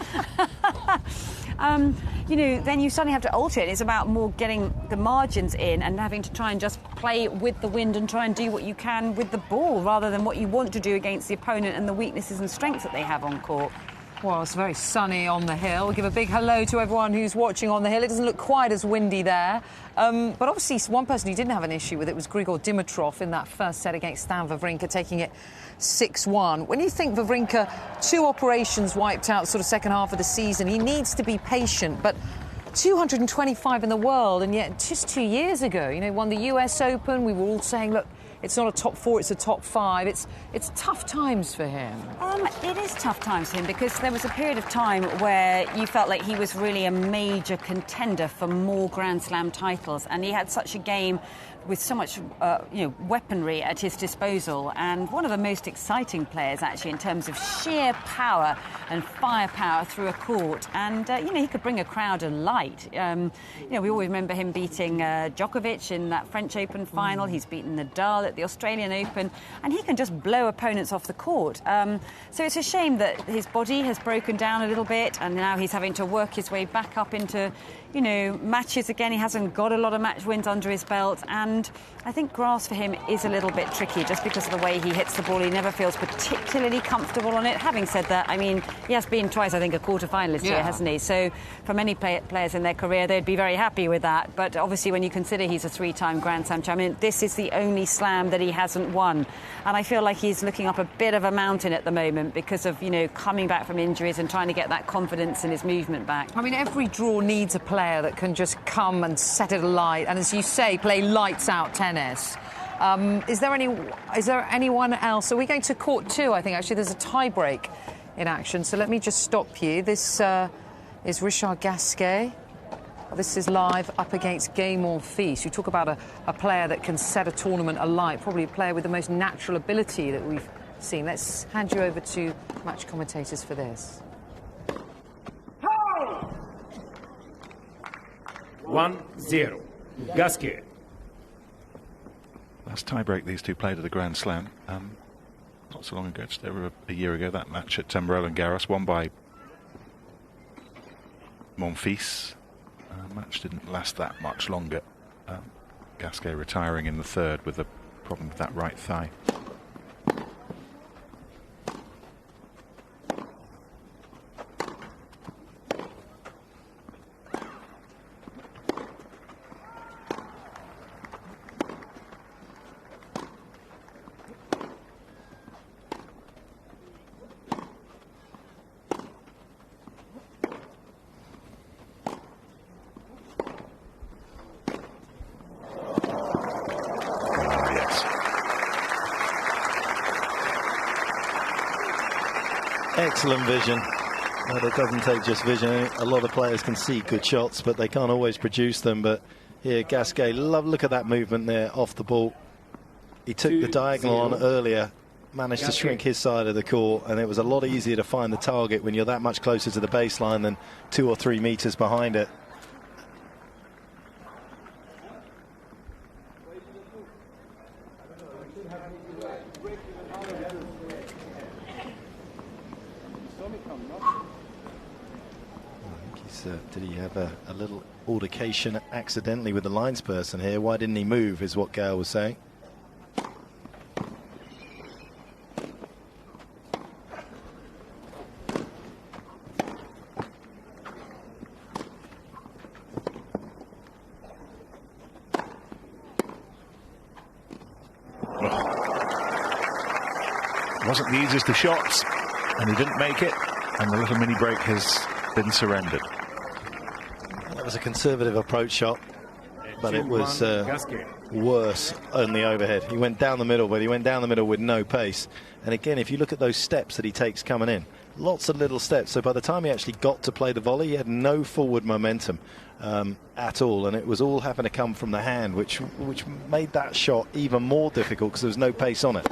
then you suddenly have to alter it. It's about more getting the margins in and having to try and just play with the wind and try and do what you can with the ball rather than what you want to do against the opponent and the weaknesses and strengths that they have on court. Well, it's very sunny on the hill. We'll give a big hello to everyone who's watching on the hill. It doesn't look quite as windy there. But obviously, one person who didn't have an issue with it was Grigor Dimitrov in that first set against Stan Wawrinka, taking it 6-1. When you think Wawrinka, 2 operations wiped out sort of second half of the season, he needs to be patient. But 225 in the world, and yet just 2 years ago, won the US Open. We were all saying, look, it's not a top 4, it's a top 5. It's tough times for him. It is tough times for him because there was a period of time where you felt like he was really a major contender for more Grand Slam titles, and he had such a game with so much, weaponry at his disposal, and one of the most exciting players, actually, in terms of sheer power and firepower through a court. And, he could bring a crowd alight. We always remember him beating Djokovic in that French Open final. He's beaten Nadal at the Australian Open, and he can just blow opponents off the court. So it's a shame that his body has broken down a little bit, and now he's having to work his way back up into matches again. He hasn't got a lot of match wins under his belt, and I think grass for him is a little bit tricky just because of the way he hits the ball. He never feels particularly comfortable on it. Having said that, he has been twice, I think, a quarter-finalist here, hasn't he? So for many players in their career, they'd be very happy with that. But obviously, when you consider he's a 3-time Grand Slam champion, this is the only slam that he hasn't won. And I feel like he's looking up a bit of a mountain at the moment because of, coming back from injuries and trying to get that confidence in his movement back. Every draw needs a player that can just come and set it alight and, as you say, play lights-out tennis. Is there anyone else? Are we going to court 2? I think, actually, there's a tie-break in action. So let me just stop you. This is Richard Gasquet. This is live up against Gay Monfils. You talk about a player that can set a tournament alight, probably a player with the most natural ability that we've seen. Let's hand you over to match commentators for this. 1-0. Gasquet. Last tiebreak these two played at the Grand Slam. Not so long ago, just over a year ago, that match at Roland Garros, won by Monfils. Match didn't last that much longer. Gasquet retiring in the third with a problem with that right thigh. Excellent vision. But it doesn't take just vision. A lot of players can see good shots, but they can't always produce them. But here, Gasquet, look at that movement there off the ball. He took the diagonal on earlier, managed to shrink his side of the court, and it was a lot easier to find the target when you're that much closer to the baseline than 2 or 3 meters behind it. Did he have a little altercation accidentally with the linesperson here? Why didn't he move, is what Gail was saying. Wasn't the easiest of shots, and he didn't make it, and the little mini break has been surrendered. That was a conservative approach shot, but it was worse on the overhead. He went down the middle, but he went down the middle with no pace. And again, if you look at those steps that he takes coming in, lots of little steps. So by the time he actually got to play the volley, he had no forward momentum at all, and it was all having to come from the hand, which made that shot even more difficult because there was no pace on it.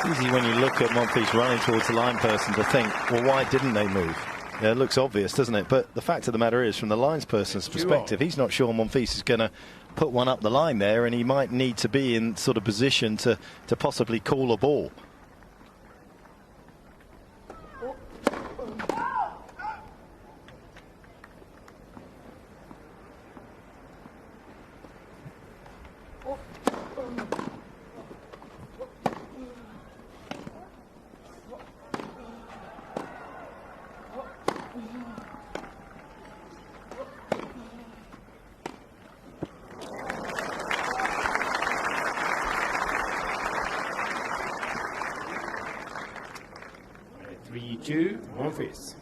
Easy when you look at Monfils running towards the line person to think, well, why didn't they move? Yeah, it looks obvious, doesn't it? But the fact of the matter is, from the lines person's perspective, he's not sure Monfils is going to put one up the line there, and he might need to be in sort of position to possibly call a ball. Monfils.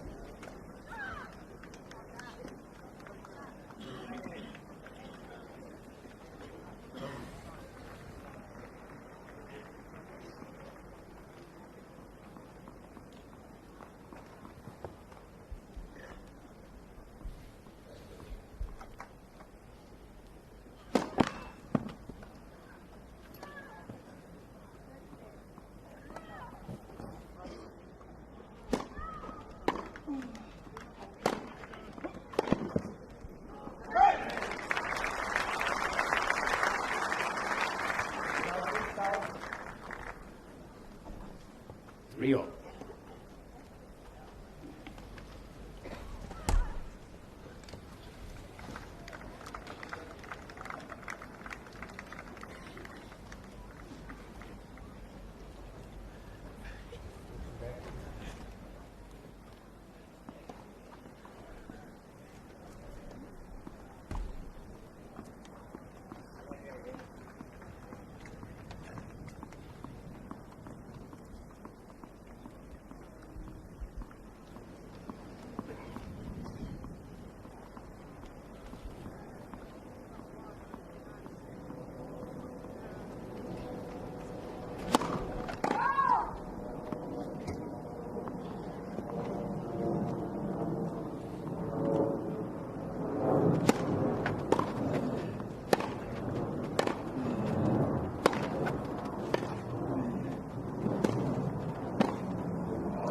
Rio.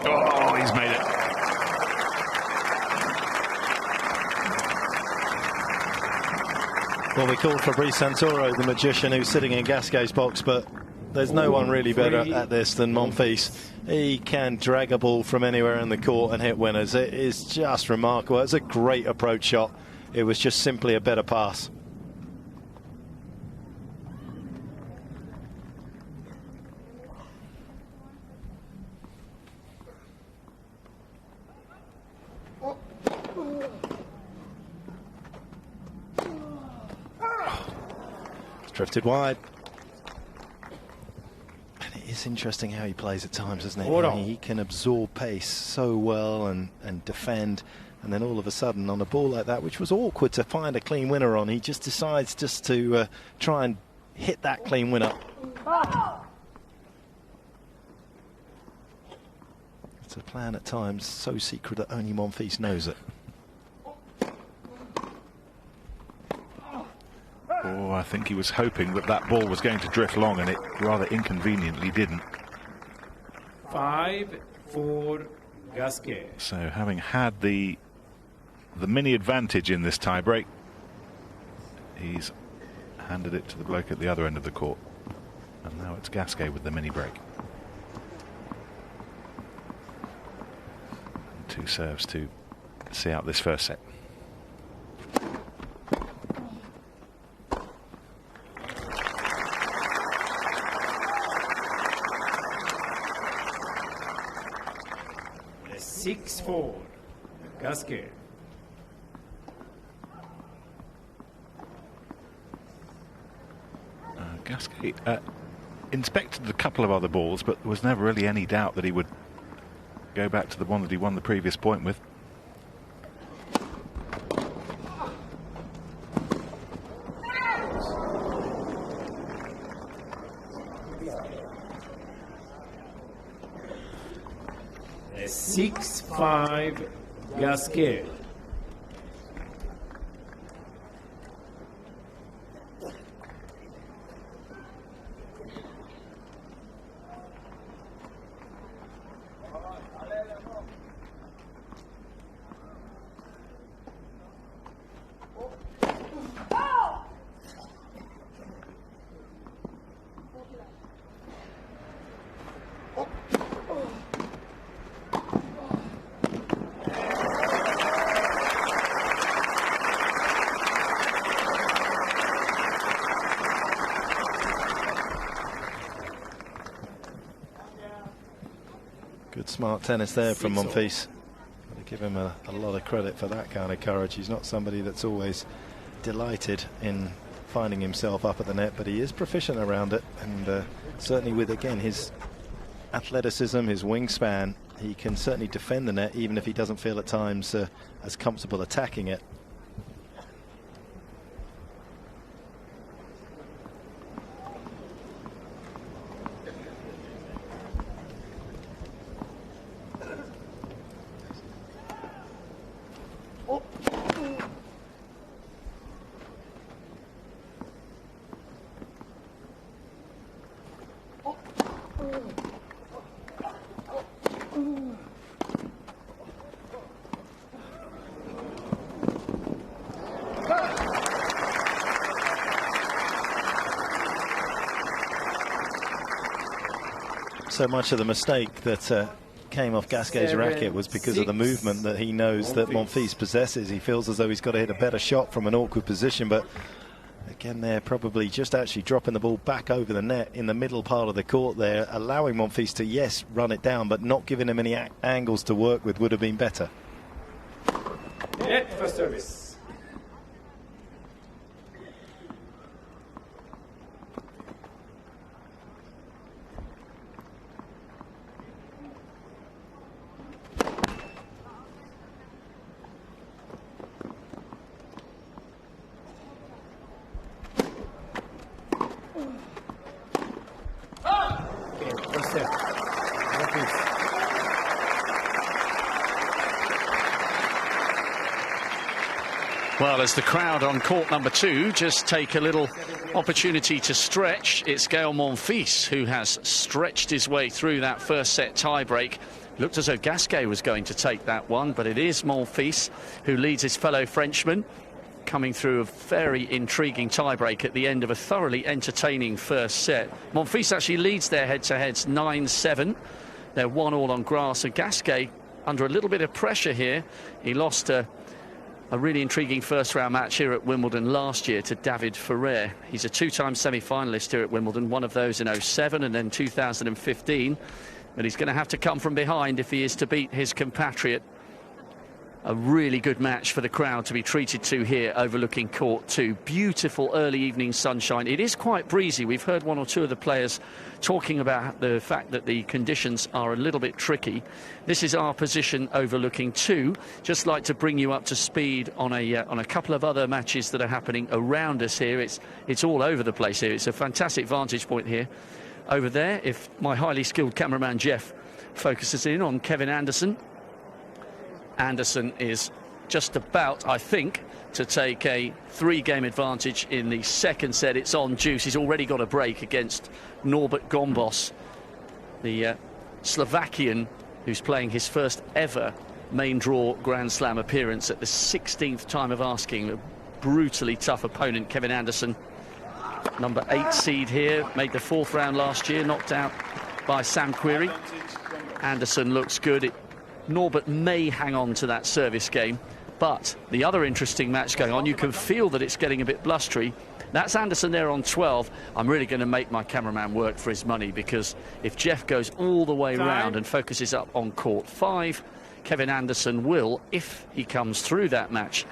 Oh, he's made it. Well, we called Fabrice Santoro the magician who's sitting in Gasquet's box, but there's no one really better at this than Monfils. He can drag a ball from anywhere in the court and hit winners. It is just remarkable. It's a great approach shot. It was just simply a better pass. Drifted wide. And it is interesting how he plays at times, isn't it? He can absorb pace so well and defend, and then all of a sudden on a ball like that, which was awkward to find a clean winner on, he just decides just to try and hit that clean winner. It's a plan at times so secret that only Monfils knows it. Oh, I think he was hoping that that ball was going to drift long, and it rather inconveniently didn't. 5-4 Gasquet. So having had the mini advantage in this tiebreak, he's handed it to the bloke at the other end of the court. And now it's Gasquet with the mini break. And 2 serves to see out this first set. The 6-4 Gasquet. Gasquet inspected a couple of other balls, but there was never really any doubt that he would go back to the one that he won the previous point with. The 6-5 Gasquet. Good smart tennis there from Monfils. Got to give him a lot of credit for that kind of courage. He's not somebody that's always delighted in finding himself up at the net, but he is proficient around it, and certainly with, again, his athleticism, his wingspan, he can certainly defend the net even if he doesn't feel at times as comfortable attacking it. So much of the mistake that came off Gasquet's racket was because of the movement that he knows that Monfils possesses. He feels as though he's got to hit a better shot from an awkward position, but again there, probably just actually dropping the ball back over the net in the middle part of the court there, allowing Monfils to, yes, run it down, but not giving him any angles to work with would have been better. Net for service. Well, as the crowd on court number 2 just take a little opportunity to stretch, it's Gaël Monfils who has stretched his way through that first set tiebreak. Looked as though Gasquet was going to take that one, but it is Monfils who leads his fellow Frenchman, coming through a very intriguing tiebreak at the end of a thoroughly entertaining first set. Monfils actually leads their head-to-heads 9-7. They're 1-1 on grass, and Gasquet under a little bit of pressure here. He lost a really intriguing first-round match here at Wimbledon last year to David Ferrer. He's a 2-time semi-finalist here at Wimbledon, one of those in 07 and then 2015. But he's going to have to come from behind if he is to beat his compatriot. A really good match for the crowd to be treated to here overlooking court 2. Beautiful early evening sunshine. It is quite breezy. We've heard one or two of the players talking about the fact that the conditions are a little bit tricky. This is our position overlooking 2. Just like to bring you up to speed on a couple of other matches that are happening around us here. It's all over the place here. It's a fantastic vantage point here. Over there, if my highly skilled cameraman Jeff focuses in on Kevin Anderson. Anderson is just about, I think, to take a 3-game advantage in the second set. It's on juice. He's already got a break against Norbert Gombos, the Slovakian who's playing his first ever main draw Grand Slam appearance at the 16th time of asking. A brutally tough opponent, Kevin Anderson. Number 8 seed here, made the 4th round last year, knocked out by Sam Querrey. Anderson looks good. Norbert may hang on to that service game, but the other interesting match going on, you can feel that it's getting a bit blustery. That's Anderson there on 12. I'm really going to make my cameraman work for his money, because if Jeff goes all the way round and focuses up on court 5, Kevin Anderson will, if he comes through that match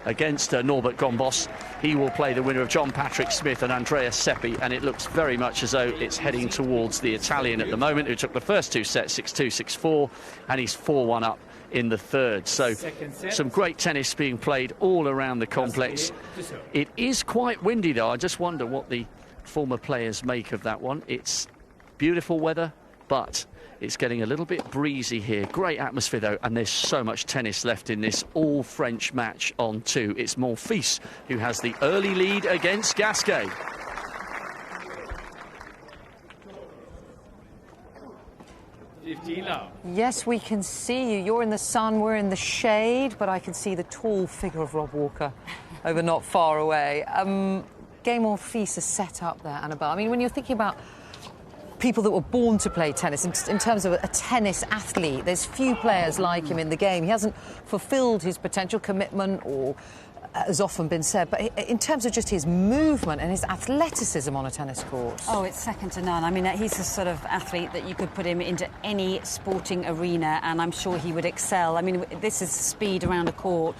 against Norbert Gombos, he will play the winner of John Patrick Smith and Andrea Seppi, and it looks very much as though it's heading towards the Italian at the moment, who took the first 2 sets 6-2, 6-4, and he's 4-1 up in the third. So some great tennis being played all around the complex. It is quite windy though. I just wonder what the former players make of that one. It's beautiful weather, but it's getting a little bit breezy here. Great atmosphere though, and there's so much tennis left in this all-French match on 2. It's Monfils who has the early lead against Gasquet. Yes, we can see you. You're in the sun, we're in the shade, but I can see the tall figure of Rob Walker over not far away. Gaël Monfils is set up there, Annabelle. I mean, when you're thinking about people that were born to play tennis, in terms of a tennis athlete, there's few players like him in the game. He hasn't fulfilled his potential, commitment or has often been said, but in terms of just his movement and his athleticism on a tennis court. Oh, it's second to none. I mean, he's the sort of athlete that you could put him into any sporting arena and I'm sure he would excel. I mean, this is speed around a court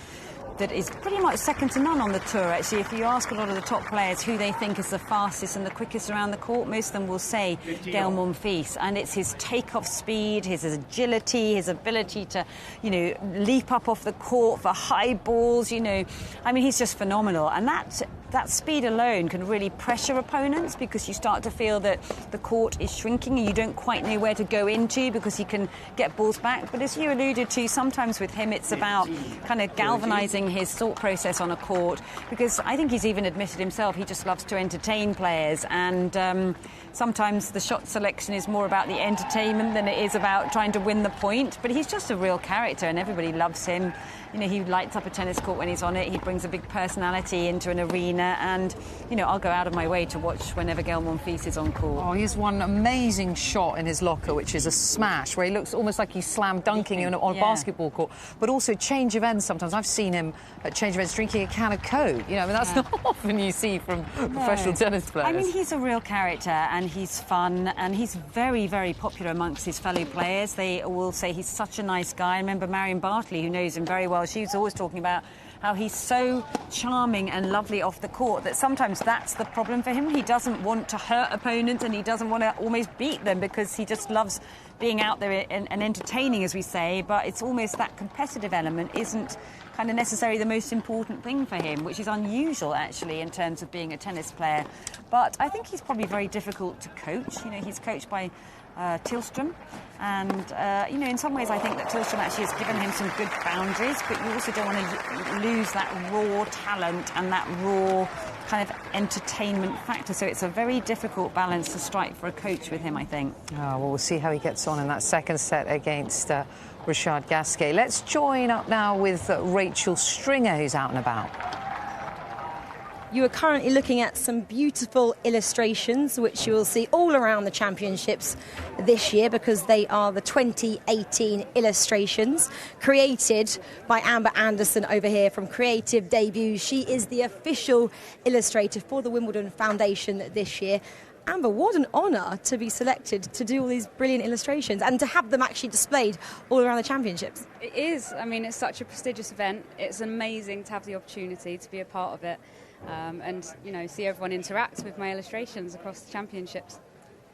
that is pretty much second to none on the tour, actually. If you ask a lot of the top players who they think is the fastest and the quickest around the court, most of them will say Gael Monfils. And it's his take-off speed, his agility, his ability to, leap up off the court for high balls, I mean, he's just phenomenal. And that speed alone can really pressure opponents because you start to feel that the court is shrinking and you don't quite know where to go into because he can get balls back. But as you alluded to, sometimes with him it's about kind of galvanising his thought process on a court, because I think he's even admitted himself he just loves to entertain players, and sometimes the shot selection is more about the entertainment than it is about trying to win the point. But he's just a real character and everybody loves him. He lights up a tennis court when he's on it. He brings a big personality into an arena, and I'll go out of my way to watch whenever Gael Monfils is on court. Oh, he has one amazing shot in his locker, which is a smash, where he looks almost like he's slam dunking on a basketball court. But also change of ends sometimes. I've seen him at change of ends drinking a can of Coke. That's not often you see from professional tennis players. I mean, he's a real character and he's fun and he's very, very popular amongst his fellow players. They will say he's such a nice guy. I remember Marion Bartley, who knows him very well. She was always talking about how he's so charming and lovely off the court that sometimes that's the problem for him. He doesn't want to hurt opponents and he doesn't want to almost beat them because he just loves being out there and entertaining, as we say. But it's almost that competitive element isn't kind of necessarily the most important thing for him, which is unusual actually in terms of being a tennis player. But I think he's probably very difficult to coach. He's coached by Tillström, and in some ways I think that Tillström actually has given him some good boundaries, but you also don't want to lose that raw talent and that raw kind of entertainment factor, so it's a very difficult balance to strike for a coach with him, I think. Well, we'll see how he gets on in that second set against Richard Gasquet. Let's join up now with Rachel Stringer, who's out and about. You are currently looking at some beautiful illustrations, which you will see all around the championships this year, because they are the 2018 illustrations created by Amber Anderson over here from Creative Debuts. She is the official illustrator for the Wimbledon Foundation this year. Amber, what an honour to be selected to do all these brilliant illustrations and to have them actually displayed all around the championships. It is. I mean, it's such a prestigious event. It's amazing to have the opportunity to be a part of it. And see everyone interact with my illustrations across the championships.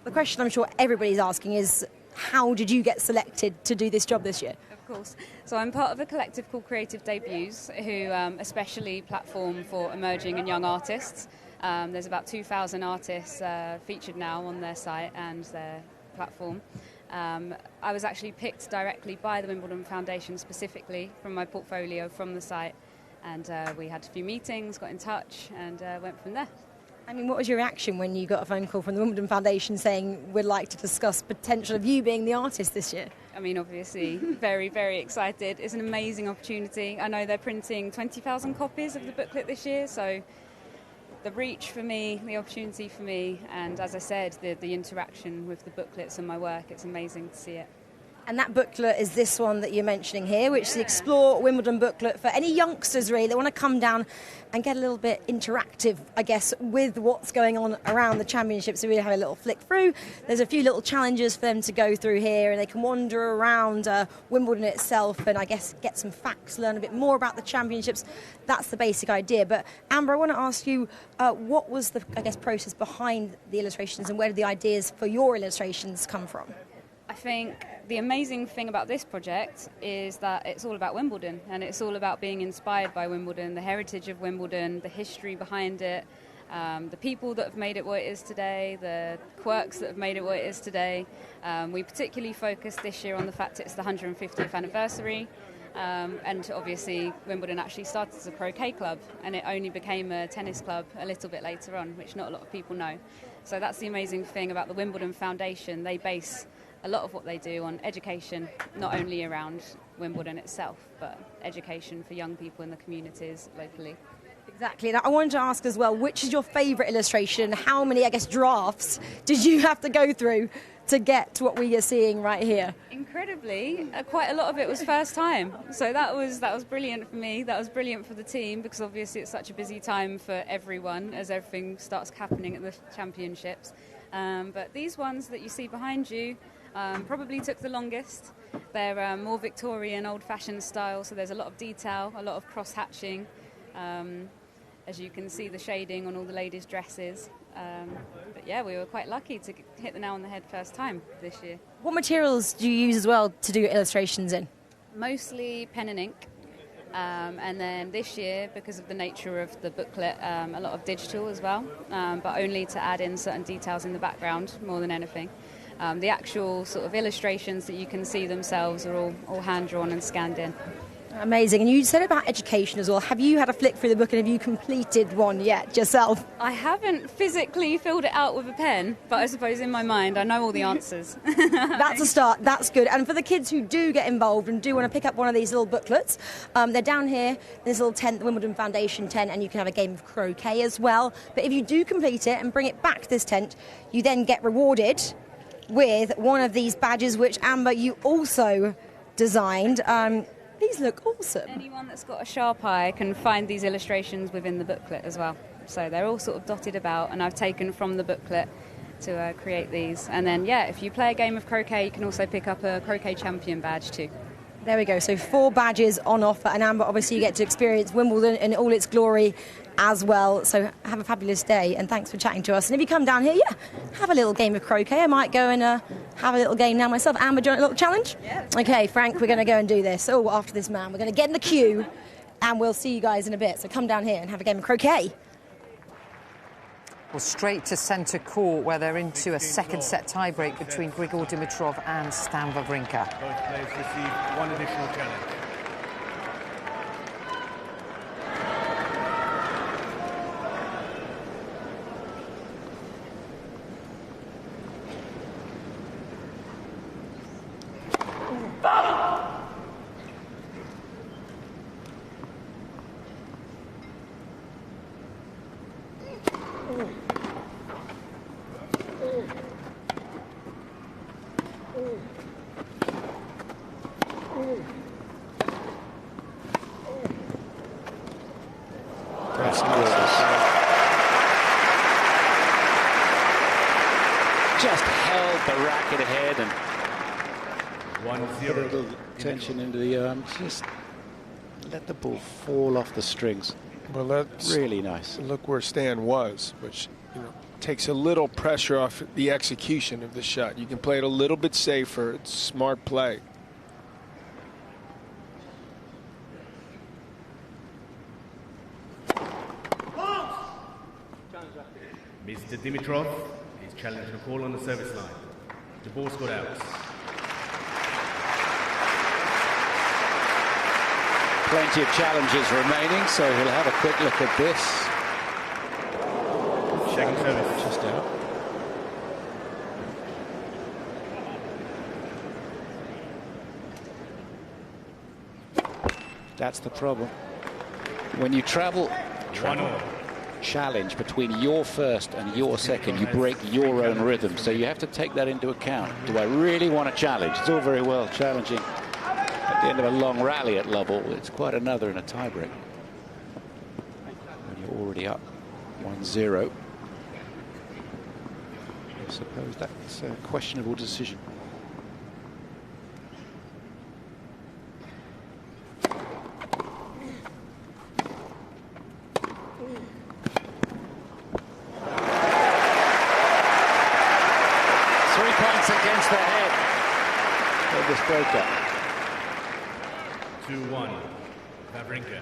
The question I'm sure everybody's asking is, how did you get selected to do this job this year? Of course. So I'm part of a collective called Creative Debuts, who especially platform for emerging and young artists. There's about 2,000 artists featured now on their site and their platform. I was actually picked directly by the Wimbledon Foundation specifically from my portfolio from the site. And we had a few meetings, got in touch, and went from there. I mean, what was your reaction when you got a phone call from the Wimbledon Foundation saying we'd like to discuss potential of you being the artist this year? I mean, obviously, very, very excited. It's an amazing opportunity. I know they're printing 20,000 copies of the booklet this year, so the reach for me, the opportunity for me, and as I said, the interaction with the booklets and my work, it's amazing to see it. And that booklet is this one that you're mentioning here, which is the Explore Wimbledon booklet for any youngsters, really, that want to come down and get a little bit interactive, I guess, with what's going on around the championships. So we have a little flick through. There's a few little challenges for them to go through here, and they can wander around Wimbledon itself and, I guess, get some facts, learn a bit more about the championships. That's the basic idea. But, Amber, I want to ask you, what was the, process behind the illustrations, and where did the ideas for your illustrations come from? I think the amazing thing about this project is that it's all about Wimbledon, and it's all about being inspired by Wimbledon, the heritage of Wimbledon, the history behind it, the people that have made it what it is today, the quirks that have made it what it is today. We particularly focused this year on the fact it's the 150th anniversary, and obviously Wimbledon actually started as a croquet club, and it only became a tennis club a little bit later on, which not a lot of people know. So that's the amazing thing about the Wimbledon Foundation. They base a lot of what they do on education, not only around Wimbledon itself, but education for young people in the communities locally. Exactly. Now, I wanted to ask as well, which is your favourite illustration? How many, I guess, drafts did you have to go through to get to what we are seeing right here? Incredibly, quite a lot of it was first time. So that was brilliant for me. That was brilliant for the team because obviously it's such a busy time for everyone as everything starts happening at the championships. But these ones that you see behind you probably took the longest. They're more Victorian, old-fashioned style, so there's a lot of detail, a lot of cross-hatching. As you can see, the shading on all the ladies' dresses. But yeah, we were quite lucky to hit the nail on the head first time this year. What materials do you use as well to do your illustrations in? Mostly pen and ink. And then this year, because of the nature of the booklet, a lot of digital as well, but only to add in certain details in the background more than anything. The actual sort of illustrations that you can see themselves are all hand-drawn and scanned in. Amazing. And you said about education as well. Have you had a flick through the book and have you completed one yet yourself? I haven't physically filled it out with a pen, but I suppose in my mind I know all the answers. That's a start. That's good. And for the kids who do get involved and do want to pick up one of these little booklets, they're down here in this little tent, the Wimbledon Foundation tent, and you can have a game of croquet as well. But if you do complete it and bring it back to this tent, you then get rewarded with one of these badges, which, Amber, you also designed. These look awesome. Anyone that's got a sharp eye can find these illustrations within the booklet as well. So they're all sort of dotted about, and I've taken from the booklet to create these. And then, yeah, if you play a game of croquet, you can also pick up a croquet champion badge too. There we go. So 4 badges on offer. And Amber, obviously you get to experience Wimbledon in all its glory as well. So have a fabulous day, and thanks for chatting to us. And if you come down here, yeah, have a little game of croquet. I might go and have a little game now myself. Amber, do you want a little challenge? Yeah. Okay, Frank, we're going to go and do this. Oh, after this man, we're going to get in the queue, and we'll see you guys in a bit. So come down here and have a game of croquet. Well, straight to centre court, where they're into a second set tiebreak between Grigor Dimitrov and Stan Wawrinka. Both players receive one additional challenge. Just held the racket ahead and 1-0. Put a little tension into the arm. Just let the ball fall off the strings. Well, that's really nice. Look where Stan was, which takes a little pressure off the execution of the shot. You can play it a little bit safer. It's smart play. Mr. Dimitrov is challenging a call on the service line. The ball's got out. Plenty of challenges remaining, so he'll have a quick look at this. Second service. Just out. That's the problem. When you travel challenge between your first and your second, you break your own rhythm, so you have to take that into account. Do I really want to challenge? It's all very well challenging at the end of a long rally at Lovell. It's quite another in a tiebreak when you're already up 1-0. I suppose that's a questionable decision. Against the head of this breakup. 2-1. Wawrinka.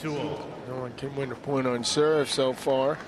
2-all. No one can win a point on serve so far. Come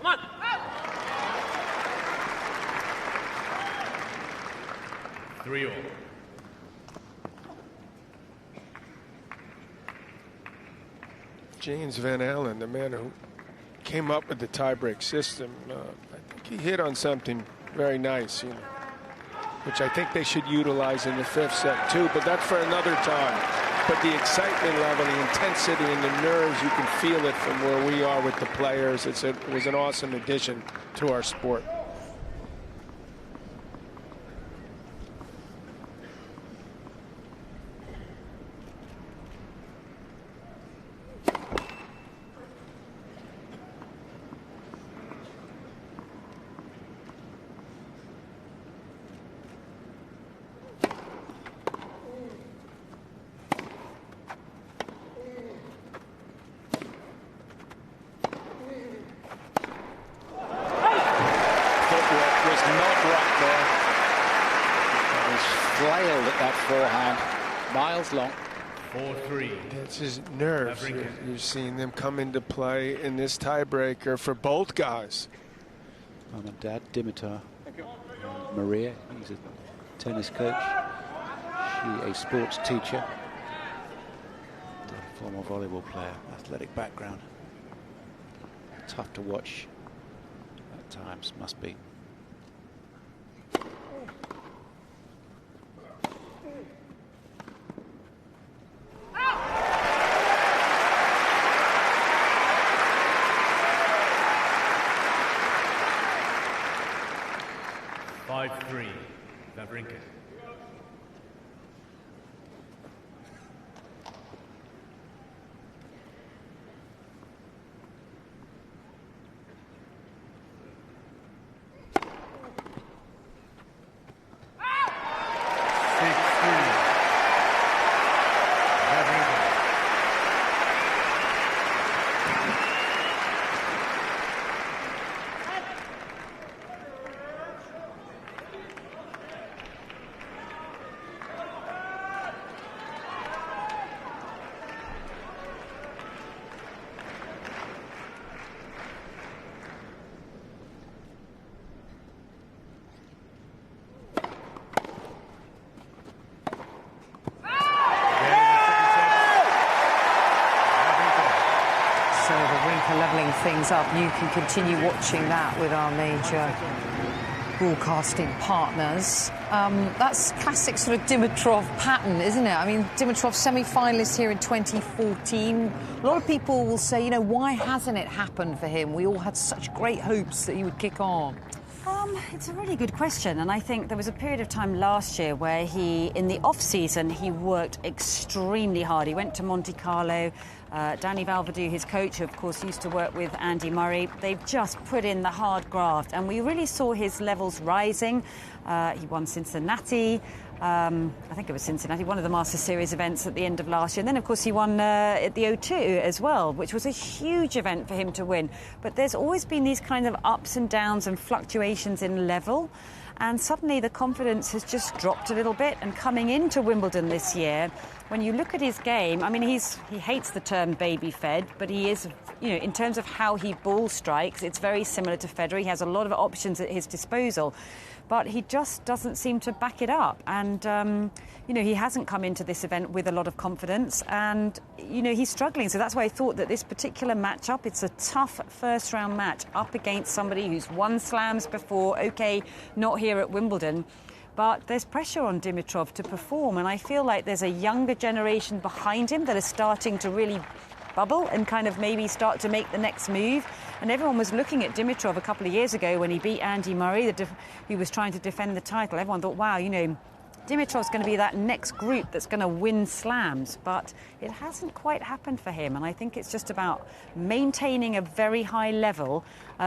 on. 3-all. James Van Allen, the man who came up with the tiebreak system, I think he hit on something very nice, which I think they should utilize in the 5th set too, but that's for another time. But the excitement level, the intensity and the nerves, you can feel it from where we are with the players. It was an awesome addition to our sport. Flailed at that forehand, miles long. 4-3. It's his nerves. You're seeing them come into play in this tiebreaker for both guys. Mum and Dad, Dimitar, Maria, he's a tennis coach. She a sports teacher. A former volleyball player, athletic background. Tough to watch at times, must be. Wawrinka. Levelling things up. You can continue watching that with our major broadcasting partners. That's classic sort of Dimitrov pattern, isn't it? I mean, Dimitrov semi-finalist here in 2014. A lot of people will say, you know, why hasn't it happened for him? We all had such great hopes that he would kick on. It's a really good question, and I think there was a period of time last year where in the off-season, he worked extremely hard. He went to Monte Carlo. Danny Valverdue, his coach, who of course used to work with Andy Murray, they've just put in the hard graft, and we really saw his levels rising. He won Cincinnati. I think it was Cincinnati, one of the Masters Series events at the end of last year. And then, of course, he won at the O2 as well, which was a huge event for him to win. But there's always been these kind of ups and downs and fluctuations in level. And suddenly the confidence has just dropped a little bit. And coming into Wimbledon this year, when you look at his game, I mean, he hates the term baby-fed, but he is, you know, in terms of how he ball strikes, it's very similar to Federer. He has a lot of options at his disposal, but he just doesn't seem to back it up. And, you know, he hasn't come into this event with a lot of confidence, and, you know, he's struggling. So that's why I thought that this particular matchup, it's a tough first-round match up against somebody who's won slams before. OK, not here at Wimbledon, but there's pressure on Dimitrov to perform, and I feel like there's a younger generation behind him that are starting to really bubble and kind of maybe start to make the next move. And everyone was looking at Dimitrov a couple of years ago when he beat Andy Murray, who was trying to defend the title. Everyone thought, wow, you know, Dimitrov's going to be that next group that's going to win slams, but it hasn't quite happened for him, and I think it's just about maintaining a very high level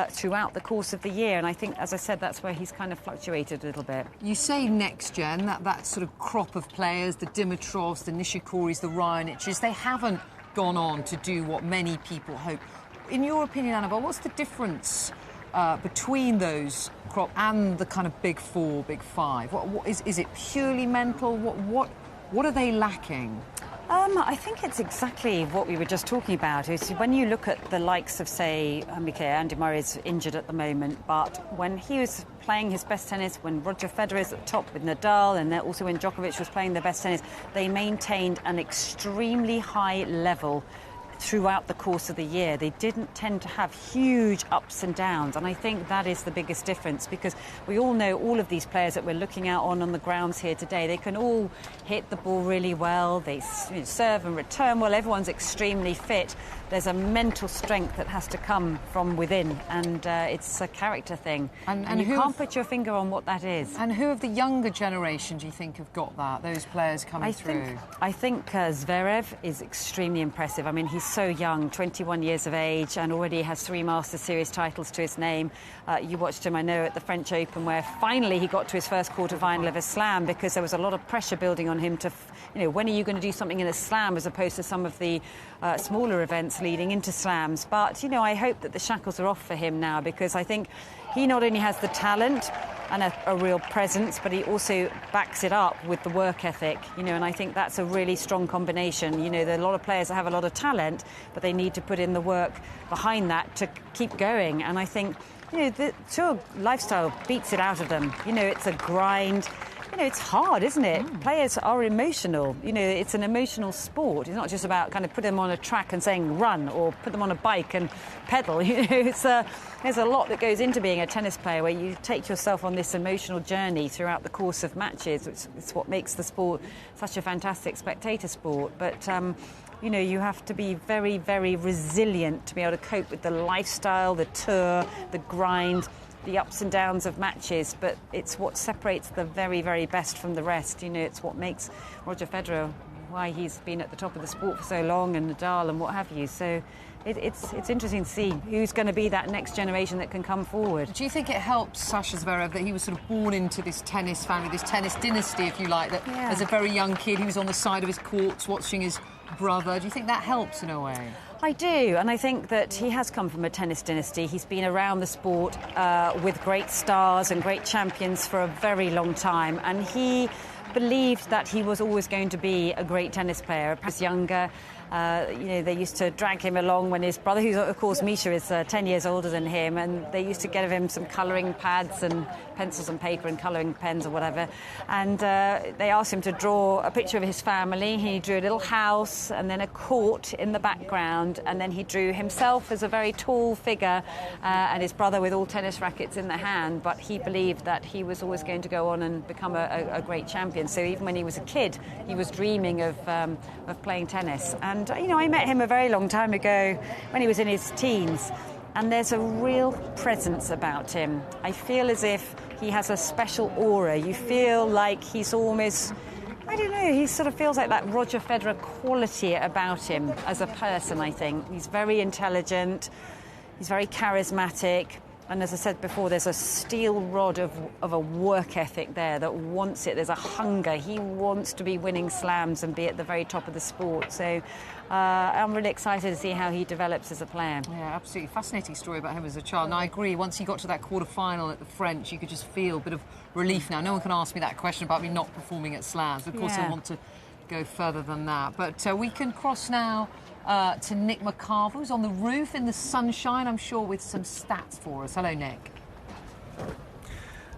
throughout the course of the year, and I think, as I said, that's where he's kind of fluctuated a little bit. You say next gen, that sort of crop of players, the Dimitrovs, the Nishikoris, the Raonics, they haven't gone on to do what many people hope. In your opinion, Annabelle, what's the difference between those crop and the kind of big four, big five? What is it purely mental? What are they lacking? I think it's exactly what we were just talking about. Is when you look at the likes of, say, Andy Murray's injured at the moment, but when he was playing his best tennis, when Roger Federer is at the top with Nadal, and also when Djokovic was playing their best tennis, they maintained an extremely high level throughout the course of the year. They didn't tend to have huge ups and downs, and I think that is the biggest difference, because we all know all of these players that we're looking out on the grounds here today, they can all hit the ball really well, they serve and return well, everyone's extremely fit. There's a mental strength that has to come from within, and it's a character thing, and you can't put your finger on what that is. And who of the younger generation do you think have got that, those players coming through? I think Zverev is extremely impressive. I mean, he's so young, 21 years of age, and already has 3 Masters Series titles to his name. You watched him, I know, at the French Open, where finally he got to his first quarter-final of a slam, because there was a lot of pressure building on him to, when are you going to do something in a slam, as opposed to some of the smaller events leading into slams. But, I hope that the shackles are off for him now, because I think he not only has the talent and a real presence, but he also backs it up with the work ethic, and I think that's a really strong combination. There are a lot of players that have a lot of talent, but they need to put in the work behind that to keep going, and I think, the tour lifestyle beats it out of them. It's a grind. It's hard, isn't it? Players are emotional. It's an emotional sport. It's not just about kind of putting them on a track and saying run, or put them on a bike and pedal. There's a lot that goes into being a tennis player, where you take yourself on this emotional journey throughout the course of matches. It's what makes the sport such a fantastic spectator sport. But you have to be very, very resilient to be able to cope with the lifestyle, the tour, the grind, the ups and downs of matches, but it's what separates the very, very best from the rest. It's what makes Roger Federer, why he's been at the top of the sport for so long, and Nadal and what have you. So it's interesting to see who's going to be that next generation that can come forward. Do you think it helps Sasha Zverev that he was sort of born into this tennis family, this tennis dynasty, if you like, that as a very young kid he was on the side of his courts watching his brother? Do you think that helps in a way? I do, and I think that he has come from a tennis dynasty. He's been around the sport with great stars and great champions for a very long time, and he believed that he was always going to be a great tennis player. As younger, they used to drag him along when his brother, who of course Misha is 10 years older than him, and they used to give him some colouring pads and pencils and paper and colouring pens or whatever, and they asked him to draw a picture of his family. He drew a little house and then a court in the background, and then he drew himself as a very tall figure and his brother with all tennis rackets in the hand, but he believed that he was always going to go on and become a great champion. So even when he was a kid, he was dreaming of playing tennis. And I met him a very long time ago when he was in his teens, and there's a real presence about him. I feel as if he has a special aura. You feel like he's almost, I don't know, he sort of feels like that Roger Federer quality about him as a person, I think. He's very intelligent, he's very charismatic, and as I said before, there's a steel rod of a work ethic there that wants it. There's a hunger. He wants to be winning slams and be at the very top of the sport. So I'm really excited to see how he develops as a player. Yeah, absolutely. Fascinating story about him as a child. And I agree, once he got to that quarter-final at the French, you could just feel a bit of relief now. No one can ask me that question about me not performing at slams. Of course, I want to go further than that. But we can cross now to Nick McCarver, who's on the roof in the sunshine, I'm sure, with some stats for us. Hello, Nick.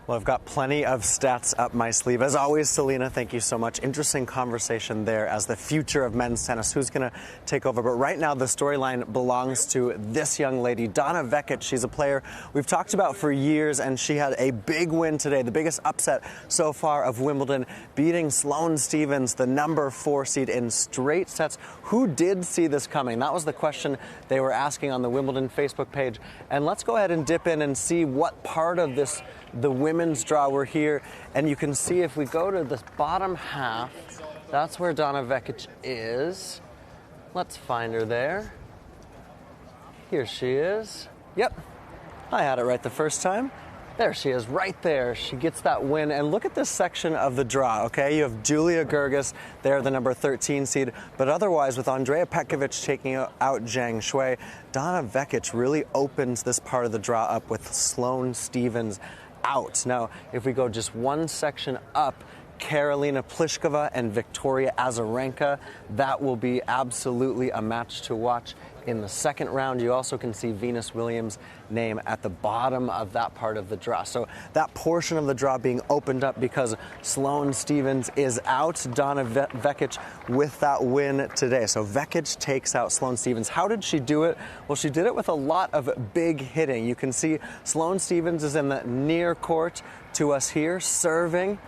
Well, I've got plenty of stats up my sleeve. As always, Selena, thank you so much. Interesting conversation there as the future of men's tennis. Who's going to take over? But right now, the storyline belongs to this young lady, Donna Vekic. She's a player we've talked about for years, and she had a big win today, the biggest upset so far of Wimbledon, beating Sloane Stephens, the number 4 seed, in straight sets. Who did see this coming? That was the question they were asking on the Wimbledon Facebook page. And let's go ahead and dip in and see what part of the women's draw we're here. And you can see if we go to the bottom half, that's where Donna Vekic is. Let's find her there. Here she is. Yep, I had it right the first time. There she is, right there. She gets that win. And look at this section of the draw, okay? You have Julia Gerges there, the number 13 seed. But otherwise, with Andrea Petkovic taking out Zhang Shui, Donna Vekic really opens this part of the draw up with Sloane Stephens out. Now, if we go just one section up, Karolina Pliskova and Victoria Azarenka, that will be absolutely a match to watch in the second round. You also can see Venus Williams' name at the bottom of that part of the draw. So that portion of the draw being opened up because Sloane Stephens is out. Donna Vekic with that win today. So Vekic takes out Sloane Stephens. How did she do it? Well, she did it with a lot of big hitting. You can see Sloane Stephens is in the near court to us here, serving.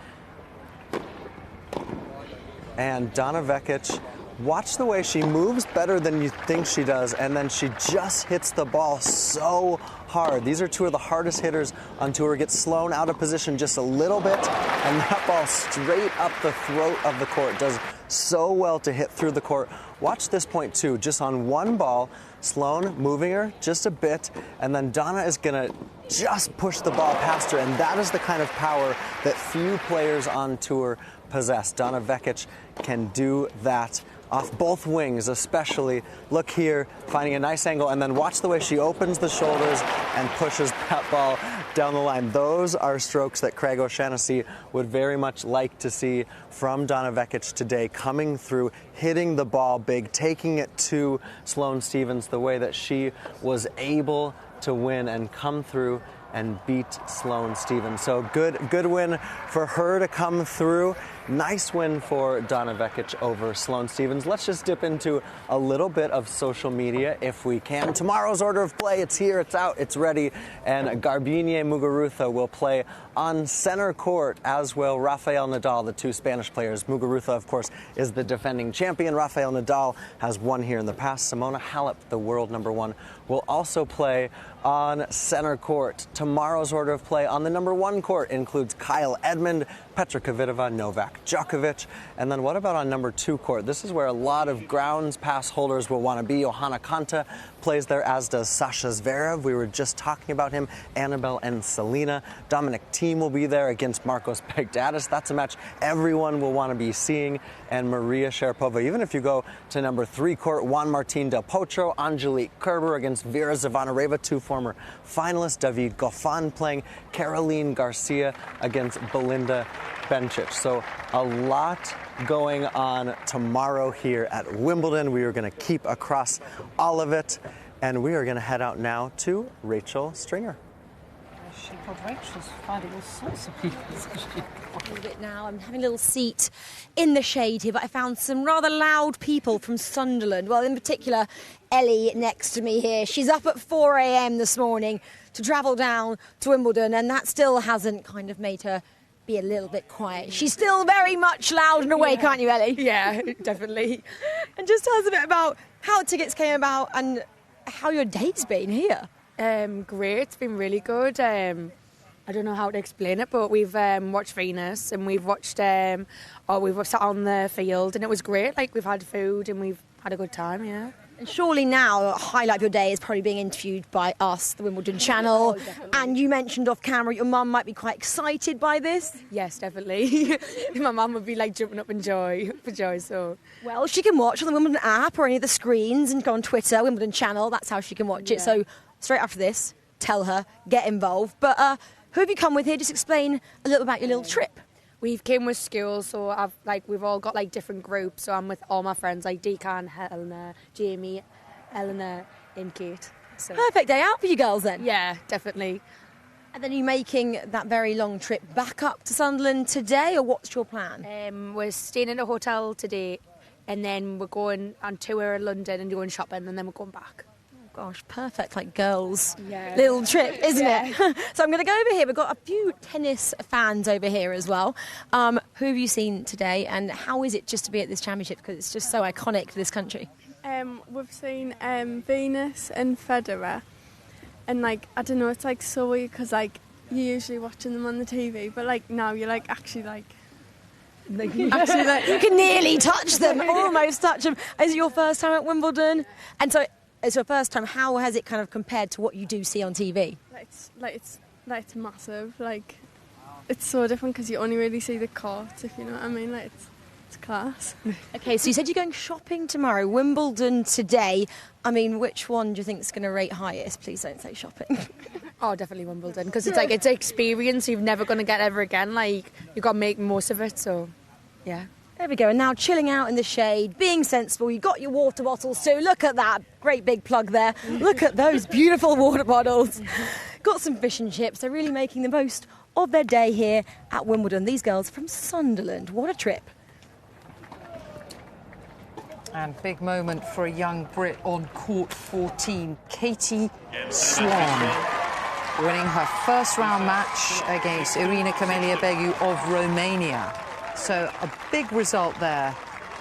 And Donna Vekic, watch the way she moves better than you think she does, and then she just hits the ball so hard. These are two of the hardest hitters on tour. Gets Sloane out of position just a little bit, and that ball straight up the throat of the court. Does so well to hit through the court. Watch this point too, just on one ball, Sloane moving her just a bit, and then Donna is gonna just push the ball past her, and that is the kind of power that few players on tour possess. Donna Vekic can do that off both wings, especially. Look here, finding a nice angle, and then watch the way she opens the shoulders and pushes that ball down the line. Those are strokes that Craig O'Shaughnessy would very much like to see from Donna Vekic today, coming through, hitting the ball big, taking it to Sloane Stephens the way that she was able to win and come through and beat Sloane Stephens. So good win for her to come through. Nice win for Donna Vekic over Sloane Stephens. Let's just dip into a little bit of social media if we can. Tomorrow's order of play, it's here, it's out, it's ready. And Garbiñe Muguruza will play on center court, as will Rafael Nadal, the two Spanish players. Muguruza, of course, is the defending champion. Rafael Nadal has won here in the past. Simona Halep, the world number 1, will also play on center court. Tomorrow's order of play on the number 1 court includes Kyle Edmund, Petra Kvitova, Novak Djokovic. And then what about on number 2 court? This is where a lot of grounds pass holders will want to be. Johanna Konta plays there, as does Sasha Zverev. We were just talking about him. Annabelle and Selena. Dominic Thiem will be there against Marcos Baghdatis. That's a match everyone will want to be seeing. And Maria Sharapova. Even if you go to number 3 court, Juan Martín del Potro, Angelique Kerber against Vera Zvonareva, 2 former finalists. David Goffin playing Caroline Garcia against Belinda Bencic. So a lot going on tomorrow here at Wimbledon. We are going to keep across all of it, and we are going to head out now to Rachel Stringer. Rachel's finding all sorts of people. A little bit now. I'm having a little seat in the shade here, but I found some rather loud people from Sunderland. Well, in particular, Ellie next to me here. She's up at 4 a.m. this morning to travel down to Wimbledon, and that still hasn't kind of made her be a little bit quiet. She's still very much loud and awake, aren't you, Ellie? Yeah, definitely. And just tell us a bit about how tickets came about and how your day's been here. Great, it's been really good. I don't know how to explain it, but we've watched Venus and we've watched, we've sat on the field and it was great. Like, we've had food and we've had a good time, yeah. And surely now, a highlight of your day is probably being interviewed by us, the Wimbledon channel. And you mentioned off camera your mum might be quite excited by this. Yes, definitely. My mum would be like jumping up in joy, so. Well, she can watch on the Wimbledon app or any of the screens and go on Twitter, Wimbledon channel. That's how she can watch it. So straight after this, tell her, get involved. But who have you come with here? Just explain a little about your little trip. We've came with school, so we've all got like different groups. So I'm with all my friends like Deacon, Helena, Jamie, Eleanor, and Kate. So. Perfect day out for you girls then. Yeah, definitely. And then are you making that very long trip back up to Sunderland today, or what's your plan? We're staying in a hotel today, and then we're going on tour in London and doing shopping, and then we're going back. Gosh, perfect, like girls' little trip, isn't it? So I'm going to go over here. We've got a few tennis fans over here as well. Who have you seen today, and how is it just to be at this championship? Because it's just so iconic to this country. We've seen Venus and Federer, and like, I don't know, it's like so weird because like you're usually watching them on the TV, but like now you're like actually like you can nearly touch them, almost touch them. Is it your first time at Wimbledon? And so it's your first time. How has it kind of compared to what you do see on TV? It's massive. Like, it's so different because you only really see the court, if you know what I mean. Like, it's class. Okay, so you said you're going shopping tomorrow. Wimbledon today. I mean, which one do you think is going to rate highest? Please don't say shopping. Oh, definitely Wimbledon, because it's like it's an experience you're never going to get ever again. Like, you've got to make most of it. So, yeah. There we go, and now chilling out in the shade, being sensible. You got your water bottles too. Look at that, great big plug there. Look at those beautiful water bottles. Got some fish and chips. They're really making the most of their day here at Wimbledon. These girls from Sunderland. What a trip. And big moment for a young Brit on court 14, Katie Swan, winning her first round match against Irina Camelia-Begu of Romania. So a big result there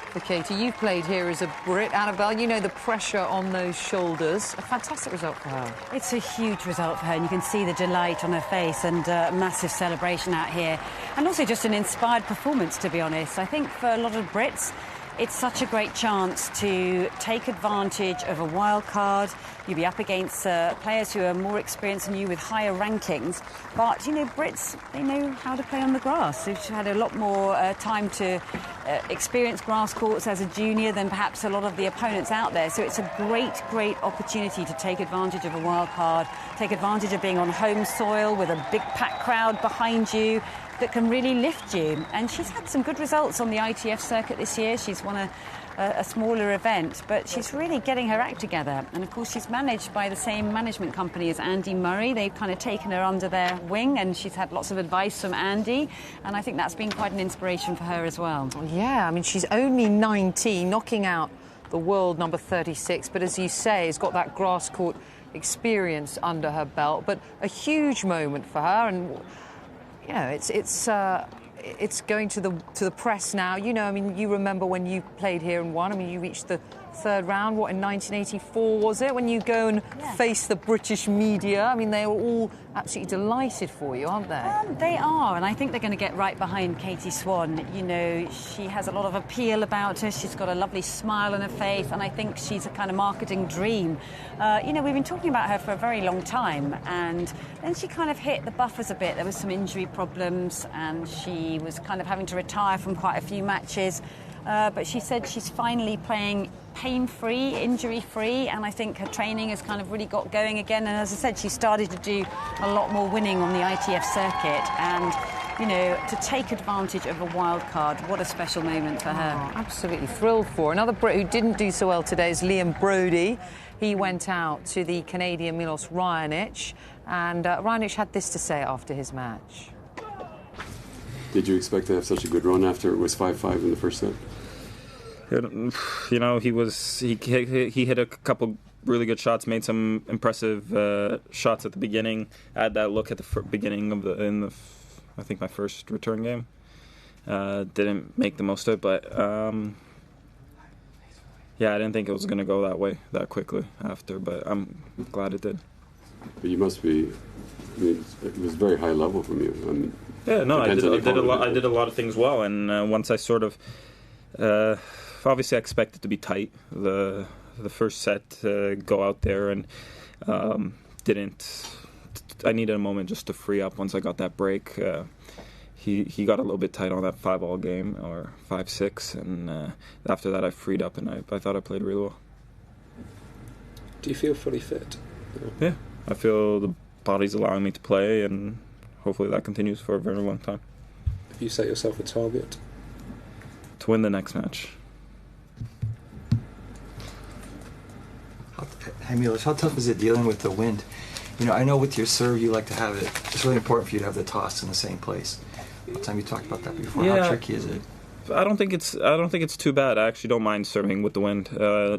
for Katie. You've played here as a Brit, Annabelle. You know the pressure on those shoulders. A fantastic result for her. It's a huge result for her, and you can see the delight on her face and massive celebration out here. And also just an inspired performance, to be honest. I think for a lot of Brits, it's such a great chance to take advantage of a wild card. You'll be up against players who are more experienced than you with higher rankings. But, you know, Brits, they know how to play on the grass. They've had a lot more time to experience grass courts as a junior than perhaps a lot of the opponents out there. So it's a great, great opportunity to take advantage of a wild card, take advantage of being on home soil with a big packed crowd behind you that can really lift you. And she's had some good results on the ITF circuit this year. She's won a smaller event, but she's really getting her act together. And of course, she's managed by the same management company as Andy Murray. They've kind of taken her under their wing, and she's had lots of advice from Andy. And I think that's been quite an inspiration for her as well. Yeah, I mean, she's only 19, knocking out the world number 36. But as you say, has got that grass court experience under her belt. But a huge moment for her, and you know, it's going to the press now. You know, I mean, you remember when you played here and won. I mean, you reached the third round, what, in 1984, was it? When you go and face the British media. I mean, they were all absolutely delighted for you, aren't they? They are, and I think they're going to get right behind Katie Swan. You know, she has a lot of appeal about her. She's got a lovely smile on her face, and I think she's a kind of marketing dream. You know, we've been talking about her for a very long time, and then she kind of hit the buffers a bit. There was some injury problems, and she was kind of having to retire from quite a few matches. But she said she's finally playing pain-free, injury-free, and I think her training has kind of really got going again. And as I said, she started to do a lot more winning on the ITF circuit. And, you know, to take advantage of a wild card, what a special moment for her. Oh, absolutely thrilled for her. Another Brit who didn't do so well today is Liam Brodie. He went out to the Canadian Milos Raonic, and Raonic had this to say after his match. Did you expect to have such a good run after it was 5-5 in the first set? You know, he hit a couple really good shots, made some impressive shots at the beginning. I had that look at the beginning of I think my first return game. Didn't make the most of it, but yeah, I didn't think it was going to go that way that quickly after, but I'm glad it did. But you must be. I mean, it was very high level from you. I mean, yeah, no, I did a lot of things well, and once I sort of. Obviously, I expected to be tight. The first set, go out there and didn't. I needed a moment just to free up. Once I got that break, he got a little bit tight on that 5-all game or 5-6, and after that I freed up and I thought I played really well. Do you feel fully fit? Yeah, I feel the body's allowing me to play, and hopefully that continues for a very long time. Have you set yourself a target? To win the next match. Hey Milos, how tough is it dealing with the wind I know with your serve you like to have it. It's really important for you to have the toss in the same place. One time you talked about that before. Yeah. How tricky is it? I don't think it's too bad. I actually don't mind serving with the wind,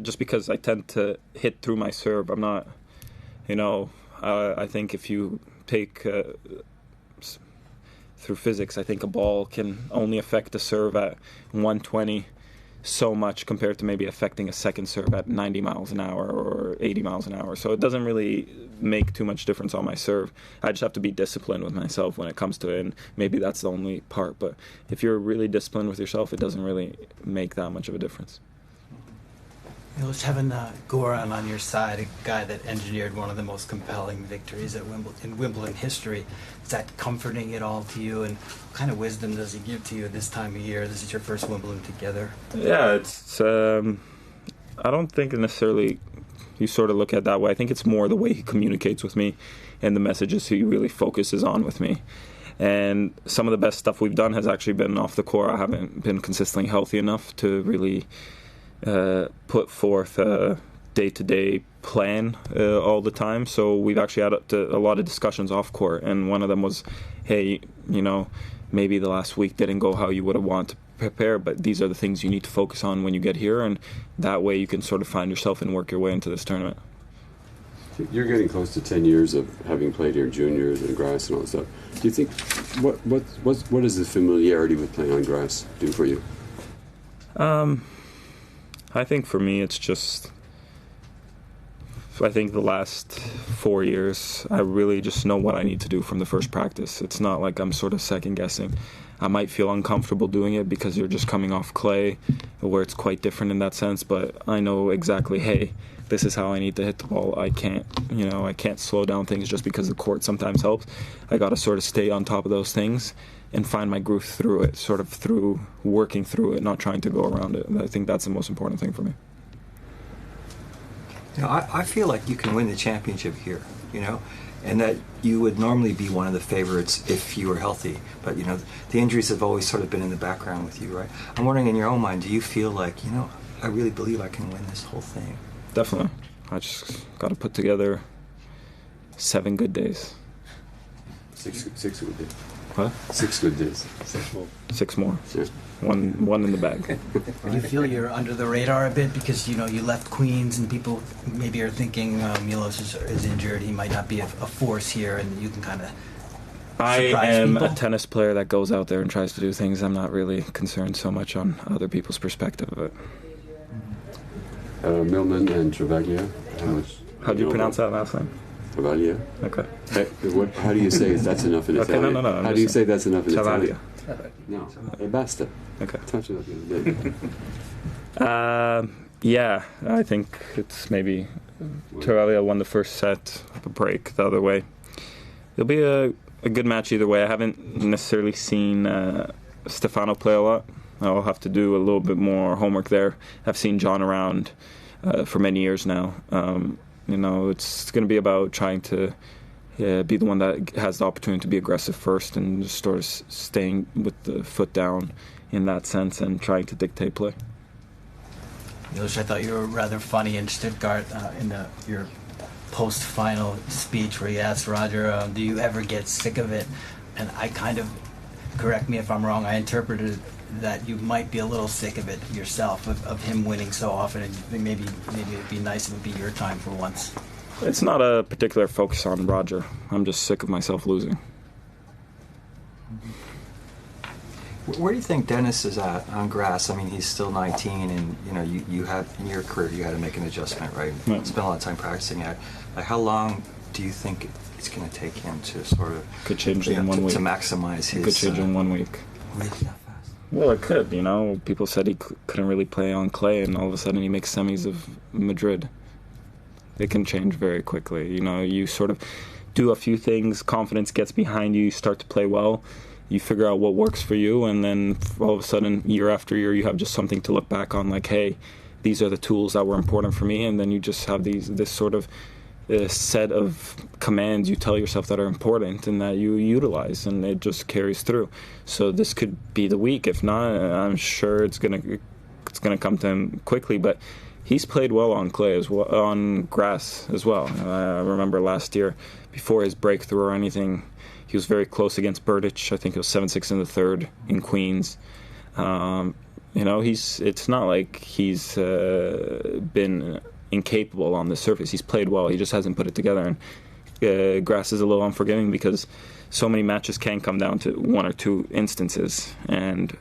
just because I tend to hit through my serve. I'm not, I think if you take through physics, I think a ball can only affect the serve at 120 so much compared to maybe affecting a second serve at 90 miles an hour or 80 miles an hour. So it doesn't really make too much difference on my serve. I just have to be disciplined with myself when it comes to it, and maybe that's the only part. But if you're really disciplined with yourself, it doesn't really make that much of a difference. Just having Goran on your side, a guy that engineered one of the most compelling victories at Wimbledon history, is that comforting at all to you? And what kind of wisdom does he give to you at this time of year? This is your first Wimbledon together. Yeah, it's. I don't think necessarily you sort of look at it that way. I think it's more the way he communicates with me and the messages he really focuses on with me. And some of the best stuff we've done has actually been off the court. I haven't been consistently healthy enough to really put forth a day-to-day plan all the time. So we've actually had a lot of discussions off court, and one of them was, hey, maybe the last week didn't go how you would have wanted to prepare, but these are the things you need to focus on when you get here, and that way you can sort of find yourself and work your way into this tournament. You're getting close to 10 years of having played here, juniors and grass and all that stuff. Do you think, what does the familiarity with playing on grass do for you? I think for me it's just, I think the last 4 years I really just know what I need to do from the first practice. It's not like I'm sort of second guessing. I might feel uncomfortable doing it because you're just coming off clay where it's quite different in that sense, but I know exactly, hey, this is how I need to hit the ball. I can't slow down things just because the court sometimes helps. I got to sort of stay on top of those things and find my groove through it, sort of through working through it, not trying to go around it. And I think that's the most important thing for me. I feel like you can win the championship here, and that you would normally be one of the favorites if you were healthy. But, the injuries have always sort of been in the background with you, right? I'm wondering, in your own mind, do you feel like, I really believe I can win this whole thing? Definitely. I just got to put together 7 good days. Six good days. What? 6 good days. 6 more. Sure. One in the bag. Do you feel you're under the radar a bit because, you left Queens and people maybe are thinking Milos is injured, he might not be a force here, and you can kind of I am a tennis player that goes out there and tries to do things. I'm not really concerned so much on other people's perspective of it. Millman and Travaglia. How do you pronounce that last name? Travaglia. Okay. How do you say that's enough in Italian? No. How do you say that's enough in Italian? No. Basta. Okay. Touch it the other day. Yeah, I think it's maybe Travaglia won the first set, a break the other way. It'll be a good match either way. I haven't necessarily seen Stefano play a lot. I'll have to do a little bit more homework there. I've seen John around for many years now. It's going to be about trying to be the one that has the opportunity to be aggressive first and just sort of staying with the foot down in that sense and trying to dictate play. Milos, I thought you were rather funny in Stuttgart in your post-final speech where you asked Roger, do you ever get sick of it? And I kind of, correct me if I'm wrong, I interpreted that you might be a little sick of it yourself, of him winning so often, and maybe it'd be nice if it would be your time for once. It's not a particular focus on Roger. I'm just sick of myself losing. Where do you think Dennis is at on grass? I mean, he's still 19, and you had in your career you had to make an adjustment, right? Right. Spent a lot of time practicing at. Like, how long do you think it's going to take him to sort of could change in 1 week to maximize his? It could change in 1 week. Really that fast? Well, it could. People said he couldn't really play on clay, and all of a sudden he makes semis of Madrid. It can change very quickly. You sort of do a few things, confidence gets behind you, you start to play well. You figure out what works for you, and then all of a sudden, year after year, you have just something to look back on, like, hey, these are the tools that were important for me, and then you just have this sort of set of commands you tell yourself that are important and that you utilize, and it just carries through. So this could be the week. If not, I'm sure it's gonna come to him quickly, but he's played well on clay as well, on grass as well. I remember last year, before his breakthrough or anything, he was very close against Berdych. I think it was 7-6 in the third in Queens. You know, it's not like he's been incapable on the surface. He's played well. He just hasn't put it together. And grass is a little unforgiving because so many matches can come down to one or two instances, and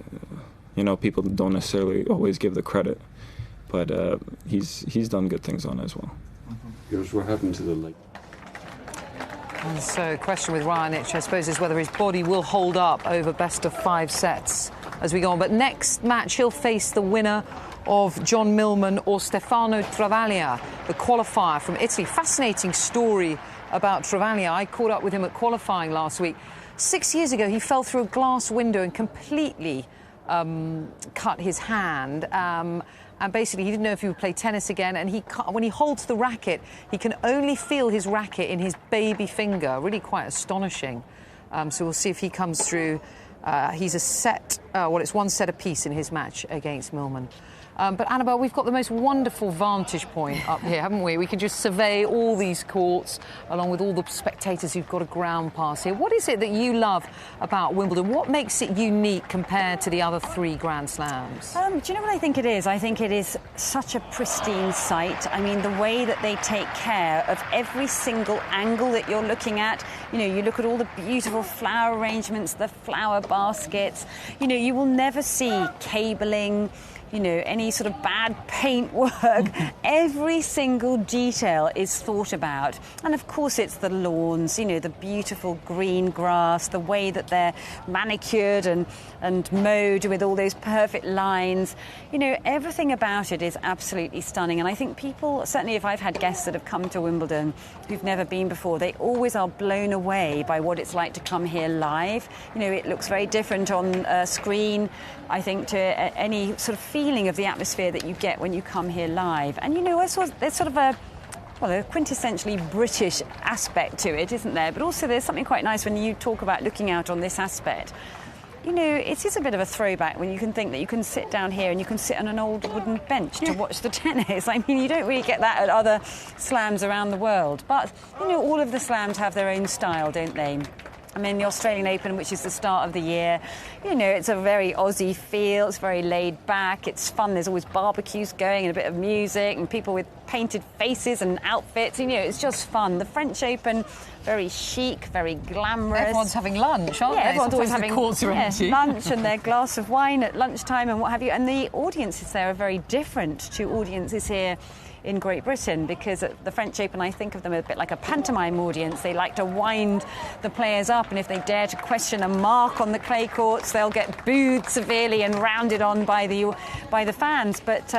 you know, people don't necessarily always give the credit. But he's done good things on it as well. Here's what happened to the leg. And so the question with Raonic, I suppose, is whether his body will hold up over best of 5 sets as we go on. But next match, he'll face the winner of John Millman or Stefano Travaglia, the qualifier from Italy. Fascinating story about Travaglia. I caught up with him at qualifying last week. 6 years ago, he fell through a glass window and completely cut his hand. And basically, he didn't know if he would play tennis again. And when he holds the racket, he can only feel his racket in his baby finger. Really quite astonishing. So we'll see if he comes through. He's a set, it's 1 set apiece in his match against Millman. But Annabelle, we've got the most wonderful vantage point up here, haven't we? We can just survey all these courts along with all the spectators who've got a ground pass here. What is it that you love about Wimbledon? What makes it unique compared to the other 3 Grand Slams? Do you know what I think it is? I think it is such a pristine site. I mean, the way that they take care of every single angle that you're looking at. You know, you look at all the beautiful flower arrangements, the flower baskets. You know, you will never see cabling, you know, any sort of bad paintwork. Every single detail is thought about. And of course it's the lawns, you know, the beautiful green grass, the way that they're manicured and mowed with all those perfect lines. You know, everything about it is absolutely stunning. And I think people, certainly if I've had guests that have come to Wimbledon who've never been before, they always are blown away by what it's like to come here live. You know, it looks very different on screen, I think, to any sort of feeling of the atmosphere that you get when you come here live. And, you know, there's sort of a quintessentially British aspect to it, isn't there? But also there's something quite nice when you talk about looking out on this aspect. You know, it is a bit of a throwback when you can think that you can sit down here and you can sit on an old wooden bench to watch the tennis. I mean, you don't really get that at other slams around the world. But, you know, all of the slams have their own style, don't they? I mean, the Australian Open, which is the start of the year, you know, it's a very Aussie feel. It's very laid back. It's fun. There's always barbecues going and a bit of music and people with painted faces and outfits. You know, it's just fun. The French Open, very chic, very glamorous. Everyone's having lunch, aren't they? Everyone's always having lunch and their glass of wine at lunchtime and what have you. And the audiences there are very different to audiences here in Great Britain, because at the French Open I think of them a bit like a pantomime audience. They like to wind the players up, and if they dare to question a mark on the clay courts, they'll get booed severely and rounded on by the fans. But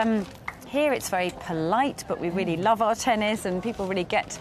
here it's very polite, but we really love our tennis and people really get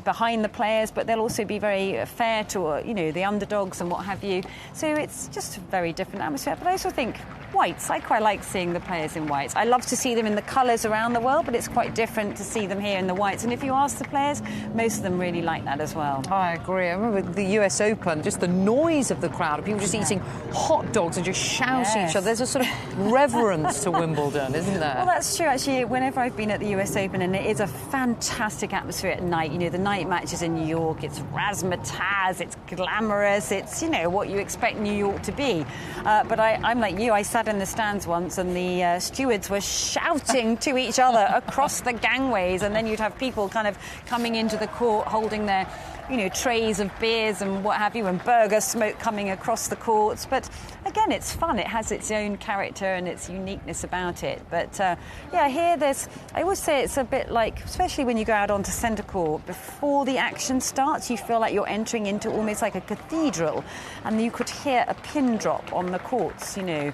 behind the players, but they'll also be very fair to, you know, the underdogs and what have you. So it's just a very different atmosphere. But I also think whites, I quite like seeing the players in whites. I love to see them in the colours around the world, but it's quite different to see them here in the whites. And if you ask the players, most of them really like that as well. I agree. I remember the US Open, just the noise of the crowd, people just eating hot dogs and just shouting at each other. There's a sort of reverence to Wimbledon, isn't there? Well, that's true, actually. Whenever I've been at the US Open, and it is a fantastic atmosphere at night. You know, the night matches in New York, it's razzmatazz, it's glamorous, it's, you know, what you expect New York to be. But I'm like you, I sat in the stands once and the stewards were shouting to each other across the gangways, and then you'd have people kind of coming into the court holding their, you know, trays of beers and what have you, and burger smoke coming across the courts. But again, it's fun. It has its own character and its uniqueness about it. But yeah, here I always say it's a bit like, especially when you go out onto centre court, before the action starts, you feel like you're entering into almost like a cathedral, and you could hear a pin drop on the courts, you know,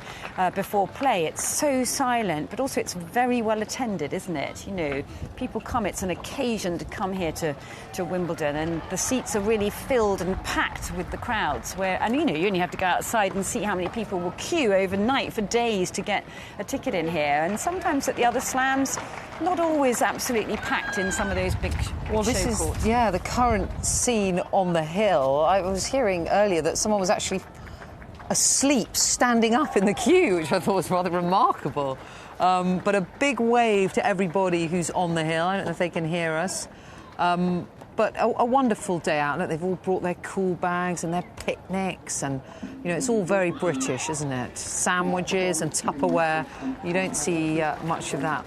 before play. It's so silent, but also it's very well attended, isn't it? You know, people come, it's an occasion to come here to Wimbledon, and the seats are really filled and packed with the crowds, and you know, you only have to go outside and see how many people will queue overnight for days to get a ticket in here. And sometimes at the other slams, not always absolutely packed in some of those big this is courts. the current scene on the hill. I was hearing earlier that someone was actually asleep standing up in the queue, which I thought was rather remarkable. But a big wave to everybody who's on the hill. I don't know if they can hear us. But a wonderful day out. Look, they've all brought their cool bags and their picnics, and you know, it's all very British, isn't it? Sandwiches and Tupperware. You don't see much of that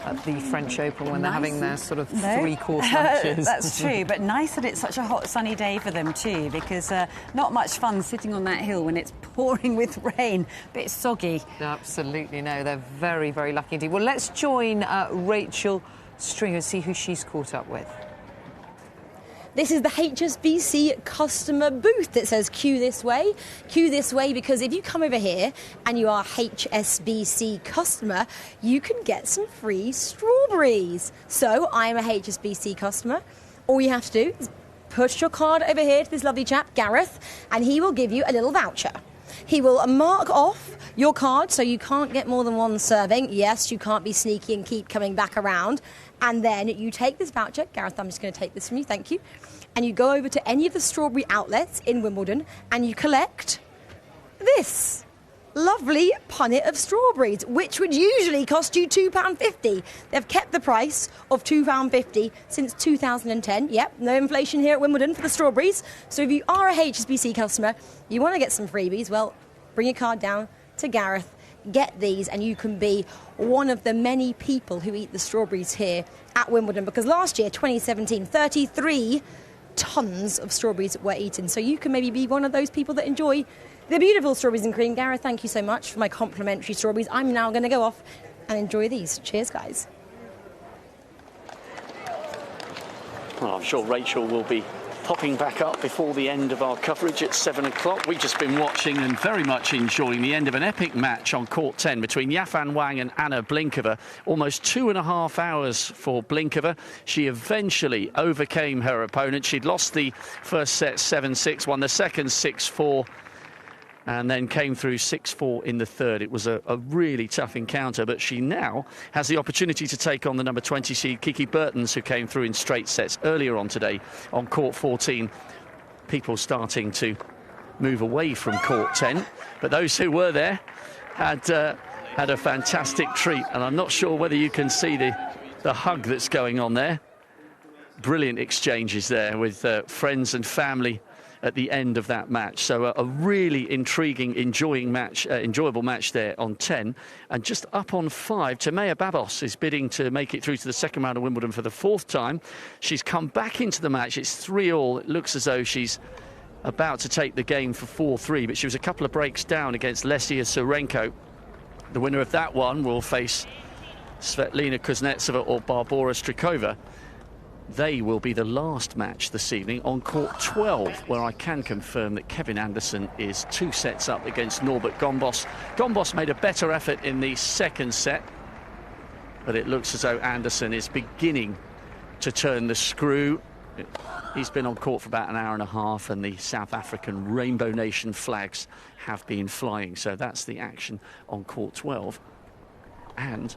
at the French Open when they're having their sort of three-course lunches. That's true, but nice that it's such a hot, sunny day for them too, because not much fun sitting on that hill when it's pouring with rain, a bit soggy. Absolutely, no, they're very, very lucky indeed. Well, let's join Rachel Stringer and see who she's caught up with. This is the HSBC customer booth that says queue this way. Queue this way because if you come over here and you are HSBC customer, you can get some free strawberries. So I am a HSBC customer. All you have to do is push your card over here to this lovely chap, Gareth, and he will give you a little voucher. He will mark off your card so you can't get more than one serving. Yes, you can't be sneaky and keep coming back around. And then you take this voucher. Gareth, I'm just going to take this from you, thank you. And you go over to any of the strawberry outlets in Wimbledon and you collect this lovely punnet of strawberries, which would usually cost you £2.50. They've kept the price of £2.50 since 2010. Yep, no inflation here at Wimbledon for the strawberries. So if you are a HSBC customer, you want to get some freebies, well, bring your card down to Gareth, get these, and you can be one of the many people who eat the strawberries here at Wimbledon, because last year, 2017, 33 tons of strawberries were eaten. So you can maybe be one of those people that enjoy the beautiful strawberries and cream. Gareth, thank you so much for my complimentary strawberries. I'm now going to go off and enjoy these. Cheers, guys. Well, I'm sure Rachel will be popping back up before the end of our coverage at 7 o'clock. We've just been watching and very much enjoying the end of an epic match on court 10 between Yafan Wang and Anna Blinkova. Almost 2.5 hours for Blinkova. She eventually overcame her opponent. She'd lost the first set 7-6, won the second 6-4, and then came through 6-4 in the third. It was a really tough encounter, but she now has the opportunity to take on the number 20 seed Kiki Bertens, who came through in straight sets earlier on today on court 14. People starting to move away from court 10, but those who were there had a fantastic treat, and I'm not sure whether you can see the hug that's going on there. Brilliant exchanges there with friends and family at the end of that match. So a really intriguing, enjoyable match there on 10. And just up on 5, Timea Babos is bidding to make it through to the second round of Wimbledon for the 4th time. She's come back into the match. It's 3-all. It looks as though she's about to take the game for 4-3, but she was a couple of breaks down against Lesia Surenko. The winner of that one will face Svetlana Kuznetsova or Barbora Strikova. They will be the last match this evening on court 12, where I can confirm that Kevin Anderson is 2 sets up against Norbert Gombos. Gombos made a better effort in the second set, but it looks as though Anderson is beginning to turn the screw. He's been on court for about an hour and a half, and the South African Rainbow Nation flags have been flying. So that's the action on court 12. And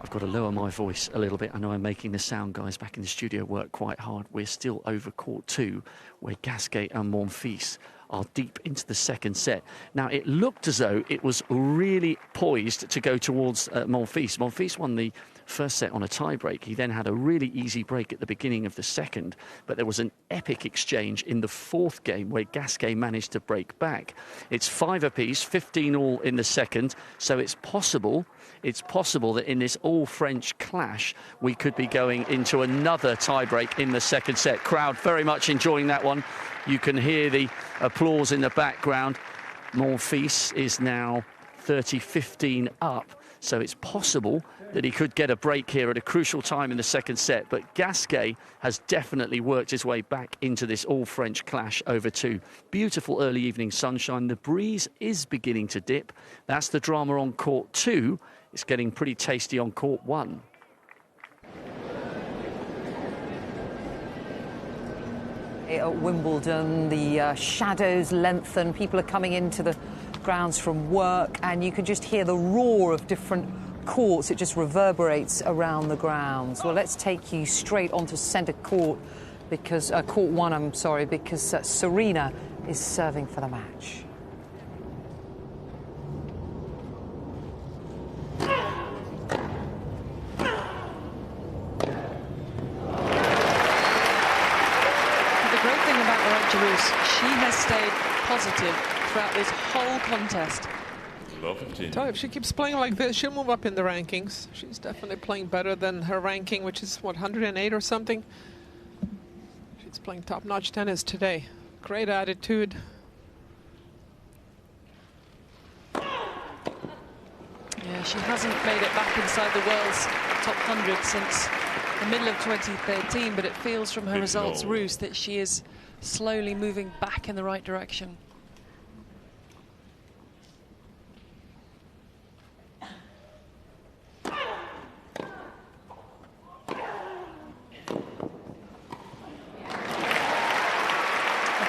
I've got to lower my voice a little bit. I know I'm making the sound guys back in the studio work quite hard. We're still over court 2, where Gasquet and Monfils are deep into the second set. Now, it looked as though it was really poised to go towards Monfils. Monfils won the first set on a tie-break. He then had a really easy break at the beginning of the second, but there was an epic exchange in the 4th game where Gasquet managed to break back. It's 5 apiece, 15-all in the second, so it's possible that in this all-French clash, we could be going into another tie-break in the second set. Crowd very much enjoying that one. You can hear the applause in the background. Monfils is now 30-15 up, so it's possible that he could get a break here at a crucial time in the second set. But Gasquet has definitely worked his way back into this all-French clash over 2. Beautiful early evening sunshine. The breeze is beginning to dip. That's the drama on court 2. It's getting pretty tasty on court 1. At Wimbledon, the shadows lengthen. People are coming into the grounds from work, and you can just hear the roar of different courts. It just reverberates around the grounds. Well, let's take you straight onto centre court, because court 1, I'm sorry, because Serena is serving for the match. the great thing about Arantxa Rus, she has stayed positive throughout this whole contest. So if she keeps playing like this, she'll move up in the rankings. She's definitely playing better than her ranking, which is, what, 108 or something? She's playing top-notch tennis today. Great attitude. Yeah, she hasn't made it back inside the world's top 100 since the middle of 2013, but it feels from her results, Rus, that she is slowly moving back in the right direction.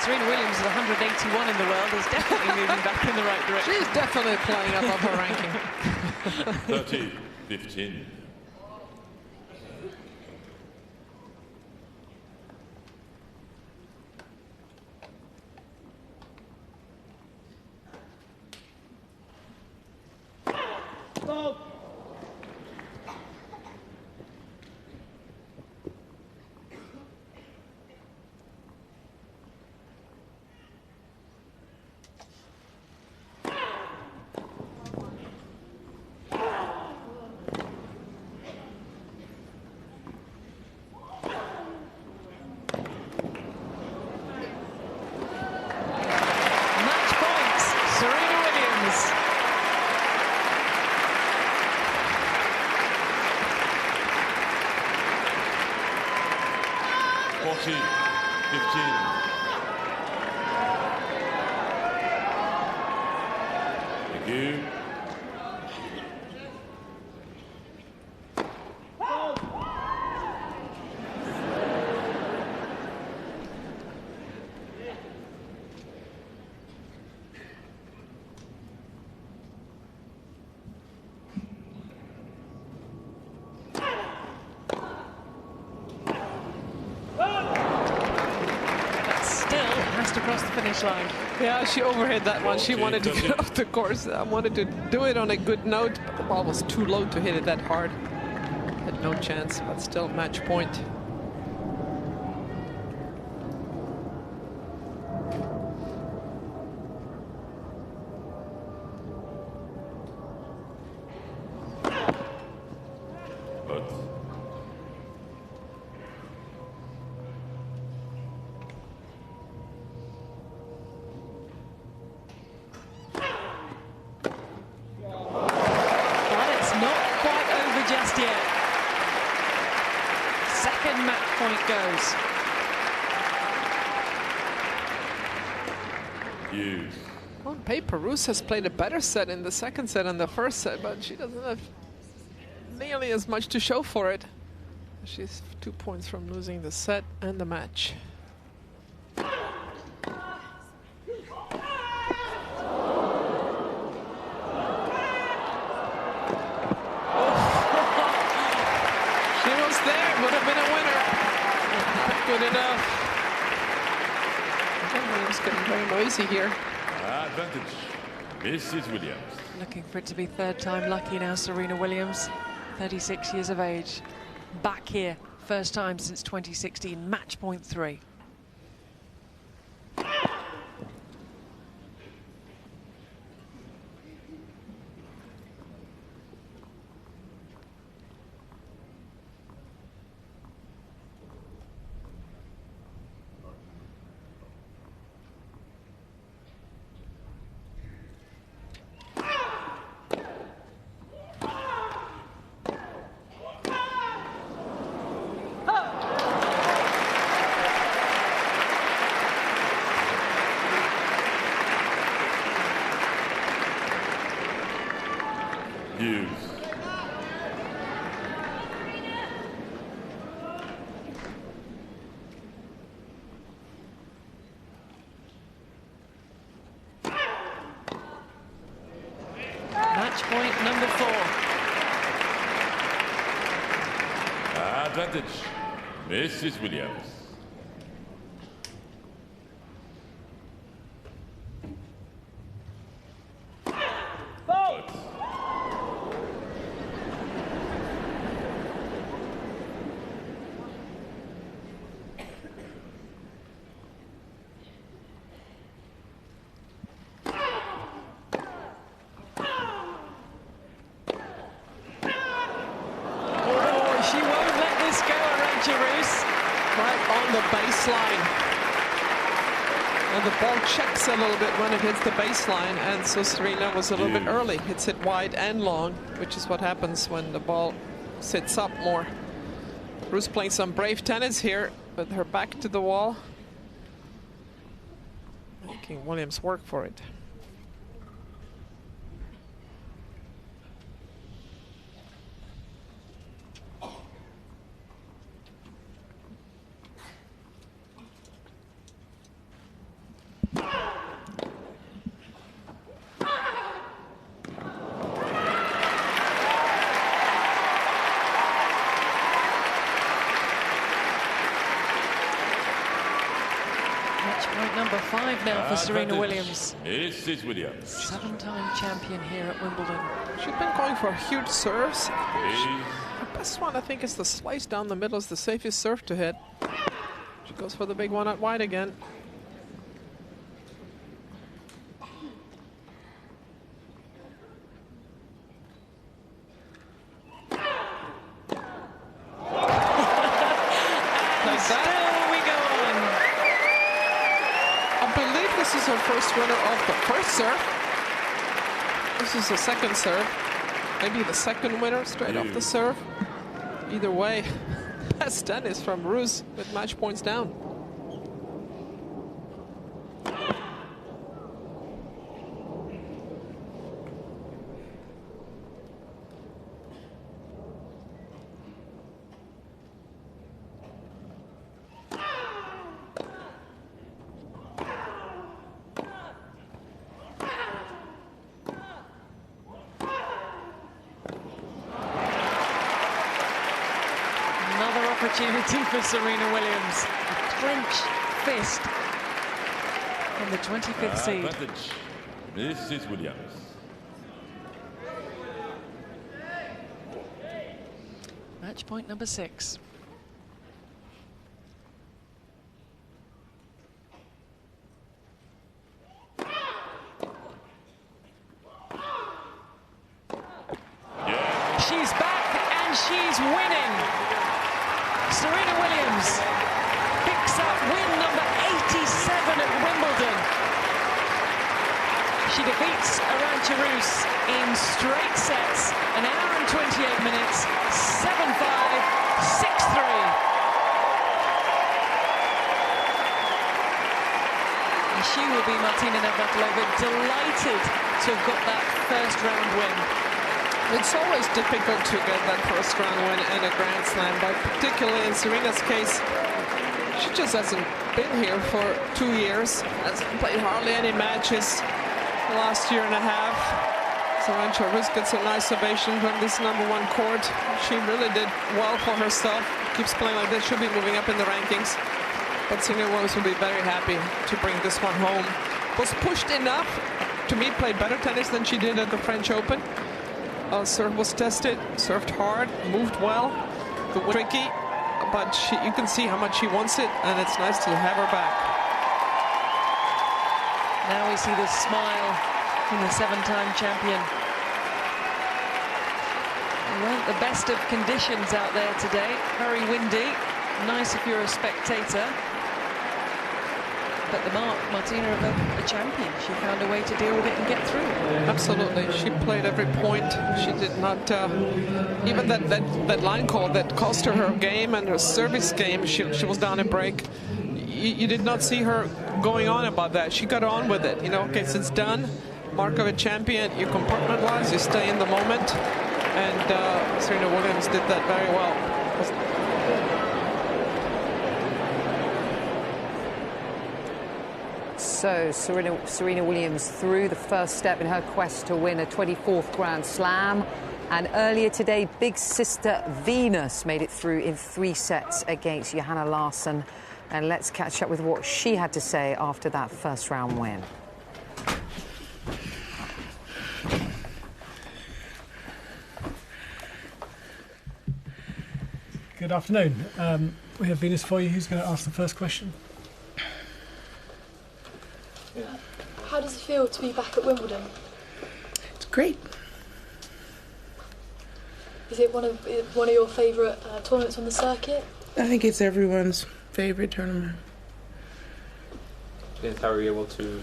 Serena Williams at 181 in the world is definitely moving back in the right direction. She's definitely playing above her ranking. 30-15. Match points, Serena Williams. Thank you. But still has to cross the finish line. Yeah, she overhit that one. She wanted to get off the course. I wanted to do it on a good note, but the ball was too low to hit it that hard. Had no chance, but still match point. But it's not quite over just yet. Second match point goes. Hughes. On paper, Rus has played a better set in the second set and the first set, but she doesn't have nearly as much to show for it. She's 2 points from losing the set and the match. She was there, would have been a winner. Not good enough. It's getting very noisy here. Advantage, Mrs. Williams. Looking for it to be third time lucky now, Serena Williams, 36 years of age. Back here, first time since 2016, match point 3. Hughes. Match point number 4. Advantage, Mrs. Williams. right on the baseline. And the ball checks a little bit when it hits the baseline, and so Serena was a little bit early. Hits it wide and long, which is what happens when the ball sits up more. Rus playing some brave tennis here, with her back to the wall. Making Williams work for it. Number 5 now for Serena Williams. Mrs. Williams. 7-time champion here at Wimbledon. She's been going for huge serves. Her best one, I think, is the slice down the middle. Is the safest serve to hit. She goes for the big one out wide again. This is her first winner of the first serve. This is the second serve. Maybe the second winner straight off the serve. Either way, best tennis from Rus with match points down. Opportunity for Serena Williams. A clench fist on the 25th seed. Advantage. Mrs. Williams. Match point number 6. She's back and she's winning. Serena Williams picks up win number 87 at Wimbledon. She defeats Arantxa Rus in straight sets, 1 hour and 28 minutes, 7-5, 6-3. And she will be, Martina Navratilova, delighted to have got that first round win. It's always difficult to get that first round win in a Grand Slam, but particularly in Serena's case, she just hasn't been here for 2 years, hasn't played hardly any matches the last year and a half. So Arantxa Rus gets a nice ovation from this #1 court. She really did well for herself, keeps playing like this, she'll be moving up in the rankings. But Serena Williams will be very happy to bring this one home. Was pushed enough to me, played better tennis than she did at the French Open. Serve was tested, served hard, moved well. The tricky, but you can see how much she wants it, and it's nice to have her back. Now we see the smile from the 7-time champion. It weren't the best of conditions out there today. Very windy. Nice if you're a spectator. But the Martina of a champion. She found a way to deal with it and get through. Absolutely. She played every point. She did not... even that line call that cost her game and her service game, she was down a break. You did not see her going on about that. She got on with it. You know, okay, it's done. Mark of a champion. You compartmentalize, you stay in the moment. And Serena Williams did that very well. So Serena Williams through the first step in her quest to win a 24th Grand Slam. And earlier today, big sister Venus made it through in 3 sets against Johanna Larsson. And let's catch up with what she had to say after that first round win. Good afternoon. We have Venus for you. Who's going to ask the first question? How does it feel to be back at Wimbledon? It's great. Is it one of your favourite tournaments on the circuit? I think it's everyone's favorite tournament. How were you able to?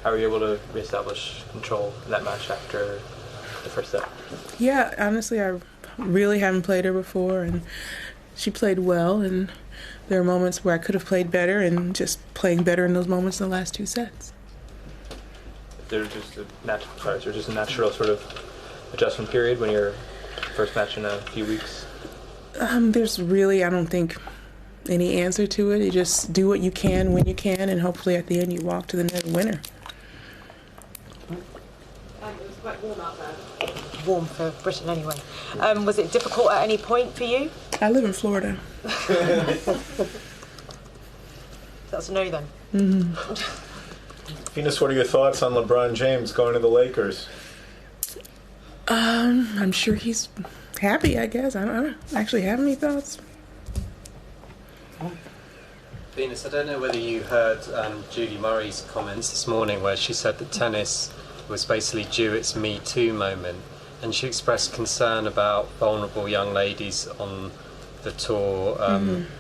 How were you able to reestablish control in that match after the first set? Yeah, honestly, I really haven't played her before, and she played well. And there are moments where I could have played better, and just playing better in those moments in the last 2 sets. There's just a natural sort of adjustment period when you're first match in a few weeks. There's really, I don't think, any answer to it. You just do what you can when you can, and hopefully at the end you walk to the net winner. It was quite warm out there. Warm for Britain anyway. Was it difficult at any point for you? I live in Florida. That's a no then. Venus, what are your thoughts on LeBron James going to the Lakers? I'm sure he's happy, I guess. I don't actually have any thoughts. Venus, I don't know whether you heard Julie Murray's comments this morning where she said that tennis was basically due its Me Too moment, and she expressed concern about vulnerable young ladies on the tour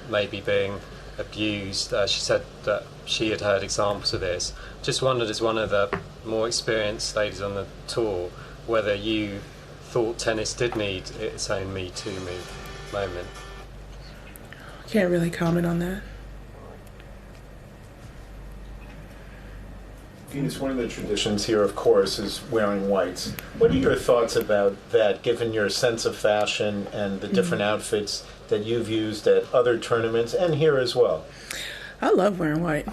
maybe being abused. She said that she had heard examples of this. Just wondered, as one of the more experienced ladies on the tour, whether you thought tennis did need its own Me Too moment. Can't really comment on that. Venus, one of the traditions here, of course, is wearing whites. What are your thoughts about that, given your sense of fashion and the different outfits that you've used at other tournaments and here as well? I love wearing white.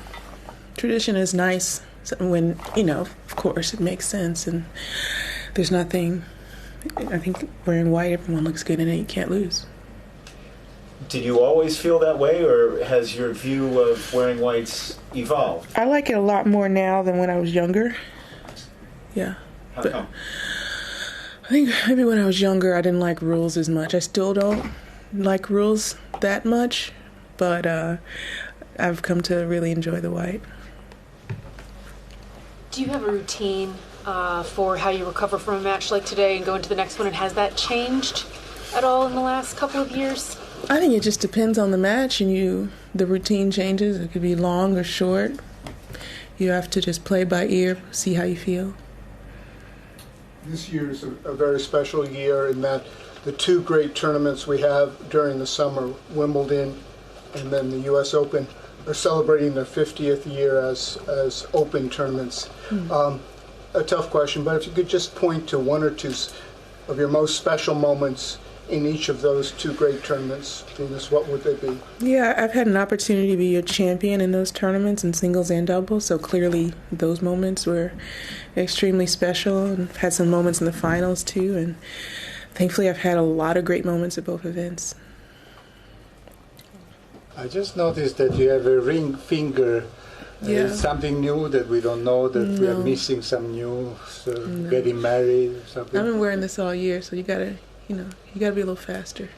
Tradition is nice when, of course, it makes sense, and there's nothing. I think wearing white, everyone looks good in it. You can't lose. Did you always feel that way, or has your view of wearing whites evolved? I like it a lot more now than when I was younger. Yeah. How come? I think maybe when I was younger, I didn't like rules as much. I still don't like rules that much, but I've come to really enjoy the white. Do you have a routine for how you recover from a match like today and go into the next one, and has that changed at all in the last couple of years? I think it just depends on the match, and the routine changes. It could be long or short. You have to just play by ear, see how you feel. This year is a very special year in that the 2 great tournaments we have during the summer, Wimbledon and then the U.S. Open, are celebrating their 50th year as open tournaments. A tough question, but if you could just point to 1 or 2 of your most special moments in each of those 2 great tournaments, Venus, what would they be? Yeah, I've had an opportunity to be a champion in those tournaments in singles and doubles, so clearly those moments were extremely special, and I've had some moments in the finals too, and thankfully I've had a lot of great moments at both events. I just noticed that you have a ring finger. Is something new that we don't know, that we are missing some news, getting married or something? I've been wearing this all year, so you gotta be a little faster.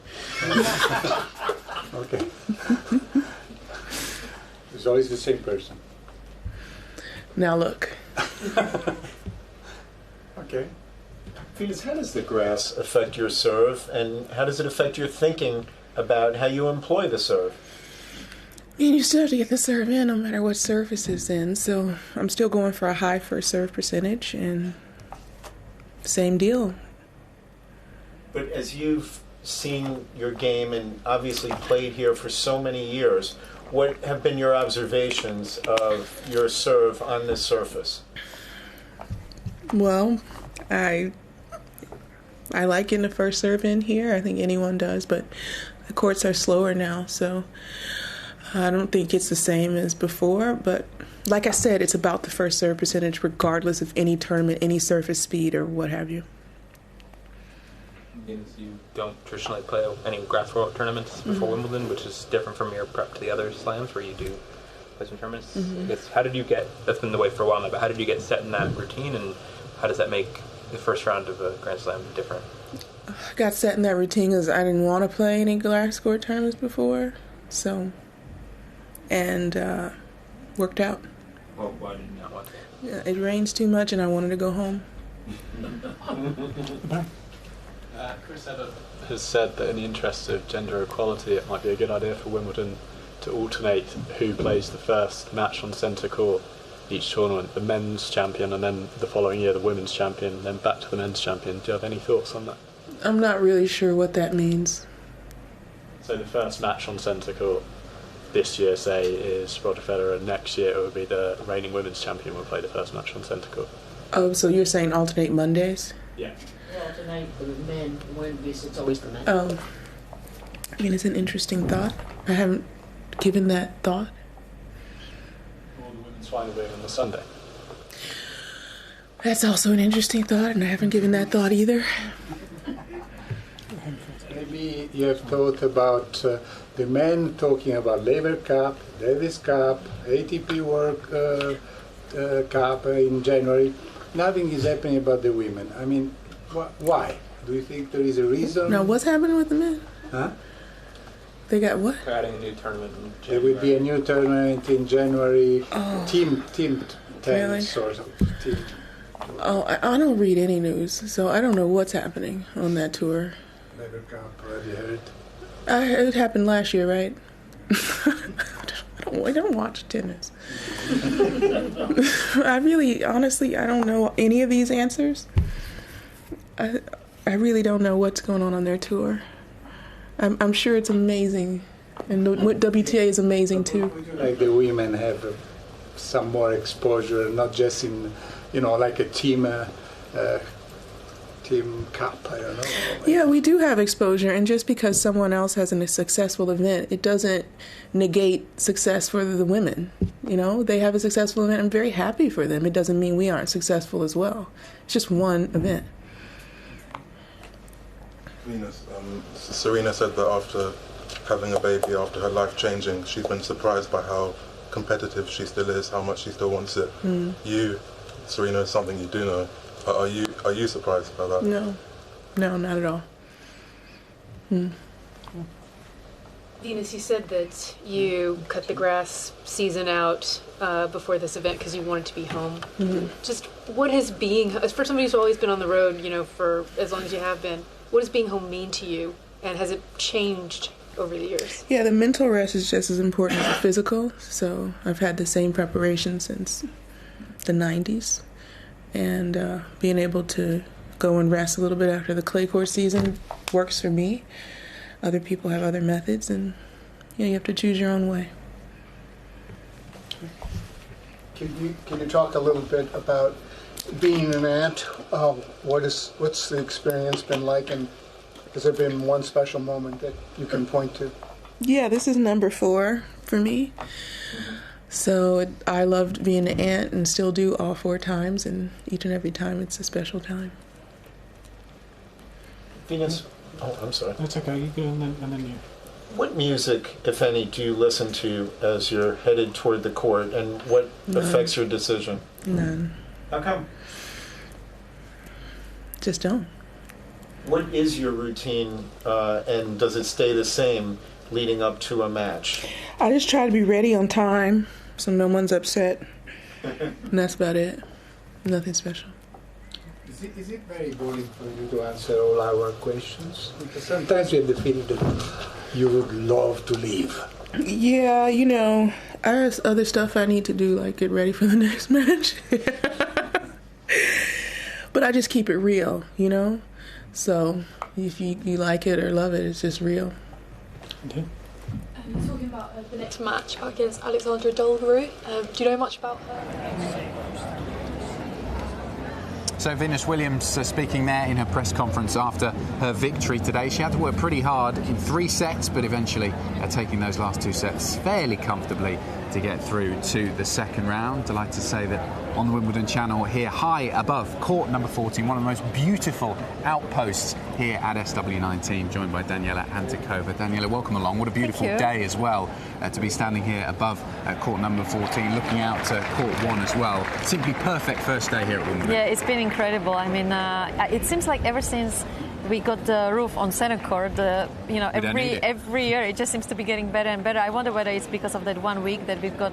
Okay. It's always the same person. Now look. Okay. Venus, how does the grass affect your serve, and how does it affect your thinking about how you employ the serve? You still have to get the serve in no matter what surface it's in, so I'm still going for a high first serve percentage, and same deal. But as you've seen your game and obviously played here for so many years, what have been your observations of your serve on this surface? Well, I like getting the first serve in here. I think anyone does, but the courts are slower now, so I don't think it's the same as before. But like I said, it's about the first serve percentage regardless of any tournament, any surface speed, or what have you. You don't traditionally play any grass court tournaments before Wimbledon, which is different from your prep to the other slams where you do play some tournaments. I guess, how did you get, that's been the way for a while now, but how did you get set in that routine, and how does that make the first round of a Grand Slam different? I got set in that routine because I didn't want to play any glass court tournaments before, and worked out. Well, why did you not want to? Yeah, it rains too much and I wanted to go home. Chris Evans has said that in the interest of gender equality, it might be a good idea for Wimbledon to alternate who plays the first match on centre court each tournament, the men's champion, and then the following year the women's champion, then back to the men's champion. Do you have any thoughts on that? I'm not really sure what that means. So the first match on centre court this year, say, is Roger Federer. Next year it would be the reigning women's champion will play the first match on centre court. Oh, so you're saying alternate Mondays? Yeah. Alternate the men won't be, it's always the men. Oh. I mean, it's an interesting thought. I haven't given that thought. Or the women's final being on the Sunday. That's also an interesting thought, and I haven't given that thought either. Maybe you have thought about the men talking about Laver Cup, Davis Cup, ATP World Cup in January. Nothing is happening about the women. I mean, why? Do you think there is a reason? Now, what's happening with the men? Huh? They got what? They're adding a new tournament in January. There will be a new tournament in January. Oh. Team tennis Really? or something. Oh, I don't read any news, so I don't know what's happening on that tour. Laver Cup, already heard. It happened last year, right? I don't watch tennis. Honestly, I don't know any of these answers. I really don't know what's going on their tour. I'm sure it's amazing, and WTA is amazing too. Like the women have some more exposure, not just in, like a team cup. I don't know. Yeah, we do have exposure, and just because someone else has a successful event, it doesn't negate success for the women. They have a successful event. I'm very happy for them. It doesn't mean we aren't successful as well. It's just one event. Venus, Serena said that after having a baby, after her life changing, she's been surprised by how competitive she still is, how much she still wants it. You, Serena, is something you do know. Are you surprised by that? No, not at all. Venus, you said that you cut the grass season out before this event because you wanted to be home. Just what has being, for somebody who's always been on the road, for as long as you have been, what does being home mean to you, and has it changed over the years? Yeah, the mental rest is just as important as the physical. So I've had the same preparation since the 90s, and being able to go and rest a little bit after the clay court season works for me. Other people have other methods, and you have to choose your own way. Can you talk a little bit about being an aunt? What's the experience been like, and has there been one special moment that you can point to? Yeah, this is number 4 for me. So I loved being an aunt and still do all 4 times, and each and every time it's a special time. Venus, I'm sorry. That's okay, you go and then you. What music, if any, do you listen to as you're headed toward the court, and what affects your decision? None. How come? Just don't. What is your routine, and does it stay the same leading up to a match? I just try to be ready on time so no one's upset. And that's about it. Nothing special. Is it very boring for you to answer all our questions? Because sometimes you have the feeling that you would love to leave. Yeah, I have other stuff I need to do, like get ready for the next match. But I just keep it real, So if you like it or love it, it's just real. Okay. You're talking about the next match against Alexandra Dolgaroo. Do you know much about her? So Venus Williams speaking there in her press conference after her victory today. She had to work pretty hard in 3 sets, but eventually taking those last 2 sets fairly comfortably to get through to the second round. Delighted to say that on the Wimbledon channel here, high above court number 14, one of the most beautiful outposts here at SW19, joined by Daniela Antikova. Daniela, welcome along. What a beautiful day as well to be standing here above court number 14, looking out to court 1 as well. Simply perfect first day here at Wimbledon. Yeah, it's been incredible. I mean, it seems like ever since we got the roof on center court, every year it just seems to be getting better and better. I wonder whether it's because of that 1 week that we've got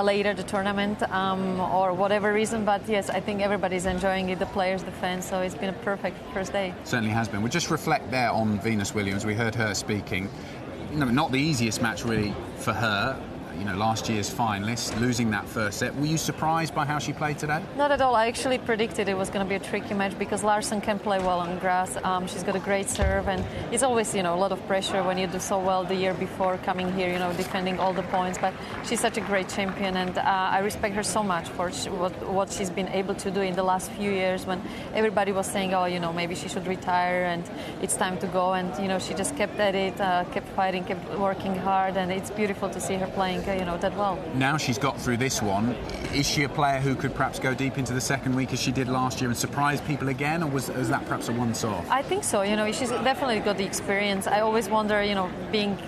later the tournament or whatever reason, but yes, I think everybody's enjoying it, the players, the fans, so it's been a perfect first day. Certainly has been. We'll just reflect there on Venus Williams. We heard her speaking. not the easiest match really for her. Last year's finalist, losing that first set. Were you surprised by how she played today? Not at all. I actually predicted it was going to be a tricky match because Larson can play well on grass. She's got a great serve, and it's always, a lot of pressure when you do so well the year before coming here, defending all the points. But she's such a great champion, and I respect her so much for what she's been able to do in the last few years when everybody was saying, maybe she should retire and it's time to go. And, she just kept at it, kept fighting, kept working hard, and it's beautiful to see her playing that well. Now she's got through this one. Is she a player who could perhaps go deep into the second week as she did last year and surprise people again, or was that perhaps a once-off? I think so. She's definitely got the experience. I always wonder, being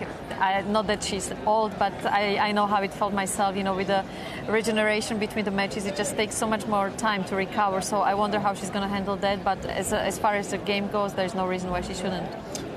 not that she's old, but I know how it felt myself. With the regeneration between the matches, it just takes so much more time to recover. So I wonder how she's going to handle that. But as far as the game goes, there's no reason why she shouldn't.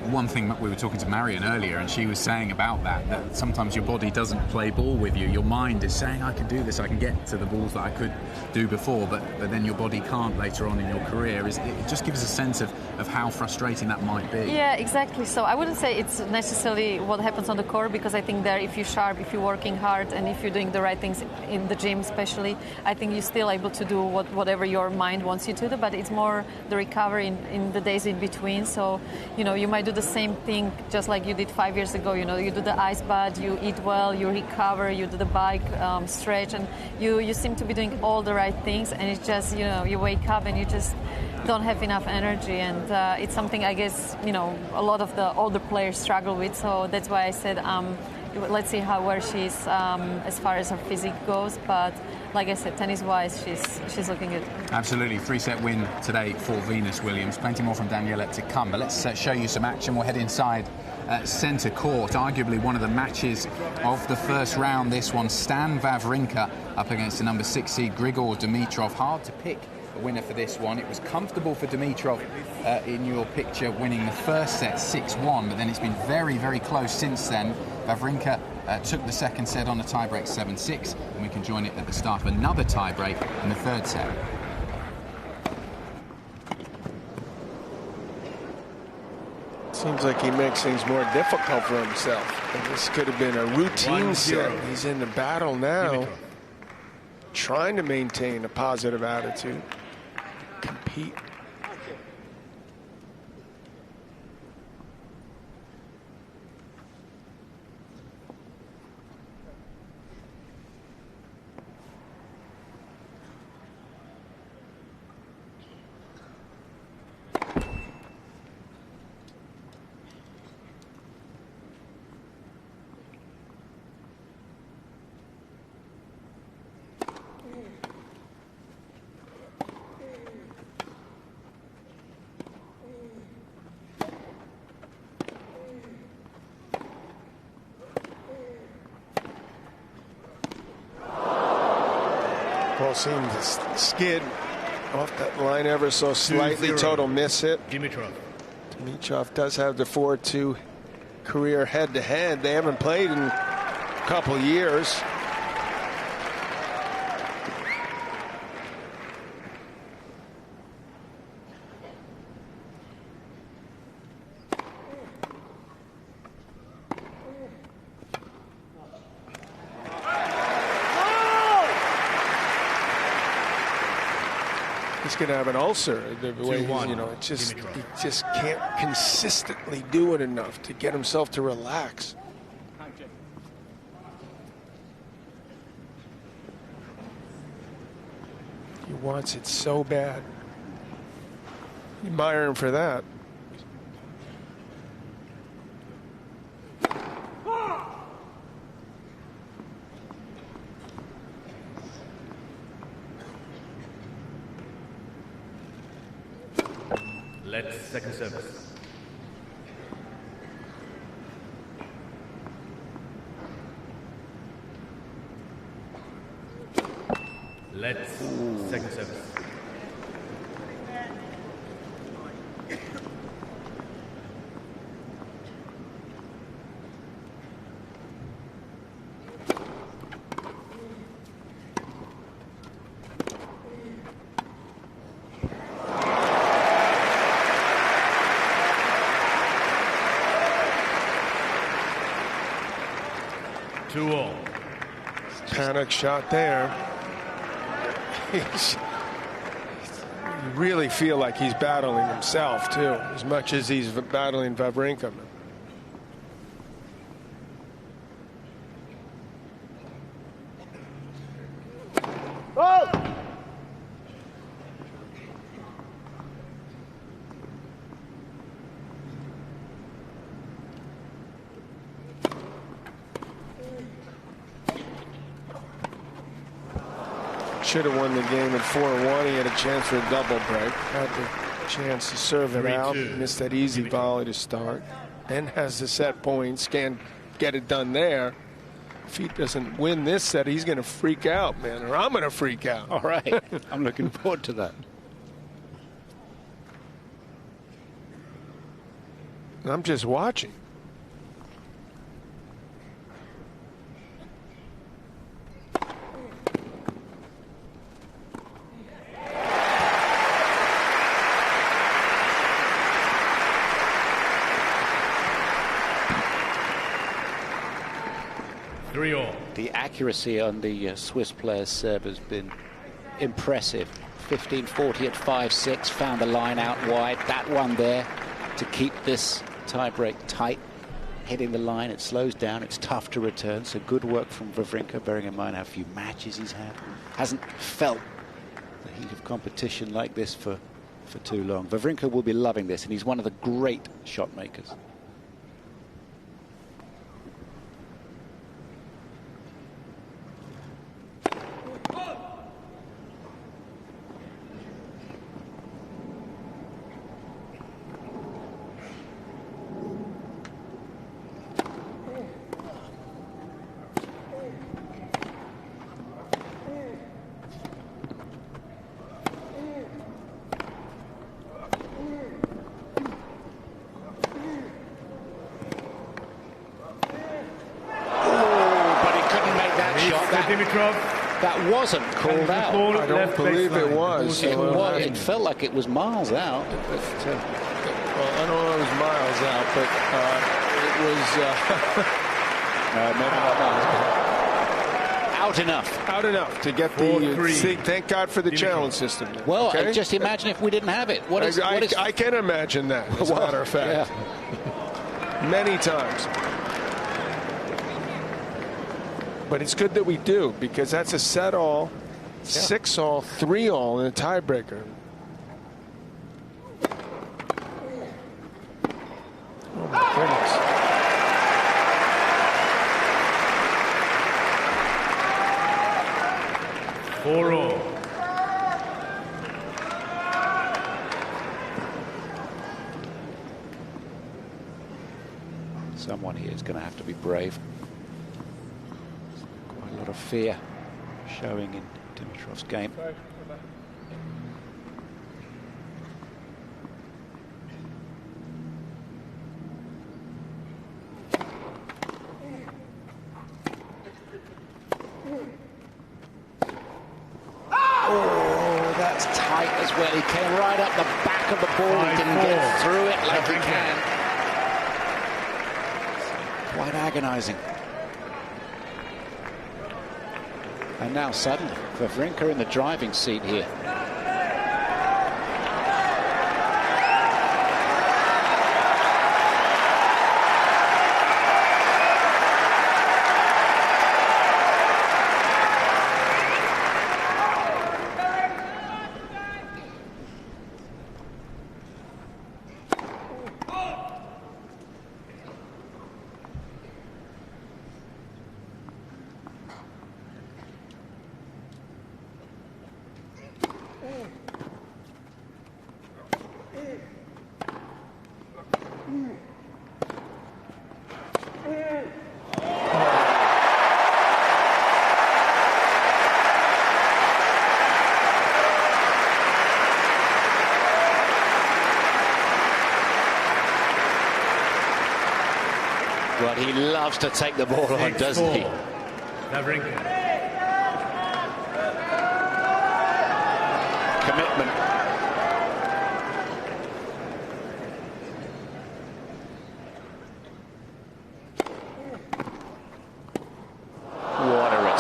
One thing that we were talking to Marion earlier, and she was saying about that sometimes your body doesn't play ball with you. Your mind is saying, I can do this, I can get to the balls that I could do before, but then your body can't later on in your career. It just gives a sense of how frustrating that might be. Yeah, exactly. So I wouldn't say it's necessarily what happens on the court, because I think there, if you're sharp, if you're working hard, and if you're doing the right things in the gym especially, I think you're still able to do whatever your mind wants you to do, but it's more the recovery in the days in between. So, you might do the same thing just like you did 5 years ago. You do the ice bath, you eat well, you recover, you do the bike stretch, and you seem to be doing all the right things, and it's just, you wake up and you just don't have enough energy, and it's something I guess, a lot of the older players struggle with. So that's why I said, let's see where she's as far as her physique goes. But like I said, tennis-wise, she's looking good. Absolutely. 3-set win today for Venus Williams. Plenty more from Daniela to come. But let's show you some action. We'll head inside centre court. Arguably one of the matches of the first round, this one. Stan Wawrinka up against the number 6 seed Grigor Dimitrov. Hard to pick a winner for this one. It was comfortable for Dimitrov in your picture, winning the first set 6-1, but then it's been very, very close since then. Wawrinka took the second set on a tiebreak 7-6, and we can join it at the start of another tiebreak in the third set. Seems like he makes things more difficult for himself. And this could have been a routine set. He's in the battle now, trying to maintain a positive attitude, compete. Ball seemed to skid off that line ever so slightly. 2-0. Total miss hit. Dimitrov does have the 4-2 career head-to-head. They haven't played in a couple years. He's going to have an ulcer the way he's, he just can't consistently do it enough to get himself to relax. He wants it so bad. Admire him for that. Let's second service. Let's second service. 2-all. Panic shot there. You really feel like he's battling himself, too, as much as he's battling Wawrinka. Oh! Should have won the game at 4-1. He had a chance for a double break. Had the chance to serve it out. Missed that easy volley to start. And has the set points. Can't get it done there. If he doesn't win this set, he's going to freak out, man. Or I'm going to freak out. All right. I'm looking forward to that. I'm just watching. The accuracy on the Swiss player's serve has been impressive. 15-40 at 5-6, found the line out wide. That one there to keep this tiebreak tight. Hitting the line, it slows down, it's tough to return. So good work from Wawrinka, bearing in mind how few matches he's had. Hasn't felt the heat of competition like this for too long. Wawrinka will be loving this, and he's one of the great shot makers. That wasn't called out. I don't believe it was. It felt like it was miles out. But, well, I don't know if it was miles out, but it was maybe not miles. Out enough. Out enough to get the. Thank God for the challenge system. Well, okay? Just imagine if we didn't have it. I can imagine that, as a matter of fact. Yeah. Many times. But it's good that we do, because that's a set all, 6-all, 3-all in a tiebreaker. Oh my goodness. Four-all. Someone here is going to have to be brave. A lot of fear showing in Dimitrov's game. Oh, that's tight as well. He came right up the back of the ball. He didn't get through it like he can. Quite agonizing. And now suddenly, Wawrinka in the driving seat here. But he loves to take the ball on, doesn't he? Commitment.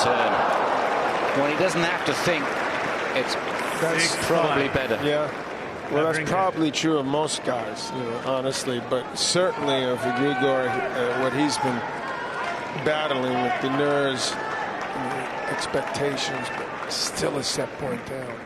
turn. When he doesn't have to think, that's probably better. Yeah. Well, that's probably true of most guys, honestly. But certainly of Grigor, what he's been battling with the nerves and the expectations, but still a set point down.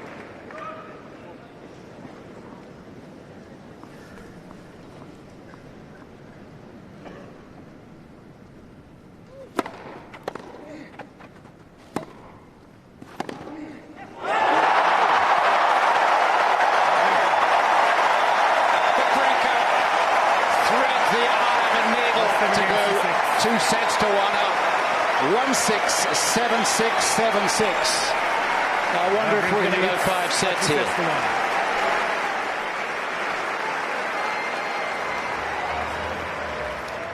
I wonder if we're going to go 5 sets here.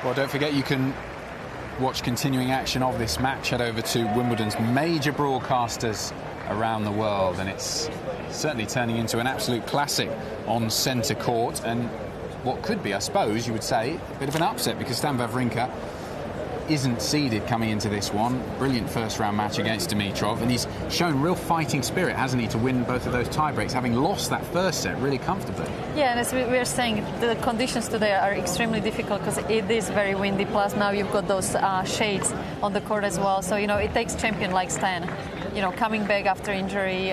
Well, don't forget you can watch continuing action of this match. Head over to Wimbledon's major broadcasters around the world, and it's certainly turning into an absolute classic on centre court, and what could be, I suppose you would say, a bit of an upset, because Stan Wawrinka isn't seeded coming into this one. Brilliant first round match against Dimitrov, and he's shown real fighting spirit, hasn't he, to win both of those tie breaks, having lost that first set really comfortably. Yeah, and as we were saying, the conditions today are extremely difficult because it is very windy, plus now you've got those shades on the court as well, so it takes champion like Stan, coming back after injury,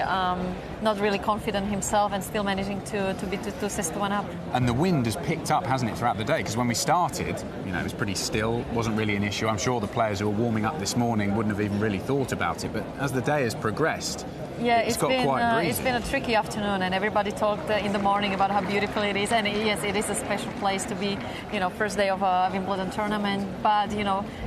not really confident himself, and still managing to be 2 sets to 1 up. And the wind has picked up, hasn't it, throughout the day? Because when we started, it was pretty still, wasn't really an issue. I'm sure the players who were warming up this morning wouldn't have even really thought about it, but as the day has progressed, it's got quite breezy. It's been a tricky afternoon, and everybody talked in the morning about how beautiful it is, and yes, it is a special place to be, first day of a Wimbledon tournament, but,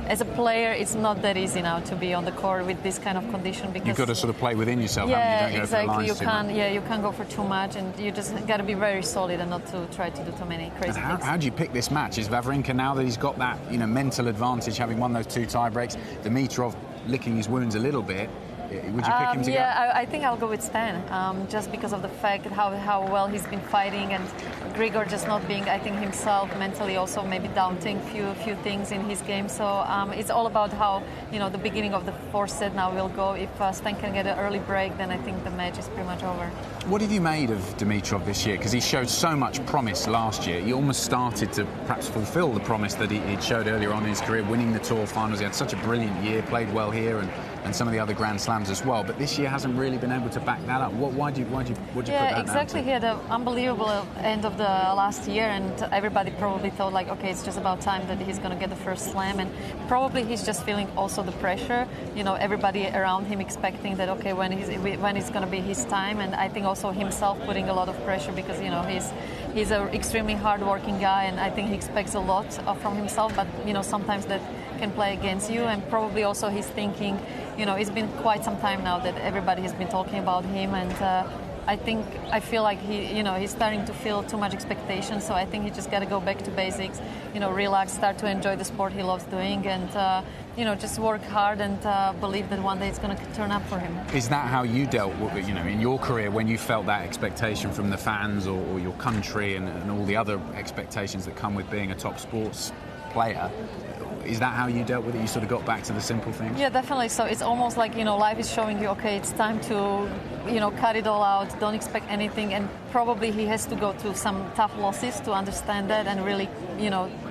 as a player, it's not that easy now to be on the court with this kind of condition, because you've got to sort of play within yourself, haven't you? Don't exactly. Go for the lines you can't go for too much, and you just got to be very solid and not to try to do too many crazy things. How do you pick this match? Is Wawrinka, now that he's got that mental advantage, having won those 2 tie breaks, Dimitrov licking his wounds a little bit, would you pick him to go? Yeah, I think I'll go with Stan, just because of the fact how well he's been fighting, and Grigor just not being, I think, himself mentally, also maybe doubting few things in his game. So it's all about how the beginning of the 4th set now will go. If Stan can get an early break, then I think the match is pretty much over. What have you made of Dimitrov this year? Because he showed so much promise last year. He almost started to perhaps fulfil the promise that he showed earlier on in his career, winning the Tour finals. He had such a brilliant year, played well here, and some of the other Grand Slams as well. But this year hasn't really been able to back that up. Why do you put that down to? Yeah, exactly. He had an unbelievable end of the last year, and everybody probably thought, like, okay, it's just about time that he's going to get the first slam, and probably he's just feeling also the pressure. Everybody around him expecting that, okay, when it's going to be his time, and I think also himself putting a lot of pressure, because he's an extremely hard-working guy, and I think he expects a lot from himself. But sometimes that can play against you, and probably also he's thinking, it's been quite some time now that everybody has been talking about him, and I feel like he's starting to feel too much expectation. So I think he just got to go back to basics, relax, start to enjoy the sport he loves doing, and just work hard and believe that one day it's going to turn up for him. Is that how you dealt with it, in your career, when you felt that expectation from the fans or your country and all the other expectations that come with being a top sports player? Is that how you dealt with it? You sort of got back to the simple things? Yeah, definitely. So it's almost like, life is showing you, okay, it's time to, cut it all out. Don't expect anything. And probably he has to go through some tough losses to understand that, and really,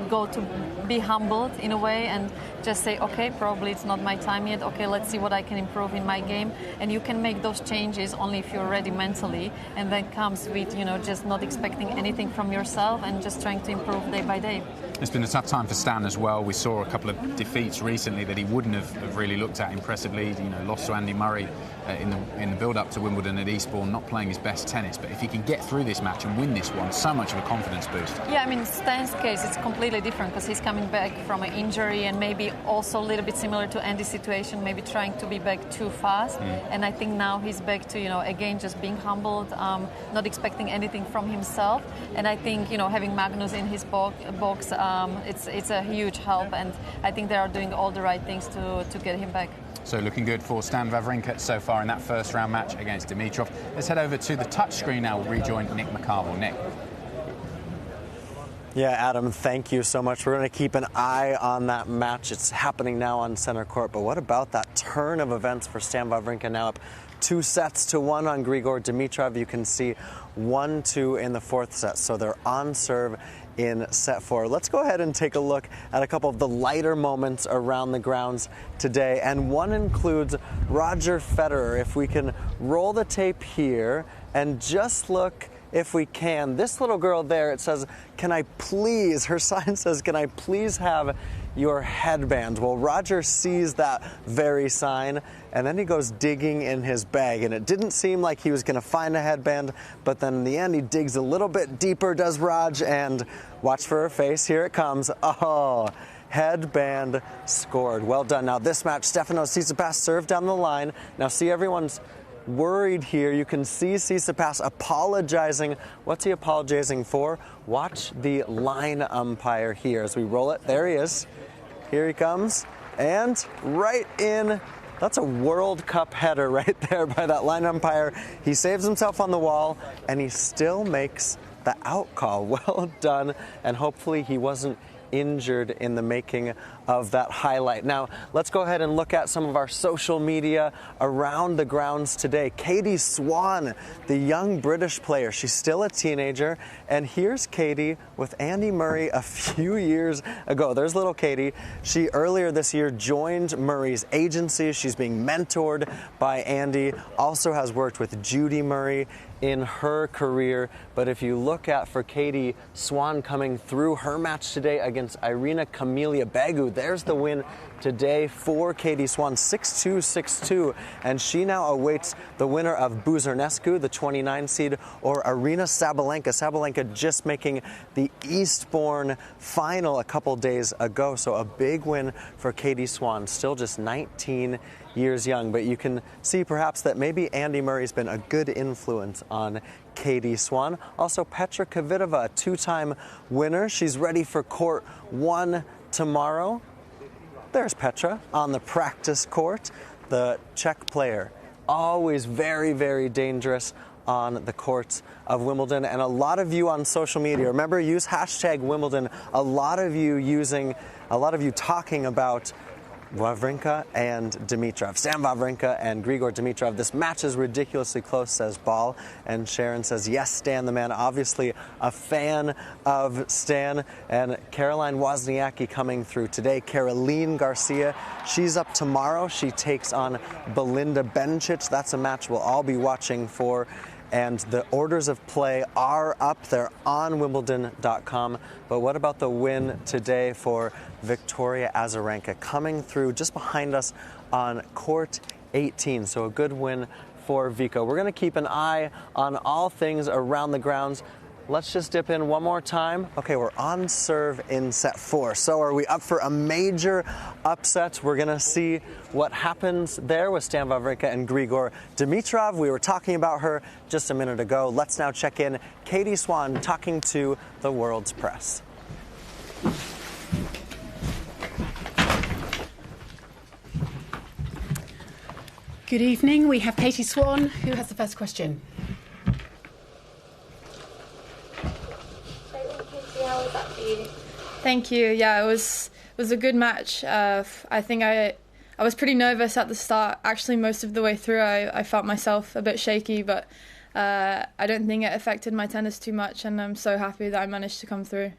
go to be humbled in a way, and just say, okay, probably it's not my time yet. Okay, let's see what I can improve in my game. And you can make those changes only if you're ready mentally. And that comes with, just not expecting anything from yourself and just trying to improve day by day. It's been a tough time for Stan as well. We saw a couple of defeats recently that he wouldn't have really looked at impressively. Lost to Andy Murray in the build-up to Wimbledon at Eastbourne, not playing his best tennis. But if he can get through this match and win this one, so much of a confidence boost. Yeah, I mean, Stan's case, it's completely different because he's coming back from an injury, and maybe also a little bit similar to Andy's situation, maybe trying to be back too fast. And I think now he's back to, again, just being humbled, not expecting anything from himself. And I think, having Magnus in his box, it's a huge help, and I think they are doing all the right things to get him back. So looking good for Stan Wawrinka so far in that first round match against Dimitrov. Let's head over to the touchscreen now. We'll rejoin Nick McCarville. Nick. Yeah, Adam, thank you so much. We're going to keep an eye on that match. It's happening now on center court. But what about that turn of events for Stan Wawrinka, now up 2-1 on Grigor Dimitrov? You can see 1-2 in the fourth set. So they're on serve in set 4. Let's go ahead and take a look at a couple of the lighter moments around the grounds today. And one includes Roger Federer. If we can roll the tape here and just look, if we can, this little girl there, it says, "Can I please," her sign says, "Can I please have your headband?" Well, Roger sees that very sign, and then he goes digging in his bag, and it didn't seem like he was going to find a headband, but then in the end he digs a little bit deeper, does Raj, and watch for her face, here it comes. Oh, headband scored. Well done. Now this match, Stefanos Tsitsipas served down the line. Now see, everyone's worried here. You can see Tsitsipas apologizing. What's he apologizing for? Watch the line umpire here as we roll it. There he is. Here he comes. And right in. That's a World Cup header right there by that line umpire. He saves himself on the wall, and he still makes the out call. Well done. And hopefully he wasn't injured in the making of that highlight. Now, let's go ahead and look at some of our social media around the grounds today. Katie Swan, the young British player, she's still a teenager, and here's Katie with Andy Murray a few years ago. There's little Katie. She earlier this year joined Murray's agency. She's being mentored by Andy, also has worked with Judy Murray in her career. But if you look at, for Katie Swan coming through her match today against Irina Camelia Begu, there's the win today for Katie Swan, 6-2, 6-2, and she now awaits the winner of Buzărnescu, the 29 seed, or Arina Sabalenka. Sabalenka just making the Eastbourne final a couple days ago, so a big win for Katie Swan, still just 19 years young. But you can see perhaps that maybe Andy Murray's been a good influence on Katie Swan. Also, Petra Kvitova, a two-time winner. She's ready for court 1 tomorrow. There's Petra on the practice court, the Czech player. Always very, very dangerous on the courts of Wimbledon. And a lot of you on social media, remember, use hashtag Wimbledon. A lot of you talking about Wawrinka and Dimitrov. Stan Wawrinka and Grigor Dimitrov. This match is ridiculously close, says Ball. And Sharon says, yes, Stan the man. Obviously a fan of Stan. And Caroline Wozniacki coming through today. Caroline Garcia, she's up tomorrow. She takes on Belinda Bencic. That's a match we'll all be watching for. And the orders of play are up. They're on Wimbledon.com. But what about the win today for Victoria Azarenka, coming through just behind us on court 18? So a good win for Vika. We're going to keep an eye on all things around the grounds. Let's just dip in one more time. Okay, we're on serve in set 4. So are we up for a major upset? We're going to see what happens there with Stan Wawrinka and Grigor Dimitrov. We were talking about her just a minute ago. Let's now check in. Katie Swan talking to the world's press. Good evening. We have Katie Swan, who has the first question. How was that for you? Thank you. Yeah, it was a good match. I think I was pretty nervous at the start. Actually, most of the way through, I felt myself a bit shaky, but I don't think it affected my tennis too much, and I'm so happy that I managed to come through.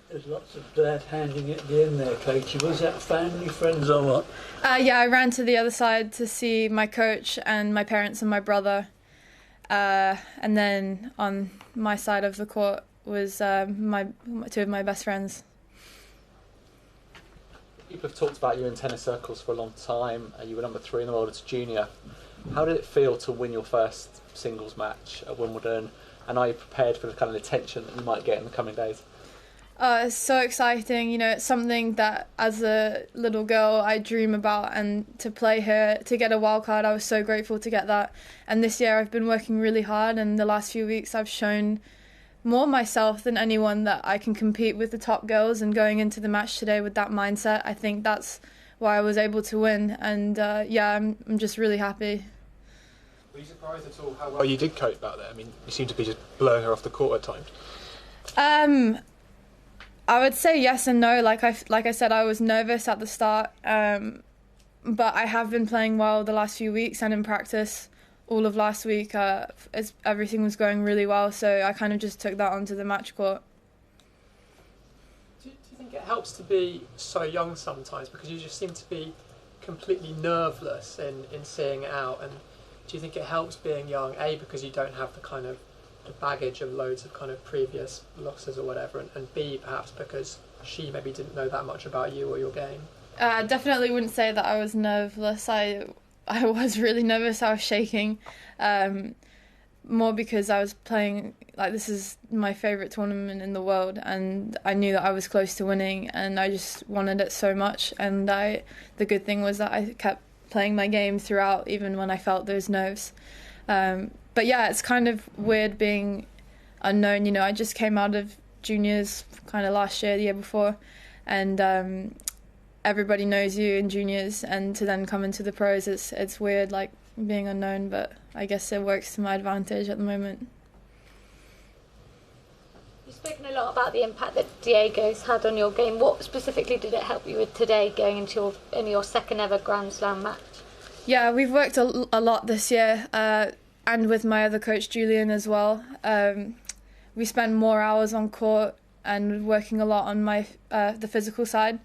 There's lots of glad handing at the end there, Katie. Was that family, friends, or what? Yeah, I ran to the other side to see my coach and my parents and my brother. And then on my side of the court was two of my best friends. People have talked about you in tennis circles for a long time. You were number 3 in the world as a junior. How did it feel to win your first singles match at Wimbledon? And are you prepared for the kind of attention that you might get in the coming days? It's so exciting. You know, it's something that as a little girl I dream about, and to play here, to get a wild card, I was so grateful to get that. And this year I've been working really hard, and the last few weeks I've shown more myself than anyone that I can compete with the top girls. And going into the match today with that mindset, I think that's why I was able to win. And I'm just really happy. Were you surprised at all how well you did cope back there? I mean, you seemed to be just blowing her off the court at times. I would say yes and no. Like I said, I was nervous at the start, but I have been playing well the last few weeks, and in practice all of last week, everything was going really well. So I kind of just took that onto the match court. Do you think it helps to be so young sometimes, because you just seem to be completely nerveless in seeing it out? And do you think it helps being young, A, because you don't have the kind of the baggage of loads of kind of previous losses or whatever, and B, perhaps because she maybe didn't know that much about you or your game? I definitely wouldn't say that I was nerveless. I was really nervous. I was shaking, more because I was playing, like, this is my favourite tournament in the world, and I knew that I was close to winning, and I just wanted it so much. And the good thing was that I kept playing my game throughout, even when I felt those nerves. But yeah, it's kind of weird being unknown. You know, I just came out of juniors kind of last year, the year before, and everybody knows you in juniors, and to then come into the pros, it's weird, like being unknown, but I guess it works to my advantage at the moment. You've spoken a lot about the impact that Diego's had on your game. What specifically did it help you with today, going into your second ever Grand Slam match? Yeah, we've worked a lot this year, and with my other coach Julian as well. We spend more hours on court and working a lot on my the physical side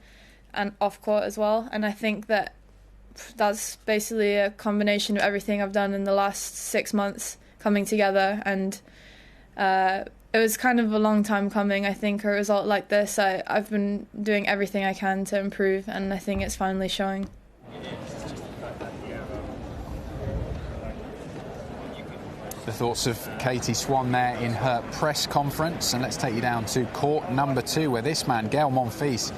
and off court as well. And I think that's basically a combination of everything I've done in the last 6 months coming together. And it was kind of a long time coming, I think, a result like this. I've been doing everything I can to improve, and I think it's finally showing. The thoughts of Katie Swan there in her press conference. And let's take you down to court number 2, where this man, Gaël Monfils,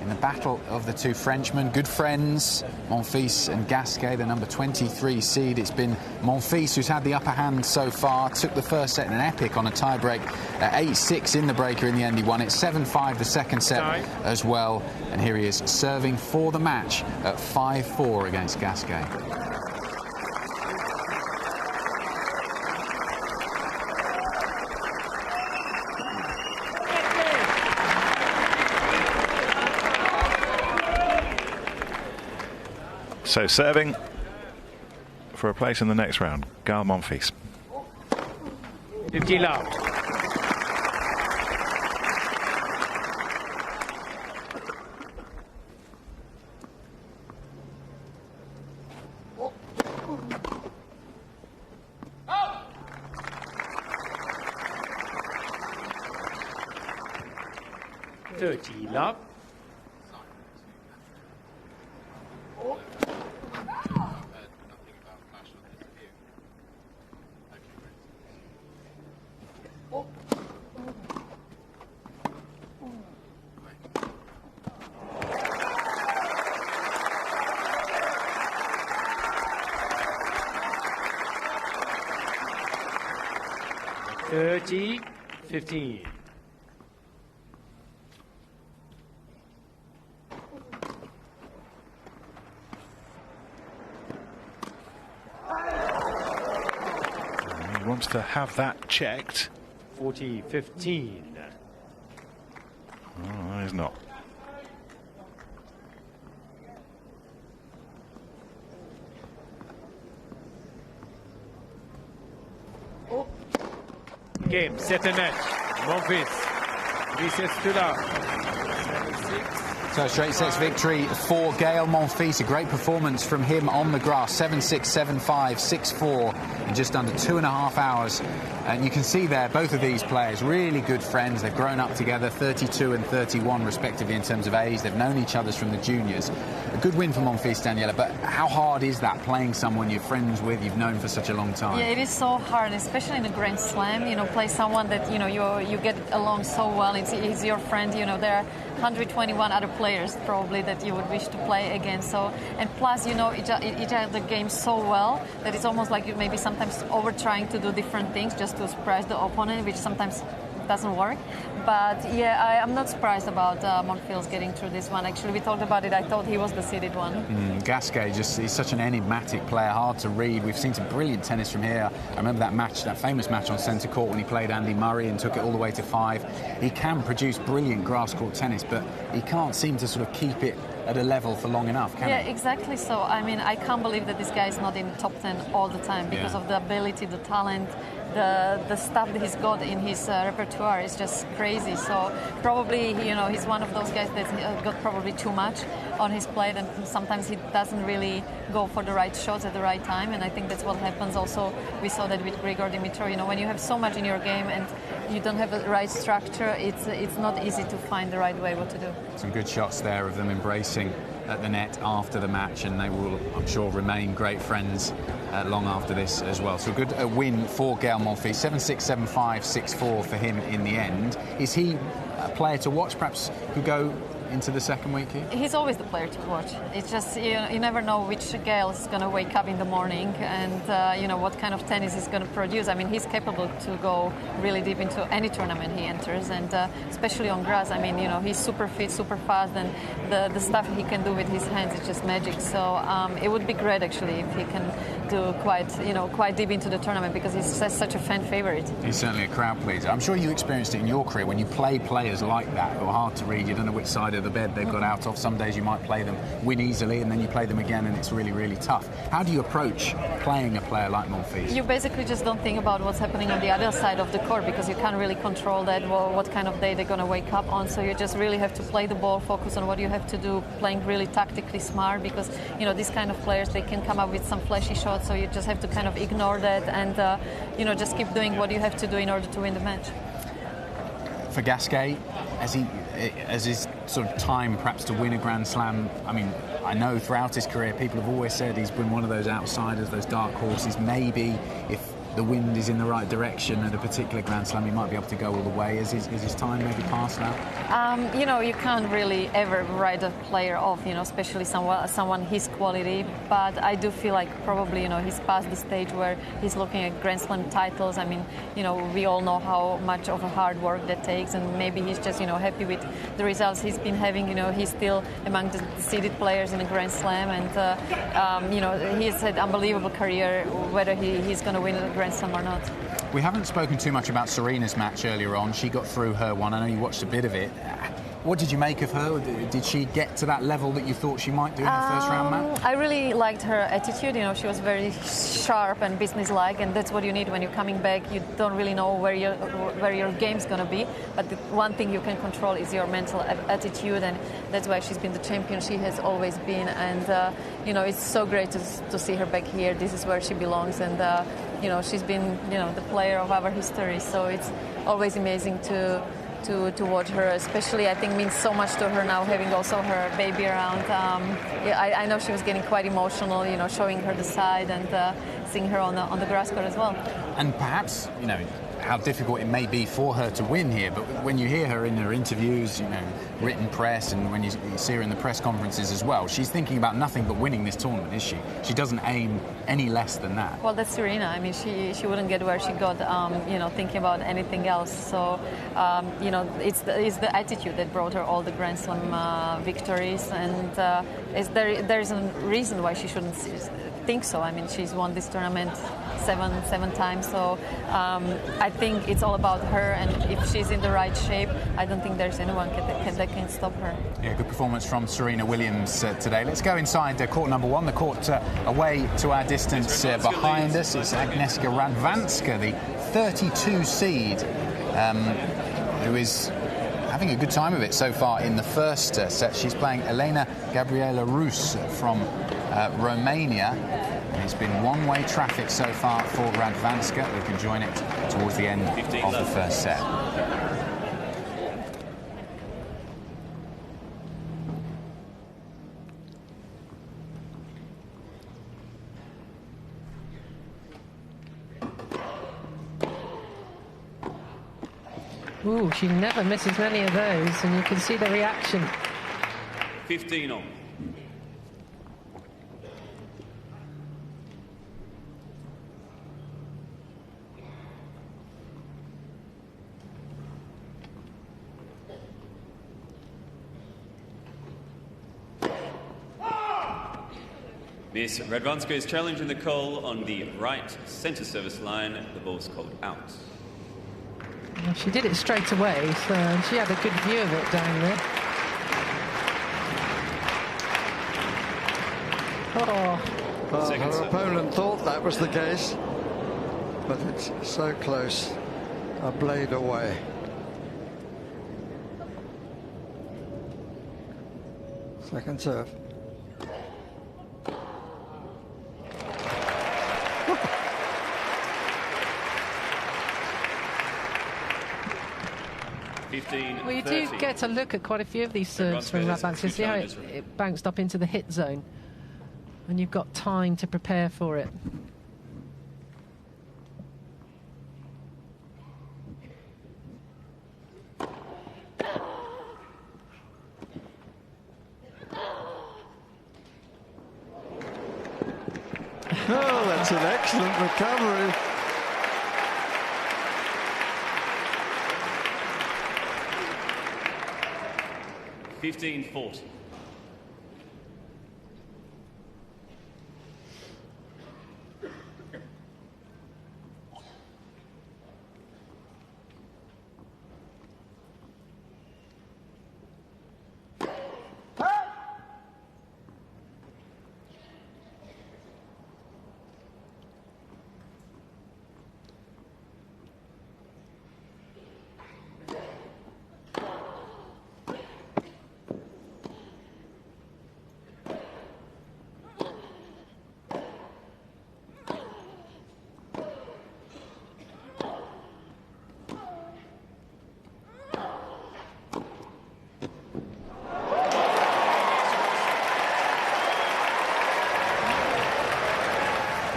in the battle of the two Frenchmen, good friends, Monfils and Gasquet, the number 23 seed. It's been Monfils who's had the upper hand so far. Took the first set in an epic on a tie-break. 8-6 in the breaker in the end. He won it 7-5 the second set as well. And here he is serving for the match at 5-4 against Gasquet. So serving for a place in the next round, Gaël Monfils. 50 love. Love. $30, 15. He wants to have that checked. 40, 15. Oh, he's not. Game, set and match. Monfils. 3 sets to love. So straight sets victory for Gaël Monfils. A great performance from him on the grass. 7-6, 7-5, 6-4 in just under 2.5 hours. And you can see there both of these players, really good friends. They've grown up together, 32 and 31 respectively in terms of age. They've known each other from the juniors. A good win for Monfils, Daniela, but how hard is that, playing someone you're friends with, you've known for such a long time? Yeah, it is so hard, especially in a Grand Slam. You know, play someone that you get along so well. It's your friend. You know, there are 121 other players probably that you would wish to play against. So, and plus, you know each other game so well that it's almost like you maybe sometimes over trying to do different things just to surprise the opponent, which sometimes doesn't work. But yeah, I'm not surprised about Monfils getting through this one. Actually, we talked about it. I thought he was the seeded one. Gasquet, he's such an enigmatic player, hard to read. We've seen some brilliant tennis from here. I remember that famous match on centre court when he played Andy Murray and took it all the way to 5. He can produce brilliant grass court tennis, but he can't seem to sort of keep it at a level for long enough, can he? Yeah, exactly so. I mean, I can't believe that this guy is not in the top 10 all the time because of the ability, the talent, the stuff that he's got in his repertoire is just crazy. So probably, he's one of those guys that's got probably too much on his plate, and sometimes he doesn't really go for the right shots at the right time, and I think that's what happens also. We saw that with Grigor Dimitrov. When you have so much in your game and you don't have the right structure, it's not easy to find the right way what to do. Some good shots there of them embracing at the net after the match, and they will, I'm sure, remain great friends long after this as well. So a good win for Gael Monfils, 7-6, 7-5, 6-4 for him in the end. Is he a player to watch, perhaps, who go into the second week here? He's always the player to watch. It's just, you never know which Gael is going to wake up in the morning and, what kind of tennis he's going to produce. I mean, he's capable to go really deep into any tournament he enters, and especially on grass. I mean, he's super fit, super fast, and the stuff he can do with his hands is just magic. So it would be great, actually, if he can do quite deep into the tournament, because he's such a fan favorite. He's certainly a crowd pleaser. I'm sure you experienced it in your career when you play players like that who are hard to read. You don't know which side of the bed they've got out of. Some days you might play them, win easily, and then you play them again and it's really, really tough. How do you approach playing a player like Monfils? You basically just don't think about what's happening on the other side of the court, because you can't really control that, what kind of day they're going to wake up on. So you just really have to play the ball, focus on what you have to do, playing really tactically smart, because these kind of players, they can come up with some flashy shots, so you just have to kind of ignore that and just keep doing what you have to do in order to win the match. For Gasquet, as his sort of time perhaps to win a Grand Slam, I mean, I know throughout his career people have always said he's been one of those outsiders, those dark horses. Maybe if the wind is in the right direction at a particular Grand Slam, he might be able to go all the way. Is his time maybe past now? You can't really ever write a player off, especially someone his quality. But I do feel like probably, he's past the stage where he's looking at Grand Slam titles. I mean, we all know how much of a hard work that takes, and maybe he's just, happy with the results he's been having. He's still among the seeded players in the Grand Slam, and he's had an unbelievable career. Whether he's going to win a Grand Slam or not. We haven't spoken too much about Serena's match earlier on. She got through her one. I know you watched a bit of it. What did you make of her? Did she get to that level that you thought she might do in her first round match? I really liked her attitude. She was very sharp and businesslike, and that's what you need when you're coming back. You don't really know where your game's going to be, but the one thing you can control is your mental attitude, and that's why she's been the champion she has always been. And it's so great to see her back here. This is where she belongs, and she's been the player of our history. So it's always amazing to watch her, especially I think means so much to her now, having also her baby around. I know she was getting quite emotional, showing her the side and seeing her on the grass court as well. And perhaps, how difficult it may be for her to win here, but when you hear her in her interviews, written press, and when you see her in the press conferences as well, she's thinking about nothing but winning this tournament, is she? She doesn't aim any less than that. Well, that's Serena. I mean, she wouldn't get where she got, thinking about anything else. So, it's the attitude that brought her all the Grand Slam victories, and there's a reason why she shouldn't think so. I mean, she's won this tournament seven times, so I think it's all about her, and if she's in the right shape, I don't think there's anyone that can stop her. Yeah, good performance from Serena Williams today. Let's go inside court number one, the court away to our distance behind us. It's Agnieszka Radwanska, the 32 seed, who is having a good time of it so far in the first set. She's playing Elena Gabriela Rus from Romania. It's been one-way traffic so far for Radwanska. We can join it towards the end of the first set. Ooh, she never misses many of those, and you can see the reaction. 15-0. Miss Radwanska is challenging the call on the right centre service line. The ball's called out. Well, she did it straight away, so she had a good view of it down there. Well, her opponent thought that was the case, but it's so close. A blade away. Second serve. Well, you do get to look at quite a few of these serves from Radwanska. See how it bounced up into the hit zone, and you've got time to prepare for it. Oh, that's an excellent recovery. $15.40.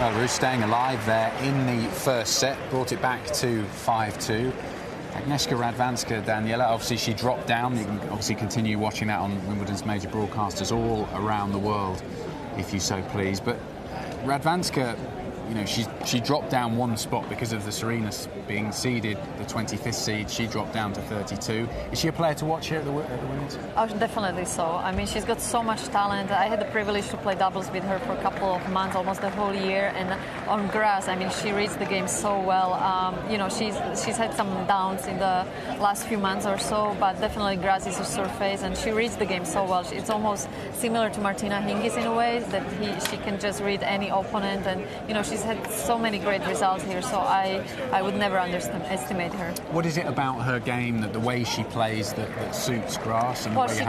Well, Ruth staying alive there in the first set, brought it back to 5-2. Agnieszka Radwanska, Daniela, obviously she dropped down. You can obviously continue watching that on Wimbledon's major broadcasters all around the world, if you so please. But Radwanska, you know, she dropped down one spot because of the Serena being seeded, the 25th seed. She dropped down to 32. Is she a player to watch here at the Women's? Oh, definitely so. I mean, she's got so much talent. I had the privilege to play doubles with her for a couple of months, almost the whole year. And on grass, I mean, she reads the game so well. You know, she's had some downs in the last few months or so, but definitely grass is her surface, and she reads the game so well. It's almost similar to Martina Hingis in a way, that she can just read any opponent, and you know, she's had so many great results here. So I would never underestimate her. What is it about her game, that the way she plays, that suits grass? And well, she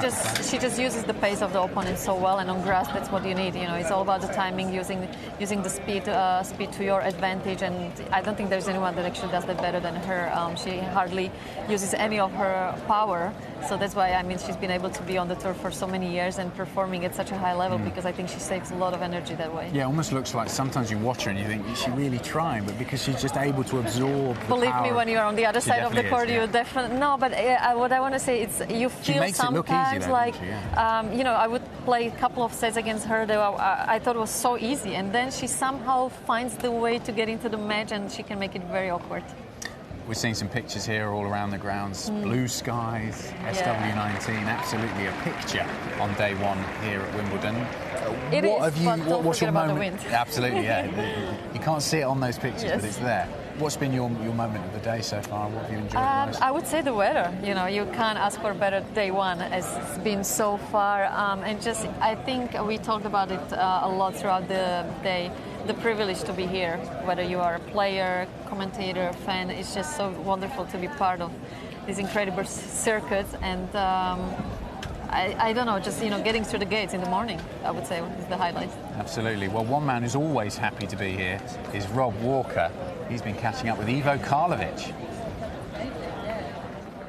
just uses the pace of the opponent so well, and on grass that's what you need. You know, it's all about the timing, using the speed to your advantage, and I don't think there's anyone that actually does that better than her. She hardly uses any of her power, so that's why, I mean, she's been able to be on the tour for so many years and performing at such a high level, because I think she saves a lot of energy that way. Yeah, it almost looks like sometimes you watch her and you think, is she really trying? But because she's just able to absorb the Believe power, me, when you're on the other side of the court, you definitely... No, but what I want to say is you feel sometimes like, you know, I would play a couple of sets against her that I thought was so easy, and then she somehow finds the way to get into the match, and she can make it very awkward. We're seeing some pictures here all around the grounds. Blue skies, SW19, absolutely a picture on day one here at Wimbledon. What's your moment? Absolutely, yeah. You can't see it on those pictures, but it's there. What's been your moment of the day so far? What have you enjoyed most? I would say the weather. You know, you can't ask for better day one as it's been so far. And just, I think we talked about it a lot throughout the day. The privilege to be here, whether you are a player, commentator, fan, it's just so wonderful to be part of these incredible circuits. And I don't know, just, you know, getting through the gates in the morning, I would say, is the highlight. Absolutely. Well, one man who's always happy to be here is Rob Walker. He's been catching up with Ivo Karlovic.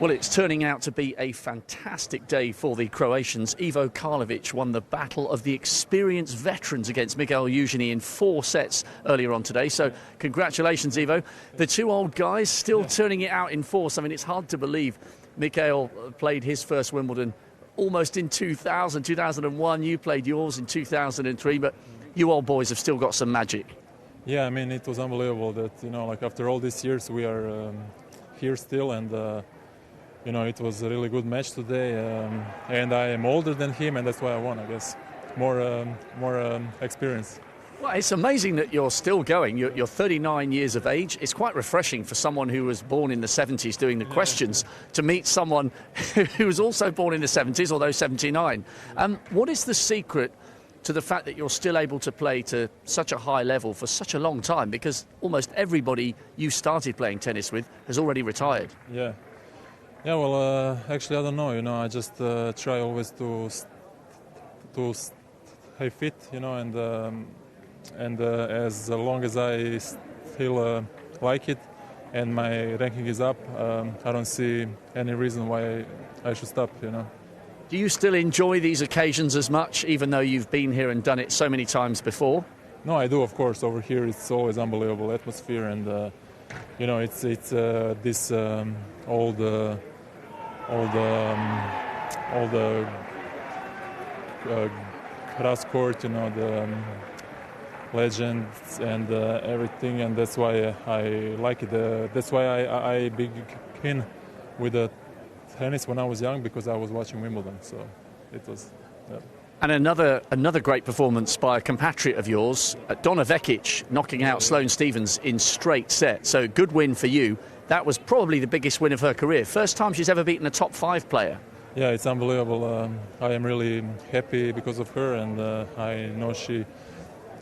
Well, it's turning out to be a fantastic day for the Croatians. Ivo Karlovic won the battle of the experienced veterans against Miguel Eugeni in 4 sets earlier on today. So congratulations, Ivo. The two old guys still turning it out in force. I mean, it's hard to believe Miguel played his first Wimbledon almost in 2000, 2001. You played yours in 2003, but you old boys have still got some magic. Yeah, I mean, it was unbelievable that, you know, like after all these years we are here still, and you know, it was a really good match today, and I am older than him, and that's why I won, I guess. more experience. Well, it's amazing that you're still going. You're 39 years of age. It's quite refreshing for someone who was born in the 70s doing the questions to meet someone who was also born in the 70s, although 79. What is the secret to the fact that you're still able to play to such a high level for such a long time? Because almost everybody you started playing tennis with has already retired. Yeah. Well, actually, I don't know. I just try always to stay fit, and as long as I still like it and my ranking is up, I don't see any reason why I should stop, Do you still enjoy these occasions as much, even though you've been here and done it so many times before? No, I do, of course. Over here it's always unbelievable atmosphere, and it's this all the grass court, the legends and everything, and that's why I like it. That's why I began with tennis when I was young, because I was watching Wimbledon. So it was. Yeah. And another great performance by a compatriot of yours, Donna Vekic, knocking out Sloane Stephens in straight sets. So good win for you. That was probably the biggest win of her career. First time she's ever beaten a top 5 player. Yeah, it's unbelievable. I am really happy because of her, and I know she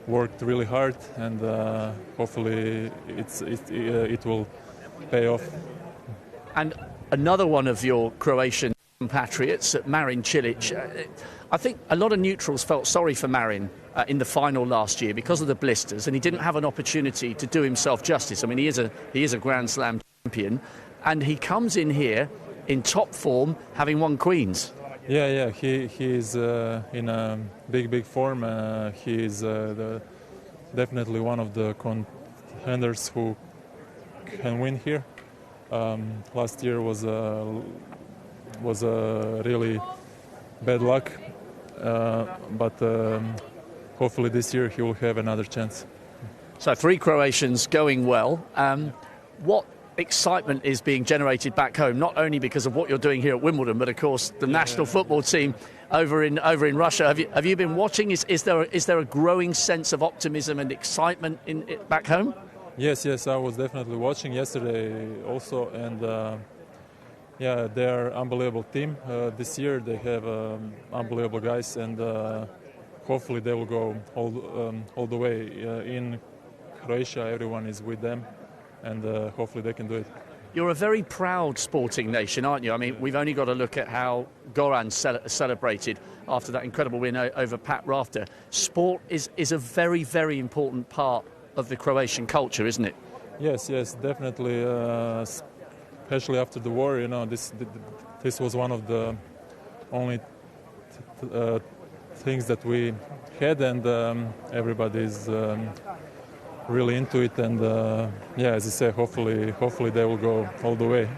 worked really hard, and hopefully it will pay off. And another one of your Croatian compatriots, Marin Cilic. I think a lot of neutrals felt sorry for Marin in the final last year because of the blisters, and he didn't have an opportunity to do himself justice. I mean, he is a Grand Slam champion, and he comes in here in top form, having won Queens. Yeah, he is in a big form. He is definitely one of the contenders who can win here. Last year was really bad luck, but hopefully this year he will have another chance. So 3 Croatians going well. What excitement is being generated back home, not only because of what you're doing here at Wimbledon, but of course the national football team over in Russia. Have you been watching? Is there a growing sense of optimism and excitement back home? Yes, I was definitely watching yesterday also, and they are unbelievable team this year. They have unbelievable guys, and hopefully they will go all the way. In Croatia, everyone is with them, and hopefully they can do it. You're a very proud sporting nation, aren't you? I mean, we've only got to look at how Goran celebrated after that incredible win over Pat Rafter. Sport is a very, very important part of the Croatian culture, isn't it? Yes, definitely. Especially after the war, this was one of the only things that we had, and everybody's really into it. And as I say, hopefully they will go all the way.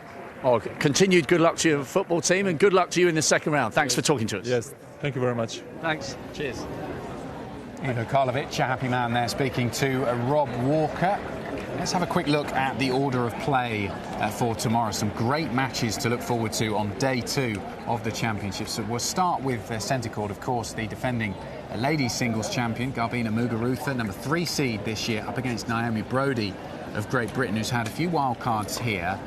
Continued good luck to your football team, and good luck to you in the second round. Thanks for talking to us. Yes, thank you very much. Thanks. Cheers. Ivo Karlovic, a happy man there, speaking to Rob Walker. Let's have a quick look at the order of play for tomorrow. Some great matches to look forward to on day 2 of the championship. So we'll start with centre court, of course, the defending ladies singles champion, Garbina Muguruza, number 3 seed this year, up against Naomi Brodie of Great Britain, who's had a few wild cards here.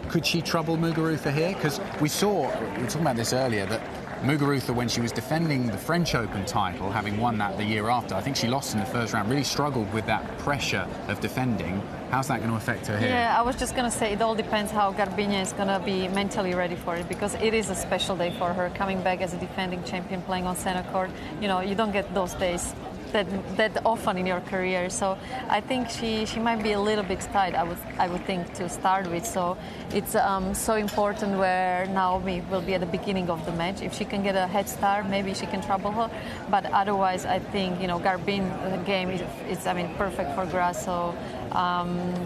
Could she trouble Muguruza here? Because we were talking about this earlier, that Muguruza, when she was defending the French Open title, having won that the year after, I think she lost in the first round, really struggled with that pressure of defending. How's that going to affect her here? Yeah, I was just going to say it all depends how Garbina is going to be mentally ready for it, because it is a special day for her, coming back as a defending champion, playing on centre court. You don't get those days that often in your career, so I think she might be a little bit tight, I would think, to start with. So it's so important where Naomi will be at the beginning of the match. If she can get a head start, maybe she can trouble her, but otherwise I think Garbina's game is perfect for grass. So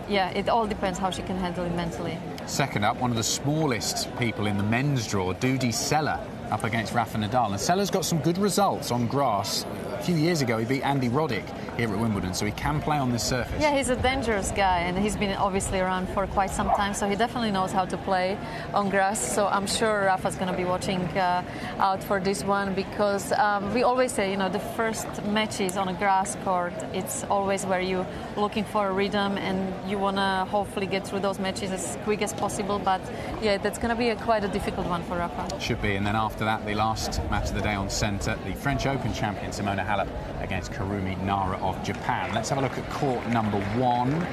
it all depends how she can handle it mentally. Second up, one of the smallest people in the men's draw, Dudi Sela, up against Rafa Nadal. And Sela's got some good results on grass. A few years ago, he beat Andy Roddick here at Wimbledon, so he can play on this surface. Yeah, he's a dangerous guy, and he's been obviously around for quite some time, so he definitely knows how to play on grass. So I'm sure Rafa's going to be watching out for this one, because we always say, the first matches on a grass court, it's always where you're looking for a rhythm, and you want to hopefully get through those matches as quick as possible. But yeah, that's going to be quite a difficult one for Rafa. Should be. And then after that, the last match of the day on centre, the French Open champion Simona Halep against Karumi Nara of Japan. Let's have a look at court number 1.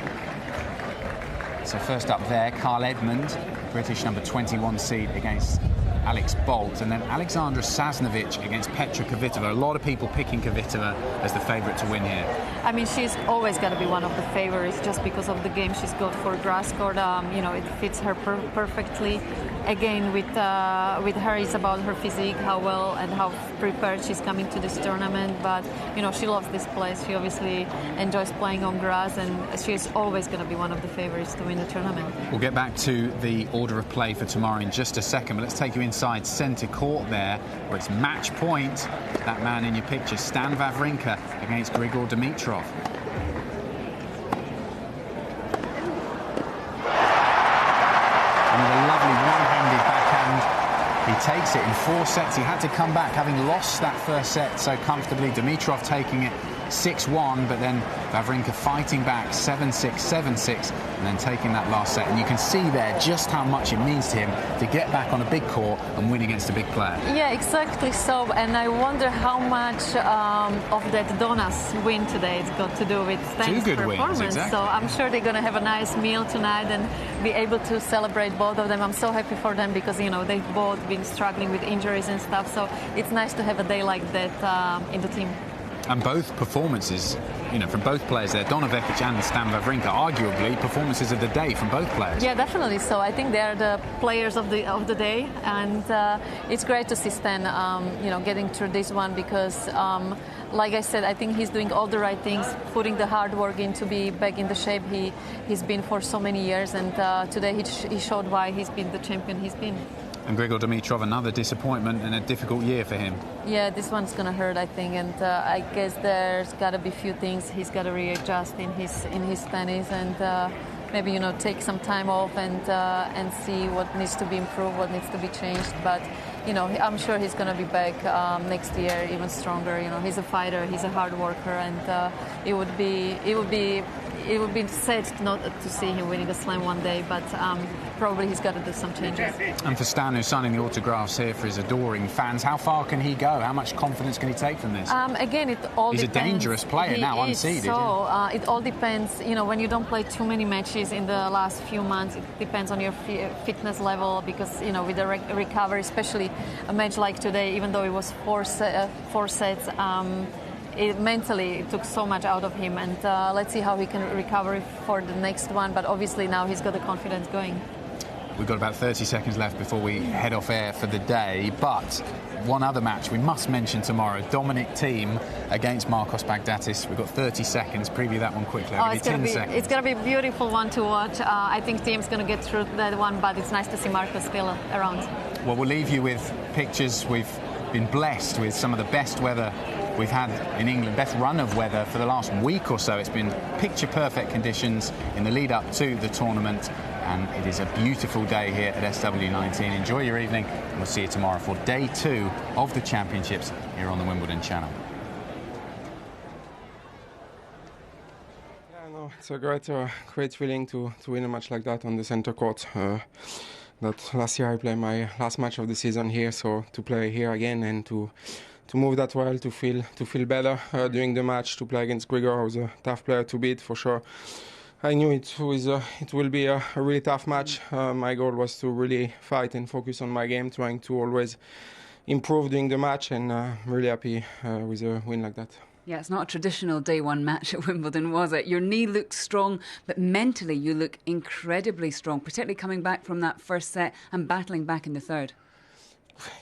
So first up there, Carl Edmund, British number 21 seed, against Alex Bolt, and then Alexandra Sasnovich against Petra Kvitova. A lot of people picking Kvitova as the favourite to win here. I mean, she's always got to be one of the favourites just because of the game she's got for grass court. It fits her perfectly. Again, with her, it's about her physique, how well and how prepared she's coming to this tournament. But, she loves this place. She obviously enjoys playing on grass, and she's always going to be one of the favourites to win the tournament. We'll get back to the order of play for tomorrow in just a second, but let's take you inside centre court there, where it's match point. That man in your picture, Stan Wawrinka against Grigor Dimitrov. He takes it in 4 sets. He had to come back, having lost that first set so comfortably. Dimitrov taking it 6-1, but then Wawrinka fighting back 7-6, 7-6, and then taking that last set. And you can see there just how much it means to him to get back on a big court and win against a big player. Yeah, exactly so. And I wonder how much of that Dona's win today has got to do with Stan's performance. Wins, exactly. So I'm sure they're going to have a nice meal tonight and be able to celebrate both of them. I'm so happy for them because, they've both been struggling with injuries and stuff. So it's nice to have a day like that in the team. And both performances, from both players there, Donna Vekic and Stan Wawrinka, arguably performances of the day from both players. Yeah, definitely. So I think they are the players of the day, and it's great to see Stan, getting through this one because, like I said, I think he's doing all the right things, putting the hard work in to be back in the shape he's been for so many years, and today he showed why he's been the champion he's been. And Grigor Dimitrov, another disappointment and a difficult year for him. Yeah, this one's going to hurt, I think, and I guess there's got to be a few things he's got to readjust in his tennis, and maybe take some time off and see what needs to be improved, what needs to be changed. But I'm sure he's going to be back next year even stronger. He's a fighter, he's a hard worker, and it would be sad not to see him winning a slam one day, but probably he's got to do some changes. And for Stan, who's signing the autographs here for his adoring fans, how far can he go? How much confidence can he take from this? Again, it all He's depends. A dangerous player now, unseeded. So it all depends. When you don't play too many matches in the last few months, it depends on your fitness level because, with the recovery, especially a match like today, even though it was four sets, mentally it took so much out of him, and let's see how he can recover for the next one. But obviously now he's got the confidence going. We've got about 30 seconds left before we head off air for the day, but one other match we must mention tomorrow, Dominic Thiem against Marcos Baghdatis. We've got 30 seconds. Preview that one quickly. It's going to be a beautiful one to watch. I think Thiem's going to get through that one, but it's nice to see Marcos still around. Well, we'll leave you with pictures. We've been blessed with some of the best weather we've had in England, best run of weather for the last week or so. It's been picture-perfect conditions in the lead-up to the tournament, and it is a beautiful day here at SW19. Enjoy your evening, and we'll see you tomorrow for day 2 of the championships here on the Wimbledon channel. Yeah, no, it's a great feeling to win a match like that on the center court. That last year I played my last match of the season here, so to play here again and to move that well, to feel better during the match, to play against Grigor, who's a tough player to beat for sure. I knew it will be a really tough match. My goal was to really fight and focus on my game, trying to always improve during the match, and really happy with a win like that. Yeah, it's not a traditional day one match at Wimbledon, was it? Your knee looks strong, but mentally you look incredibly strong, particularly coming back from that first set and battling back in the third.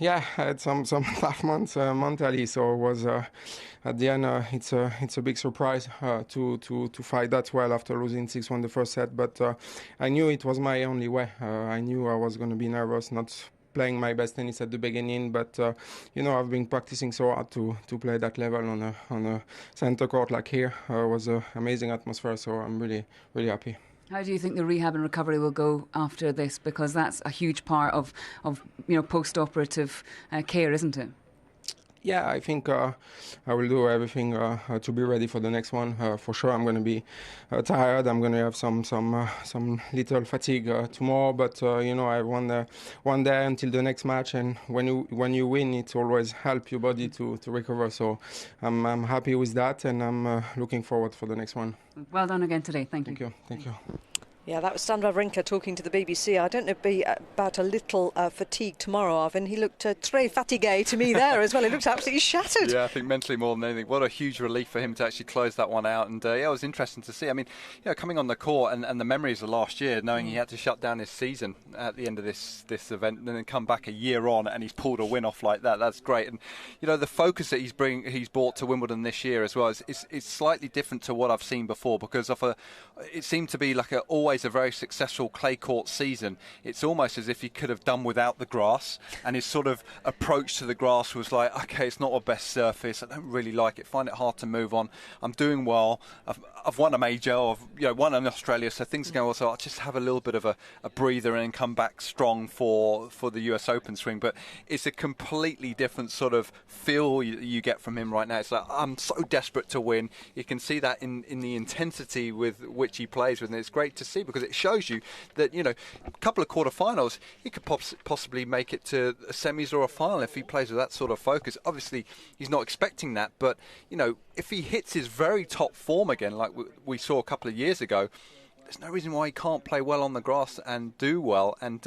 Yeah, I had some tough months mentally, so it was at the end it's a big surprise to fight that well after losing 6-1 the first set. But I knew it was my only way. I knew I was going to be nervous, not playing my best tennis at the beginning, but I've been practicing so hard to play that level on a center court like here. It was an amazing atmosphere, so I'm really, really happy. How do you think the rehab and recovery will go after this? Because that's a huge part of post-operative care, isn't it? Yeah, I think I will do everything to be ready for the next one. For sure, I'm going to be tired. I'm going to have some little fatigue tomorrow. But I have one day until the next match, and when you win, it always helps your body to recover. So I'm happy with that, and I'm looking forward for the next one. Well done again today. Thank you. Thank you. Yeah, that was Stan Wawrinka talking to the BBC. I don't know about a little fatigue tomorrow, Arvin. He looked très fatigué to me there as well. He looked absolutely shattered. Yeah, I think mentally more than anything. What a huge relief for him to actually close that one out. And it was interesting to see. I mean, coming on the court and the memories of last year, knowing he had to shut down his season at the end of this event and then come back a year on and he's pulled a win off like that. That's great. And, the focus that he's brought to Wimbledon this year as well is slightly different to what I've seen before, because it seemed to be like always a very successful clay court season. It's almost as if he could have done without the grass, and his sort of approach to the grass was like, okay, it's not our best surface, I don't really like it, find it hard to move on, I'm doing well, I've won a major, I've won in Australia, so things go well, so I'll just have a little bit of a breather and come back strong for the US Open swing. But it's a completely different sort of feel you get from him right now. It's like, I'm so desperate to win. You can see that in the intensity with which he plays with, and it's great to see, because it shows you that, a couple of quarterfinals, he could possibly make it to a semis or a final if he plays with that sort of focus. Obviously, he's not expecting that, but, if he hits his very top form again, like we saw a couple of years ago, there's no reason why he can't play well on the grass and do well. And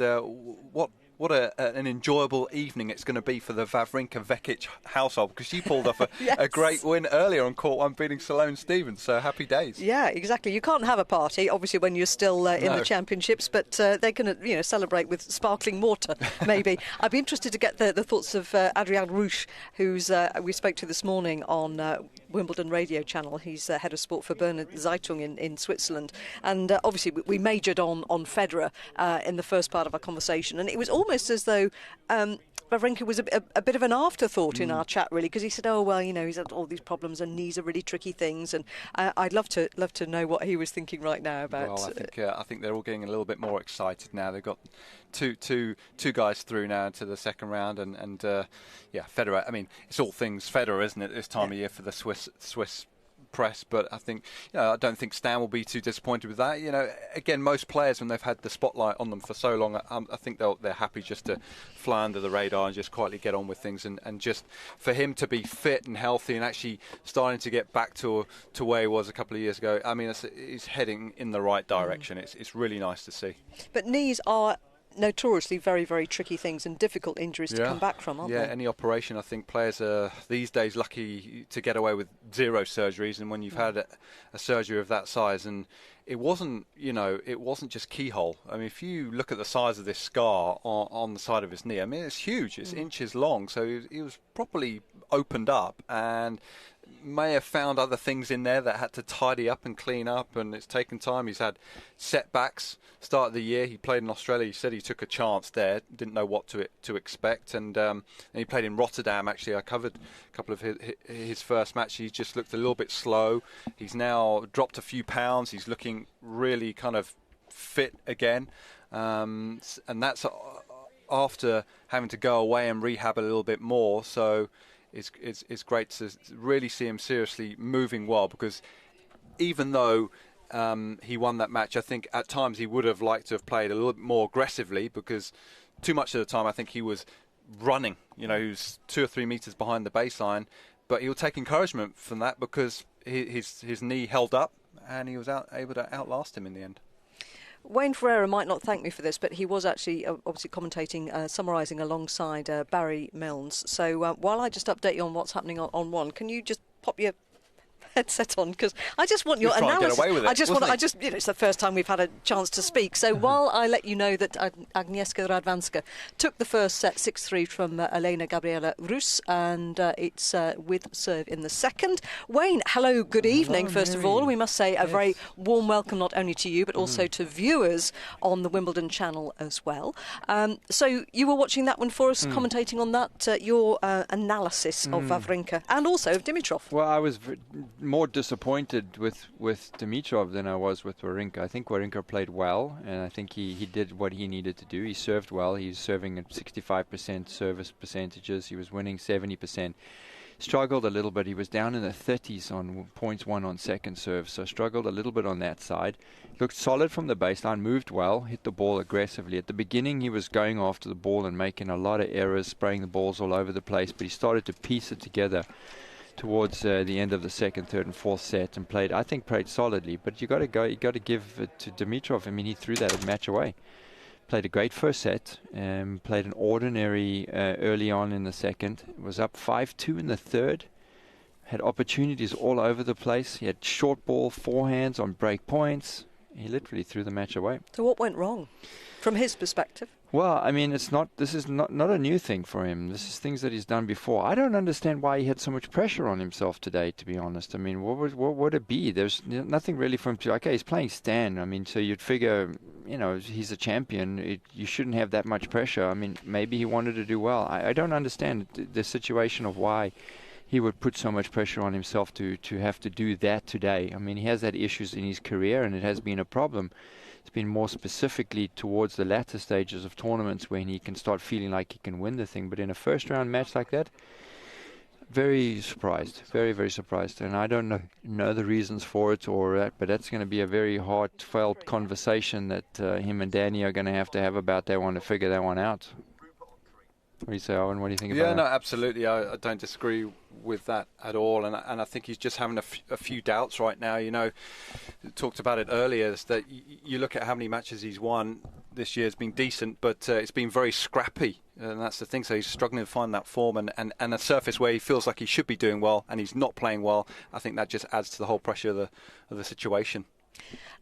what an enjoyable evening it's going to be for the Wawrinka-Vekic household, because she pulled off a great win earlier on court one, beating Sloane Stephens, so happy days. Yeah, exactly. You can't have a party, obviously, when you're still in the championships, but they can celebrate with sparkling water, maybe. I'd be interested to get the thoughts of Adrian Rouch, who's we spoke to this morning on Wimbledon radio channel. He's head of sport for Berner Zeitung in Switzerland, and obviously we majored on Federer in the first part of our conversation, and it was almost as though Wawrinka was a bit of an afterthought in our chat, really, because he said, "Oh well, he's had all these problems, and knees are really tricky things." And I'd love to know what he was thinking right now about. Well, I think they're all getting a little bit more excited now. They've got two guys through now into the second round, and Federer. I mean, it's all things Federer, isn't it? This time of year for the Swiss press, but I think I don't think Stan will be too disappointed with that. Again, most players, when they've had the spotlight on them for so long, I think they're happy just to fly under the radar and just quietly get on with things, and just for him to be fit and healthy and actually starting to get back to where he was a couple of years ago. I mean, he's heading in the right direction. It's really nice to see. But knees are notoriously very, very tricky things and difficult injuries to come back from, aren't they? Yeah, any operation, I think players are these days lucky to get away with 0 surgeries, and when you've had a surgery of that size, and it wasn't just keyhole. I mean, if you look at the size of this scar on the side of his knee, I mean, it's huge. It's inches long, so he was properly opened up, and may have found other things in there that had to tidy up and clean up, and it's taken time. He's had setbacks. Start of the year, he played in Australia. He said he took a chance there, didn't know what to expect, and he played in Rotterdam. Actually, I covered a couple of his first match. He just looked a little bit slow. He's now dropped a few pounds. He's looking really kind of fit again, and that's after having to go away and rehab a little bit more. So it's great to really see him seriously moving well, because even though he won that match, I think at times he would have liked to have played a little bit more aggressively, because too much of the time I think he was running. He was 2 or 3 meters behind the baseline, but he'll take encouragement from that, because his knee held up and he was able to outlast him in the end. Wayne Ferreira might not thank me for this, but he was actually obviously commentating, summarising alongside Barry Milnes. So while I just update you on what's happening on one, can you just pop your headset on because I just want your analysis. Get away with it, it's the first time we've had a chance to speak. So while I let you know that Agnieszka Radwanska took the first set 6-3 from Elena Gabriela Rus, and it's with serve in the second. Wayne, hello, good evening. First of all, we must say a very warm welcome not only to you but also to viewers on the Wimbledon channel as well. So you were watching that one for us, commentating on that, your analysis of Wawrinka and also of Dimitrov. Well, I was more disappointed with Dimitrov than I was with Wawrinka. I think Wawrinka played well, and I think he did what he needed to do. He served well. He was serving at 65% service percentages. He was winning 70%. Struggled a little bit. He was down in the 30s on points won on second serve, so struggled a little bit on that side. Looked solid from the baseline, moved well, hit the ball aggressively. At the beginning, he was going after the ball and making a lot of errors, spraying the balls all over the place, but he started to piece it together towards the end of the second, third, and fourth set, and played solidly. But you got to give it to Dimitrov. I mean, he threw that match away. Played a great first set, played an ordinary early on in the second. Was up 5-2 in the third. Had opportunities all over the place. He had short ball, forehands on break points. He literally threw the match away. So what went wrong from his perspective? Well, I mean, this is not a new thing for him. This is things that he's done before. I don't understand why he had so much pressure on himself today, to be honest. I mean, what would it be? There's nothing really for him to... Okay, he's playing Stan. I mean, so you'd figure, he's a champion. You shouldn't have that much pressure. I mean, maybe he wanted to do well. I don't understand the situation of why he would put so much pressure on himself to have to do that today. I mean, he has had issues in his career, and it has been a problem. It's been more specifically towards the latter stages of tournaments when he can start feeling like he can win the thing. But in a first-round match like that, very surprised, very, very surprised. And I don't know the reasons for it or that, but that's going to be a very heartfelt conversation that him and Danny are going to have about that one to figure that one out. What do you say, Owen? What do you think about that? Yeah, no, absolutely. I don't disagree with that at all. And I think he's just having a few doubts right now. Talked about it earlier, is that you look at how many matches he's won this year. It's been decent, but it's been very scrappy. And that's the thing. So he's struggling to find that form and a surface where he feels like he should be doing well and he's not playing well. I think that just adds to the whole pressure of the situation.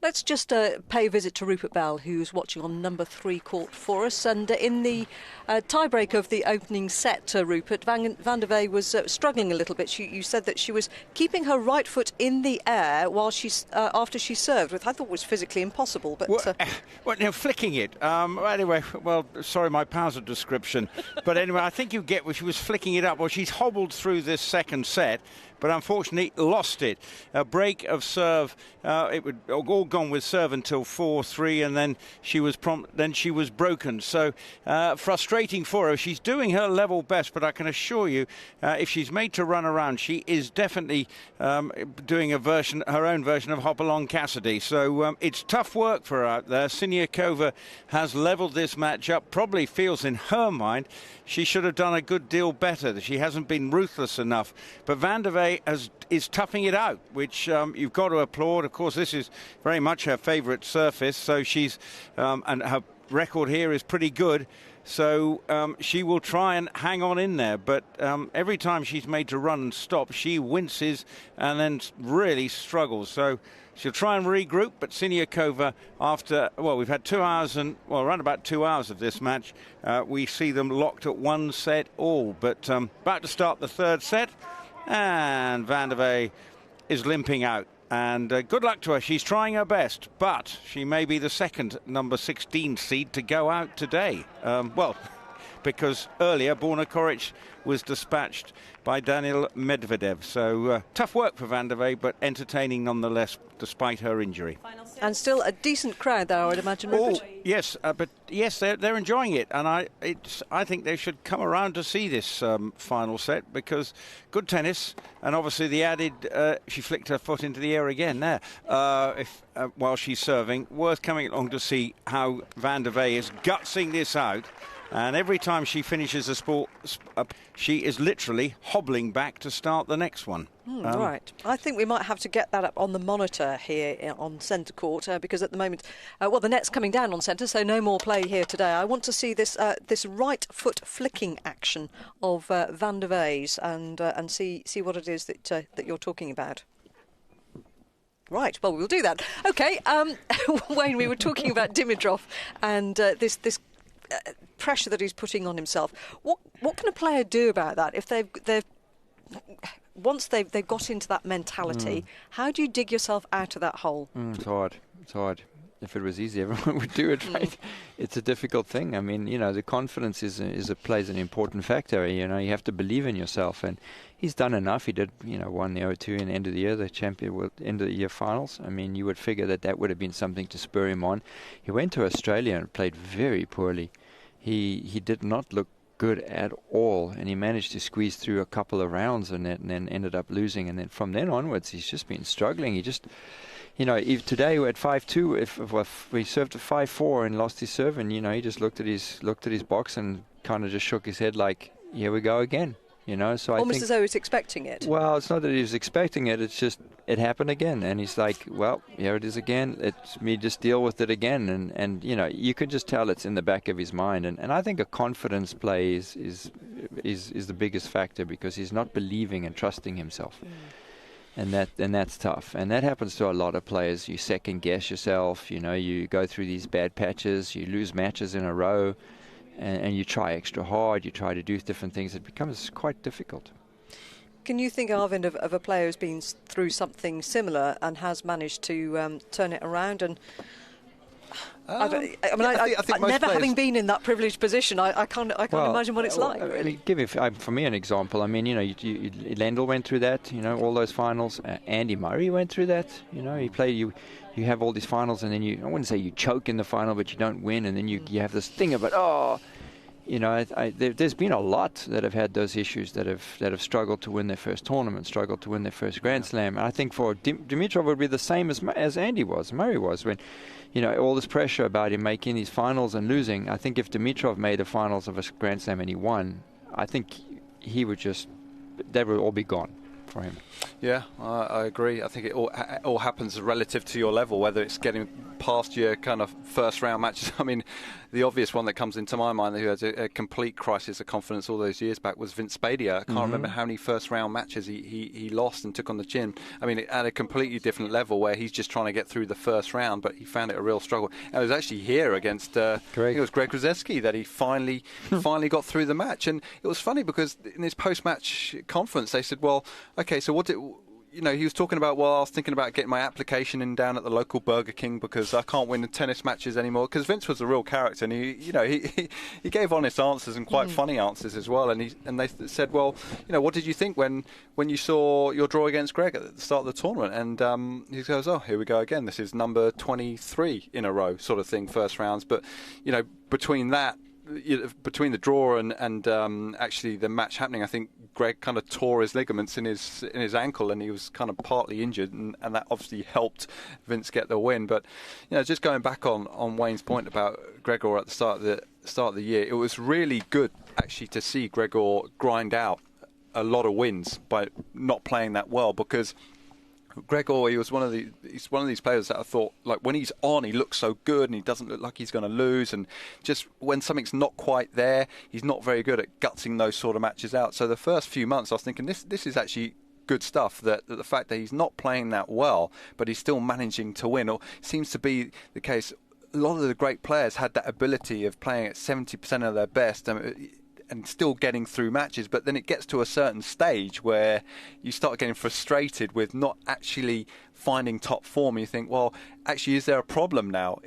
Let's just pay a visit to Rupert Bell, who's watching on number 3 court for us. And in the tiebreak of the opening set, Rupert, Van der Wey was struggling a little bit. You said that she was keeping her right foot in the air while after she served, which I thought was physically impossible. But flicking it. Anyway, well, sorry, my powers of description. But anyway, I think you get where she was flicking it up. Well, she's hobbled through this second set, but unfortunately lost it. A break of serve. It would all gone with serve until 4-3, and then she was broken. So frustrating for her. She's doing her level best, but I can assure you, if she's made to run around, she is definitely doing her own version of Hopalong Cassidy. So it's tough work for her out there. Siniakova has levelled this match up. Probably feels in her mind she should have done a good deal better, that she hasn't been ruthless enough. But Van der Wey is toughing it out, which you've got to applaud. Of course, this is very much her favourite surface, so she's and her record here is pretty good. So she will try and hang on in there, but every time she's made to run and stop, she winces and then really struggles. So she'll try and regroup, but Siniakova, we've had 2 hours around about 2 hours of this match, we see them locked at 1 set all. But about to start the third set, and Van der Wey is limping out. And good luck to her. She's trying her best, but she may be the second number 16 seed to go out today. Because earlier Borna Coric was dispatched by Daniil Medvedev. So tough work for Van der Wey, but entertaining nonetheless, despite her injury. And still a decent crowd there, I would imagine, Rupert. Yes, they're enjoying it, and I think they should come around to see this final set, because good tennis, and obviously the added she flicked her foot into the air again there while she's serving. Worth coming along to see how Van der Wey is gutsing this out. And every time she finishes a sport, she is literally hobbling back to start the next one. Right. I think we might have to get that up on the monitor here on centre court, because at the moment, the net's coming down on centre, so no more play here today. I want to see this right foot flicking action of Van der Wey's and see what it is that you're talking about. Right, well, we'll do that. OK, Wayne, we were talking about Dimitrov and this pressure that he's putting on himself. What can a player do about that if once they've got into that mentality? How do you dig yourself out of that hole? It's hard. It's hard. If it was easy, everyone would do it, right? It's a difficult thing. I mean, the confidence plays an important factor. You have to believe in yourself, and he's done enough. He did, won the O2 in the end of the year, the end of the year finals. I mean, you would figure that would have been something to spur him on. He went to Australia and played very poorly. He did not look good at all, and he managed to squeeze through a couple of rounds and then ended up losing. And then from then onwards, he's just been struggling. He just... if today we're at 5-2, if we served a 5-4 and lost his serve, and he just looked at his box and kind of just shook his head like, here we go again. So I almost think, as though he's expecting it. Well, it's not that he was expecting it. It's just it happened again, and he's like, well, here it is again. It's me, just deal with it again, and you could just tell it's in the back of his mind, and I think a confidence play is the biggest factor, because he's not believing and trusting himself. And that's tough, and that happens to a lot of players. You second guess yourself, you go through these bad patches, you lose matches in a row, and you try extra hard, you try to do different things. It becomes quite difficult. Can you think, Arvind, of a player who's been through something similar and has managed to turn it around? And I think never having been in that privileged position, I can't imagine what it's like. Really. For me an example. I mean, Lendl went through that. All those finals. Andy Murray went through that. He played. You have all these finals, and then I wouldn't say you choke in the final, but you don't win, and then you have this thing about there's been a lot that have had those issues, that have struggled to win their first tournament, struggled to win their first Grand Slam. And I think for Dimitrov would be the same as Andy was, Murray was, when all this pressure about him making these finals and losing. I think if Dimitrov made the finals of a Grand Slam and he won, I think they would all be gone for him. Yeah, I agree. I think it all happens relative to your level, whether it's getting past your kind of first round matches. I mean, the obvious one that comes into my mind, who had a complete crisis of confidence all those years back, was Vince Spadia. I can't remember how many first round matches he lost and took on the chin. I mean, at a completely different level, where he's just trying to get through the first round, but he found it a real struggle. And it was actually here against I think it was Greg Ruzetsky that he finally got through the match. And it was funny because in his post-match conference, they said, well, okay, so what did... he was talking about, well, I was thinking about getting my application in down at the local Burger King because I can't win the tennis matches anymore. Because Vince was a real character, and he gave honest answers and quite funny answers as well. And they said, well, what did you think when you saw your draw against Greg at the start of the tournament? And he goes, oh, here we go again. This is number 23 in a row, sort of thing, first rounds. But between that. Between the draw and actually the match happening, I think Greg kind of tore his ligaments in his ankle, and he was kind of partly injured, and that obviously helped Vince get the win. But just going back on Wayne's point about Gregor at the start of the year, it was really good actually to see Gregor grind out a lot of wins by not playing that well, because Gregor, he's one of these players that I thought, like, when he's on, he looks so good and he doesn't look like he's going to lose, and just when something's not quite there, he's not very good at gutsing those sort of matches out. So the first few months I was thinking this is actually good stuff, that the fact that he's not playing that well but he's still managing to win, or seems to be the case. A lot of the great players had that ability of playing at 70% of their best and still getting through matches, but then it gets to a certain stage where you start getting frustrated with not actually finding top form. You think, well, actually, is there a problem now?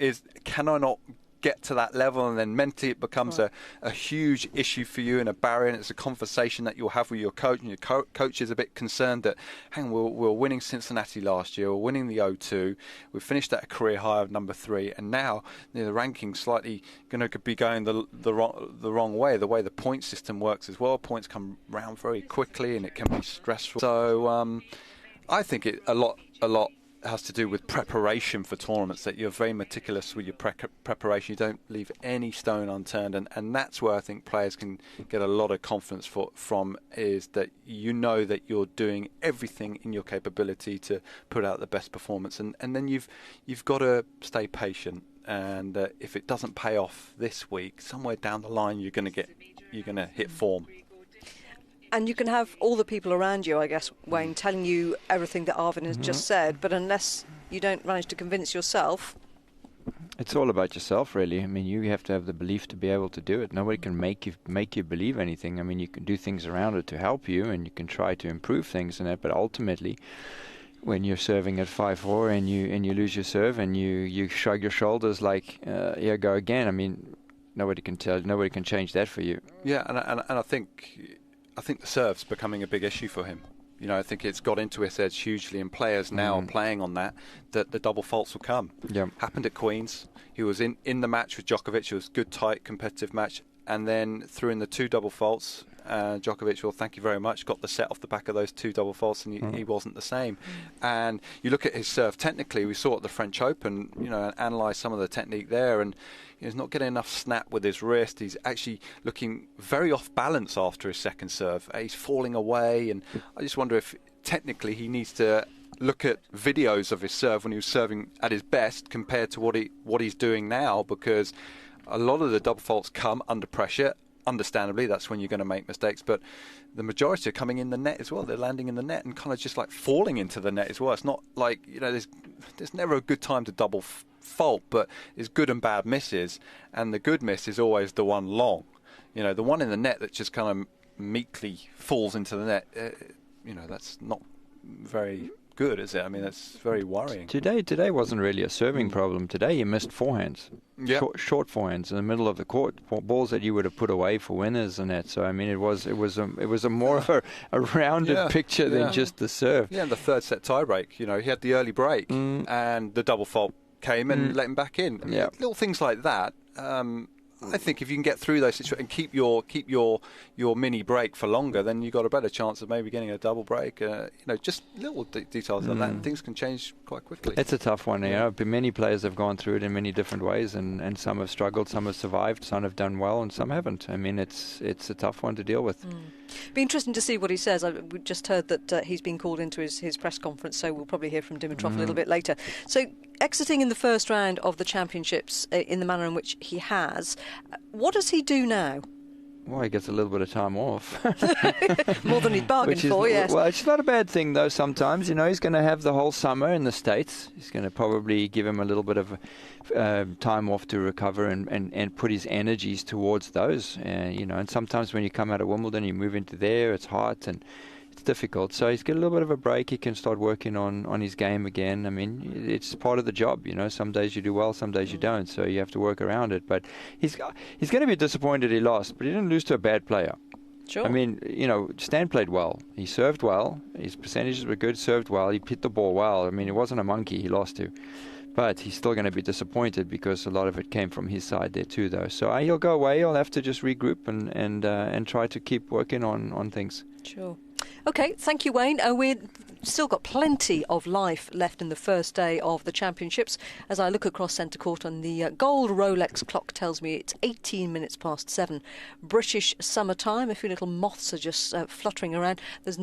Can I not get to that level? And then mentally it becomes a huge issue for you and a barrier, and it's a conversation that you'll have with your coach, and your coach is a bit concerned that, hang on, we're winning Cincinnati last year, we're winning the O2, we've finished at a career high of number 3, and now the ranking's slightly going to be going the wrong way, the way the point system works as well. Points come round very quickly and it can be stressful. So I think a lot has to do with preparation for tournaments, that you're very meticulous with your preparation. You don't leave any stone unturned, and that's where I think players can get a lot of confidence from, is that that you're doing everything in your capability to put out the best performance, and then you've got to stay patient, and if it doesn't pay off this week, somewhere down the line you're going to hit form. And you can have all the people around you, I guess, Wayne, telling you everything that Arvin has just said, but unless you don't manage to convince yourself... It's all about yourself, really. I mean, you have to have the belief to be able to do it. Nobody can make you believe anything. I mean, you can do things around it to help you, and you can try to improve things in it, but ultimately... when you're serving at 5-4 and you lose your serve and you shrug your shoulders like, yeah, go again. I mean, nobody can change that for you. Yeah, and I think the serve's becoming a big issue for him. You know, I think it's got into his head hugely, and players now are playing on that the double faults will come. Yeah. Happened at Queen's. He was in the match with Djokovic. It was a good, tight, competitive match, and then threw in the 2 double faults. Djokovic, well, thank you very much, got the set off the back of those 2 double faults, and he wasn't the same. And you look at his serve technically, we saw at the French Open, you know, and analysed some of the technique there, and he's not getting enough snap with his wrist. He's actually looking very off balance after his second serve. He's falling away, and I just wonder if technically he needs to look at videos of his serve when he was serving at his best compared to what he's doing now, because a lot of the double faults come under pressure. Understandably, that's when you're going to make mistakes, but the majority are coming in the net as well. They're landing in the net and kind of just like falling into the net as well. It's not like, you know, there's never a good time to double fault, but there's good and bad misses, and the good miss is always the one long. You know, the one in the net that just kind of meekly falls into the net, you know, that's not very good, is it? I mean, that's very worrying. Today wasn't really a serving problem. Today you missed forehands, short forehands in the middle of the court, balls that you would have put away for winners and that. So I mean, it was a more of a rounded picture than just the serve. Yeah, and the third set tie break. You know, he had the early break and the double fault came and let him back in. Yeah, little things like that. I think if you can get through those situations and keep your mini break for longer, then you've got a better chance of maybe getting a double break. You know, just little details like that, and things can change quite quickly. It's a tough one. You know, many players have gone through it in many different ways, and some have struggled, some have survived, some have done well, and some haven't. I mean, it's a tough one to deal with. Be interesting to see what he says. We just heard that he's been called into his press conference, so we'll probably hear from Dimitrov a little bit later. So, exiting in the first round of the championships in the manner in which he has, what does he do now? Well, he gets a little bit of time off. More than he'd bargained for, yes. Well, it's not a bad thing, though, sometimes. You know, he's going to have the whole summer in the States. He's going to probably give him a little bit of time off to recover and put his energies towards those. You know, and sometimes when you come out of Wimbledon, you move into there, it's hot and it's difficult. So he's got a little bit of a break. He can start working on his game again. I mean, it's part of the job, you know. Some days you do well, some days you don't. So you have to work around it. But he's going to be disappointed he lost, but he didn't lose to a bad player. Sure. I mean, you know, Stan played well. He served well. His percentages were good, served well. He hit the ball well. I mean, it wasn't a monkey he lost to. But he's still going to be disappointed because a lot of it came from his side there too, though. So he'll go away. He'll have to just regroup and try to keep working on things. Sure. OK, thank you, Wayne. We've still got plenty of life left in the first day of the championships. As I look across centre court on the gold Rolex clock tells me it's 18 minutes past 7. British summertime. A few little moths are just fluttering around. There's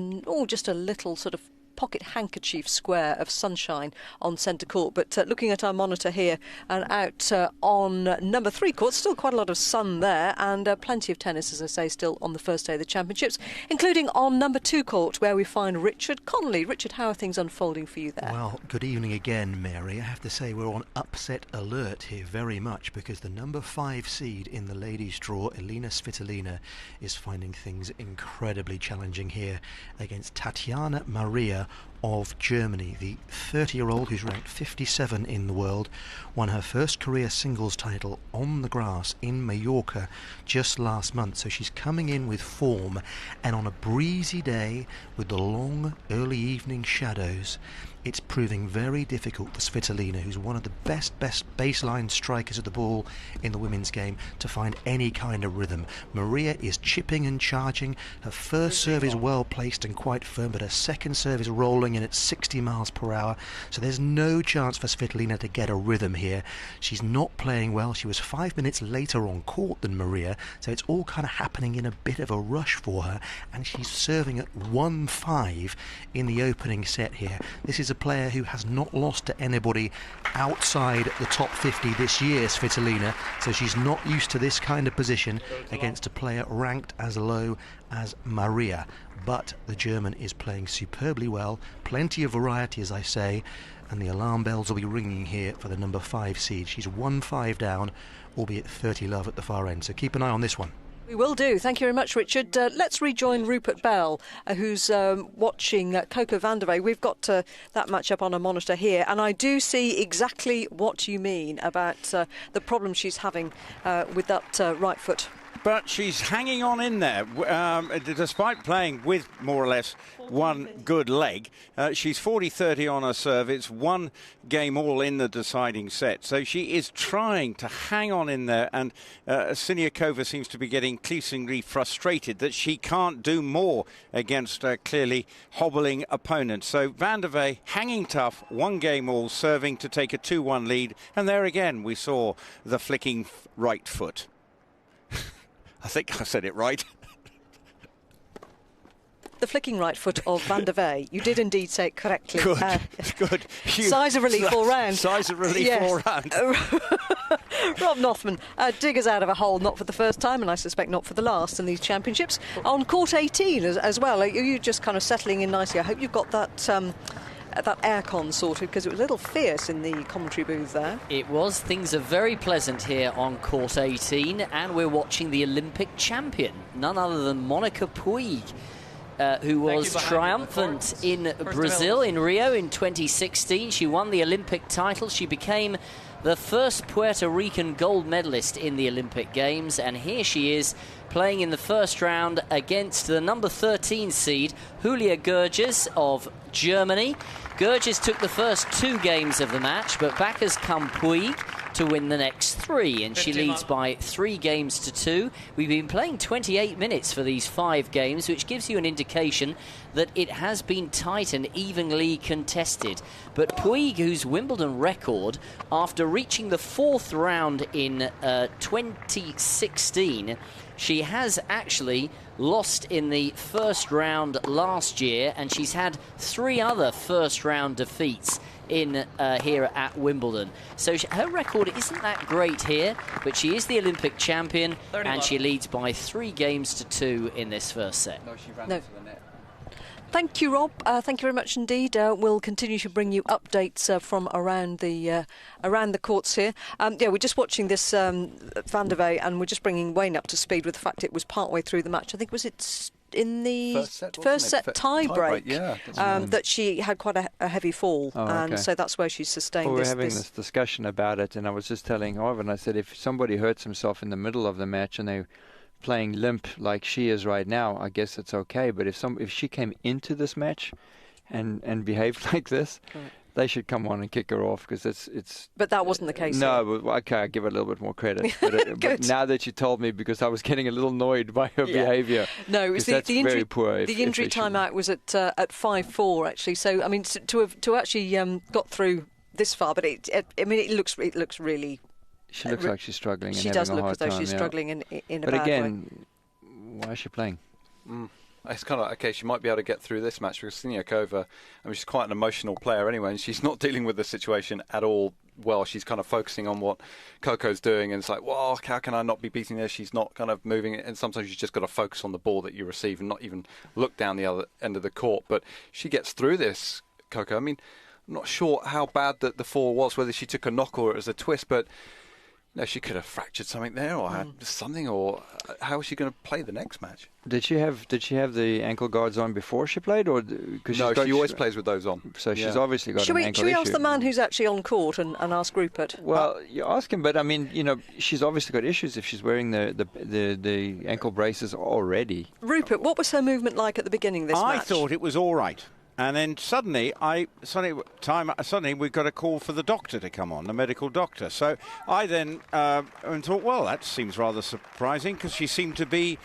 just a little sort of pocket handkerchief square of sunshine on centre court, but looking at our monitor here and out on number 3 court, still quite a lot of sun there, and plenty of tennis, as I say, still on the first day of the championships, including on number 2 court, where we find Richard Connolly. Richard, how are things unfolding for you there? Well, good evening again, Mary. I have to say we're on upset alert here very much, because the number 5 seed in the ladies' draw, Elina Svitolina, is finding things incredibly challenging here against Tatiana Maria of Germany. The 30-year-old, who's ranked 57 in the world, won her first career singles title on the grass in Mallorca just last month. So she's coming in with form, and on a breezy day with the long early evening shadows, it's proving very difficult for Svitolina, who's one of the best baseline strikers of the ball in the women's game, to find any kind of rhythm. Maria is chipping and charging. Her first serve is well placed and quite firm, but her second serve is rolling in at 60 miles per hour. So there's no chance for Svitolina to get a rhythm here. She's not playing well. She was 5 minutes later on court than Maria, so it's all kind of happening in a bit of a rush for her, and she's serving at 1-5 in the opening set here. This is is a player who has not lost to anybody outside the top 50 this year, Svitolina, so she's not used to this kind of position against a player ranked as low as Maria. But the German is playing superbly well, plenty of variety, as I say, and the alarm bells will be ringing here for the number 5 seed. She's 1-5 down, albeit 30 love at the far end, so keep an eye on this one. We will do. Thank you very much, Richard. Let's rejoin Rupert Bell, who's watching Coco van der Wey. We've got that match up on a monitor here, and I do see exactly what you mean about the problem she's having with that right foot. But she's hanging on in there, despite playing with more or less one good leg. She's 40-30 on her serve. It's one game all in the deciding set. So she is trying to hang on in there, and Siniakova seems to be getting increasingly frustrated that she can't do more against a clearly hobbling opponent. So van der Wey hanging tough, one game all, serving to take a 2-1 lead. And there again we saw the flicking right foot. I think I said it right. The flicking right foot of van der Wey. You did indeed say it correctly. Good, good. Size of relief all round. Size of relief all round. Rob Nothman, diggers out of a hole, not for the first time, and I suspect not for the last in these championships. On court 18 as well. Are you just kind of settling in nicely? I hope you've got that aircon sorted, because it was a little fierce in the commentary booth there. It was. Things are very pleasant here on court 18, and we're watching the Olympic champion, none other than Monica Puig, who was triumphant in Brazil, in Rio in 2016. She won the Olympic title. She became the first Puerto Rican gold medalist in the Olympic Games, and here she is playing in the first round against the number 13 seed, Julia Görges of Germany. Görges took the first 2 games of the match, but back has come Puig to win the next 3, and she leads by 3 games to 2. We've been playing 28 minutes for these 5 games, which gives you an indication that it has been tight and evenly contested. But Puig, whose Wimbledon record, after reaching the 4th round in 2016, she has actually lost in the first round last year, and she's had 3 other first round defeats in here at Wimbledon. So her record isn't that great here, but she is the Olympic champion, and she leads by 3 games to 2 in this first set. No, she ran into the net. Thank you, Rob. Thank you very much indeed. We'll continue to bring you updates from around the courts here. We're just watching this van der Wey, and we're just bringing Wayne up to speed with the fact it was partway through the match. I think it's in the first set tie-break that she had quite a heavy fall, and so that's where she sustained we're having this discussion about it, and I was just telling Ivan, I said, if somebody hurts himself in the middle of the match and they playing limp like she is right now, I guess it's okay. But if she came into this match and behaved like this, they should come on and kick her off, because it's. But that wasn't the case. No, but okay, I give her a little bit more credit. But now that you told me, because I was getting a little annoyed by her behaviour. No, it was the injury. Very poor. The injury timeout was at 5-4 actually. So I mean, to actually got through this far, but it looks really. She looks like she's struggling. She and does having look a hard as though time, she's struggling in a bad way. But again, why is she playing? It's kind of like, okay, she might be able to get through this match, because Siniakova, I mean, she's quite an emotional player anyway, and she's not dealing with the situation at all well. She's kind of focusing on what Coco's doing, and it's like, well, how can I not be beating her? She's not kind of moving it, and sometimes you've just got to focus on the ball that you receive and not even look down the other end of the court. But she gets through this, Coco. I mean, I'm not sure how bad the fall was, whether she took a knock or it was a twist, but no, she could have fractured something there, or had something, or how is she going to play the next match? Did she have the ankle guards on before she played, or no? She always plays with those on. So she's obviously got an ankle issue. Should we ask the man who's actually on court and ask Rupert? Well, you ask him, but I mean, she's obviously got issues if she's wearing the ankle braces already. Rupert, what was her movement like at the beginning of this match? I thought it was all right. And then suddenly we got a call for the doctor to come on, the medical doctor. So I then thought, well, that seems rather surprising, because she seemed to be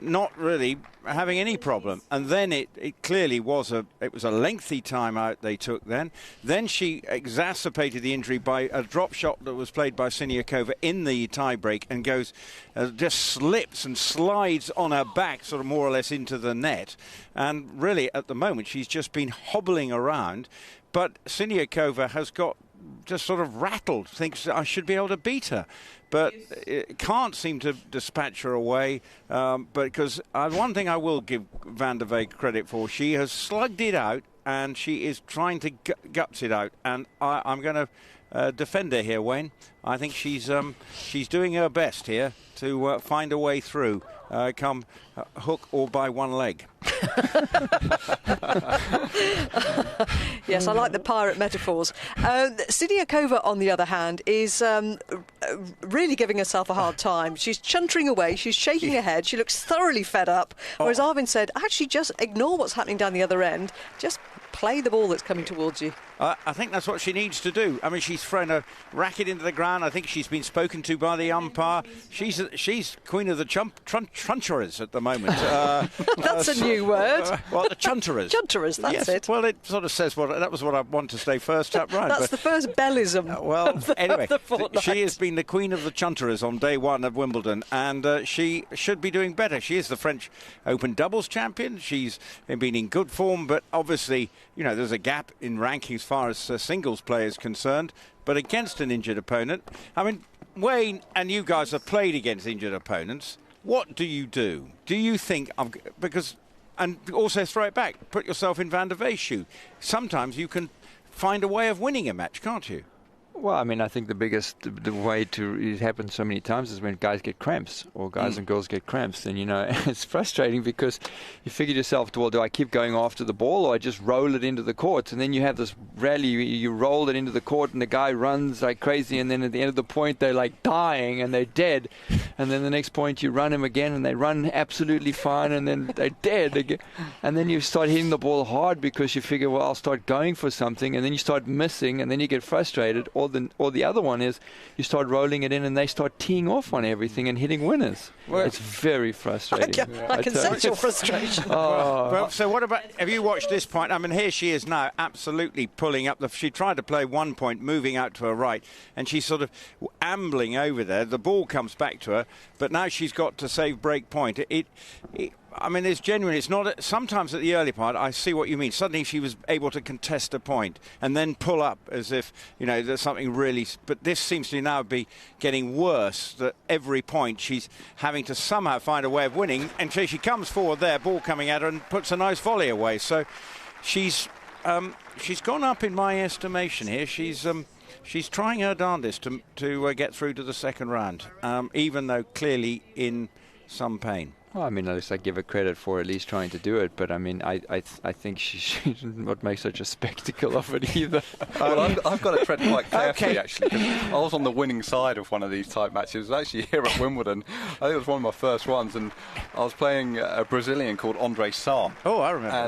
not really having any problem. And then it clearly was a lengthy time out they took then. Then she exacerbated the injury by a drop shot that was played by Siniakova in the tie-break, and goes, just slips and slides on her back, sort of more or less into the net. And really, at the moment, she's just been hobbling around, but Siniakova has got just sort of rattled, thinks I should be able to beat her, but can't seem to dispatch her away. But because one thing I will give Van der Veeg credit for, she has slugged it out and she is trying to guts it out. And I'm going to defend her here, Wayne. I think she's doing her best here to find a way through, come hook or by one leg. Yes, I like the pirate metaphors. Siniakova, on the other hand, is really giving herself a hard time. She's chuntering away, she's shaking her head, she looks thoroughly fed up, whereas Arvin said, actually just ignore what's happening down the other end, just play the ball that's coming towards you. I think that's what she needs to do. I mean, she's thrown a racket into the ground. I think she's been spoken to by the umpire. She's queen of the truncherers at the moment. That's a new word. Well, the chunterers. Chunterers, that's yes, it. Well, it sort of says that was what I want to say first up, right? That's the first bellism. Well, anyway, the she has been the queen of the chunterers on day one of Wimbledon, and she should be doing better. She is the French Open doubles champion. She's been in good form, but obviously, there's a gap in ranking as far as singles play is concerned. But against an injured opponent, I mean, Wayne and you guys have played against injured opponents. What do you do? Do you think and also throw it back, put yourself in Van der Veeg's shoe. Sometimes you can find a way of winning a match, can't you? Well, I mean, I think the way it happens so many times is when guys get cramps or guys and girls get cramps. And, it's frustrating because you figure to yourself, well, do I keep going after the ball or I just roll it into the court? And then you have this rally, you roll it into the court and the guy runs like crazy. And then at the end of the point, they're like dying and they're dead. And then the next point, you run him again and they run absolutely fine and then they're dead again. And then you start hitting the ball hard because you figure, well, I'll start going for something. And then you start missing and then you get frustrated. Or the other one is you start rolling it in and they start teeing off on everything and hitting winners. Well, it's very frustrating. I can sense your frustration. Well, so what about, have you watched this point? I mean, here she is now absolutely pulling up. She tried to play one point, moving out to her right, and she's sort of ambling over there. The ball comes back to her, but now she's got to save break point. I mean, it's genuine. It's not. Sometimes at the early part, I see what you mean. Suddenly she was able to contest a point and then pull up as if, there's something really... But this seems to now be getting worse, that every point she's having to somehow find a way of winning. And so she comes forward there, ball coming at her, and puts a nice volley away. So she's gone up in my estimation here. She's trying her darndest to get through to the second round, even though clearly in some pain. Well, I mean, at least I give her credit for at least trying to do it. But I mean, I think she should not make such a spectacle of it either. Well, I've got to tread quite carefully, actually. I was on the winning side of one of these type matches. It was actually here at Wimbledon. I think it was one of my first ones, and I was playing a Brazilian called Andre Sá. Oh, I remember.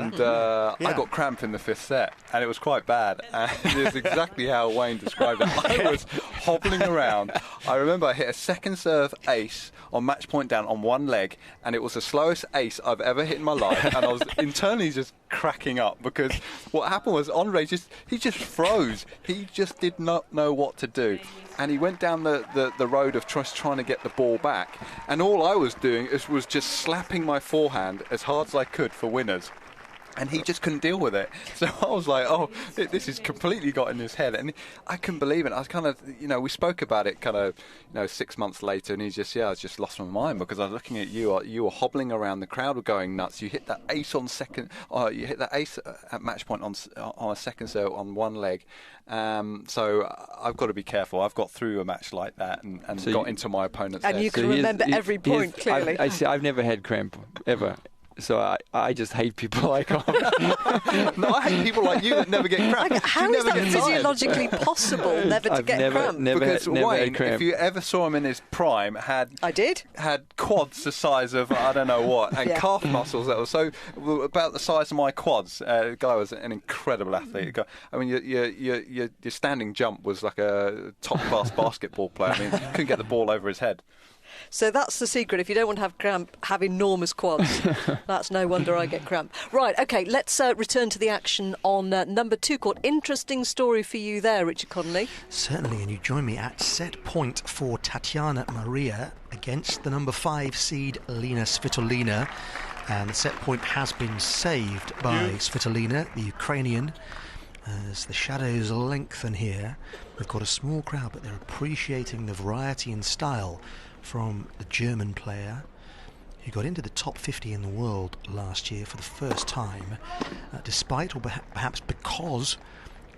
And I got cramp in the fifth set, and it was quite bad. And it's exactly how Wayne described it. I was hobbling around. I remember I hit a second serve ace on match point down on one leg, and it was the slowest ace I've ever hit in my life, and I was internally just cracking up because what happened was Andre just froze. He just did not know what to do, and he went down the road of trying to get the ball back, and all I was doing was just slapping my forehand as hard as I could for winners. And he just couldn't deal with it. So I was like, oh, this has completely got in his head. And I couldn't believe it. I was kind of, we spoke about it kind of, 6 months later. And I was just lost my mind because I was looking at you. You were hobbling around. The crowd were going nuts. You hit that ace on second. You hit that ace at match point on a second serve on one leg. So I've got to be careful. I've got through a match like that and so got into my opponent's head. And you can remember every point clearly. I've never had cramp, ever. So I just hate people like No, I hate people like you that never get cramp. How is that physiologically possible never to get cramp? Because Wayne, if you ever saw him in his prime, had quads the size of I don't know what, and calf muscles that were so about the size of my quads. The guy was an incredible athlete. I mean, your standing jump was like a top-class basketball player. I mean, couldn't get the ball over his head. So that's the secret. If you don't want to have cramp, have enormous quads. That's no wonder I get cramp. Right, OK, let's return to the action on number 2 court. Interesting story for you there, Richard Connolly. Certainly, and you join me at set point for Tatiana Maria against the number 5 seed Elina Svitolina. And the set point has been saved by Svitolina, the Ukrainian. As the shadows lengthen here, we've got a small crowd, but they're appreciating the variety and style from the German player who got into the top 50 in the world last year for the first time, despite, or perhaps because,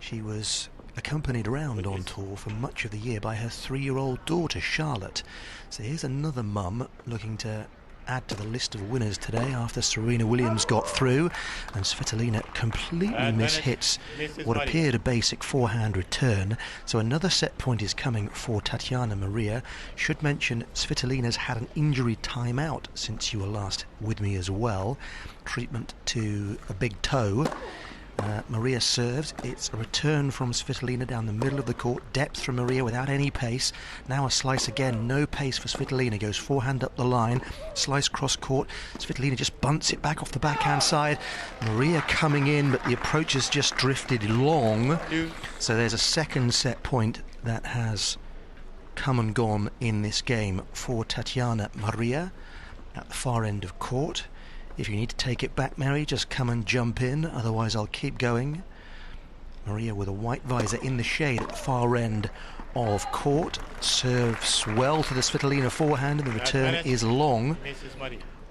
she was accompanied around on tour for much of the year by her 3-year-old daughter, Charlotte. So here's another mum looking to add to the list of winners today after Serena Williams got through, and Svitolina completely mishits what appeared a basic forehand return. So another set point is coming for Tatiana Maria. Should mention Svitolina's had an injury timeout since you were last with me as well. Treatment to a big toe. Maria serves. It's a return from Svitolina down the middle of the court. Depth from Maria without any pace. Now a slice again. No pace for Svitolina. Goes forehand up the line. Slice cross court. Svitolina just bunts it back off the backhand side. Maria coming in, but the approach has just drifted long. So there's a second set point that has come and gone in this game for Tatiana Maria at the far end of court. If you need to take it back, Mary, just come and jump in, otherwise I'll keep going. Maria with a white visor in the shade at the far end of court. Serves well to the Svitolina forehand, and the return is long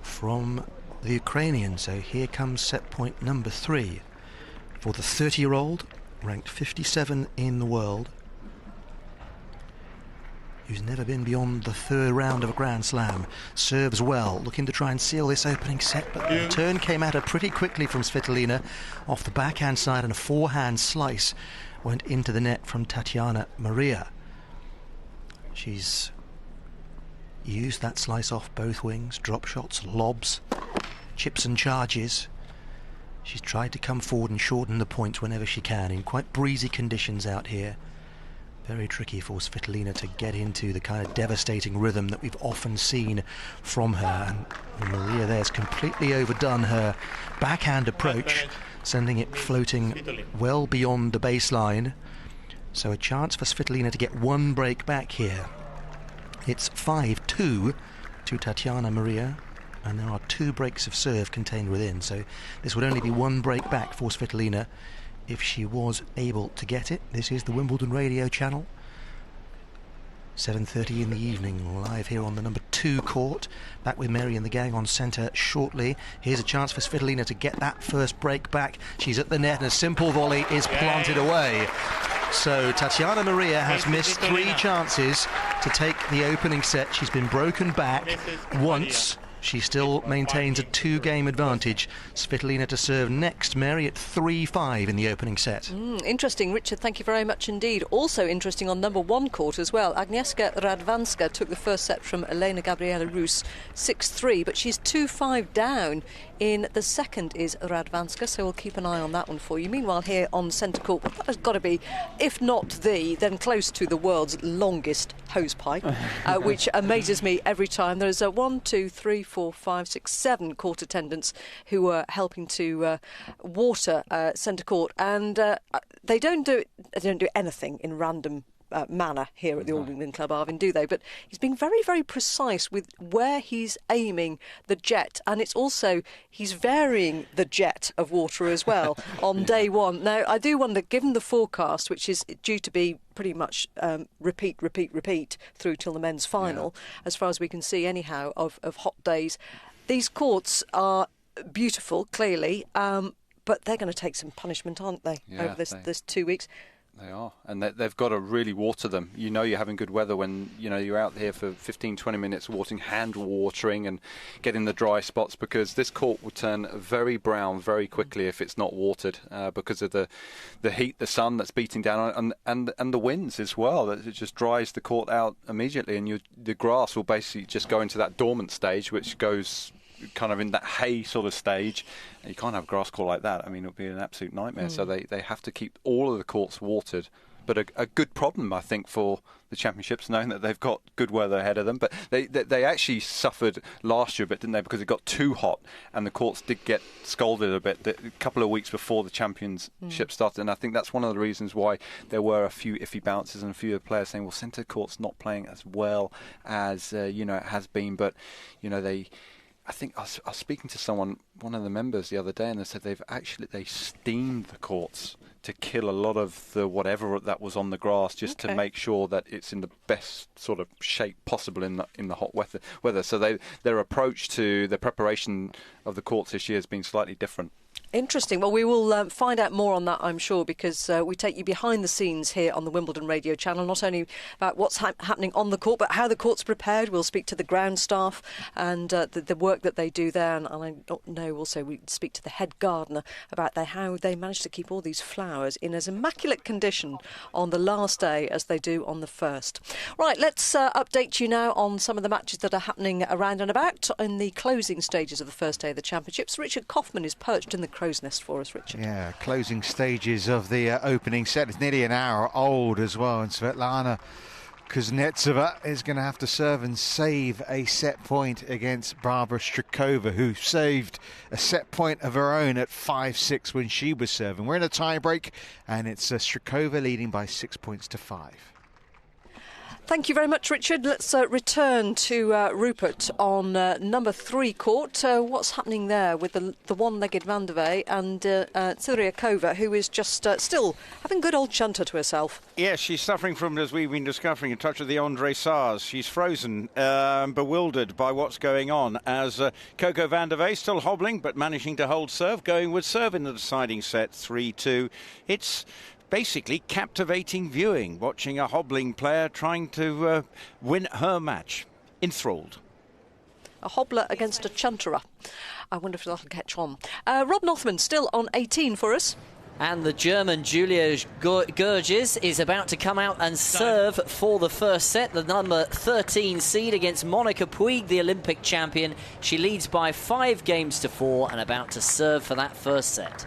from the Ukrainian. So here comes set point number 3 for the 30-year-old, ranked 57 in the world, who's never been beyond the third round of a Grand Slam. Serves well, looking to try and seal this opening set, but the return came at her pretty quickly from Svitolina off the backhand side, and a forehand slice went into the net from Tatiana Maria. She's used that slice off both wings, drop shots, lobs, chips and charges. She's tried to come forward and shorten the points whenever she can in quite breezy conditions out here. Very tricky for Svitolina to get into the kind of devastating rhythm that we've often seen from her. And Maria there's completely overdone her backhand approach, sending it floating well beyond the baseline. So a chance for Svitolina to get one break back here. It's 5-2 to Tatiana Maria, and there are 2 breaks of serve contained within. So this would only be one break back for Svitolina if she was able to get it. This is the Wimbledon radio channel, 7:30 in the evening, live here on the number 2 court. Back with Mary and the gang on centre shortly. Here's a chance for Svitolina to get that first break back. She's at the net, and a simple volley is planted away. So Tatiana Maria has missed 3 chances to take the opening set. She's been broken back once. She still maintains a 2-game advantage. Svitolina to serve next. Mary at 3-5 in the opening set. Interesting, Richard. Thank you very much indeed. Also interesting on number 1 court as well. Agnieszka Radwanska took the first set from Elena Gabriela Rus 6-3, but she's 2-5 down in the second is Radwanska, so we'll keep an eye on that one for you. Meanwhile, here on centre court, well, that has got to be, if not then close to the world's longest hosepipe, which amazes me every time. There's 1, 2, 3, 4, 5, 6, 7 court attendants who are helping to water centre court, and they don't do anything in random manner here at the All England Club Arvin, do they? But he's being very, very precise with where he's aiming the jet, and it's also he's varying the jet of water as well on day 1. Now, I do wonder, given the forecast, which is due to be pretty much repeat through till the men's final, as far as we can see anyhow, of hot days, these courts are beautiful, clearly, but they're going to take some punishment, aren't they, over this 2 weeks? They are, and they've got to really water them. You know you're having good weather when you're out here for 15-20 minutes hand watering and getting the dry spots, because this court will turn very brown very quickly if it's not watered, because of the heat, the sun that's beating down on it, and the winds as well. It just dries the court out immediately, and the grass will basically just go into that dormant stage, which goes kind of in that hay sort of stage. You can't have a grass court like that. I mean, it would be an absolute nightmare. So they have to keep all of the courts watered. But a good problem, I think, for the championships, knowing that they've got good weather ahead of them. But they actually suffered last year a bit, didn't they? Because it got too hot, and the courts did get scalded a bit a couple of weeks before the championship started. And I think that's one of the reasons why there were a few iffy bounces and a few of the players saying, well, centre court's not playing as well as it has been. But they I think I was speaking to one of the members the other day, and they said they steamed the courts to kill a lot of the whatever that was on the grass, just to make sure that it's in the best sort of shape possible in the hot weather. So their approach to the preparation of the courts this year has been slightly different. Interesting. Well, we will find out more on that, I'm sure, because we take you behind the scenes here on the Wimbledon radio channel, not only about what's happening on the court, but how the court's prepared. We'll speak to the ground staff and the work that they do there. And I know also we speak to the head gardener about how they manage to keep all these flowers in as immaculate condition on the last day as they do on the first. Right, let's update you now on some of the matches that are happening around and about in the closing stages of the first day of the championships. Richard Kaufman is perched in the crow's nest for us, Richard. Yeah, closing stages of the opening set. It's nearly an hour old as well, and Svetlana Kuznetsova is going to have to serve and save a set point against Barbara Strycova, who saved a set point of her own at 5-6 when she was serving. We're in a tie-break, and it's Strycova leading by 6 points to 5. Thank you very much, Richard. Let's return to Rupert on number 3 court. What's happening there with the one-legged Vandevey and Tsuriakova, who is just still having good old shunter to herself? Yes, she's suffering from, as we've been discovering, a touch of the Andre Sars. She's frozen, bewildered by what's going on, as Coco Vandevey still hobbling but managing to hold serve, going with serve in the deciding set, 3-2. It's basically captivating viewing, watching a hobbling player trying to win her match. Enthralled. A hobbler against a chunterer. I wonder if that'll catch on. Rob Nothman still on 18 for us. And the German Julia Gerges is about to come out and serve for the first set. The number 13 seed against Monica Puig, the Olympic champion. She leads by 5-4 and about to serve for that first set.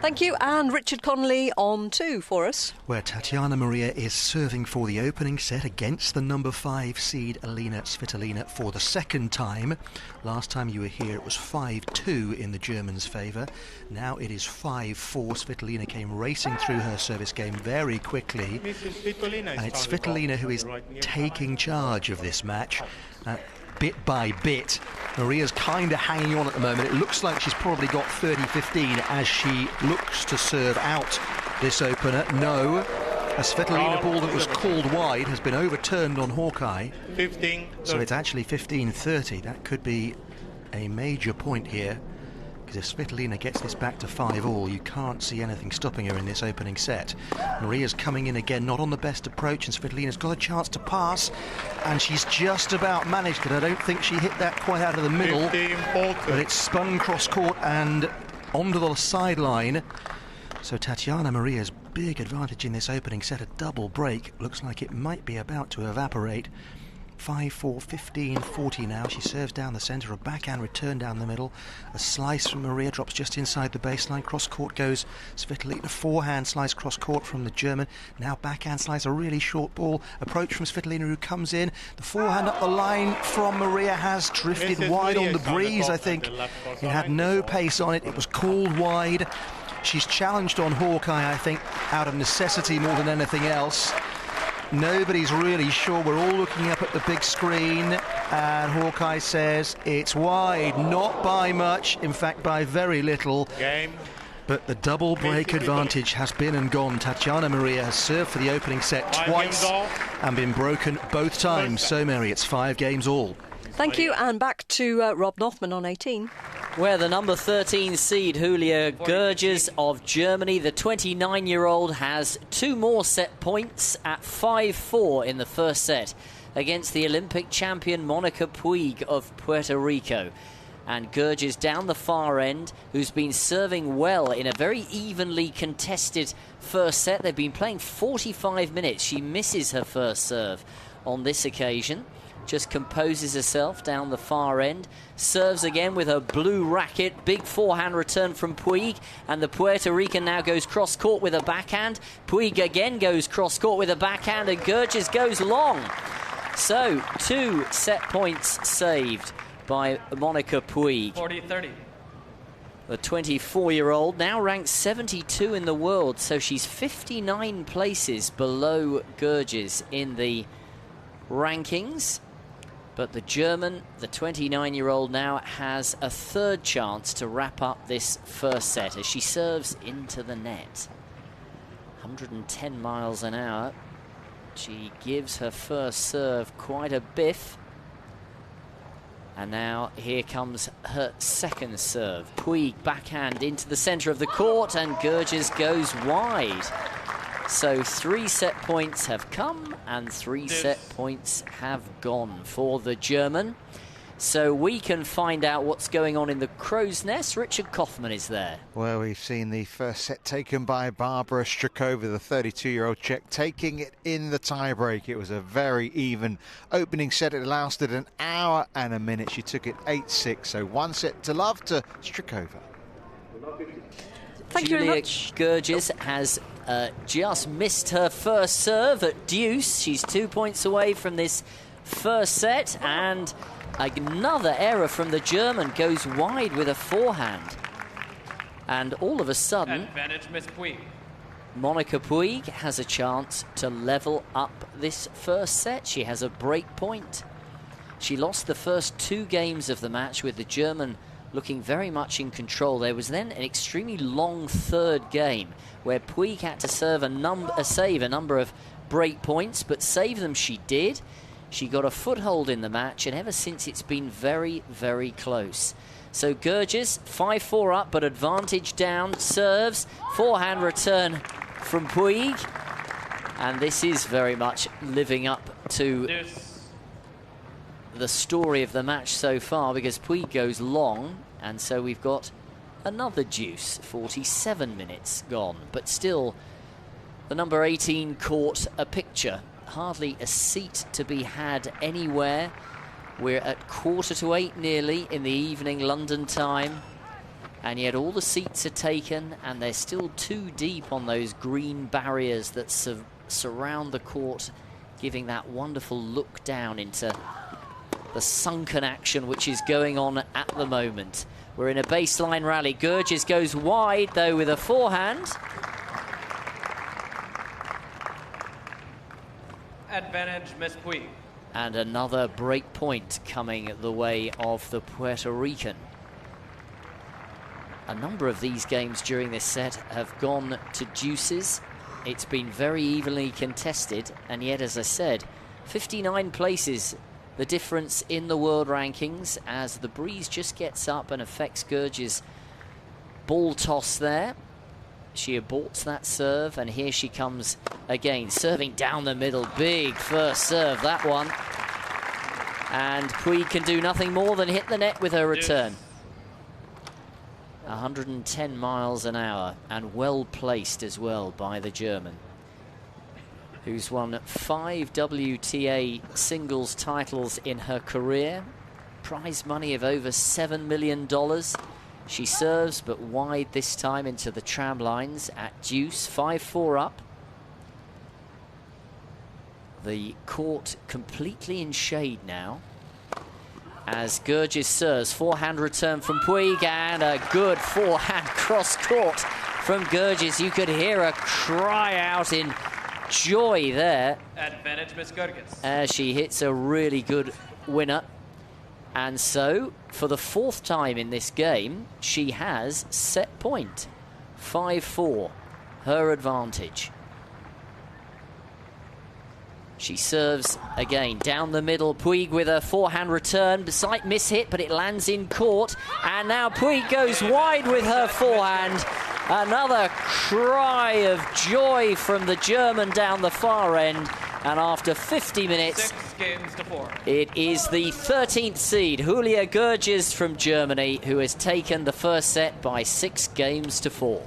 Thank you. And Richard Connolly on 2 for us, where Tatiana Maria is serving for the opening set against the number 5 seed Alina Svitolina for the second time. Last time you were here it was 5-2 in the Germans' favour. Now it is 5-4. Svitolina came racing through her service game very quickly, and it's Svitolina who is taking charge of this match. Bit by bit, Maria's kind of hanging on at the moment. It looks like she's probably got 30-15 as she looks to serve out this opener. No, a Svitolina ball that was called wide has been overturned on Hawkeye. 15. So it's actually 15-30. That could be a major point here, because if Svitolina gets this back to 5-all, you can't see anything stopping her in this opening set. Maria's coming in again, not on the best approach, and Svitolina's got a chance to pass, and she's just about managed it. I don't think she hit that quite out of the middle, but it's spun cross-court and onto the sideline. So Tatiana Maria's big advantage in this opening set, a double break, looks like it might be about to evaporate. 5-4, 15-40 now. She serves down the centre, a backhand return down the middle. A slice from Maria drops just inside the baseline. Cross court goes Svitolina. Forehand slice cross court from the German. Now backhand slice, a really short ball. Approach from Svitolina, who comes in. The forehand up the line from Maria has drifted wide on the breeze, I think. It had no pace on it. It was called wide. She's challenged on Hawkeye, I think, out of necessity more than anything else. Nobody's really sure. We're all looking up at the big screen, and Hawkeye says it's wide, not by much, in fact by very little. Game. But the double break advantage has been and gone. Tatiana Maria has served for the opening set twice and been broken both times. So Mary, it's 5-all. Thank you, and back to Rob Nothman on 18. Where the number 13 seed Julia Gerges of Germany, the 29-year-old, has 2 more set points at 5-4 in the first set against the Olympic champion Monica Puig of Puerto Rico. And Gerges down the far end, who's been serving well in a very evenly contested first set. They've been playing 45 minutes. She misses her first serve on this occasion. Just composes herself down the far end, serves again with her blue racket, big forehand return from Puig, and the Puerto Rican now goes cross-court with a backhand. Puig again goes cross-court with a backhand, and Gerges goes long. So, 2 set points saved by Monica Puig. 40-30. The 24-year-old now ranked 72 in the world, so she's 59 places below Gerges in the rankings. But the German, the 29-year-old, now has a third chance to wrap up this first set as she serves into the net. 110 miles an hour. She gives her first serve quite a biff. And now here comes her second serve. Puig backhand into the centre of the court, and Gurgis goes wide. So 3 set points have come and 3 set points have gone for the German. So we can find out what's going on in the crow's nest. Richard Kaufmann is there. Well, we've seen the first set taken by Barbara Strakova, the 32-year-old Czech, taking it in the tiebreak. It was a very even opening set. It lasted an hour and a minute. She took it 8-6, so 1 set to love to Strakova. Thank you very much. Gurgis has just missed her first serve at deuce. She's 2 points away from this first set, and another error from the German, goes wide with a forehand. And all of a sudden, advantage Miss Puig. Monica Puig has a chance to level up this first set. She has a break point. She lost the first 2 games of the match with the German looking very much in control. There was then an extremely long third game where Puig had to save a number of break points, but save them she did. She got a foothold in the match, and ever since it's been very, very close. So Gurgis 5-4 up, but advantage down, serves, forehand return from Puig, and this is very much living up to the story of the match so far, because Puig goes long, and so we've got another deuce. 47 minutes gone, but still the number 18 caught a picture. Hardly a seat to be had anywhere. We're at 7:45 nearly in the evening London time, and yet all the seats are taken, and they're still too deep on those green barriers that surround the court, giving that wonderful look down into the sunken action which is going on at the moment. We're in a baseline rally. Gurgis goes wide though with a forehand. Advantage Miss Puig. And another break point coming the way of the Puerto Rican. A number of these games during this set have gone to deuces. It's been very evenly contested, and yet, as I said, 59 places the difference in the world rankings as the breeze just gets up and affects Gurgis' ball toss there. She aborts that serve, and here she comes again, serving down the middle. Big first serve, that one. And Puig can do nothing more than hit the net with her return. 110 miles an hour, and well placed as well by the German, who's won 5 WTA singles titles in her career. Prize money of over $7 million. She serves, but wide this time into the tram lines at deuce. 5-4 up. The court completely in shade now, as Gurgis serves. Forehand return from Puig, and a good forehand cross court from Gurgis. You could hear her cry out in joy there. Advantage Miss Gurgis. As she hits a really good winner. And so, for the 4th time in this game, she has set point. 5-4, her advantage. She serves again down the middle. Puig with a forehand return. Slight mishit, but it lands in court. And now Puig goes wide with her forehand. Another cry of joy from the German down the far end. And after 50 minutes, 6 games to 4. It is the 13th seed, Julia Gurgis from Germany, who has taken the first set by 6 games to 4.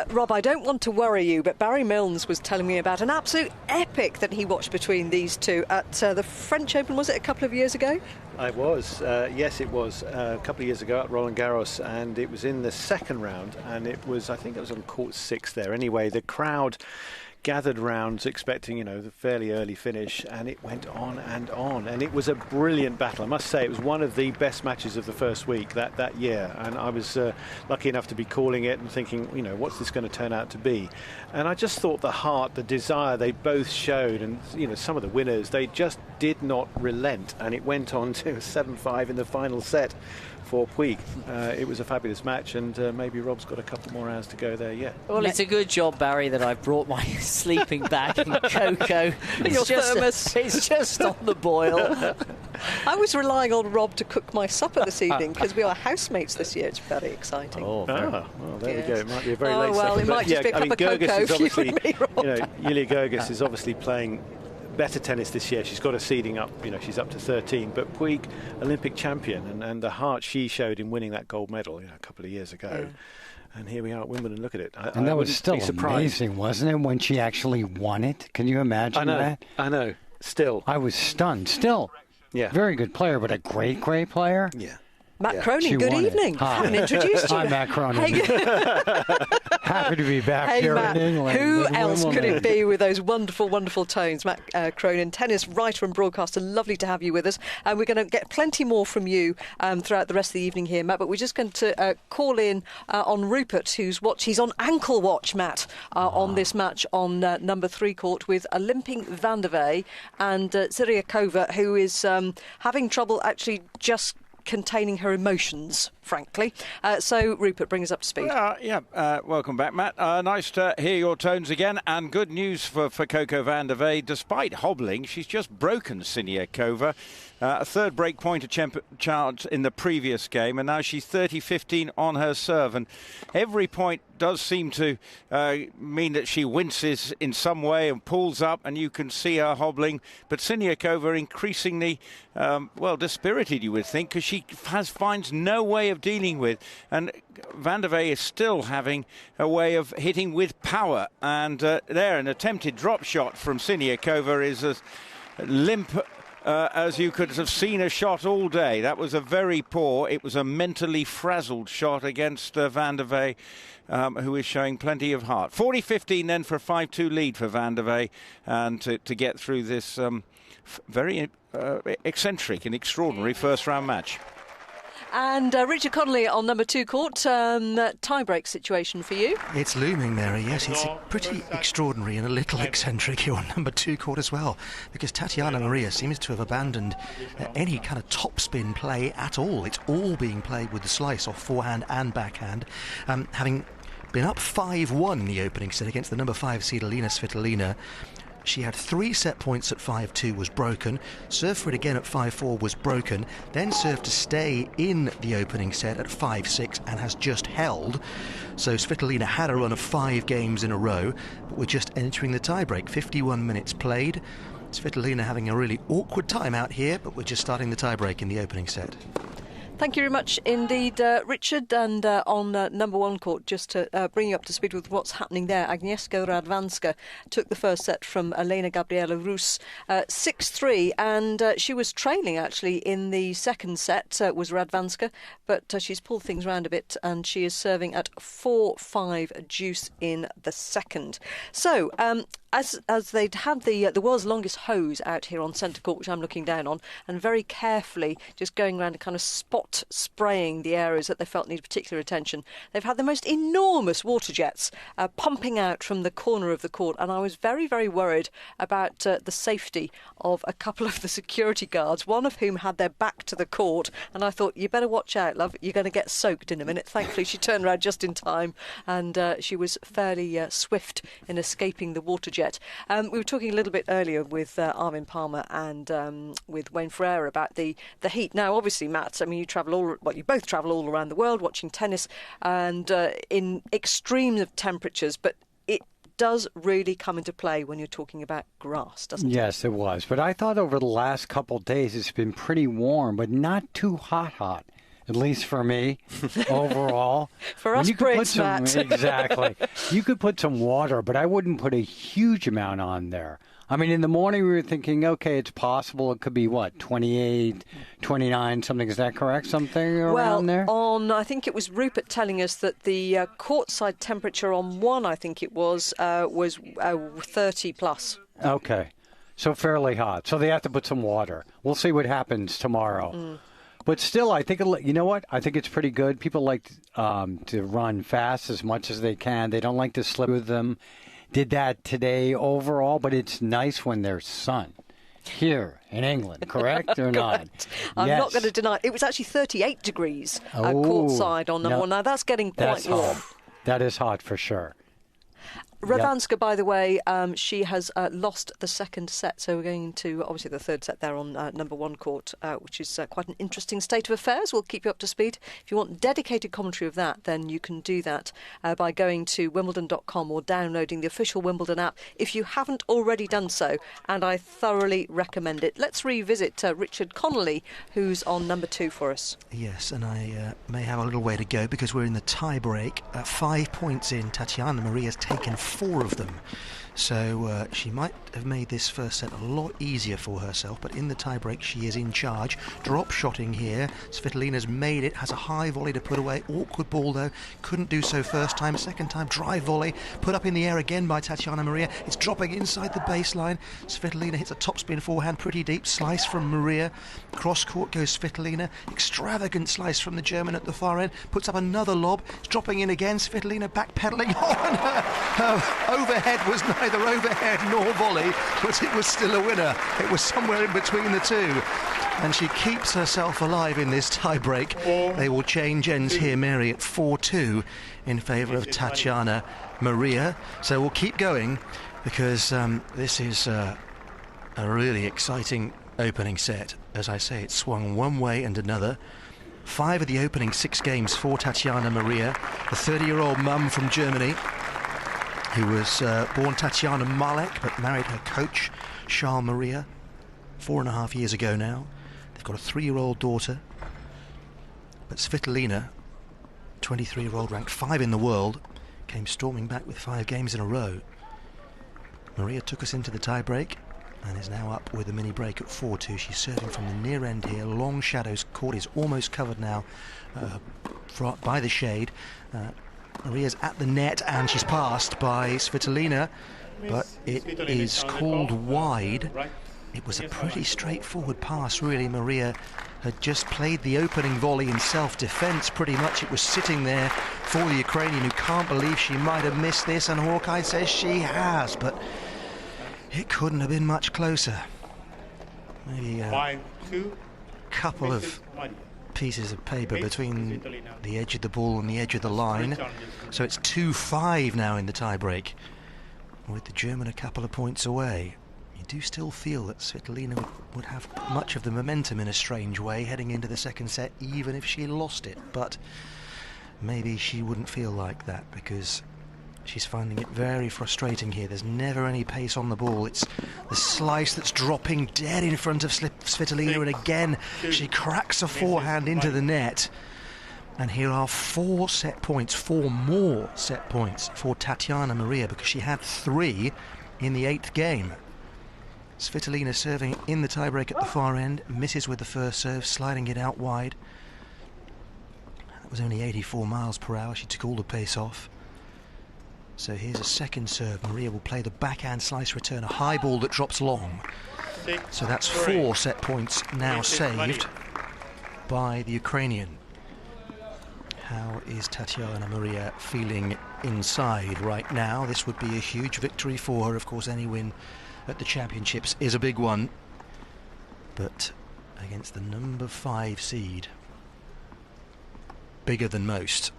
Rob, I don't want to worry you, but Barry Milnes was telling me about an absolute epic that he watched between these two at the French Open, was it, a couple of years ago? It was, yes it was, a couple of years ago at Roland Garros, and it was in the second round, and it was, I think it was on court 6 there. Anyway, the crowd gathered rounds expecting, the fairly early finish, and it went on, and it was a brilliant battle. I must say it was one of the best matches of the first week that year, and I was lucky enough to be calling it and thinking, what's this going to turn out to be? And I just thought the heart, the desire they both showed, and some of the winners, they just did not relent, and it went on to 7-5 in the final set for Puig. It was a fabulous match, and maybe Rob's got a couple more hours to go there yet. Well, it's a good job, Barry, that I've brought my sleeping bag and cocoa. It's just on the boil. I was relying on Rob to cook my supper this evening because we are housemates this year. It's very exciting. Well, there we go. It might be a very late well, second. It might just be a cup of cocoa. Julia Gerges is obviously playing better tennis this year. She's got a seeding up, she's up to 13, but Puig, Olympic champion, and the heart she showed in winning that gold medal a couple of years ago. And here we are at Wimbledon. Look at it. And that was still amazing, wasn't it, when she actually won it? Can you imagine that? I know. Still. I was stunned. Still. Yeah. Very good player, but a great, great player. Yeah. Matt Cronin, good evening. Hi. Haven't introduced you. Hi, Matt Cronin. Happy to be back here Matt, in England. Who else could it be with those wonderful, wonderful tones? Matt Cronin, tennis writer and broadcaster. Lovely to have you with us. And we're going to get plenty more from you throughout the rest of the evening here, Matt. But we're just going to call in on Rupert, he's on ankle watch, Matt, on this match on number 3 court with Olymping van der Vee and Siriakova, who is having trouble actually just containing her emotions, frankly. So, Rupert, bring us up to speed. Welcome back, Matt. Nice to hear your tones again, and good news for Coco van der Vee. Despite hobbling, she's just broken Siniakova. A third break point chance in the previous game, and now she's 30-15 on her serve. And every point does seem to mean that she winces in some way and pulls up, and you can see her hobbling. But Siniakova increasingly, dispirited, you would think, because she finds no way of dealing with. And van der Vee is still having a way of hitting with power. And there, an attempted drop shot from Siniakova is as limp as you could have seen a shot all day. That was a very poor, it was a mentally frazzled shot against van der Vee, who is showing plenty of heart. 40-15 then for a 5-2 lead for van der Vee, and to get through this very eccentric and extraordinary first-round match. And Richard Connolly on number 2 court, tie-break situation for you. It's looming, Mary, yes. It's pretty extraordinary and a little eccentric here on number 2 court as well, because Tatiana Maria seems to have abandoned any kind of topspin play at all. It's all being played with the slice off forehand and backhand, having been up 5-1 in the opening set against the number 5 seed Alina Svitolina. She had 3 set points at 5-2, was broken. Serve for it again at 5-4, was broken. Then served to stay in the opening set at 5-6 and has just held. So Svitolina had a run of 5 games in a row, but we're just entering the tiebreak. 51 minutes played. Svitolina having a really awkward time out here, but we're just starting the tiebreak in the opening set. Thank you very much indeed, Richard. And on number 1 court, just to bring you up to speed with what's happening there, Agnieszka Radwanska took the first set from Elena Gabriela Rus 6-3, and she was trailing actually in the second set, was Radwanska, but she's pulled things around a bit, and she is serving at 4-5 deuce in the second. So, as they'd had the world's longest hose out here on centre court, which I'm looking down on, and very carefully just going around and kind of spot spraying the areas that they felt needed particular attention. They've had the most enormous water jets pumping out from the corner of the court, and I was very, very worried about the safety of a couple of the security guards, one of whom had their back to the court, and I thought, you better watch out, love, you're going to get soaked in a minute. Thankfully, she turned around just in time, and she was fairly swift in escaping the water jet. We were talking a little bit earlier with Armin Palmer and with Wayne Ferreira about the heat. Now, obviously, Matt, I mean, you both travel all around the world watching tennis and in extremes of temperatures, but it does really come into play when you're talking about grass, doesn't it? Yes, it was. But I thought over the last couple of days it's been pretty warm, but not too hot. At least for me, overall. For us Brits, Matt. Exactly. You could put some water, but I wouldn't put a huge amount on there. I mean, in the morning we were thinking, okay, it's possible. It could be, 28, 29, something. Is that correct? Something around there? Well, I think it was Rupert telling us that the courtside temperature on one, I think it was 30 plus. Okay. So fairly hot. So they have to put some water. We'll see what happens tomorrow. But still, I think, you know what? I think it's pretty good. People like to run fast as much as they can. They don't like to slip with them. Did that today overall, but it's nice when there's sun here in England, correct or not? I'm not going to deny it was actually 38 degrees courtside on number one. Now that's getting quite warm. That is hot for sure. Radwanska, by the way, she has lost the second set, so we're going to, obviously, the third set there on number one court, which is quite an interesting state of affairs. We'll keep you up to speed. If you want dedicated commentary of that, then you can do that by going to wimbledon.com or downloading the official Wimbledon app if you haven't already done so, and I thoroughly recommend it. Let's revisit Richard Connolly, who's on number two for us. Yes, and I may have a little way to go because we're in the tie-break. 5 points in, Tatiana Maria's taken 4 of them. So she might have made this first set a lot easier for herself, but in the tie-break she is in charge. Drop shotting here. Svitolina's made it, has a high volley to put away. Awkward ball though, couldn't do so first time. Second time, drive volley, put up in the air again by Tatiana Maria. It's dropping inside the baseline. Svitolina hits a topspin forehand pretty deep. Slice from Maria. Cross court goes Svitolina. Extravagant slice from the German at the far end. Puts up another lob. It's dropping in again. Svitolina backpedaling. Oh, and her overhead was neither overhead nor volley, but it was still a winner. It was somewhere in between the two. And she keeps herself alive in this tie-break. They will change ends here, Mary, at 4-2 in favour of Tatiana Maria. So we'll keep going because this is a really exciting opening set. As I say, it swung one way and another. 5 of the opening 6 games for Tatiana Maria, the 30-year-old mum from Germany, who was born Tatiana Malek, but married her coach, Charles Maria, 4.5 years ago now. They've got a 3-year-old daughter. But Svitolina, 23-year-old, ranked 5 in the world, came storming back with 5 games in a row. Maria took us into the tie-break and is now up with a mini break at 4-2. She's serving from the near end here. Long shadows. Court is almost covered now by the shade. Maria's at the net and she's passed by Svitolina, but it is called wide. It was a pretty straightforward pass, really. Maria had just played the opening volley in self-defence, pretty much. It was sitting there for the Ukrainian, who can't believe she might have missed this, and Hawkeye says she has, but it couldn't have been much closer. Maybe a couple of pieces of paper between the edge of the ball and the edge of the line. So it's 2-5 now in the tie-break, with the German a couple of points away. You do still feel that Svitolina would have much of the momentum in a strange way heading into the second set, even if she lost it. But maybe she wouldn't feel like that because she's finding it very frustrating here. There's never any pace on the ball. It's the slice that's dropping dead in front of Svitolina, and again she cracks a forehand into the net. And here are 4 set points, 4 more set points for Tatiana Maria, because she had 3 in the 8th game. Svitolina serving in the tiebreak at the far end, misses with the first serve, sliding it out wide. That was only 84 miles per hour. She took all the pace off. So here's a second serve. Maria will play the backhand slice return, a high ball that drops long. So that's 4 set points now saved by the Ukrainian. How is Tatiana Maria feeling inside right now? This would be a huge victory for her. Of course, any win at the championships is a big one. But against the number 5 seed, bigger than most.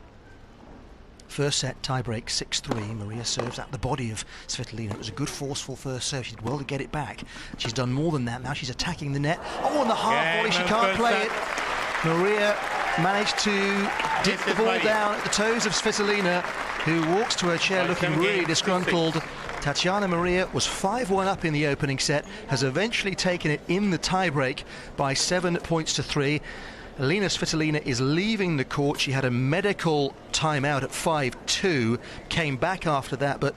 First set, tiebreak 6-3. Maria serves at the body of Svitolina. It was a good, forceful first serve. She did well to get it back. She's done more than that. Now she's attacking the net. Oh, and the half volley. She can't play it. Maria managed to dip the ball down at the toes of Svitolina, who walks to her chair looking really disgruntled. Tatiana Maria was 5-1 up in the opening set, has eventually taken it in the tiebreak by 7 points to 3. Elina Svitolina is leaving the court. She had a medical timeout at 5-2, came back after that, but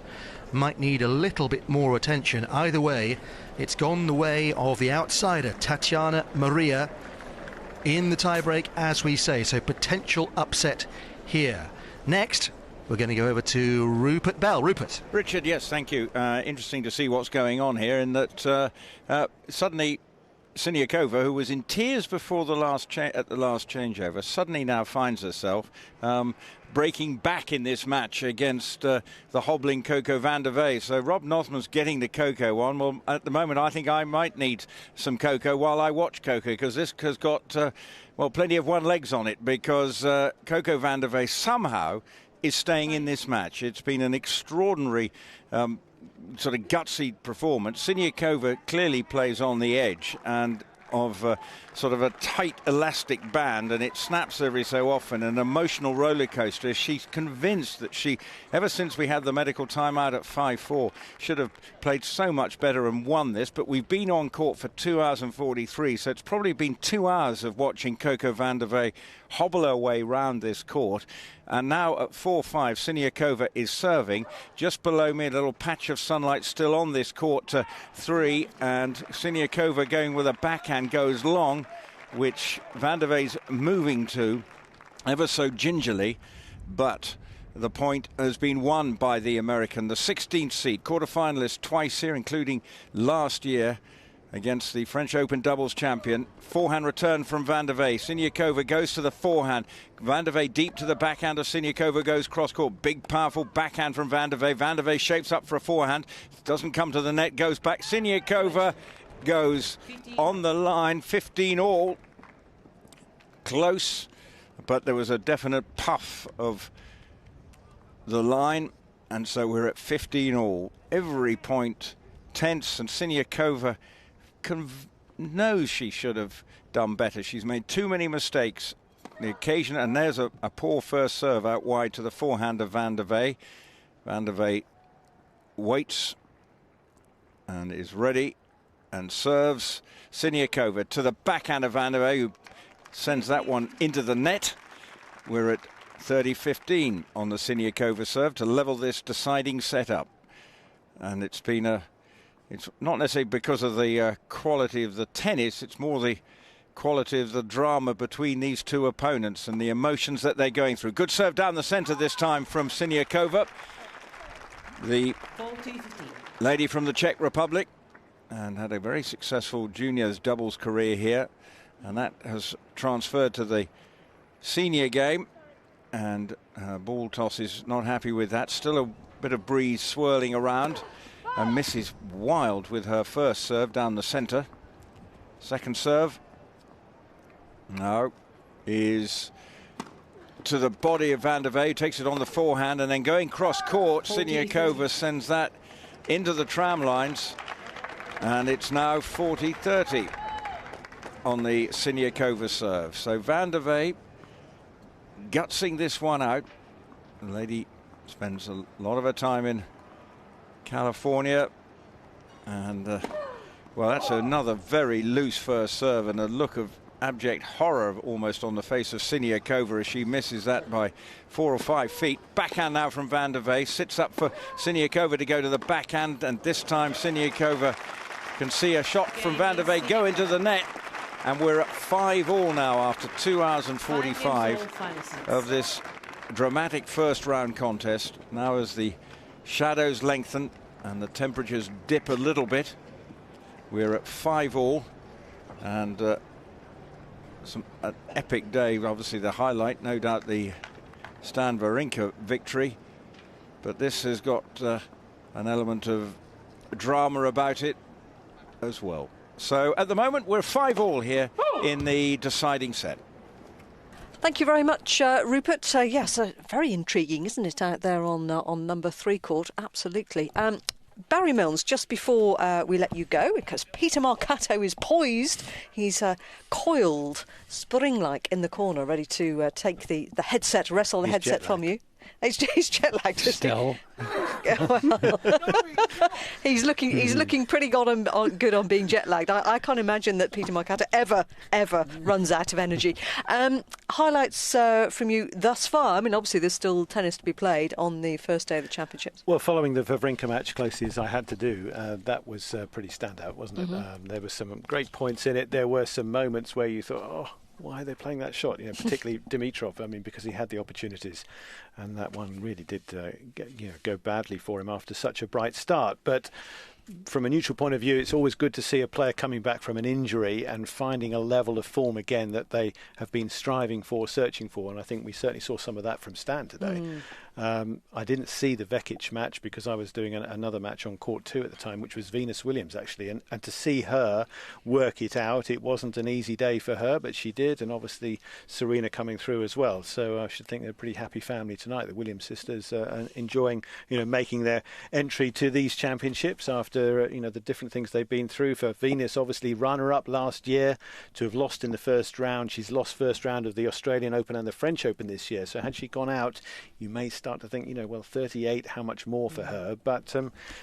might need a little bit more attention. Either way, it's gone the way of the outsider, Tatiana Maria, in the tiebreak, as we say. So potential upset here. Next, we're going to go over to Rupert Bell. Rupert. Richard, yes, thank you. Interesting to see what's going on here, in that suddenly Siniakova, who was in tears before the last at the last changeover, suddenly now finds herself breaking back in this match against the hobbling Coco van der Wey. So Rob Nothman's getting the Coco on. Well, at the moment, I think I might need some Coco while I watch Coco, because this has got, plenty of one legs on it, because Coco van der Wey somehow is staying in this match. It's been an extraordinary sort of gutsy performance. Siniakova clearly plays on the edge and of sort of a tight elastic band, and it snaps every so often, an emotional roller coaster. She's convinced that she, ever since we had the medical timeout at 5-4, should have played so much better and won this. But we've been on court for 2 hours and 43, so it's probably been 2 hours of watching Coco van der Wey hobble her way round this court. And now at 4-5, Siniakova is serving. Just below me, a little patch of sunlight still on this court to 3, and Siniakova going with a backhand goes long, which van der Wey's moving to ever so gingerly, but the point has been won by the American, the 16th seed, quarter-finalist twice here, including last year against the French Open doubles champion. Forehand return from van der Wey. Siniakova goes to the forehand. Van der Wey deep to the backhand of Siniakova, goes cross-court. Big, powerful backhand from van der Wey. Van der Wey shapes up for a forehand. Doesn't come to the net, goes back. Siniakova goes on the line, 15 all. Close, but there was a definite puff of the line, and so we're at 15 all. Every point tense, and Siniakova knows she should have done better. She's made too many mistakes. The occasion, and there's a poor first serve out wide to the forehand of van der Wey. Van der Wey waits and is ready and serves. Siniakova to the backhand of van der Wey, who sends that one into the net. We're at 30-15 on the Siniakova serve to level this deciding setup. And it's been it's not necessarily because of the quality of the tennis, it's more the quality of the drama between these two opponents and the emotions that they're going through. Good serve down the centre this time from Siniakova, the lady from the Czech Republic, and had a very successful juniors doubles career here, and that has transferred to the senior game, and ball toss is not happy with that. Still a bit of breeze swirling around, and misses wild with her first serve down the centre. Second serve, no, is to the body of van der Wey, takes it on the forehand, and then going cross court, Siniakova sends that into the tram lines, and it's now 40-30 on the Siniakova serve. So van der Wey gutsing this one out. The lady spends a lot of her time in California, and well, that's another very loose first serve, and a look of abject horror almost on the face of Siniakova as she misses that by 4 or 5 feet. Backhand now from van der Wey, sits up for Siniakova to go to the backhand, and this time Siniakova can see a shot from van der Wey go into the net, and we're at 5 all now after 2 hours and 45 of this dramatic first round contest. Now as the shadows lengthen and the temperatures dip a little bit, we're at 5 all, and an epic day. Obviously the highlight, no doubt, the Stan Wawrinka victory, but this has got an element of drama about it as well. So at the moment we're 5 all here in the deciding set. Thank you very much, Rupert. Yes, very intriguing, isn't it, out there on number 3 court? Absolutely. Barry Milnes, just before we let you go, because Peter Marcato is poised. He's coiled, spring-like in the corner, ready to take the headset, wrestle the headset from you. He's jet lagged. Still. Well, he's looking pretty good on being jet lagged. I can't imagine that Peter Marcato ever runs out of energy. Highlights from you thus far. I mean, obviously there's still tennis to be played on the first day of the championships. Well, following the Wawrinka match closely as I had to do, that was pretty standout, wasn't it? There were some great points in it. There were some moments where you thought, oh, why are they playing that shot? Particularly Dimitrov. I mean, because he had the opportunities, and that one really did go badly for him after such a bright start. But from a neutral point of view, it's always good to see a player coming back from an injury and finding a level of form again that they have been striving for, searching for, and I think we certainly saw some of that from Stan today. I didn't see the Vekic match because I was doing another match on court 2 at the time, which was Venus Williams actually, and to see her work it out, it wasn't an easy day for her, but she did, and obviously Serena coming through as well. So I should think they're a pretty happy family tonight, the Williams sisters, enjoying making their entry to these championships after the different things they've been through. For Venus, obviously runner-up last year, to have lost in the first round. She's lost first round of the Australian Open and the French Open this year, so had she gone out, you may start to think, 38, how much more for her? But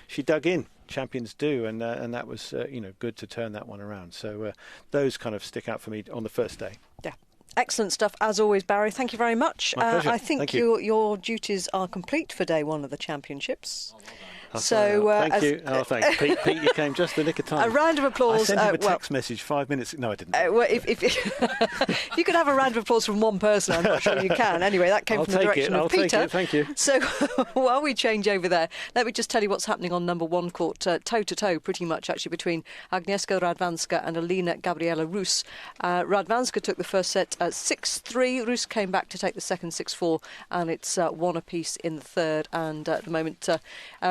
she dug in. Champions do, and that was good to turn that one around. So those kind of stick out for me on the first day. Yeah. Excellent stuff as always, Barry. Thank you very much. My pleasure. I think Thank you. your duties are complete for day one of the championships. Thank you. Thanks. Pete, you came just the nick of time. A round of applause. I sent him a text message 5 minutes. No, I didn't. Well, if you could have a round of applause from one person, I'm not sure you can. Anyway, that came from the direction of Peter. Take it. Thank you. So while we change over there, let me just tell you what's happening on number 1 court, toe-to-toe pretty much actually between Agnieszka Radwanska and Alina Gabriela Rus. Radwanska took the first set at 6-3. Rus came back to take the second 6-4, and it's 1 apiece in the third. And at the moment,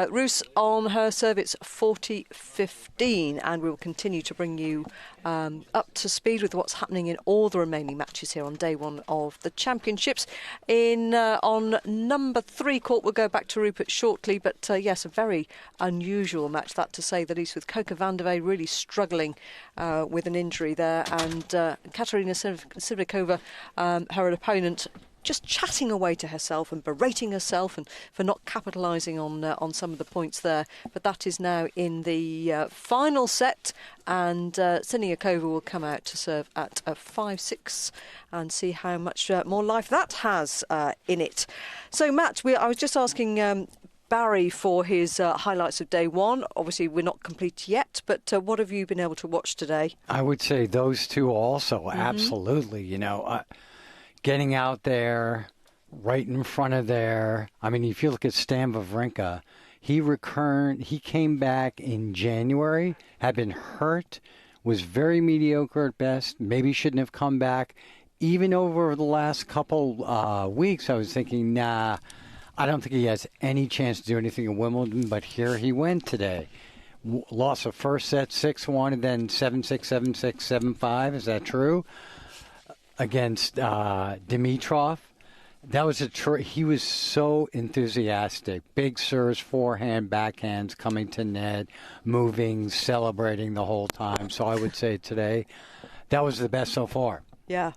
Rus on her serve, it's 40-15, and we will continue to bring you up to speed with what's happening in all the remaining matches here on day one of the championships. On number 3 court, we'll go back to Rupert shortly, but yes, a very unusual match, that to say the least, with Coca van der Wey really struggling with an injury there, and Katerina Sivakova, her opponent, just chatting away to herself and berating herself and for not capitalising on some of the points there. But that is now in the final set, and Siniakova will come out to serve at a 5-6 and see how much more life that has in it. So, Matt, I was just asking Barry for his highlights of day one. Obviously, we're not complete yet, but what have you been able to watch today? I would say those two also, absolutely. Getting out there, right in front of there. I mean, if you look at Stan Wawrinka, he came back in January, had been hurt, was very mediocre at best, maybe shouldn't have come back. Even over the last couple weeks, I was thinking, nah, I don't think he has any chance to do anything in Wimbledon, but here he went today. Lost the first set 6-1 and then 7-6, 7-6, 7-5. Is that true? Against Dimitrov. That was he was so enthusiastic. Big serves, forehand, backhands, coming to net, moving, celebrating the whole time. So I would say today, that was the best so far. Yeah.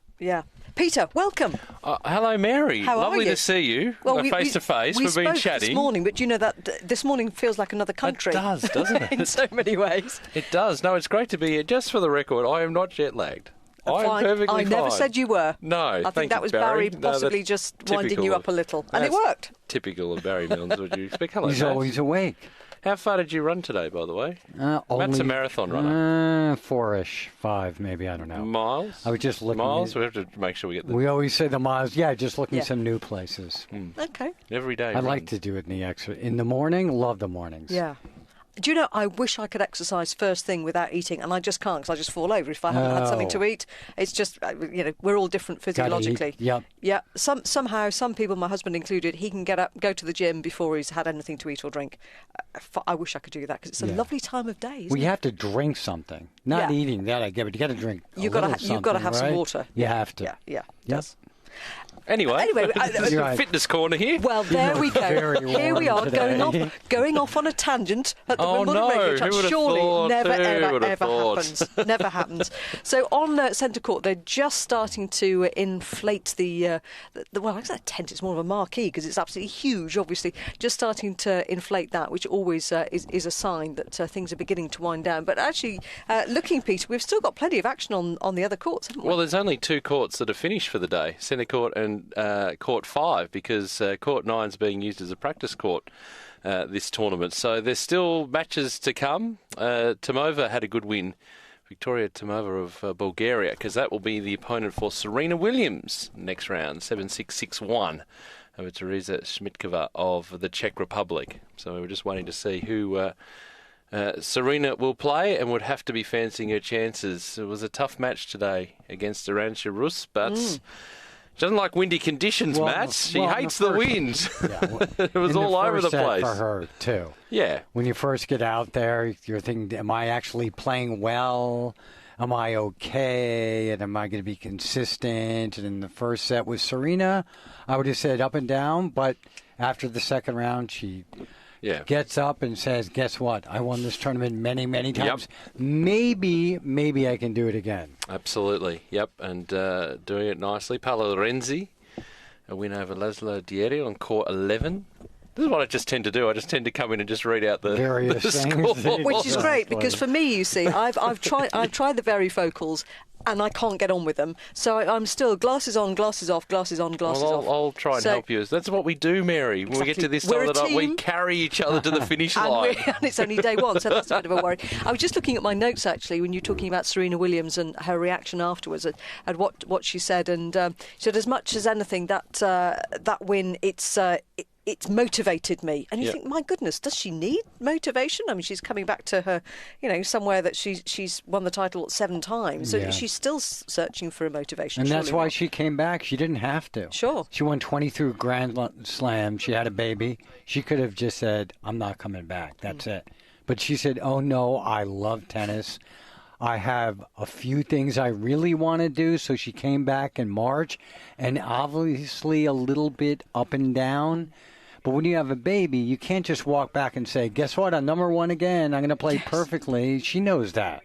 Peter, welcome. Hello, Mary. How Lovely are you? to see you. Face to face. We've been chatting this morning, but you know that this morning feels like another country. It does, doesn't it? In so many ways. It does. No, it's great to be here. Just for the record, I am not jet lagged. I am perfectly fine. I never said you were. No, I think that was Barry possibly just winding you up a little. And it worked. Typical of Barry Milnes, would you expect? Hello, He's always awake. How far did you run today, by the way? Matt's a marathon runner. 4-ish, 5 maybe, I don't know. Miles? I was just looking. Miles? We have to make sure we get the... We always say the miles. Yeah, just looking some new places. Okay. Every day. I like to do it in the morning. Love the mornings. Yeah. Do you know, I wish I could exercise first thing without eating, and I just can't because I just fall over if I haven't had something to eat. It's just, we're all different physiologically. Yep. Yeah. Somehow, some people, my husband included, he can get up, go to the gym before he's had anything to eat or drink. I wish I could do that because it's a lovely time of day, isn't it? You have to drink something. Not eating, that I get, but you got to drink You've got to have some water. You have to. Yeah. Yes. Anyway, fitness corner here. Well, there we go. Here we are going off on a tangent at the Wimbledon Radio Chat. Surely never, ever happens. Never happens. So on centre court, they're just starting to inflate the well, I said tent. It's more of a marquee because it's absolutely huge. Obviously, just starting to inflate that, which always is a sign that things are beginning to wind down. But actually, looking, Peter, we've still got plenty of action on the other courts, haven't we? Well, there's only 2 courts that are finished for the day: centre court and court 5, because court 9 is being used as a practice court this tournament. So there's still matches to come. Tomova had a good win, Victoria Tomova of Bulgaria, because that will be the opponent for Serena Williams next round, 7-6, 6-1 over Teresa Schmidkova of the Czech Republic. So we were just waiting to see who Serena will play, and would have to be fancying her chances. It was a tough match today against Arantxa Rus, but she doesn't like windy conditions, Matt. She hates the wind. It was all over the place. For her, too. Yeah. When you first get out there, you're thinking, am I actually playing well? Am I okay? And am I going to be consistent? And in the first set with Serena, I would have said up and down. But after the second round, she gets up and says, guess what? I won this tournament many, many times. Yep. Maybe I can do it again. Absolutely. Yep. And doing it nicely. Paolo Renzi, a win over Laszlo Dieri on court 11. This is what I just tend to do. I just tend to come in and just read out the score. Which is great, because for me, you see, I've tried the varifocals, and I can't get on with them. So I'm still glasses on, glasses off, glasses on, glasses off. I'll try and help you. That's what we do, Mary. Exactly. When we get to this time of the night, we carry each other to the finish line. And it's only day one, so that's a bit of a worry. I was just looking at my notes, actually, when you were talking about Serena Williams and her reaction afterwards at what she said. And she said, as much as anything, that win, it's motivated me. And you think, my goodness, does she need motivation? I mean, she's coming back to her, somewhere that she's won the title 7 times. So she's still searching for a motivation. And that's why she came back. She didn't have to. Sure. She won 23 Grand Slams. She had a baby. She could have just said, I'm not coming back. That's it. But she said, oh, no, I love tennis. I have a few things I really want to do. So she came back in March, and obviously a little bit up and down. But when you have a baby, you can't just walk back and say, guess what, I'm number 1 again. I'm going to play perfectly. She knows that.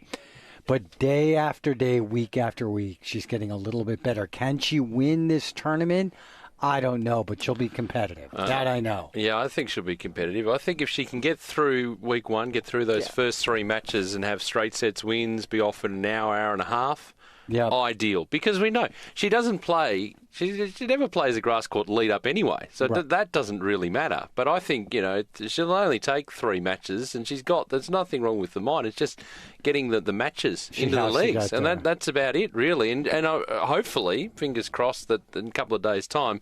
But day after day, week after week, she's getting a little bit better. Can she win this tournament? I don't know, but she'll be competitive. That I know. Yeah, I think she'll be competitive. I think if she can get through week 1, get through those first 3 matches and have straight sets wins, be off in an hour and a half, ideal. Because we know she doesn't play... She never plays a grass court lead up anyway, so that doesn't really matter. But I think, she'll only take 3 matches, and there's nothing wrong with the mind. It's just getting the matches into the leagues, and that's about it, really. And hopefully, fingers crossed, that in a couple of days' time,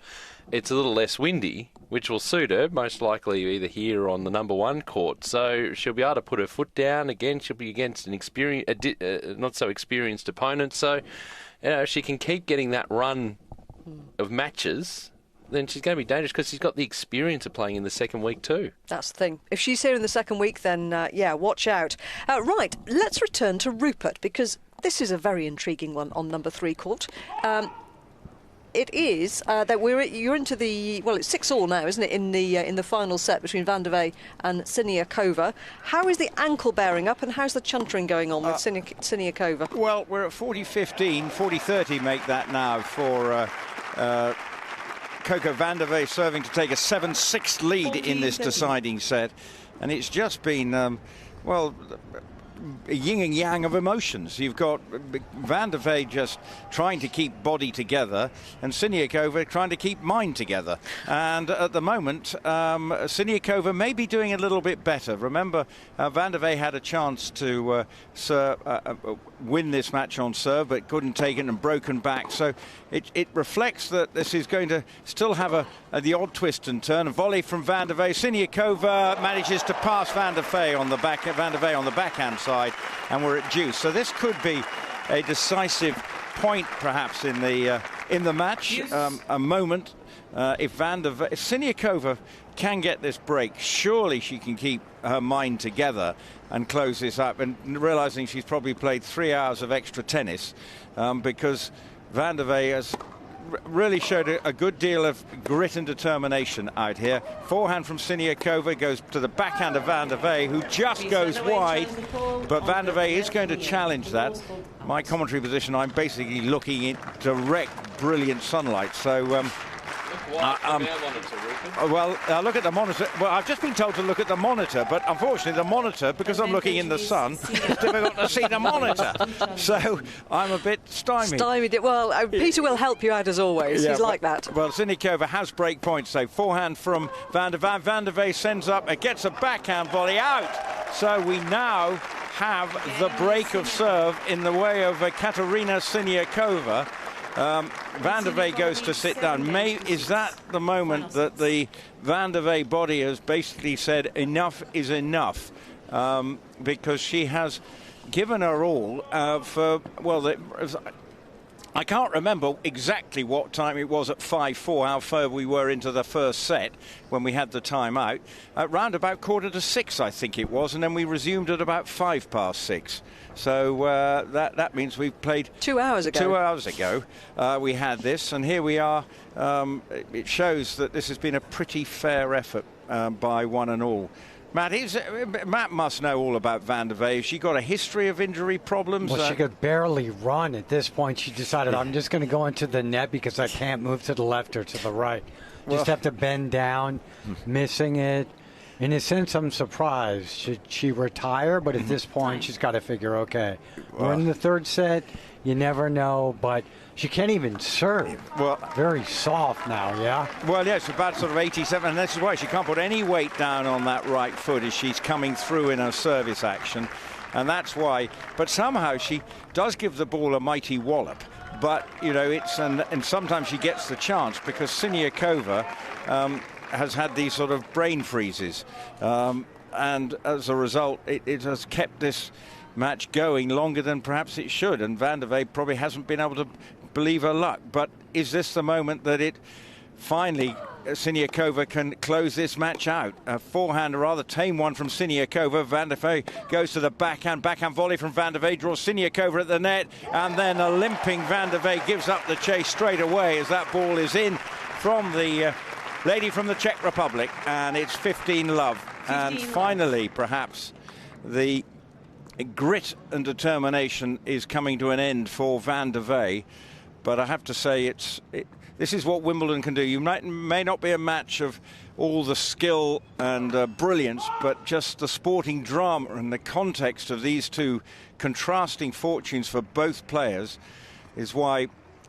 it's a little less windy, which will suit her, most likely either here or on the number 1 court. So she'll be able to put her foot down. Again, she'll be against an not so experienced opponent. So if she can keep getting that run of matches, then she's going to be dangerous, because she's got the experience of playing in the second week too. That's the thing. If she's here in the second week, then watch out. Right, let's return to Rupert, because this is a very intriguing one on number 3 court. It is that you're into the it's 6-6 now, isn't it? In the final set between Van der Wey and Siniakova. How is the ankle bearing up, and how's the chuntering going on with Siniakova? Well, we're at 40-15, 40-30 make that now for Coco Van der Wey serving to take a 7-6 lead in this deciding set, and it's just been a yin and yang of emotions. You've got Van der Wey just trying to keep body together, and Siniakova trying to keep mind together. And at the moment, Siniakova may be doing a little bit better. Remember, Van der Wey had a chance to win this match on serve, but couldn't take it and broken back. So it reflects that this is going to still have the odd twist and turn. A volley from Van der Wey. Siniakova manages to pass Van der Wey on the backhand side, and we're at deuce. So this could be a decisive point, perhaps, in the match. Yes. A moment. If Siniakova can get this break, surely she can keep her mind together and close this up. And realizing she's probably played 3 hours of extra tennis, because Van der Wey has really showed a good deal of grit and determination out here. Forehand from Siniakova goes to the backhand of Van der Vee, who just goes wide, but Van der Vee is going to challenge that. My commentary position, I'm basically looking in direct, brilliant sunlight, so look at the monitor. Well, I've just been told to look at the monitor, but unfortunately the monitor, because I'm looking in the sun, it's difficult to see the monitor. So I'm a bit stymied. Well, Peter will help you out as always. He's like that. Well, Siniakova has break points, so forehand from Van der Vee. Van der Vee sends up, it gets a backhand volley out. So we now have the break of serve in the way of Katerina Siniakova. Van der Vee goes to sit down. Is that the moment that the Van der Vee body has basically said enough is enough? Because she has given her all I can't remember exactly what time it was at 5-4, how far we were into the first set when we had the time out. Round about 5:45, I think it was, and then we resumed at about 6:05. So that means we've played 2 hours ago. 2 hours ago we had this, and here we are. It shows that this has been a pretty fair effort by one and all. Matt must know all about Van der Vee. Has she got a history of injury problems? Well, she could barely run. At this point, she decided, I'm just going to go into the net because I can't move to the left or to the right. Just have to bend down, missing it. In a sense, I'm surprised. Should she retire? But at this point, she's got to figure, okay, we're in the third set. You never know, but she can't even serve. Well, very soft now, yeah? Well, yes, about sort of 87, and this is why she can't put any weight down on that right foot as she's coming through in her service action, and that's why. But somehow she does give the ball a mighty wallop. But, you know, and sometimes she gets the chance because Siniakova has had these sort of brain freezes. And as a result, it has kept this match going longer than perhaps it should. And Van der Vee probably hasn't been able to believe her luck. But is this the moment that it finally, Siniakova can close this match out? A forehand, a rather tame one from Siniakova. Van der Vee goes to the backhand volley from Van der Vee, draws Siniakova at the net, and then a limping Van der Vee gives up the chase straight away as that ball is in from the lady from the Czech Republic, and it's 15-love. And finally, perhaps, the grit and determination is coming to an end for Van der Vee. But I have to say, this is what Wimbledon can do. You may not be a match of all the skill and brilliance, but just the sporting drama and the context of these two contrasting fortunes for both players is why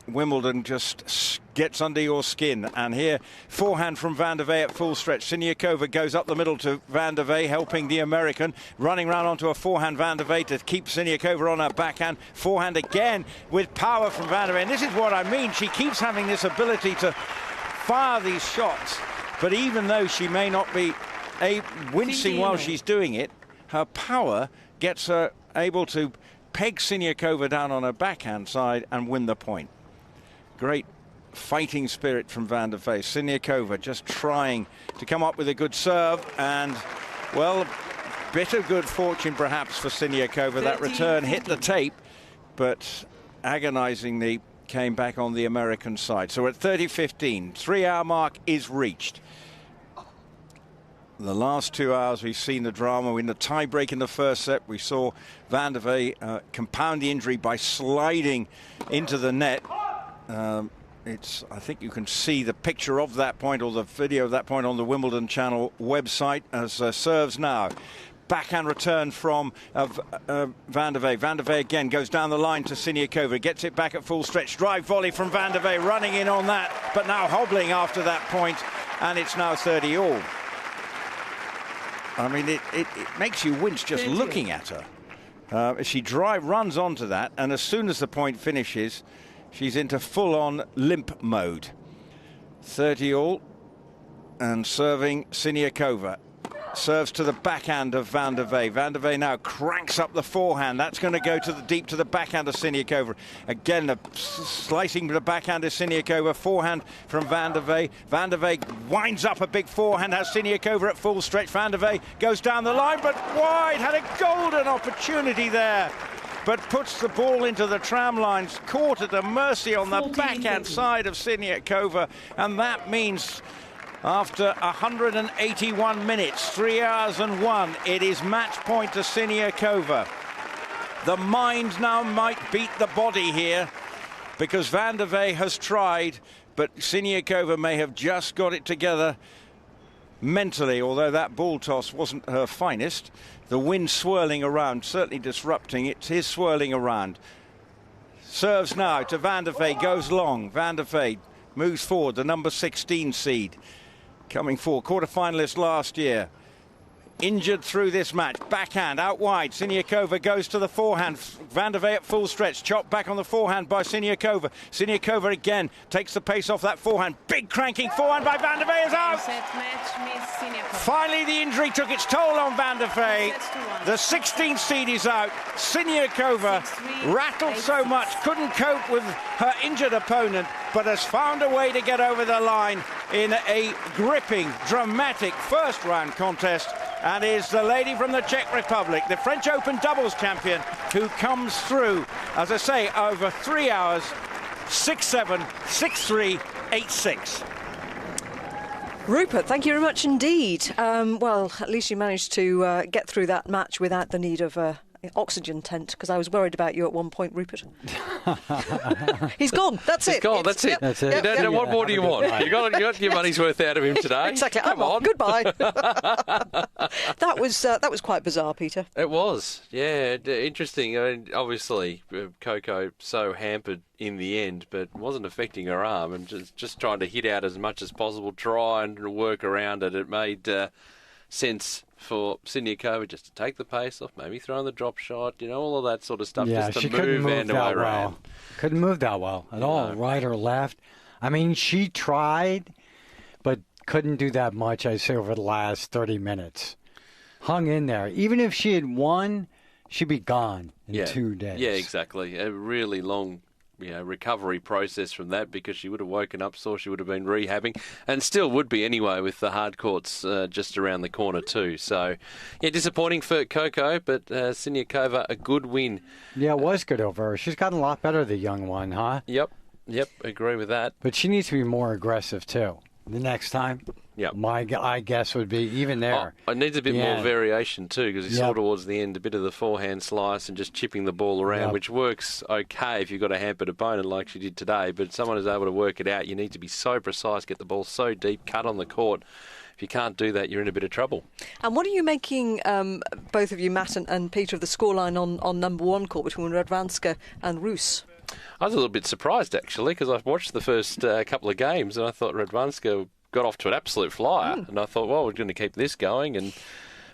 Wimbledon just gets under your skin. And here, forehand from Van der Vee at full stretch. Siniakova goes up the middle to Van der Vee, helping the American. Running round onto a forehand Van der Vee to keep Siniakova on her backhand. Forehand again with power from Van der Vee. And this is what I mean. She keeps having this ability to fire these shots. But even though she may not be wincing while she's doing it, her power gets her able to peg Siniakova down on her backhand side and win the point. Great fighting spirit from Van der Vee. Siniakova just trying to come up with a good serve, and, well, bit of good fortune perhaps for Siniakova. That return hit the tape, but agonizingly came back on the American side. So at 30-15, 3-hour mark is reached. In the last 2 hours, we've seen the drama. In the tie-break in the first set, we saw Van der Vee compound the injury by sliding into the net. I think you can see the picture of that point, or the video of that point, on the Wimbledon Channel website as serves now. Backhand return from Van der Vee. Van der Vee again goes down the line to Siniakova. Gets it back at full stretch. Drive volley from Van der Vee, running in on that, but now hobbling after that point, and it's now 30-all. I mean, it makes you wince just looking at her. She runs onto that, and as soon as the point finishes, she's into full-on limp mode. 30-all, and serving Siniakova. Serves to the backhand of Van der Vee. Van der Vee now cranks up the forehand. That's going to go deep to the backhand of Siniakova. Again, slicing the backhand of Siniakova. Forehand from Van der Vee. Van der Vee winds up a big forehand. Has Siniakova at full stretch. Van der Vee goes down the line, but wide. Had a golden opportunity there but puts the ball into the tram lines, caught at a mercy on the backhand side of Siniakova, and that means after 181 minutes, 3 hours and 1, it is match point to Siniakova. The mind now might beat the body here, because Van der Vee has tried, but Siniakova may have just got it together mentally, although that ball toss wasn't her finest. The wind swirling around, certainly disrupting. It is swirling around. Serves now to Van der Vee, goes long. Van der Vee moves forward, the number 16 seed. Coming forward, quarter-finalist last year. Injured through this match. Backhand out wide. Siniakova goes to the forehand. Van der Vee at full stretch. Chopped back on the forehand by Siniakova. Siniakova again takes the pace off that forehand. Big cranking forehand by Van der Vee is out. Finally, the injury took its toll on Van der Vee. The 16th seed is out. Siniakova rattled so much, couldn't cope with her injured opponent, but has found a way to get over the line in a gripping, dramatic first round contest, and is the lady from the Czech Republic, the French Open doubles champion, who comes through, as I say, over 3 hours, 6-7, 6-3, 8-6. Rupert, thank you very much indeed. Well, at least you managed to get through that match without the need of oxygen tent, because I was worried about you at one point, Rupert. He's gone. That's it. He's gone. That's it. That's it. What more do you want? You got your money's worth out of him today. Exactly. Come on. Goodbye. That was quite bizarre, Peter. It was. Yeah. Interesting. I mean, obviously, Coco so hampered in the end, but wasn't affecting her arm, and just trying to hit out as much as possible, try and work around it. It made sense for Siniakova just to take the pace off, maybe throw in the drop shot, all of that sort of stuff, just to she couldn't move that well. Couldn't move that well at all, right or left. I mean, she tried, but couldn't do that much, I'd say, over the last 30 minutes. Hung in there. Even if she had won, she'd be gone in 2 days. Yeah, exactly. A really long recovery process from that, because she would have woken up sore, she would have been rehabbing, and still would be anyway with the hard courts just around the corner too. So, disappointing for Coco, but Siniakova, a good win. Yeah, it was good over her. She's gotten a lot better, the young one, huh? Yep, agree with that. But she needs to be more aggressive too. The next time, my guess would be even there. It needs a bit more variation too, because you saw towards the end a bit of the forehand slice and just chipping the ball around, which works okay if you've got a hampered opponent like she did today. But someone who's able to work it out, you need to be so precise, get the ball so deep, cut on the court. If you can't do that, you're in a bit of trouble. And what are you making, both of you, Matt and Peter, of the scoreline on number one court between Radwanska and Roos? I was a little bit surprised, actually, because I watched the first couple of games and I thought Radwanska got off to an absolute flyer. And I thought, well, we're going to keep this going.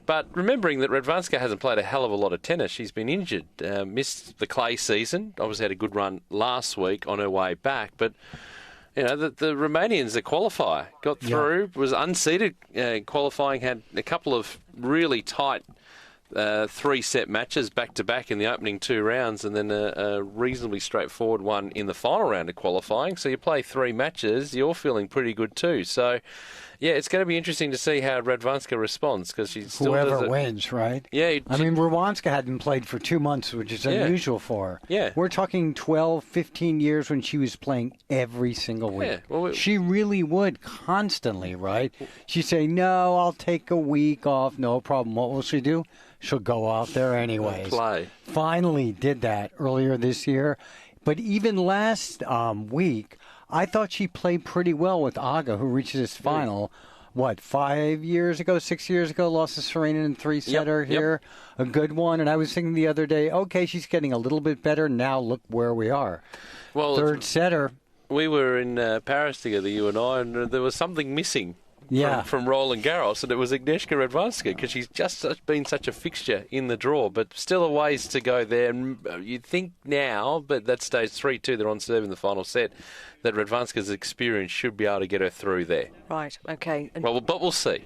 But remembering that Radwanska hasn't played a hell of a lot of tennis, she's been injured, missed the clay season, obviously had a good run last week on her way back. But, the Romanians, the qualifier, got through, was unseeded qualifying, had a couple of really tight 3-set matches back-to-back in the opening 2 rounds, and then a reasonably straightforward one in the final round of qualifying. So you play 3 matches, you're feeling pretty good too. So, it's going to be interesting to see how Radwanska responds, because she still whoever wins, right? Yeah. I mean, Radwanska hadn't played for 2 months, which is unusual for her. Yeah. We're talking 12, 15 years when she was playing every single week. Yeah. Well, she really would constantly, right? She'd say, no, I'll take a week off, no problem. What will she do? She'll go out there anyways. Play. Finally did that earlier this year. But even last week, I thought she played pretty well with Aga, who reached this final, 5 years ago, 6 years ago, lost to Serena in 3-setter here. A good one. And I was thinking the other day, okay, she's getting a little bit better. Now look where we are. Well, 3rd setter. We were in Paris together, you and I, and there was something missing. From Roland Garros, and it was Agnieszka Radwanska, because she's just been such a fixture in the draw, but still a ways to go there. And you'd think now, but that stage 3-2, they're on serve in the final set, that Radwanska's experience should be able to get her through there. Right, okay. Well, but we'll see.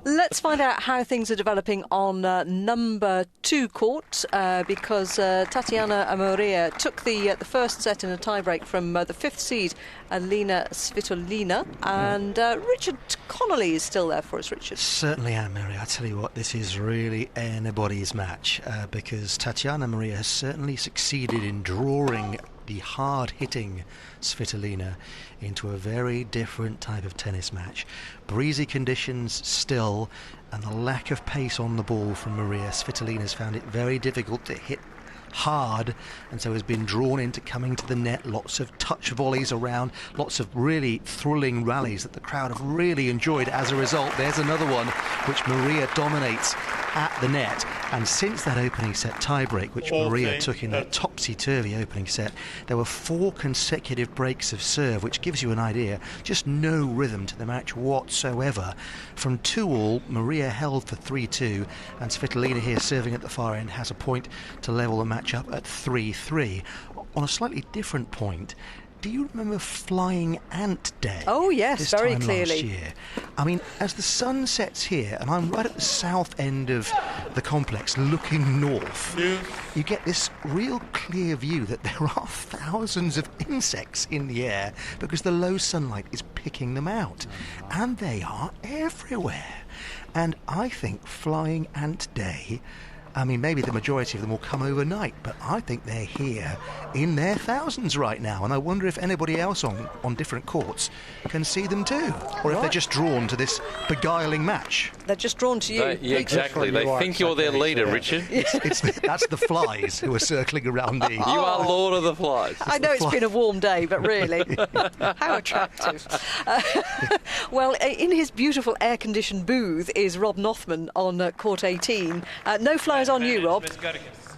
Let's find out how things are developing on number 2 court, because Tatiana Amorea took the first set in a tiebreak from the 5th seed, Alina Svitolina, and And Richard Connolly is still there for us, Richard. Certainly am, Mary. I tell you what, this is really anybody's match because Tatiana Maria has certainly succeeded in drawing the hard-hitting Svitolina into a very different type of tennis match. Breezy conditions still, and the lack of pace on the ball from Maria. Svitolina's found it very difficult to hit hard, and so has been drawn into coming to the net. Lots of touch volleys around, lots of really thrilling rallies that the crowd have really enjoyed. As a result, there's another one which Maria dominates at the net. And since that opening set tiebreak, which Maria took in that topsy-turvy opening set, there were 4 consecutive breaks of serve, which gives you an idea. Just no rhythm to the match whatsoever. From 2-all, Maria held for 3-2, and Svitolina here serving at the far end has a point to level the match up at 3-3. On a slightly different point, do you remember Flying Ant Day? Oh yes, very clearly. Last year? I mean, as the sun sets here, and I'm right at the south end of the complex looking north, you get this real clear view that there are thousands of insects in the air because the low sunlight is picking them out. And they are everywhere. And I think Flying Ant Day, I mean, maybe the majority of them will come overnight, but I think they're here in their thousands right now, and I wonder if anybody else on different courts can see them too, or if they're just drawn to this beguiling match. They're just drawn to you. Yeah, exactly. They think you're their leader, Richard. That's the flies who are circling around me. You are Lord of the Flies. I know it's been a warm day, but really, how attractive. Well, in his beautiful air-conditioned booth is Rob Nothman on court 18. No flyers on you, Rob.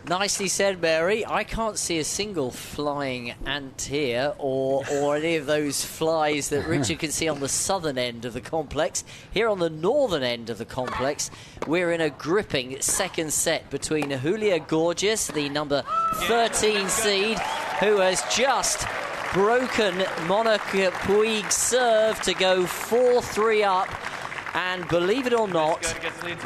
Nicely said, Mary. I can't see a single flying ant here or any of those flies that Richard can see on the southern end of the complex. Here on the northern end of the complex, we're in a gripping second set between Julia Gorgeous, the number 13 seed, who has just broken Monica Puig's serve to go 4-3 up. And believe it or not,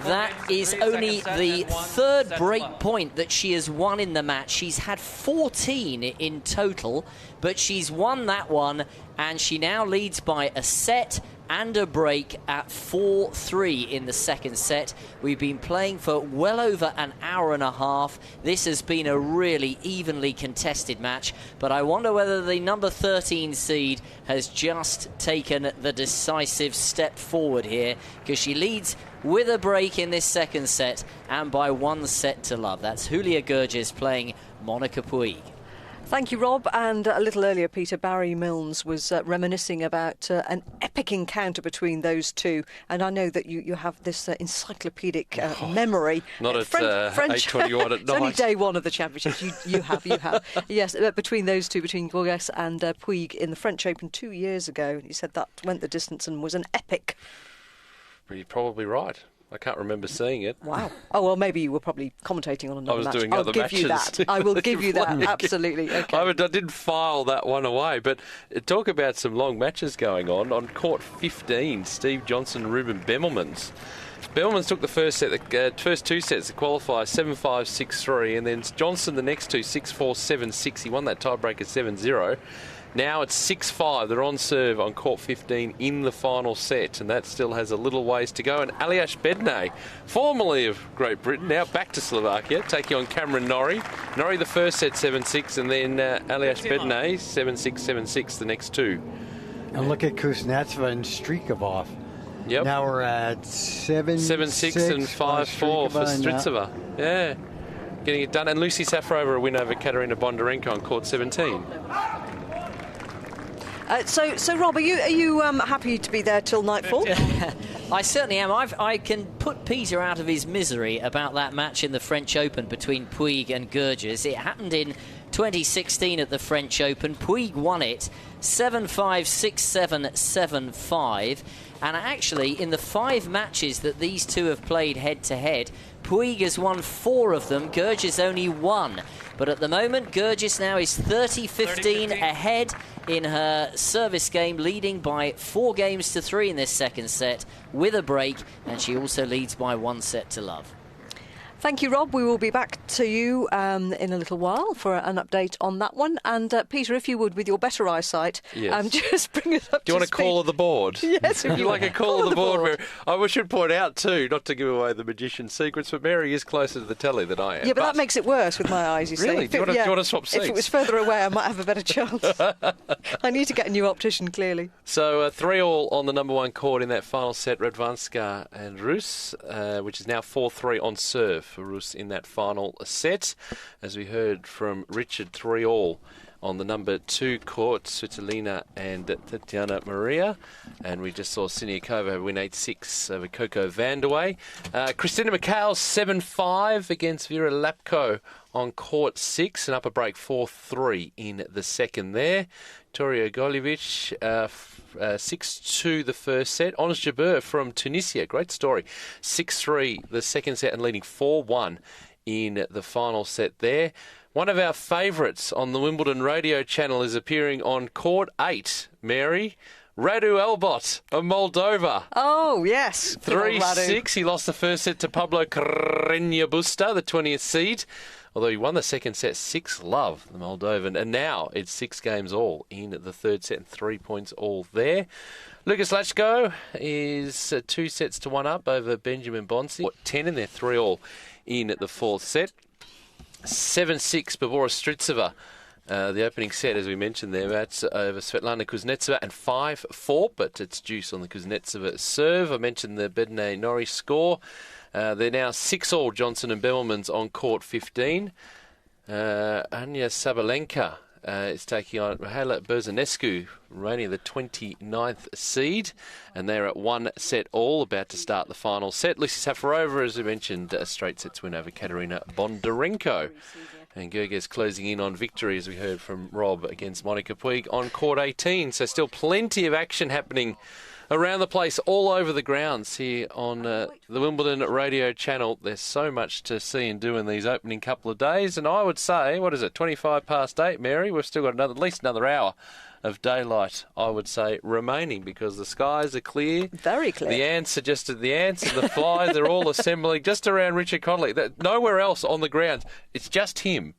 that is only the third break point that she has won in the match. She's had 14 in total, but she's won that one, and she now leads by a set and a break at 4-3 in the second set. We've been playing for well over an hour and a half. This has been a really evenly contested match, but I wonder whether the number 13 seed has just taken the decisive step forward here, because she leads with a break in this second set and by 1 set to love. That's Julia Gurgis playing Monica Puig. Thank you, Rob. And a little earlier, Peter, Barry Milnes was reminiscing about an epic encounter between those two. And I know that you have this encyclopedic memory. Not at French 8:21 at night. It's only day one of the championships. You have. Yes, between those two, between Gorgeous and Puig in the French Open 2 years ago. You said that went the distance and was an epic. You're probably right. I can't remember seeing it. Wow. Oh, well, maybe you were probably commentating on another match. I was doing other matches. I will give you that. Absolutely. Okay. I didn't file that one away, but talk about some long matches going on. On court 15, Steve Johnson, Ruben Bemelmans. Bemelmans took the first set, the first 2 sets to qualify 7-5, 6-3, and then Johnson the next 2, 6-4, 7-6. He won that tiebreaker 7-0. Now it's 6-5. They're on serve on court 15 in the final set, and that still has a little ways to go. And Aliash Bednay, formerly of Great Britain, now back to Slovakia, taking on Cameron Norrie. Norrie the first set 7-6, and then Aliash Bednay 7-6, 7-6 the next 2. And look at Kuznetsova and Strikova. Yep. Now we're at 7-6 and 5-4 for Stritsova. Yeah, getting it done. And Lucy Safarova a win over Katerina Bondarenko on court 17. So Rob, are you happy to be there till nightfall? I certainly am. I can put Peter out of his misery about that match in the French Open between Puig and Gurgis. It happened in 2016 at the French Open. Puig won it 7-5, 6-7, 7-5. And actually, in the 5 matches that these two have played head-to-head, Puig has won 4 of them, Gurgis only 1. But at the moment, Gurgis now is 30-15 ahead in her service game, leading by 4 games to 3 in this second set with a break, and she also leads by 1 set to love. Thank you, Rob. We will be back to you in a little while for an update on that one. And Peter, if you would, with your better eyesight, just bring us up to speed. Do you want a call of the board? Yes. Would you like a call of the board? I should point out too, not to give away the magician's secrets, but Mary is closer to the telly than I am. Yeah, but that makes it worse with my eyes, you see. Really? Do you want to swap seats? If it was further away, I might have a better chance. I need to get a new optician, clearly. So 3-all on the number 1 court in that final set, Radwanska and Rus, which is now 4-3 on serve for Rus in that final set. As we heard from Richard, 3-all on the number 2 court, Svitolina and Tatiana Maria. And we just saw Siniakova win 8-6 over Coco Vandeweghe. Christina McHale 7-5 against Vera Lapko on court 6, an upper break 4-3 in the second there. Victoria Goljevic 6-2 the first set. Ons Jabeur from Tunisia, great story, 6-3 the second set and leading 4-1 in the final set there. One of our favourites on the Wimbledon radio channel is appearing on court 8, Mary. Radu Elbot of Moldova. Oh, yes. 3-6. He lost the first set to Pablo Carreño Busta, the 20th seed. Although he won the second set 6-love, the Moldovan. And now it's 6 games all in the third set and 3 points all there. Lucas Lachko is 2 sets to 1 up over Benjamin Bonsi. 10 in there, 3-all in the fourth set. 7-6 Barbora Stritsova. The opening set, as we mentioned there, that's over Svetlana Kuznetsova, and 5-4, but it's juice on the Kuznetsova serve. I mentioned the Bedney Norrie score. They're now 6-all, Johnson and Bemelmans on court 15. Anya Sabalenka is taking on Mihaela Berzanescu, reigning the 29th seed, and they're at 1 set all, about to start the final set. Lucy Safarova, as we mentioned, a straight sets win over Katerina Bondarenko. And Gerges closing in on victory, as we heard from Rob, against Monica Puig on court 18. So still plenty of action happening around the place, all over the grounds here on the Wimbledon radio channel. There's so much to see and do in these opening couple of days. And I would say, 8:25, Mary? We've still got at least another hour of daylight, I would say, remaining, because the skies are clear. Very clear. The ants and the flies are all assembling just around Richard Connolly. Nowhere else on the ground. It's just him.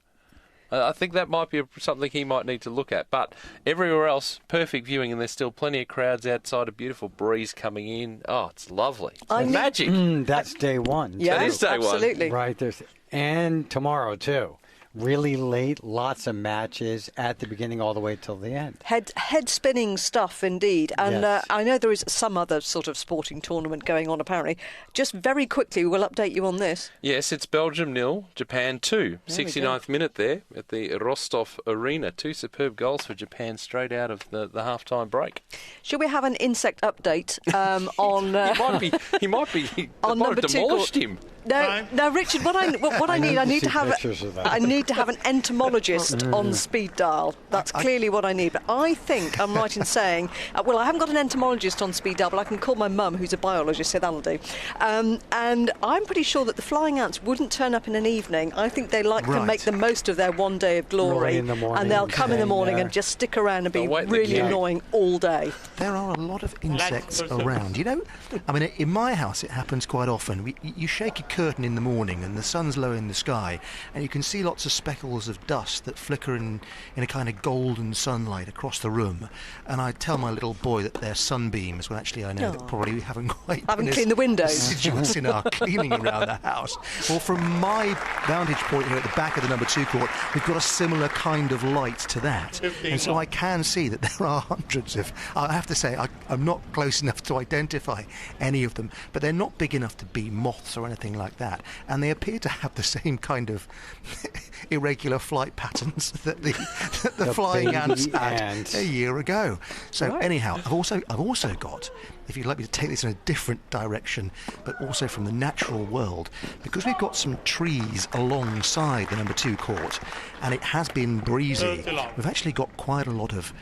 I think that might be something he might need to look at. But everywhere else, perfect viewing, and there's still plenty of crowds outside, a beautiful breeze coming in. Oh, it's lovely. Magic. That's day one. Yeah, that is day absolutely. one. Right. And tomorrow, too. Really late, lots of matches at the beginning all the way till the end. Head spinning stuff indeed. And yes. I know there is some other sort of sporting tournament going on apparently. Just very quickly, we'll update you on this. Yes, it's Belgium 0, Japan 2. 69th minute there at the Rostov Arena. 2 superb goals for Japan straight out of the half-time break. Should we have an insect update on... he might be on number 2 demolished him. No, Richard. What I need to have an entomologist on speed dial. That's clearly what I need. But I think I'm right in saying, I haven't got an entomologist on speed dial, but I can call my mum, who's a biologist, so that'll do. And I'm pretty sure that the flying ants wouldn't turn up in an evening. I think they like to make the most of their one day of glory, in the morning, and they'll come in the morning and just stick around and be really annoying all day. There are a lot of insects around. In my house it happens quite often. You shake a curtain in the morning and the sun's low in the sky, and you can see lots of speckles of dust that flicker in a kind of golden sunlight across the room. And I tell my little boy that they're sunbeams, when actually I know that probably we haven't cleaned the windows. Assiduous in our cleaning around the house. Well, from my vantage point here at the back of the number 2 court, we've got a similar kind of light to that. And so I can see that there are hundreds of... I have to say, I'm not close enough to identify any of them, but they're not big enough to be moths or anything like that. And they appear to have the same kind of irregular flight patterns that the flying ants had a year ago. So anyhow, I've also got, if you'd like me to take this in a different direction, but also from the natural world, because we've got some trees alongside the number 2 court, and it has been breezy, we've actually got quite a lot of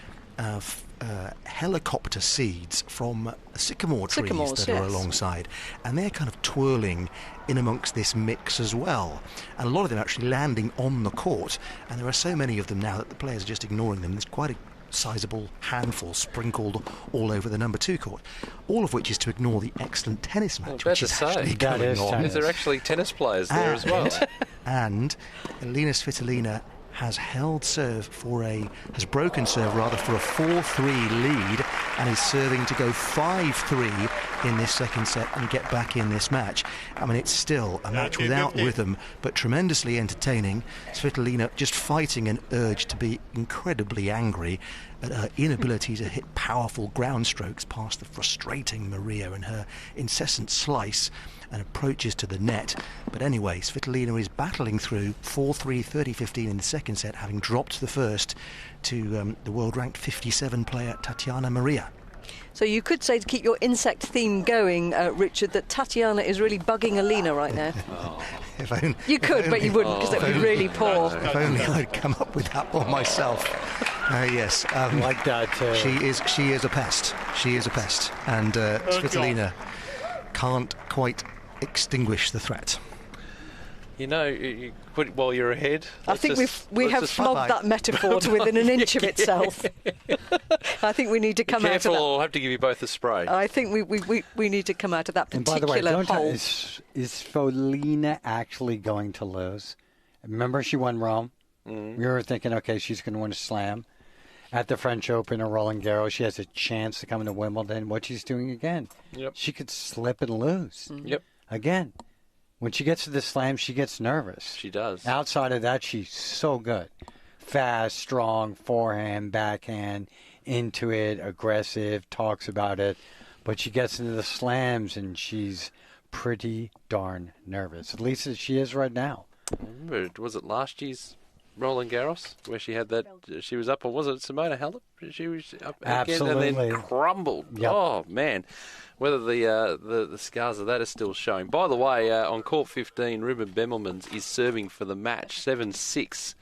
helicopter seeds from sycamore trees that are alongside, and they're kind of twirling in amongst this mix as well, and a lot of them are actually landing on the court, and there are so many of them now that the players are just ignoring them. There's quite a sizable handful sprinkled all over the number 2 court. All of which is to ignore the excellent tennis match, which is actually going on. There are actually tennis players there as well. And Elina Svitolina has broken serve for a 4-3 lead, and is serving to go 5-3 in this second set and get back in this match. I mean, it's still a match without rhythm, but tremendously entertaining. Svitolina just fighting an urge to be incredibly angry at her inability to hit powerful ground strokes past the frustrating Maria and her incessant slice and approaches to the net. But anyway, Svitolina is battling through 4-3, 30-15 in the second set, having dropped the first to the world-ranked 57 player Tatiana Maria. So you could say, to keep your insect theme going, Richard, that Tatiana is really bugging Elina right now. You could, but you wouldn't, because that would be really poor. If only I'd come up with that one myself. Yes, like that. She is a pest. She is a pest, and Svitolina can't quite extinguish the threat. You know, you put it while you're ahead. I think we have flogged that metaphor to within an inch of itself. I think we need to come out of that. Careful, I'll have to give you both a spray. I think we need to come out of that particular and by the way, hole. Is Svitolina actually going to lose? Remember, she won Rome. We were thinking, okay, she's going to win a slam. At the French Open or Roland Garros, she has a chance to come into Wimbledon. What she's doing again. Yep. She could slip and lose. Yep. Again. When she gets to the slam, she gets nervous. She does. Outside of that, she's so good. Fast, strong, forehand, backhand, into it, aggressive, talks about it. But she gets into the slams, and she's pretty darn nervous. At least as she is right now. I remember, was it last year's Roland Garros where she had that? She was up, or was it Simona Halep? She was up Absolutely. again and then crumbled. Yep. Oh man, whether the scars of that are still showing. By the way, on court 15, Ruben Bemelmans is serving for the match, 7-6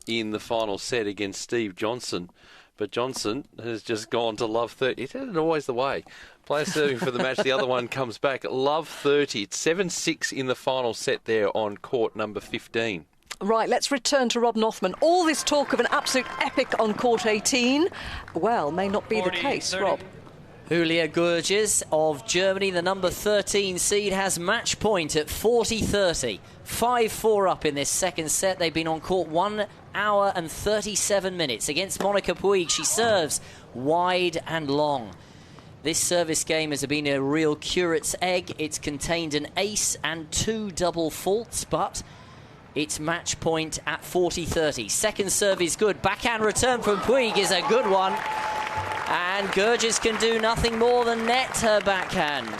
in the final set against Steve Johnson. But Johnson has just gone to love 30. It isn't always the way. Player serving for the match, the other one comes back. Love 30. It's 7-6 in the final set there on court number 15. Right, let's return to Rob Nothman. All this talk of an absolute epic on court 18, well, may not be the case, 30. Rob. Julia Gurges of Germany, the number 13 seed, has match point at 40-30. 5-4 up in this second set. They've been on court 1 hour and 37 minutes. Against Monica Puig, she serves wide and long. This service game has been a real curate's egg. It's contained an ace and 2 double faults, but it's match point at 40-30. Second serve is good. Backhand return from Puig is a good one. And Gurges can do nothing more than net her backhand.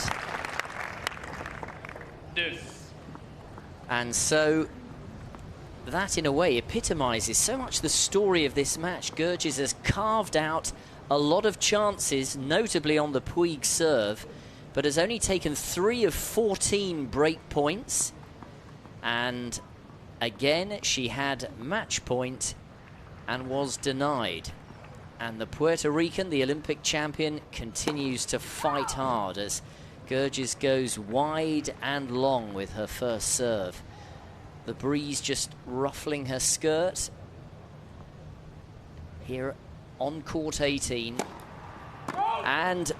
And so that, in a way, epitomises so much the story of this match. Gurges has carved out a lot of chances, notably on the Puig serve, but has only taken 3 of 14 break points. And again, she had match point and was denied. And the Puerto Rican, the Olympic champion, continues to fight hard as Gurges goes wide and long with her first serve. The breeze just ruffling her skirt here on court 18. And,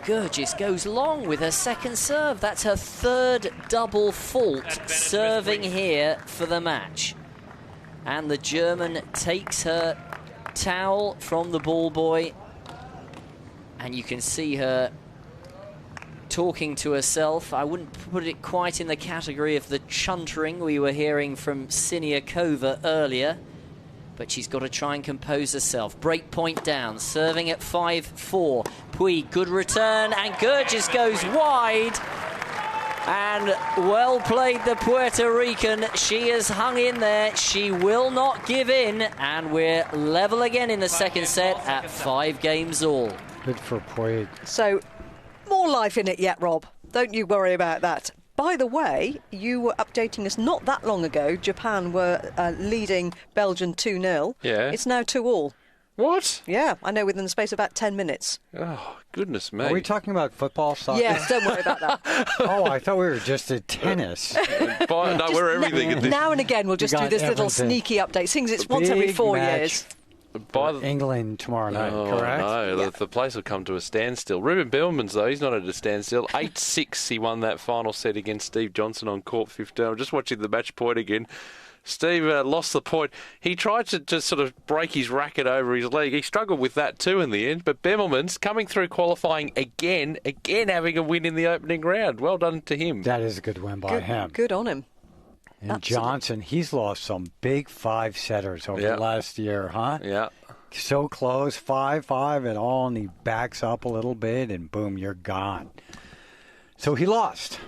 Gurges goes long with her second serve. That's her third double fault serving here for the match. And the German takes her towel from the ball boy, and you can see her talking to herself. I wouldn't put it quite in the category of the chuntering we were hearing from Siniakova earlier, but she's got to try and compose herself. Break point down, serving at 5-4. Puig, good return, and Gurges goes wide. And well played, the Puerto Rican. She has hung in there. She will not give in. And we're level again in the second set at 5 games all. Good for Puig. So, more life in it yet, Rob. Don't you worry about that. By the way, you were updating us not that long ago. Japan were leading Belgium 2-0. Yeah. It's now 2-2. What? Yeah, I know, within the space of about 10 minutes. Oh, goodness me. Are we talking about football, soccer? Yes, don't worry about that. Oh, I thought we were just at tennis. No, we're everything at this. Now and again, we'll just do this little sneaky update, seeing as it's once every 4 years. England tomorrow night, correct? No, the place will come to a standstill. Ruben Bellmans, though, he's not at a standstill. 8-6 he won that final set against Steve Johnson on court 15. I'm just watching the match point again. Steve lost the point. He tried to just sort of break his racket over his leg. He struggled with that too in the end. But Bellmans coming through qualifying again having a win in the opening round. Well done to him. That is a good win by him. Good on him. And Absolutely. Johnson, he's lost some big 5-setters over the last year, huh? Yeah. So close, 5-5 and all, and he backs up a little bit, and boom, you're gone. So he lost.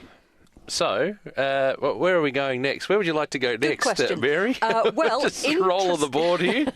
So, where are we going next? Where would you like to go next, Mary? Well, just roll on the board here.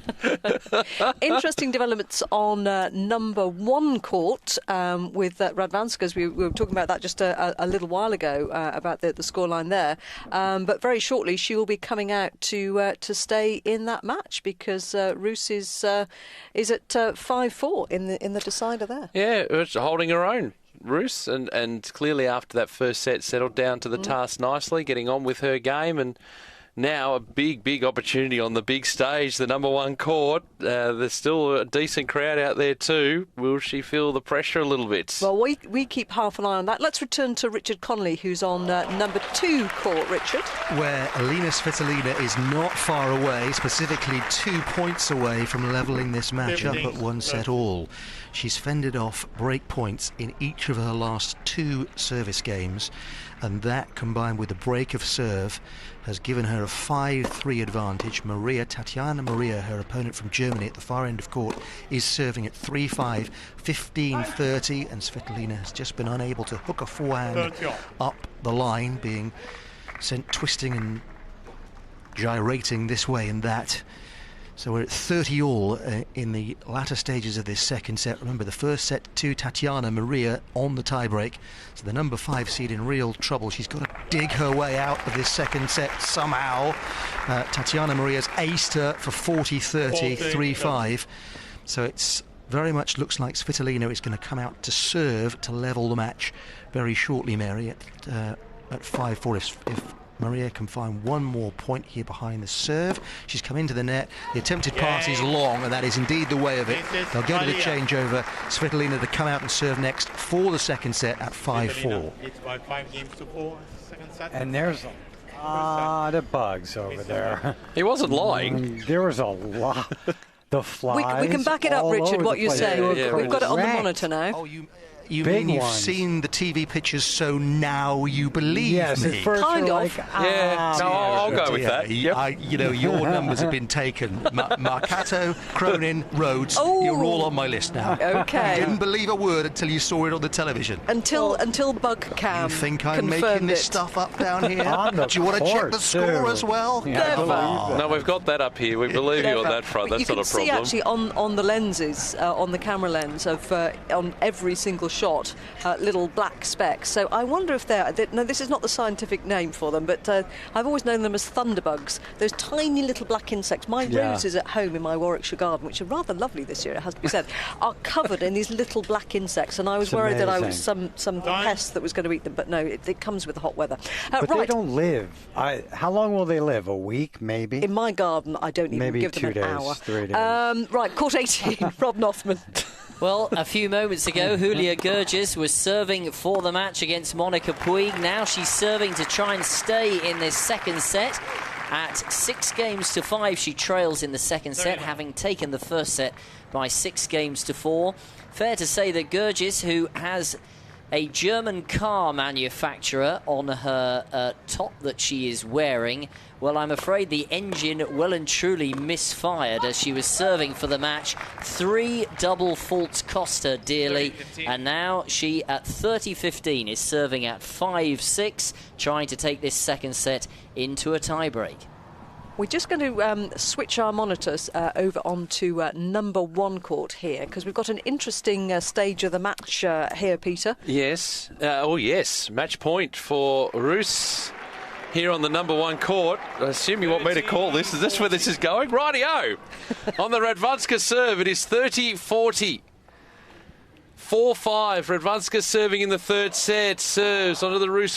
Interesting developments on number 1 court with Radvanska's. We were talking about that just a little while ago about the scoreline there. But very shortly, she will be coming out to stay in that match because Roos is at 5-4 in the decider there. Yeah, it's holding her own. Roos, and clearly after that first set settled down to the task nicely, getting on with her game, and now a big opportunity on the big stage, the number 1 court. There's still a decent crowd out there too. Will she feel the pressure a little bit? Well, we keep half an eye on that. Let's return to Richard Connolly, who's on number 2 court, Richard. Where Elina Svitolina is not far away, specifically 2 points away from levelling this match up at 1 set all. She's fended off break points in each of her last 2 service games, and that, combined with the break of serve, has given her a 5-3 advantage. Tatiana Maria, her opponent from Germany at the far end of court, is serving at 3-5, 15-30, and Svitolina has just been unable to hook a forehand up the line, being sent twisting and gyrating this way and that. So we're at 30 all in the latter stages of this second set. Remember, the first set to Tatiana Maria on the tiebreak. So the number 5 seed in real trouble. She's got to dig her way out of this second set somehow. Tatiana Maria's aced her for 40-30, 3-5. So it's very much looks like Svitolina is going to come out to serve to level the match very shortly, Mary, at 5-4 if Maria can find one more point here behind the serve. She's come into the net. The attempted pass is long, and that is indeed the way of it. They'll go to the changeover. Svitolina to come out and serve next for the second set at 5-4. It's by 5 games to 4, second set. And there's a lot of bugs over there. He wasn't lying. There was a lot. The flies. We can back it up, Richard, what you're saying. We've got it on the monitor now. Oh, you mean you've seen the TV pictures, so now you believe me? Kind of. I'll go with that. Your numbers have been taken. Marcato, Cronin, Rhodes, you're all on my list now. Okay. You didn't believe a word until you saw it on the television. Until Bugcam. You think I'm making this stuff up down here? Do you want to check the score as well? Never. No, we've got that up here. We believe you on that front. That's not a problem. You can see actually on the lenses, on the camera lens of on every single shot, little black specks. So I wonder if no, this is not the scientific name for them, but I've always known them as thunderbugs. Those tiny little black insects. My roses at home in my Warwickshire garden, which are rather lovely this year, it has to be said, are covered in these little black insects, and I was worried that I was some pest that was going to eat them, but no, it comes with the hot weather. But they don't live. How long will they live? A week, maybe? In my garden, I don't even give them 2 days, an hour. 3 days. Right, court 18, Rob Nothman. Well, a few moments ago, Julia Gurgis was serving for the match against Monica Puig. Now she's serving to try and stay in this second set. At 6-5, she trails in the second set, having taken the first set by 6-4. Fair to say that Gurgis, who has a German car manufacturer on her top that she is wearing, well, I'm afraid the engine well and truly misfired as she was serving for the match. 3 double faults cost her dearly, and now she, at 30-15, is serving at 5-6, trying to take this second set into a tiebreak. We're just going to switch our monitors over onto number 1 court here, because we've got an interesting stage of the match here, Peter. Yes. Yes. Match point for Roos here on the number 1 court. I assume you want me to call this. Is this where this is going? Rightio. On the Radvanska serve, it is 30-40. 4-5. Radvanska serving in the third set. Serves onto the Roos